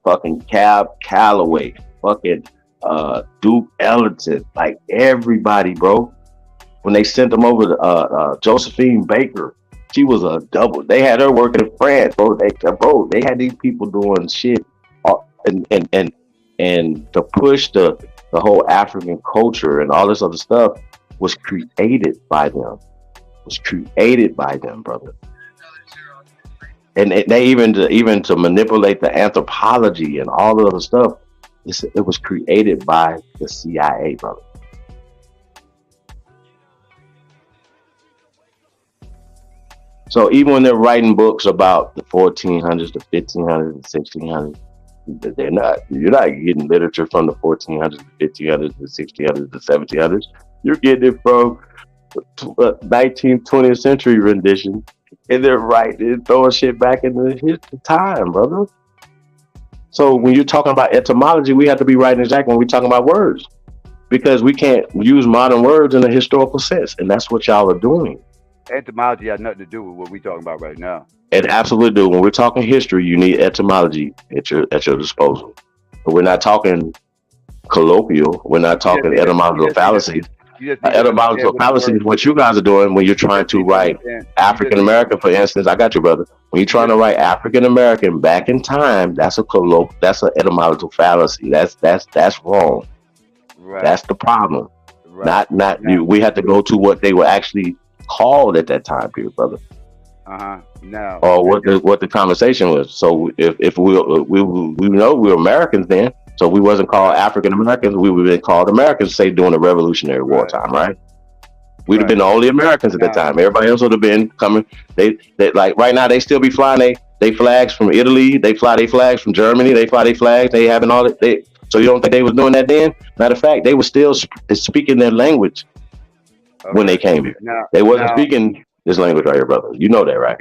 Fucking Cab Calloway, fucking Duke Ellington, like everybody, bro. When they sent them over to Josephine Baker, she was a double. They had her working in France, bro. They had these people doing shit, and to push the whole African culture and all this other stuff was created by them. Brother. And they even to manipulate the anthropology and all the other stuff, it was created by the CIA, brother. So even when they're writing books about the 1400s, the 1500s, the 1600s, you're not getting literature from the 1400s, the 1500s, the 1600s, the 1700s. You're getting it from 19th, 20th century rendition. And they're throwing shit back into his time, brother. So when you're talking about etymology, we have to be right and exact when we're talking about words, because we can't use modern words in a historical sense, and that's what y'all are doing. Etymology has nothing to do with what we're talking about right now. It absolutely do. When we're talking history, you need etymology at your disposal. But we're not talking colloquial. We're not talking etymological fallacies. Etymological fallacy is what you guys are doing when you're trying to write African American, for instance. I got you, brother. When you're trying to write African American back in time, that's an etymological fallacy. That's wrong. Right. That's the problem. Right. Not you. We have to go to what they were actually called at that time period, brother. No. Or what the conversation was. So if we know we were Americans then. So we wasn't called African Americans. We would have been called Americans, say, during the Revolutionary War time, right? We'd have been the only Americans at that time. Everybody else would have been coming. They like right now, they still be flying they flags from Italy. They fly their flags from Germany. They fly their flags. They having all that. So you don't think they was doing that then? Matter of fact, they were still speaking their language when they came here. They wasn't speaking this language right here, brother. You know that, right?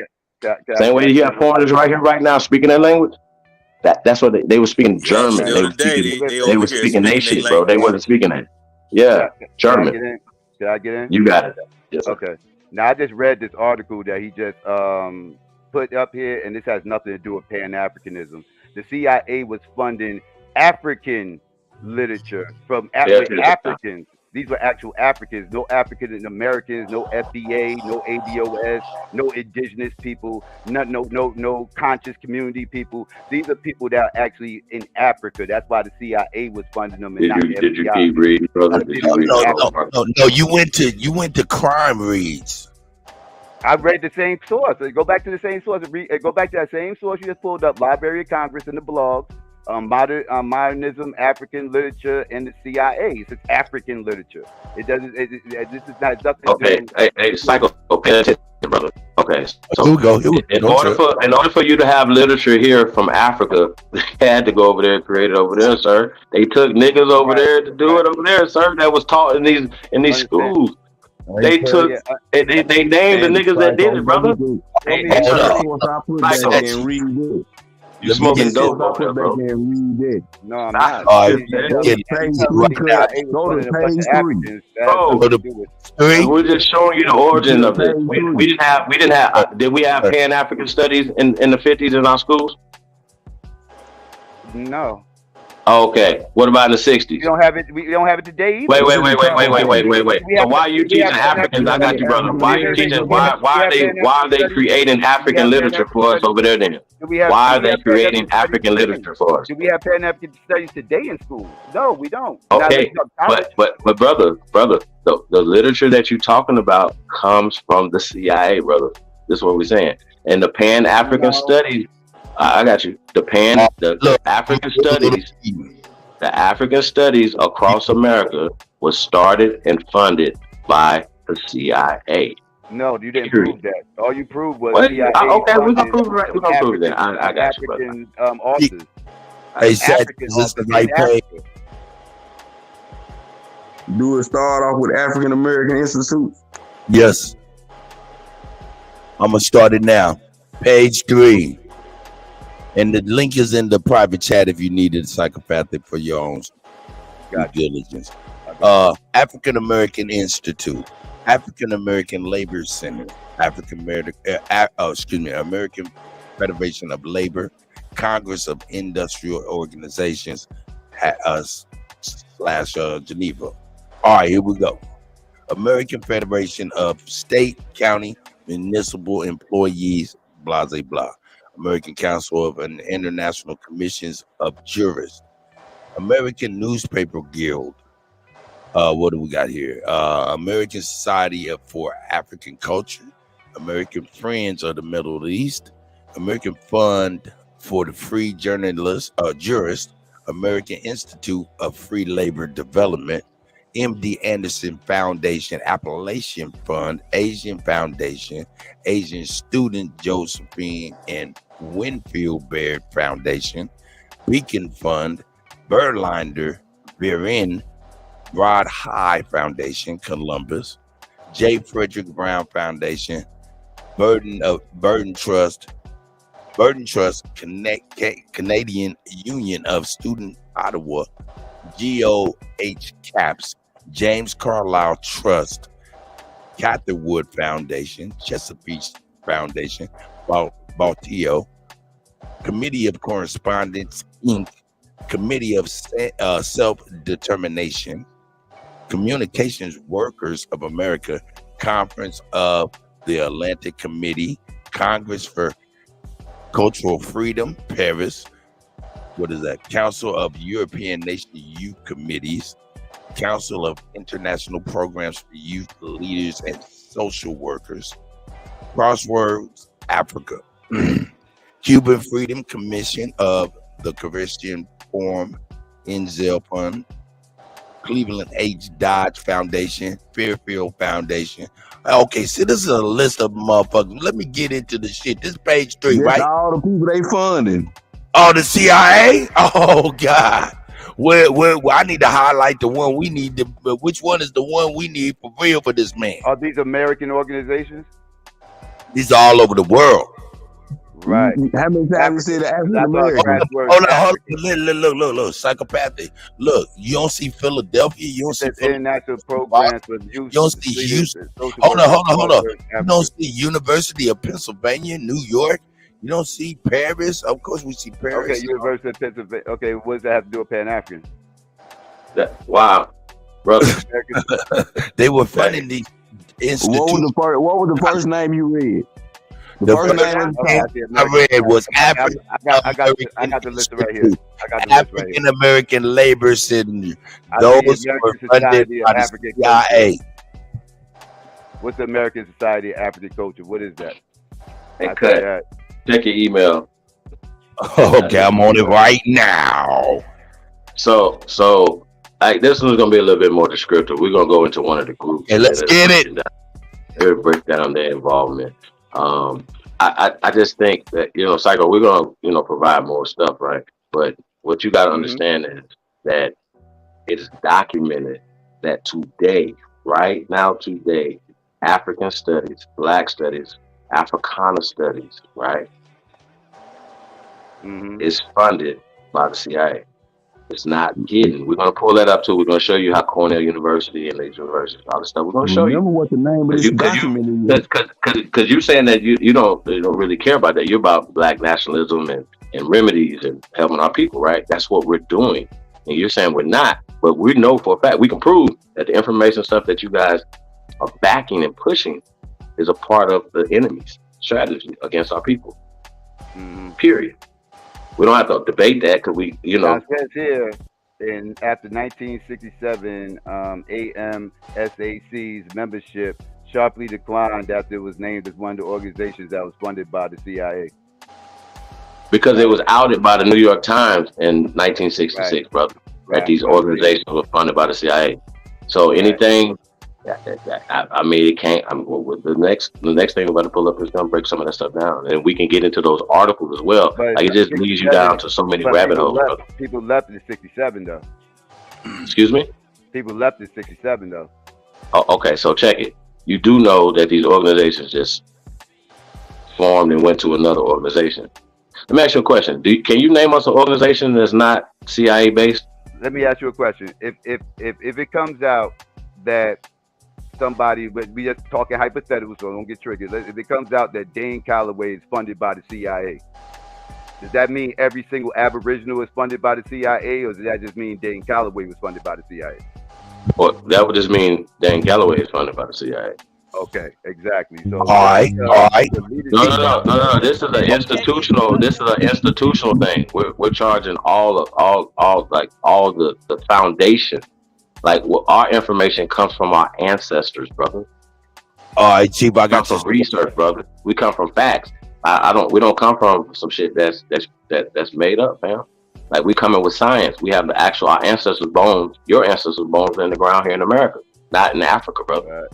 Same way you have foreigners right here, right now, speaking that language. That's what they were speaking German. They were speaking their shit, bro. They wasn't speaking that. Yeah, German. Did I get in? You got it. Yes, okay. Now I just read this article that he just put up here, and this has nothing to do with Pan-Africanism. The CIA was funding African literature from Africans. These were actual Africans, no African Americans, no FBA, no ADOS, no indigenous people, no conscious community people. These are people that are actually in Africa. That's why the CIA was funding them. And Did you keep reading, brother? No. You went to crime reads. I read the same source. Go back to the same source. Go back to that same source you just pulled up. Library of Congress in the blog. Modernism, African literature, and the CIA. It's African literature. It doesn't. This is not nothing. Okay, hey, Psycho, pay attention, brother. Okay, Here we so go. Here we go. in order for you to have literature here from Africa, they had to go over there and create it over there, sir. They took niggas over there to do it over there, sir. That was taught in these Understand. schools. Hey, They took Yeah, they named the and niggas that did Psycho, it, brother. show me Hey, Hold sir, up. Source I put back Psycho, there and read it. you Let me smoking get dope Source I over there, put back bro. there and read it. No, I'm Stop not. All right, it, You man. tell get me, it. Page you tell three, me Right now. CIA was go to funding a bunch page of 3. Africans that had Bro, Go something to to do with. three. we're just showing you the Go origin to of this. page We 3. didn't have did we have Pan African studies in the 50s in our schools? No, Okay. What about in the we 60s? don't have it. We don't have it today Wait, either. This wait, is the wait, wait, wait, wait, wait, conversation. wait, wait. We So have why are you we have teaching Pan Africans? African I got studies. you, brother. African Why are Wait, you wait, wait. teaching? Americans Do we have Why are Pan they African studies? creating Do we African have Pan literature African for us studies? over there then? Do we have Why do are we they have Pan creating African studies African today? literature for us? Do we have Pan African studies today in school? No, we don't. Now let's Okay, talk college. but brother, the literature that you're talking about comes from the CIA, brother. This is what we're saying. And the Pan African No, studies, I got you. The Look, African studies, the African studies across America was started and funded by the CIA. no, you didn't Period. prove that. All you proved was What? CIA Okay, we're gonna funded prove it right. We're gonna prove it. African I got you, brother. African authors, hey, Seth, African is this the authors in right page? Africa. Do it start off with African American Institute? Yes. I'm gonna start it now. Page 3. And the link is in the private chat if you need it, psychopathic, for your own due diligence. African American Institute, African American Labor Center, American Federation of Labor, Congress of Industrial Organizations, / Geneva. All right, here we go. American Federation of State, County, Municipal Employees, blah, blah, blah. American Council of International Commissions of Jurists, American Newspaper Guild. What do we got here? American Society for African Culture, American Friends of the Middle East, American Fund for the Free Jurist, American Institute of Free Labor Development, MD Anderson Foundation, Appalachian Fund, Asian Foundation, Asian Student Josephine and Winfield Baird Foundation, Beacon Fund, Berlinder, Viren, Rod High Foundation, Columbus, J. Frederick Brown Foundation, Burden Trust, Canadian Union of Student Ottawa, GOH Caps, James Carlisle Trust, Catherwood Foundation, Chesapeake Foundation, Baltio, Committee of Correspondence, Inc., Committee of Self-Determination, Communications Workers of America, Conference of the Atlantic Committee, Congress for Cultural Freedom, Paris. What is that? Council of European Nation Youth Committees, Council of International Programs for Youth Leaders and Social Workers, Crossroads Africa, Cuban Freedom Commission of the Christian Forum, Enzel Fund, Cleveland H. Dodge Foundation, Fairfield Foundation. Okay, so this is a list of motherfuckers. Let me get into the shit. This page 3, That's right? all the people they funding. Oh, the CIA? Oh, God. Where I need to highlight the one we need to, which one is the one we need for real for this man? Are these American organizations? These are all over the world. Right. How many times you say the African American? Hold on. Look, psychopathic. Look, you don't see Philadelphia. You don't see international programs for youth. You don't see Houston. Hold on. You don't see University of Pennsylvania, New York. You don't see Paris. Of course, we see Paris. Okay, University of Pennsylvania. Okay, what does that have to do with Pan African? Wow, brother. They were funding these institutes. What was the first name you read? The first name I read was African. I got the list right here. African American Labor Center. Those were funded by the CIA. What's the American Society of African Culture? What is that? Hey, cut. Check your email. Okay, I'm on it right now. So this one's gonna be a little bit more descriptive. We're gonna go into one of the groups. Hey, let's get it. Break down their involvement. I just think that, Psycho, we're gonna, provide more stuff, right? But what you gotta understand is that it is documented that today, right now, today, African studies, Black studies, Africana studies, right, is funded by the CIA. It's not hidden. We're gonna pull that up too. We're gonna show you how Cornell University and these universities, all this stuff. We're gonna show you. Remember what the name of this document is. Because you're saying that you don't really care about that. You're about Black nationalism and remedies and helping our people, right? That's what we're doing. And you're saying we're not, but we know for a fact, we can prove that the information stuff that you guys are backing and pushing is a part of the enemy's strategy against our people. Period. We don't have to debate that because we, Now it says here, after 1967, AMSAC's membership sharply declined after it was named as one of the organizations that was funded by the CIA. Because it was outed by the New York Times in 1966, brother. That these organizations were funded by the CIA. So anything, I mean, it can't. The next thing we're about to pull up is gonna break some of that stuff down, and we can get into those articles as well. But like it just leads you down to so many rabbit holes. People left in '67 though. Excuse me. People left in '67 though. Oh, okay, so check it. You do know that these organizations just formed and went to another organization. Let me ask you a question. Can you name us an organization that's not CIA based? Let me ask you a question. If it comes out that somebody, but we just talking hypothetical, so don't get triggered. If it comes out that Dane Calloway is funded by the CIA, does that mean every single Aboriginal is funded by the CIA, or does that just mean Dane Calloway was funded by the CIA? Well, that would just mean Dane Calloway is funded by the CIA. Okay, exactly. So all right. No. This is an institutional. This is an institutional thing. We're charging all the foundation. Like our information comes from our ancestors, brother. All right, Chief. I got some research, brother. We come from facts. We don't come from some shit that's made up, man. Like we come in with science. We have our ancestors' bones, your ancestors' bones in the ground here in America, not in Africa, brother. Right.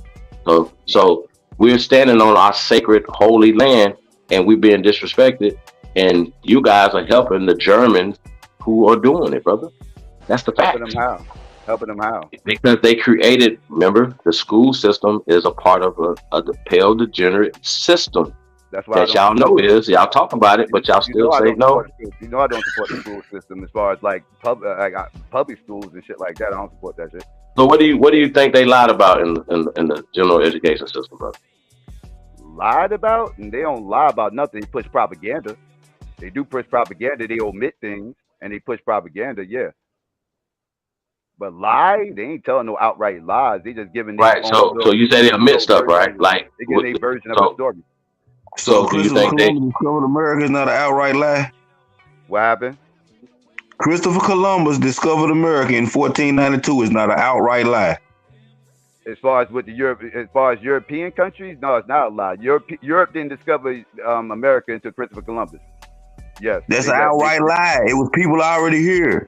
So we're standing on our sacred holy land, and we're being disrespected, and you guys are helping the Germans who are doing it, brother. That's the fact. Helping them how? Because they created, remember, the school system is a part of a pale degenerate system. That's why y'all know is. Y'all talk about it, but y'all still say no. You know I don't support the school system as far as like public schools and shit like that. I don't support that shit. So what do you think they lied about in the general education system, brother? Lied about? And they don't lie about nothing. They push propaganda. They do push propaganda. They omit things and they push propaganda. Yeah. But lie, they ain't telling no outright lies. They just giving their right. So you say they omit stuff, right? Like they give their version of the story. So do you think they discovered America is not an outright lie? What happened? Christopher Columbus discovered America in 1492 is not an outright lie. As far as with European countries, no, it's not a lie. Europe didn't discover America until Christopher Columbus. Yes, that's an outright lie. It was people already here.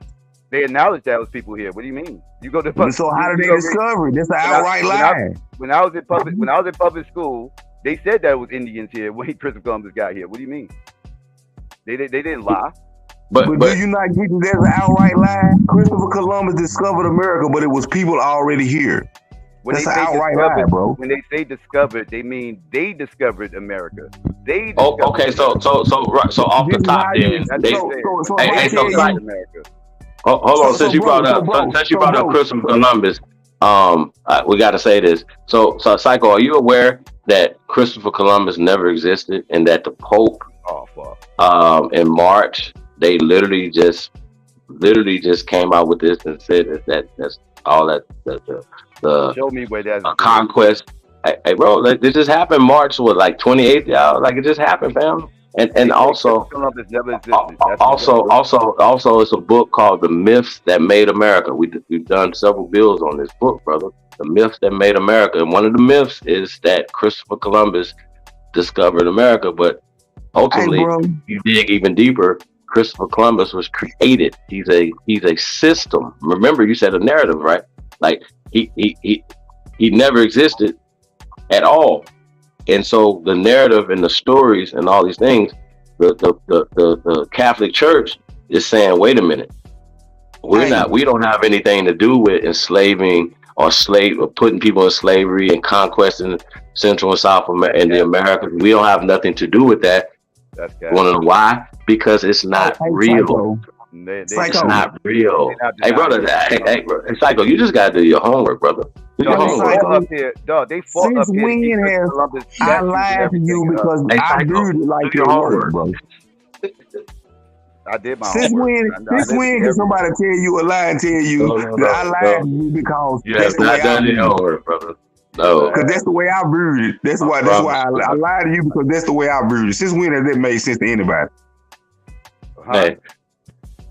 They acknowledged that was people here. What do you mean? You go to so how did they discover it? That's an outright lie. When I was in public school, they said that it was Indians here when Christopher Columbus got here. What do you mean? They didn't lie. But do you not get that there's an outright lie? Christopher Columbus discovered America, but it was people already here. That's an outright lie, bro. When they say discovered, they mean they discovered America. Okay, so off the top, then America. Hold on, since you brought up Christopher Columbus, we got to say this. So Psycho, are you aware that Christopher Columbus never existed, and that the Pope, in March, they literally just came out with this and said that's all that the show me where that's conquest. Hey, bro, this just happened March 28th, y'all. Like it just happened, fam. And also it's a book called The Myths That Made America. We've done several bills on this book, brother. The Myths That Made America. And one of the myths is that Christopher Columbus discovered America, but ultimately, you dig even deeper, Christopher Columbus was created. He's a system. Remember, you said a narrative, right? Like he never existed at all. And so the narrative and the stories and all these things, the Catholic Church is saying, wait a minute, we don't have anything to do with enslaving or putting people in slavery and conquesting Central and South America and the Americas. We don't have nothing to do with that. That's you want to know why? Because it's not real. It's not real. Hey, brother, Psycho, you just gotta do your homework, brother. Do your homework. Up here, dog. They fought Since up here. when I lied to you because I viewed it like your homework, bro? I did my Since homework. when can somebody tell you a lie and tell you that I lied to you because you have not done your homework, brother. No, because that's the way I viewed it. That's why I lied to you, because that's the way I viewed it. Since when has that made sense to anybody? Hey,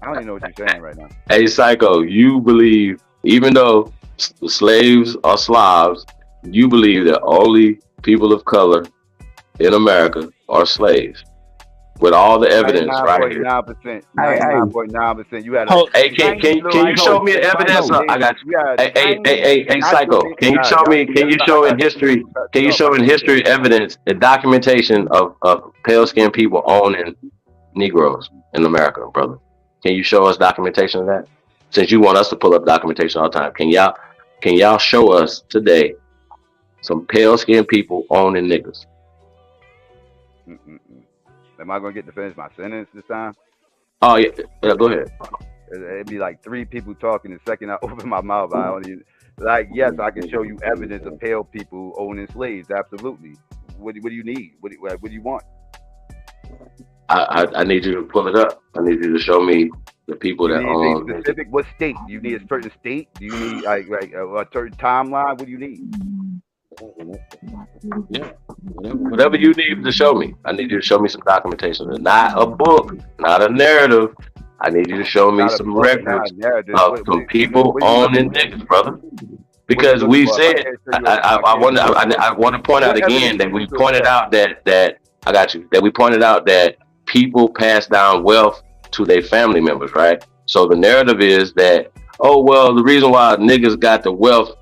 I don't even know what you're saying right now. Hey, Psycho, you believe, even though the slaves are Slavs, you believe that only people of color in America are slaves, with all the evidence right here. 99.9%. You had. Hey, can you show me evidence? I got you. Hey, Psycho, can you show me? Can you show in history? Can you show in history evidence, the documentation of pale skinned people owning Negroes in America, brother? Can you show us documentation of that? Since you want us to pull up documentation all the time, can y'all show us today some pale skinned people owning niggas? Am I gonna get to finish my sentence this time? Oh yeah, go ahead. It'd be like three people talking. The second I open my mouth, I don't even. Like, yes, I can show you evidence of pale people owning slaves. Absolutely. What do you need? What do you want? I need you to pull it up. I need you to show me the people that own. Specific. What state? Do you need a certain state? Do you need like a certain timeline? What do you need? Yeah, whatever you need to show me. I need you to show me some documentation. Not a book, not a narrative. I need you to show me some records of some people owning niggas, brother. Because we said, I want to point out again that we pointed out that I got you. That we pointed out that people pass down wealth to their family members, right? So the narrative is that, oh well, the reason why niggas got the wealth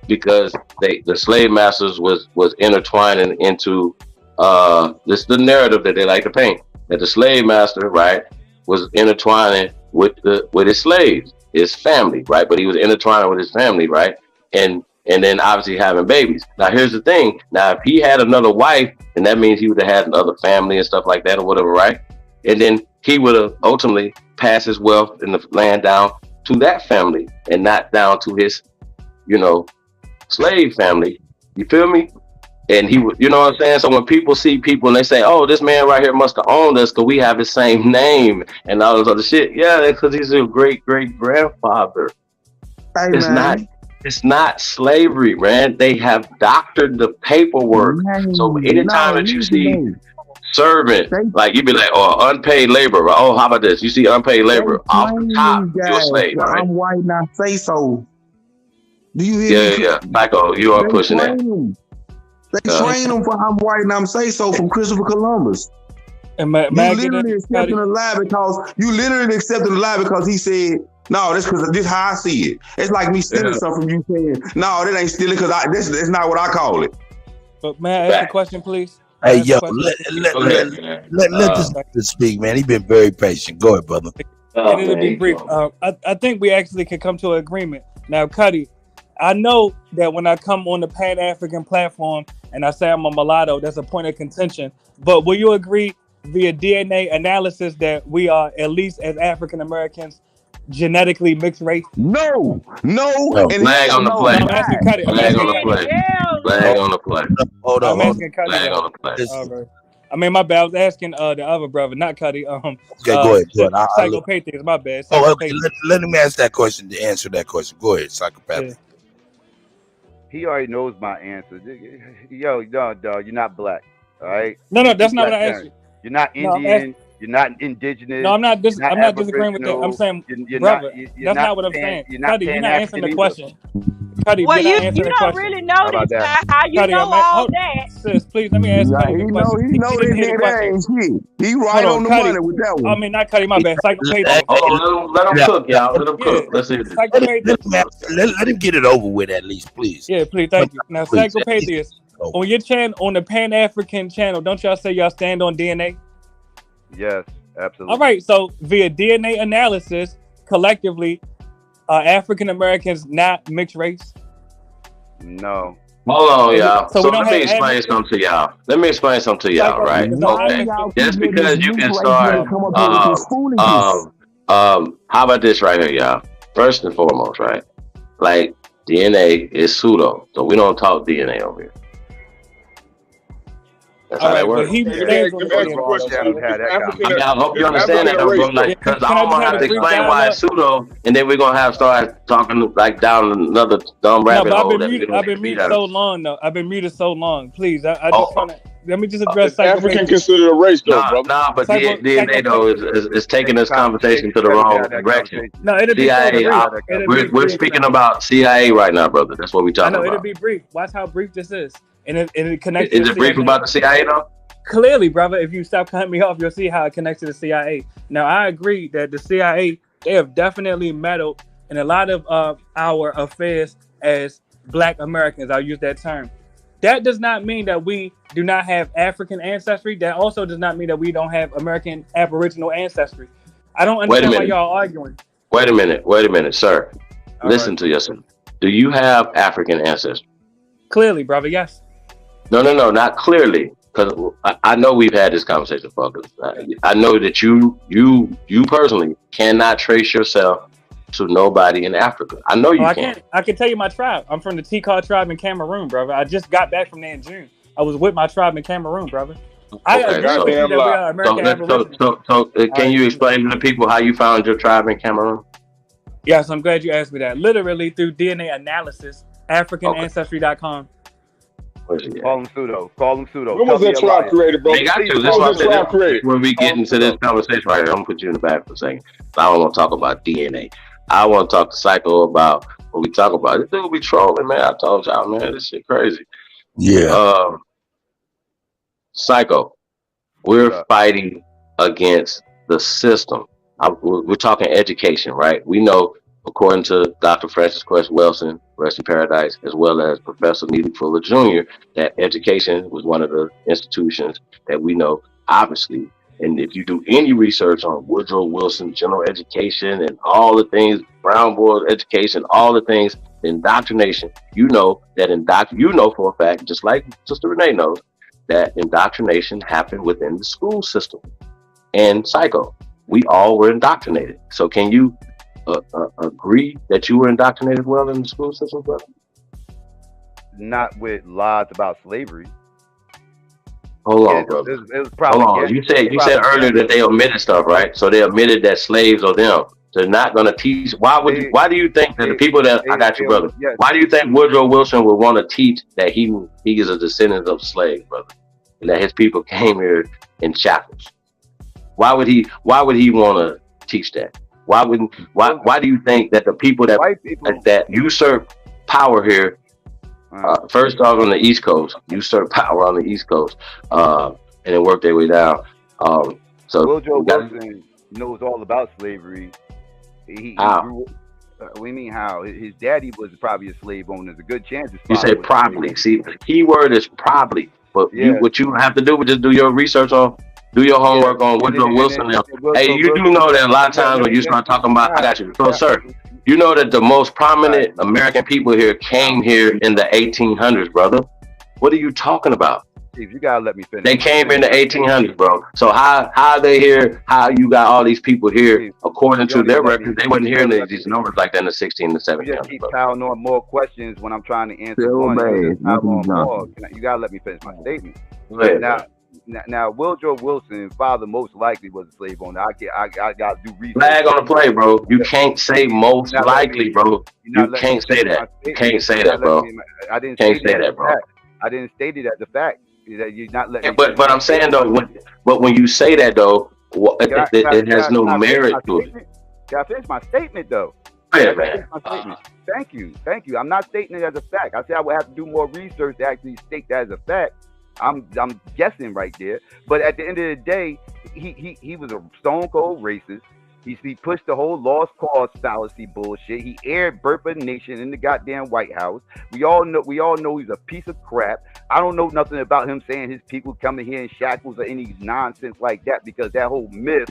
because the slave masters was intertwining into this the narrative that they like to paint, that the slave master, right, was intertwining with his slaves, his family, right? But he was intertwining with his family, right? And then obviously having babies. Now here's the thing. Now if he had another wife, then that means he would have had another family and stuff like that or whatever, right? And then he would have ultimately passed his wealth in the land down to that family and not down to his, slave family. You feel me? And he would, you know what I'm saying? So when people see people and they say, oh, this man right here must have owned us because we have the same name and all this other shit. Yeah, because he's a great grandfather. Hey, it's not slavery, man. They have doctored the paperwork. So anytime that you see servant, like you'd be like, oh, unpaid labor. Oh, how about this? You see unpaid labor off the top, you're a slave, right? I'm white, not say so. Do you hear me? Yeah. Psycho, you are pushing that. They train them for I'm white and I'm say so from Christopher Columbus. You literally accepting a lie because he said, no, that's because this is how I see it. It's like me stealing something from you saying, no, that ain't stealing because that's not what I call it. But may I ask a question, please? Hey, yo, let this speak, man. He's been very patient. Go ahead, brother. And it'll be brief. I think we actually can come to an agreement. Now, Cuddy, I know that when I come on the Pan-African platform and I say I'm a mulatto, that's a point of contention. But will you agree via DNA analysis that we are, at least as African Americans, genetically mixed race? No. Flag on the play. I'm asking Cuddy. Flag on the play. Hold on. I'm asking Cuddy. Flag on the play. Right. I mean, my bad. I was asking the other brother, not Cuddy. Okay, go ahead. Psychopathics, my bad. Okay. Let him ask that question to answer that question. Go ahead, psychopath. Yeah. He already knows my answer. Yo, dog, you're not black, all right? No, that's not what I asked you. You're not Indian. You're not indigenous. No, I'm not disagreeing with that. I'm saying, brother, that's not what I'm saying. Cuddy, you're not answering the question. Cuddy, well, you don't really know this guy. How you know all that? Sis, please let me ask Cuddy the question. He know that ain't shit. He right on the money with that one. I mean, not Cuddy, my bad. Psychopathic. Let him cook, y'all. Let him cook. Let's see. Let him get it over with at least, please. Yeah, please. Thank you. Now, Psychopathic. on your channel, on the Pan African channel, don't y'all say y'all stand on DNA? Yes, absolutely. All right, so via DNA analysis, collectively, are African Americans not mixed race? No. Hold on, y'all. So So we don't let me have explain admixture? something to y'all. Let me explain something to y'all, Psycho, right? is no Okay. admixture? Y'all keep Just letting because this you mixed can race start, nigga come up here with this foolishness. how about this right here, y'all? First and foremost, right? Like DNA is pseudo, so we don't talk DNA over here. That's All how that right, but works. he Let me stands ask, on let the me ask you a DNA. question. So Had that I mean, I hope you if understand African that a though, bro. race, Like, Can because I I'm just gonna have have a to brief explain why it's dialogue? pseudo, and then we're gonna have to start talking like down another dumb No, rabbit but hole that we I've don't been see muted that. so long though. I've been muted so long. Please, I Oh, just wanna let me just address is African psycho. considered a race though, brother? but Psycho, DNA though is taking this conversation to the wrong direction. No, it'll be so CIA, brief. It'll be we're brief. speaking about CIA right now, brother. That's what we're I talking know it'll about. be brief. Watch how brief this is, and it connects to Is the it brief CIA. about the CIA though? Clearly, brother, if you stop cutting me off, you'll see how it connects to the CIA. Now, I agree that the CIA, they have definitely meddled in a lot of our affairs as Black Americans. I'll use that term. That does not mean that we do not have African ancestry. That also does not mean that we don't have American Aboriginal ancestry. I don't Wait a understand why minute. y'all are arguing. Wait a minute, sir. All Listen right. to yourself. Do you have African ancestry? Clearly, brother, yes. No, not clearly. Because I know we've had this conversation, fuckers. I know that you personally cannot trace yourself to nobody in Africa. I know you can't. I can tell you my tribe. I'm from the T-Car tribe in Cameroon, brother. I just got back from there in June. I was with my tribe in Cameroon, brother. I Okay, agree with you that we are American Aboriginal. Can you explain to the people how you found your tribe in Cameroon? Yes, I'm glad you asked me that. Literally through DNA analysis, AfricanAncestry.com. Call him pseudo. Call him pseudo. When was that tribe created, bro? They got to. When was that tribe created? When we get into this conversation right here, I'm gonna put you in the back for a second. I don't want to talk about DNA. I want to talk to Psycho about what we talk about. This dude be trolling, man. I told y'all, man, this shit crazy. Yeah. Psycho, we're fighting against the system. We're talking education, right? We know, according to Dr. Francis Quest Wilson, Rest in Paradise, as well as Professor Neely Fuller Jr., that education was one of the institutions that we know, obviously. And if you do any research on Woodrow Wilson general education and all the things, Brown Board education, all the things, indoctrination, you know that you know for a fact, just like Sister Renee knows, that indoctrination happened within the school system. And Psycho, we all were indoctrinated. So can you agree that you were indoctrinated well in the school system, brother? Not with lies about slavery. Hold on, brother. It was probably. Hold on. You said earlier that they omitted stuff, right? So they omitted that slaves are them. They're not going to teach. Why do you think that the people that I got you, brother? Yes. Why do you think Woodrow Wilson would want to teach that he is a descendant of slaves, brother, and that his people came here in shackles? Why would he want to teach that? Why do you think that the people that usurp power here, first off on the East Coast, usurp power on the East Coast, and then work their way down? So Woodrow Wilson knows all about slavery. He grew. What do you mean how? His daddy was probably a slave owner. There's a good chance. You said probably. See, the key word is probably. But what you have to do is just do your research on. Do your homework on Woodrow Wilson. Hey, you do know that a lot of times when you start talking about, I got you. So, sir, you know that the most prominent American people here came here in the 1800s, brother. What are you talking about? Steve, you gotta let me finish. They came in the 1800s, bro. So how are they here? How you got all these people here? According to their records, they wasn't hearing these numbers like that in the 16 and 1700s. You just keep piling on more questions when I'm trying to answer one. You gotta let me finish my statement. Now, Woodrow Wilson, father most likely was a slave owner. I got to do research. Flag on the play, bro. You can't say most likely, bro. You can't say that. You can't say that, bro. I didn't say that, bro. I didn't state it as a fact. That you're not letting. But I'm saying though, when you say that though, it has no merit to it. Can I finish my statement though? Yeah, man. Thank you. I'm not stating it as a fact. I said I would have to do more research to actually state that as a fact. I'm guessing right there. But at the end of the day, he was a stone cold racist. He pushed the whole lost cause fallacy bullshit. He aired Birth of a Nation in the goddamn White House. We all know he's a piece of crap. I don't know nothing about him saying his people coming here in shackles or any nonsense like that, because that whole myth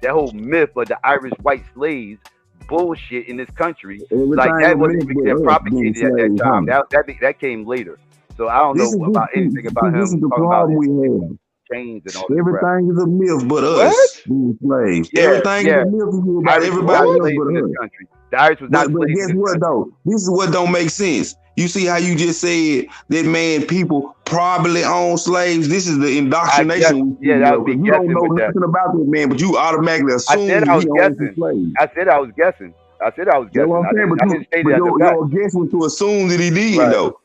of the Irish white slaves bullshit in this country, like that wasn't propagated at that time. That came later. So I don't know about anything about him. This is the talking about problem we have. chains and all that. Everything is a myth but What? us being slaves. Everything is a myth about everybody else but us. Country. The Irish was not But slaves guess in this what country. though? This is what don't make sense. You see how you just said that, man, people probably own slaves? This is the indoctrination. That would be you don't guessing know with that. nothing about that man, but you automatically assume I said I was he owns the guessing. slaves. I said I was guessing. That's what I'm saying, I didn't say that. your guess was to assume that he did, though,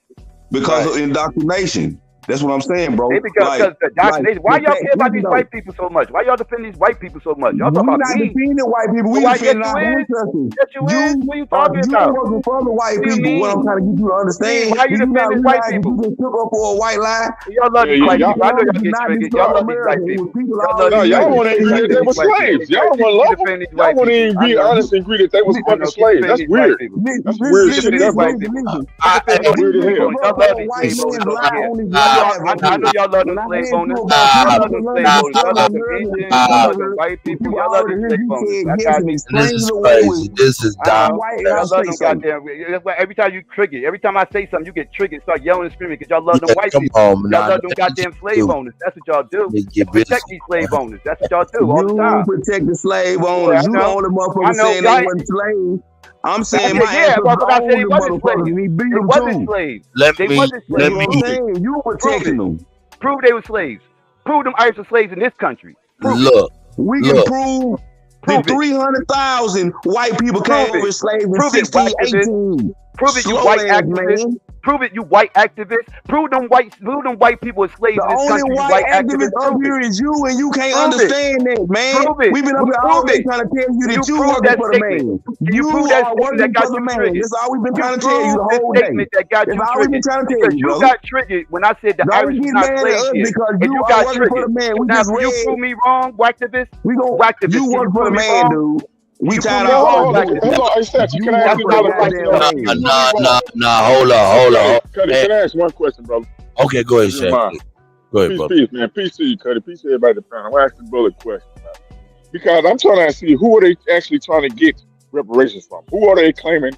because of indoctrination. That's what I'm saying, bro. Because the indoctrination. Why y'all care about these white people so much? Why y'all defend these white people so much? Y'all talking about not me. defending white people. We defending our ancestors. Yes, you is. What are you talking you about? working for the white people. What I'm trying to get you to understand. Why you defending white people? You just took up for a white lie. Y'all love these white people. I know y'all get triggered. Y'all love these white people. No, y'all want to agree that they were slaves. Y'all don't want to love them. Y'all want to even be honest and agree that they was fucking slaves. That's weird. That's weird shit. That's weird as hell. I know y'all love them slave owners. Y'all love them slave owners. Y'all love them Asians. Y'all love them white people. Y'all love them slave owners. This is crazy. This is dumb. Y'all love them goddamn. Every time you trigger, every time I say something, you get triggered, start yelling and screaming because y'all love them white people. Y'all love them goddamn slave owners. That's what y'all do. Protect these slave owners. That's what y'all do all the time. You protect the slave owners. You the only motherfucker saying they wasn't slaves. I'm saying my ancestors owned the motherfuckers and he beat them too. Slaves. You protecting them. Prove they were slaves. Prove them Irish were slaves in this country. We can prove that 300,000 white people came over as slaves in 1618. Prove it, you white activists. Prove it, you white activists. Prove them white people as slaves in this country. The only white activist up here is you, and you can't understand that, man. We've been up here all day trying to tell you that you working for the man. You are working for the man. That's all we've been trying to tell you the whole day. That's all we've been trying to tell you, bro. You got triggered when I said the Irish was not slaves because you are working for the man. We now, just read. You prove me wrong, activist. You work for the man, dude. We tired of hold on. Hey, Statue, can I ask you another question? Hold on. Cuddy, can I ask one question, brother? Okay, go ahead, Shaq. Go ahead, brother. Peace, man. Peace to you, Cuddy. Peace to everybody at the panel. I'm going to ask the bullet question. Because I'm trying to see who are they actually trying to get reparations from? Who are they claiming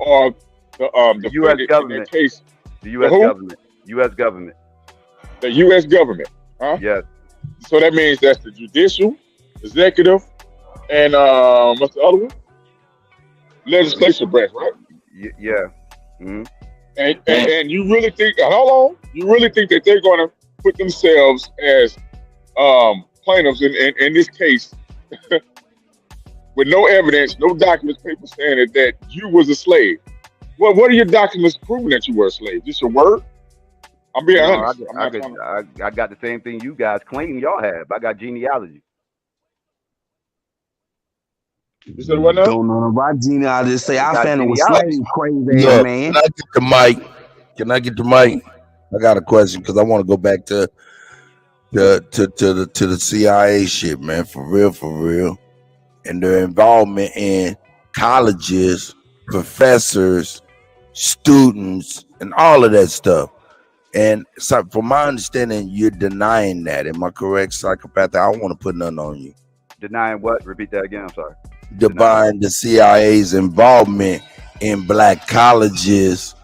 are the U.S. government? Case? The U.S. government. U.S. government. The U.S. government, huh? Yes. So that means that's the judicial, executive, and what's the other one? Legislative branch, right? Yeah. Mm-hmm. And you really think? Hold on. You really think that they're going to put themselves as plaintiffs in this case with no evidence, no documents, paper saying that you was a slave? What are your documents proving that you were a slave? Just your word? I'm being honest. I got the same thing you guys claim y'all have. I got genealogy. You said what now? Don't know about genealogy. Just say I found it was slave crazy, man. Can I get the mic? Can I get the mic? I got a question because I want to go back to the C.I.A. shit, man. For real, and their involvement in colleges, professors, students, and all of that stuff. And so, from my understanding, you're denying that. Am I correct, psychopath? I don't want to put nothing on you. Denying what? Repeat that again. I'm sorry. Denying the C.I.A.'s involvement in black colleges,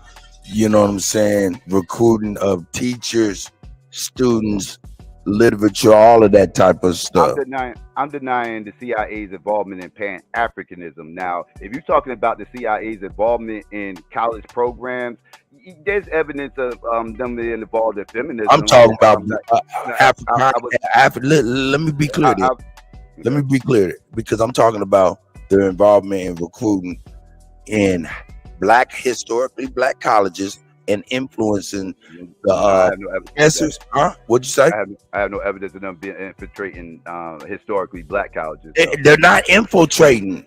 you know what I'm saying? Recruiting of teachers, students, literature, all of that type of stuff. I'm denying the C.I.A.'s involvement in Pan-Africanism. Now, if you're talking about the C.I.A.'s involvement in college programs, there's evidence of them being involved in feminism. I'm talking about let me be clear. Let me be clear, because I'm talking about their involvement in recruiting in historically black colleges and influencing the professors. What'd you say? I have no evidence of them being infiltrating historically black colleges. They're not infiltrating.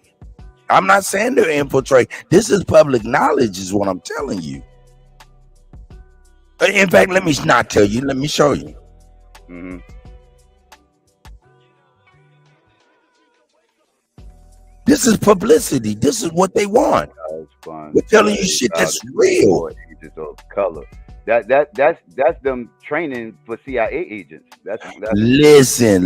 I'm not saying they're infiltrating. This is public knowledge, is what I'm telling you. In fact, let me not tell you. Let me show you. Mm-hmm. This is publicity. This is what they want. It's fun. We're telling you shit that's real. Agents of color. That's them training for CIA agents. That's Listen.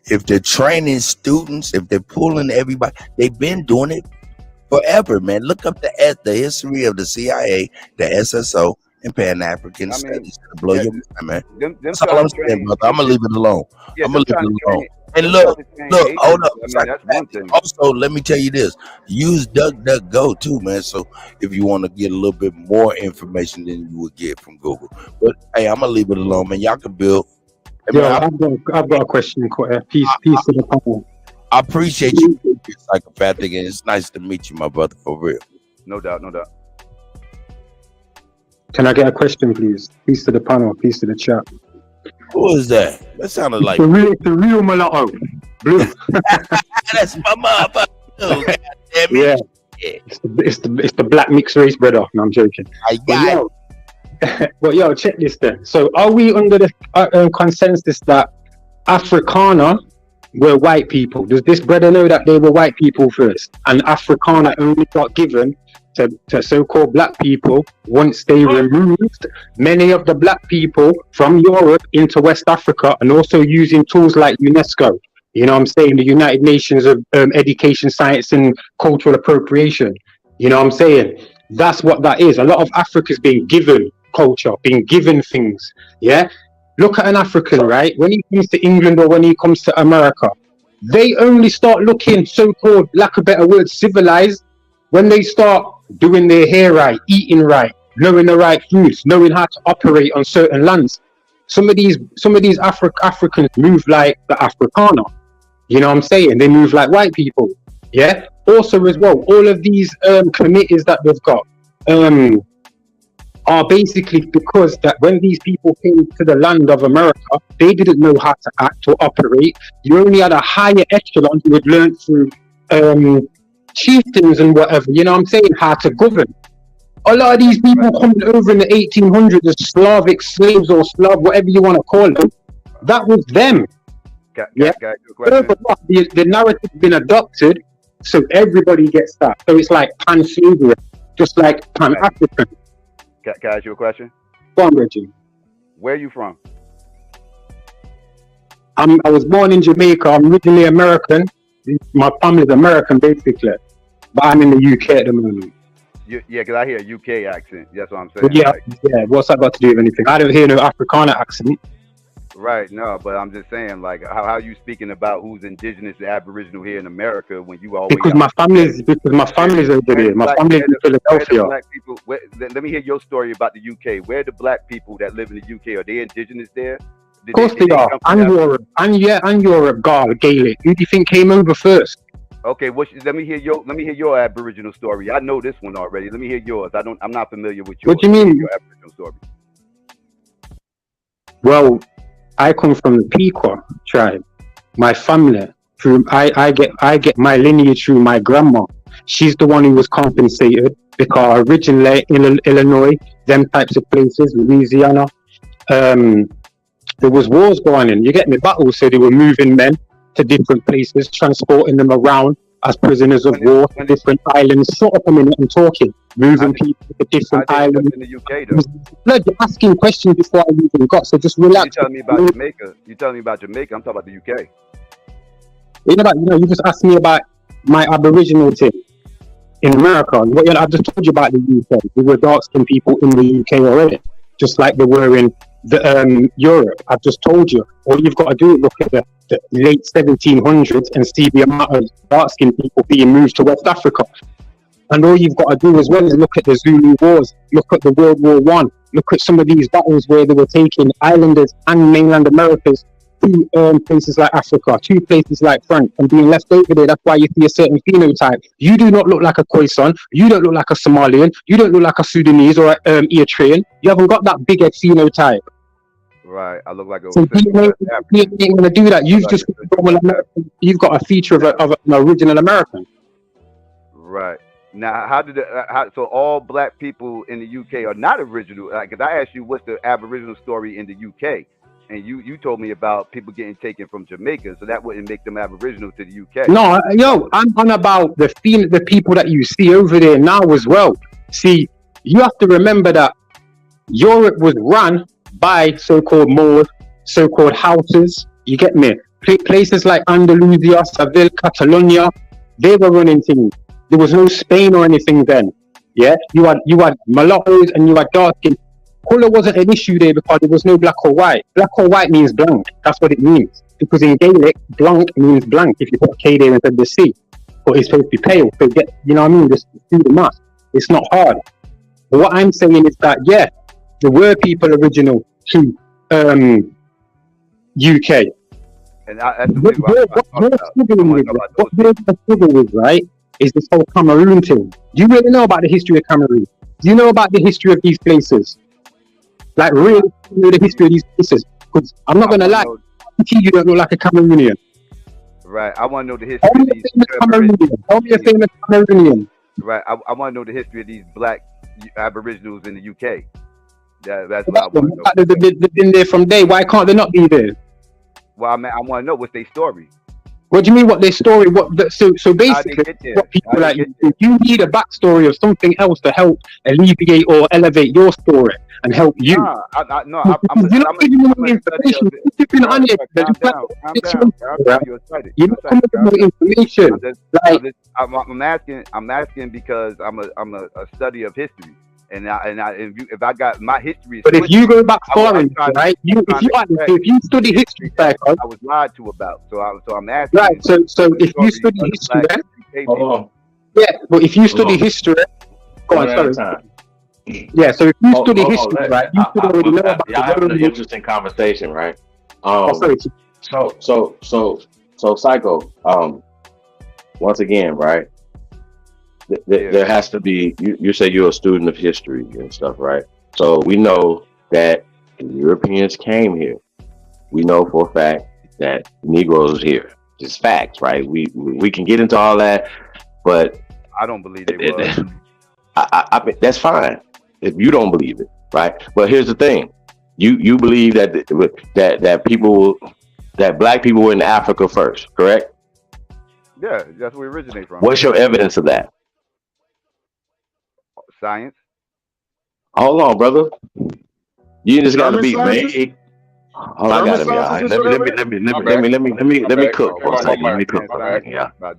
If they're training students, if they're pulling everybody, they've been doing it forever, man. Look up the history of the CIA, the SSO, and Pan African Studies. It'll blow your mind, man. That's all I'm saying, brother. I'm gonna leave it alone. I'm gonna leave it alone. And look, hold up. That's one thing. Also, let me tell you this: use DuckDuckGo too, man. So if you want to get a little bit more information than you would get from Google, but hey, I'm gonna leave it alone, man. Y'all can build. Hey, man, I've got a question. Peace to the panel. I appreciate you, psychopathic, and it's nice to meet you, my brother, for real. No doubt. Can I get a question, please? Peace to the panel. Peace to the chat. Who is that? That sounded like the real mulatto. Blue. That's my motherfucker. Yeah. It's the black mixed race brother. No, I'm joking. But yo, check this then. So are we under the consensus that Afrikaner were white people? Does this brother know that they were white people first? And Afrikaner only got given to so-called black people once they removed many of the black people from Europe into West Africa, and also using tools like UNESCO. You know what I'm saying? The United Nations of Education, Science and Cultural Appropriation. You know what I'm saying? That's what that is. A lot of Africa's being given culture, being given things. Yeah? Look at an African, right? When he comes to England or when he comes to America, they only start looking so-called, lack of better word, civilized, when they start doing their hair right, eating right, knowing the right foods, knowing how to operate on certain lands. Some of these Africans move like the Afrikaner. You know what I'm saying? They move like white people. Yeah. Also, as well, all of these committees that they've got are basically because that when these people came to the land of America, they didn't know how to act or operate. You only had a higher echelon who had learned through chieftains and whatever, you know what I'm saying, how to govern. A lot of these people coming over in the 1800s as Slavic slaves or Slav, whatever you want to call them, that was them. The narrative's been adopted, so everybody gets that. So it's like pan-slavery, just like pan-African. Can I ask you a question? Go on, Reggie. Where are you from? I was born in Jamaica. I'm originally American. My family's American, basically, but I'm in the UK at the moment. Yeah, because I hear a UK accent. That's what I'm saying. Yeah, what's that got to do with anything? I don't hear no Afrikaner accent. Right, no, but I'm just saying, like, how you speaking about who's indigenous and Aboriginal here in America when you always because my family's over there. My family's in Philadelphia. Let me hear your story about the UK. Where are the black people that live in the UK? Are they indigenous there? Of course they are, and Europe, and Europe, Gaelic. Who do you think came over first? Okay, let me hear your Aboriginal story. I know this one already. Let me hear yours. I'm not familiar with yours. What do you mean? Your Aboriginal story. Well, I come from the Pequot tribe. My family, I get my lineage through my grandma. She's the one who was compensated because originally in Illinois, them types of places, Louisiana, there was wars going on. You get me? Battles, so they were moving men to different places, transporting them around as prisoners of war to different islands. Shut up a minute, I'm talking. Moving people to different islands. In the UK, though. Blood, you're asking questions before I even got, so just relax. You're telling me about Jamaica. You're telling me about Jamaica. I'm talking about the UK. You just asked me about my Aboriginal thing in America. I just told you about the UK. There were dark-skinned people in the UK already, just like they were in Europe. I've just told you. All you've got to do is look at the late 1700s and see the amount of dark-skinned people being moved to West Africa. And all you've got to do as well is look at the Zulu Wars, look at the World War One, look at some of these battles where they were taking islanders and mainland Americans to places like Africa, to places like France, and being left over there. That's why you see a certain phenotype. You do not look like a Khoisan, you don't look like a Somalian, you don't look like a Sudanese or an Eritrean. You haven't got that big head phenotype. Right, I look like a. So you ain't going to do that. You've got a feature of an original American. Right. Now, so all black people in the UK are not original? Because I asked you what's the Aboriginal story in the UK, and you told me about people getting taken from Jamaica, so that wouldn't make them aboriginal to the UK. No, yo, I'm on about the people that you see over there now as well. See, you have to remember that Europe was run by so-called Moors, so-called houses. You get me? Places like Andalusia, Seville, Catalonia, they were running things. There was no Spain or anything then. Yeah, you had mulattoes and you had dark skin. Color wasn't an issue there because there was no black or white. Black or white means blank. That's what it means. Because in Gaelic, blank means blank. If you put a K there instead of the C, but it's supposed to be pale. So you know what I mean? Just do the math. It's not hard. But what I'm saying is that there were people original to UK. And that's what you're struggling with, right, is this whole Cameroon thing. Do you really know about the history of Cameroon? Do you know about the history of these places? Like, really know the history of these places? Because I'm not going to lie, you don't look like a Cameroonian. Right, I want to know the history of these Cameroonian. Tell me a famous Cameroonian. Right, I want to know the history of these black aboriginals in the UK. That's what I want to know. They've been there from day. Why can't they not be there? Well, I want to know what's their story. What do you mean? What their story? So basically, what people like you need a backstory of something else to help alleviate or elevate your story and help you. I'm not giving you information. You're coming up with information. I'm asking because I'm a study of history. And if I got my history, but if you go back foreign, right? If you study history, I was lied to about. So I'm asking. Right. So if you study history, but if you study history, go on. Sorry. Yeah. So if you study history, right? You should already know about. Y'all having an interesting conversation, right? So Psycho. Once again, right? There has to be, you say you're a student of history and stuff, right? So we know that Europeans came here. We know for a fact that Negroes here. It's facts, right? We can get into all that, but I don't believe they were. I mean, that's fine if you don't believe it, right? But here's the thing: you believe that black people were in Africa first, correct? Yeah, that's where we originate from. What's your evidence of that? Science. Hold on, brother. You just gotta be vague. Oh, I got him. Let me cook for a second. Let me cook for a second. Yeah. Let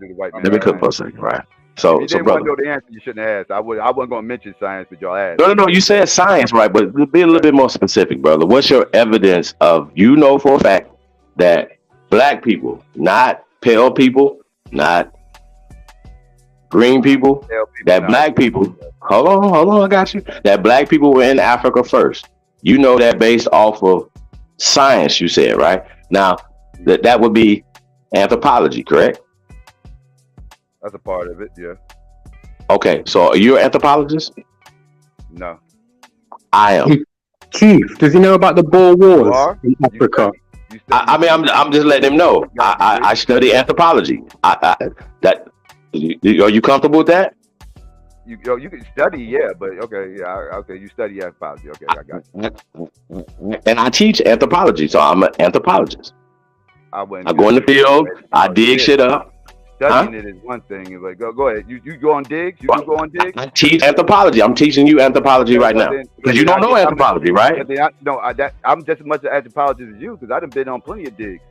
me cook for a second. Right. So, if you didn't brother, want to know the answer, you shouldn't have asked. I wasn't going to mention science, but y'all asked. No. You said science, right? But be a little bit more specific, brother. What's your evidence of for a fact that black people, not pale people, not green people, that black people, hold on, I got you. That black people were in Africa first. You know that based off of science, you said, right? Now, that would be anthropology, correct? That's a part of it, yeah. Okay, so are you an anthropologist? No. I am. Chief, does he know about the Boer Wars in Africa? I mean, I'm just letting him know. I study anthropology. Are you comfortable with that? You can study, yeah, but okay, you study anthropology. Okay, I got you. And I teach anthropology, so I'm an anthropologist. I go in the field, I dig shit up. Studying it is one thing. Like, go ahead. You go on digs? You do go on digs? I teach anthropology. I'm teaching you anthropology right now. Because you don't know anthropology, right? I'm just as much an anthropologist as you because I've been on plenty of digs.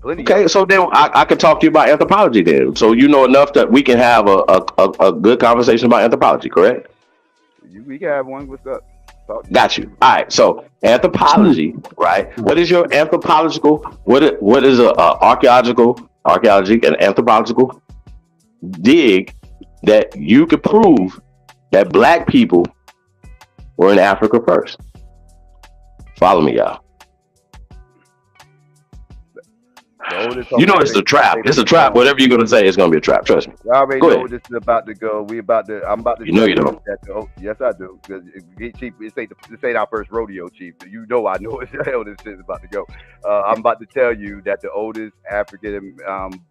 Okay, so then I can talk to you about anthropology then. So you know enough that we can have a good conversation about anthropology, correct? We can have one. What's up? Got you. All right. So anthropology, right? What is your anthropological? What is a archaeology and anthropological dig that you could prove that black people were in Africa first? Follow me, y'all. You know it's a trap. It's a trap. Whatever you're gonna say, it's gonna be a trap. Trust me. I already know this is about to go. I'm about to. You know you don't. Yes, I do. Because Chief, this ain't our first rodeo, Chief. So you know I know it's hell. This shit is about to go. I'm about to tell you that the oldest African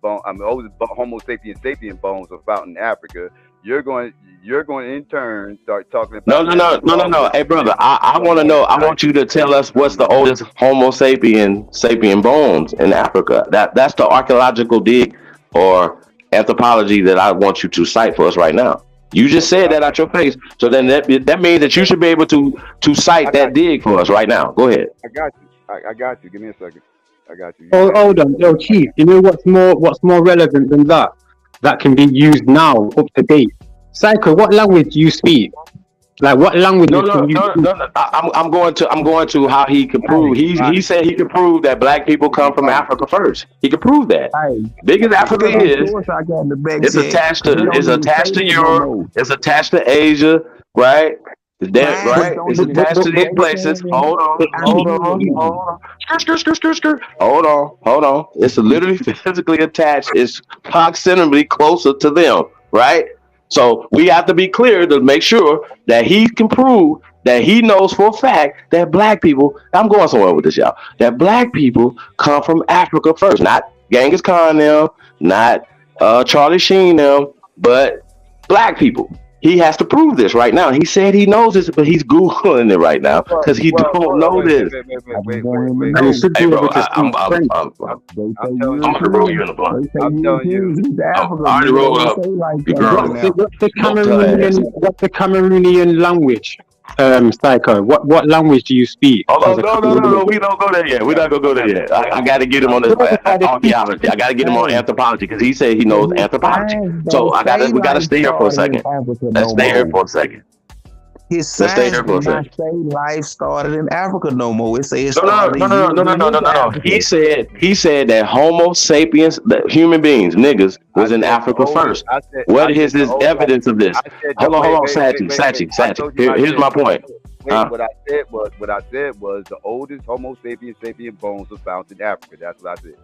oldest Homo sapien bones are found in Africa. you're going in turn start talking No, about no, no, no, no, no. Hey, brother, I want to know. I want you to tell us what's the oldest Homo sapien bones in Africa. That's the archaeological dig or anthropology that I want you to cite for us right now. You just said that out your face, so then that means that you should be able to cite that dig for us right now. Go ahead. I got you. I got you. Give me a second. I got you. Oh, hold on, yo, Chief. You know what's more relevant than that? That can be used now, up to date. Psycho, what language do you speak? Like, what language No, can you speak? no. I'm going to how he can prove. He said he could prove that black people come from Africa first. He could prove that. Big as Africa is, it's attached to Europe. It's attached to Asia, right? Right? It's attached to these places. Hold on. Hold on. It's literally physically attached. It's proximally closer to them, right? So we have to be clear to make sure that he can prove that he knows for a fact that black people, I'm going somewhere with this, y'all, that black people come from Africa first, not Genghis Khan them, not Charlie Sheen them, but black people. He has to prove this right now. He said he knows this, but he's Googling it right now because he don't know this. Hey, bro, I'm gonna roll you in the blunt. I'm telling you. I already rolled up. What's the Cameroonian language? Psycho. What language do you speak? Oh, no. We don't go there yet. We're not gonna go there yet. I got to get him on this archaeology. I got to get him on anthropology because he said he knows anthropology. So we gotta stay here for a second. Let's stay here for a second. His science did not say life started in Africa no more. It says no. He said that Homo sapiens, that human beings, niggas, was in Africa first. What is his evidence of this? Hold on, Sachi. Here's my point. What I said was the oldest Homo sapien bones were found in Africa. That's what I said.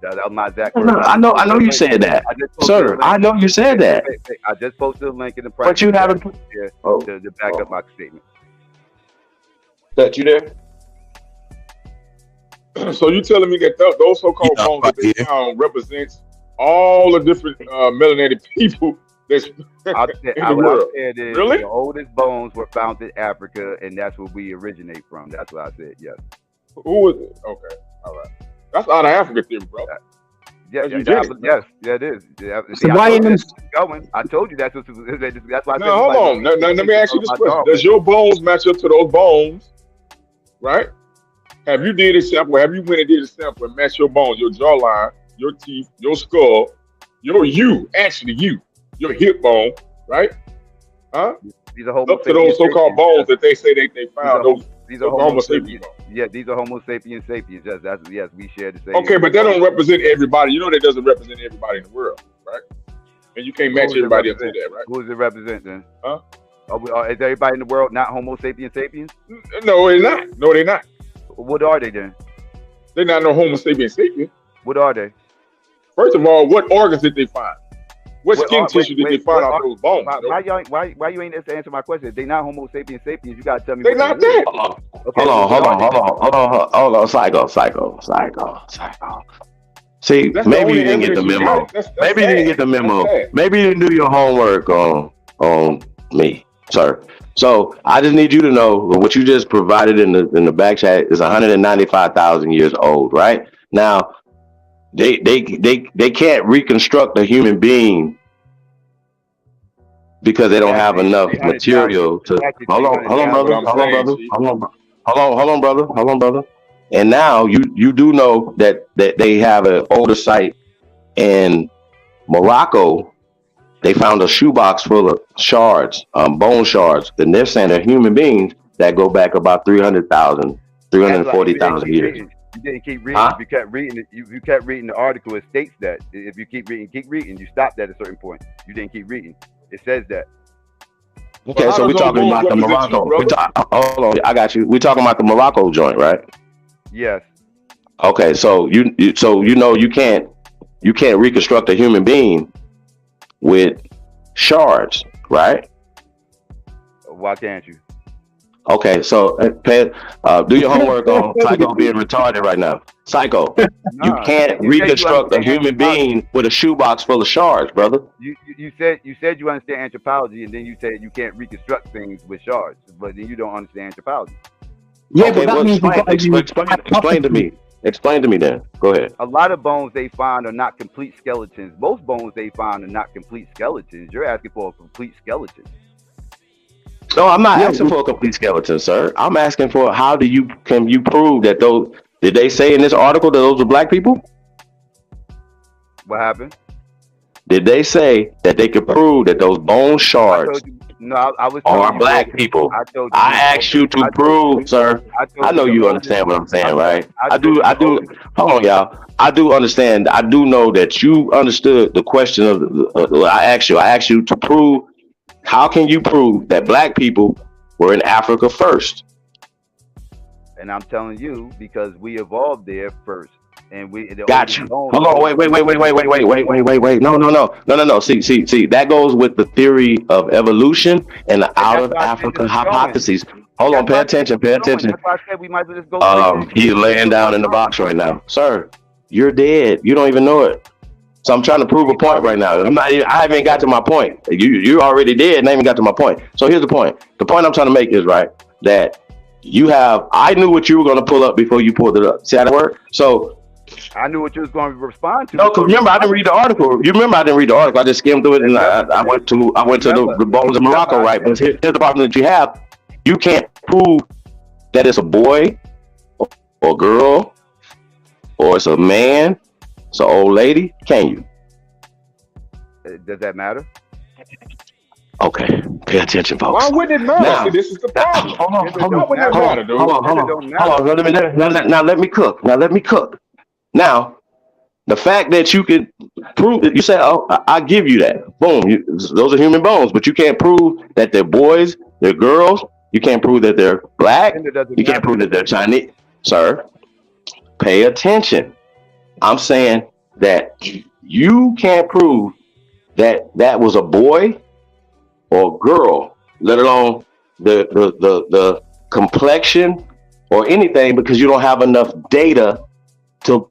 That's my exact word. I know you said that, sir. I know you said that. I just posted a link in the but you haven't to back up my statement. That you there? So you telling me that those so-called bones that they found represents all the different melanated people that's in the world? Really? The oldest bones were found in Africa, and that's where we originate from. That's what I said. Yes. Who was it? Okay. All right. That's out of Africa theory, bro. Yes, it is. So why in them going? I told you that's why. I said hold on. Now, let me ask you this question: does your bones match up to those bones? Right? Have you did a sample? Have you went and did a sample and matched your bones, your jawline, your teeth, your skull, your hip bone, right? Huh? These are up to those so-called bones that they say they found. These are Homo sapiens. Yeah, these are Homo sapiens. Yes, we share the same. Okay, but that don't represent everybody. You know that doesn't represent everybody in the world, right? And you can't match everybody up to that, right? Who does it represent then? Huh? Is everybody in the world not Homo sapiens? No, they're not. No, they're not. What are they then? They're not no Homo sapiens. What are they? First of all, what organs did they find? What skin tissue did they find out those bones? Why you ain't answer my question? If they not Homo sapiens, you gotta tell me. They not that. Hold on, psycho. See, maybe you didn't get the memo. Maybe you didn't get the memo. Maybe you didn't do your homework on me, sir. So I just need you to know what you just provided in the back chat is 195,000 years old, right? Now, they can't reconstruct a human being because they don't have enough material to. Hold on, brother. And now you do know that they have an older site in Morocco. They found a shoebox full of shards, bone shards, and they're saying they're human beings that go back about 300,000, 340,000 years. You didn't keep reading. Huh? You kept reading the article. It states that if you keep reading, you stopped at a certain point. You didn't keep reading. It says that. Okay, so we're talking about the Morocco. Hold on, I got you. We're talking about the Morocco joint, right? Yes. Okay, so you can't reconstruct a human being with shards, right? Why can't you? Okay, so do your homework on Psycho being retarded right now. Psycho, you can't reconstruct a human being with a shoebox full of shards, brother. You said you understand anthropology, and then you said you can't reconstruct things with shards, but then you don't understand anthropology. Yeah, okay, but that means explain to me. Explain to me then. Go ahead. A lot of bones they find are not complete skeletons. Most bones they find are not complete skeletons. You're asking for a complete skeleton. No, I'm not asking for a complete skeleton, sir. I'm asking for can you prove that those, did they say in this article that those were black people? What happened? Did they say that they could prove that those bone shards are black people? I asked you to prove, sir. I know you understand what I'm saying, right? I do. Hold on, y'all. I do understand. I do know that you understood the question of I asked you to prove. How can you prove that black people were in Africa first? And I'm telling you, because we evolved there first. And we got you. Hold on, wait. No. See, that goes with the theory of evolution and the out of Africa hypotheses. Hold on, pay attention. That's why I said we might as well just go. He's laying down in the box right now. Sir, you're dead. You don't even know it. So I'm trying to prove a point right now. I haven't got to my point. You already did, and I haven't got to my point. So here's the point. The point I'm trying to make is that I knew what you were going to pull up before you pulled it up. See how that worked? So I knew what you was going to respond to. No, because remember I didn't read the article. You remember I didn't read the article. I just skimmed through it, and I went to the bones of Morocco, right? But here's the problem that you have. You can't prove that it's a boy or girl or it's a man. It's an old lady. Can you? Does that matter? Okay, pay attention, folks. Why wouldn't it matter? Now, This is the problem. Hold on. Now let me cook. Now, the fact that you can prove it, you say, "Oh, I give you that." Boom. Those are human bones, but you can't prove that they're boys, they're girls. You can't prove that they're black. You can't prove that they're Chinese. Sir, pay attention. I'm saying that you can't prove that that was a boy or girl, let alone the complexion or anything, because you don't have enough data to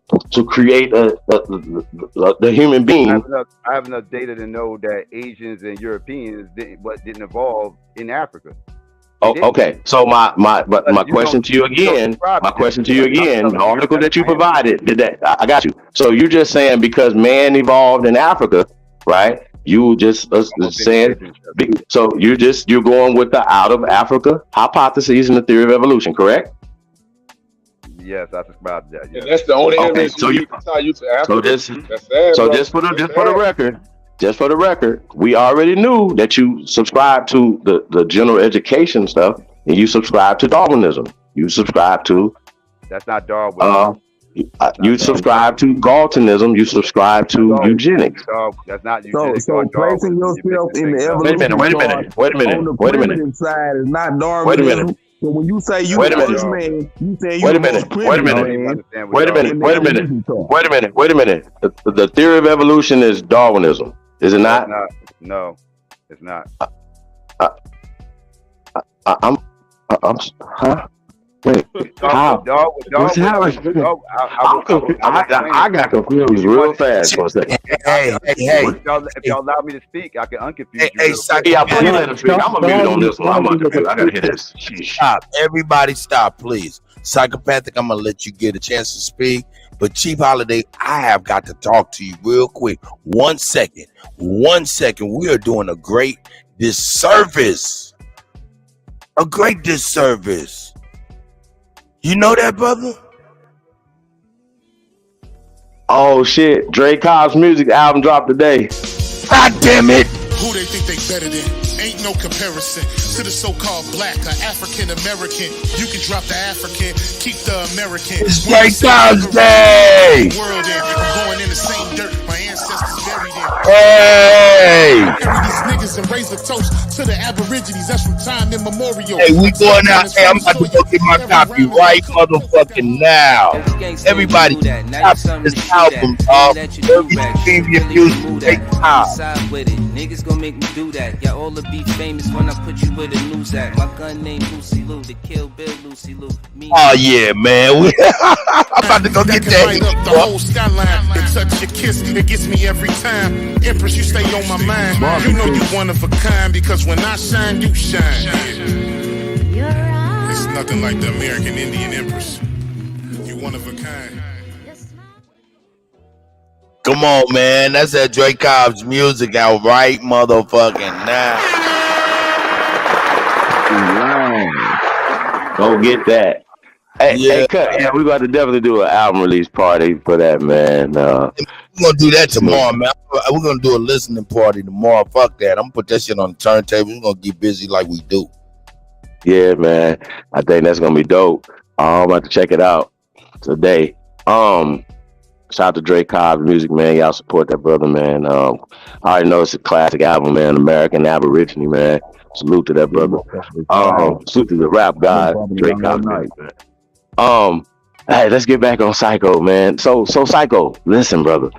create the human being. I have enough data to know that Asians and Europeans didn't evolve in Africa. Oh, okay. So my question to you again, the article that you provided, I got you. So you're just saying because man evolved in Africa, right? You just saying, so you're going with the out of Africa hypotheses and the theory of evolution, correct? Yes, I subscribe to that. Yes. And that's the only evidence you can tie you to Africa. So just for the record, we already knew that you subscribe to the general education stuff, and you subscribe to Darwinism. You subscribe to that's not Darwinism. You subscribe to Galtonism. You subscribe to eugenics. That's not eugenics. So placing yourself in the evolution wait a minute. Side is not Darwinism. So when you say you first man, you say you wait a minute. The theory of evolution is Darwinism, is it not? No, it's not. Wait, how? What's happening? I got confused real fast for a second. Hey. If y'all allow me to speak, I can unconfuse you. Yeah, please let him speak. I'm gonna mute on this one. I'm gonna I gotta hear this. Stop. Everybody stop, please. Psychopathic, I'm gonna let you get a chance to speak. But Chief Holiday, I have got to talk to you real quick. 1 second. We are doing a great disservice. A great disservice. You know that, brother? Oh shit! Dre Cobb's music album dropped today. God damn it! Who they think they better than? Ain't no comparison to the so-called black or African American. You can drop the African, keep the American. It's Dre Cobb's day. World in. I'm going in the same dirt my ancestors buried in. Hey! These niggas and raise a toast to the Aborigines. That's from time immemorial. Hey, we going out. Hey, I'm about to go get my copy right motherfucking now. Everybody, copy this album, dog. Every music, take time. Niggas gon' make me do that. Y'all all will be famous when I put you where the news at. My gun named Lucy Lou, the Kill Bill Lucy Lou. Oh yeah, man. I'm about to go get that. Light up the whole skyline and touch your kiss. It gets me every time. Empress, you stay on my mind. You know you one of a kind because when I shine, you shine. It's nothing like the American Indian Empress. You one of a kind. Come on, man. That's that Drake Cobb's music out right motherfucking now. Go get that. Hey, Yeah. hey, cut. Yeah, we got to definitely do an album release party for that, man. We're gonna do that tomorrow, man. We're gonna do a listening party tomorrow. Fuck that. I'm gonna put that shit on the turntable. We're gonna get busy like we do. Yeah, man. I think that's gonna be dope. I'm about to check it out today. Shout out to Drake Cobb's music, man. Y'all support that brother, man. I already know it's a classic album, man. American Aborigine, man. Salute to that brother. Salute to the rap god, Drake Cobb's music, man. Hey, let's get back on Psycho, man. So Psycho, listen, brother.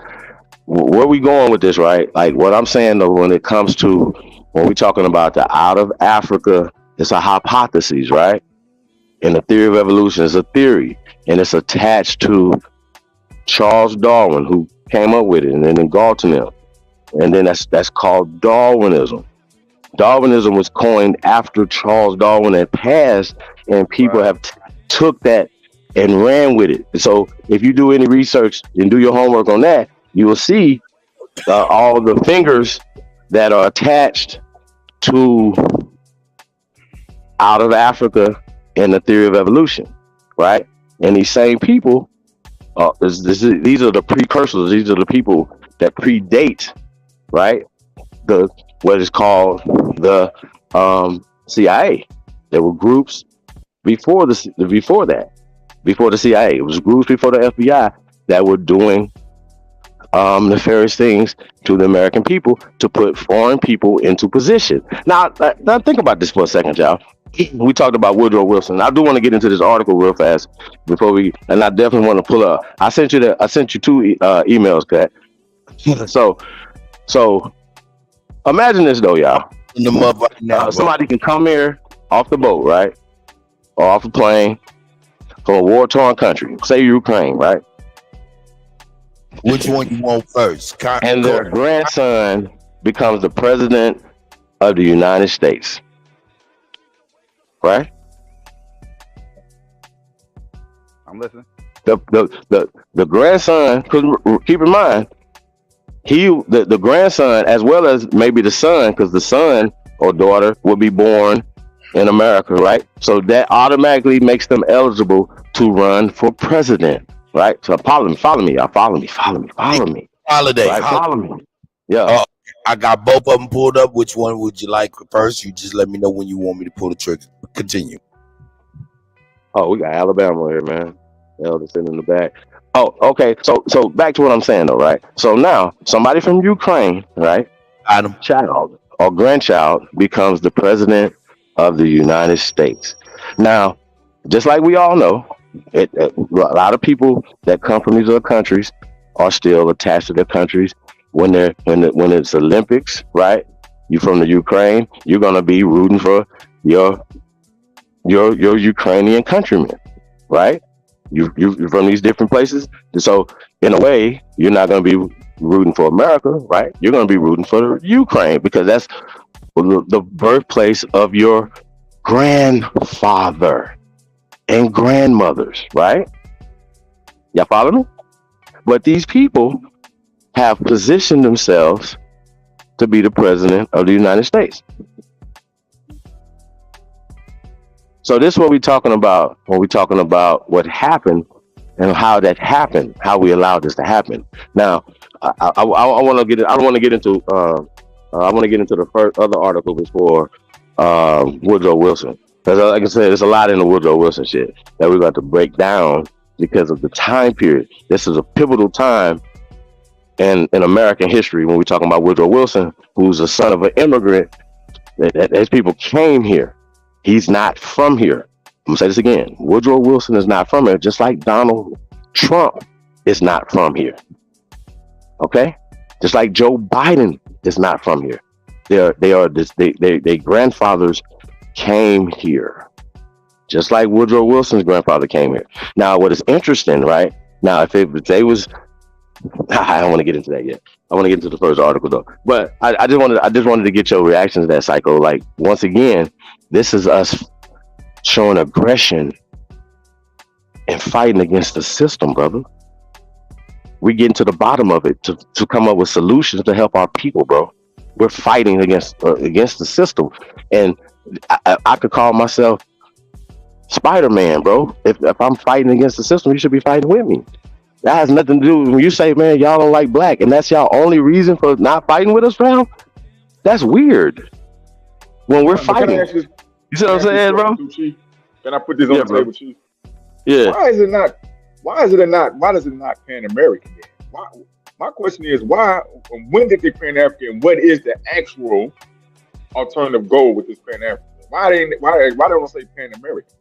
Where we going with this, right? Like what I'm saying though, when it comes to when we're talking about the out of Africa, it's a hypothesis, right? And the theory of evolution is a theory, and it's attached to Charles Darwin, who came up with it, and then Galton them, and then that's called Darwinism. Darwinism was coined after Charles Darwin had passed, and people have took that and ran with it. So if you do any research and do your homework on that, you will see all the fingers that are attached to out of Africa in the theory of evolution, right? And these same people, these are the precursors. These are the people that predate, right? What is called the C.I.A. There were groups before the C.I.A. It was groups before the FBI that were doing nefarious things to the American people to put foreign people into position. Now think about this for a second, y'all. We talked about Woodrow Wilson. I do want to get into this article real fast before and I definitely want to pull up. I sent you 2 emails, Kat. So imagine this though, y'all. Somebody can come here off the boat, right? Or off a plane from a war-torn country, say Ukraine, right? Which one you want first? And their grandson becomes the president of the United States. Right? I'm listening. The grandson, because keep in mind, the grandson as well as maybe the son, because the son or daughter will be born in America, right? So that automatically makes them eligible to run for president, right? So follow me, y'all. Follow me. Holiday. Right? Follow me. Yeah. I got both of them pulled up. Which one would you like first? You just let me know when you want me to pull the trigger. Continue. Oh, we got Alabama here, man. Elder sitting in the back. Oh, okay. So back to what I'm saying though, right? So now somebody from Ukraine, right? Child or grandchild becomes the president of the United States. Now, just like we all know, a lot of people that come from these other countries are still attached to their countries. When it's Olympics, right? You from the Ukraine, you're gonna be rooting for your Ukrainian countrymen, right? You're from these different places, so in a way, you're not gonna be rooting for America, right? You're gonna be rooting for Ukraine because that's the birthplace of your grandfather and grandmothers, right? Y'all follow me? But these people have positioned themselves to be the president of the United States. So this is what we're talking about when we're talking about what happened and how that happened, how we allowed this to happen. Now, I want to get. I want to get into. I want to get into the first other article before Woodrow Wilson. Because like I said, there's a lot in the Woodrow Wilson shit that we're going to break down because of the time period. This is a pivotal time in American history when we're talking about Woodrow Wilson, who's a son of an immigrant. As people came here, he's not from here. I'm gonna say this again. Woodrow Wilson is not from here, just like Donald Trump is not from here. Okay? Just like Joe Biden is not from here. Their grandfathers came here, just like Woodrow Wilson's grandfather came here. Now, what is interesting, right? Now, if they was, I don't want to get into that yet. I want to get into the first article though. But I just wanted to get your reaction to that, Psycho. Like, once again, this is us showing aggression and fighting against the system, brother. We're getting to the bottom of it to come up with solutions to help our people, bro. We're fighting against the system, and I could call myself Spider-Man, bro. If I'm fighting against the system, you should be fighting with me. That has nothing to do with when you say, man, y'all don't like black, and that's y'all only reason for not fighting with us, fam. That's weird. When we're fighting, you see what I'm saying, bro? Can I put this on the table, Chief? Yeah. Why does it not Pan-American then? Why? My question is why? When did they Pan-African? What is the actual alternative goal with this Pan-African? Why don't say Pan-American?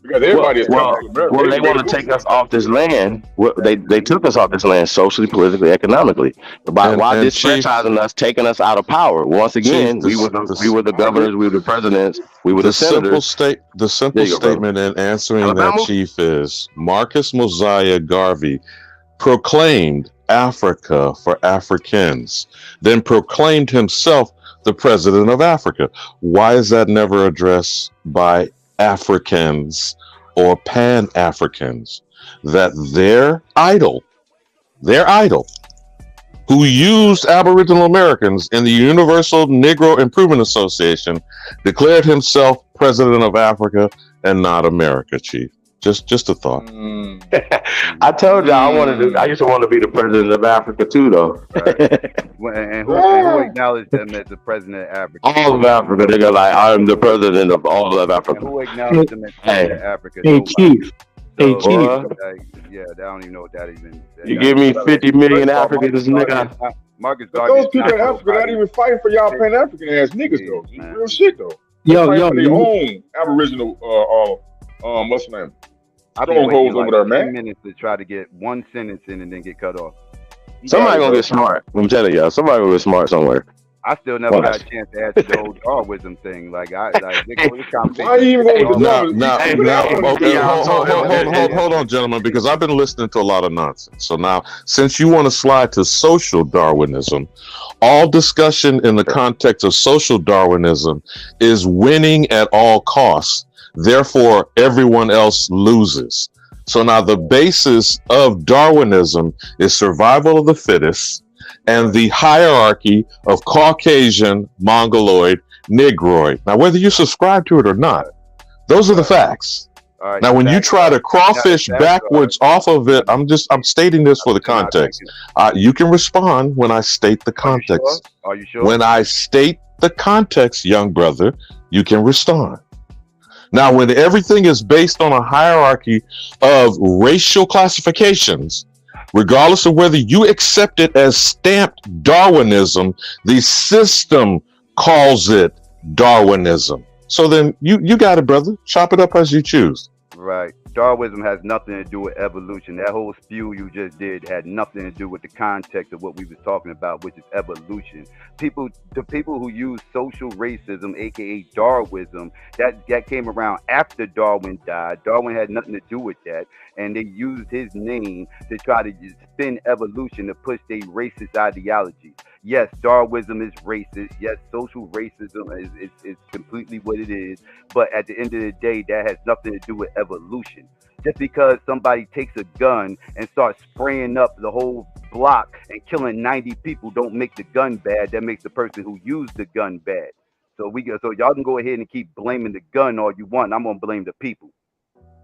Because everybody is coming to America. Well, they want to take us off this land. They took us off this land socially, politically, economically by disfranchising us, taking us out of power. Once again, we were the governors, we were the presidents, we were the senators. The simple statement in answering Alabama? that, Chief, is Marcus Mosiah Garvey proclaimed Africa for Africans, then proclaimed himself the president of Africa. Why is that never addressed by Africans or Pan-Africans? That their idol, who used Aboriginal Americans in the Universal Negro Improvement Association, declared himself president of Africa and not America, Chief. Just a thought. I told you I used to want to be the president of Africa too, though. And who acknowledged them as the president of Africa? All of Africa, they go like, I'm the president of all of Africa. And who acknowledged them as president of Africa? Hey, Chief. Hey, Chief. Yeah, I don't even know what that even. You give me 50 million Africans, nigga. Marcus But those people in Africa not even fighting for y'all Pan-African ass niggas though. Real shit though. Yo, their own Aboriginal what's the name? Strongholds over there, man. 10 minutes to try to get one sentence in and then get cut off. Somebody gonna get smart. I'm telling y'all, somebody gonna get smart somewhere. I still never got a chance to ask the whole Darwinism thing. Like why you even going to hold on, gentlemen, because I've been listening to a lot of nonsense. So now, since you want to slide to social Darwinism, all discussion in the context of social Darwinism is winning at all costs. Therefore, everyone else loses. So now the basis of Darwinism is survival of the fittest and the hierarchy of Caucasian, Mongoloid, Negroid. Now, whether you subscribe to it or not, those are the facts. Right, now, when you try to crawfish backwards off of it, I'm stating this for the context. You can respond when I state the context. Are you sure? When I state the context, young brother, you can respond. Now, when everything is based on a hierarchy of racial classifications, regardless of whether you accept it as stamped Darwinism, the system calls it Darwinism. So then you got it, brother. Chop it up as you choose. Right. Darwinism has nothing to do with evolution. That whole spew you just did had nothing to do with the context of what we were talking about, which is evolution. The people who use social racism, aka Darwinism, that came around after Darwin died. Darwin had nothing to do with that, and they used his name to try to spin evolution to push their racist ideology. Yes, Darwinism is racist. Yes, social racism is completely what it is. But at the end of the day, that has nothing to do with evolution. Just because somebody takes a gun and starts spraying up the whole block and killing 90 people don't make the gun bad. That makes the person who used the gun bad. So y'all can go ahead and keep blaming the gun all you want. I'm gonna blame the people.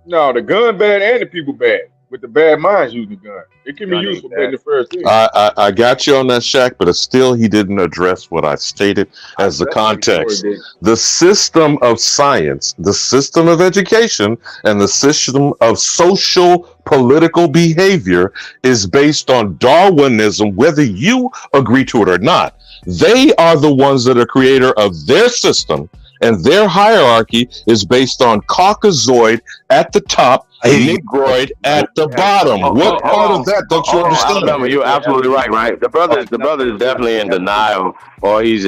No, the gun bad and the people bad. With the bad minds using the gun, it can be useful in the first thing. I got you on that, Shaq, but still he didn't address what I stated as the context. The system of science, the system of education, and the system of social political behavior is based on Darwinism, whether you agree to it or not. They are the ones that are creator of their system, and their hierarchy is based on Caucasoid at the top, Negroid at the bottom. What part of that don't you understand? Alabama, you're absolutely right. The brother is definitely in denial, or he's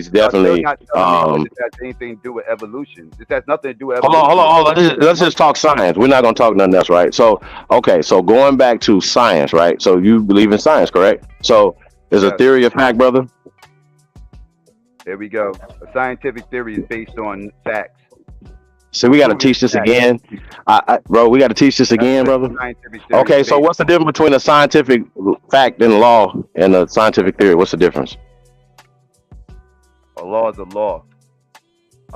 definitely This has anything to do with evolution. This has nothing to do with Hold evolution. on. Let's just talk science. We're not gonna talk nothing else, right? So, okay. So going back to science, right? So you believe in science, correct? So is a theory a fact, brother? There we go. A scientific theory is based on facts. So we got to teach this again, bro. We got to teach this again, brother. Okay. So what's the difference between a scientific fact and law and a scientific theory? What's the difference? A law is a law.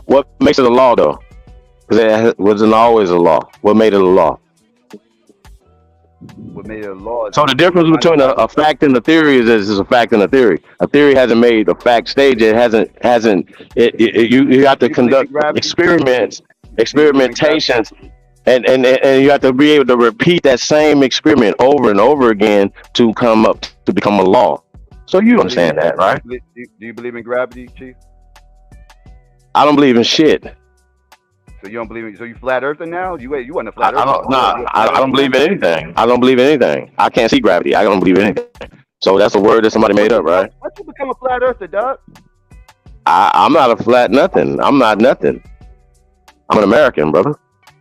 What makes it a law, though? Because it wasn't always a law. What made it a law? What made it a law? So the difference between a fact and a theory is a fact and a theory. A theory hasn't made a fact stage. It hasn't. You have to conduct experimentations, and you have to be able to repeat that same experiment over and over again to come up to become a law. So you understand that, right? Do you believe in gravity, Chief? I don't believe in shit. So you don't believe in? So you flat earther now? You wasn't a flat earther. I don't believe in anything. I don't believe in anything. I can't see gravity. I don't believe in anything. So that's a word that somebody made up, right? Why'd you become a flat earther, dog? I'm not a flat nothing. I'm not nothing. I'm an American, brother.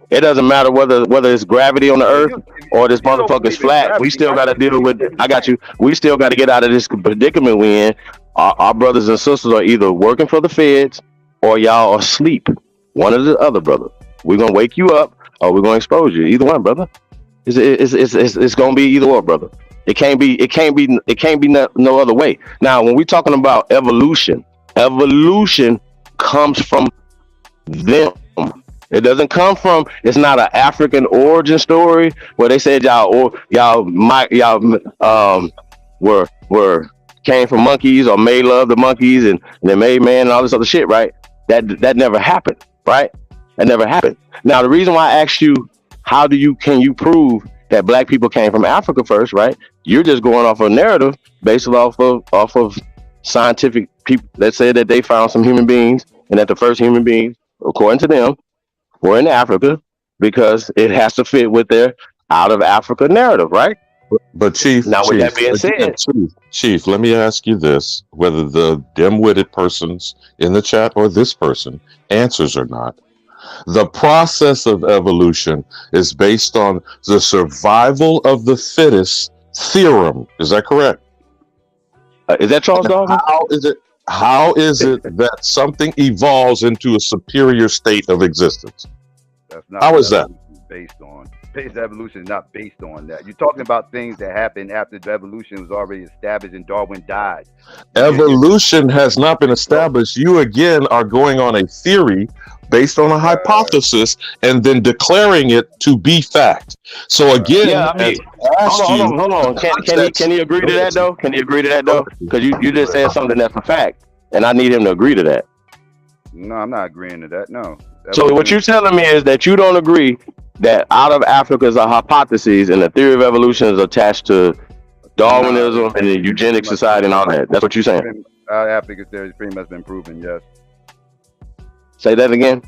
It doesn't matter whether it's gravity on the earth or this motherfucker's flat. We still got to deal with it. I got you. We still got to get out of this predicament we in. Our brothers and sisters are either working for the feds or y'all are asleep. One or the other, brother. We're gonna wake you up or we're gonna expose you. Either one, brother. It's gonna be either or, brother. It can't be no other way. Now, when we're talking about evolution comes from them. It doesn't come from. It's not an African origin story where they said y'all were came from monkeys or made love to monkeys and they made man and all this other shit, right? That never happened, right? That never happened. Now, the reason why I asked you, can you prove that black people came from Africa first, right? You're just going off a narrative based off of scientific people that said that they found some human beings and that the first human beings, according to them, were in Africa because it has to fit with their out of Africa narrative, right? But Chief, now with that being said, Chief, let me ask you this: whether the dim-witted persons in the chat or this person answers or not, the process of evolution is based on the survival of the fittest theorem. Is that correct? Is that Charles Darwin? How is it that something evolves into a superior state of existence? That's not how is that based on? Evolution is not based on that. You're talking about things that happened after the evolution was already established and Darwin died. Evolution has not been established. You again are going on a theory based on a hypothesis and then declaring it to be fact. So again, hold on. Can he agree to that though? Can he agree to that though? Because you just said something that's a fact, and I need him to agree to that. No, I'm not agreeing to that. No. So what you're telling me is that you don't agree that out of Africa is a hypothesis and the theory of evolution is attached to Darwinism and the eugenic society and all that. That's what you're saying. Africa theory has pretty much been proven, yes. Say that again.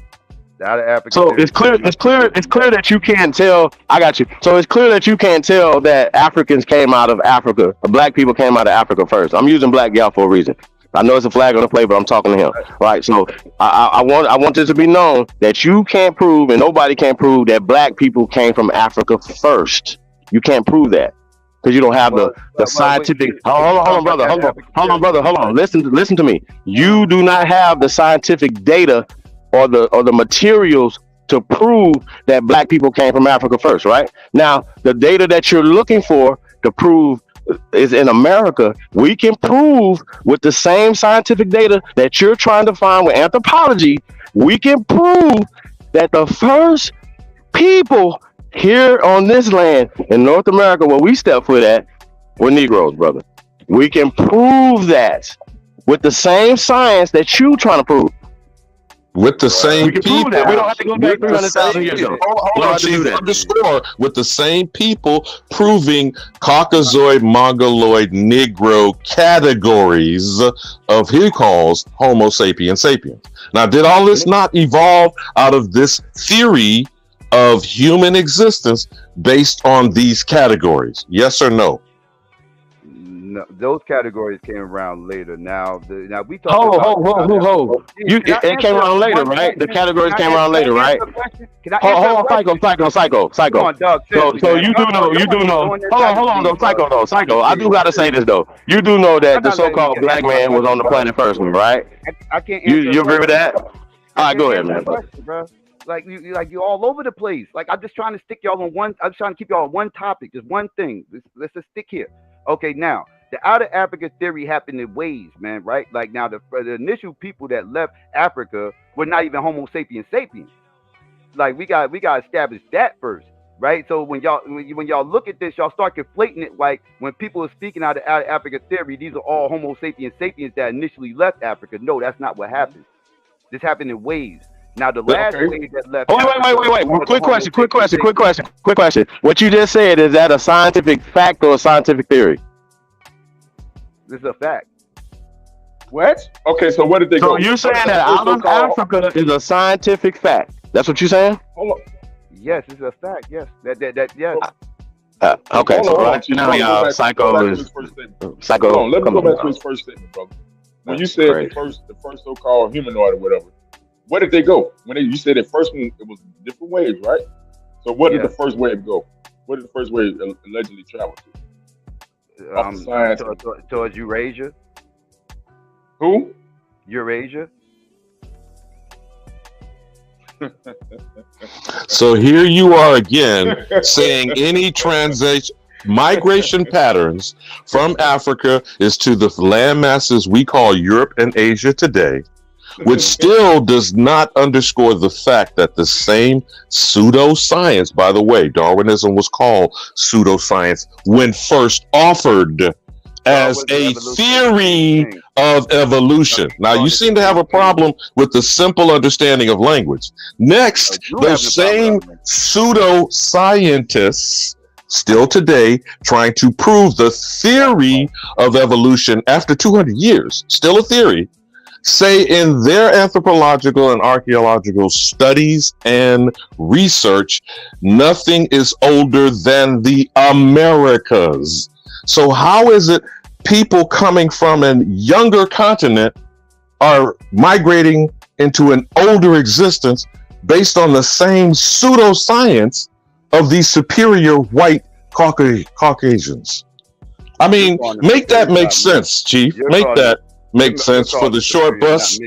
So it's clear that you can't tell. I got you. So it's clear that you can't tell that Africans came out of Africa, or black people came out of Africa first. I'm using black y'all for a reason. I know it's a flag on the play, but I'm talking to him. Right. So I want this to be known that you can't prove, and nobody can prove, that black people came from Africa first. You can't prove that because you don't have the scientific. Hold on, brother. Listen to me. You do not have the scientific data or the materials to prove that black people came from Africa first. Right. Now, the data that you're looking for to prove is in America. We can prove with the same scientific data that you're trying to find with anthropology. We can prove that the first people here on this land in North America, where we step foot at, were Negroes, brother. We can prove that with the same science that you trying to prove. With the same We can people, prove that. We don't have to go back with the 300,000 years same, ago. hold We don't on, have to do Chief, that. underscore, with the same people proving Caucasoid, Mongoloid, Negro categories of he calls Homo sapien sapiens. Now, did all this not evolve out of this theory of human existence based on these categories? Yes or no? No, those categories came around later. Now we talking about. It came around later, right? The categories came around later, right? Can I Hold answer on, Psycho. Come on, Doug. So you do know. Hold on, though, Psycho. I do gotta say this though. You do know that the so-called black man was on the planet first, right? I can't answer. You agree with that? All right, go ahead, man. Bro. Like you all over the place. Like I'm just trying to stick y'all on one. I'm trying to keep y'all on one topic, just one thing. Let's just stick here. Okay, now the out of Africa theory happened in waves, man. Right? Like now the initial people that left Africa were not even Homo sapiens sapiens. Like we got to establish that first, right? So when y'all look at this, y'all start conflating it. Like when people are speaking out of Africa theory, these are all Homo sapiens sapiens that initially left Africa. No, that's not what happened. This happened in waves. Now the last wave that left. Wait. Quick question. What you just said, is that a scientific fact or a scientific theory? This is a fact. What? Okay, so where did they go? So you're saying that out of Africa is a scientific fact? That's what you're saying? Hold on. Yes, it's a fact. Yes, that yes. Okay, so right now, y'all, Psycho is Psycho. Hold on, let me go back to his first statement, brother. When you said the first so-called humanoid or whatever, where did they go? You said the first one, it was different waves, right? So where did the first wave go? Where did the first wave allegedly travel to? Towards Eurasia. Who? Eurasia. So here you are again saying any migration patterns from Africa is to the land masses we call Europe and Asia today, which still does not underscore the fact that the same pseudoscience, by the way, Darwinism was called pseudoscience when first offered as a theory of evolution. Now, you seem to have a problem with the simple understanding of language. Next, those same pseudoscientists still today trying to prove the theory of evolution after 200 years, still a theory, say in their anthropological and archaeological studies and research, nothing is older than the Americas. So how is it people coming from a younger continent are migrating into an older existence based on the same pseudoscience of these superior white Caucasians? I mean, make that make sense, Chief. Make that make sense for the short bus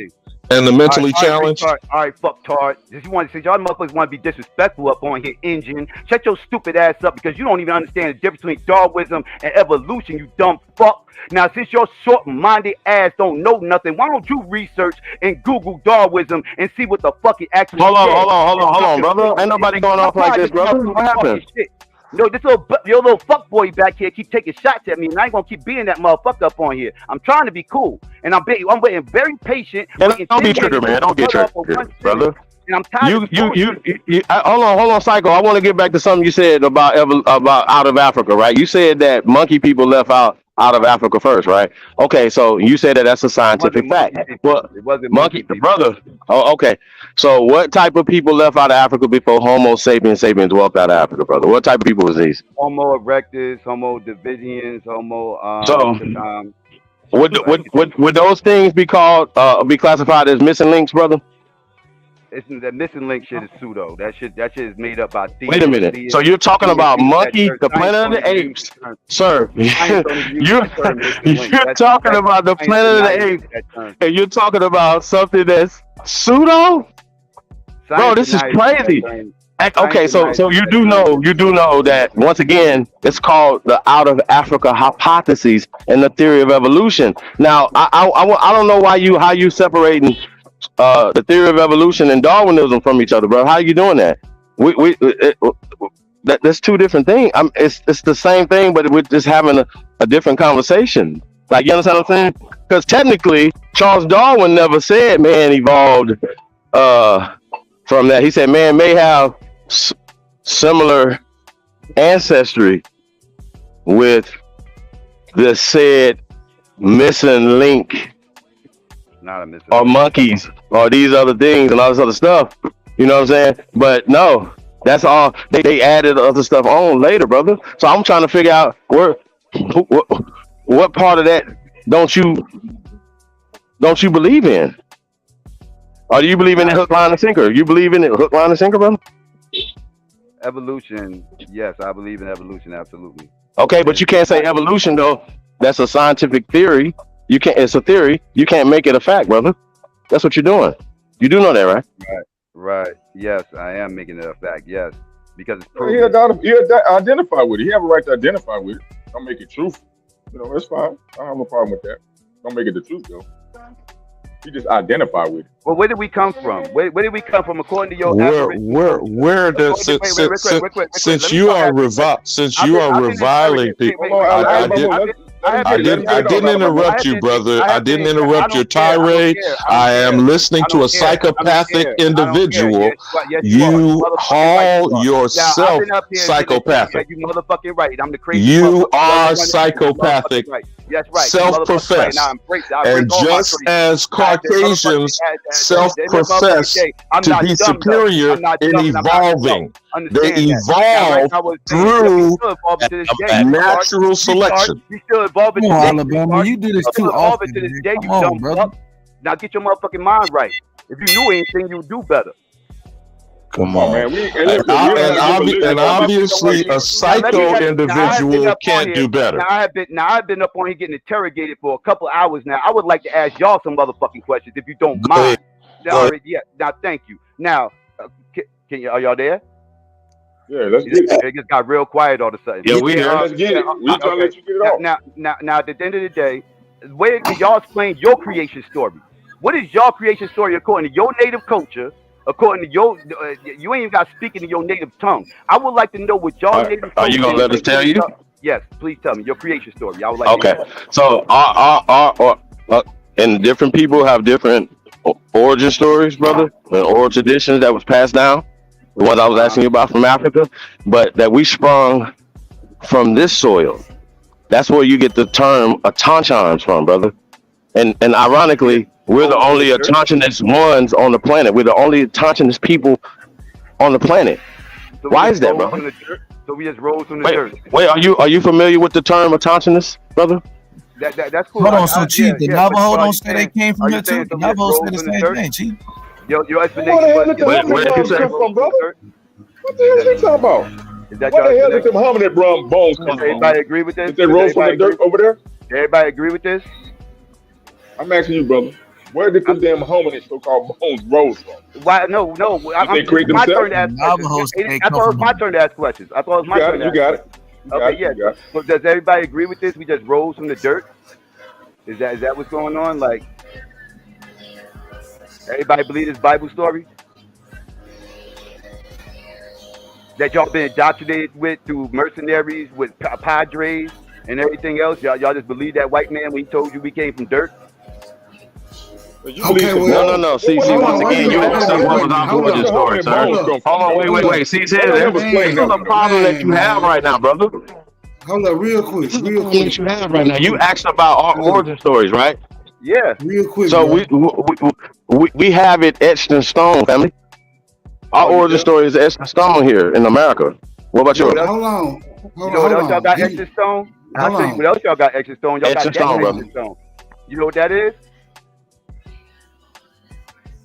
and the mentally challenged. All right, fuck tard. Y'all motherfuckers want to be disrespectful up on here, engine. Shut your stupid ass up because you don't even understand the difference between Darwinism and evolution, you dumb fuck. Now, since your short-minded ass don't know nothing, why don't you research and Google Darwinism and see what the fuck it actually is? Hold on, brother. Ain't nobody going off like this, brother. What happened? No, this your little fuck boy back here keep taking shots at me, and I ain't gonna keep being that motherfucker up on here. I'm trying to be cool, and I'm waiting very patient. Don't be triggered, man. Don't get triggered, brother. And I'm tired. Hold on, Psycho. I want to get back to something you said about out of Africa, right? You said that monkey people left out of Africa first, right? Okay, so you said that's a scientific fact. Well, it wasn't monkey brother. Oh, okay. So what type of people left out of Africa before Homo sapiens walked out of Africa, brother? What type of people was these? Homo erectus, Homo dividians, Homo. Would those things be classified as missing links, brother? The missing link shit is pseudo. That shit is made up by thieves. Wait a minute. So you're talking about monkey, the Planet of the Apes, sir? You're talking about the Planet of the Apes, and you're talking about something that's pseudo? Bro, this is crazy. Okay, so you do know that once again it's called the out of Africa hypothesis and the theory of evolution. Now I don't know how you separating the theory of evolution and Darwinism from each other, bro. How are you doing that? That's two different things. It's the same thing, but we're just having a different conversation. Like, you understand what I'm saying? Because technically, Charles Darwin never said man evolved from that. He said man may have similar ancestry with the said missing link Not a missing or link. monkeys or these other things and all this other stuff. You know what I'm saying? But no, that's all. They added other stuff on later, brother. So I'm trying to figure out what part of that don't you believe in? Or do you believe in the hook, line, and sinker? You believe in it hook, line, and sinker, brother? Evolution, yes, I believe in evolution, absolutely. Okay, but you can't say evolution though. That's a scientific theory. You can't. It's a theory. You can't make it a fact, brother. That's what you're doing. You do know that, right? Right. Yes, I am making it a fact. Yes, because it's He proven. identify with it. He have a right to identify with it. Don't make it truth. You know, that's fine. I don't have no problem with that. Don't make it the truth though. He just identify with it. Well, where did we come from? Where did we come from according to your Where does since you are reviling people? I didn't interrupt you, brother. I didn't interrupt your tirade. I am listening to a psychopathic individual. You call yourself psychopathic. You motherfucking right. I'm the crazy. You are psychopathic, self-professed, and just as Caucasians self-profess to be superior in evolving. They evolve through natural selection. You still evolving Come on, today. Alabama, you do this too often. To this day, you Come on, dumb brother. fuck. Now get your motherfucking mind right. If you knew anything, you would do better. Come on, man. And obviously, a psycho individual can't do better. Now I've been up on here getting interrogated for a couple hours now. I would like to ask y'all some motherfucking questions if you don't mind. Yeah. Now, thank you. Now, can you? Are y'all there? Yeah, let's get it. It just got real quiet all of a sudden. Yeah, we here. Let's get it. We trying to let you get it off. Now, at the end of the day, where can y'all explain your creation story? What is your creation story according to your native culture? According to your, you ain't even got speaking in your native tongue. I would like to know what y'all native. Are you gonna let us tell you? Yes, please tell me your creation story. I would like. Okay, so our and different people have different origin stories, brother, and oral traditions that was passed down. The ones I was asking you about from Africa, but that we sprung from this soil. That's where you get the term Atanchan from, brother. And ironically, we're the only Atanchanist ones on the planet. We're the only Atanchanist people on the planet. So why is that, brother? So we just rose from the dirt. Wait, are you familiar with the term Atanchanist, brother? That's cool. Hold on, so Chief, the Navajo don't say they came from here too? The Navajo say the same thing, Chief. Your explanation. Where the hell did them come from, brother? What the hell is you talking about? Where the hell did them hominid bones come from? Everybody agree with this? Did they roll from the dirt over there? Everybody agree with this? I'm asking you, brother. Where did them damn hominid so-called bones rose from? Why? No. They create my turn themselves? to ask questions. I thought it was my turn to ask questions. I thought it was my turn. You got it. Okay, yeah. So does everybody agree with this? We just rose from the dirt. Is that what's going on? Like, everybody believe this Bible story that y'all been indoctrinated with through mercenaries, with padres and everything else? Y'all just believe that white man when he told you we came from dirt? No. See, once again, you asked us what was our origin story, sir. Hold on, wait. See, this is a problem that you have right now, brother. Hold up, real quick. That you have right now. You asked about our origin stories, right? Yeah. Real quick. So we have it etched in stone, family. Our origin story is etched in stone here in America. What about yours? Hold on. You know what else y'all got etched in stone? I'll tell you what else y'all got etched in stone. Y'all got etched in stone. You know what that is?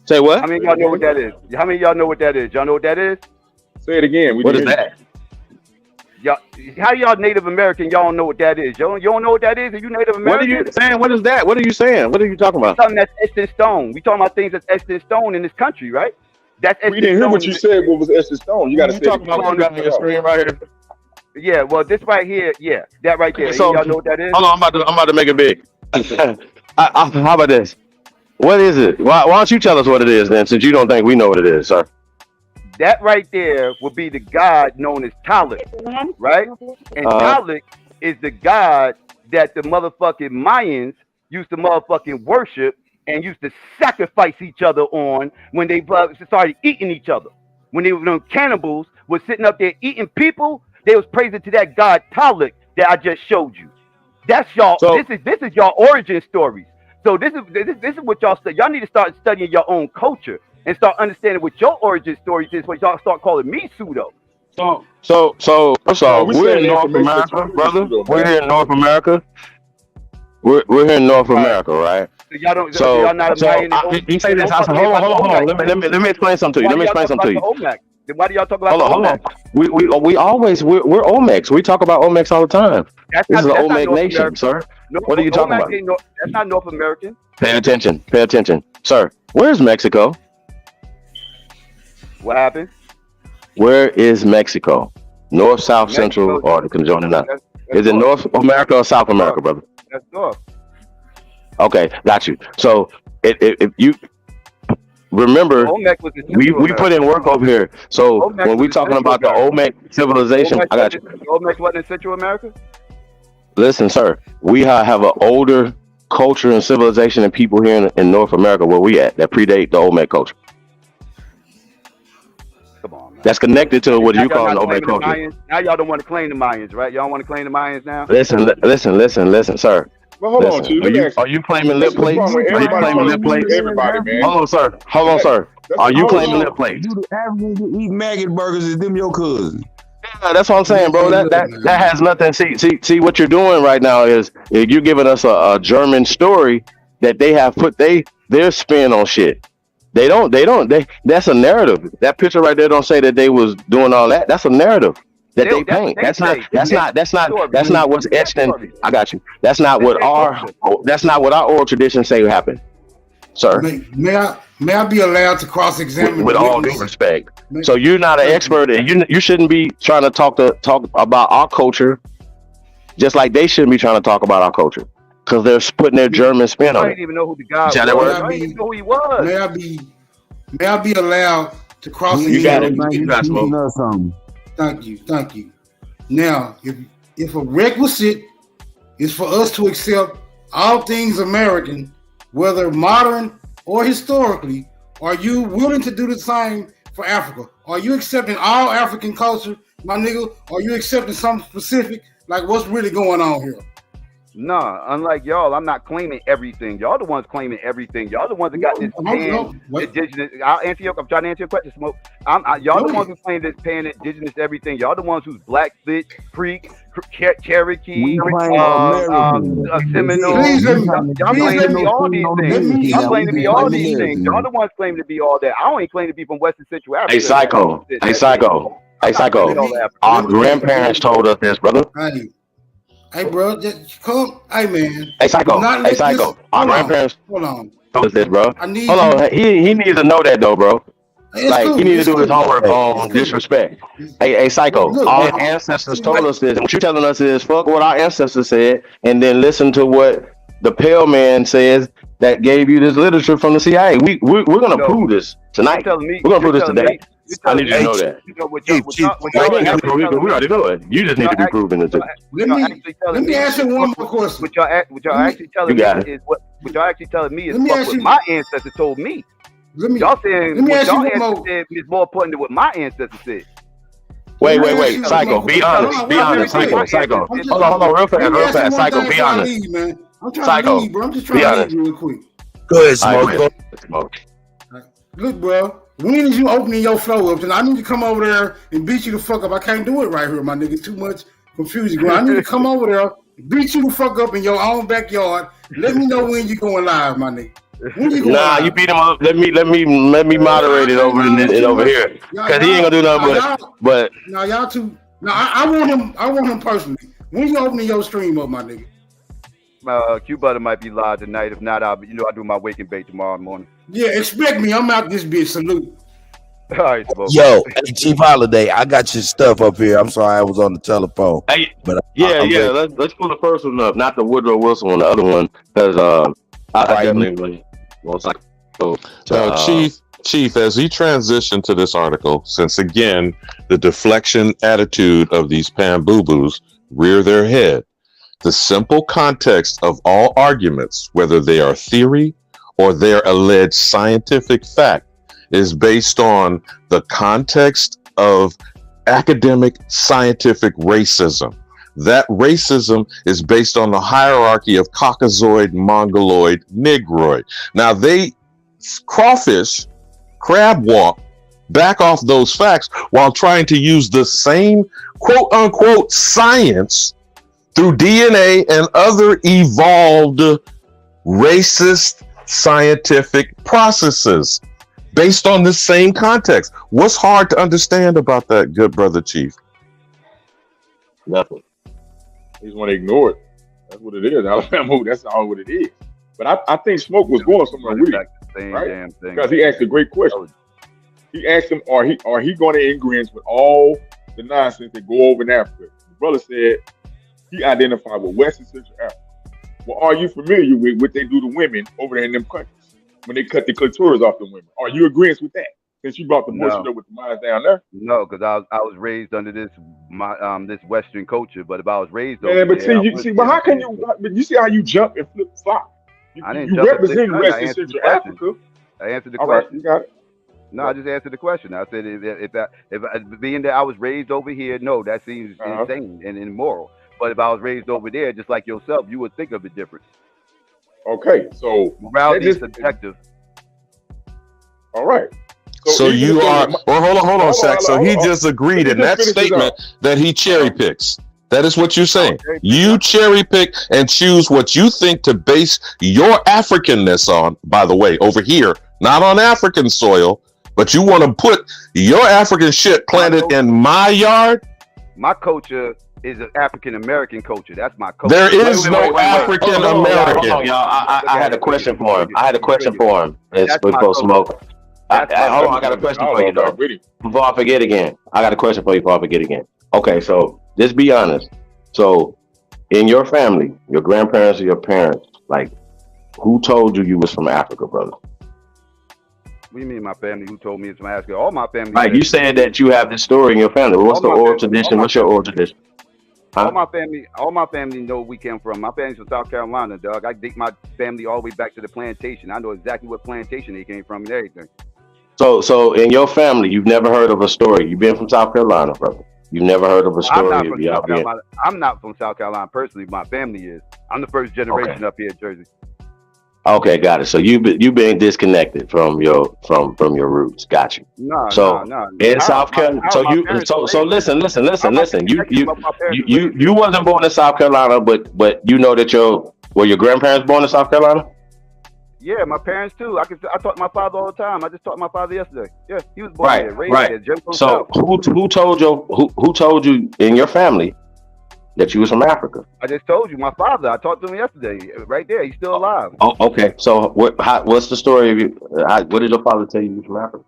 Say what? How many of y'all know what that is? How many of y'all know what that is? Y'all know what that is? Say it again. What is that? Y'all, how y'all Native American? Y'all don't know what that is. You don't know what that is? Are you Native American? What are you saying? What is that? What are you saying? What are you talking about? Something that's etched in stone. We talking about things that's etched in stone in this country, right? That's etched we didn't hear what you said. What was etched in stone? You got to say. Talking about what you got on your screen right here. Yeah, well, this right here, yeah, that right there. So, y'all know what that is? Hold on, I'm about to make it big. How about this? What is it? Why don't you tell us what it is then, since you don't think we know what it is, sir? That right there will be the god known as Kuttack, right? And Kuttack is the god that the motherfucking Mayans used to motherfucking worship and used to sacrifice each other on when they started eating each other. When they were cannibals, was sitting up there eating people, they was praising to that god Kuttack that I just showed you. That's y'all. So, this is y'all origin stories. So this is what y'all study. Y'all need to start studying your own culture and start understanding what your origin stories is. What y'all start calling me pseudo. So we're in North America, brother. We're here in North America. We're here in North America, right? So y'all don't. So y'all not you say this. Hold on. Let me explain something to you. Let me explain something to you. Then why do y'all talk about hold on. We're Olmecs. We talk about Olmecs all the time. This is an Olmec nation, sir. What are you talking about? That's not North American. Pay attention, sir. Where's Mexico? What happened? Where is Mexico? North, South, Central, or the conjoining? Is it North America or South America, brother? That's North. Okay, got you. So if you remember, we put in work over here. So when we talking about the Olmec civilization, I got you. Olmec wasn't in Central America? Listen, sir, we have an older culture and civilization and people here in North America where we at that predate the Olmec culture. Come on, man. That's connected to what you call the Olmec culture. Now y'all don't want to claim the Mayans, right? Y'all want to claim the Mayans now? Listen, sir. Well, hold on, Chief. Are you claiming lip plates? Are you claiming lip plates? Everybody, man. Hold on, sir. Are you claiming lip plates? You the Africans that eat maggot burgers is them your cousins. Yeah, that's what I'm saying, bro. That has nothing. See what you're doing right now is you're giving us a German story that they have put their spin on shit. They that's a narrative. That picture right there don't say that they was doing all that. That's a narrative that they paint. That's not what's etched in. I got you. That's not what our oral traditions say happened, sir. May I be allowed to cross-examine? With all due respect. So you're not an expert, and you shouldn't be trying to talk about our culture, just like they shouldn't be trying to talk about our culture, because they're putting their German spin on it. I didn't even know who the guy was. I didn't even know who he was. May I be allowed to cross-examine? You got it. Thank you. Now, if a requisite is for us to accept all things American, whether modern or historically, are you willing to do the same for Africa? Are you accepting all African culture, my nigga? Or are you accepting something specific, like what's really going on here? Nah, unlike y'all, I'm not claiming everything. Y'all the ones claiming everything. Y'all the ones that got this indigenous. I'm trying to answer your question, Smoke. Y'all the ones who claim this pan indigenous everything. Y'all the ones who's Blackfoot, Creek, Cherokee, Seminole. Y'all claim to be all these things. Y'all claim to be all these things. Y'all the ones claiming to be all that. I only claim to be from Western Central Africa. Hey, psycho. Our grandparents told us this, brother. Hey, bro, just come. Hey, man. Hey, psycho. Our grandparents told us this, bro. Hold on. He needs to know that, though, bro. Like, he needs to do his homework on disrespect. Hey, psycho. Our ancestors told us this. And what you're telling us is fuck what our ancestors said and then listen to what the pale man says that gave you this literature from the C.I.A. We're going to prove this tonight. We're going to prove this today. I need you to know that. We already know it. You just need to be proven it. Let me ask you one more question. What y'all actually telling me is what y'all actually telling me is what my ancestors told me. Y'all saying what y'all ancestors said is more important than what my ancestors said. Wait, psycho. Be honest, psycho. Hold on, real fast, psycho. Be honest, man. I'm trying psycho. to leave, bro. I'm just trying to leave you real quick. Go ahead, Smoke. Look, bro. When is you opening your flow up? And I need to come over there and beat you the fuck up. I can't do it right here, my nigga. Too much confusion. Bro. I need to come over there, beat you the fuck up in your own backyard. Let me know when you going live, my nigga. Nah, you beat him up. Let me moderate it over here, cause he ain't gonna do nothing but. Now y'all two. Now I want him personally. When you opening your stream up, my nigga? Q Butter might be live tonight. If not, I do my wake and bake tomorrow morning. Yeah, expect me. I'm out this bitch. Salute. All right, yo, hey, Chief Holiday, I got your stuff up here. I'm sorry I was on the telephone. Hey, but let's pull the first one up, not the Woodrow Wilson one, the other one, because I definitely won't like. Chief, as he transitioned to this article, since again the deflection attitude of these pan-boo-boos rear their head, the simple context of all arguments, whether they are theory or their alleged scientific fact is based on the context of academic scientific racism. That racism is based on the hierarchy of Caucasoid, Mongoloid, Negroid. Now they crawfish, crab walk back off those facts while trying to use the same quote unquote science through DNA and other evolved racist scientific processes based on the same context. What's hard to understand about that, good brother Chief? Nothing. They just want to ignore it. That's what it is. Alabama, that's all what it is. But I think Smoke was going somewhere with it, right? Because he asked a great question. He asked him, are he going to agreement with all the nonsense that go over in Africa? The brother said he identified with West and Central Africa. Well, are you familiar with what they do to women over there in them countries when they cut the clitoris off the women? Are you agreeing with that? Since you brought the bullshit up with the minds down there. No, because I was raised under this this Western culture. But if I was raised over but see, but how can you? But you see how you jump and flip flop? I didn't you jump represent West and Central Africa. I answered the all question. Right, you got it. No, I just answered the question. I said if being that I was raised over here, no, that seems insane and immoral. But if I was raised over there, just like yourself, you would think of it different. Okay, so morality is subjective. All right. So you are. Well, hold on, Sack. So he just agreed in that statement that he cherry picks. That is what you're saying. You cherry pick and choose what you think to base your Africanness on. By the way, over here, not on African soil, but you want to put your African shit planted in my yard. My culture is an African American culture. That's my culture. There is no African American. Y'all. I had a question for him. It's before Smoke. Hold on, I got a question for you, though. Before I forget again, Okay, so just be honest. So, in your family, your grandparents or your parents, like, who told you was from Africa, brother? What do you mean, my family? Who told me it's from Africa? All my family. Right, you said that you have this story in your family. What's the oral tradition? What's your oral tradition? Huh? All my family know where we came from. My family's from South Carolina, dog. I date my family all the way back to the plantation. I know exactly what plantation they came from and everything. So in your family, you've never heard of a story. You've been from South Carolina, brother. You've never heard of a story of y'all being. I'm not from South Carolina personally. My family is. I'm the first generation up here in Jersey. Okay, got it. So you've been disconnected from your roots. Got you. No. In South Carolina. So listen. You wasn't born in South Carolina, but you know that were your grandparents born in South Carolina? Yeah, my parents too. I talk to my father all the time. I just talked to my father yesterday. Yeah, he was born here, raised here. So who told you in your family that you was from Africa? I just told you, my father. I talked to him yesterday, right there. He's still alive. Oh, okay. So what's the story of you? What did your father tell you from Africa?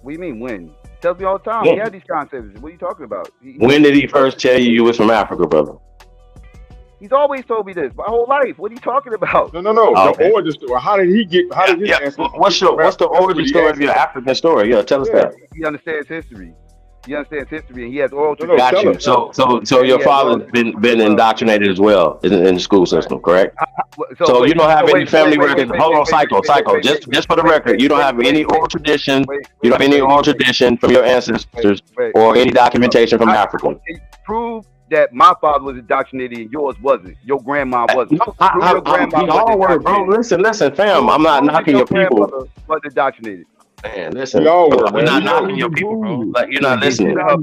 What do you mean when? He tells me all the time. He had these concepts. What are you talking about? When did he first tell you was from Africa, brother? He's always told me this my whole life. What are you talking about? No. The origin story. How did he get? How did his ancestors? What's the origin story of your African story? Yeah, tell us that. He understands history. And he has oral tradition. Got you. So your father's been indoctrinated as well in the school system, correct? So you don't have any family records. Hold on, Psycho. Just for the record, you don't have any oral tradition. You don't have any oral tradition from your ancestors or any documentation from Africa. Prove that my father was indoctrinated and yours wasn't. Your grandma wasn't. Your grandma wasn't. Bro, listen, fam. I'm not knocking your people. Was indoctrinated. Man, listen. We're not knocking your people, bro. Like, you're not listening. Calm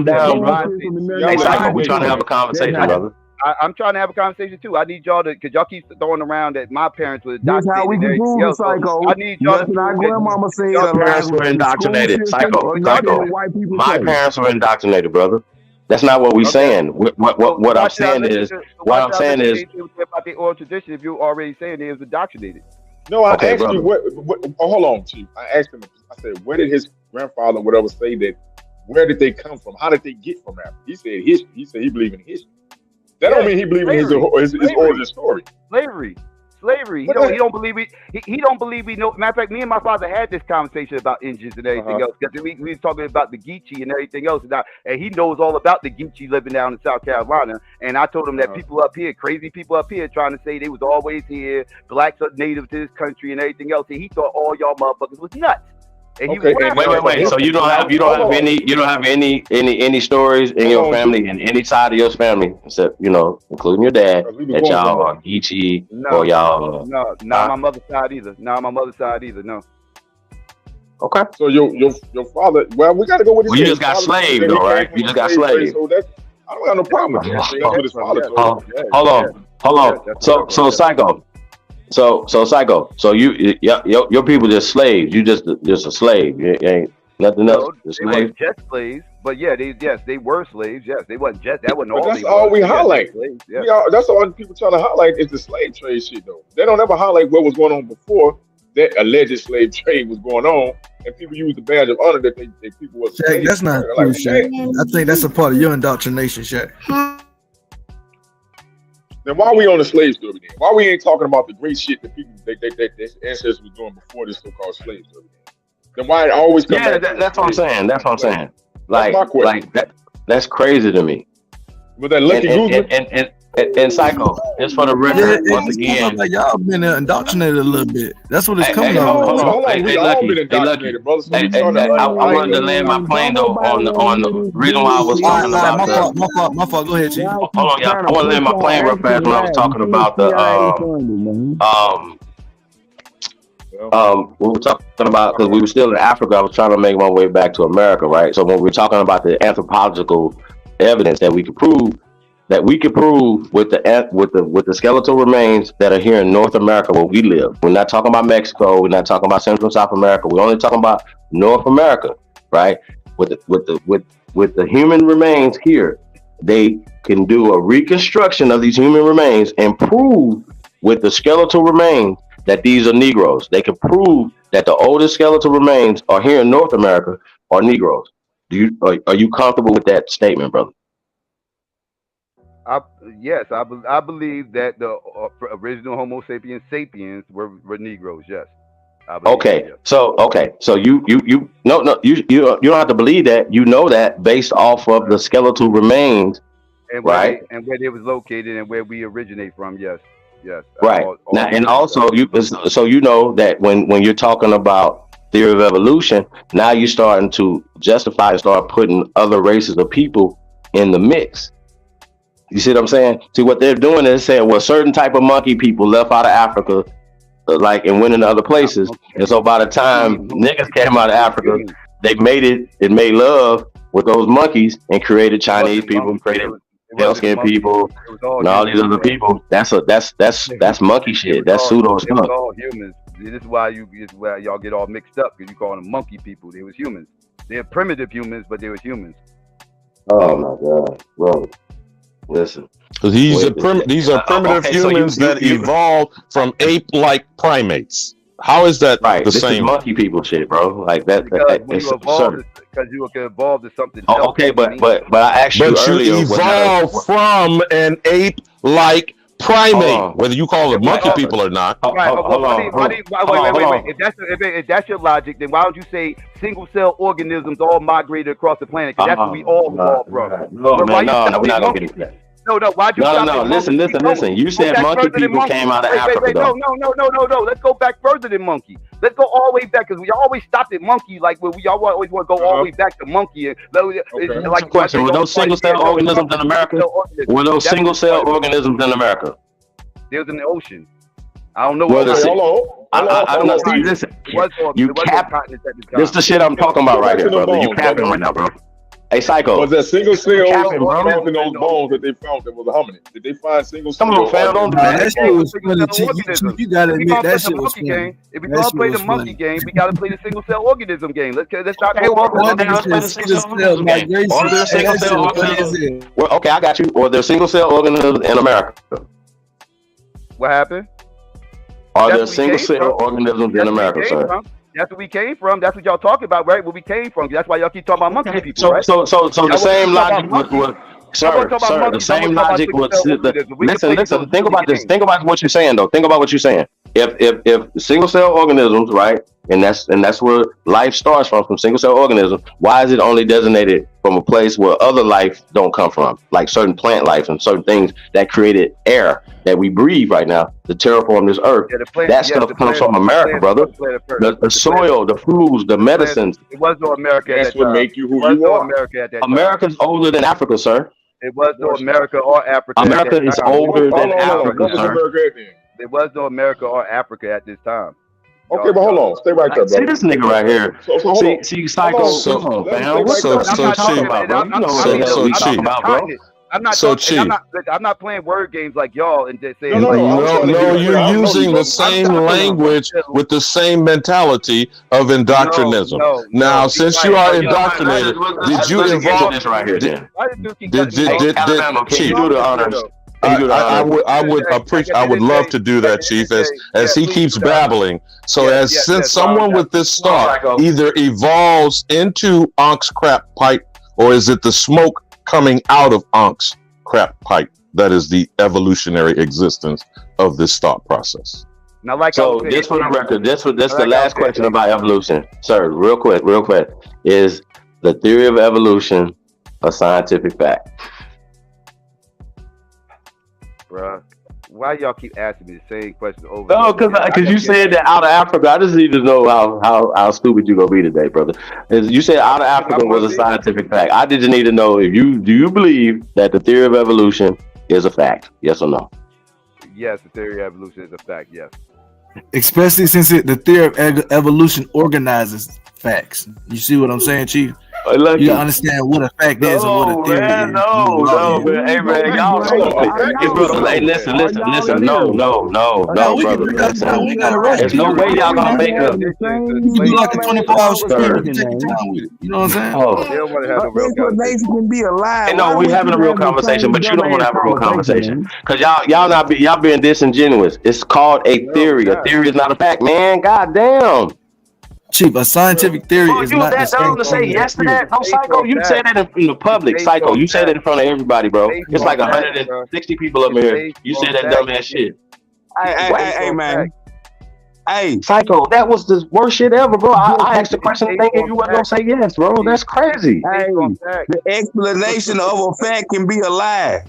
down, bro. Hey, Psycho, we're trying to have a conversation, brother. I'm trying to have a conversation too. I need y'all to, because y'all keep throwing around that my parents were indoctrinated. That's how we can prove it, Psycho. I need y'all to prove grandmama said your parents were indoctrinated. Psycho. My parents were indoctrinated, brother. That's not what we're saying. What I'm saying is about the oral tradition. If you're already saying it was indoctrinated. No, I asked you hold on, Chief. I asked him. I said, where did his grandfather, whatever, say that? Where did they come from? How did they get from Africa? He said history. He said he believed in history. That don't mean he believed in his origin story. Slavery. Slavery. He don't believe we. He don't believe we know. Matter of fact, me and my father had this conversation about engines and everything else because we was talking about the Geechee and everything else, and he knows all about the Geechee living down in South Carolina. And I told him that people up here, crazy people up here, trying to say they was always here, blacks are native to this country and everything else, and he thought all y'all motherfuckers was nuts. And wait. So you don't have any stories in your family and any side of your family, except including your dad, that y'all are Geechee or y'all? Not my mother's side either. Not my mother's side either. No. Okay. So your father. Well, we got to go with this. Well, you just got slaved, though, right? You just got slaved. So I don't have no problem with that. That's what his father told me. Hold on. So Psycho. So Psycho. So your people just slaves. You just a slave. You ain't nothing else. They weren't just slaves, but they were slaves. Yes, they wasn't just. That wasn't all. That's all we highlight. That's all people trying to highlight is the slave trade shit, though. They don't ever highlight what was going on before that alleged slave trade was going on, and people use the badge of honor that people was. Shaq, that's not true, Shaq. I think that's a part of your indoctrination, Shaq. Then why are we on the slave story then? Why we ain't talking about the great shit that people that ancestors were doing before this so-called slave story? Then why it always come back? That's what I'm saying. That's what I'm saying. That's crazy to me. With that lucky and Psycho, just for the record, once again, like y'all been indoctrinated a little bit. That's what it's coming on. Hold on. Hey, Lucky. I wanted to land my plane though on the reason why I was talking about my fault. Go ahead, Chief. Hold on, y'all. I want to land my plane real fast when I was talking about the we were talking about, because we were still in Africa, I was trying to make my way back to America, right? So when we're talking about the anthropological evidence that we could prove with the skeletal remains that are here in North America where we live. We're not talking about Mexico. We're not talking about Central and South America. We're only talking about North America, right? With the human remains here, they can do a reconstruction of these human remains and prove with the skeletal remains that these are Negroes. They can prove that the oldest skeletal remains are here in North America are Negroes. Are you comfortable with that statement, brother? Yes, I believe that the original Homo sapiens sapiens were Negroes. Yes. Okay. So you don't have to believe that. You know that based off of the skeletal remains, and right? And where they was located and where we originate from. Yes. Right. Now, and also you know that when you're talking about theory of evolution, now you're starting to justify and start putting other races of people in the mix. You see what I'm saying? See, what they're doing is saying, well, certain type of monkey people left out of Africa, and went into other places. And so by the time niggas came out of Africa, they made love with those monkeys and created Chinese people, created pale-skinned people, and all these other people. That's monkey shit. That's pseudo stuff. It was all humans. This is why y'all get all mixed up, because you call them monkey people. They was humans. They're primitive humans, but they was humans. Oh my God, bro. Listen, these are primitive humans that evolved from ape-like primates. How is that right? The this same? Is monkey people shit, bro. Like that. Because you evolved to something. Okay, but I asked you earlier. You evolved from an ape-like primate, whether you call it monkey people or not. Wait. If that's your logic, then why don't you say single-cell organisms all migrated across the planet? Because that's what we all evolved from. No, we're not gonna get into that. No. Why'd you? No. Listen. You said monkey people came out of Africa. No. Let's go back further than monkey. Let's go all the way back, because we always stopped at monkey. Like we always want to go all the way back to monkey. Like question: were those single-cell organisms in America? Were those single-cell organisms in America? They was in the ocean. I don't know. Hold on. See, listen. You cap. This is the shit I'm talking about right here, brother. You capping right now, bro. Hey, Psycho. Was that single cell in those bones that they found that was a hominid? Did they find single cell? Come on, fam. Don't do that. That shit was funny. You gotta admit that shit was funny. If we gonna play the monkey game, we gotta play the single cell organism game. Let's stop. Well, okay, I got you. Or there single cell organisms in America? What happened? Are there single cell organisms in America, sir? That's where we came from. That's what y'all talking about, right? Where we came from. That's why y'all keep talking about monkey people, right? So the same logic Sir, the same logic would listen. Think about this. Think about what you're saying, though. Think about what you're saying. If single cell organisms, right, and that's where life starts from single cell organisms. Why is it only designated from a place where other life don't come from, like certain plant life and certain things that created air that we breathe right now to terraform this earth? That stuff comes from America, brother. The soil, the foods, the medicines. It was no America. That's what make you who you are. America's older than Africa, sir. It was no America or Africa. America is older than Africa, sir. There was no America or Africa at this time. Okay, but hold on. Stay right there, bro. See this nigga right here. See, Psycho. I'm not playing word games like y'all and just saying. No, you're using the same language with the same mentality of indoctrinism. Now, since you are indoctrinated, did you involve this right here? Did Chief? Do the honors. I would love to do that, Chief, as he keeps babbling. So since someone with this thought either evolves into Ank's crap pipe, or is it the smoke coming out of Ank's crap pipe that is the evolutionary existence of this thought process? Now, so just for the record, that's the last question about evolution, sir. Real quick, is the theory of evolution a scientific fact? Bruh, why y'all keep asking me the same question over? No, because you said that out of Africa. I just need to know how stupid you gonna be today, brother. You said out of Africa was a scientific fact. I just need to know if do you believe that the theory of evolution is a fact? Yes or no? Yes, the theory of evolution is a fact. Yes. Especially since the theory of evolution organizes facts. You see what I'm saying, Chief? You gotta understand what a fact is and what a theory is. No, man. Hey, man, y'all. Hey, listen. No, brother. There's no way y'all gonna make up. You do like a 24-hour experiment. Take your time with it. You know what I'm saying? Explanation can be a lie. Hey, no, we're having a real conversation, but you don't want to have a real conversation because y'all being disingenuous. It's called a theory. A theory is not a fact, man. God damn. Chief, a scientific theory is you not that dumb to say yes to that? No, Psycho, you said that in the public. Psycho, you said that in front of everybody, bro. It's like 160 people up here. You said that dumb ass shit. Hey, man. Hey, Psycho, that was the worst shit ever, bro. I asked the question thinking you weren't gonna say yes, bro. That's crazy. Hey, the explanation of a fact can be a lie.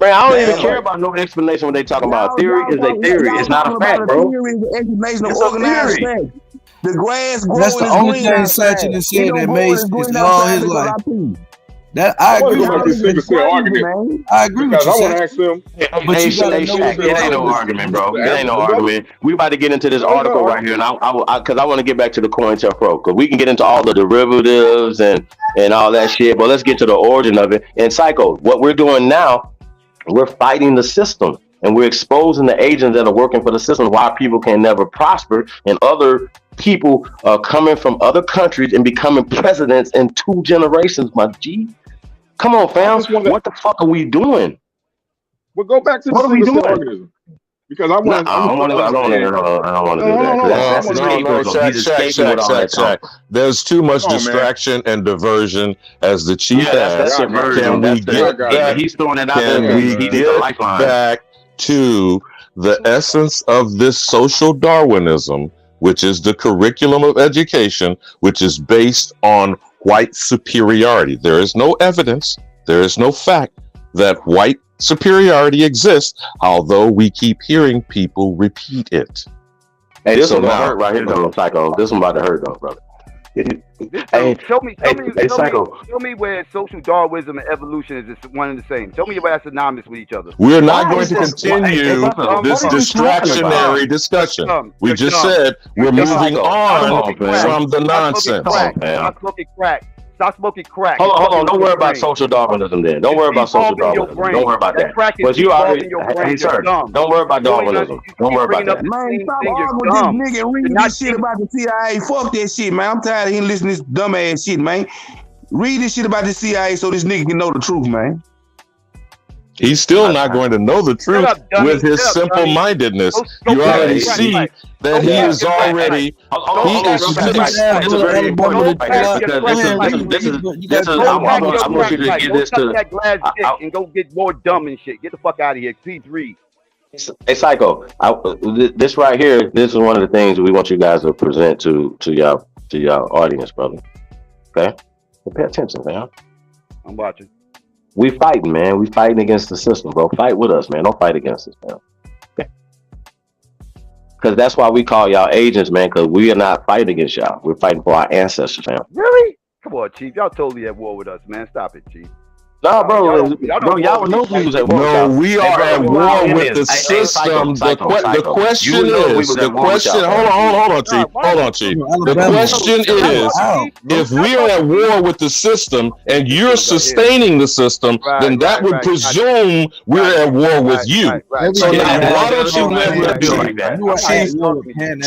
Man, I don't even care about no explanation when they talking about theory. Is a theory. It's not a fact, bro. It's a theory. The grass growing. That's the only thing Satchin has said that makes is all his life. That I agree with you. I agree with you. I want to ask them. But it ain't no argument, bro. It ain't no argument. We about to get into this article right here, and because I want to get back to the COINTELPRO, because we can get into all the derivatives and all that shit. But let's get to the origin of it. And Psycho, what we're doing now, we're fighting the system. And we're exposing the agents that are working for the system, why people can never prosper, and other people are coming from other countries and becoming presidents in 2 generations, my G. Come on, fam. What the fuck are we doing? Well, go back to what are we doing? Because I want. I don't want to do that. Check. There's too much distraction and diversion, as the chief asked. Can we get back? He's throwing it out there. Can we get back to the essence of this social Darwinism, which is the curriculum of education, which is based on white superiority? There is no evidence, there is no fact that white superiority exists, although we keep hearing people repeat it. Hey, this one hurt right here, though, Psycho. This one about to hurt, though, brother. Show me where social Darwinism and evolution is just one and the same. Show me where that's synonymous with each other. We're not going to continue this distractionary discussion. We just said we're moving on from the nonsense. Stop smoking crack. Hold on. Don't worry about social Darwinism then. Don't worry about social Darwinism. Don't worry about that. But you already, hey, sir, don't worry about Darwinism. Don't worry about that. Man, stop arguing with this nigga and reading this shit about the CIA. Fuck that shit, man. I'm tired of him listening to this dumb ass shit, man. Read this shit about the CIA so this nigga can know the truth, man. He's still not going to know the truth with his simple-mindedness. You already see that he is already. It's a very important point because I want you to give this to that glass dick and go get more dumb and shit. Get the fuck out of here. C3. Hey, Psycho, this right here, this is one of the things we want you guys to present to y'all audience, brother. Okay? So pay attention, man. I'm watching. We fighting, man. We fighting against the system, bro. Fight with us, man. Don't fight against us, man. Okay? Because that's why we call y'all agents, man, because we are not fighting against y'all. We're fighting for our ancestors, man. Really? Come on, Chief. Y'all totally at war with us, man. Stop it, Chief. No, bro, y'all would know we was at war. No, we are at war with the system. The question is, hold on, Chief. The question is, if we are at war with the system and you're sustaining the system, then that would presume we're at war with you. So now, why don't you let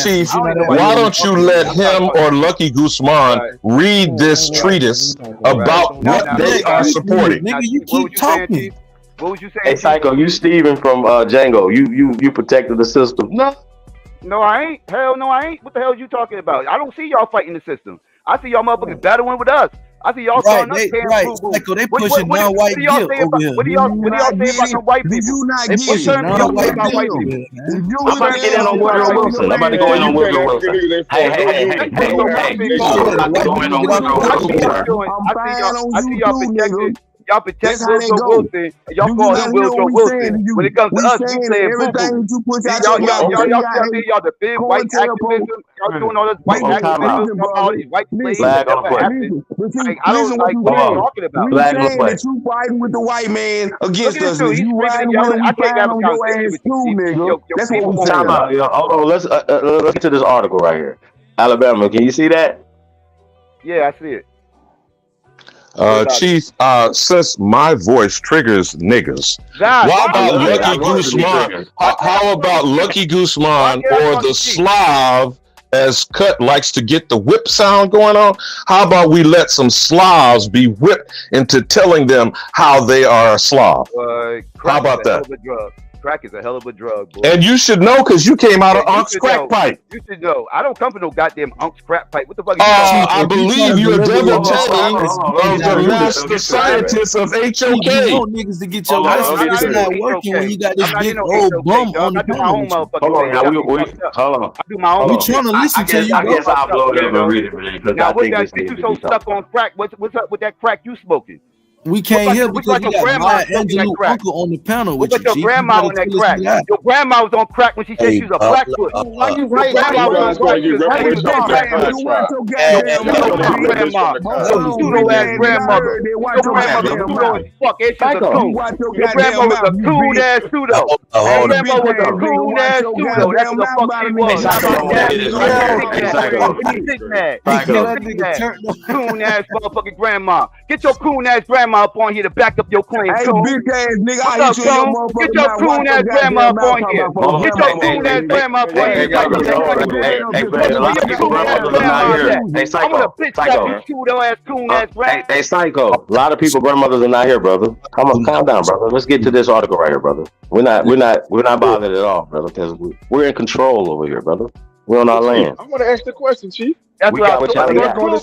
Chief? Why don't you let him or Lucky Guzman read this treatise about what they are supporting? Nigga, you keep talking. What was you saying? Hey, Psycho, you Steven from Django. You protected the system. No, I ain't. Hell no, I ain't. What the hell are you talking about? I don't see y'all fighting the system. I see y'all motherfuckers battling with us. I see y'all starting us paying Psycho, they pushing non-white guilt over here. What do y'all say about the white people? You not They getting pushing non-white white guilt. people. I'm about to get in on Woodrow Wilson. I'm about to go in on Woodrow Wilson. Hey. I'm about to go in on Woodrow Wilson. I see y'all protected. Y'all protect Woodrow Wilson. Y'all call him Woodrow Wilson. When it comes to us, we saying everything you push out y'all the big white activism. Y'all doing all this white activism. All these white slaves. Flag on the plate. I don't like what you're talking about. Flag on the plate. that you fighting with the white man against us. Look at You this riding dude. with him, I you can't have a on your conversation ass with too, you. nigga. That's what we're Time talking out. about. Hold on. Let's get to this article right here. Alabama, can you see that? Yeah, I see it. Chief, since my voice triggers niggas, how about Lucky Guzman? How about Lucky Guzman or the Slav, as Cut likes to get the whip sound going on? How about we let some Slavs be whipped into telling them how they are a Slav? How about that? Crack is a hell of a drug, boy. And you should know because you came out of Unc's crack pipe. You should know. I don't come from no goddamn Unc's crack pipe. What the fuck are you talking about? I believe you're a devotee of the master scientist of HOK. You want niggas to get your message. It's not working when you got this big old bum on the panel. Hold on. I do my own. We trying to listen to you. I guess I'll blow it up and read it, because now, I think this you so stuck on crack. What's up with that crack you smoking? We can't hear because you got my Angelou uncle on the panel with you. Your grandma on that crack. Your grandma was on crack when she said she was a Blackfoot. Why you right? Grandma was on crack. Pseudo-ass grandmother. Your grandmother pseudo as fuck. And she's a coon. Your grandma was a coon-ass pseudo. Your grandma was a coon-ass pseudo. That's what the fuck she was. Coon-ass motherfucking grandma. Get your coon-ass grandma up on here to back up your claim. Hey, bitch ass nigga, What's up, Coon? Get your coon ass grandma up on here. Get your coon ass grandma up on here. I'm gonna bitch slap you pseudo ass coon ass grandma. Hey, Psycho. A lot of people, grandmothers are not here, brother. Calm down, brother. Let's get to this article right here, brother. We're not bothered at all, brother, because we're in control over here, brother. We're on our land. I want to ask the question, Chief. That's what I was going to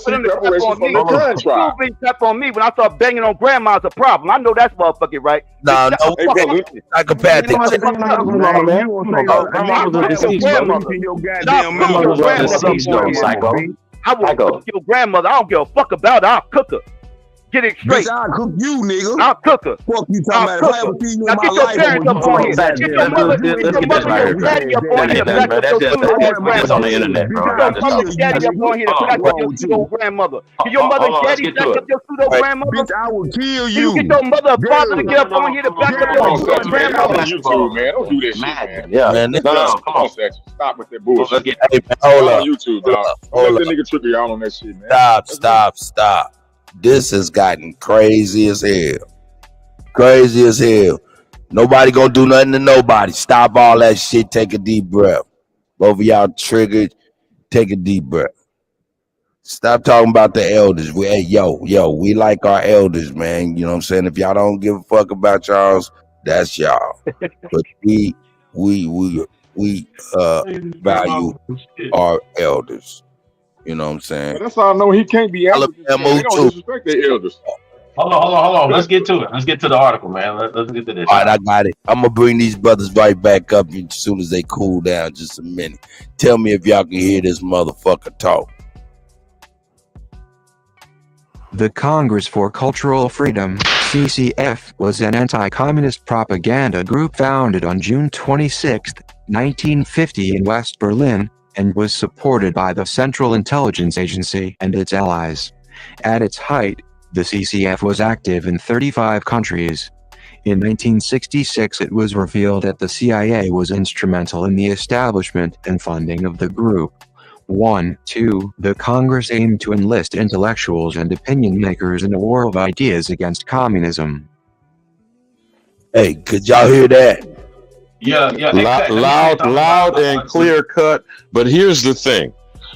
step on me when I start banging on grandma's a problem. I know that's motherfucking right. No, psychopathic. I will cook your grandmother. I don't give a fuck about her. I'll cook her. Get it straight. Bitch, I'll cook you, nigga. I'll cook her. Fuck you talking about. If I ever see you in my life, get your parents up on here. Get your mother, get your daddy up on here. That's on the internet, bro. Get your daddy up on here to back up your pseudo grandmother. Get your mother daddy back up your pseudo grandmother. Bitch, I will kill you. You get your mother or father to get up on here to back up your grandmother. YouTube, man. Don't do this shit, man. Yeah, man. No, come on, stop with that bullshit. Hey, man, hold up. On YouTube, dog. Let the nigga trigger y'all on that shit, man. Stop. This has gotten crazy as hell. Crazy as hell. Nobody gonna do nothing to nobody. Stop all that shit. Take a deep breath. Both of y'all triggered. Take a deep breath. Stop talking about the elders. We like our elders, man. You know what I'm saying? If y'all don't give a fuck about y'all's That's y'all. But we value our elders. You know what I'm saying? But that's how I know he can't be African. They Alabama don't too. disrespect their elders. Hold on. Let's get to it. Let's get to the article, man. Let's get to this. All right, I got it. I'm gonna bring these brothers right back up as soon as they cool down. Just a minute. Tell me if y'all can hear this motherfucker talk. The Congress for Cultural Freedom, CCF, was an anti-communist propaganda group founded on June 26, 1950 in West Berlin, and was supported by the Central Intelligence Agency and its allies. At its height, the CCF was active in 35 countries. In 1966, it was revealed that the CIA was instrumental in the establishment and funding of the group. 2. The Congress aimed to enlist intellectuals and opinion makers in a war of ideas against communism. Hey, could y'all hear that? Yeah. Loud and clear cut. But here's the thing.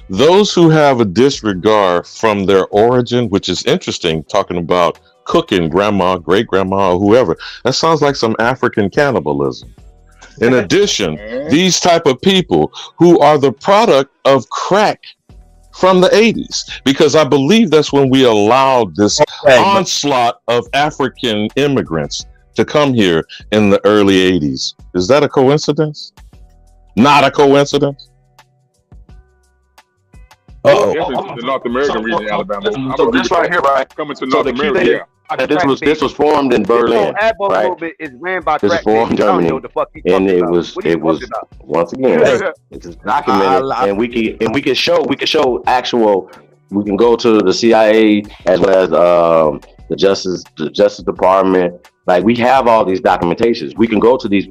Those who have a disregard from their origin, which is interesting, talking about cooking grandma, great grandma, or whoever, that sounds like some African cannibalism. In addition, these type of people who are the product of crack from the 80s, because I believe that's when we allowed this onslaught of African immigrants to come here in the early 80s. Is that a coincidence? Not a coincidence? The North American region, Alabama. So this right here, right? Coming to North America, yeah. This was formed in Berlin, right? Is ran by this was formed in Germany, and it was once again it's documented, and we can show actual. We can go to the CIA as well as the Justice Department. Like, we have all these documentations. We can go to these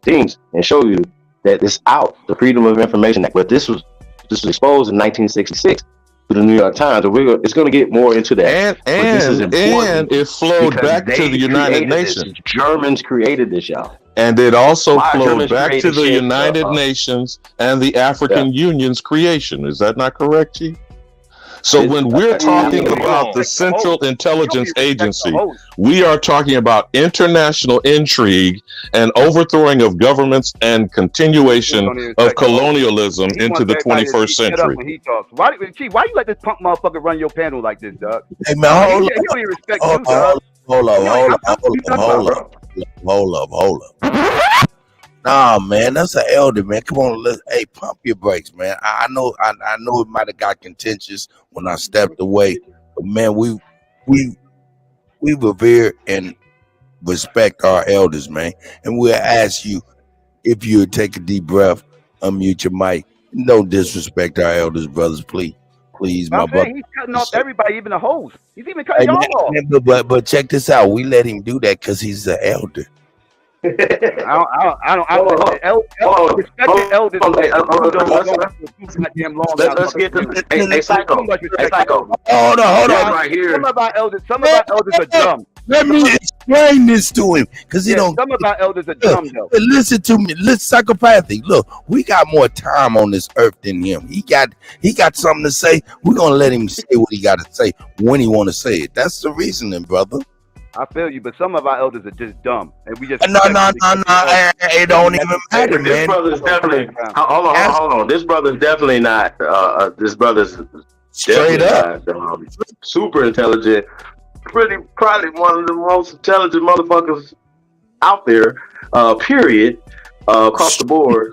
things and show you that it's out, the Freedom of Information Act. But this was exposed in 1966 to the New York Times. It's going to get more into that. And it flowed back to the United Nations. Germans created this, y'all. And it also flowed back to the United Nations and the African Union's creation. Is that not correct, Chief? So when we're talking about the Central Intelligence Agency, we are talking about international intrigue and overthrowing of governments and continuation of colonialism into the 21st century. When he talks. Chief, why you let this punk motherfucker run your panel like this, Doug? Hey, man, He don't even respect you, Doug. Hold up. Nah, man, that's an elder, man. Come on, hey, pump your brakes, man. I know it might have got contentious when I stepped away, but man, we revere and respect our elders, man. And we'll ask you if you would take a deep breath, unmute your mic. Don't disrespect our elders, brothers, please, my brother. He's cutting off everybody, even the host. He's even cutting y'all off. But check this out. We let him do that because he's the elder. I don't respect the elders. Let's get to hey, Psycho. Hold on. Right here. Some of our elders are dumb. Let me explain this to him, because he don't. Some of our elders are dumb though. Listen to me. Listen, psychopathic. Look, we got more time on this earth than him. He got something to say. We're gonna let him say what he got to say when he want to say it. That's the reasoning, brother. I feel you, but some of our elders are just dumb, and we just no. It don't even matter, man. This brother's definitely. Hold on. This brother's definitely not. This brother's straight up not, super intelligent. Probably one of the most intelligent motherfuckers out there. Period. Across the board.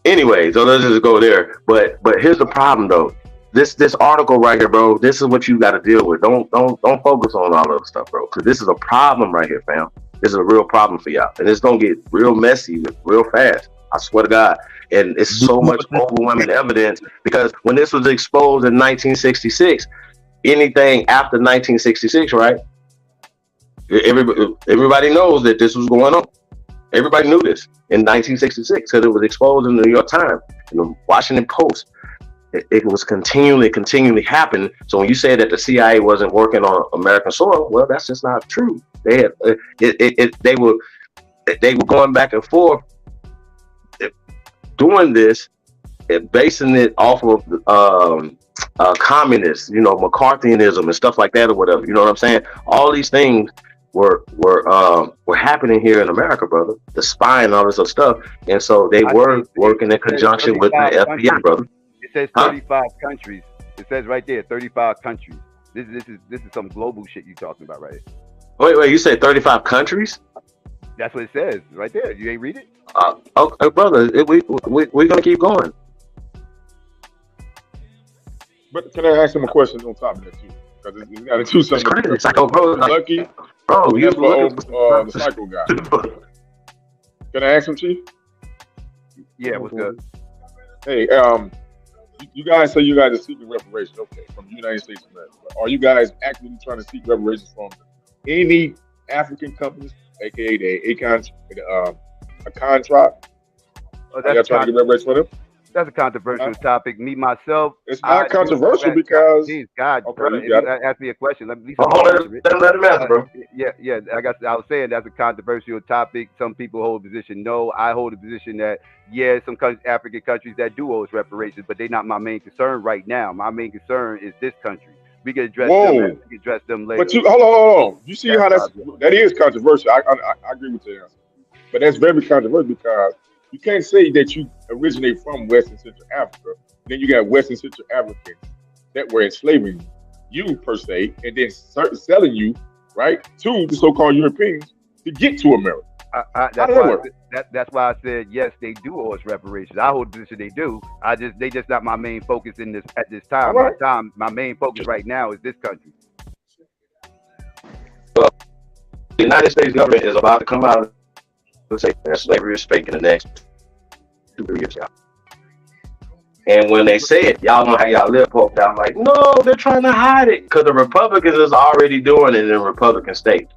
Anyway, so let's just go there. But here's the problem, though. This article right here, bro, this is what you got to deal with. Don't focus on all of the stuff, bro, because this is a problem right here, fam. This is a real problem for y'all, and it's gonna get real messy real fast. I swear to God. And it's so much overwhelming evidence, because when this was exposed in 1966, anything after 1966, right? Everybody knows that this was going on. Everybody knew this in 1966 because it was exposed in the New York Times and the Washington Post. It was continually happening. So when you say that the CIA wasn't working on American soil, well, that's just not true. They had they were going back and forth doing this, and basing it off of communists, McCarthyism and stuff like that, or whatever. You know what I'm saying? All these things were happening here in America, brother. The spying and all this other stuff, and so they I were see. working in conjunction with the 35 FBI, countries. brother. It says 35 countries. It says right there, 35 countries. This is some global shit you talking about right here. Wait, you say 35 countries? That's what it says right there. You ain't read it? Okay, brother, we're gonna keep going. But can I ask him a question on top of that too? Because it's got to do something. It's crazy. Psycho, bro. Lucky, bro, you that's for looking the psycho guy. Can I ask him, Chief? Yeah, what's good? Hey, you guys say you guys are seeking reparations, okay, from the United States of America. But are you guys actively trying to seek reparations from any African companies, aka the a contract? Are you trying to get reparations for them? That's a controversial topic. Me, myself. It's not controversial because. Geez, God, okay, brother, if you ask me a question, let me let him answer, bro. Yeah. I was saying that's a controversial topic. Some people hold a position no. I hold a position that, some African countries that do owe us reparations, but they're not my main concern right now. My main concern is this country. We can address them. We can address them later. But hold on. You see how that is controversial. I agree with your answer. But that's very controversial because you can't say that you originate from West and Central Africa. Then you got West and Central Africans that were enslaving you per se, and then selling you right to the so-called Europeans to get to America. That's why I said yes, they do owe us reparations. I hold the position they do. They just not my main focus at this time. Right. My main focus right now is this country. Well, the United States government is about to come out and say that slavery is fake in the next 2-3 years, y'all. And when they say it, y'all know how y'all lip poked out like, no, they're trying to hide it because the Republicans is already doing it in Republican states.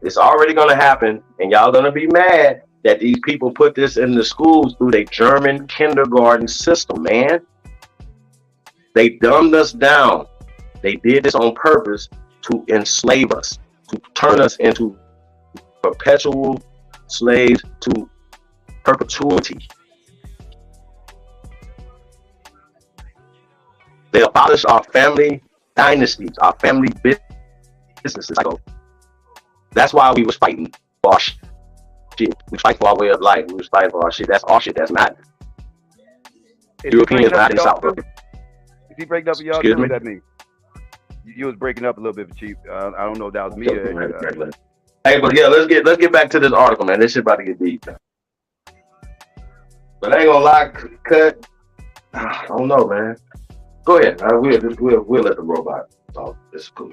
It's already going to happen, and y'all going to be mad that these people put this in the schools through their German kindergarten system, man. They dumbed us down. They did this on purpose to enslave us, to turn us into perpetual slaves to perpetuity. They abolished our family dynasties, our family businesses. That's why we was fighting for our shit. We fight for our way of life. We was fighting for our shit. That's our shit. That's not Europeans, not in South. Is he breaking up with y'all? Excuse me? What does that mean? You was breaking up a little bit, Chief. I don't know if that was me. Hey, but yeah, let's get back to this article, man. This shit about to get deep. But I ain't gonna lie, Cut. I don't know, man. Go ahead. We'll let the robot talk. It's cool.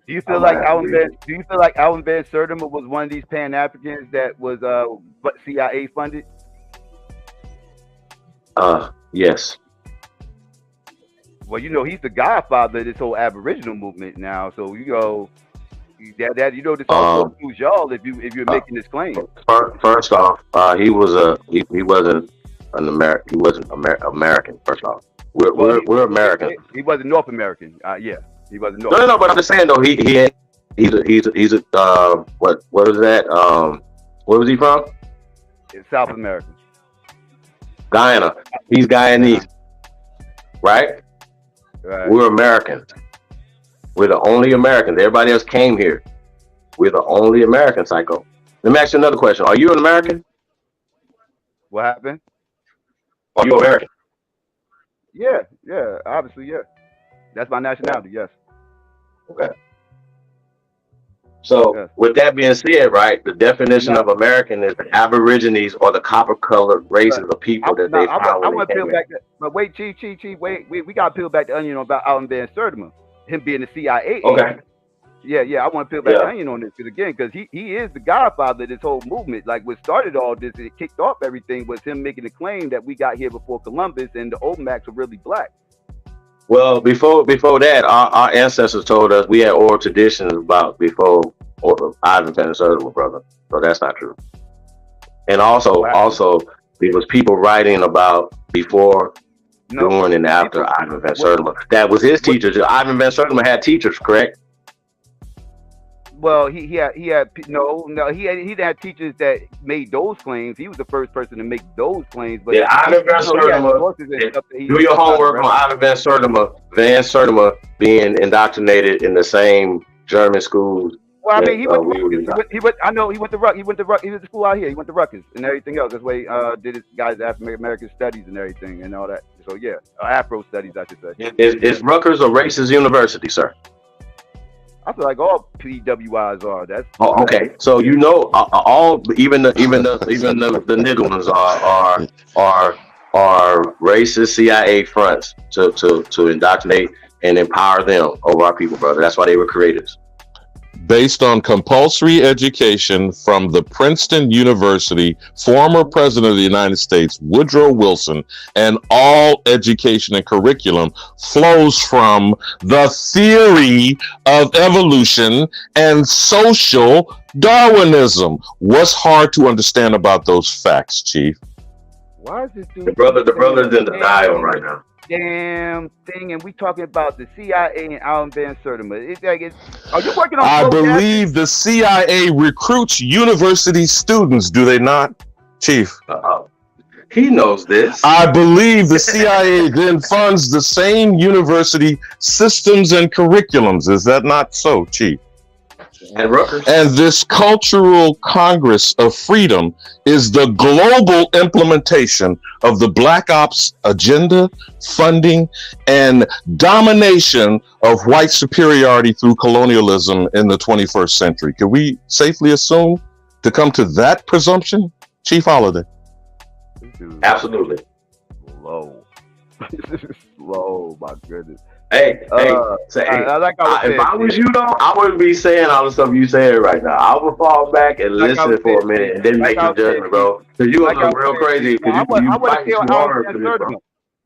Do you feel like Alvin Van Sertima was one of these Pan Africans that was CIA funded? Yes. Well, he's the godfather of this whole Aboriginal movement now. So this also includes y'all if you're making this claim. First off, he wasn't an American. He wasn't American. First off, we're American. He wasn't North American. Yeah. He wasn't. No. But I'm just saying though, he's what is that? Where was he from? It's South American. Guyana. He's Guyanese, right? Right. We're Americans. We're the only Americans. Everybody else came here. We're the only American, Psycho. Let me ask you another question. Are you an American? What happened? Are you American? Yeah. Obviously, yeah. That's my nationality. Yes. Okay. So with that being said, right, the definition of American is the Aborigines or the copper-colored races of people that they found. I want to peel back that, but wait, Chief, wait, we got to peel back the onion about Alvin Van Sertima, him being the CIA. Okay. Yeah, I want to peel back the onion on this because he is the godfather of this whole movement. Like what started all this, it kicked off everything was him making the claim that we got here before Columbus and the Olmecs were really black. Well, before that, our ancestors told us we had oral traditions about before Ivan Van Sertima, brother. So that's not true. And also, there was people writing about before, during, and after Ivan Van Sertima. That was his teachers. Ivan Van Sertima had teachers, correct? Well, he didn't have teachers that made those claims. He was the first person to make those claims. But Yeah, Ivan Van Sertima. Do your homework on Ivan Van Sertima. Van Sertima being indoctrinated in the same German schools. Well, I mean, he went to school out here. He went to Rutgers and everything else. That's why he did his guys African studies and everything and all that. So yeah, Afro studies, I should say. Is Rutgers a racist university, sir? I feel like all PWIs are. That's okay. So you know, all even the nigga ones are racist CIA fronts to indoctrinate and empower them over our people, brother. That's why they were creators. Based on compulsory education from the Princeton University, former President of the United States, Woodrow Wilson, and all education and curriculum flows from the theory of evolution and social Darwinism. What's hard to understand about those facts, Chief? Why is this dude? The brother's in denial right now. Damn thing, and we talking about the CIA and Ivan Van Sertima. Are you working on? I believe the CIA recruits university students, do they not, Chief? He knows this. I believe the CIA then funds the same university systems and curriculums. Is that not so, Chief? And this cultural Congress of freedom is the global implementation of the Black Ops agenda, funding, and domination of white superiority through colonialism in the 21st century. Can we safely assume to come to that presumption, Chief Holiday? Absolutely. Slow, my goodness. Hey, if I was you though, I wouldn't be saying all the stuff you saying right now. I would fall back and listen for a minute and then make your judgment, bro. Because you are real crazy. I want to stay on Ivan Van Sertima.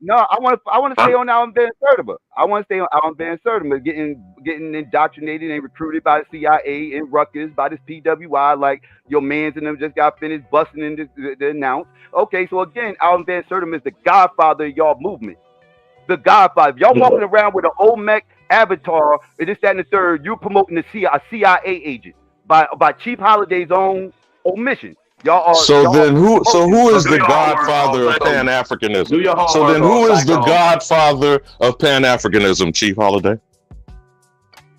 No, I want to stay on Ivan Van Sertima. I want to stay on Ivan Van Sertima, getting indoctrinated and recruited by the CIA in Rutgers by this PWI, like your mans and them just got finished busting in the announce. Okay, so again, Ivan Van Sertima is the godfather of y'all movement. The godfather. If y'all walking around with an Olmec avatar, and this, that, and the third, you're promoting a CIA agent by Chief Holiday's own omission. Y'all are. Who is the godfather of Pan-Africanism? So then, who is the godfather of Pan-Africanism, Chief Holiday?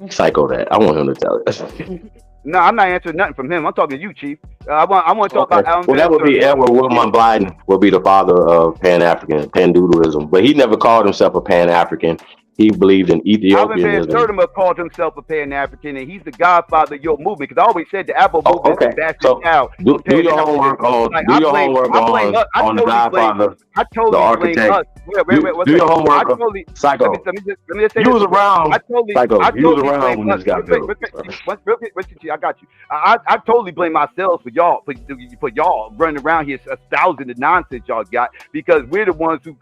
Psycho that. I want him to tell it. No, I'm not answering nothing from him. I'm talking to you, Chief. I want to talk about Alan. Well, that would be Edward Wilmot Blyden will be the father of Pan-African, Pan-Doodleism. But he never called himself a Pan-African. He believed in Ethiopianism. Ivan Van Sertima called himself a Pan-African, and he's the godfather of your movement. Because I always said the Apple movement is bastard out. Do your homework on the godfather, the architect. Do your homework. Psycho. Let me just say you was around. Psycho. You was around when this got built. I got you. I totally blame myself for y'all running around here 1,000 of nonsense y'all got, because we're the ones who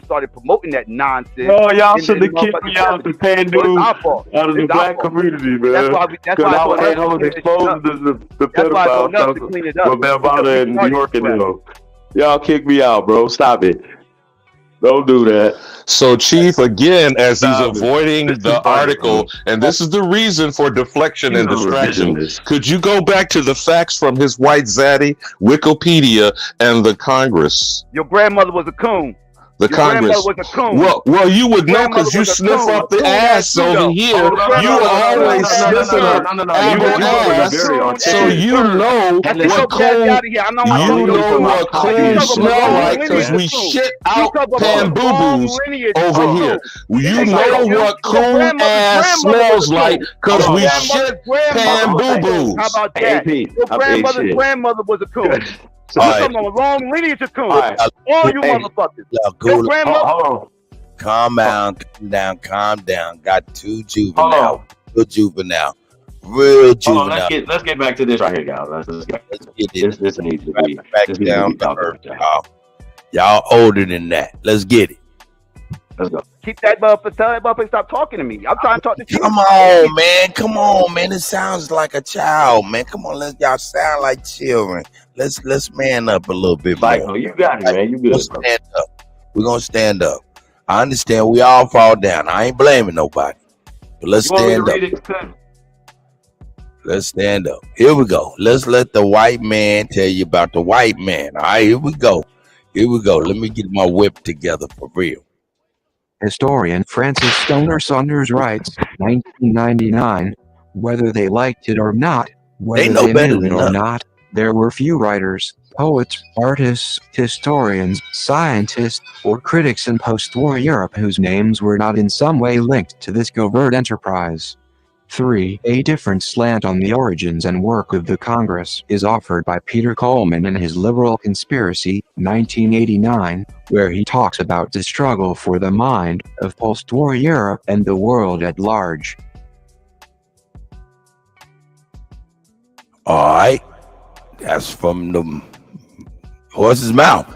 started promoting that nonsense. Oh, y'all should have kicked me out of the Pan-Dudes, out of the black community, man. That's why I was exposed to the pedophile stuff with Bambada in New York and them. Y'all kick me out, bro. Stop it. Don't do that. So, Chief, again, as he's avoiding the article, and this is the reason for deflection and distraction, could you go back to the facts from his white zaddy, Wikipedia, and the Congress? Your grandmother was a coon. The Congress. Well, you would know because you sniff up the ass over here. You always sniffing up ass. So you know what coon smell like because we shit out pan boo-boos over here. You know what coon ass smells like because we shit pan boo-boos. How about that? Your grandmother's grandmother was a coon. So you're talking about a long lineage of coons. All you motherfuckers. Your grandmother. Calm down. Got two juvenile. Real juvenile. Let's get back to this right here, guys. Let's get this. This needs to be back down to earth, y'all. Y'all older than that. Let's get it. Let's go. Keep that motherfucker. Tell that motherfucker stop talking to me. I'm trying to talk to you. Come on, man. It sounds like a child, man. Come on, y'all sound like children. Let's man up a little bit more. You got it, man. You good. Stand up. We're gonna stand up. I understand we all fall down. I ain't blaming nobody. But let's stand up. Let's stand up. Here we go. Let's let the white man tell you about the white man. All right, here we go. Here we go. Let me get my whip together for real. Historian Francis Stoner Saunders writes, 1999, whether they liked it or not, whether know they better knew it than or us. not, there were few writers, poets, artists, historians, scientists, or critics in post-war Europe whose names were not in some way linked to this covert enterprise. 3. A different slant on the origins and work of the Congress is offered by Peter Coleman in his Liberal Conspiracy, 1989, where he talks about the struggle for the mind of post-war Europe and the world at large. All right. That's from the horse's mouth.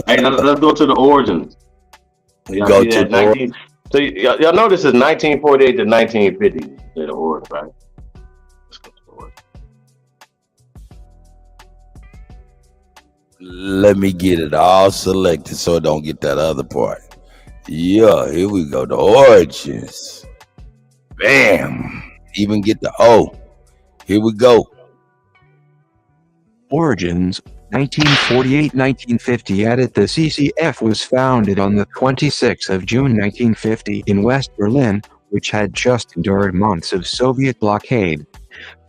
Hey, let's go to the origins. Y'all Go see to that the 19. So y'all know this is 1948 to 1950. The origin, right? Let's go to the origin. Let me get it all selected so it don't get that other part. Yeah, here we go. The origins. Bam. Even get the O. Here we go. Origins, 1948-1950 edit. The CCF was founded on the 26th of June 1950 in West Berlin, which had just endured months of Soviet blockade.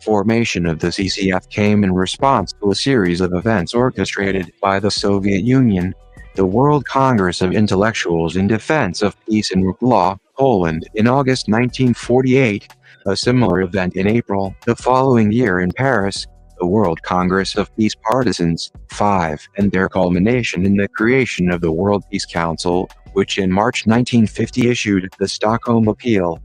Formation of the CCF came in response to a series of events orchestrated by the Soviet Union, the World Congress of Intellectuals in Defense of Peace in Wrocław, Poland, in August 1948, a similar event in April the following year in Paris, the World Congress of Peace Partisans, 5, and their culmination in the creation of the World Peace Council, which in March 1950 issued the Stockholm Appeal.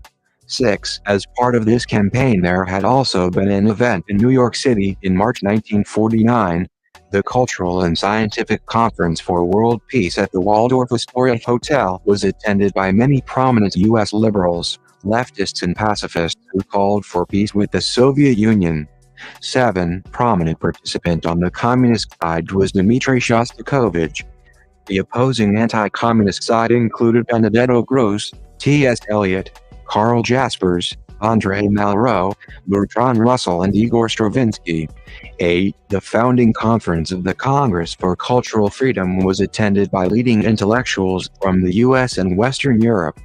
6. As part of this campaign there had also been an event in New York City in March 1949, the Cultural and Scientific Conference for World Peace at the Waldorf Astoria Hotel was attended by many prominent U.S. liberals, leftists and pacifists who called for peace with the Soviet Union. 7. Prominent participant on the communist side was Dmitry Shostakovich. The opposing anti-communist side included Benedetto Gross, T.S. Eliot, Karl Jaspers, André Malraux, Bertrand Russell and Igor Stravinsky. 8. The founding conference of the Congress for Cultural Freedom was attended by leading intellectuals from the U.S. and Western Europe.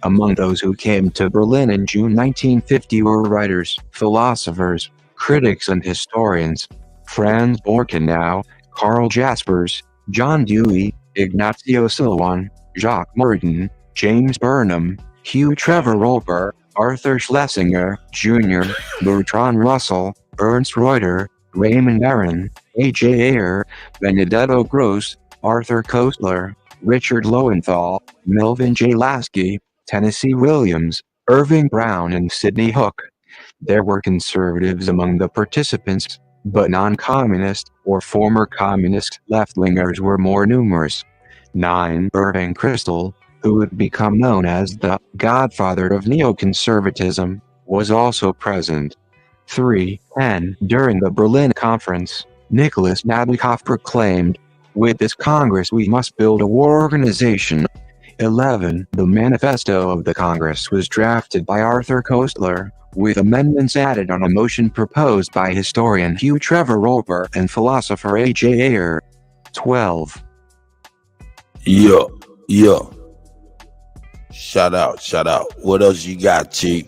Among those who came to Berlin in June 1950 were writers, philosophers, critics and historians: Franz Borkenau, Karl Jaspers, John Dewey, Ignazio Silwan, Jacques Maritain, James Burnham, Hugh Trevor Rolper, Arthur Schlesinger, Jr., Bertrand Russell, Ernst Reuter, Raymond Aron, A.J. Ayer, Benedetto Gross, Arthur Koestler, Richard Lowenthal, Melvin J. Lasky, Tennessee Williams, Irving Brown and Sidney Hook. There were conservatives among the participants, but non-communist or former communist left-wingers were more numerous. 9. Irving Kristol, who would become known as the godfather of neoconservatism, was also present. 3. And during the Berlin Conference, Nicholas Nabokov proclaimed, "With this Congress we must build a war organization." 11. The manifesto of the Congress was drafted by Arthur Koestler, with amendments added on a motion proposed by historian Hugh Trevor Rolper and philosopher A.J. Ayer. 12. Yeah. Shout out. What else you got, Chief?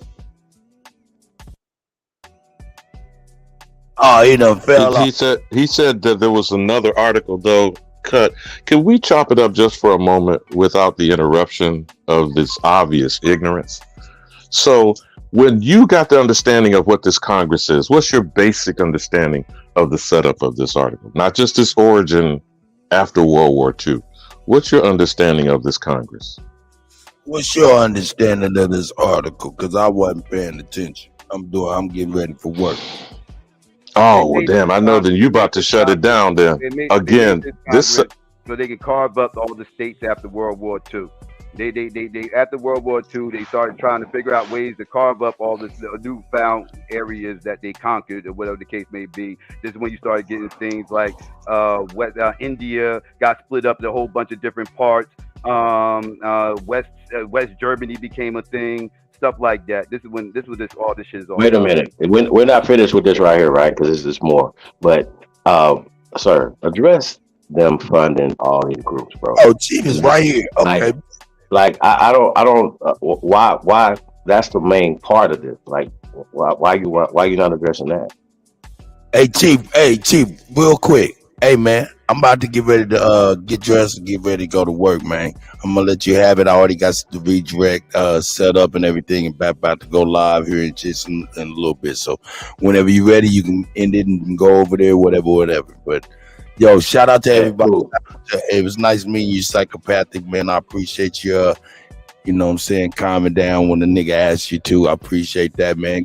Oh, he done fell off. He said that there was another article though. Cut. Can we chop it up just for a moment without the interruption of this obvious ignorance? So, when you got the understanding of what this Congress is, what's your basic understanding of the setup of this article? Not just its origin after World War II. What's your understanding of this Congress? What's your understanding of this article? Because I wasn't paying attention. I'm getting ready for work. Oh, well, damn. I know that you about to shut it down then. Again, this... So they could carve up all the states after World War II. They after World War II, they started trying to figure out ways to carve up all the newfound areas that they conquered, or whatever the case may be. This is when you started getting things like India got split up into a whole bunch of different parts. West Germany became a thing. stuff like that. This is when all this shit is all Wait a about. minute. We're not finished with this right here, right? Because this is more. But, sir, address them funding all these groups, bro. Oh, Chief is right here. Okay. Like I don't. Why? That's the main part of this. Like, why you not addressing that? Hey Chief, real quick. Hey man, I'm about to get ready to get dressed and get ready to go to work, man. I'm gonna let you have it. I already got the redirect set up and everything, and about to go live here in just in a little bit. So whenever you're ready, you can end it and go over there, whatever. But yo, shout out to everybody. Cool. It was nice meeting you, Psychopathic, man. I appreciate you. You know what I'm saying, calming down when the nigga asks you to. I appreciate that, man.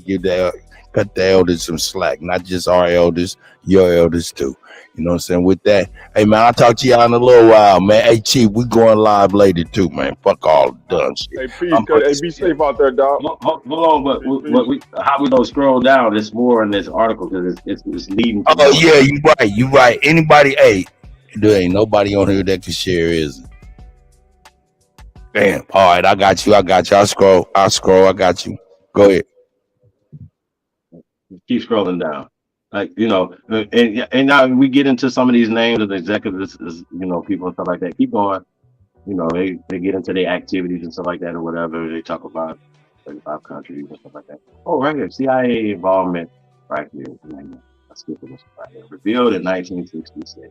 Cut the elders some slack, not just our elders, your elders too. You know what I'm saying? With that, hey man, I'll talk to y'all in a little while, man. Hey Chief, we going live later too, man. Fuck all the dumb shit. Hey, peace. Hey, be safe out there, dog. Hold on, but how we gonna scroll down? There's more in this article because it's leading. Oh yeah, you right. Anybody, hey, there ain't nobody on here that can share, is it? Damn. All right, I got you. I'll scroll. I got you. Go ahead. Keep scrolling down. Like, you know, and now we get into some of these names of the executives, you know, people and stuff like that. Keep going. You know, they get into their activities and stuff like that or whatever. They talk about 35 countries and stuff like that. Oh, right here, CIA involvement right here. I skipped this right here. Revealed in 1966.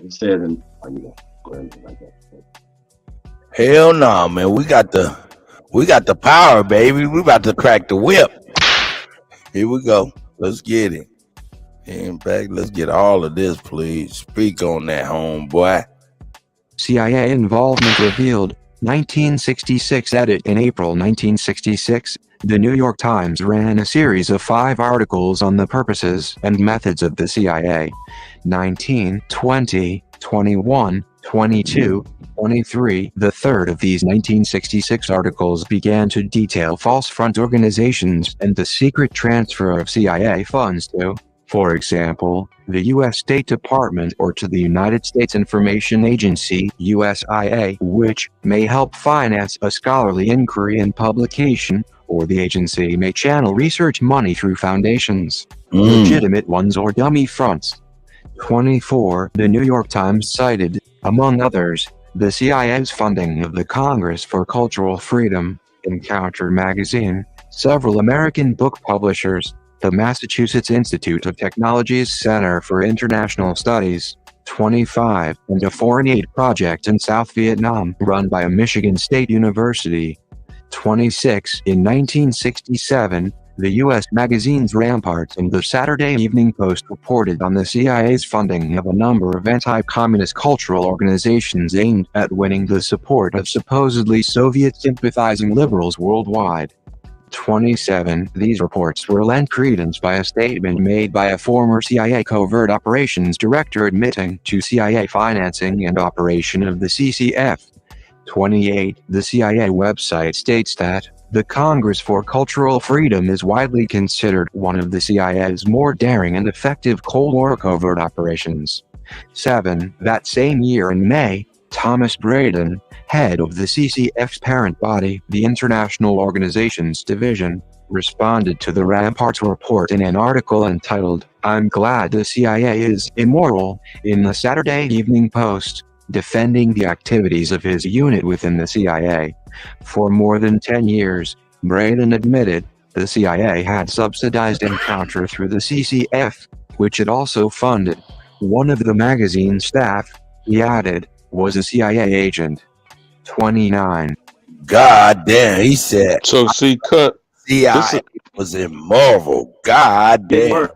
It says in, go ahead like that. Hell no, man. We got the power, baby. We about to crack the whip. Here we go. Let's get it. In fact, let's get all of this, please. Speak on that, homeboy. CIA involvement revealed. 1966 edit. In April 1966, the New York Times ran a series of 5 articles on the purposes and methods of the CIA. 19, 20, 21, 22, 23. The third of these 1966 articles began to detail false front organizations and the secret transfer of CIA funds to, for example, the U.S. State Department or to the United States Information Agency, USIA, which may help finance a scholarly inquiry and publication, or the agency may channel research money through foundations, legitimate ones or dummy fronts. 24. The New York Times cited, among others, the CIA's funding of the Congress for Cultural Freedom, Encounter magazine, several American book publishers, the Massachusetts Institute of Technology's Center for International Studies, 25, and a foreign aid project in South Vietnam run by a Michigan State University. 26. In 1967, the U.S. magazines Rampart and the Saturday Evening Post reported on the CIA's funding of a number of anti-communist cultural organizations aimed at winning the support of supposedly Soviet-sympathizing liberals worldwide. 27. These reports were lent credence by a statement made by a former CIA covert operations director admitting to CIA financing and operation of the CCF. 28. The CIA website states that the Congress for Cultural Freedom is widely considered one of the CIA's more daring and effective Cold War covert operations. 7. That same year in May, Thomas Braden, head of the CCF's parent body, the International Organizations Division, responded to the Rampart's report in an article entitled, "I'm Glad the CIA is Immoral," in the Saturday Evening Post, defending the activities of his unit within the CIA. For more than 10 years, Braden admitted the CIA had subsidized Encounter through the CCF, which it also funded. One of the magazine's staff, he added, was a CIA agent. 29. God damn, he said. So see, Cut. CIA was immoral. God damn.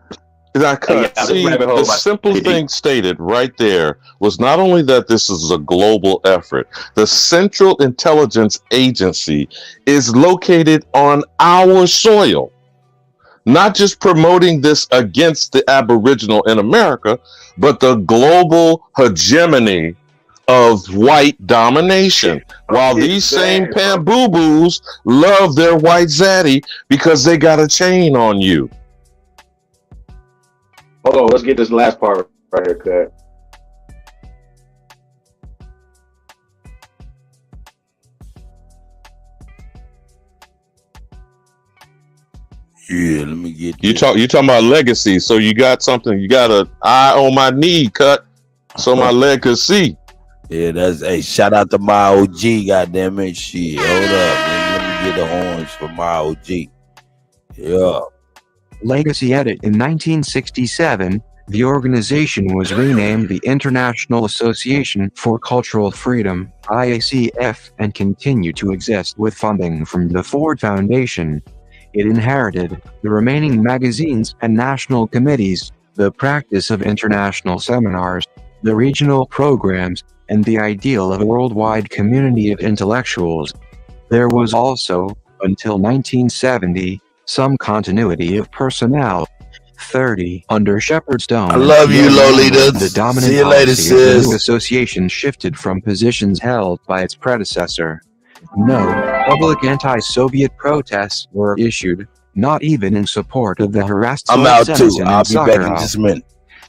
See, the simple thing stated right there was not only that this is a global effort, the Central Intelligence Agency is located on our soil. Not just promoting this against the Aboriginal in America, but the global hegemony of white domination. While these same Pamboo-boos love their white zaddy because they got a chain on you. Hold on, let's get this last part right here, Cut. Yeah, let me get You talking about legacy. So you got something. You got an eye on my knee cut, so my leg could see. Yeah, that's hey. Shout out to my OG. Goddamn it, shit. Hold up, man. Let me get the horns for my OG. Yeah. Legacy edit. In 1967, the organization was renamed the International Association for Cultural Freedom, IACF, and continued to exist with funding from the Ford Foundation. It inherited the remaining magazines and national committees, the practice of international seminars, the regional programs, and the ideal of a worldwide community of intellectuals. There was also, until 1970, some continuity of personnel. 30. Under Shepard Stone, I love you, Lolita. the dominant See you later, policy of the sis. new association shifted from positions held by its predecessor. No public anti-Soviet protests were issued, not even in support of the harassed I'm out too. Solzhenitsyn I'll and be back in Sakharov. just a minute.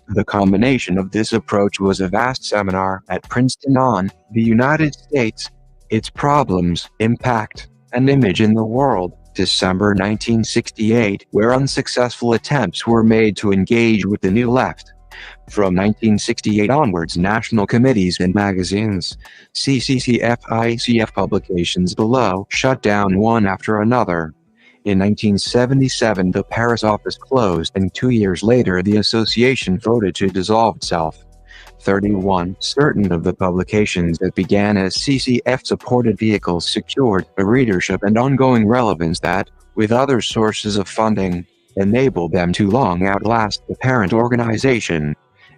The combination of this approach was a vast seminar at Princeton on the United States, its problems, impact, and image in the world, December 1968, where unsuccessful attempts were made to engage with the New Left. From 1968 onwards, national committees and magazines, CCCF, ICF publications below, shut down one after another. In 1977, the Paris office closed, and 2 years later the association voted to dissolve itself. 31. Certain of the publications that began as CCF-supported vehicles secured a readership and ongoing relevance that, with other sources of funding, enabled them to long outlast the parent organization.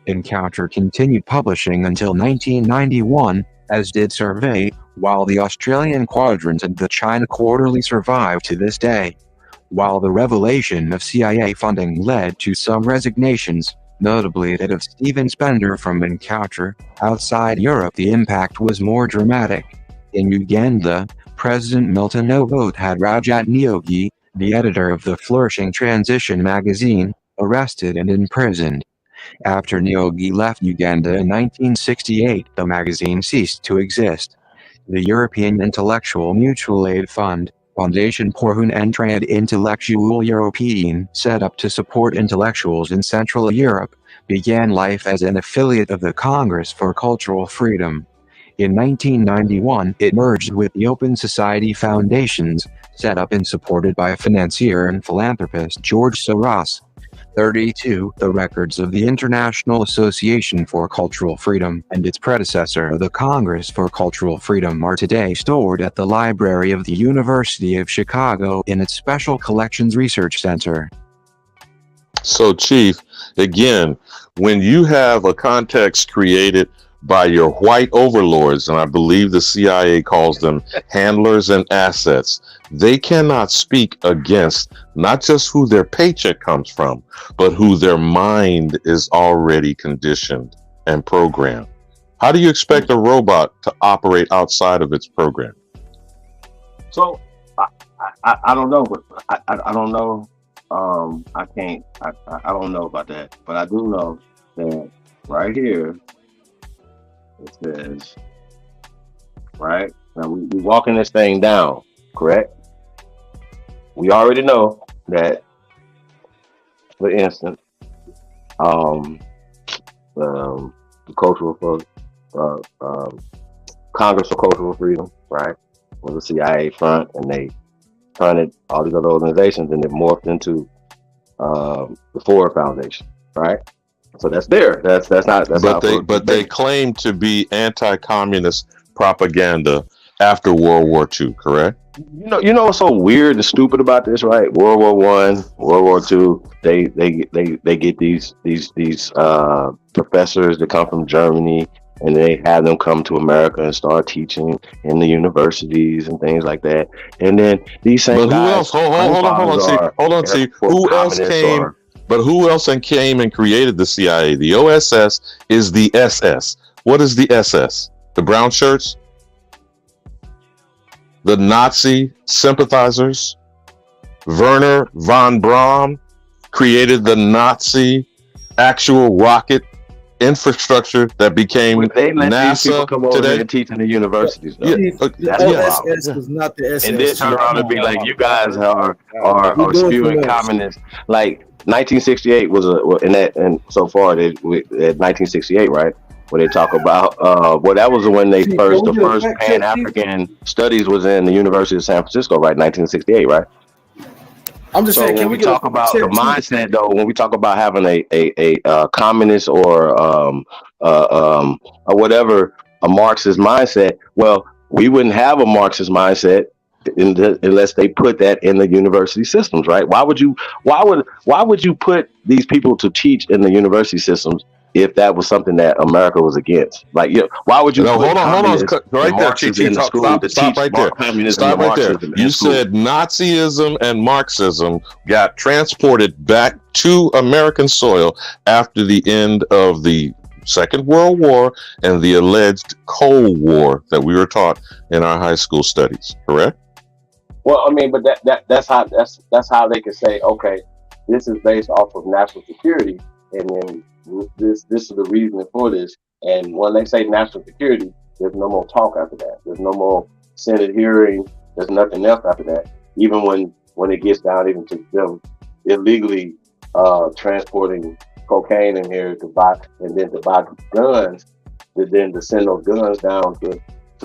Encounter continued publishing until 1991, as did Survey, while the Australian Quadrant and the China Quarterly survive to this day. While the revelation of C.I.A. funding led to some resignations, notably that of Stephen Spender from Encounter, outside Europe the impact was more dramatic. In Uganda, President Milton Obote had Rajat Nyogi, the editor of the flourishing Transition magazine, arrested and imprisoned. After Nyogi left Uganda in 1968, the magazine ceased to exist. The European Intellectual Mutual Aid Fund, Fondation pour une entraide intellectuelle européenne, set up to support intellectuals in Central Europe, began life as an affiliate of the Congress for Cultural Freedom. In 1991, it merged with the Open Society Foundations, set up and supported by financier and philanthropist George Soros. 32. The records of the International Association for Cultural Freedom and its predecessor, the Congress for Cultural Freedom, are today stored at the Library of the University of Chicago in its Special Collections Research Center. So, Chief, again, when you have a context created by your white overlords, and I believe the CIA calls them handlers and assets, they cannot speak against not just who their paycheck comes from, but who their mind is already conditioned and programmed. How do you expect a robot to operate outside of its program? So I don't know, but I don't know. I can't. I don't know about that, but I do know that right here it says, right now we walking this thing down, correct? We already know that, for instance, the cultural for Congress for Cultural Freedom, right, was a CIA front, and they funded all these other organizations, and it morphed into the Ford Foundation, right? So that's there. That's not. But they claim to be anti-communist propaganda after World War II, correct? You know what's so weird and stupid about this, right? World War I, World War II, they get these professors that come from Germany, and they have them come to America and start teaching in the universities and things like that. And then these same guys. Hold on, see. Who else came? But who else came and created the CIA? The OSS is the SS. What is the SS? The brown shirts? The Nazi sympathizers? Werner von Braun created the Nazi actual rocket infrastructure that became They let these people NASA come over here today. and teach in the universities, though. Yeah, Chief, the That's the yeah. problem. OSS is not the And then SS, turn Chief. around Come and be on. like, you guys You're are doing too spewing much. communist. Like 1968 was and so far at 1968, right? Where they talk about well, that was when Chief, can we the get a first fact check, Pan Chief? African studies was in the University of San Francisco, right? 1968, right? I'm just So saying, when can we we get a talk fact about check, the Chief? mindset, though, when we talk about having a communist or whatever, a Marxist mindset, well, we wouldn't have a Marxist mindset unless they put that in the university systems, right? Why would you put these people to teach in the university systems if that was something that America was against? Like, why would you No, put hold on, communists and right there, Chief. Marxists in the school to Stop teach right there. communism Stop and right there. Marxism in You school? said Nazism and Marxism got transported back to American soil after the end of the Second World War and the alleged Cold War that we were taught in our high school studies, correct? Well, I mean, but that's how they can say, okay, this is based off of national security, and then this is the reason for this. And when they say national security, there's no more talk after that. There's no more Senate hearing. There's nothing else after that. Even when it gets down even to them illegally transporting cocaine in here to buy guns, then to send those guns down to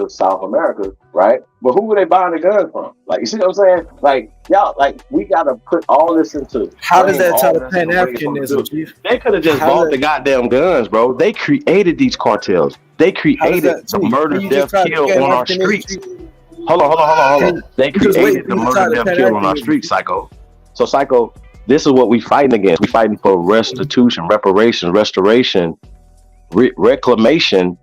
South America, right? But who were they buying the guns from? Like, you see what I'm saying? Like, y'all, like, we gotta put all this into. How does that tie to Pan-Africanism, Chief? They could have just bought the goddamn guns, bro. They created these cartels. They created the murder, death, kill on our streets. Hold on. They created the murder, death, kill on our streets, Psycho. So, Psycho, this is what we fighting against. We fighting for restitution, reparations, restoration, reclamation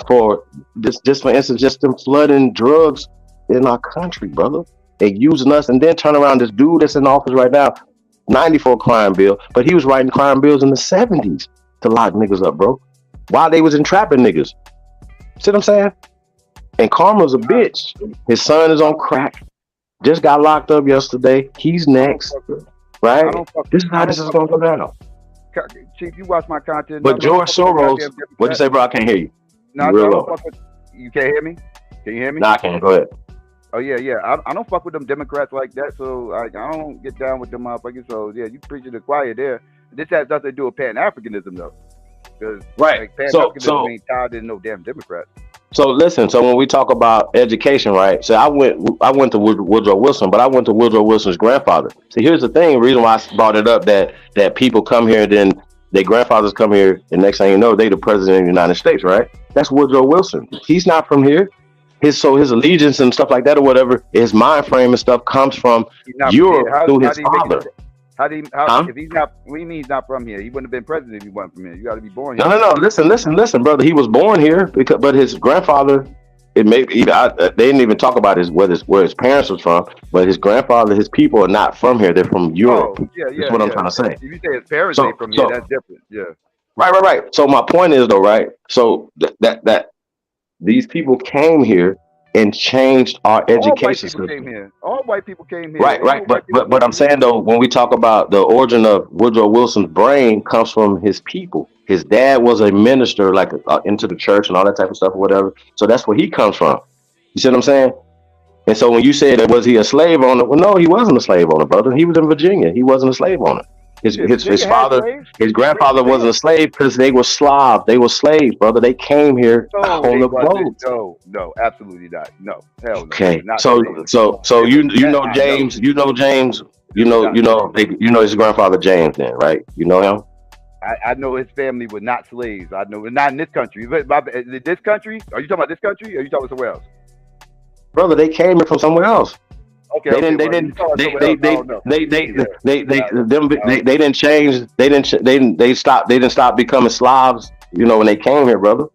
for this. Just for instance, just them flooding drugs in our country, brother. They using us, and then turn around this dude that's in office right now, 94 crime bill, but he was writing crime bills in the 70s to lock niggas up, bro. While they was entrapping niggas. See what I'm saying? And Karma's a bitch. His son is on crack. Just got locked up yesterday. He's next. Right? This is how this is gonna go down. Chief, you watch my content. But George Soros, what'd you say, bro? I can't hear you. No, you can't hear me? Can you hear me? No, I can't. Go ahead. Oh yeah. I don't fuck with them Democrats like that, so I don't get down with them motherfuckers. So yeah, you preaching the choir there. This has nothing to do with Pan-Africanism though, because right. Pan-Africanism ain't tied in no damn Democrats. So listen. So when we talk about education, right? So I went to Woodrow Wilson, but I went to Woodrow Wilson's grandfather. See, here's the thing. The reason why I brought it up that people come here, then their grandfathers come here, and next thing you know, they the president of the United States, right? That's Woodrow Wilson. He's not from here. His allegiance and stuff like that or whatever, his mind frame and stuff comes from Europe through his father. If he's not, what do you mean he's not from here? He wouldn't have been president if he wasn't from here. You got to be born here. No. Listen, brother. He was born here but his grandfather, they didn't even talk about where his parents was from, but his grandfather, his people are not from here. They're from Europe. That's what I'm trying to say. If you say his parents ain't from here, that's different. Yeah. Right. So my point is though, right? So that these people came here and changed our education system. All white people came here. Right. But I'm saying though, when we talk about the origin of Woodrow Wilson's brain comes from his people. His dad was a minister, like into the church and all that type of stuff or whatever. So that's where he comes from. You see what I'm saying? And so when you said that, was he a slave owner? Well, no, he wasn't a slave owner, brother. He was in Virginia. He wasn't a slave owner. His grandfather wasn't a slave because they were Slav. They were slaves, brother. They came here on the boat. No, absolutely not. No, hell no. Okay, so you know James, you know his grandfather James, then, right? You know him. I know his family were not slaves. I know, not in this country. This country? Are you talking about this country? Or are you talking about somewhere else? Brother, they came here from somewhere else. Okay, they didn't change. They didn't stop becoming Slavs. You know, when they came here, brother.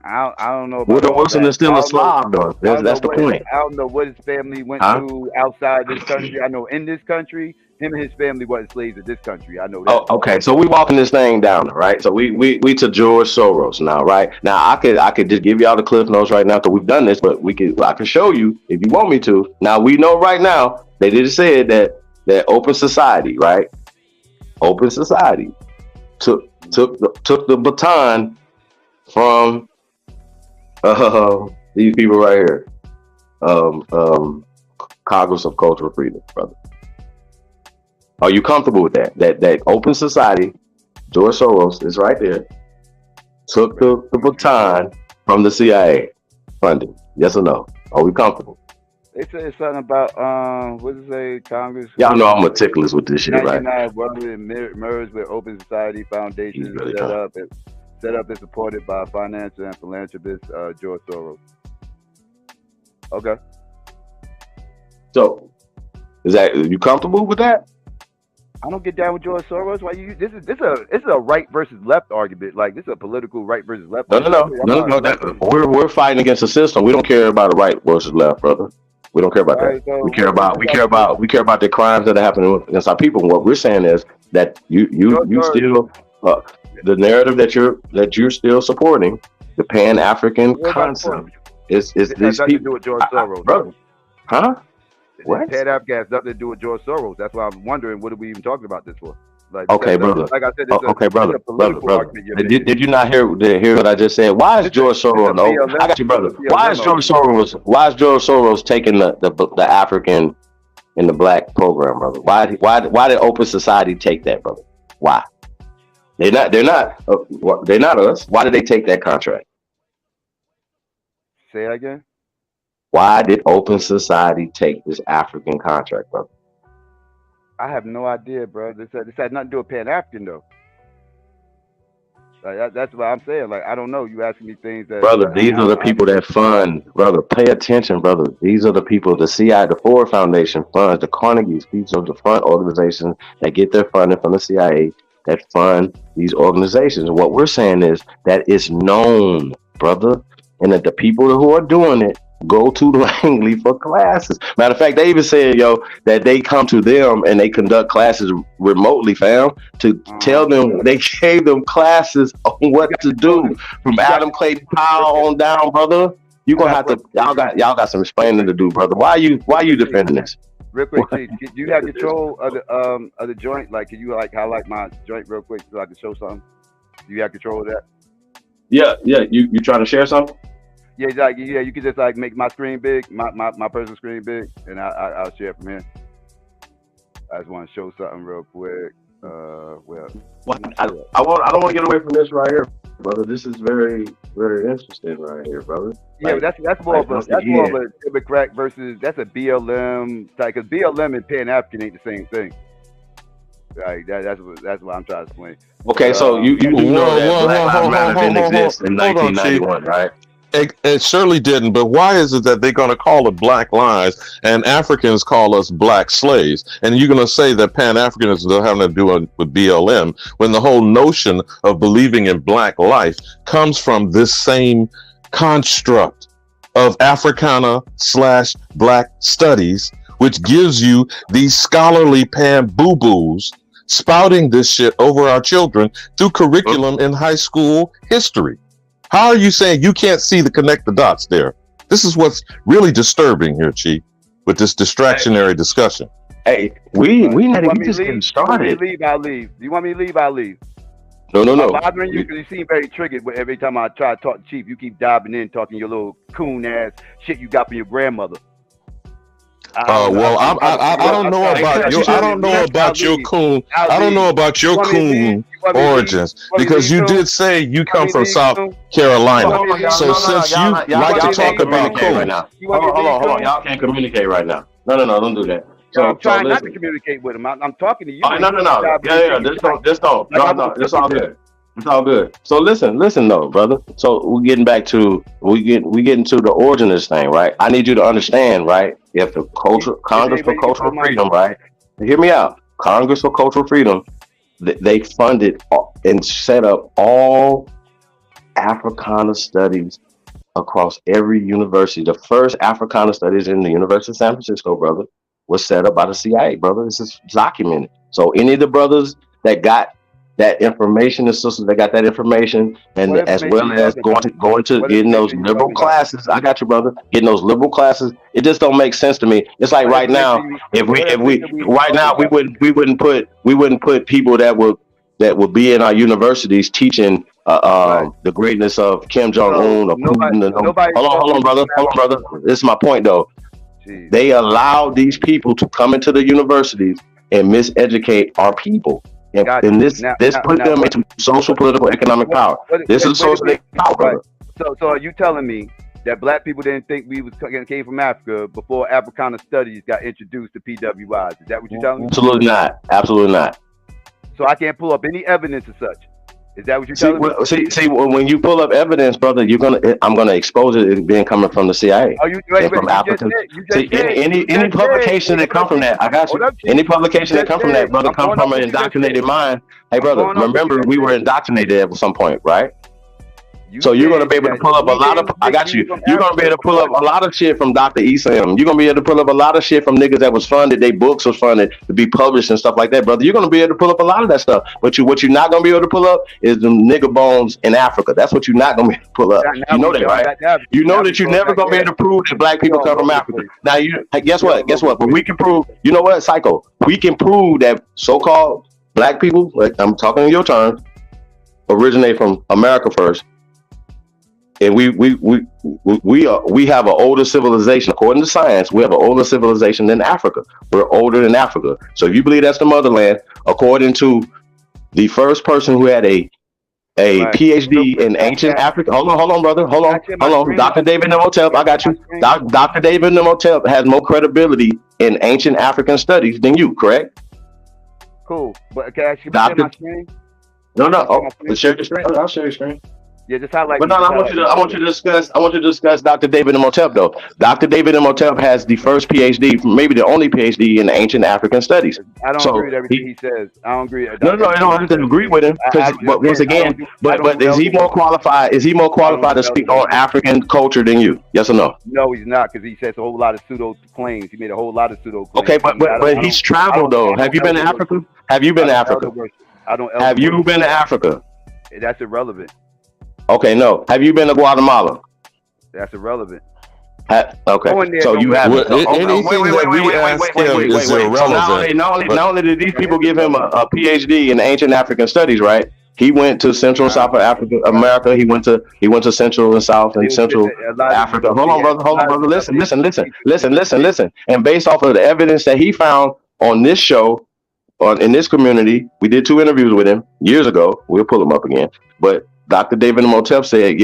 I don't know. Woodrow Wilson is still a Slav, though. That's the point. I don't know what his family went through outside this country. I know in this country, him and his family wasn't slaves in this country. I know that. Oh, okay. So we walking this thing down, right? So we to George Soros now, right? Now I could just give y'all the cliff notes right now because we've done this, but I can show you if you want me to. Now we know right now they just said that open society, right? Open society took the baton from these people right here. Congress of Cultural Freedom, brother. Are you comfortable with that? That open society, George Soros is right there, took the baton from the CIA funding. Yes or no? Are we comfortable? They said something about what does it say? Congress. Y'all know I'm meticulous with this shit, right? Merged with Open Society Foundation, really set up and supported by financier and philanthropist George Soros. Okay. So, you comfortable with that? I don't get down with George Soros. Why you? This is a right versus left argument. Like, this is a political right versus left. No. We're fighting against the system. We don't care about the right versus left, brother. We don't care about that. So we care about the crimes that are happening against our people. And what we're saying is that you still the narrative that you're still supporting, the Pan-African concept is these nothing people. to do with George Soros, brother. Huh? What? Pan-African has nothing to do with George Soros. That's why I'm wondering, what are we even talking about this for? Like, okay, brother. Like I said, brother. Did you not hear what I just said? Why is George Soros? I got you, brother. Why is George Soros taking the African and the black program, brother? Why did Open Society take that, brother? Why? They're not us. Why did they take that contract? Say it again. Why did Open Society take this African contract, brother? I have no idea, bro. This had nothing to do with Pan-African, though. Like, that's what I'm saying. Like, I don't know. You asking me things that... Brother, these are the people that fund. Brother, pay attention, brother. These are the people, the C.I.A, the Ford Foundation funds, the Carnegies. These are the fund organizations that get their funding from the C.I.A. that fund these organizations. And what we're saying is that it's known, brother, and that the people who are doing it go to Langley for classes. Matter of fact, they even said, that they come to them and they conduct classes remotely, fam, to tell them, they gave them classes on what to do from Adam Clayton Powell on down, brother. You're gonna have to, y'all got some explaining to do, brother. Why are you defending this? Real quick, Chief, do you have control of the joint? Like, can you highlight my joint real quick so I can show something? Do you have control of that? Yeah. You trying to share something? Yeah, you can just make my screen big, my personal screen big, and I'll share it from here. I just want to show something real quick. I don't want to get away from this right here, brother. This is very, very interesting right here, brother. Yeah, that's more of a Democrat versus that's a BLM type. Because BLM and Pan-African ain't the same thing. Like that's what I'm trying to explain. Okay, so you do know that Black Lives Matter didn't exist in 1991, right? It surely didn't, but why is it that they're going to call it Black Lives and Africans call us black slaves? And you're going to say that Pan-Africanism doesn't have to do with BLM when the whole notion of believing in black life comes from this same construct of Africana/Black studies, which gives you these scholarly pan-boo-boos spouting this shit over our children through curriculum in high school history. How are you saying you can't see the connect the dots there? This is what's really disturbing here, Chief, with this distractionary discussion. Hey, we just getting started. You want me to leave? I'll leave. No. I'm bothering you because you seem very triggered every time I try to talk to Chief. You keep diving in, talking your little coon ass shit you got from your grandmother. I don't know about you. I don't know about your coon. I don't know about your coon origins because you did say you come from South Carolina. So since you like to talk about coon, hold on, y'all can't communicate right now. No, don't do that. So I'm trying not to communicate with him. I'm talking to you. No. Yeah. This all good. It's all good. So listen though, brother. So we're getting back to we getting to the origin of this thing, right? I need you to understand, right? If the Congress for Cultural Freedom, right? Hear me out. Congress for Cultural Freedom, they funded and set up all Africana studies across every university. The first Africana studies in the University of San Francisco, brother, was set up by the CIA, brother. This is documented. So any of the brothers that got that information, the sisters that got that information, and as well as going to getting those liberal classes. I got you, brother. Getting those liberal classes. It just don't make sense to me. It's like right now, if we right now we wouldn't put people that were that will be in our universities teaching the greatness of Kim Jong-un or Putin. Hold on, brother. This is my point, though. Jeez. They allow these people to come into the universities and miseducate our people. And this put them into social, political, economic power. This is social power, brother. So are you telling me that black people didn't think we came from Africa before Africana studies got introduced to PWIs? Is that what you're telling me? Absolutely not. Absolutely not. So I can't pull up any evidence of such. Is that what you're telling me? See, when you pull up evidence, brother, I'm gonna expose it being coming from the CIA and from Africa. See, any publication that come from that, I got you. Any publication that come from that, brother, come from an indoctrinated mind. Hey, brother, remember we were indoctrinated at some point, right? So you're gonna be able to pull up a lot of. I got you. You're gonna be able to pull up a lot of shit from Dr. Isam. You're gonna be able to pull up a lot of shit from niggas that was funded. Their books was funded to be published and stuff like that, brother. You're gonna be able to pull up a lot of that stuff. But what you're not gonna be able to pull up is the nigga bones in Africa. That's what you're not gonna be able to pull up. You know that, right? You know that you're never gonna be able to prove that black people come from Africa. Now guess what? But we can prove. You know what, Psycho? We can prove that so-called black people, like I'm talking in your terms, originate from America first. And we have an older civilization. According to science, we have an older civilization than Africa. We're older than Africa. So if you believe that's the motherland, according to the first person who had a PhD in ancient Africa. Hold on, brother. Hold on. Dr. David Imhotep, I got you. Dr. David Imhotep has more credibility in ancient African studies than you, correct? Cool. But can I actually share my screen? No. Share your screen. I'll share your screen. Yeah, just highlight. But no, I want you to discuss Dr. David Imhotep though. Dr. David Imhotep has the first PhD, maybe the only PhD in ancient African studies. I don't agree with everything he says. I don't agree. No, I don't have to agree with him. But once again, but is he more qualified? Is he more qualified to speak on African culture than you? Yes or no? No, he's not, because he says a whole lot of pseudo claims. He made a whole lot of pseudo claims. Okay, but he's traveled though. Have you been to Africa? Have you been to Africa? Have you been to Africa? That's irrelevant. Okay, no. Have you been to Guatemala? That's irrelevant. Okay, so you have anything that we ask him is irrelevant. Not only did these people give him a PhD in ancient African studies, right? He went to Central and South Africa, America. He went to Central and South and Central Africa. Hold on, brother. Listen. And based off of the evidence that he found on this show, in this community, we did 2 interviews with him years ago. We'll pull him up again, but Dr. David Imhotep said,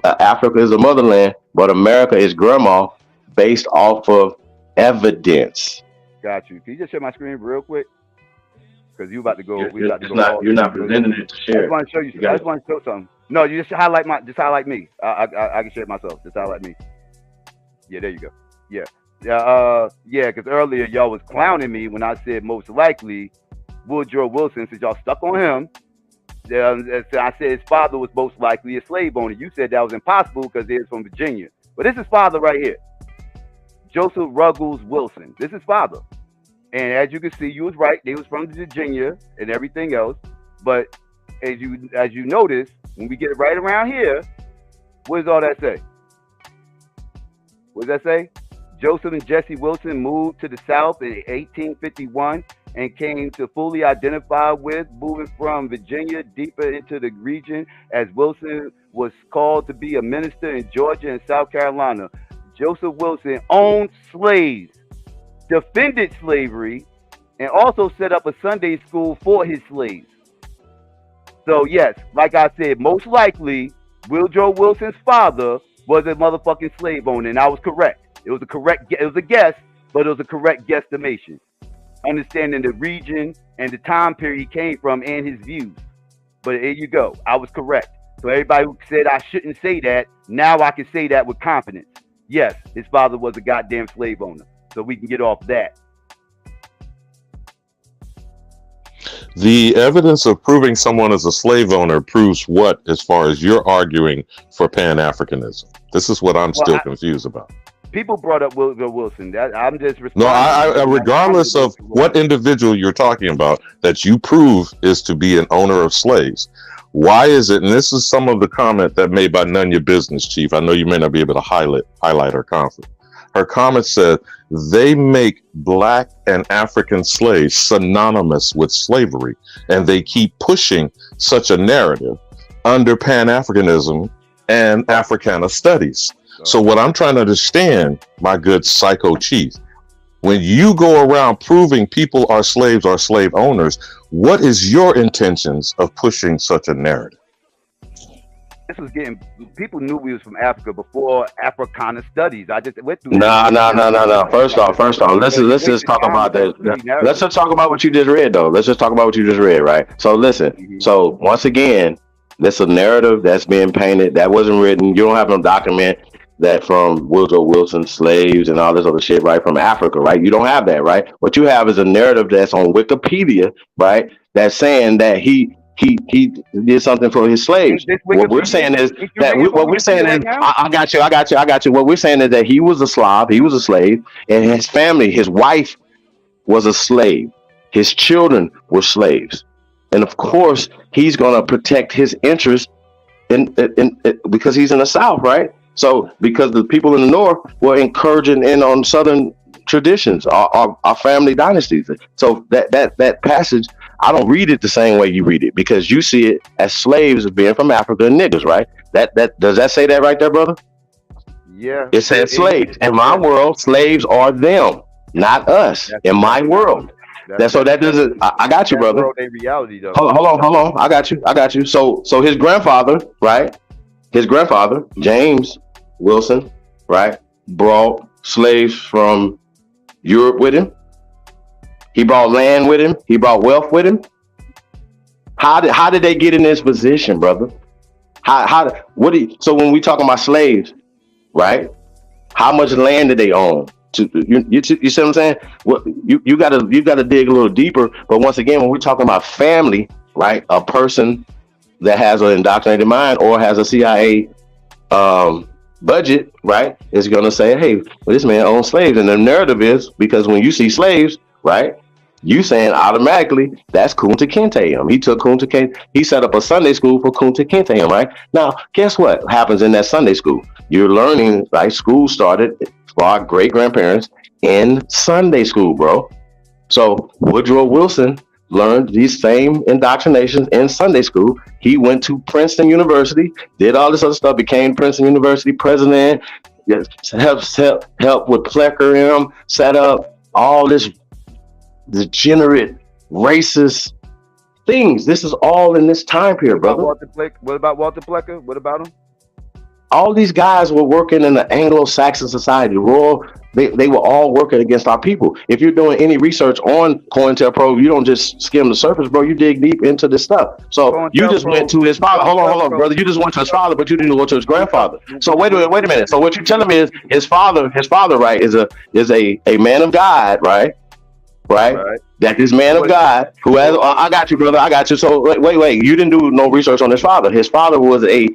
Africa is a motherland, but America is grandma, based off of evidence. Got you. Can you just share my screen real quick? Because you about to go. You're not presenting it to share. I just want to show you. I just want to show something. No, you just highlight me. I can share it myself. Just highlight me. Yeah, there you go. Yeah. Because earlier y'all was clowning me when I said most likely Woodrow Wilson, since y'all stuck on him. I said his father was most likely a slave owner. You said that was impossible because he was from Virginia. But this is father right here. Joseph Ruggles Wilson. This is father. And as you can see, you was right. They was from Virginia and everything else. But as you notice, when we get right around here, what does all that say? What does that say? Joseph and Jesse Wilson moved to the South in 1851 and came to fully identify with moving from Virginia deeper into the region, as Wilson was called to be a minister in Georgia and South Carolina. Joseph Wilson owned slaves, defended slavery, and also set up a Sunday school for his slaves. So yes, like I said, most likely Woodrow Wilson's father was a motherfucking slave owner, and I was correct. It was a guess, but it was a correct guesstimation. Understanding the region and the time period he came from and his views. But there you go. I was correct. So everybody who said I shouldn't say that, now I can say that with confidence. Yes, his father was a goddamn slave owner. So we can get off that. The evidence of proving someone is a slave owner proves what, as far as you're arguing for Pan-Africanism? This is what I'm still confused about. People brought up Woodrow Wilson. I'm just responding. No, I regardless of what individual you're talking about that you prove is to be an owner of slaves, why is it, and this is some of the comment that made by None Your Business, Chief. I know you may not be able to highlight our conflict. Her comment said, they make black and African slaves synonymous with slavery, and they keep pushing such a narrative under Pan-Africanism and Africana studies. So what I'm trying to understand, my good psycho chief, when you go around proving people are slaves or slave owners, what is your intentions of pushing such a narrative? This was getting, people knew we was from Africa before Africana studies. I just went through. No. First off, let's just talk about that. Let's just talk about what you just read, though. Let's just talk about what you just read, right? So listen. So once again, that's a narrative that's being painted. That wasn't written. You don't have no document that from Woodrow Wilson, slaves and all this other shit, right? From Africa, right? You don't have that, right? What you have is a narrative that's on Wikipedia, right? That's saying that he did something for his slaves. What we're saying is that I got you. What we're saying is that he was a Slav, he was a slave, and his family, his wife was a slave. His children were slaves. And of course, he's going to protect his interests in because he's in the South, right? So because the people in the North were encouraging in on Southern traditions, our family dynasties. So that passage, I don't read it the same way you read it, because you see it as slaves of being from Africa and niggas, right? That does that say that right there, brother? Yeah. It says slaves. In my world, slaves are them, not us. In my world. That doesn't. I got you, brother. Reality, though. Hold on. I got you. So his grandfather, right? His grandfather, James Wilson, right, brought slaves from Europe with him. He brought land with him. He brought wealth with him. How did they get in this position, brother? So when we talking about slaves, right? How much land did they own? You see what I'm saying? Well, you gotta dig a little deeper. But once again, when we're talking about family, right? A person that has an indoctrinated mind or has a C.I.A. budget, right, is gonna say, hey, well, this man owns slaves, and the narrative is because when you see slaves, right, you saying automatically that's Kunta Kinte. He took Kunta Kinte. He set up a Sunday school for Kunta Kinte, right? Now, guess what happens in that Sunday school? You're learning, like, school started for our great grandparents in Sunday school, bro. So Woodrow Wilson learned these same indoctrinations in Sunday school. He went to Princeton University, did all this other stuff, became Princeton University president, helped with Plecker and him, set up all this degenerate, racist things. This is all in this time period, brother. What about Walter Plecker? What about him? All these guys were working in the Anglo-Saxon society. They were all working against our people. If you're doing any research on COINTELPRO, you don't just skim the surface, bro. You dig deep into this stuff. So you just went to his father. Hold on, brother. You just went to his father, but you didn't go to his grandfather. So wait a minute. So what you're telling me is his father, right, is a man of God, right? Right? That this man of God who has, I got you, brother. I got you. So wait. You didn't do no research on his father. His father was a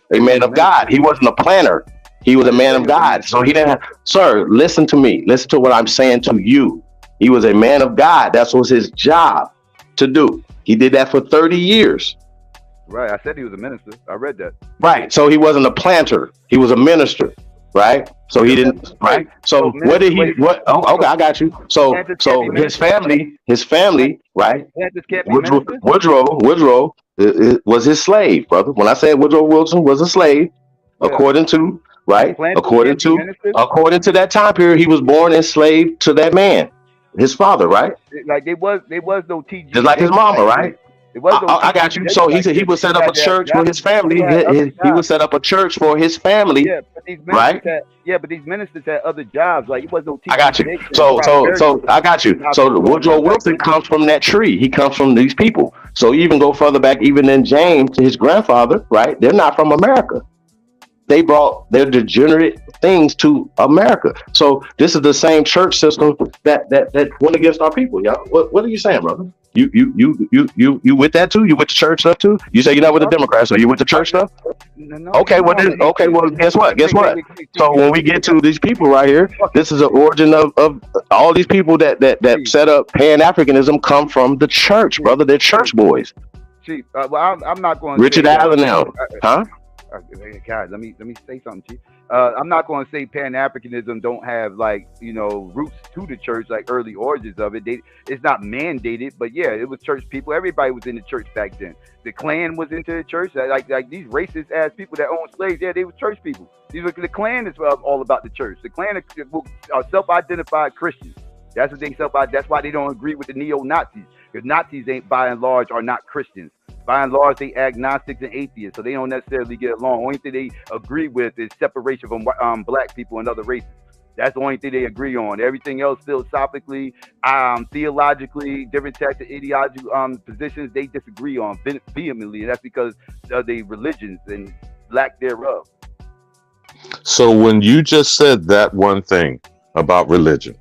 man of God. He wasn't a planner. He was a man of God. So he didn't sir, listen to me. Listen to what I'm saying to you. He was a man of God. That was his job to do. He did that for 30 years. Right. I said he was a minister. I read that. Right. So he wasn't a planter. He was a minister. Right. So he didn't. Right. So what did he? What? Oh, okay. I got you. So his family. Right. Woodrow was his slave, brother. When I said Woodrow Wilson was a slave, according to according to that time period, he was born enslaved to that man, his father, right? Like there was no TG. Just like his mama, right? I got you. So he said he would set up a church for his family. He would set up a church for his family, right? But these ministers had other jobs. Like it was no TG. I got you. So I got you. So Woodrow Wilson comes from that tree. He comes from these people. So even go further back, even in James, his grandfather, right? They're not from America. They brought their degenerate things to America. So this is the same church system that went against our people, y'all. What are you saying, brother? You with that too? You with the church stuff too? You say you're not with the Democrats, so you with the church stuff? No, okay, well guess what? So when we get to these people right here, this is the origin of all these people that set up Pan-Africanism come from the church, brother. They're church boys. Chief, well, I'm not going. Richard Allen now, huh? Guys, let me say something, Chief. I'm not going to say Pan-Africanism don't have like, you know, roots to the church, like early origins of it. It's not mandated, but yeah, it was church people. Everybody was in the church back then. The Klan was into the church. Like these racist ass people that owned slaves, yeah, they were church people. The Klan is all about the church. The Klan are self-identified Christians. That's what they That's why they don't agree with the neo-Nazis. Because Nazis ain't, by and large, are not Christians. By and large, they agnostics and atheists, so they don't necessarily get along. Only thing they agree with is separation from black people and other races. That's the only thing they agree on. Everything else, philosophically, theologically, different types of ideological positions, they disagree on vehemently, and that's because of the religions and lack thereof. So when you just said that one thing about religion,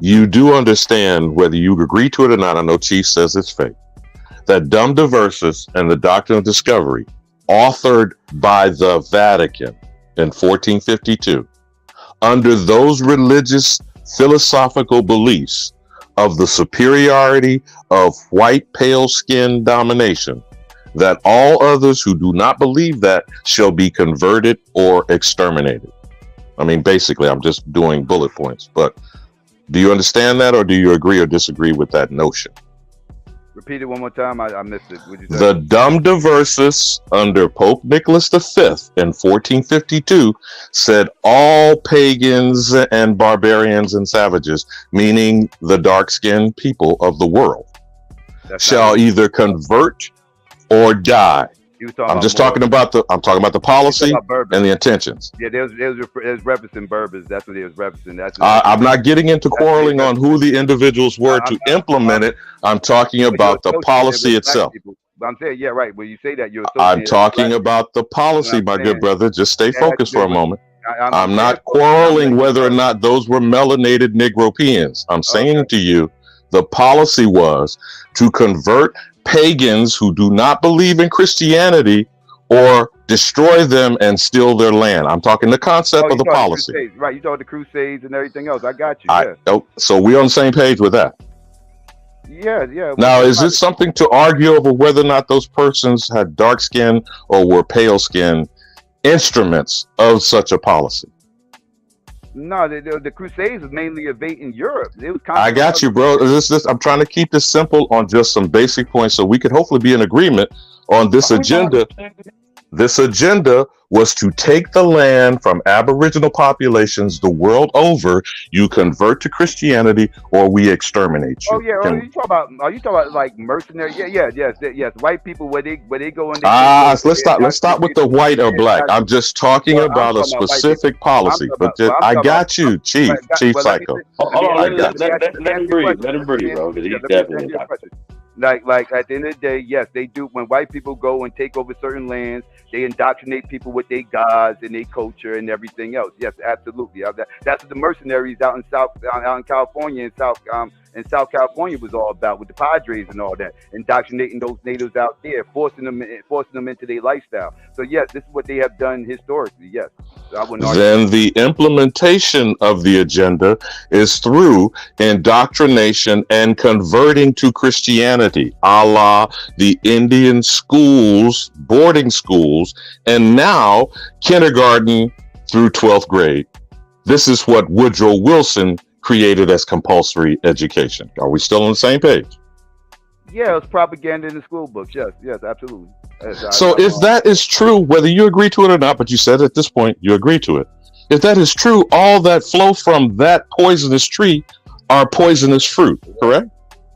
you do understand, whether you agree to it or not, I know Chief says it's fake, that Dum Diversus and the Doctrine of Discovery, authored by the Vatican in 1452, under those religious philosophical beliefs of the superiority of white pale skin domination, that all others who do not believe that shall be converted or exterminated. I mean, basically, I'm just doing bullet points, but do you understand that, or do you agree or disagree with that notion? Repeat it one more time. I missed it. What'd you say? The Dum Diversus under Pope Nicholas V in 1452 said all pagans and barbarians and savages, meaning the dark-skinned people of the world, shall either convert or die. I'm talking about the policy and the intentions. Yeah, it was referencing Berbers. That's what it was referencing. I'm not getting into quarreling on who the individuals were to implement it. I'm talking about the policy itself. I'm saying, yeah, right. When you say that, I'm talking about the policy, my good brother. Just stay focused for a moment. I'm not quarreling whether or not those were melanated Negropeans. I'm saying to you, the policy was to convert pagans who do not believe in Christianity or destroy them and steal their land. I'm talking the concept of the policy. Right, you talk the Crusades and everything else. I got you. So we're on the same page with that. Yeah. Now, is it something to argue over whether or not those persons had dark skin or were pale skin instruments of such a policy? No, the Crusades was mainly evading Europe. It was I got you, bro. I'm trying to keep this simple on just some basic points so we could hopefully be in agreement on this agenda. This agenda was to take the land from Aboriginal populations the world over. You convert to Christianity or we exterminate you. Oh yeah, are you talking about like mercenary? Yes. White people where they go in. Let's stop with the white or black. I'm just talking about a specific policy. But I got you, Chief Psycho. Hold on, let him breathe, bro. Because he's definitely like at the end of the day, yes, they do. When white people go and take over certain lands, they indoctrinate people with their gods and their culture and everything else. Yes, absolutely. That's what the mercenaries out in California and South California was all about, with the Padres and all that, indoctrinating those natives out there, forcing them into their lifestyle. So yes, this is what they have done historically. Yes. Then the implementation of the agenda is through indoctrination and converting to Christianity, a la the Indian schools, boarding schools, and now kindergarten through 12th grade. This is what Woodrow Wilson created as compulsory education. Are we still on the same page? Yeah, it's propaganda in the school books. Yes, absolutely. So if that is true, whether you agree to it or not, but you said at this point you agree to it. If that is true, all that flow from that poisonous tree are poisonous fruit, correct?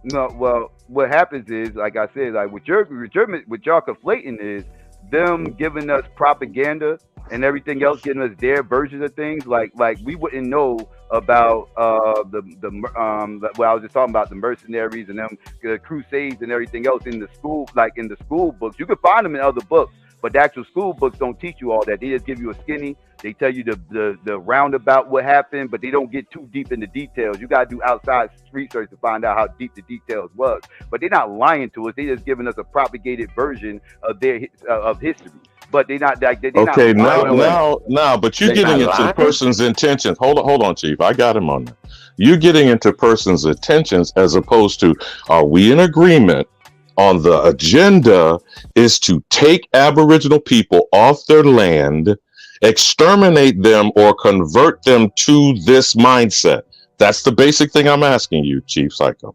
No, well, what happens is, like I said, like what y'all conflating is them giving us propaganda and everything else, giving us their version of things. Like we wouldn't know about what I was just talking about, the mercenaries and them crusades and everything else in the school, like in the school books. You can find them in other books, but the actual school books don't teach you all that. They just give you a skinny. They tell you the roundabout what happened, but they don't get too deep in the details. You gotta do outside research to find out how deep the details was. But they're not lying to us. They just giving us a propagated version of their of history. But they're not like okay. Now, but you're getting into the person's intentions. Hold on, Chief. I got him on that. You're getting into person's intentions as opposed to, are we in agreement on the agenda is to take Aboriginal people off their land exterminate them or convert them to this mindset? That's the basic thing I'm asking you, Chief Psycho.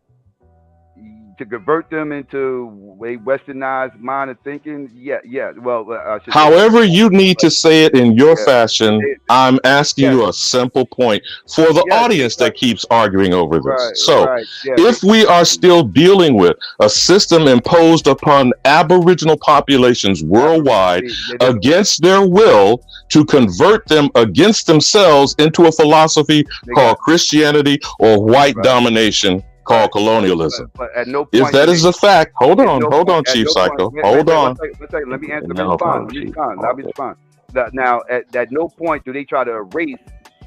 To convert them into a westernized mind of thinking, yeah. Well, however you need to say it in your fashion, I'm asking you a simple point for the audience that keeps arguing over this. If we are still dealing with a system imposed upon Aboriginal populations worldwide against their will to convert them against themselves into a philosophy called Christianity or white domination called colonialism. But at no point, if that is a fact, hold on, Chief Psycho. Hold on. Let me answer. Let me respond. Now, at no point do they try to erase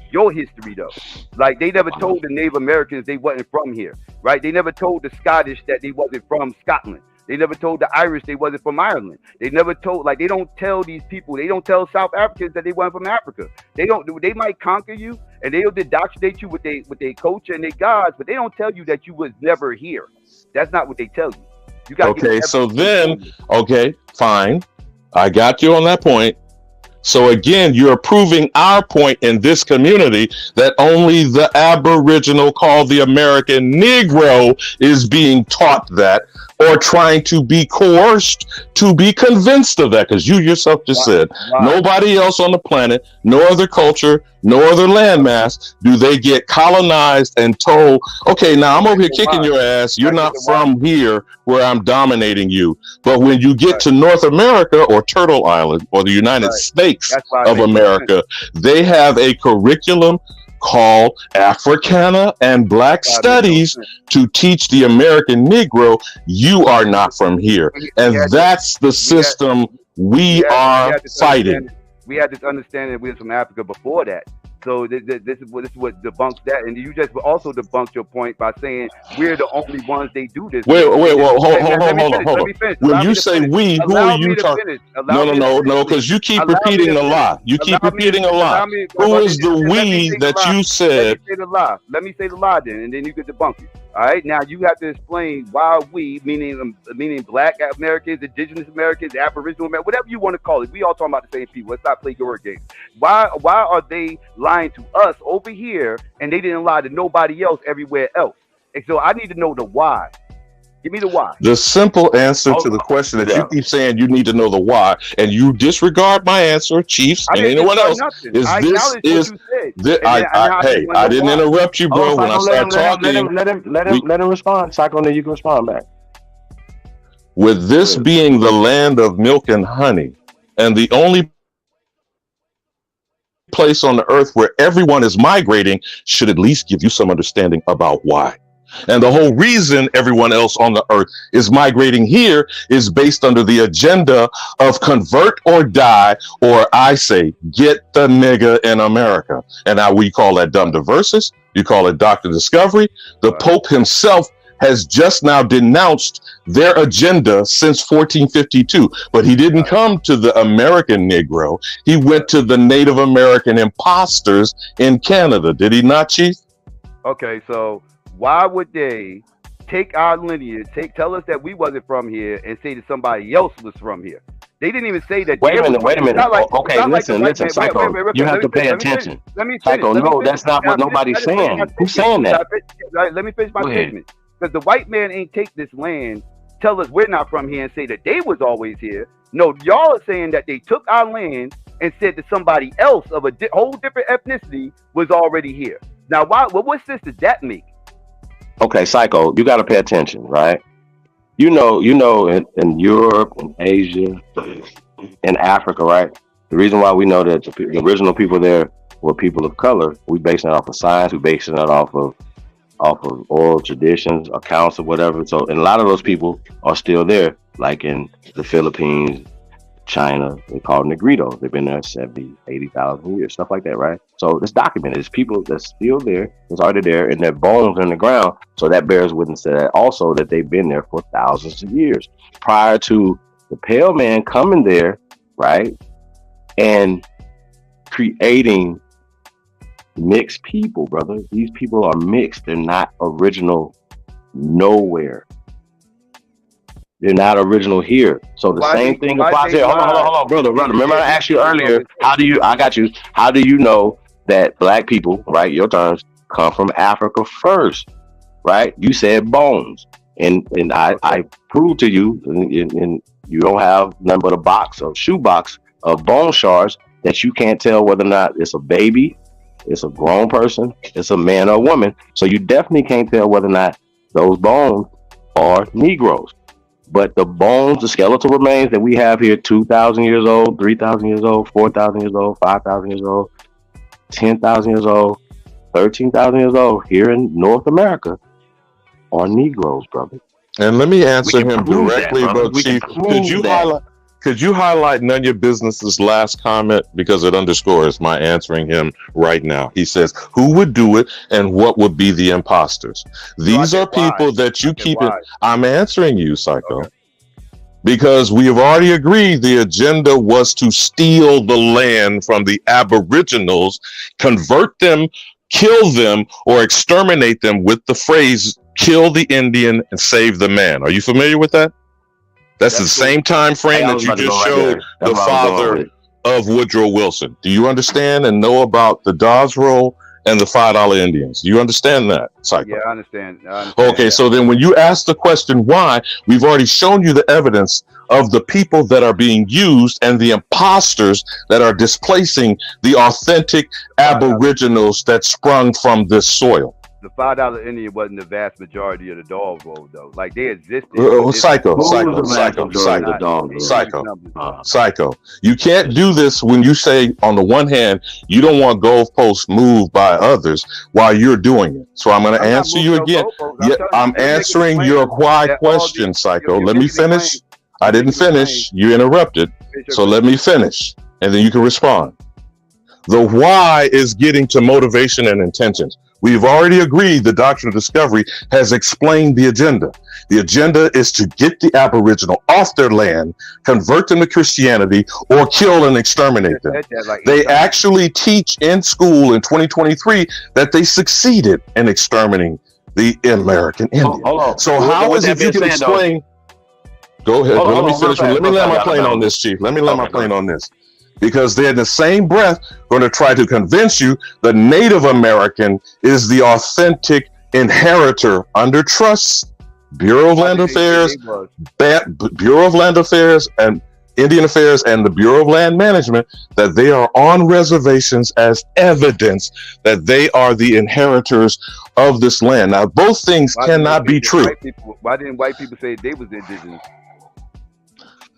your history, though. Like, they never told the Native Americans they wasn't from here, right? They never told the Scottish that they wasn't from Scotland. They never told the Irish they wasn't from Ireland. They never told, like, they don't tell these people, they don't tell South Africans that they weren't from Africa. They they might conquer you and they'll indoctrinate you with their culture and their gods, but they don't tell you that you was never here. That's not what they tell you. You got okay, so then, okay, fine. I got you on that point. So again, you're proving our point in this community that only the Aboriginal, called the American Negro, is being taught that or trying to be coerced to be convinced of that. Because you yourself just said nobody else on the planet, no other culture, no other landmass, do they get colonized and told, okay, now I'm over here kicking your ass. You're not from here where I'm dominating you. But when you get to North America or Turtle Island or the United States of America, they have a curriculum called Africana and Black Studies to teach the American Negro, you are not from here. And that's the system we are fighting. We had this understanding that we were from Africa before that. So this is what debunks that, and you just also debunked your point by saying we're the only ones they do this. Wait, hold on. When you say we, who are you talking? No, because you keep repeating a lie. You keep repeating a lie. Who is the we that you said? Let me say the lie then, and then you can debunk it. All right, now you have to explain why we, meaning Black Americans, Indigenous Americans, Aboriginal Americans, whatever you want to call it. We all talking about the same people. Let's not play your word games. Why are they lying to us over here and they didn't lie to nobody else everywhere else? And so I need to know the why. Give me the why. The simple answer to the question that you keep saying you need to know the why, and you disregard my answer, Chiefs, and anyone else, is I didn't interrupt you, bro, when I started talking. Let him respond. Psycho, then you can respond back. With this being the land of milk and honey, and the only place on the earth where everyone is migrating, should at least give you some understanding about why. And the whole reason everyone else on the earth is migrating here is based under the agenda of convert or die, or I say, get the nigga in America. And now we call that dumb diversus. You call it Dr. Discovery. The Pope himself has just now denounced their agenda since 1452. But he didn't come to the American Negro. He went to the Native American imposters in Canada. Did he not, Chief? Okay, so why would they take our lineage, tell us that we wasn't from here, and say that somebody else was from here? They didn't even say that. Wait a minute. Okay, listen, Psycho. You have to pay attention. Psycho, no, that's not what nobody's saying. Who's saying that? Let me finish my statement. Because the white man ain't take this land, tell us we're not from here, and say that they was always here. No, y'all are saying that they took our land and said that somebody else of a whole different ethnicity was already here. Now, what sense does that make? Okay, Psycho, you got to pay attention, right? You know, in Europe, in Asia, in Africa, right? The reason why we know that the original people there were people of color, we basing it off of science, we basing it off of oral traditions, accounts, or whatever. So, and a lot of those people are still there, like in the Philippines, China, they call them Negritos. They've been there 70, 80,000 years, stuff like that, right? So it's documented. There's people that's still there, that's already there, and their bones in the ground. So that bears witness to that also, that they've been there for thousands of years prior to the pale man coming there, right? And creating mixed people, brother. These people are mixed. They're not original nowhere. They're not original here. So the same thing applies here. Hold on, brother. Remember I asked you earlier, how do you know that black people, right, your terms, come from Africa first, right? You said bones. And I proved to you, and you don't have nothing but a shoebox of bone shards that you can't tell whether or not it's a baby, it's a grown person, it's a man or a woman. So you definitely can't tell whether or not those bones are Negroes. But the bones, the skeletal remains that we have here, 2,000 years old, 3,000 years old, 4,000 years old, 5,000 years old, 10,000 years old, 13,000 years old, here in North America, are Negroes, brother. And let me answer him directly, that, bro. Chief, could you highlight None of Your Business's last comment, because it underscores my answering him right now. He says, who would do it and what would be the imposters? These are people that you keep it. I'm answering you, Psycho. Okay. Because we have already agreed the agenda was to steal the land from the Aboriginals, convert them, kill them, or exterminate them with the phrase, kill the Indian and save the man. Are you familiar with that? That's the same time frame that you just showed the father of Woodrow Wilson. Do you understand and know about the Dawes Roll and the $5 Indians? Do you understand that, Psycho? Yeah, I understand. Okay, that. So then when you ask the question why, we've already shown you the evidence of the people that are being used and the imposters that are displacing the authentic Aboriginals that sprung from this soil. The $5 Indian wasn't the vast majority of the dog roll, though. Like, they existed. Psycho. You can't do this when you say, on the one hand, you don't want goalposts moved by others while you're doing it. So I'm going to answer you again. I'm answering your why question, Psycho. Let me finish. I didn't finish. You interrupted. So let me finish, and then you can respond. The why is getting to motivation and intentions. We've already agreed the doctrine of discovery has explained the agenda. The agenda is to get the Aboriginal off their land, convert them to Christianity, or kill and exterminate them. They actually teach in school in 2023 that they succeeded in exterminating the American Indian. So how is it you can explain? Go ahead. Let me finish. Let me land my plane on this, Chief. Let me land my plane on this. Because they're in the same breath going to try to convince you the Native American is the authentic inheritor under trust, Bureau of Land Affairs, Bureau of Land Affairs and Indian Affairs and the Bureau of Land Management, that they are on reservations as evidence that they are the inheritors of this land. Now, both things cannot be true. Why didn't white people say they was indigenous?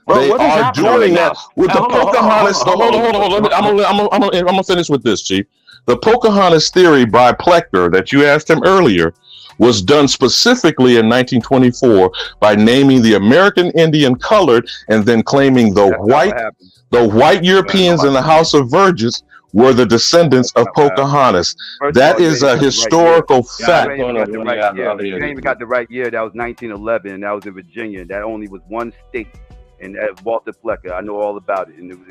They are doing that with the Pocahontas. Hold on. I'm gonna finish with this, Chief. The Pocahontas theory by Plecker that you asked him earlier was done specifically in 1924 by naming the American Indian colored and then claiming the white Europeans in the House of Virgins were the descendants of Pocahontas. That is a historical fact. You ain't even got the right year. That was 1911, and that was in Virginia. That only was one state. And Walter Plecker, I know all about it. And it was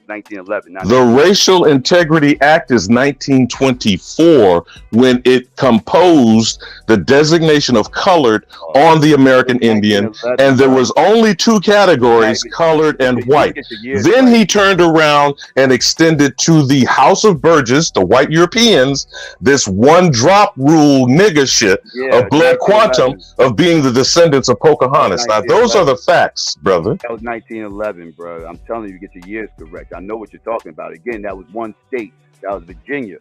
1911. The Racial Integrity Act is 1924 when it composed the designation of colored on the American Indian. And there was only two categories, colored and white. Then he turned around and extended to the House of Burgess, the white Europeans, this one drop rule nigger shit of blood quantum of being the descendants of Pocahontas. Now, those are the facts, brother. That was 1911, bro. I'm telling you, get your years correct. I know what you're talking about. Again, that was one state. That was Virginia.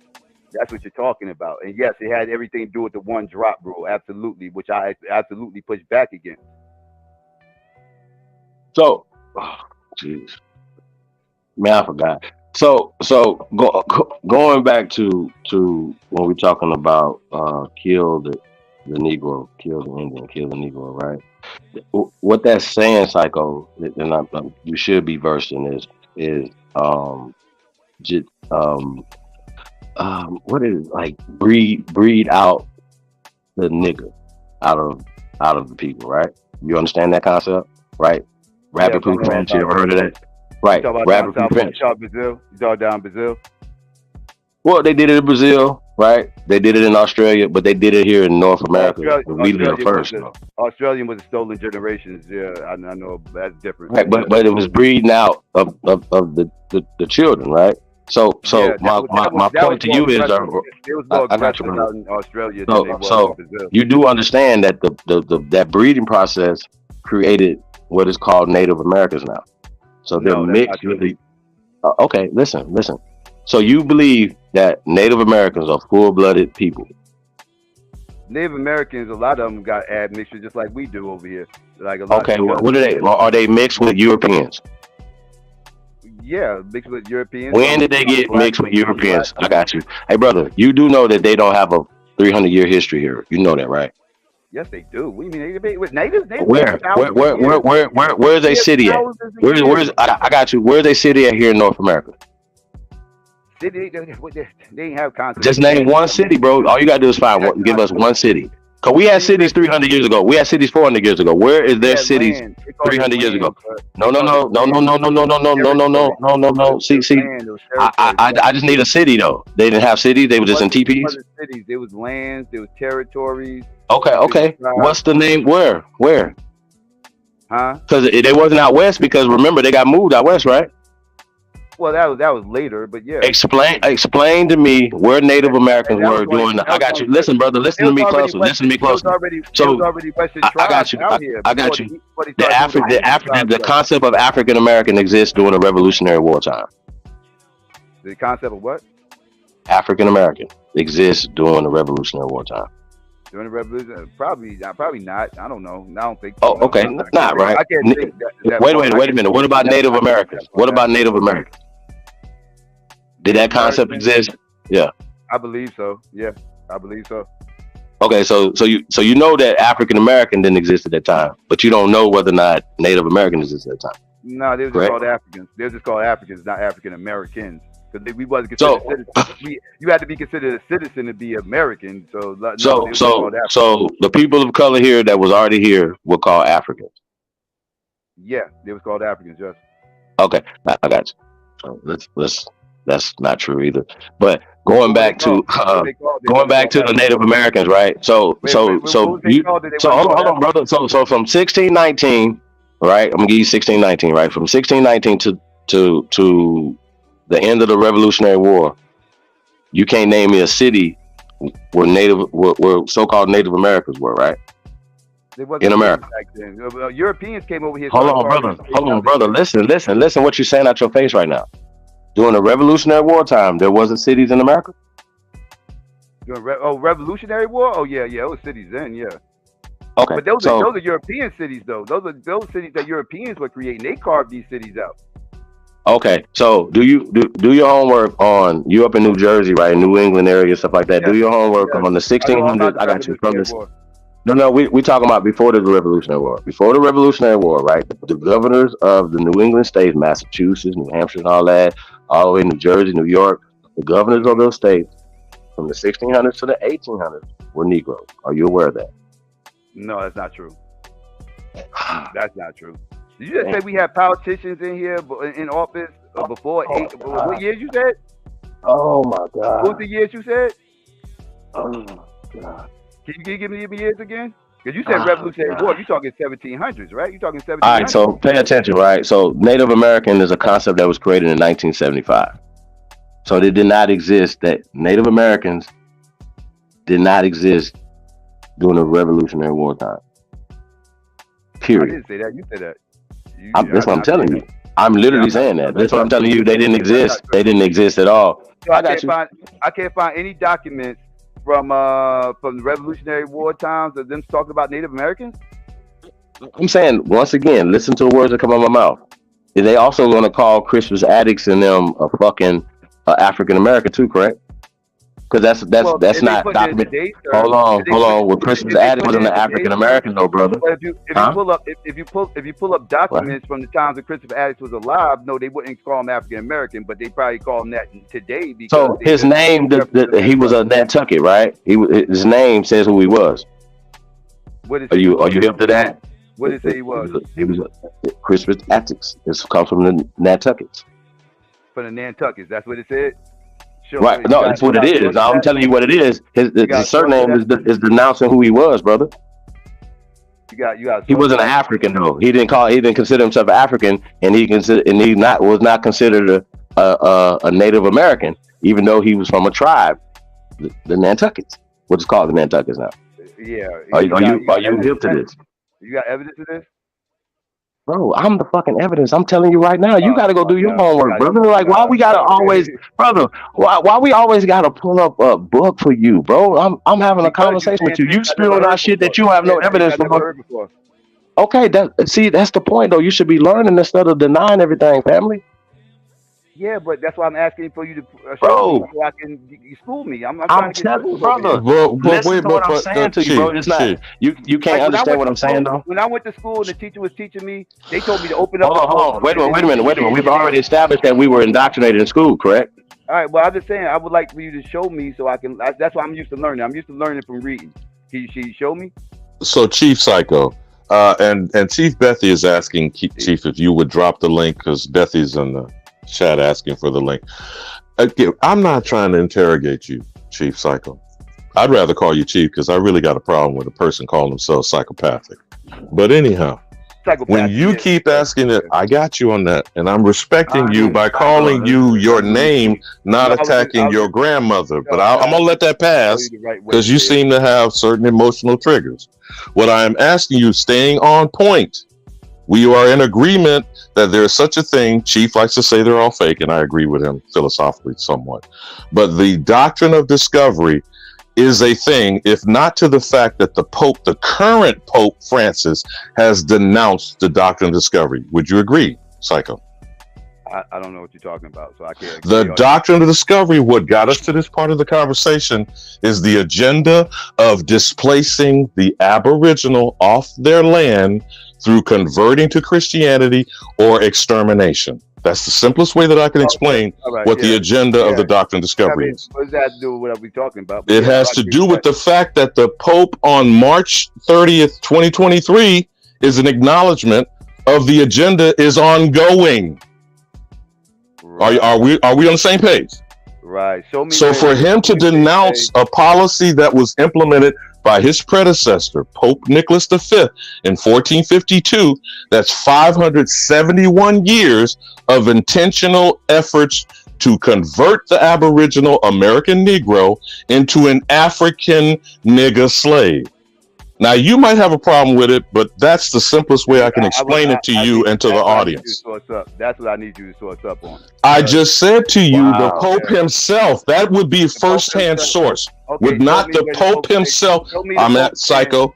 That's what you're talking about. And yes, it had everything to do with the one drop rule. Absolutely, which I absolutely push back against. So, jeez, man, I forgot. So going back to when we're talking about kill the Negro, kill the Indian, kill the Negro, right? What that's saying, Psycho, and you should be versed in this, is what is it, like breed out the nigger out of the people, right? You understand that concept, right? Rapid proof prevention. You ever heard of that? Right. Rapid proof prevention. You saw down Brazil. Well, they did it in Brazil. right? They did it in Australia, but they did it here in North America. We did it first. Australian was the stolen generations. Yeah, I know that's different. Right, but it was breeding out of the children, right? So Yeah, my point to you is, it was more I got you, aggressive brother. out in Australia than they was So in Brazil. you do understand that that breeding process created what is called Native Americans now. So they're No, that's not mixed true. with the. Okay, listen. So you believe that Native Americans are full-blooded people? Native Americans, a lot of them got admixture just like we do over here. Like a lot. Okay, what are they? Are they mixed with Europeans? Yeah, mixed with Europeans. When did they get mixed with Europeans? I got you. Hey, brother, you do know that they don't have a 300-year history here. You know that, right? Yes, they do. We mean they with natives. Where is a city at? Where's I got you. Where's a city at here in North America? They ain't have concept. Just name one city, bro. All you gotta do is give us one city. Cause we had cities 300 years ago. We had cities 400 years ago. Where is their cities 300 years ago? No. See, I just need a city though. They didn't have cities. They were just in teepees. Cities. There was lands. There was territories. Okay. What's the name? Where? Huh? Because they wasn't out west. Because remember, they got moved out west, right? Well, that was later, but yeah. Explain to me where Native Americans were doing. I got you. Listen, brother. Listen to me closer. Listen to me closer. So I got you. I got you. The concept of African American exists during the Revolutionary War time. The concept of what? African American exists during the Revolutionary War time. During the revolution, probably not. I don't know. I don't think. Oh, okay, not right. I can't think that wait a minute. What about Native Americans? What about Native Americans? Did that concept exist? Yeah. I believe so. Yeah, I believe so. Okay, so you know that African American didn't exist at that time, but you don't know whether or not Native American existed at that time. No, they were just called Africans. They were just called Africans, not African Americans. Because we wasn't considered citizens. You had to be considered a citizen to be American. So the people of color here that was already here were called Africans. Yeah, they was called Africans. Yes. Okay, I got you. So that's not true either. But going back to the Native Americans, right? So hold on, brother. So from 1619, right? I'm gonna give you 1619, right? From 1619 to the end of the Revolutionary War, you can't name me a city where so-called Native Americans were, right? In America. Back then. Europeans came over here. Hold on, brother. Listen what you're saying out your face right now. During the Revolutionary War time, there wasn't cities in America? Revolutionary War? Oh, yeah. It was cities then, yeah. Okay. But those are European cities, though. Those cities that Europeans were creating. They carved these cities out. Okay, so do your homework on, you up in New Jersey, right? New England area, stuff like that. Do your homework on the 1600s. I got you from this. No, we talking about before the Revolutionary War. Before the Revolutionary War, right? The governors of the New England states, Massachusetts, New Hampshire, and all that, all the way New Jersey, New York, the governors of those states from the 1600s to the 1800s were Negroes. Are you aware of that? No, that's not true. That's not true. Did you just say we have politicians in here in office before what years you said? Oh my God! What was the years you said? Oh my God! Can you give me the years again? Because you said Revolutionary War. You're talking 1700s, right? You're talking 1700s. All right, so pay attention, right? So Native American is a concept that was created in 1975. So they did not exist. That Native Americans did not exist during the Revolutionary War time. Period. I didn't say that. You said that. That's what I'm telling you. I'm literally saying that. That's what I'm telling you. They didn't exist. They didn't exist at all. So I can't find any documents from the Revolutionary War times of them talking about Native Americans. I'm saying once again, listen to the words that come out of my mouth. They also going to call Christmas addicts and them a fucking African American too, correct? Because that's not documented. Hold on. With Christmas addicts wasn't an African American, though, brother. But if you pull up documents from the times that Christopher Addicts was alive, no, they wouldn't call him African American, but they probably call him that today. Because so his name, he was a Nantucket, right? His name says who he was. Are you hip to that? What did it say he was? He was Christmas addicts. This comes from the Nantuckets. From the Nantuckets, that's what it said. show. Right? No, that's what it is. I'm telling you what it is. His surname is denouncing who he was, brother. You got. He wasn't an African though. He didn't consider himself African, and he was not considered a Native American, even though he was from a tribe, the Nantuckets, which is called the Nantuckets now. Yeah. Are you hip to this? You got evidence of this? Bro, I'm the fucking evidence. I'm telling you right now. You got to go do your homework, brother. Like, why we gotta always, brother? Why we always gotta pull up a book for you, bro? I'm having a conversation with you. You spewing out shit that you have no evidence for. Okay, that's the point, though. You should be learning instead of denying everything, family. Yeah, but that's why I'm asking for you to show me so I can you school me. I'm trying to get brother. Listen to what I'm saying to you, bro. It's not you can't understand what I'm saying, though. When I went to school and the teacher was teaching me, they told me to open up. Hold on. Wait a minute. We've already established that we were indoctrinated in school, correct? All right. Well, I'm just saying I would like for you to show me so I can. That's why I'm used to learning. I'm used to learning from reading. Can you show me? So, Chief Psycho, and Chief Bethy is asking Chief if you would drop the link because Bethy's in the chat asking for the link. Again, I'm not trying to interrogate you, Chief Psycho. I'd rather call you Chief because I really got a problem with a person calling themselves psychopathic. But anyhow, when you keep asking it, I got you on that, and I'm respecting you by calling you your name, not attacking your grandmother. But I'm gonna let that pass because you seem to have certain emotional triggers. What I am asking you, staying on point. We are in agreement that there is such a thing. Chief likes to say they're all fake, and I agree with him philosophically somewhat. But the doctrine of discovery is a thing, if not to the fact that the Pope, the current Pope Francis, has denounced the doctrine of discovery. Would you agree, Psycho? I don't know what you're talking about, so I can't. The doctrine of discovery, what got us to this part of the conversation, is the agenda of displacing the Aboriginal off their land through converting to Christianity or extermination. That's the simplest way that I can explain what the agenda of the doctrine of discovery is. What does that have to do with what we're talking about? It has to do with the fact that the Pope on March 30th, 2023 is an acknowledgement of the agenda is ongoing. Right. Are we on the same page? Right. So for him to denounce a policy that was implemented by his predecessor, Pope Nicholas V, in 1452, that's 571 years of intentional efforts to convert the Aboriginal American Negro into an African nigger slave. Now, you might have a problem with it, but that's the simplest way I can explain it to you and to the audience. That's what I need you to source up on. I just said to you, the Pope himself, that would be first-hand source. Would not the Pope himself, I'm at Psycho,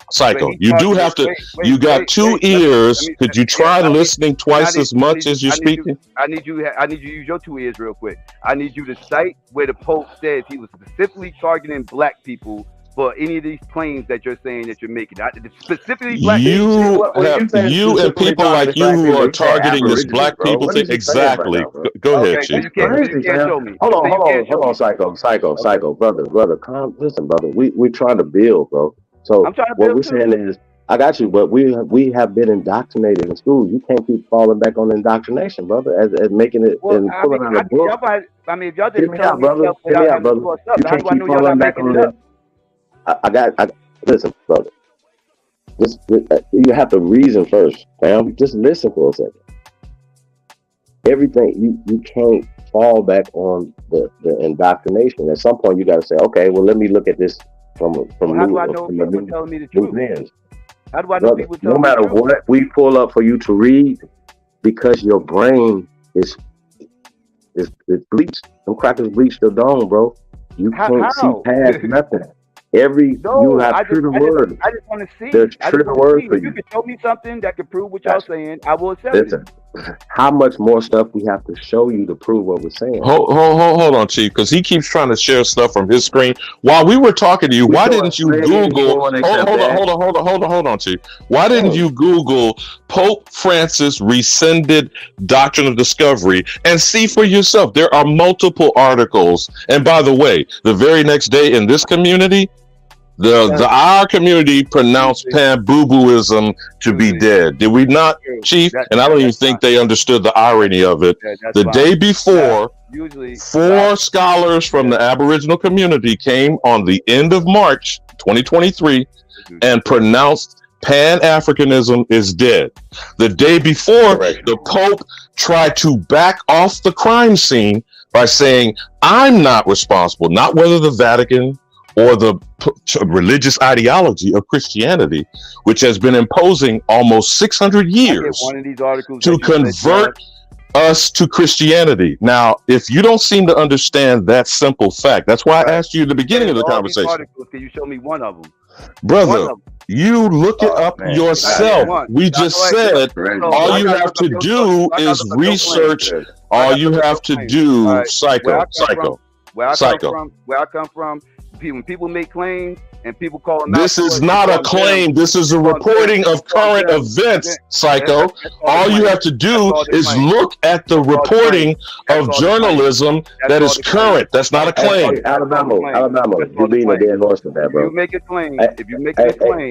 you do have to, you got two ears. Could you try listening twice as much as you're speaking? I need you to use your two ears real quick. I need you to cite where the Pope says he was specifically targeting black people for any of these claims that you're saying that you're making. Specifically black you and people like you who are targeting this black people thing. Exactly. Go ahead, Chief. Hold on, Psycho, brother, listen, brother. We're trying to build, bro. So what we're saying is, I got you, but we have been indoctrinated in school. You can't keep falling back on indoctrination, brother, as making it and pulling out a book. If y'all didn't tell me brother. You can't keep falling back on that. Listen, brother. You have to reason first, fam. Just listen for a second. Everything you can't fall back on the indoctrination. At some point, you got to say, okay, well, let me look at this from how do I know people telling me the truth? How do I know people telling me the truth? No matter what we pull up for you to read, because your brain is bleached. Them crackers bleached your dome, bro. You can't see past nothing. You have true words. I just want to see. There's true words for you. If you can show me something that can prove what y'all saying, I will accept it. How much more stuff we have to show you to prove what we're saying? Hold on, Chief, because he keeps trying to share stuff from his screen. While we were talking to you, why didn't you Google? Hold on, Chief. Why didn't you Google Pope Francis rescinded doctrine of discovery and see for yourself? There are multiple articles. And by the way, the very next day in this community, our community pronounced Pan-Boo-Booism to be dead. Did we not, Chief? And I don't even think they understood the irony of it. The day before, usually 4 scholars from the Aboriginal community came on the end of March 2023 and pronounced Pan-Africanism is dead. The day before, the Pope tried to back off the crime scene by saying, I'm not responsible, not whether the Vatican or the religious ideology of Christianity, which has been imposing almost 600 years one of these articles to convert us to Christianity. Now, if you don't seem to understand that simple fact, that's why I asked you at the beginning of the conversation. Articles, can you show me one of them? Brother, you look it up yourself. We just said all you have to do is research. All you have to do, psycho. Where I come from, when people make claims and people call them this is not a claim. This is a reporting of current events, psycho. All you have to do is look at the reporting of journalism that is current. That's not a claim. Alabama, you're being a dead horse with that, bro. If you make a claim,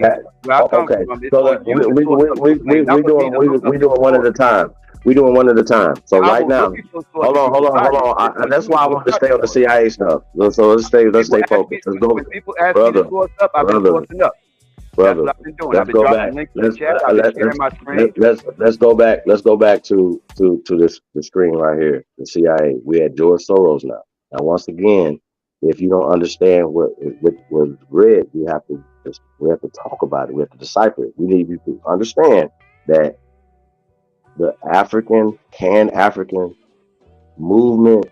where I come from, we doing one at a time. We doing one at a time. So right now, hold on. That's why I want to stay on the CIA stuff. So let's stay focused. Let's go, people ask me to source up, I've been sourcing up. Brother, let's go back. Let's go back. Let's go back to the screen right here. The CIA. We had George Soros now. Now, once again, if you don't understand what was read, we have to talk about it. We have to decipher it. We need you to understand that the Pan-African movement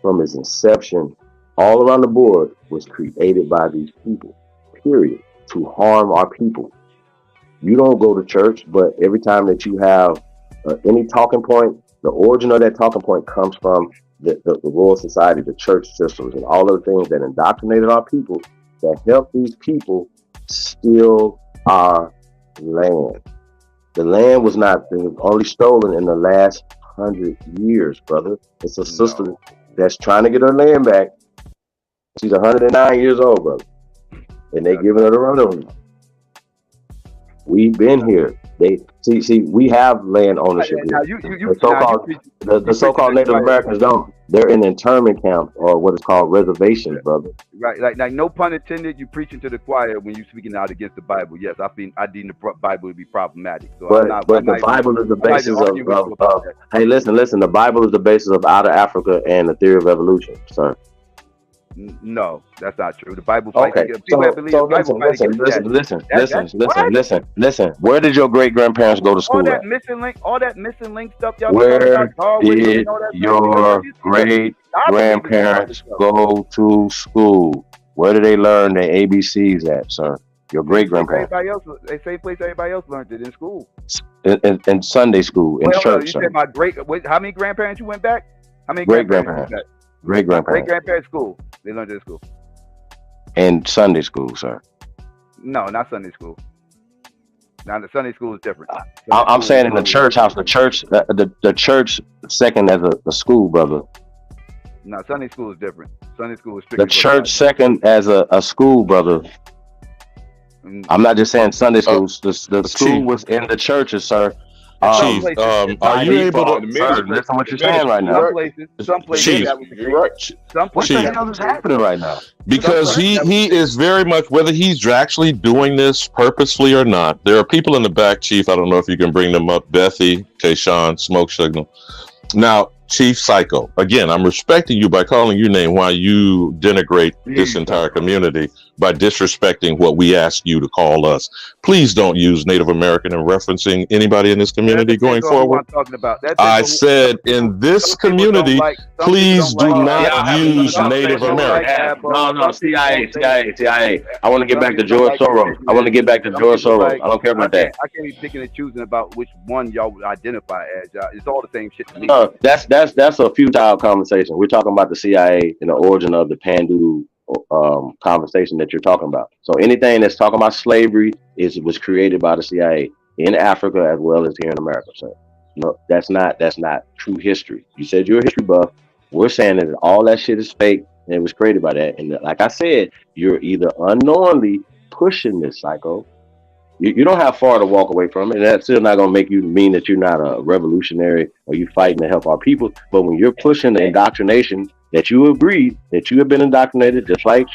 from its inception all around the board was created by these people, period, to harm our people. You don't go to church, but every time that you have any talking point, the origin of that talking point comes from the Royal Society, the church systems, and all of the things that indoctrinated our people that helped these people steal our land. The land was only stolen in the last 100 years, brother. It's a sister that's trying to get her land back. She's 109 years old, brother. And they giving her the runaround. We've been here. We have land ownership here. The so-called Native Americans don't. They're in internment camps or what is called reservations, brother. Right, like no pun intended. You preaching to the choir when you speaking out against the Bible. Yes, I deem the Bible to be problematic. So but the Bible is the basis of hey, listen. The Bible is the basis of Outer Africa and the theory of evolution, sir. No, that's not true. The Bible. Okay. Listen. Where did your great grandparents go to school? All that missing link stuff. Y'all where did your great grandparents go to school? Where did they learn their ABCs at, sir? Your great grandparents. They same place everybody else learned it in school. In Sunday school, in church. You said my how many grandparents you went back? How many great grandparents? Great grandparents school. They learned it at school. In Sunday school, sir. No, not Sunday school. Now the Sunday school is different. I'm saying in the church house, the church second as a school, brother. No, Sunday school is different. Sunday school is strictly the church second as a school, brother. I'm not just saying Sunday schools. The school was in the churches, sir. Chief, are you able to listen what you're saying right now? Some places, Chief, what the hell is happening right now? Because he is very much, whether he's actually doing this purposefully or not. There are people in the back, Chief. I don't know if you can bring them up. Bethy, Kayshawn, Smoke Signal. Now, Chief Psycho, again, I'm respecting you by calling your name while you denigrate this entire community by disrespecting what we ask you to call us. Please don't use Native American in referencing anybody in this community going forward. I said in this community, please do not use Native American. No, CIA. I want to get back to George Soros. I don't care about that. I can't be picking and choosing about which one y'all would identify as. It's all the same shit to me. That's a futile conversation. We're talking about the CIA and the origin of the Pandu conversation that you're talking about. So anything that's talking about slavery was created by the CIA in Africa as well as here in America. So no, that's not true history. You said you're a history buff. We're saying that all that shit is fake and it was created by that. And like I said, you're either unknowingly pushing this, psycho, You don't have far to walk away from it. And that's still not going to make you mean that you're not a revolutionary or you fighting to help our people. But when you're pushing the indoctrination that you agreed that you have been indoctrinated, just like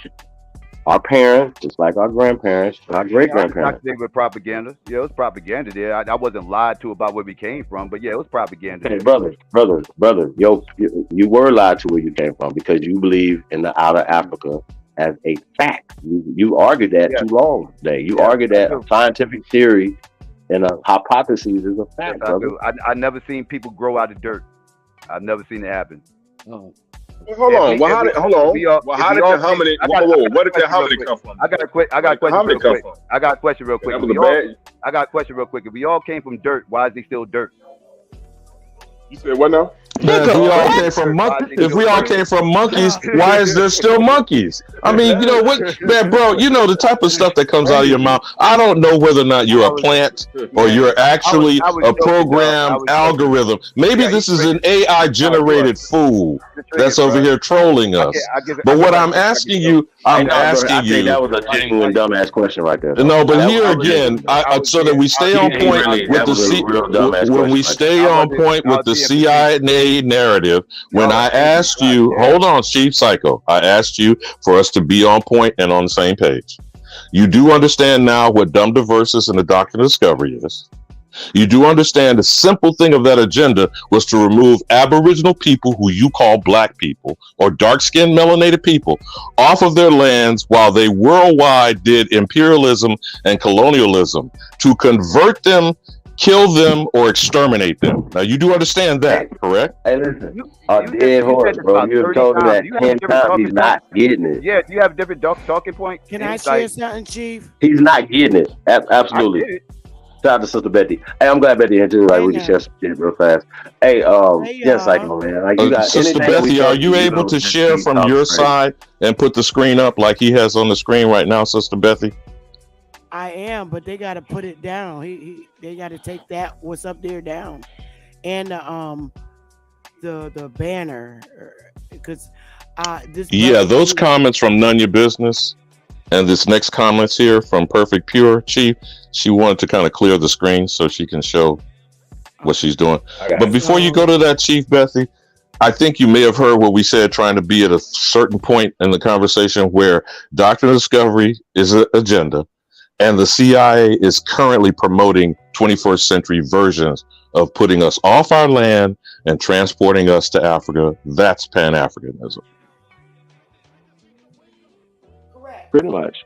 our parents, just like our grandparents, our great I was grandparents. indoctrinated with propaganda. Yeah, it was propaganda there. I wasn't lied to about where we came from, but yeah, it was propaganda. Hey, there. brother, you were lied to where you came from because you believe in the outer Africa as a fact. You argued that Yeah. too long today. You Yeah, argued I that do. a scientific theory and a hypothesis is a fact, I brother. do. I never seen people grow out of dirt. I've never seen it happen. Well, hold on. Well, how did hold on? Well, how did the hominid? Whoa, where did the hominid come from? I got a question real quick. I got a question real quick. That was a bad. I got a question real quick. If we all came from dirt, why is they still dirt? You said what now? Man, if we all came from monkeys, why is there still monkeys? I mean, you know what, man, bro? You know the type of stuff that comes out of your mouth. I don't know whether or not you're a plant or you're actually a programmed algorithm. Maybe this is an AI generated fool that's over here trolling us. But what I'm asking you, I think that was a genuine dumbass question right there. No, but here again, so that we stay on point with the when we stay on point with the C.I.A. narrative. When I asked you, hold on, Chief Psycho, I asked you for us to be on point and on the same page. You do understand now what dumb diversus and the doctrine of discovery is. You do understand the simple thing of that agenda was to remove Aboriginal people who you call black people or dark-skinned melanated people off of their lands while they worldwide did imperialism and colonialism to convert them, kill them, or exterminate them. Now, you do understand that, correct? Hey, listen, a dead horse, bro. You have told him that 10 times. He's not getting it. Yeah, do you have a different talking point? Can I share something, Chief? He's not getting it. Absolutely. Shout out to Sister Betty. Hey, I'm glad Betty here too. Like, we can share some shit real fast. Hey, yes, Psycho, man. Like, you got Sister Bethy, are you able to share from your side and put the screen up like he has on the screen right now, Sister Bethy? I am, but they got to put it down. They got to take that what's up there down, and the banner, because this. Yeah, those comments from None Your Business, and this next comments here from Perfect Pure Chief. She wanted to kind of clear the screen so she can show what she's doing. But before you go to that, Chief Bethy, I think you may have heard what we said, trying to be at a certain point in the conversation where Doctrine of Discovery is an agenda, and the CIA is currently promoting 21st century versions of putting us off our land and transporting us to Africa. That's Pan-Africanism. Pretty much.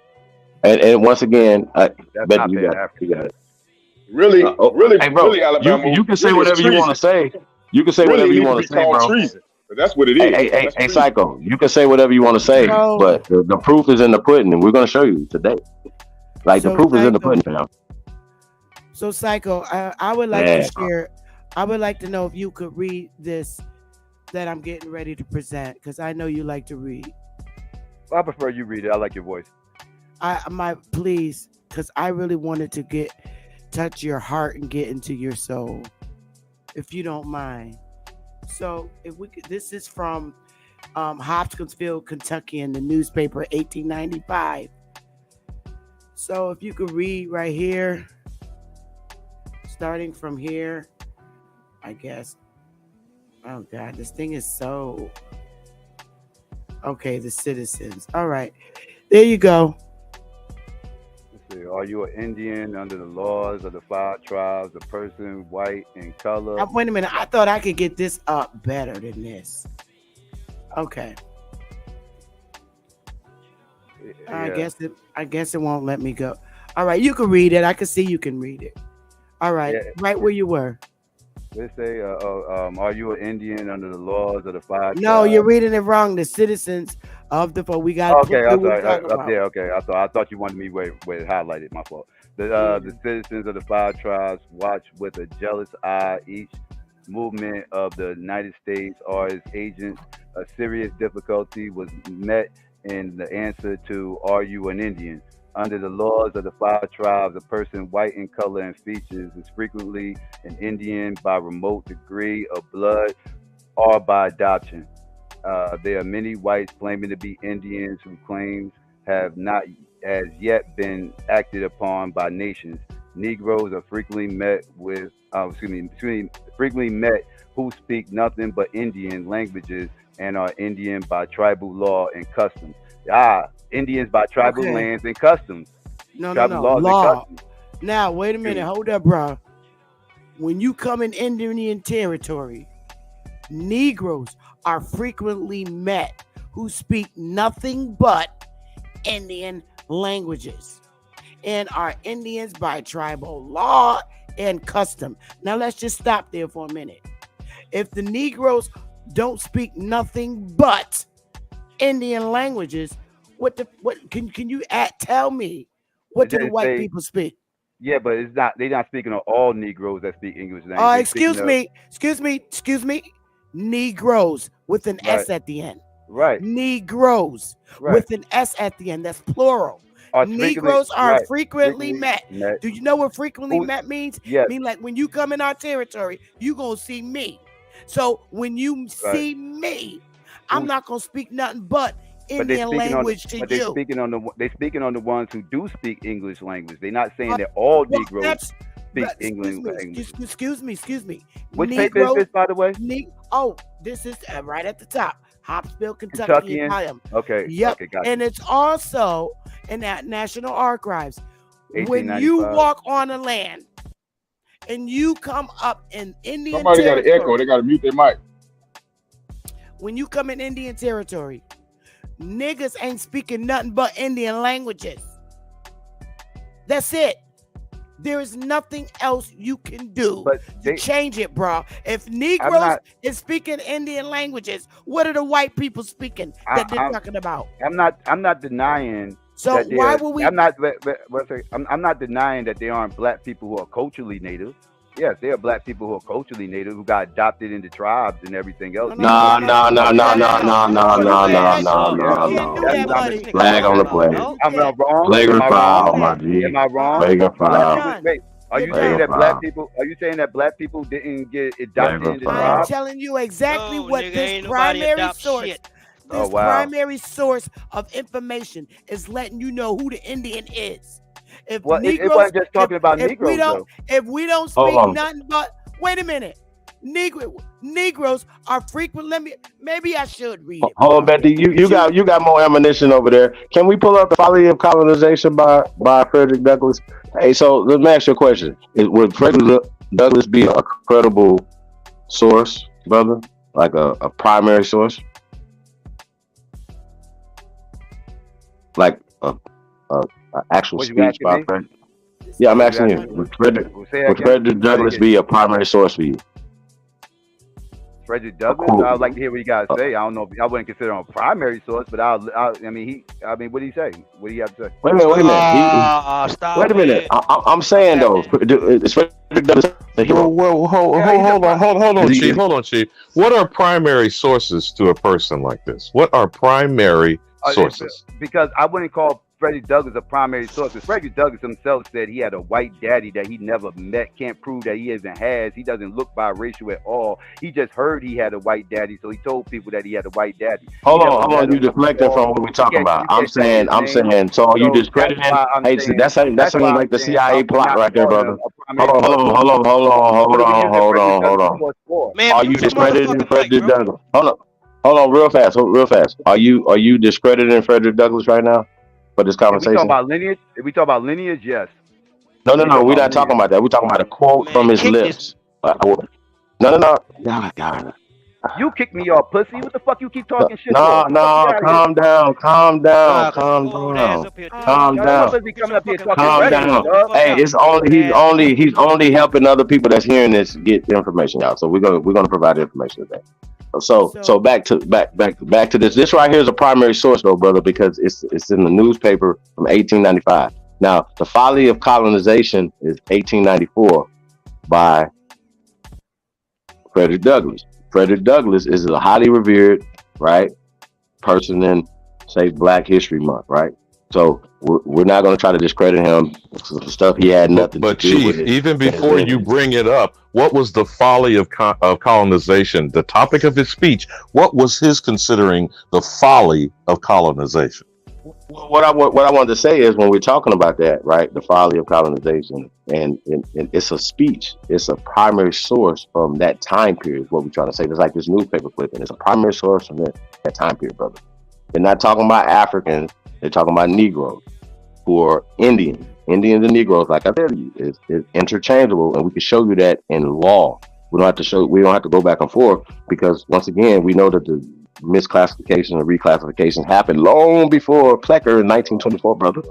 And once again, Betty, you got it. Really, hey, bro, really, Alabama. You can say whatever you want to say. You can say whatever you want to say, bro. Treason. But that's what it is. Hey, Psycho, you can say whatever you want to say, but the proof is in the pudding, and we're going to show you today. Like, the proof is in the pudding, fam. So, Psycho, I would like to share. I would like to know if you could read this that I'm getting ready to present, because I know you like to read. I prefer you read it. I like your voice. Please, because I really wanted to touch your heart and get into your soul, if you don't mind. So, if we could, this is from Hopkinsville, Kentucky, in the newspaper, 1895. So, if you could read right here, starting from here, I guess. Oh God, this thing is so. Okay, the citizens. All right, there you go. Are you an Indian under the laws of the 5 tribes, a person white in color? Wait a minute. I thought I could get this up better than this. Okay. Yeah. I guess it won't let me go. All right, you can read it. I can see you can read it. All right, right where you were. They say, are you an Indian under the laws of the 5 tribes? No, you're reading it wrong. The citizens of the we got. Okay, I'm sorry. Okay. I thought you wanted me where it highlighted. My fault. The citizens of the 5 tribes watch with a jealous eye each movement of the United States or its agents. A serious difficulty was met in the answer to "Are you an Indian?" Under the laws of the 5 tribes, a person white in color and features is frequently an Indian by remote degree of blood or by adoption. There are many whites claiming to be Indians who claims have not as yet been acted upon by nations. Negroes are frequently met with, frequently met who speak nothing but Indian languages and are Indian by tribal law and customs. Indians by tribal Okay. lands and customs. No, Tribal laws and law. customs. Now, wait a minute. Hold up, bro. When you come in Indian territory, Negroes are frequently met who speak nothing but Indian languages and are Indians by tribal law and custom. Now, let's just stop there for a minute. If the Negroes don't speak nothing but Indian languages, what can you tell me? What do the white people speak? Yeah, but it's not. They're not speaking of all Negroes that speak English language. Excuse me. Negroes with an S at the end. Right. Negroes with an S at the end. That's plural. Negroes are frequently met. Do you know what frequently met means? Yes. Mean like when you come in our territory, you gonna see me. So when you see me, I'm not gonna speak nothing but Indian language to you. They're speaking on the ones who do speak English language. They're not saying that all Negroes speak English language. Excuse me. Which paper is this, by the way? This is right at the top. Hopsville, Kentucky, and Italian. Okay. Yep. Okay, gotcha. And it's also in that National Archives. When 1895. you walk on a land and you come up in Indian Somebody got territory, an echo. They got to mute their mic. when you come in Indian territory, niggas ain't speaking nothing but Indian languages. That's it. There is nothing else you can do to change it, bro. If Negroes is speaking Indian languages, what are the white people speaking that they're talking about? I'm not denying. So why would we? I'm not denying that there aren't black people who are culturally native. Yes, there are black people who are culturally native who got adopted into tribes and everything else. No. Flag on the play. I'm wrong. Flagrant foul, my G. Am I wrong? Flagrant foul. Wait, are you saying that black people? Are you saying that black people didn't get adopted into I'm tribes? telling you exactly what this primary source. This wow. primary source of information is letting you know who the Indian is. If Well, Negroes, it wasn't just talking about if Negroes, we don't, though. if we don't Hold speak on. nothing but, wait a minute, Negroes are frequent. Maybe I should read it. Hold on, Betty. You got more ammunition over there. Can we pull up the Folly of Colonization by Frederick Douglass? Hey, so let me ask you a question: would Frederick Douglass be a credible source, brother? Like a primary source? Like a actual What, you speech asking by me? Frederick? Yeah, I'm asking you. asking me? Would Frederick Say it again. Frederick Douglass be a primary source for you? Frederick Douglass. Cool. I'd like to hear what you guys say. I don't know. I wouldn't consider him a primary source, but I mean, what did he say? What do you have to say? Wait a minute. Stop Wait a minute. it. I'm saying though, is Frederick Douglass a hero? Hold on, Chief. What are primary sources to a person like this? What are primary sources? Because I wouldn't call Frederick Douglass a primary source. Because Frederick Douglass himself said he had a white daddy that he never met, can't prove that he isn't has. He doesn't look biracial at all. He just heard he had a white daddy, so he told people that he had a white daddy. Hold on. You deflecting from what we're talking about. I'm saying. So are you discrediting? Hey, that's something like the CIA plot right there, brother. Hold on. Man, Are you discrediting Frederick Douglass? Hold on, real fast. Are you discrediting Frederick Douglass right now for this conversation? If we talk about lineage, yes. No, we're not talking about that. We're talking about a quote from his lips. No. God. You kicked me off, pussy. What the fuck you keep talking shit No, for? calm down. Calm down. Hey, he's only helping other people that's hearing this get information out. So we're gonna provide the information today. So back to this. This right here is a primary source though, brother, because it's in the newspaper from 1895. Now, The Folly of Colonization is 1894 by Frederick Douglass. Frederick Douglass is a highly revered, right, person in, say, Black History Month, right? So we're not going to try to discredit him for stuff he had nothing to do Chief, with it. even before you bring it up, what was the folly of colonization? The topic of his speech, what was his considering the folly of colonization? What I wanted to say is when we're talking about that, right? The folly of colonization, and it's a speech. It's a primary source from that time period. Is what we're trying to say. It's like this newspaper clipping. It's a primary source from that time period, brother. They're not talking about Africans. They're talking about Negroes who are Indians. Indians and Negroes, like I said to you, is interchangeable, and we can show you that in law. We don't have to show. We don't have to go back and forth because once again, we know that the misclassification and reclassification happened long before Plecker in 1924, brother.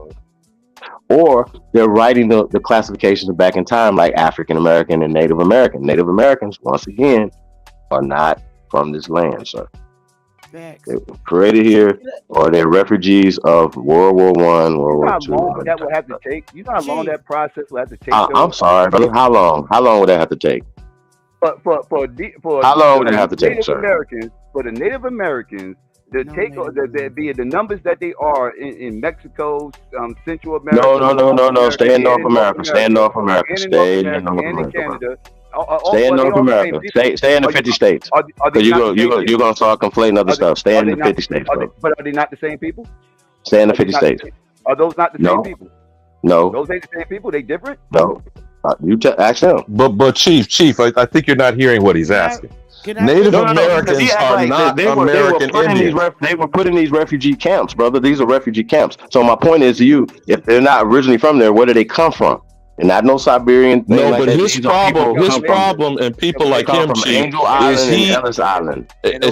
Or they're writing the classifications back in time, like African American and Native American. Native Americans, once again, are not from this land, sir. They were created here, or they're refugees of World War One, World War Two. Long that will have to take. You know how long that process will have to take. I'm sorry, brother. How long? How long would that have to take? For how long would it have to take, Native sir? Americans, for the Native Americans, the numbers that they are in Mexico, Central America. No. Stay in North America. Stay in North America. Stay in North America. Canada. Stay in North America. Stay in the 50 states. Because you're gonna start conflating other stuff. Stay in the 50 states, bro. But are they not the same people? Stay in the 50 states. Are those not the same people? No. Those ain't the same people. They different. No. You ask him. But Chief, I think you're not hearing what he's asking. Native Americans are not American Indians. They were put in these refugee camps, brother. These are refugee camps. So my point is to you, if they're not originally from there, where do they come from? And not no Siberian thing. No, like but that. his problem, and people like him, Chief, is he,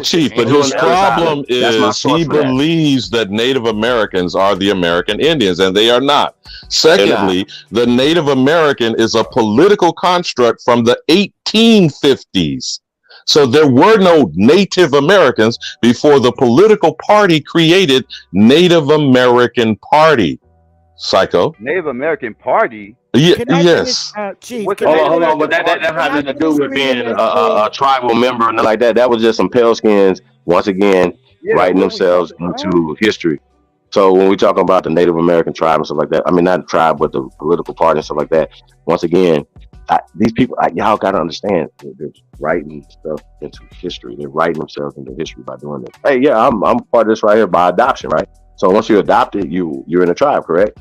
Chief, but his problem is he believes that Native Americans are the American Indians, and they are not. Secondly, the Native American is a political construct from the 1850s. So there were no Native Americans before the political party created Native American Party. Psycho. Native American Party? Yes. Chief, hold on, but that has nothing to do with being a tribal member and like that. That was just some pale skins, once again, writing themselves into history. So when we talk about the Native American tribe and stuff like that, I mean, not the tribe, but the political party and stuff like that, once again, these people, y'all got to understand, they're writing stuff into history. They're writing themselves into history by doing this. Hey, yeah, I'm part of this right here by adoption, right? So once you're adopted, you're in a tribe, correct?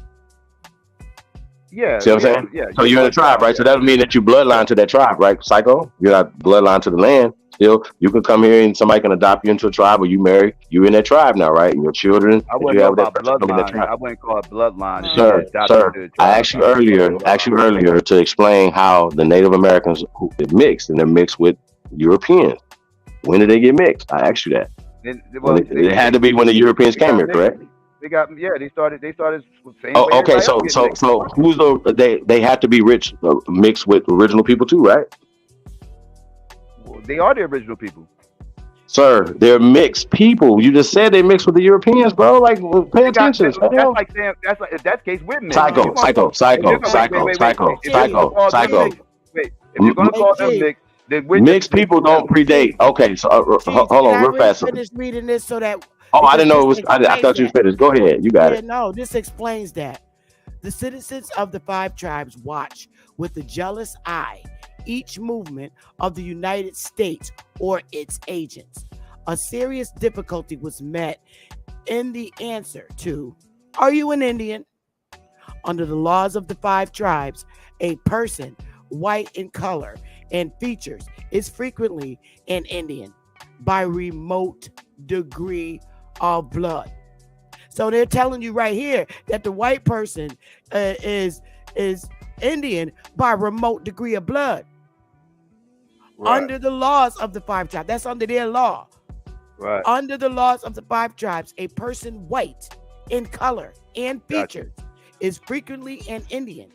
Yeah. See what I'm saying? Yeah. So you're in a tribe, right? So that would mean that you bloodline to that tribe, right? Psycho? You're not bloodline to the land. Still, you can come here and somebody can adopt you into a tribe, or you marry. You're in that tribe now, right? And your children. I wouldn't call it bloodline. I wouldn't call it bloodline. Sir, I asked you earlier to explain how the Native Americans who get mixed, and they're mixed with Europeans. When did they get mixed? I asked you that. It had to be when the Europeans came here, correct? They started same way. Okay, so who's they have to be rich, mixed with original people too, right? Well, they are the original people. Sir, they're mixed people. You just said they mixed with the Europeans, bro. Like, pay attention. That's like saying that's like if that's the case, we're mixed. Psycho. Wait, if you're gonna call them mixed, then mixed people don't predate. Okay, so hold on, real fast. Finish reading this so that. Oh, I didn't know it was. I thought you finished. Go ahead. You got it. No, this explains that. The citizens of the 5 tribes watch with a jealous eye each movement of the United States or its agents. A serious difficulty was met in the answer to, "Are you an Indian?" Under the laws of the 5 tribes, a person, white in color and features, is frequently an Indian by remote degree of blood. So they're telling you right here that the white person is Indian by remote degree of blood. Right. Under the laws of the 5 tribes, that's under their law. Right. Under the laws of the 5 tribes, a person white in color and features is frequently an Indian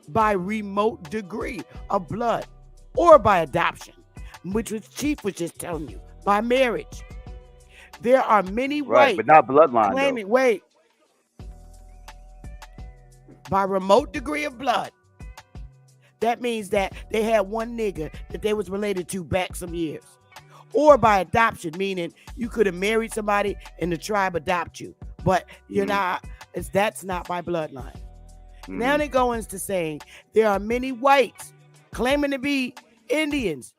by remote degree of blood or by adoption, which was Chief was just telling you, by marriage. There are many white, but not bloodline. Claiming, wait, by remote degree of blood. That means that they had one nigga that they was related to back some years, or by adoption, meaning you could have married somebody and the tribe adopt you, but you're not. That's not by bloodline. Now they go into saying there are many whites claiming to be Indians.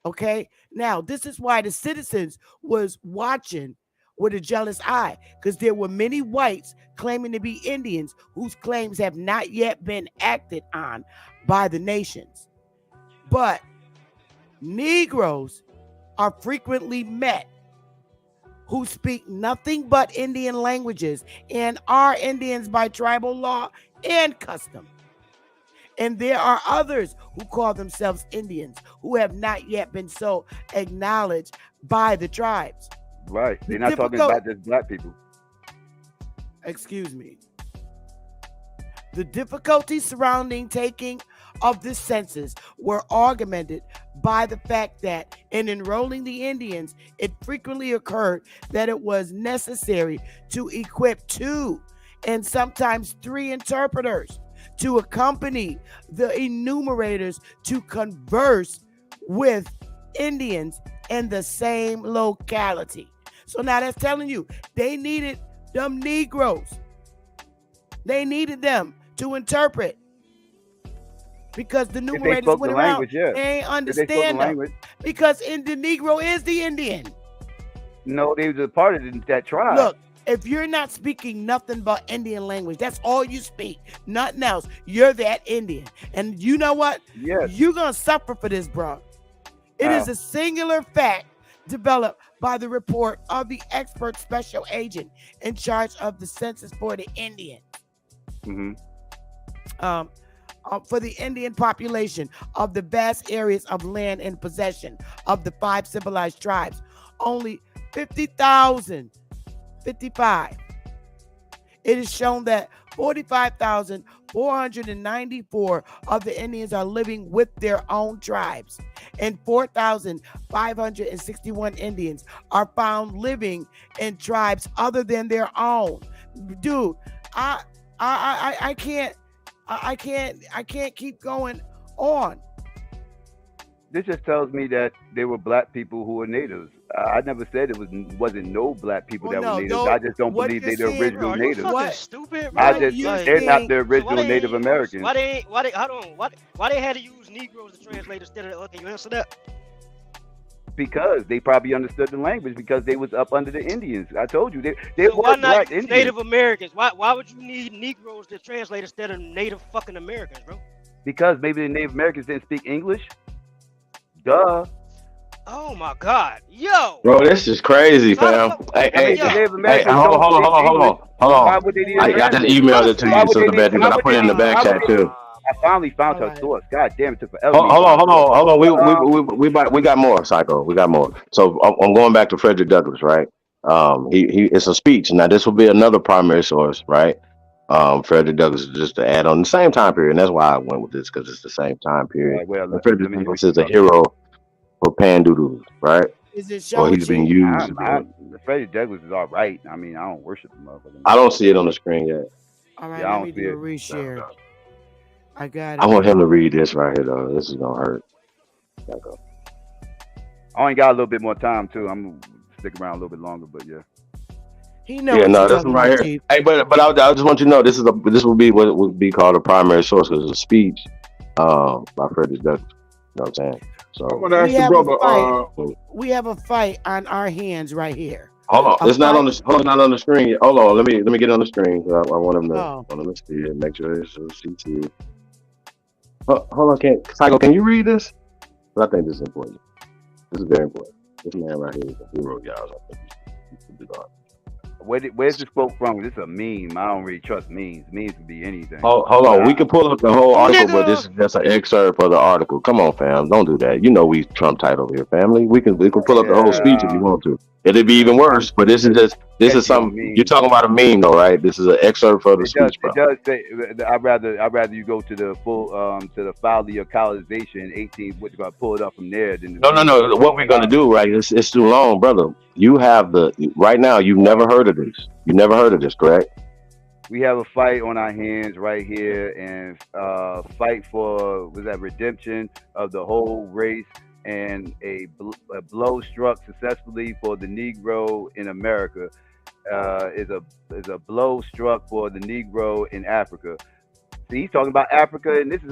Okay, now this is why the citizens was watching with a jealous eye, because there were many whites claiming to be Indians whose claims have not yet been acted on by the nations. But Negroes are frequently met who speak nothing but Indian languages and are Indians by tribal law and custom. And there are others who call themselves Indians who have not yet been so acknowledged by the tribes. Right. They're not talking about just black people. Excuse me. The difficulties surrounding taking of this census were augmented by the fact that in enrolling the Indians, it frequently occurred that it was necessary to equip 2 and sometimes 3 interpreters to accompany the enumerators to converse with Indians in the same locality. So now that's telling you they needed them Negroes. They needed them to interpret, because the numerators went around. They ain't understand them, because the Negro is the Indian. No, they was a part of that tribe. Look, if you're not speaking nothing but Indian language, that's all you speak, nothing else, you're that Indian. And you know what? Yes. You're going to suffer for this, bro. It is a singular fact developed by the report of the expert special agent in charge of the census for the Indian. For the Indian population of the vast areas of land in possession of the 5 civilized tribes, only 55. It is shown that 45,494 of the Indians are living with their own tribes, and 4,561 Indians are found living in tribes other than their own. Dude, I can't keep going on. This just tells me that there were black people who were natives. I never said it wasn't no black people that were natives. I just don't believe they're the original natives. What? Stupid, they're not the original Native Americans. Why they had to use Negroes to translate instead of? Can you answer that? Because they probably understood the language, because they was up under the Indians. I told you they So were why not black use Indians. Native Americans? Why would you need Negroes to translate instead of Native fucking Americans, bro? Because maybe the Native Americans didn't speak English. Duh. Oh my God, yo, Bro, this is crazy, fam. Hey, hold on. I just emailed it to you, Sister Betty, but I put it in the back chat too. I finally found her source. God damn, it took forever. Hold on. We got more, Psycho. We got more. So I'm going back to Frederick Douglass, right? It's a speech. Now this will be another primary source, right? Frederick Douglass, just to add on the same time period, and that's why I went with this, because it's the same time period. Frederick Douglass is a hero for pandoodles, right? Is it or he's been used. Frederick Douglass is all right. I mean, I don't worship him. I don't see it on the screen yet. All right, Yeah, I let me don't see do a it. reshare. I got it. I want him to read this right here, though. This is gonna hurt. I only got a little bit more time too. I'm gonna stick around a little bit longer, but yeah. He knows. Yeah, no, this one right here. Hey, but I just want you to know this will be what would be called a primary source, because it's a speech by Frederick Douglass. You know what I'm saying? So I'm gonna ask the brother. We have a fight on our hands right here. Hold on, it's not on the screen yet. Hold on, let me get on the screen. I want him to see it. Make sure it's CT. Hold on, Psycho, can you read this? I think this is important. This is very important. This man right here is a hero, y'all. I think you should do that. Where's this quote from? This is a meme. I don't really trust memes. Memes can be anything. Hold on. We can pull up the whole article, but this is just an excerpt of the article. Come on, fam. Don't do that. You know we Trump tight over here, family. We can pull up the whole speech if you want to. It'd be even worse, but this is something you're talking about, a meme though, right? This is an excerpt for the speech, bro. It does say I'd rather you go to the full to the file of your colonization 18. What you got to pull it up from there? No. What we're gonna do, right? It's too long, brother. You have right now. You've never heard of this. You never heard of this, correct? We have a fight on our hands right here, and fight for redemption of the whole race, and a blow struck successfully for the Negro in America is a blow struck for the Negro in Africa. See, he's talking about Africa, and this is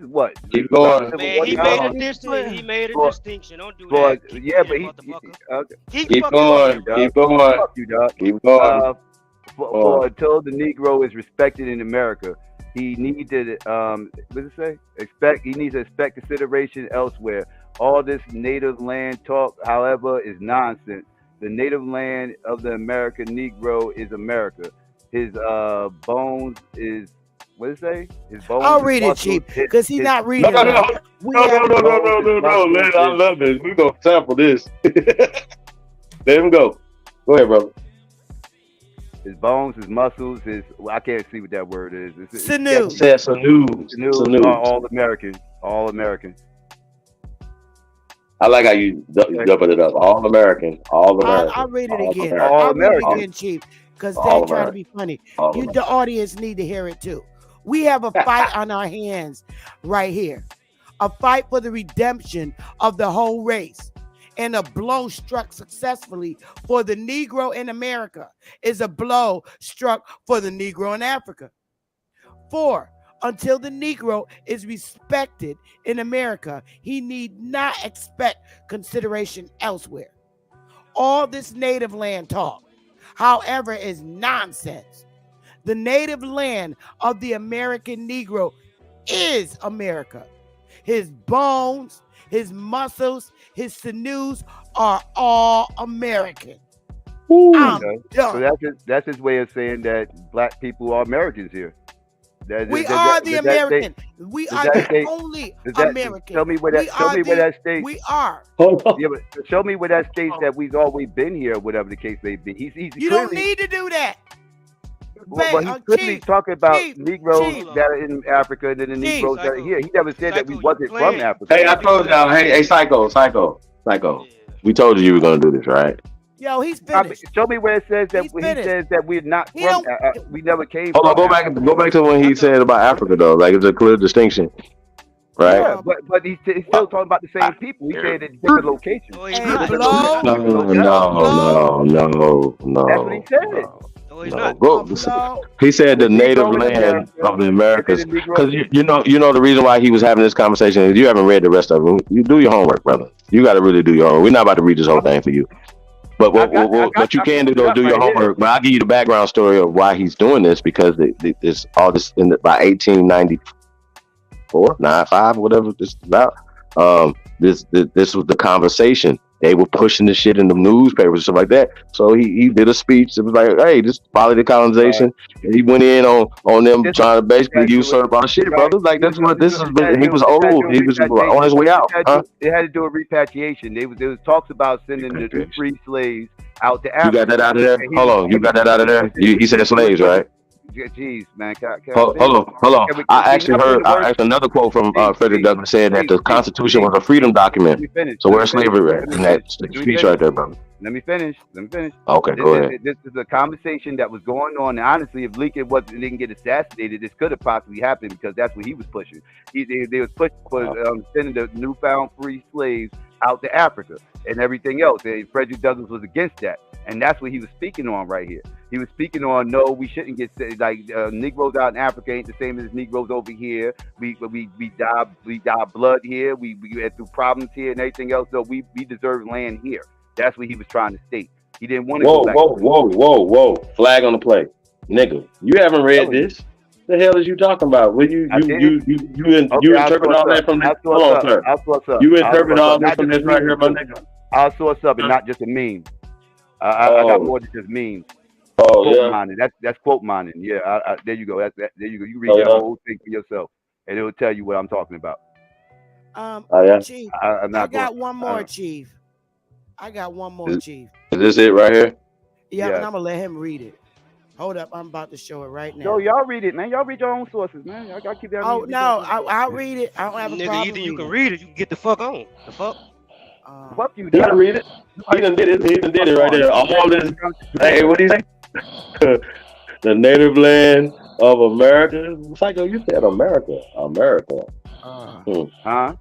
what? Keep going. Man, he made a distinction. He made a distinction. Don't do that. Keep Yeah, but going, motherfucker. Keep going. Keep going. Fuck you, dog. Keep going. For until the Negro is respected in America, he needs to what does it say? He needs to expect consideration elsewhere. All this native land talk, however, is nonsense. The native land of the American Negro is America. His bones is what does it say? His bones. I'll read it, Chief, because he's not reading. No, man. I love this. We're gonna sample this. Let him go. Go ahead, brother. His bones, his muscles, I can't see what that word is. Sinew. Sinew. All American. All American. I like how you jumping it up. All American. All American. I'll read it again. All I'll read it American. again, Chief, because they're trying to be funny. The audience need to hear it too. We have a fight on our hands right here. A fight for the redemption of the whole race. And a blow struck successfully for the Negro in America is a blow struck for the Negro in Africa. 4, until the Negro is respected in America, he need not expect consideration elsewhere. All this native land talk, however, is nonsense. The native land of the American Negro is America. His bones, his muscles, his sinews are all American. I'm done. So that's his way of saying that black people are Americans here. We are the American. We are the only American. Tell me where that states. We are. Yeah, but show me where that states that we've always been here, whatever the case may be. You don't need to do that. Well, he's clearly talking about Negroes that are in Africa and then the Negroes that are here. He never said that we wasn't from Africa. Hey, I told y'all. Hey, Psycho. We told you were gonna do this, right? Yo, he's finished. Show me where it says that he says that we're not from. We never came. Hold on, go back to when he said about Africa though. Like it's a clear distinction, right? Yeah, but he's still talking about the same people. He said it's different locations. No. That's what he said. He said the native land of the Americas. Because you know the reason why he was having this conversation is you haven't read the rest of them. You do your homework, brother. You got to really do your homework. We're not about to read this whole thing for you. But what you can do though, do your homework. But I'll give you the background story of why he's doing this because it's all this by 1894, 95, whatever this is about. This was the conversation. They were pushing this shit in the newspapers and stuff like that. So he did a speech. It was like, hey, just follow the colonization. And he went in on them trying to basically usurp our shit, brother. Like that's what this is. He was old. He was on his way out. It had to do with repatriation. There was talks about sending the free slaves out to Africa. You got that out of there? Hold on. You got that out of there? He said slaves, right? Jeez, man. Hold on. I actually heard another quote from Frederick Douglass saying that the Constitution was a freedom document. So where's slavery at in that speech right there, brother? Let me finish. Okay, go ahead. This is a conversation that was going on. And honestly, if Lincoln didn't get assassinated, this could have possibly happened because that's what he was pushing. They was pushing for sending the newfound free slaves out to Africa and everything else. And Frederick Douglass was against that. And that's what he was speaking on right here. He was speaking on, no, we shouldn't get Negroes out in Africa ain't the same as Negroes over here. We die blood here. We went through problems here and everything else. So we deserve land here. That's what he was trying to state. He didn't want to go back. Whoa. Flag on the play. Nigga, you haven't read this. The hell is you talking about? Will you interpret all that from this? Hold on, sir. You interpret all this from this right here, my nigga? I'll source up and not just a meme. I got more than just memes. Quote mining. That's quote mining. Yeah, there you go. There you go. You read that whole thing for yourself, and it will tell you what I'm talking about. Chief, I got one more, Chief. Chief. Is this it right here? Yeah, and I'm gonna let him read it. Hold up, I'm about to show it right now. Yo, y'all read it, man. Y'all read your own sources, man. Y'all gotta keep that. Oh no, I'll read it. I don't have a problem. Either you can read it, you can get the fuck on. The fuck. Fuck you. He read it. He done did it. He done did it right there. I'm on this. Hey, what do you say? The native land of America. Psycho, you said America. Huh?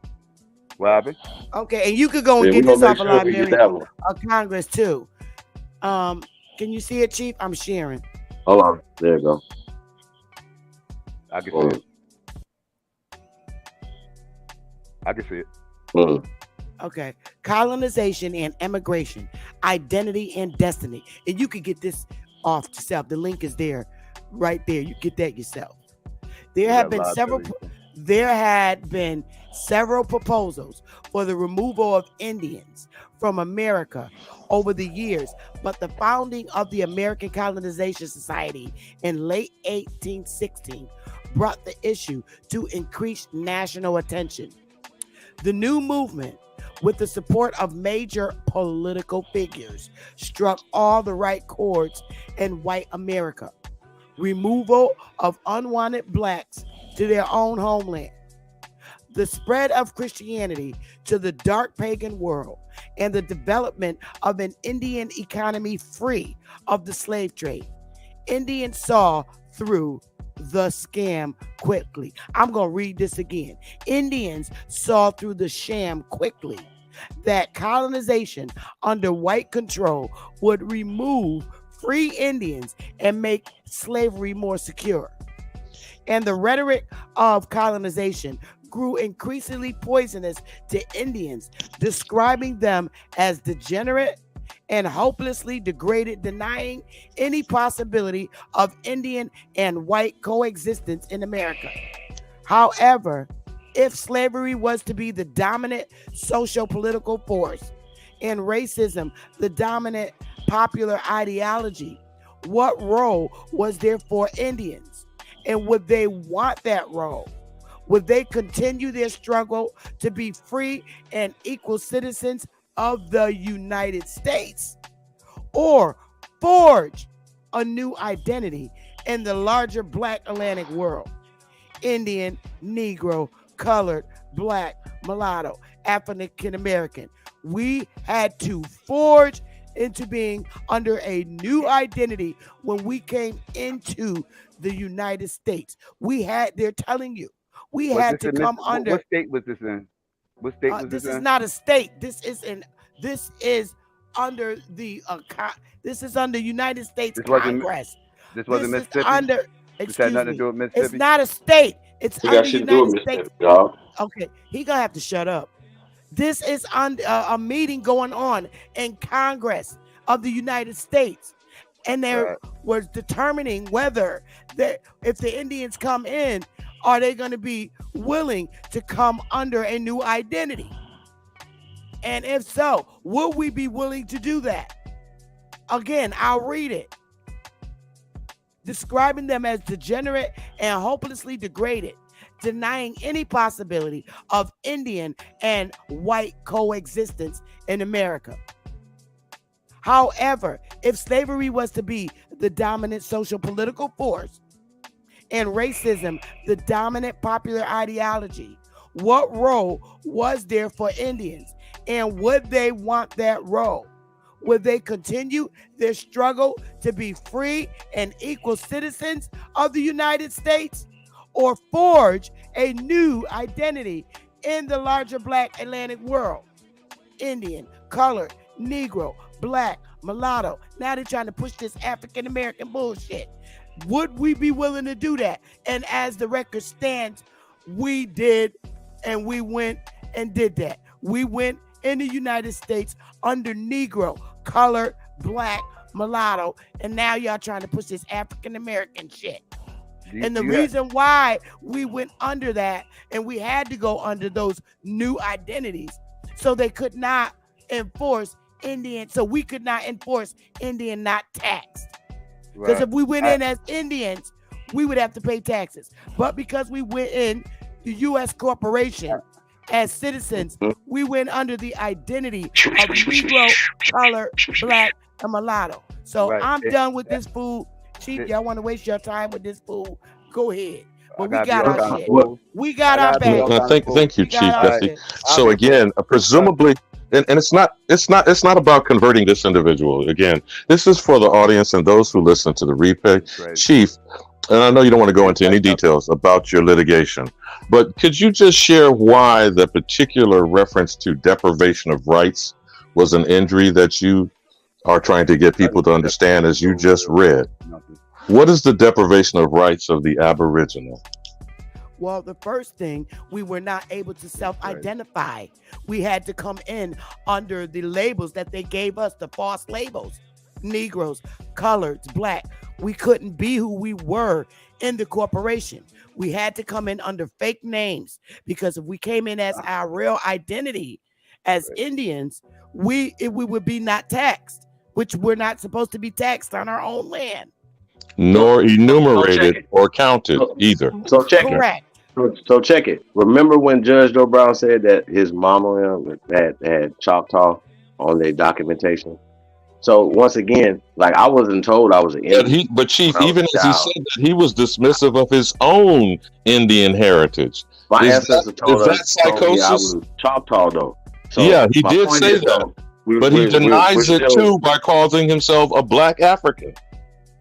What happened? Okay, and you could go and get this off of Library of Congress too. Can you see it, Chief? I'm sharing. Hold on. There you go. I can see it. I can see it. Okay. Colonization and immigration, identity and destiny. And you can get this off yourself. The link is there, right there. You get that yourself. There had been several proposals for the removal of Indians from America over the years, but the founding of the American Colonization Society in late 1816 brought the issue to increased national attention. The new movement, with the support of major political figures, struck all the right chords in white America. Removal of unwanted blacks to their own homeland, the spread of Christianity to the dark pagan world, and the development of an Indian economy free of the slave trade. Indians saw through the scam quickly. I'm going to read this again. Indians saw through the sham quickly that colonization under white control would remove free Indians and make slavery more secure. And the rhetoric of colonization grew increasingly poisonous to Indians, describing them as degenerate and hopelessly degraded, denying any possibility of Indian and white coexistence in America. However, if slavery was to be the dominant socio-political force and racism the dominant popular ideology, what role was there for Indians? And would they want that role? Would they continue their struggle to be free and equal citizens of the United States, or forge a new identity in the larger Black Atlantic world? Indian, Negro, colored, Black, mulatto, African American. We had to forge into being under a new identity when we came into the United States. They're telling you, we had to come under. What state was this in? What state was this in? This is not a state. This is under the this is under United States Congress. This wasn't Mississippi. This had nothing to do with Mississippi. It's not a state. It's under United States. Okay, he gonna have to shut up. This is on a meeting going on in Congress of the United States, and they were determining whether if the Indians come in, are they going to be willing to come under a new identity? And if so, will we be willing to do that? Again, I'll read it. Describing them as degenerate and hopelessly degraded, denying any possibility of Indian and white coexistence in America. However, if slavery was to be the dominant social political force and racism the dominant popular ideology, what role was there for Indians? And would they want that role? Would they continue their struggle to be free and equal citizens of the United States, or forge a new identity in the larger Black Atlantic world? Indian, colored, Negro, Black, mulatto. Now they're trying to push this African American bullshit. Would we be willing to do that? And as the record stands, we did, and we went and did that. We went in the United States under Negro, colored, Black, mulatto, and now y'all trying to push this African American shit. And the reason why we went under that, and we had to go under those new identities, so they could not enforce Indian, so we could not enforce Indian not taxed. Because if we went in as Indians, we would have to pay taxes. But because we went in the U.S. corporation as citizens, we went under the identity of Negro, color, Black, and mulatto. So I'm done with this fool. Chief, y'all want to waste your time with this fool? Go ahead. But we got our shit. We got our bag. Thank you, Chief Jesse. So again, presumably, and it's not about converting this individual. Again, this is for the audience and those who listen to the replay. Right. Chief, and I know you don't want to go into any details about your litigation, but could you just share why the particular reference to deprivation of rights was an injury that you are trying to get people to understand, as you just read? What is the deprivation of rights of the Aboriginal? Well, the first thing, we were not able to self-identify. We had to come in under the labels that they gave us, the false labels. Negroes, coloreds, black. We couldn't be who we were in the corporation. We had to come in under fake names, because if we came in as our real identity as Indians, we would be not taxed, which we're not supposed to be taxed on our own land. Nor enumerated or counted either. So check Correct. it. So check it. Remember when Judge Joe Brown said that his mama had Choctaw on their documentation? So once again, like, I wasn't told I was an Indian. But Chief, even as he said that, he was dismissive of his own Indian heritage. My ancestor told is us that psychosis? I was Choctaw though. So yeah, he did point say is, that, though, but he denies we're it still, too by calling himself a black African.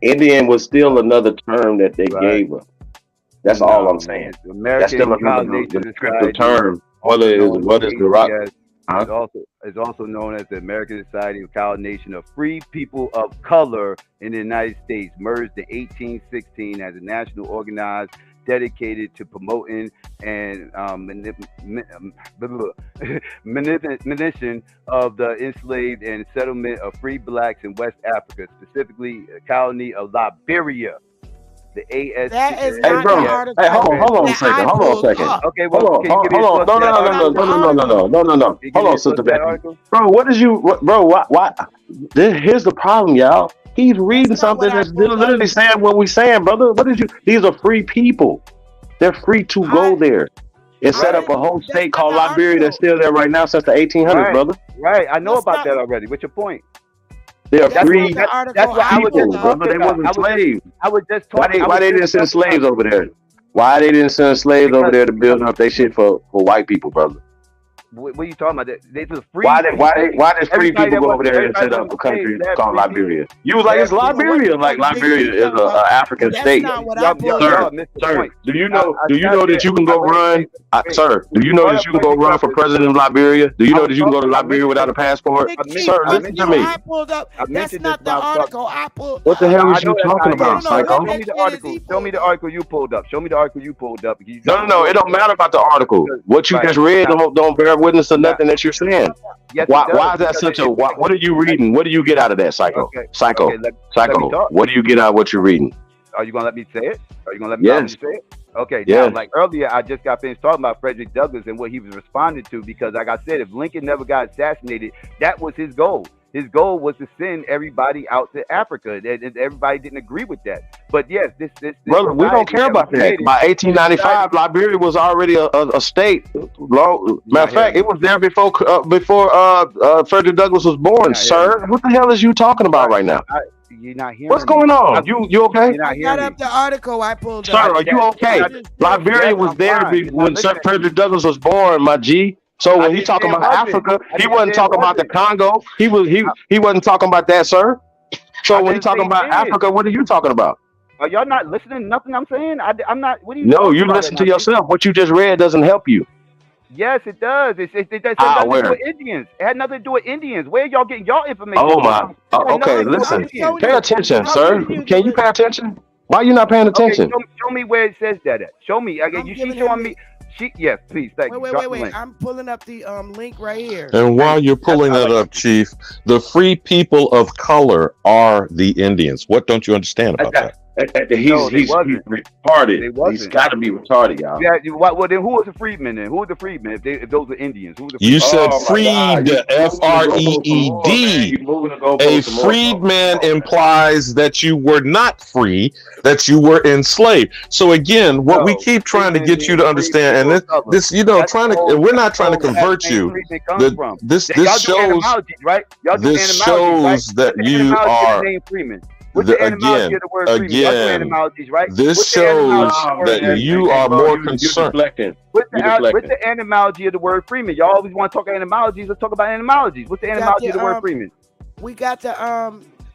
Indian was still another term that they gave us. That's all I'm saying. That's still another descriptive term. What is the rock? It's also known as the American Society of Colored Nation of Free People of Color in the United States, merged in 1816 as a national organized dedicated to promoting and manipulation of the enslaved and settlement of free blacks in West Africa, specifically the colony of Liberia. The ASC. That is Hey, bro. Hey, hold on a second. Hold on a second. Okay, well, hold on. No. Hold on, Sister Becky. Bro, why? Here's the problem, y'all. He's reading something that's literally saying what we're saying, brother. These are free people. They're free to go there and set up a whole state called Liberia that's still there right now since the 1800s, brother. Right, I know about that already. What's your point? They're free That's what I was people, just brother. They wasn't slaves. I was just talking. Why they didn't send slaves over there? Why they didn't send slaves over there to build up their shit for white people, brother? What are you talking about? They just free. Why did free people go over there and set up a country called Liberia? You was like, it's Liberia. Like, Liberia is an African state. Sir, do you know that you can go run? Sir, do you know that you can go run for president of Liberia? Do you know that you can go to Liberia without a passport? Sir, listen to me. That's not the article I pulled. What the hell is you talking about, Psycho? Show me the article. Show me the article you pulled up. Show me the article you pulled up. No. It don't matter about the article. What you just read don't bear witness to nothing that you're saying. Yes, why is that such a? What are you reading? What do you get out of that, Psycho? Psycho. What do you get out of what you're reading? Are you gonna let me say it? Are you gonna let me say it? Okay. Now, like earlier, I just got finished talking about Frederick Douglass and what he was responding to, because, like I said, if Lincoln never got assassinated, that was his goal. His goal was to send everybody out to Africa, and everybody didn't agree with that. But yes, this brother, we don't care about that. By 1895, Liberia was already a state. Matter of fact, it was there before Frederick Douglass was born. Sir, what the hell is you talking about right now? You're not hearing. What's going on? You okay? I got up the article I pulled up. Sir, are you okay? Liberia was there when Frederick Douglass was born, my G. So when he talking about Africa, he wasn't talking about the Congo. He wasn't talking about that, sir. So when he talking about Africa, what are you talking about? Are y'all not listening to nothing I'm saying? I'm not. What are you? No, you listen to yourself. What you just read doesn't help you. Yes, it does. It has nothing to do with Indians. It had nothing to do with Indians. Where y'all getting y'all information? Oh my. Okay, listen. Pay attention, sir. Can you pay attention? Why are you not paying attention? Okay, show me where it says that at. Show me. She's showing me. Yes, please. Thank you. Wait. I'm pulling up the link right here. And while you're pulling that up, Chief, the free people of color are the Indians. What don't you understand about that? He's retarded. He's got to be retarded, y'all. Yeah. Well, then who was the freedmen? Then who was the freedmen? If those are Indians, who was the freedmen? You said freed, F-R-E-E-D. A freedman implies that you were not free, that you were enslaved. So again, what we keep trying to get you to understand, and this, we're not trying to convert you. This shows that you are. This shows that you are more concerned. What's the etymology of the word freeman? Y'all always want to talk etymologies. Let's talk about etymologies. What's the etymology of the word freeman? We got the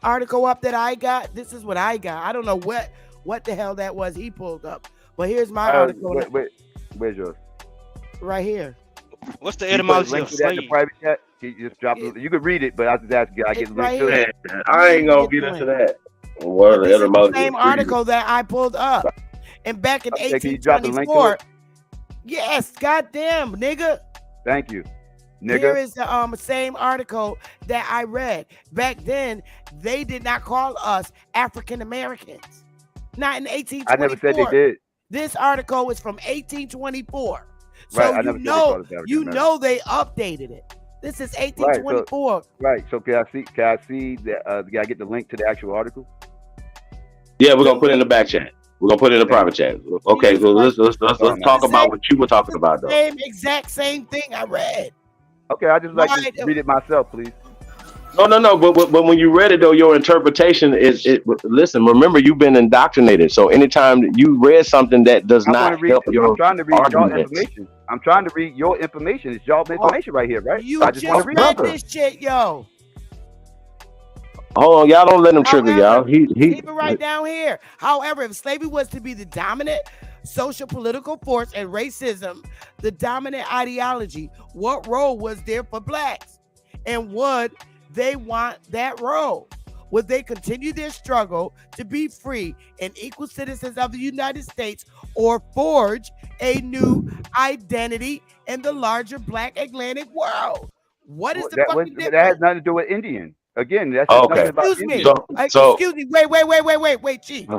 article up that I got. This is what I got. I don't know what the hell that was he pulled up. But here's my article. Where's yours? Right here. What's the etymology of slave? Private chat? You just drop it. You could read it, but I was just asking. I get linked to it. I ain't gonna get into that. What are This the is the etymology same of freedom? article that I pulled up. And back in Okay, can you drop the link to 1824, it? yes, goddamn, nigga. Thank you, Here nigga. is the same article that I read. Back then, they did not call us African Americans. Not in I never said they 1824. did. This article is from 1824. So Right, I never said they called us African American. they updated it. This is Right, 1824. so can I see that? Can I get the link to the actual article? Yeah, we're gonna put it in the back chat. We're gonna put it in the private chat. Okay, so let's talk about what you were talking about though. Same exact same thing I read. Okay, I just like to read it myself, please. No. But when you read it though, your interpretation is it. Listen, remember you've been indoctrinated. So anytime you read something that does not help your I'm trying to read y'all arguments, information. I'm trying to read your information. It's y'all information right here, right? You I just want just to read read it. this shit, yo. hold on, y'all don't let him trigger y'all. He Keep it right down here. However, if slavery was to be the dominant social political force and racism the dominant ideology, what role was there for blacks? And would they want that role? Would they continue their struggle to be free and equal citizens of the United States, or forge a new identity in the larger black Atlantic world? What is the fucking difference? That has nothing to do with Indian. Again, that's Okay. nothing about Excuse me. Indian. Excuse me. Wait, Chief.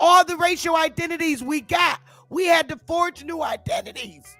All the racial identities we got, we had to forge new identities.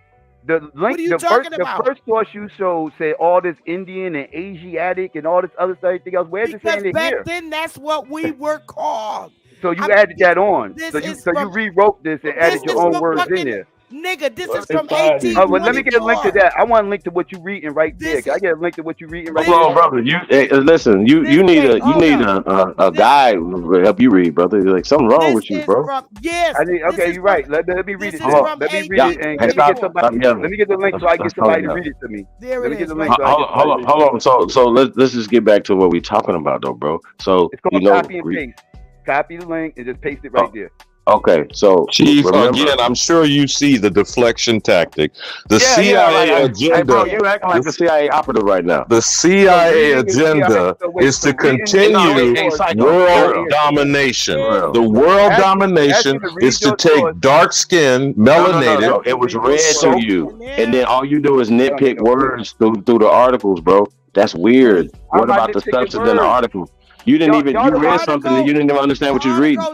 The link, What are you talking about? The first source you showed said all this Indian and Asiatic and all this other stuff, everything else. Where's it saying it Back here? then, that's what we were called. So you added that on. This So you is from- rewrote this and added This your is own from words fucking- in there. Nigga, this is from Well, 1824. let me get a link to that. I want a link to what you reading right there. Can I get a link to what you reading right Hold on, there? brother. Listen. You need a guide to help you read, brother. Like something wrong with you, bro. Yes. Okay, you're right. Let me read it. This is Then. from Let me read Yeah. it and Hey, let me stop. get somebody. Stop yelling. Let me get the link so I can get Let's somebody to calm read it to me. There Let it me get is. the link. So I can get somebody to read it. Hold on. So let's just get back to what we're talking about, though, bro. So It's called copy and paste. Copy the link and just paste it right there. Okay, so Chief, remember, again, I'm sure you see the deflection tactic. The CIA agenda. Hey, bro, you acting like a CIA operative right now. The CIA agenda is to continue world domination. The world domination is to take dark skin, melanated. No. It was read to you, and then all you do is nitpick words through the articles, bro. That's weird. What about the substance in the article? You didn't even read something and you didn't even understand what you was reading.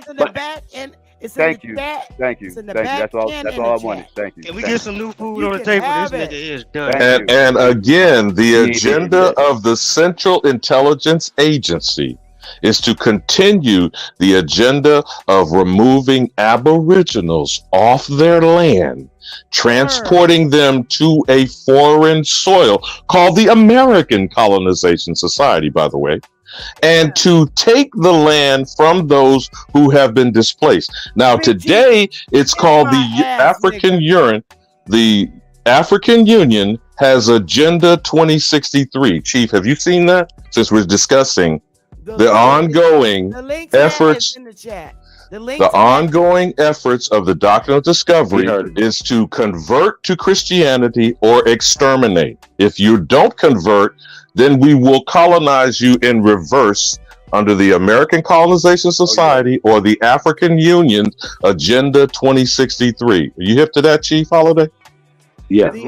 Thank you. That's all I wanted. Thank you. Can we get some new food on the table? This nigga is done. And again, the agenda of the Central Intelligence Agency is to continue the agenda of removing Aboriginals off their land, transporting them to a foreign soil called the American Colonization Society, by the way, and to take the land from those who have been displaced. Now, today, it's called the African Union. The African Union has Agenda 2063. Chief, have you seen that? Since we're discussing the ongoing efforts, the ongoing efforts of the Doctrine of Discovery is to convert to Christianity or exterminate. If you don't convert, then we will colonize you in reverse under the American Colonization Society or the African Union Agenda 2063. Are you hip to that, Chief Holiday? Yeah. The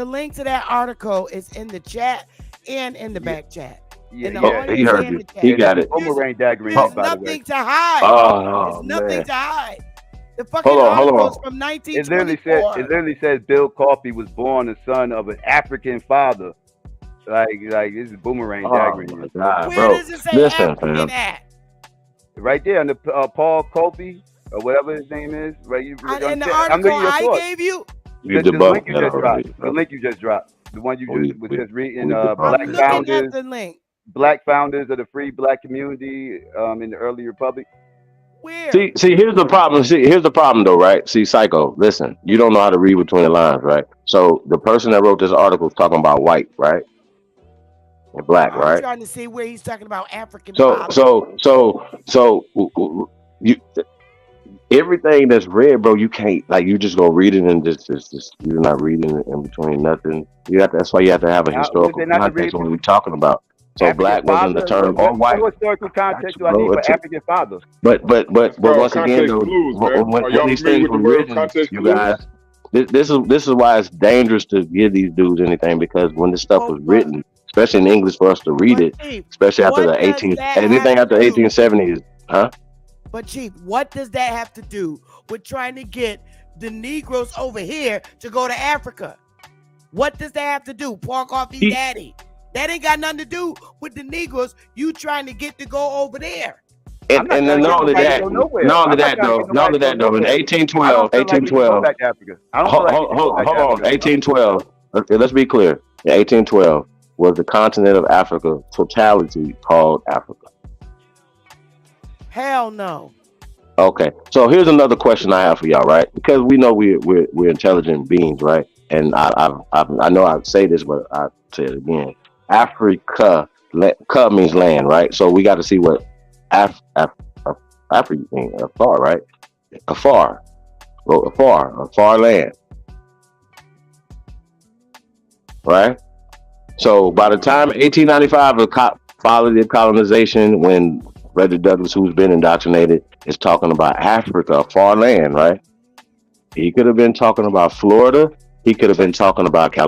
link to that article is in the chat and in the back chat. He heard you. He got it. Boomerang dagger. There's nothing to hide. Oh, There's nothing man. to hide. The fucking Hold article on. is from It 1924. literally says Bill Coffey was born the son of an African father. Like this is boomerang dagger. Oh, my God, Where bro. does it say Listen, African fam. at? Right there on the Paul Coffey or whatever his name is. Right. In the article I gave you, You the link debunked you that just already, dropped. bro. The link you just dropped. The one you was just reading. I'm Black looking founders. at the link. Black founders of the free black community in the early republic. Where? See, here's the problem. Here's the problem, though, right? See, Psycho, listen, you don't know how to read between the lines, right? So the person that wrote this article is talking about white, right? And black, I'm right? trying to see where he's talking about African. So you everything that's read, bro, you can't you just gonna read it and just you're not reading it in between nothing. You have to. That's why you have to have a historical context when we're talking about. So African black wasn't the father. term, or white. What historical context do I Bro, need for it's- African father? But That's called once again, context though, clues, man. Are when y'all these familiar things with the were word written, context you clues? guys, this is why it's dangerous to give these dudes anything, because when this stuff was written, especially in English for us to read it, Chief, especially after what the does 18th, that anything have after to do? 1870s, huh? But Chief, what does that have to do with trying to get the Negroes over here to go to Africa? What does that have to do? Pork off his daddy. That ain't got nothing to do with the Negroes you trying to get to go over there. And then not only that, not only that though, in 1812, I don't feel like we can go back to Africa. I don't feel like we can go back to hold on, Africa. 1812. Let's be clear. In 1812 was the continent of Africa totality called Africa. Hell no. Okay, so here's another question I have for y'all, right? Because we know we're intelligent beings, right? And I know I say this, but I say it again. Africa, ka means land, right? So we got to see what Africa means. Afar, right? Afar land, right? So by the time 1895, the quality of colonization, when Frederick Douglass, who's been indoctrinated, is talking about Africa, far land, right? He could have been talking about Florida. He could have been talking about California.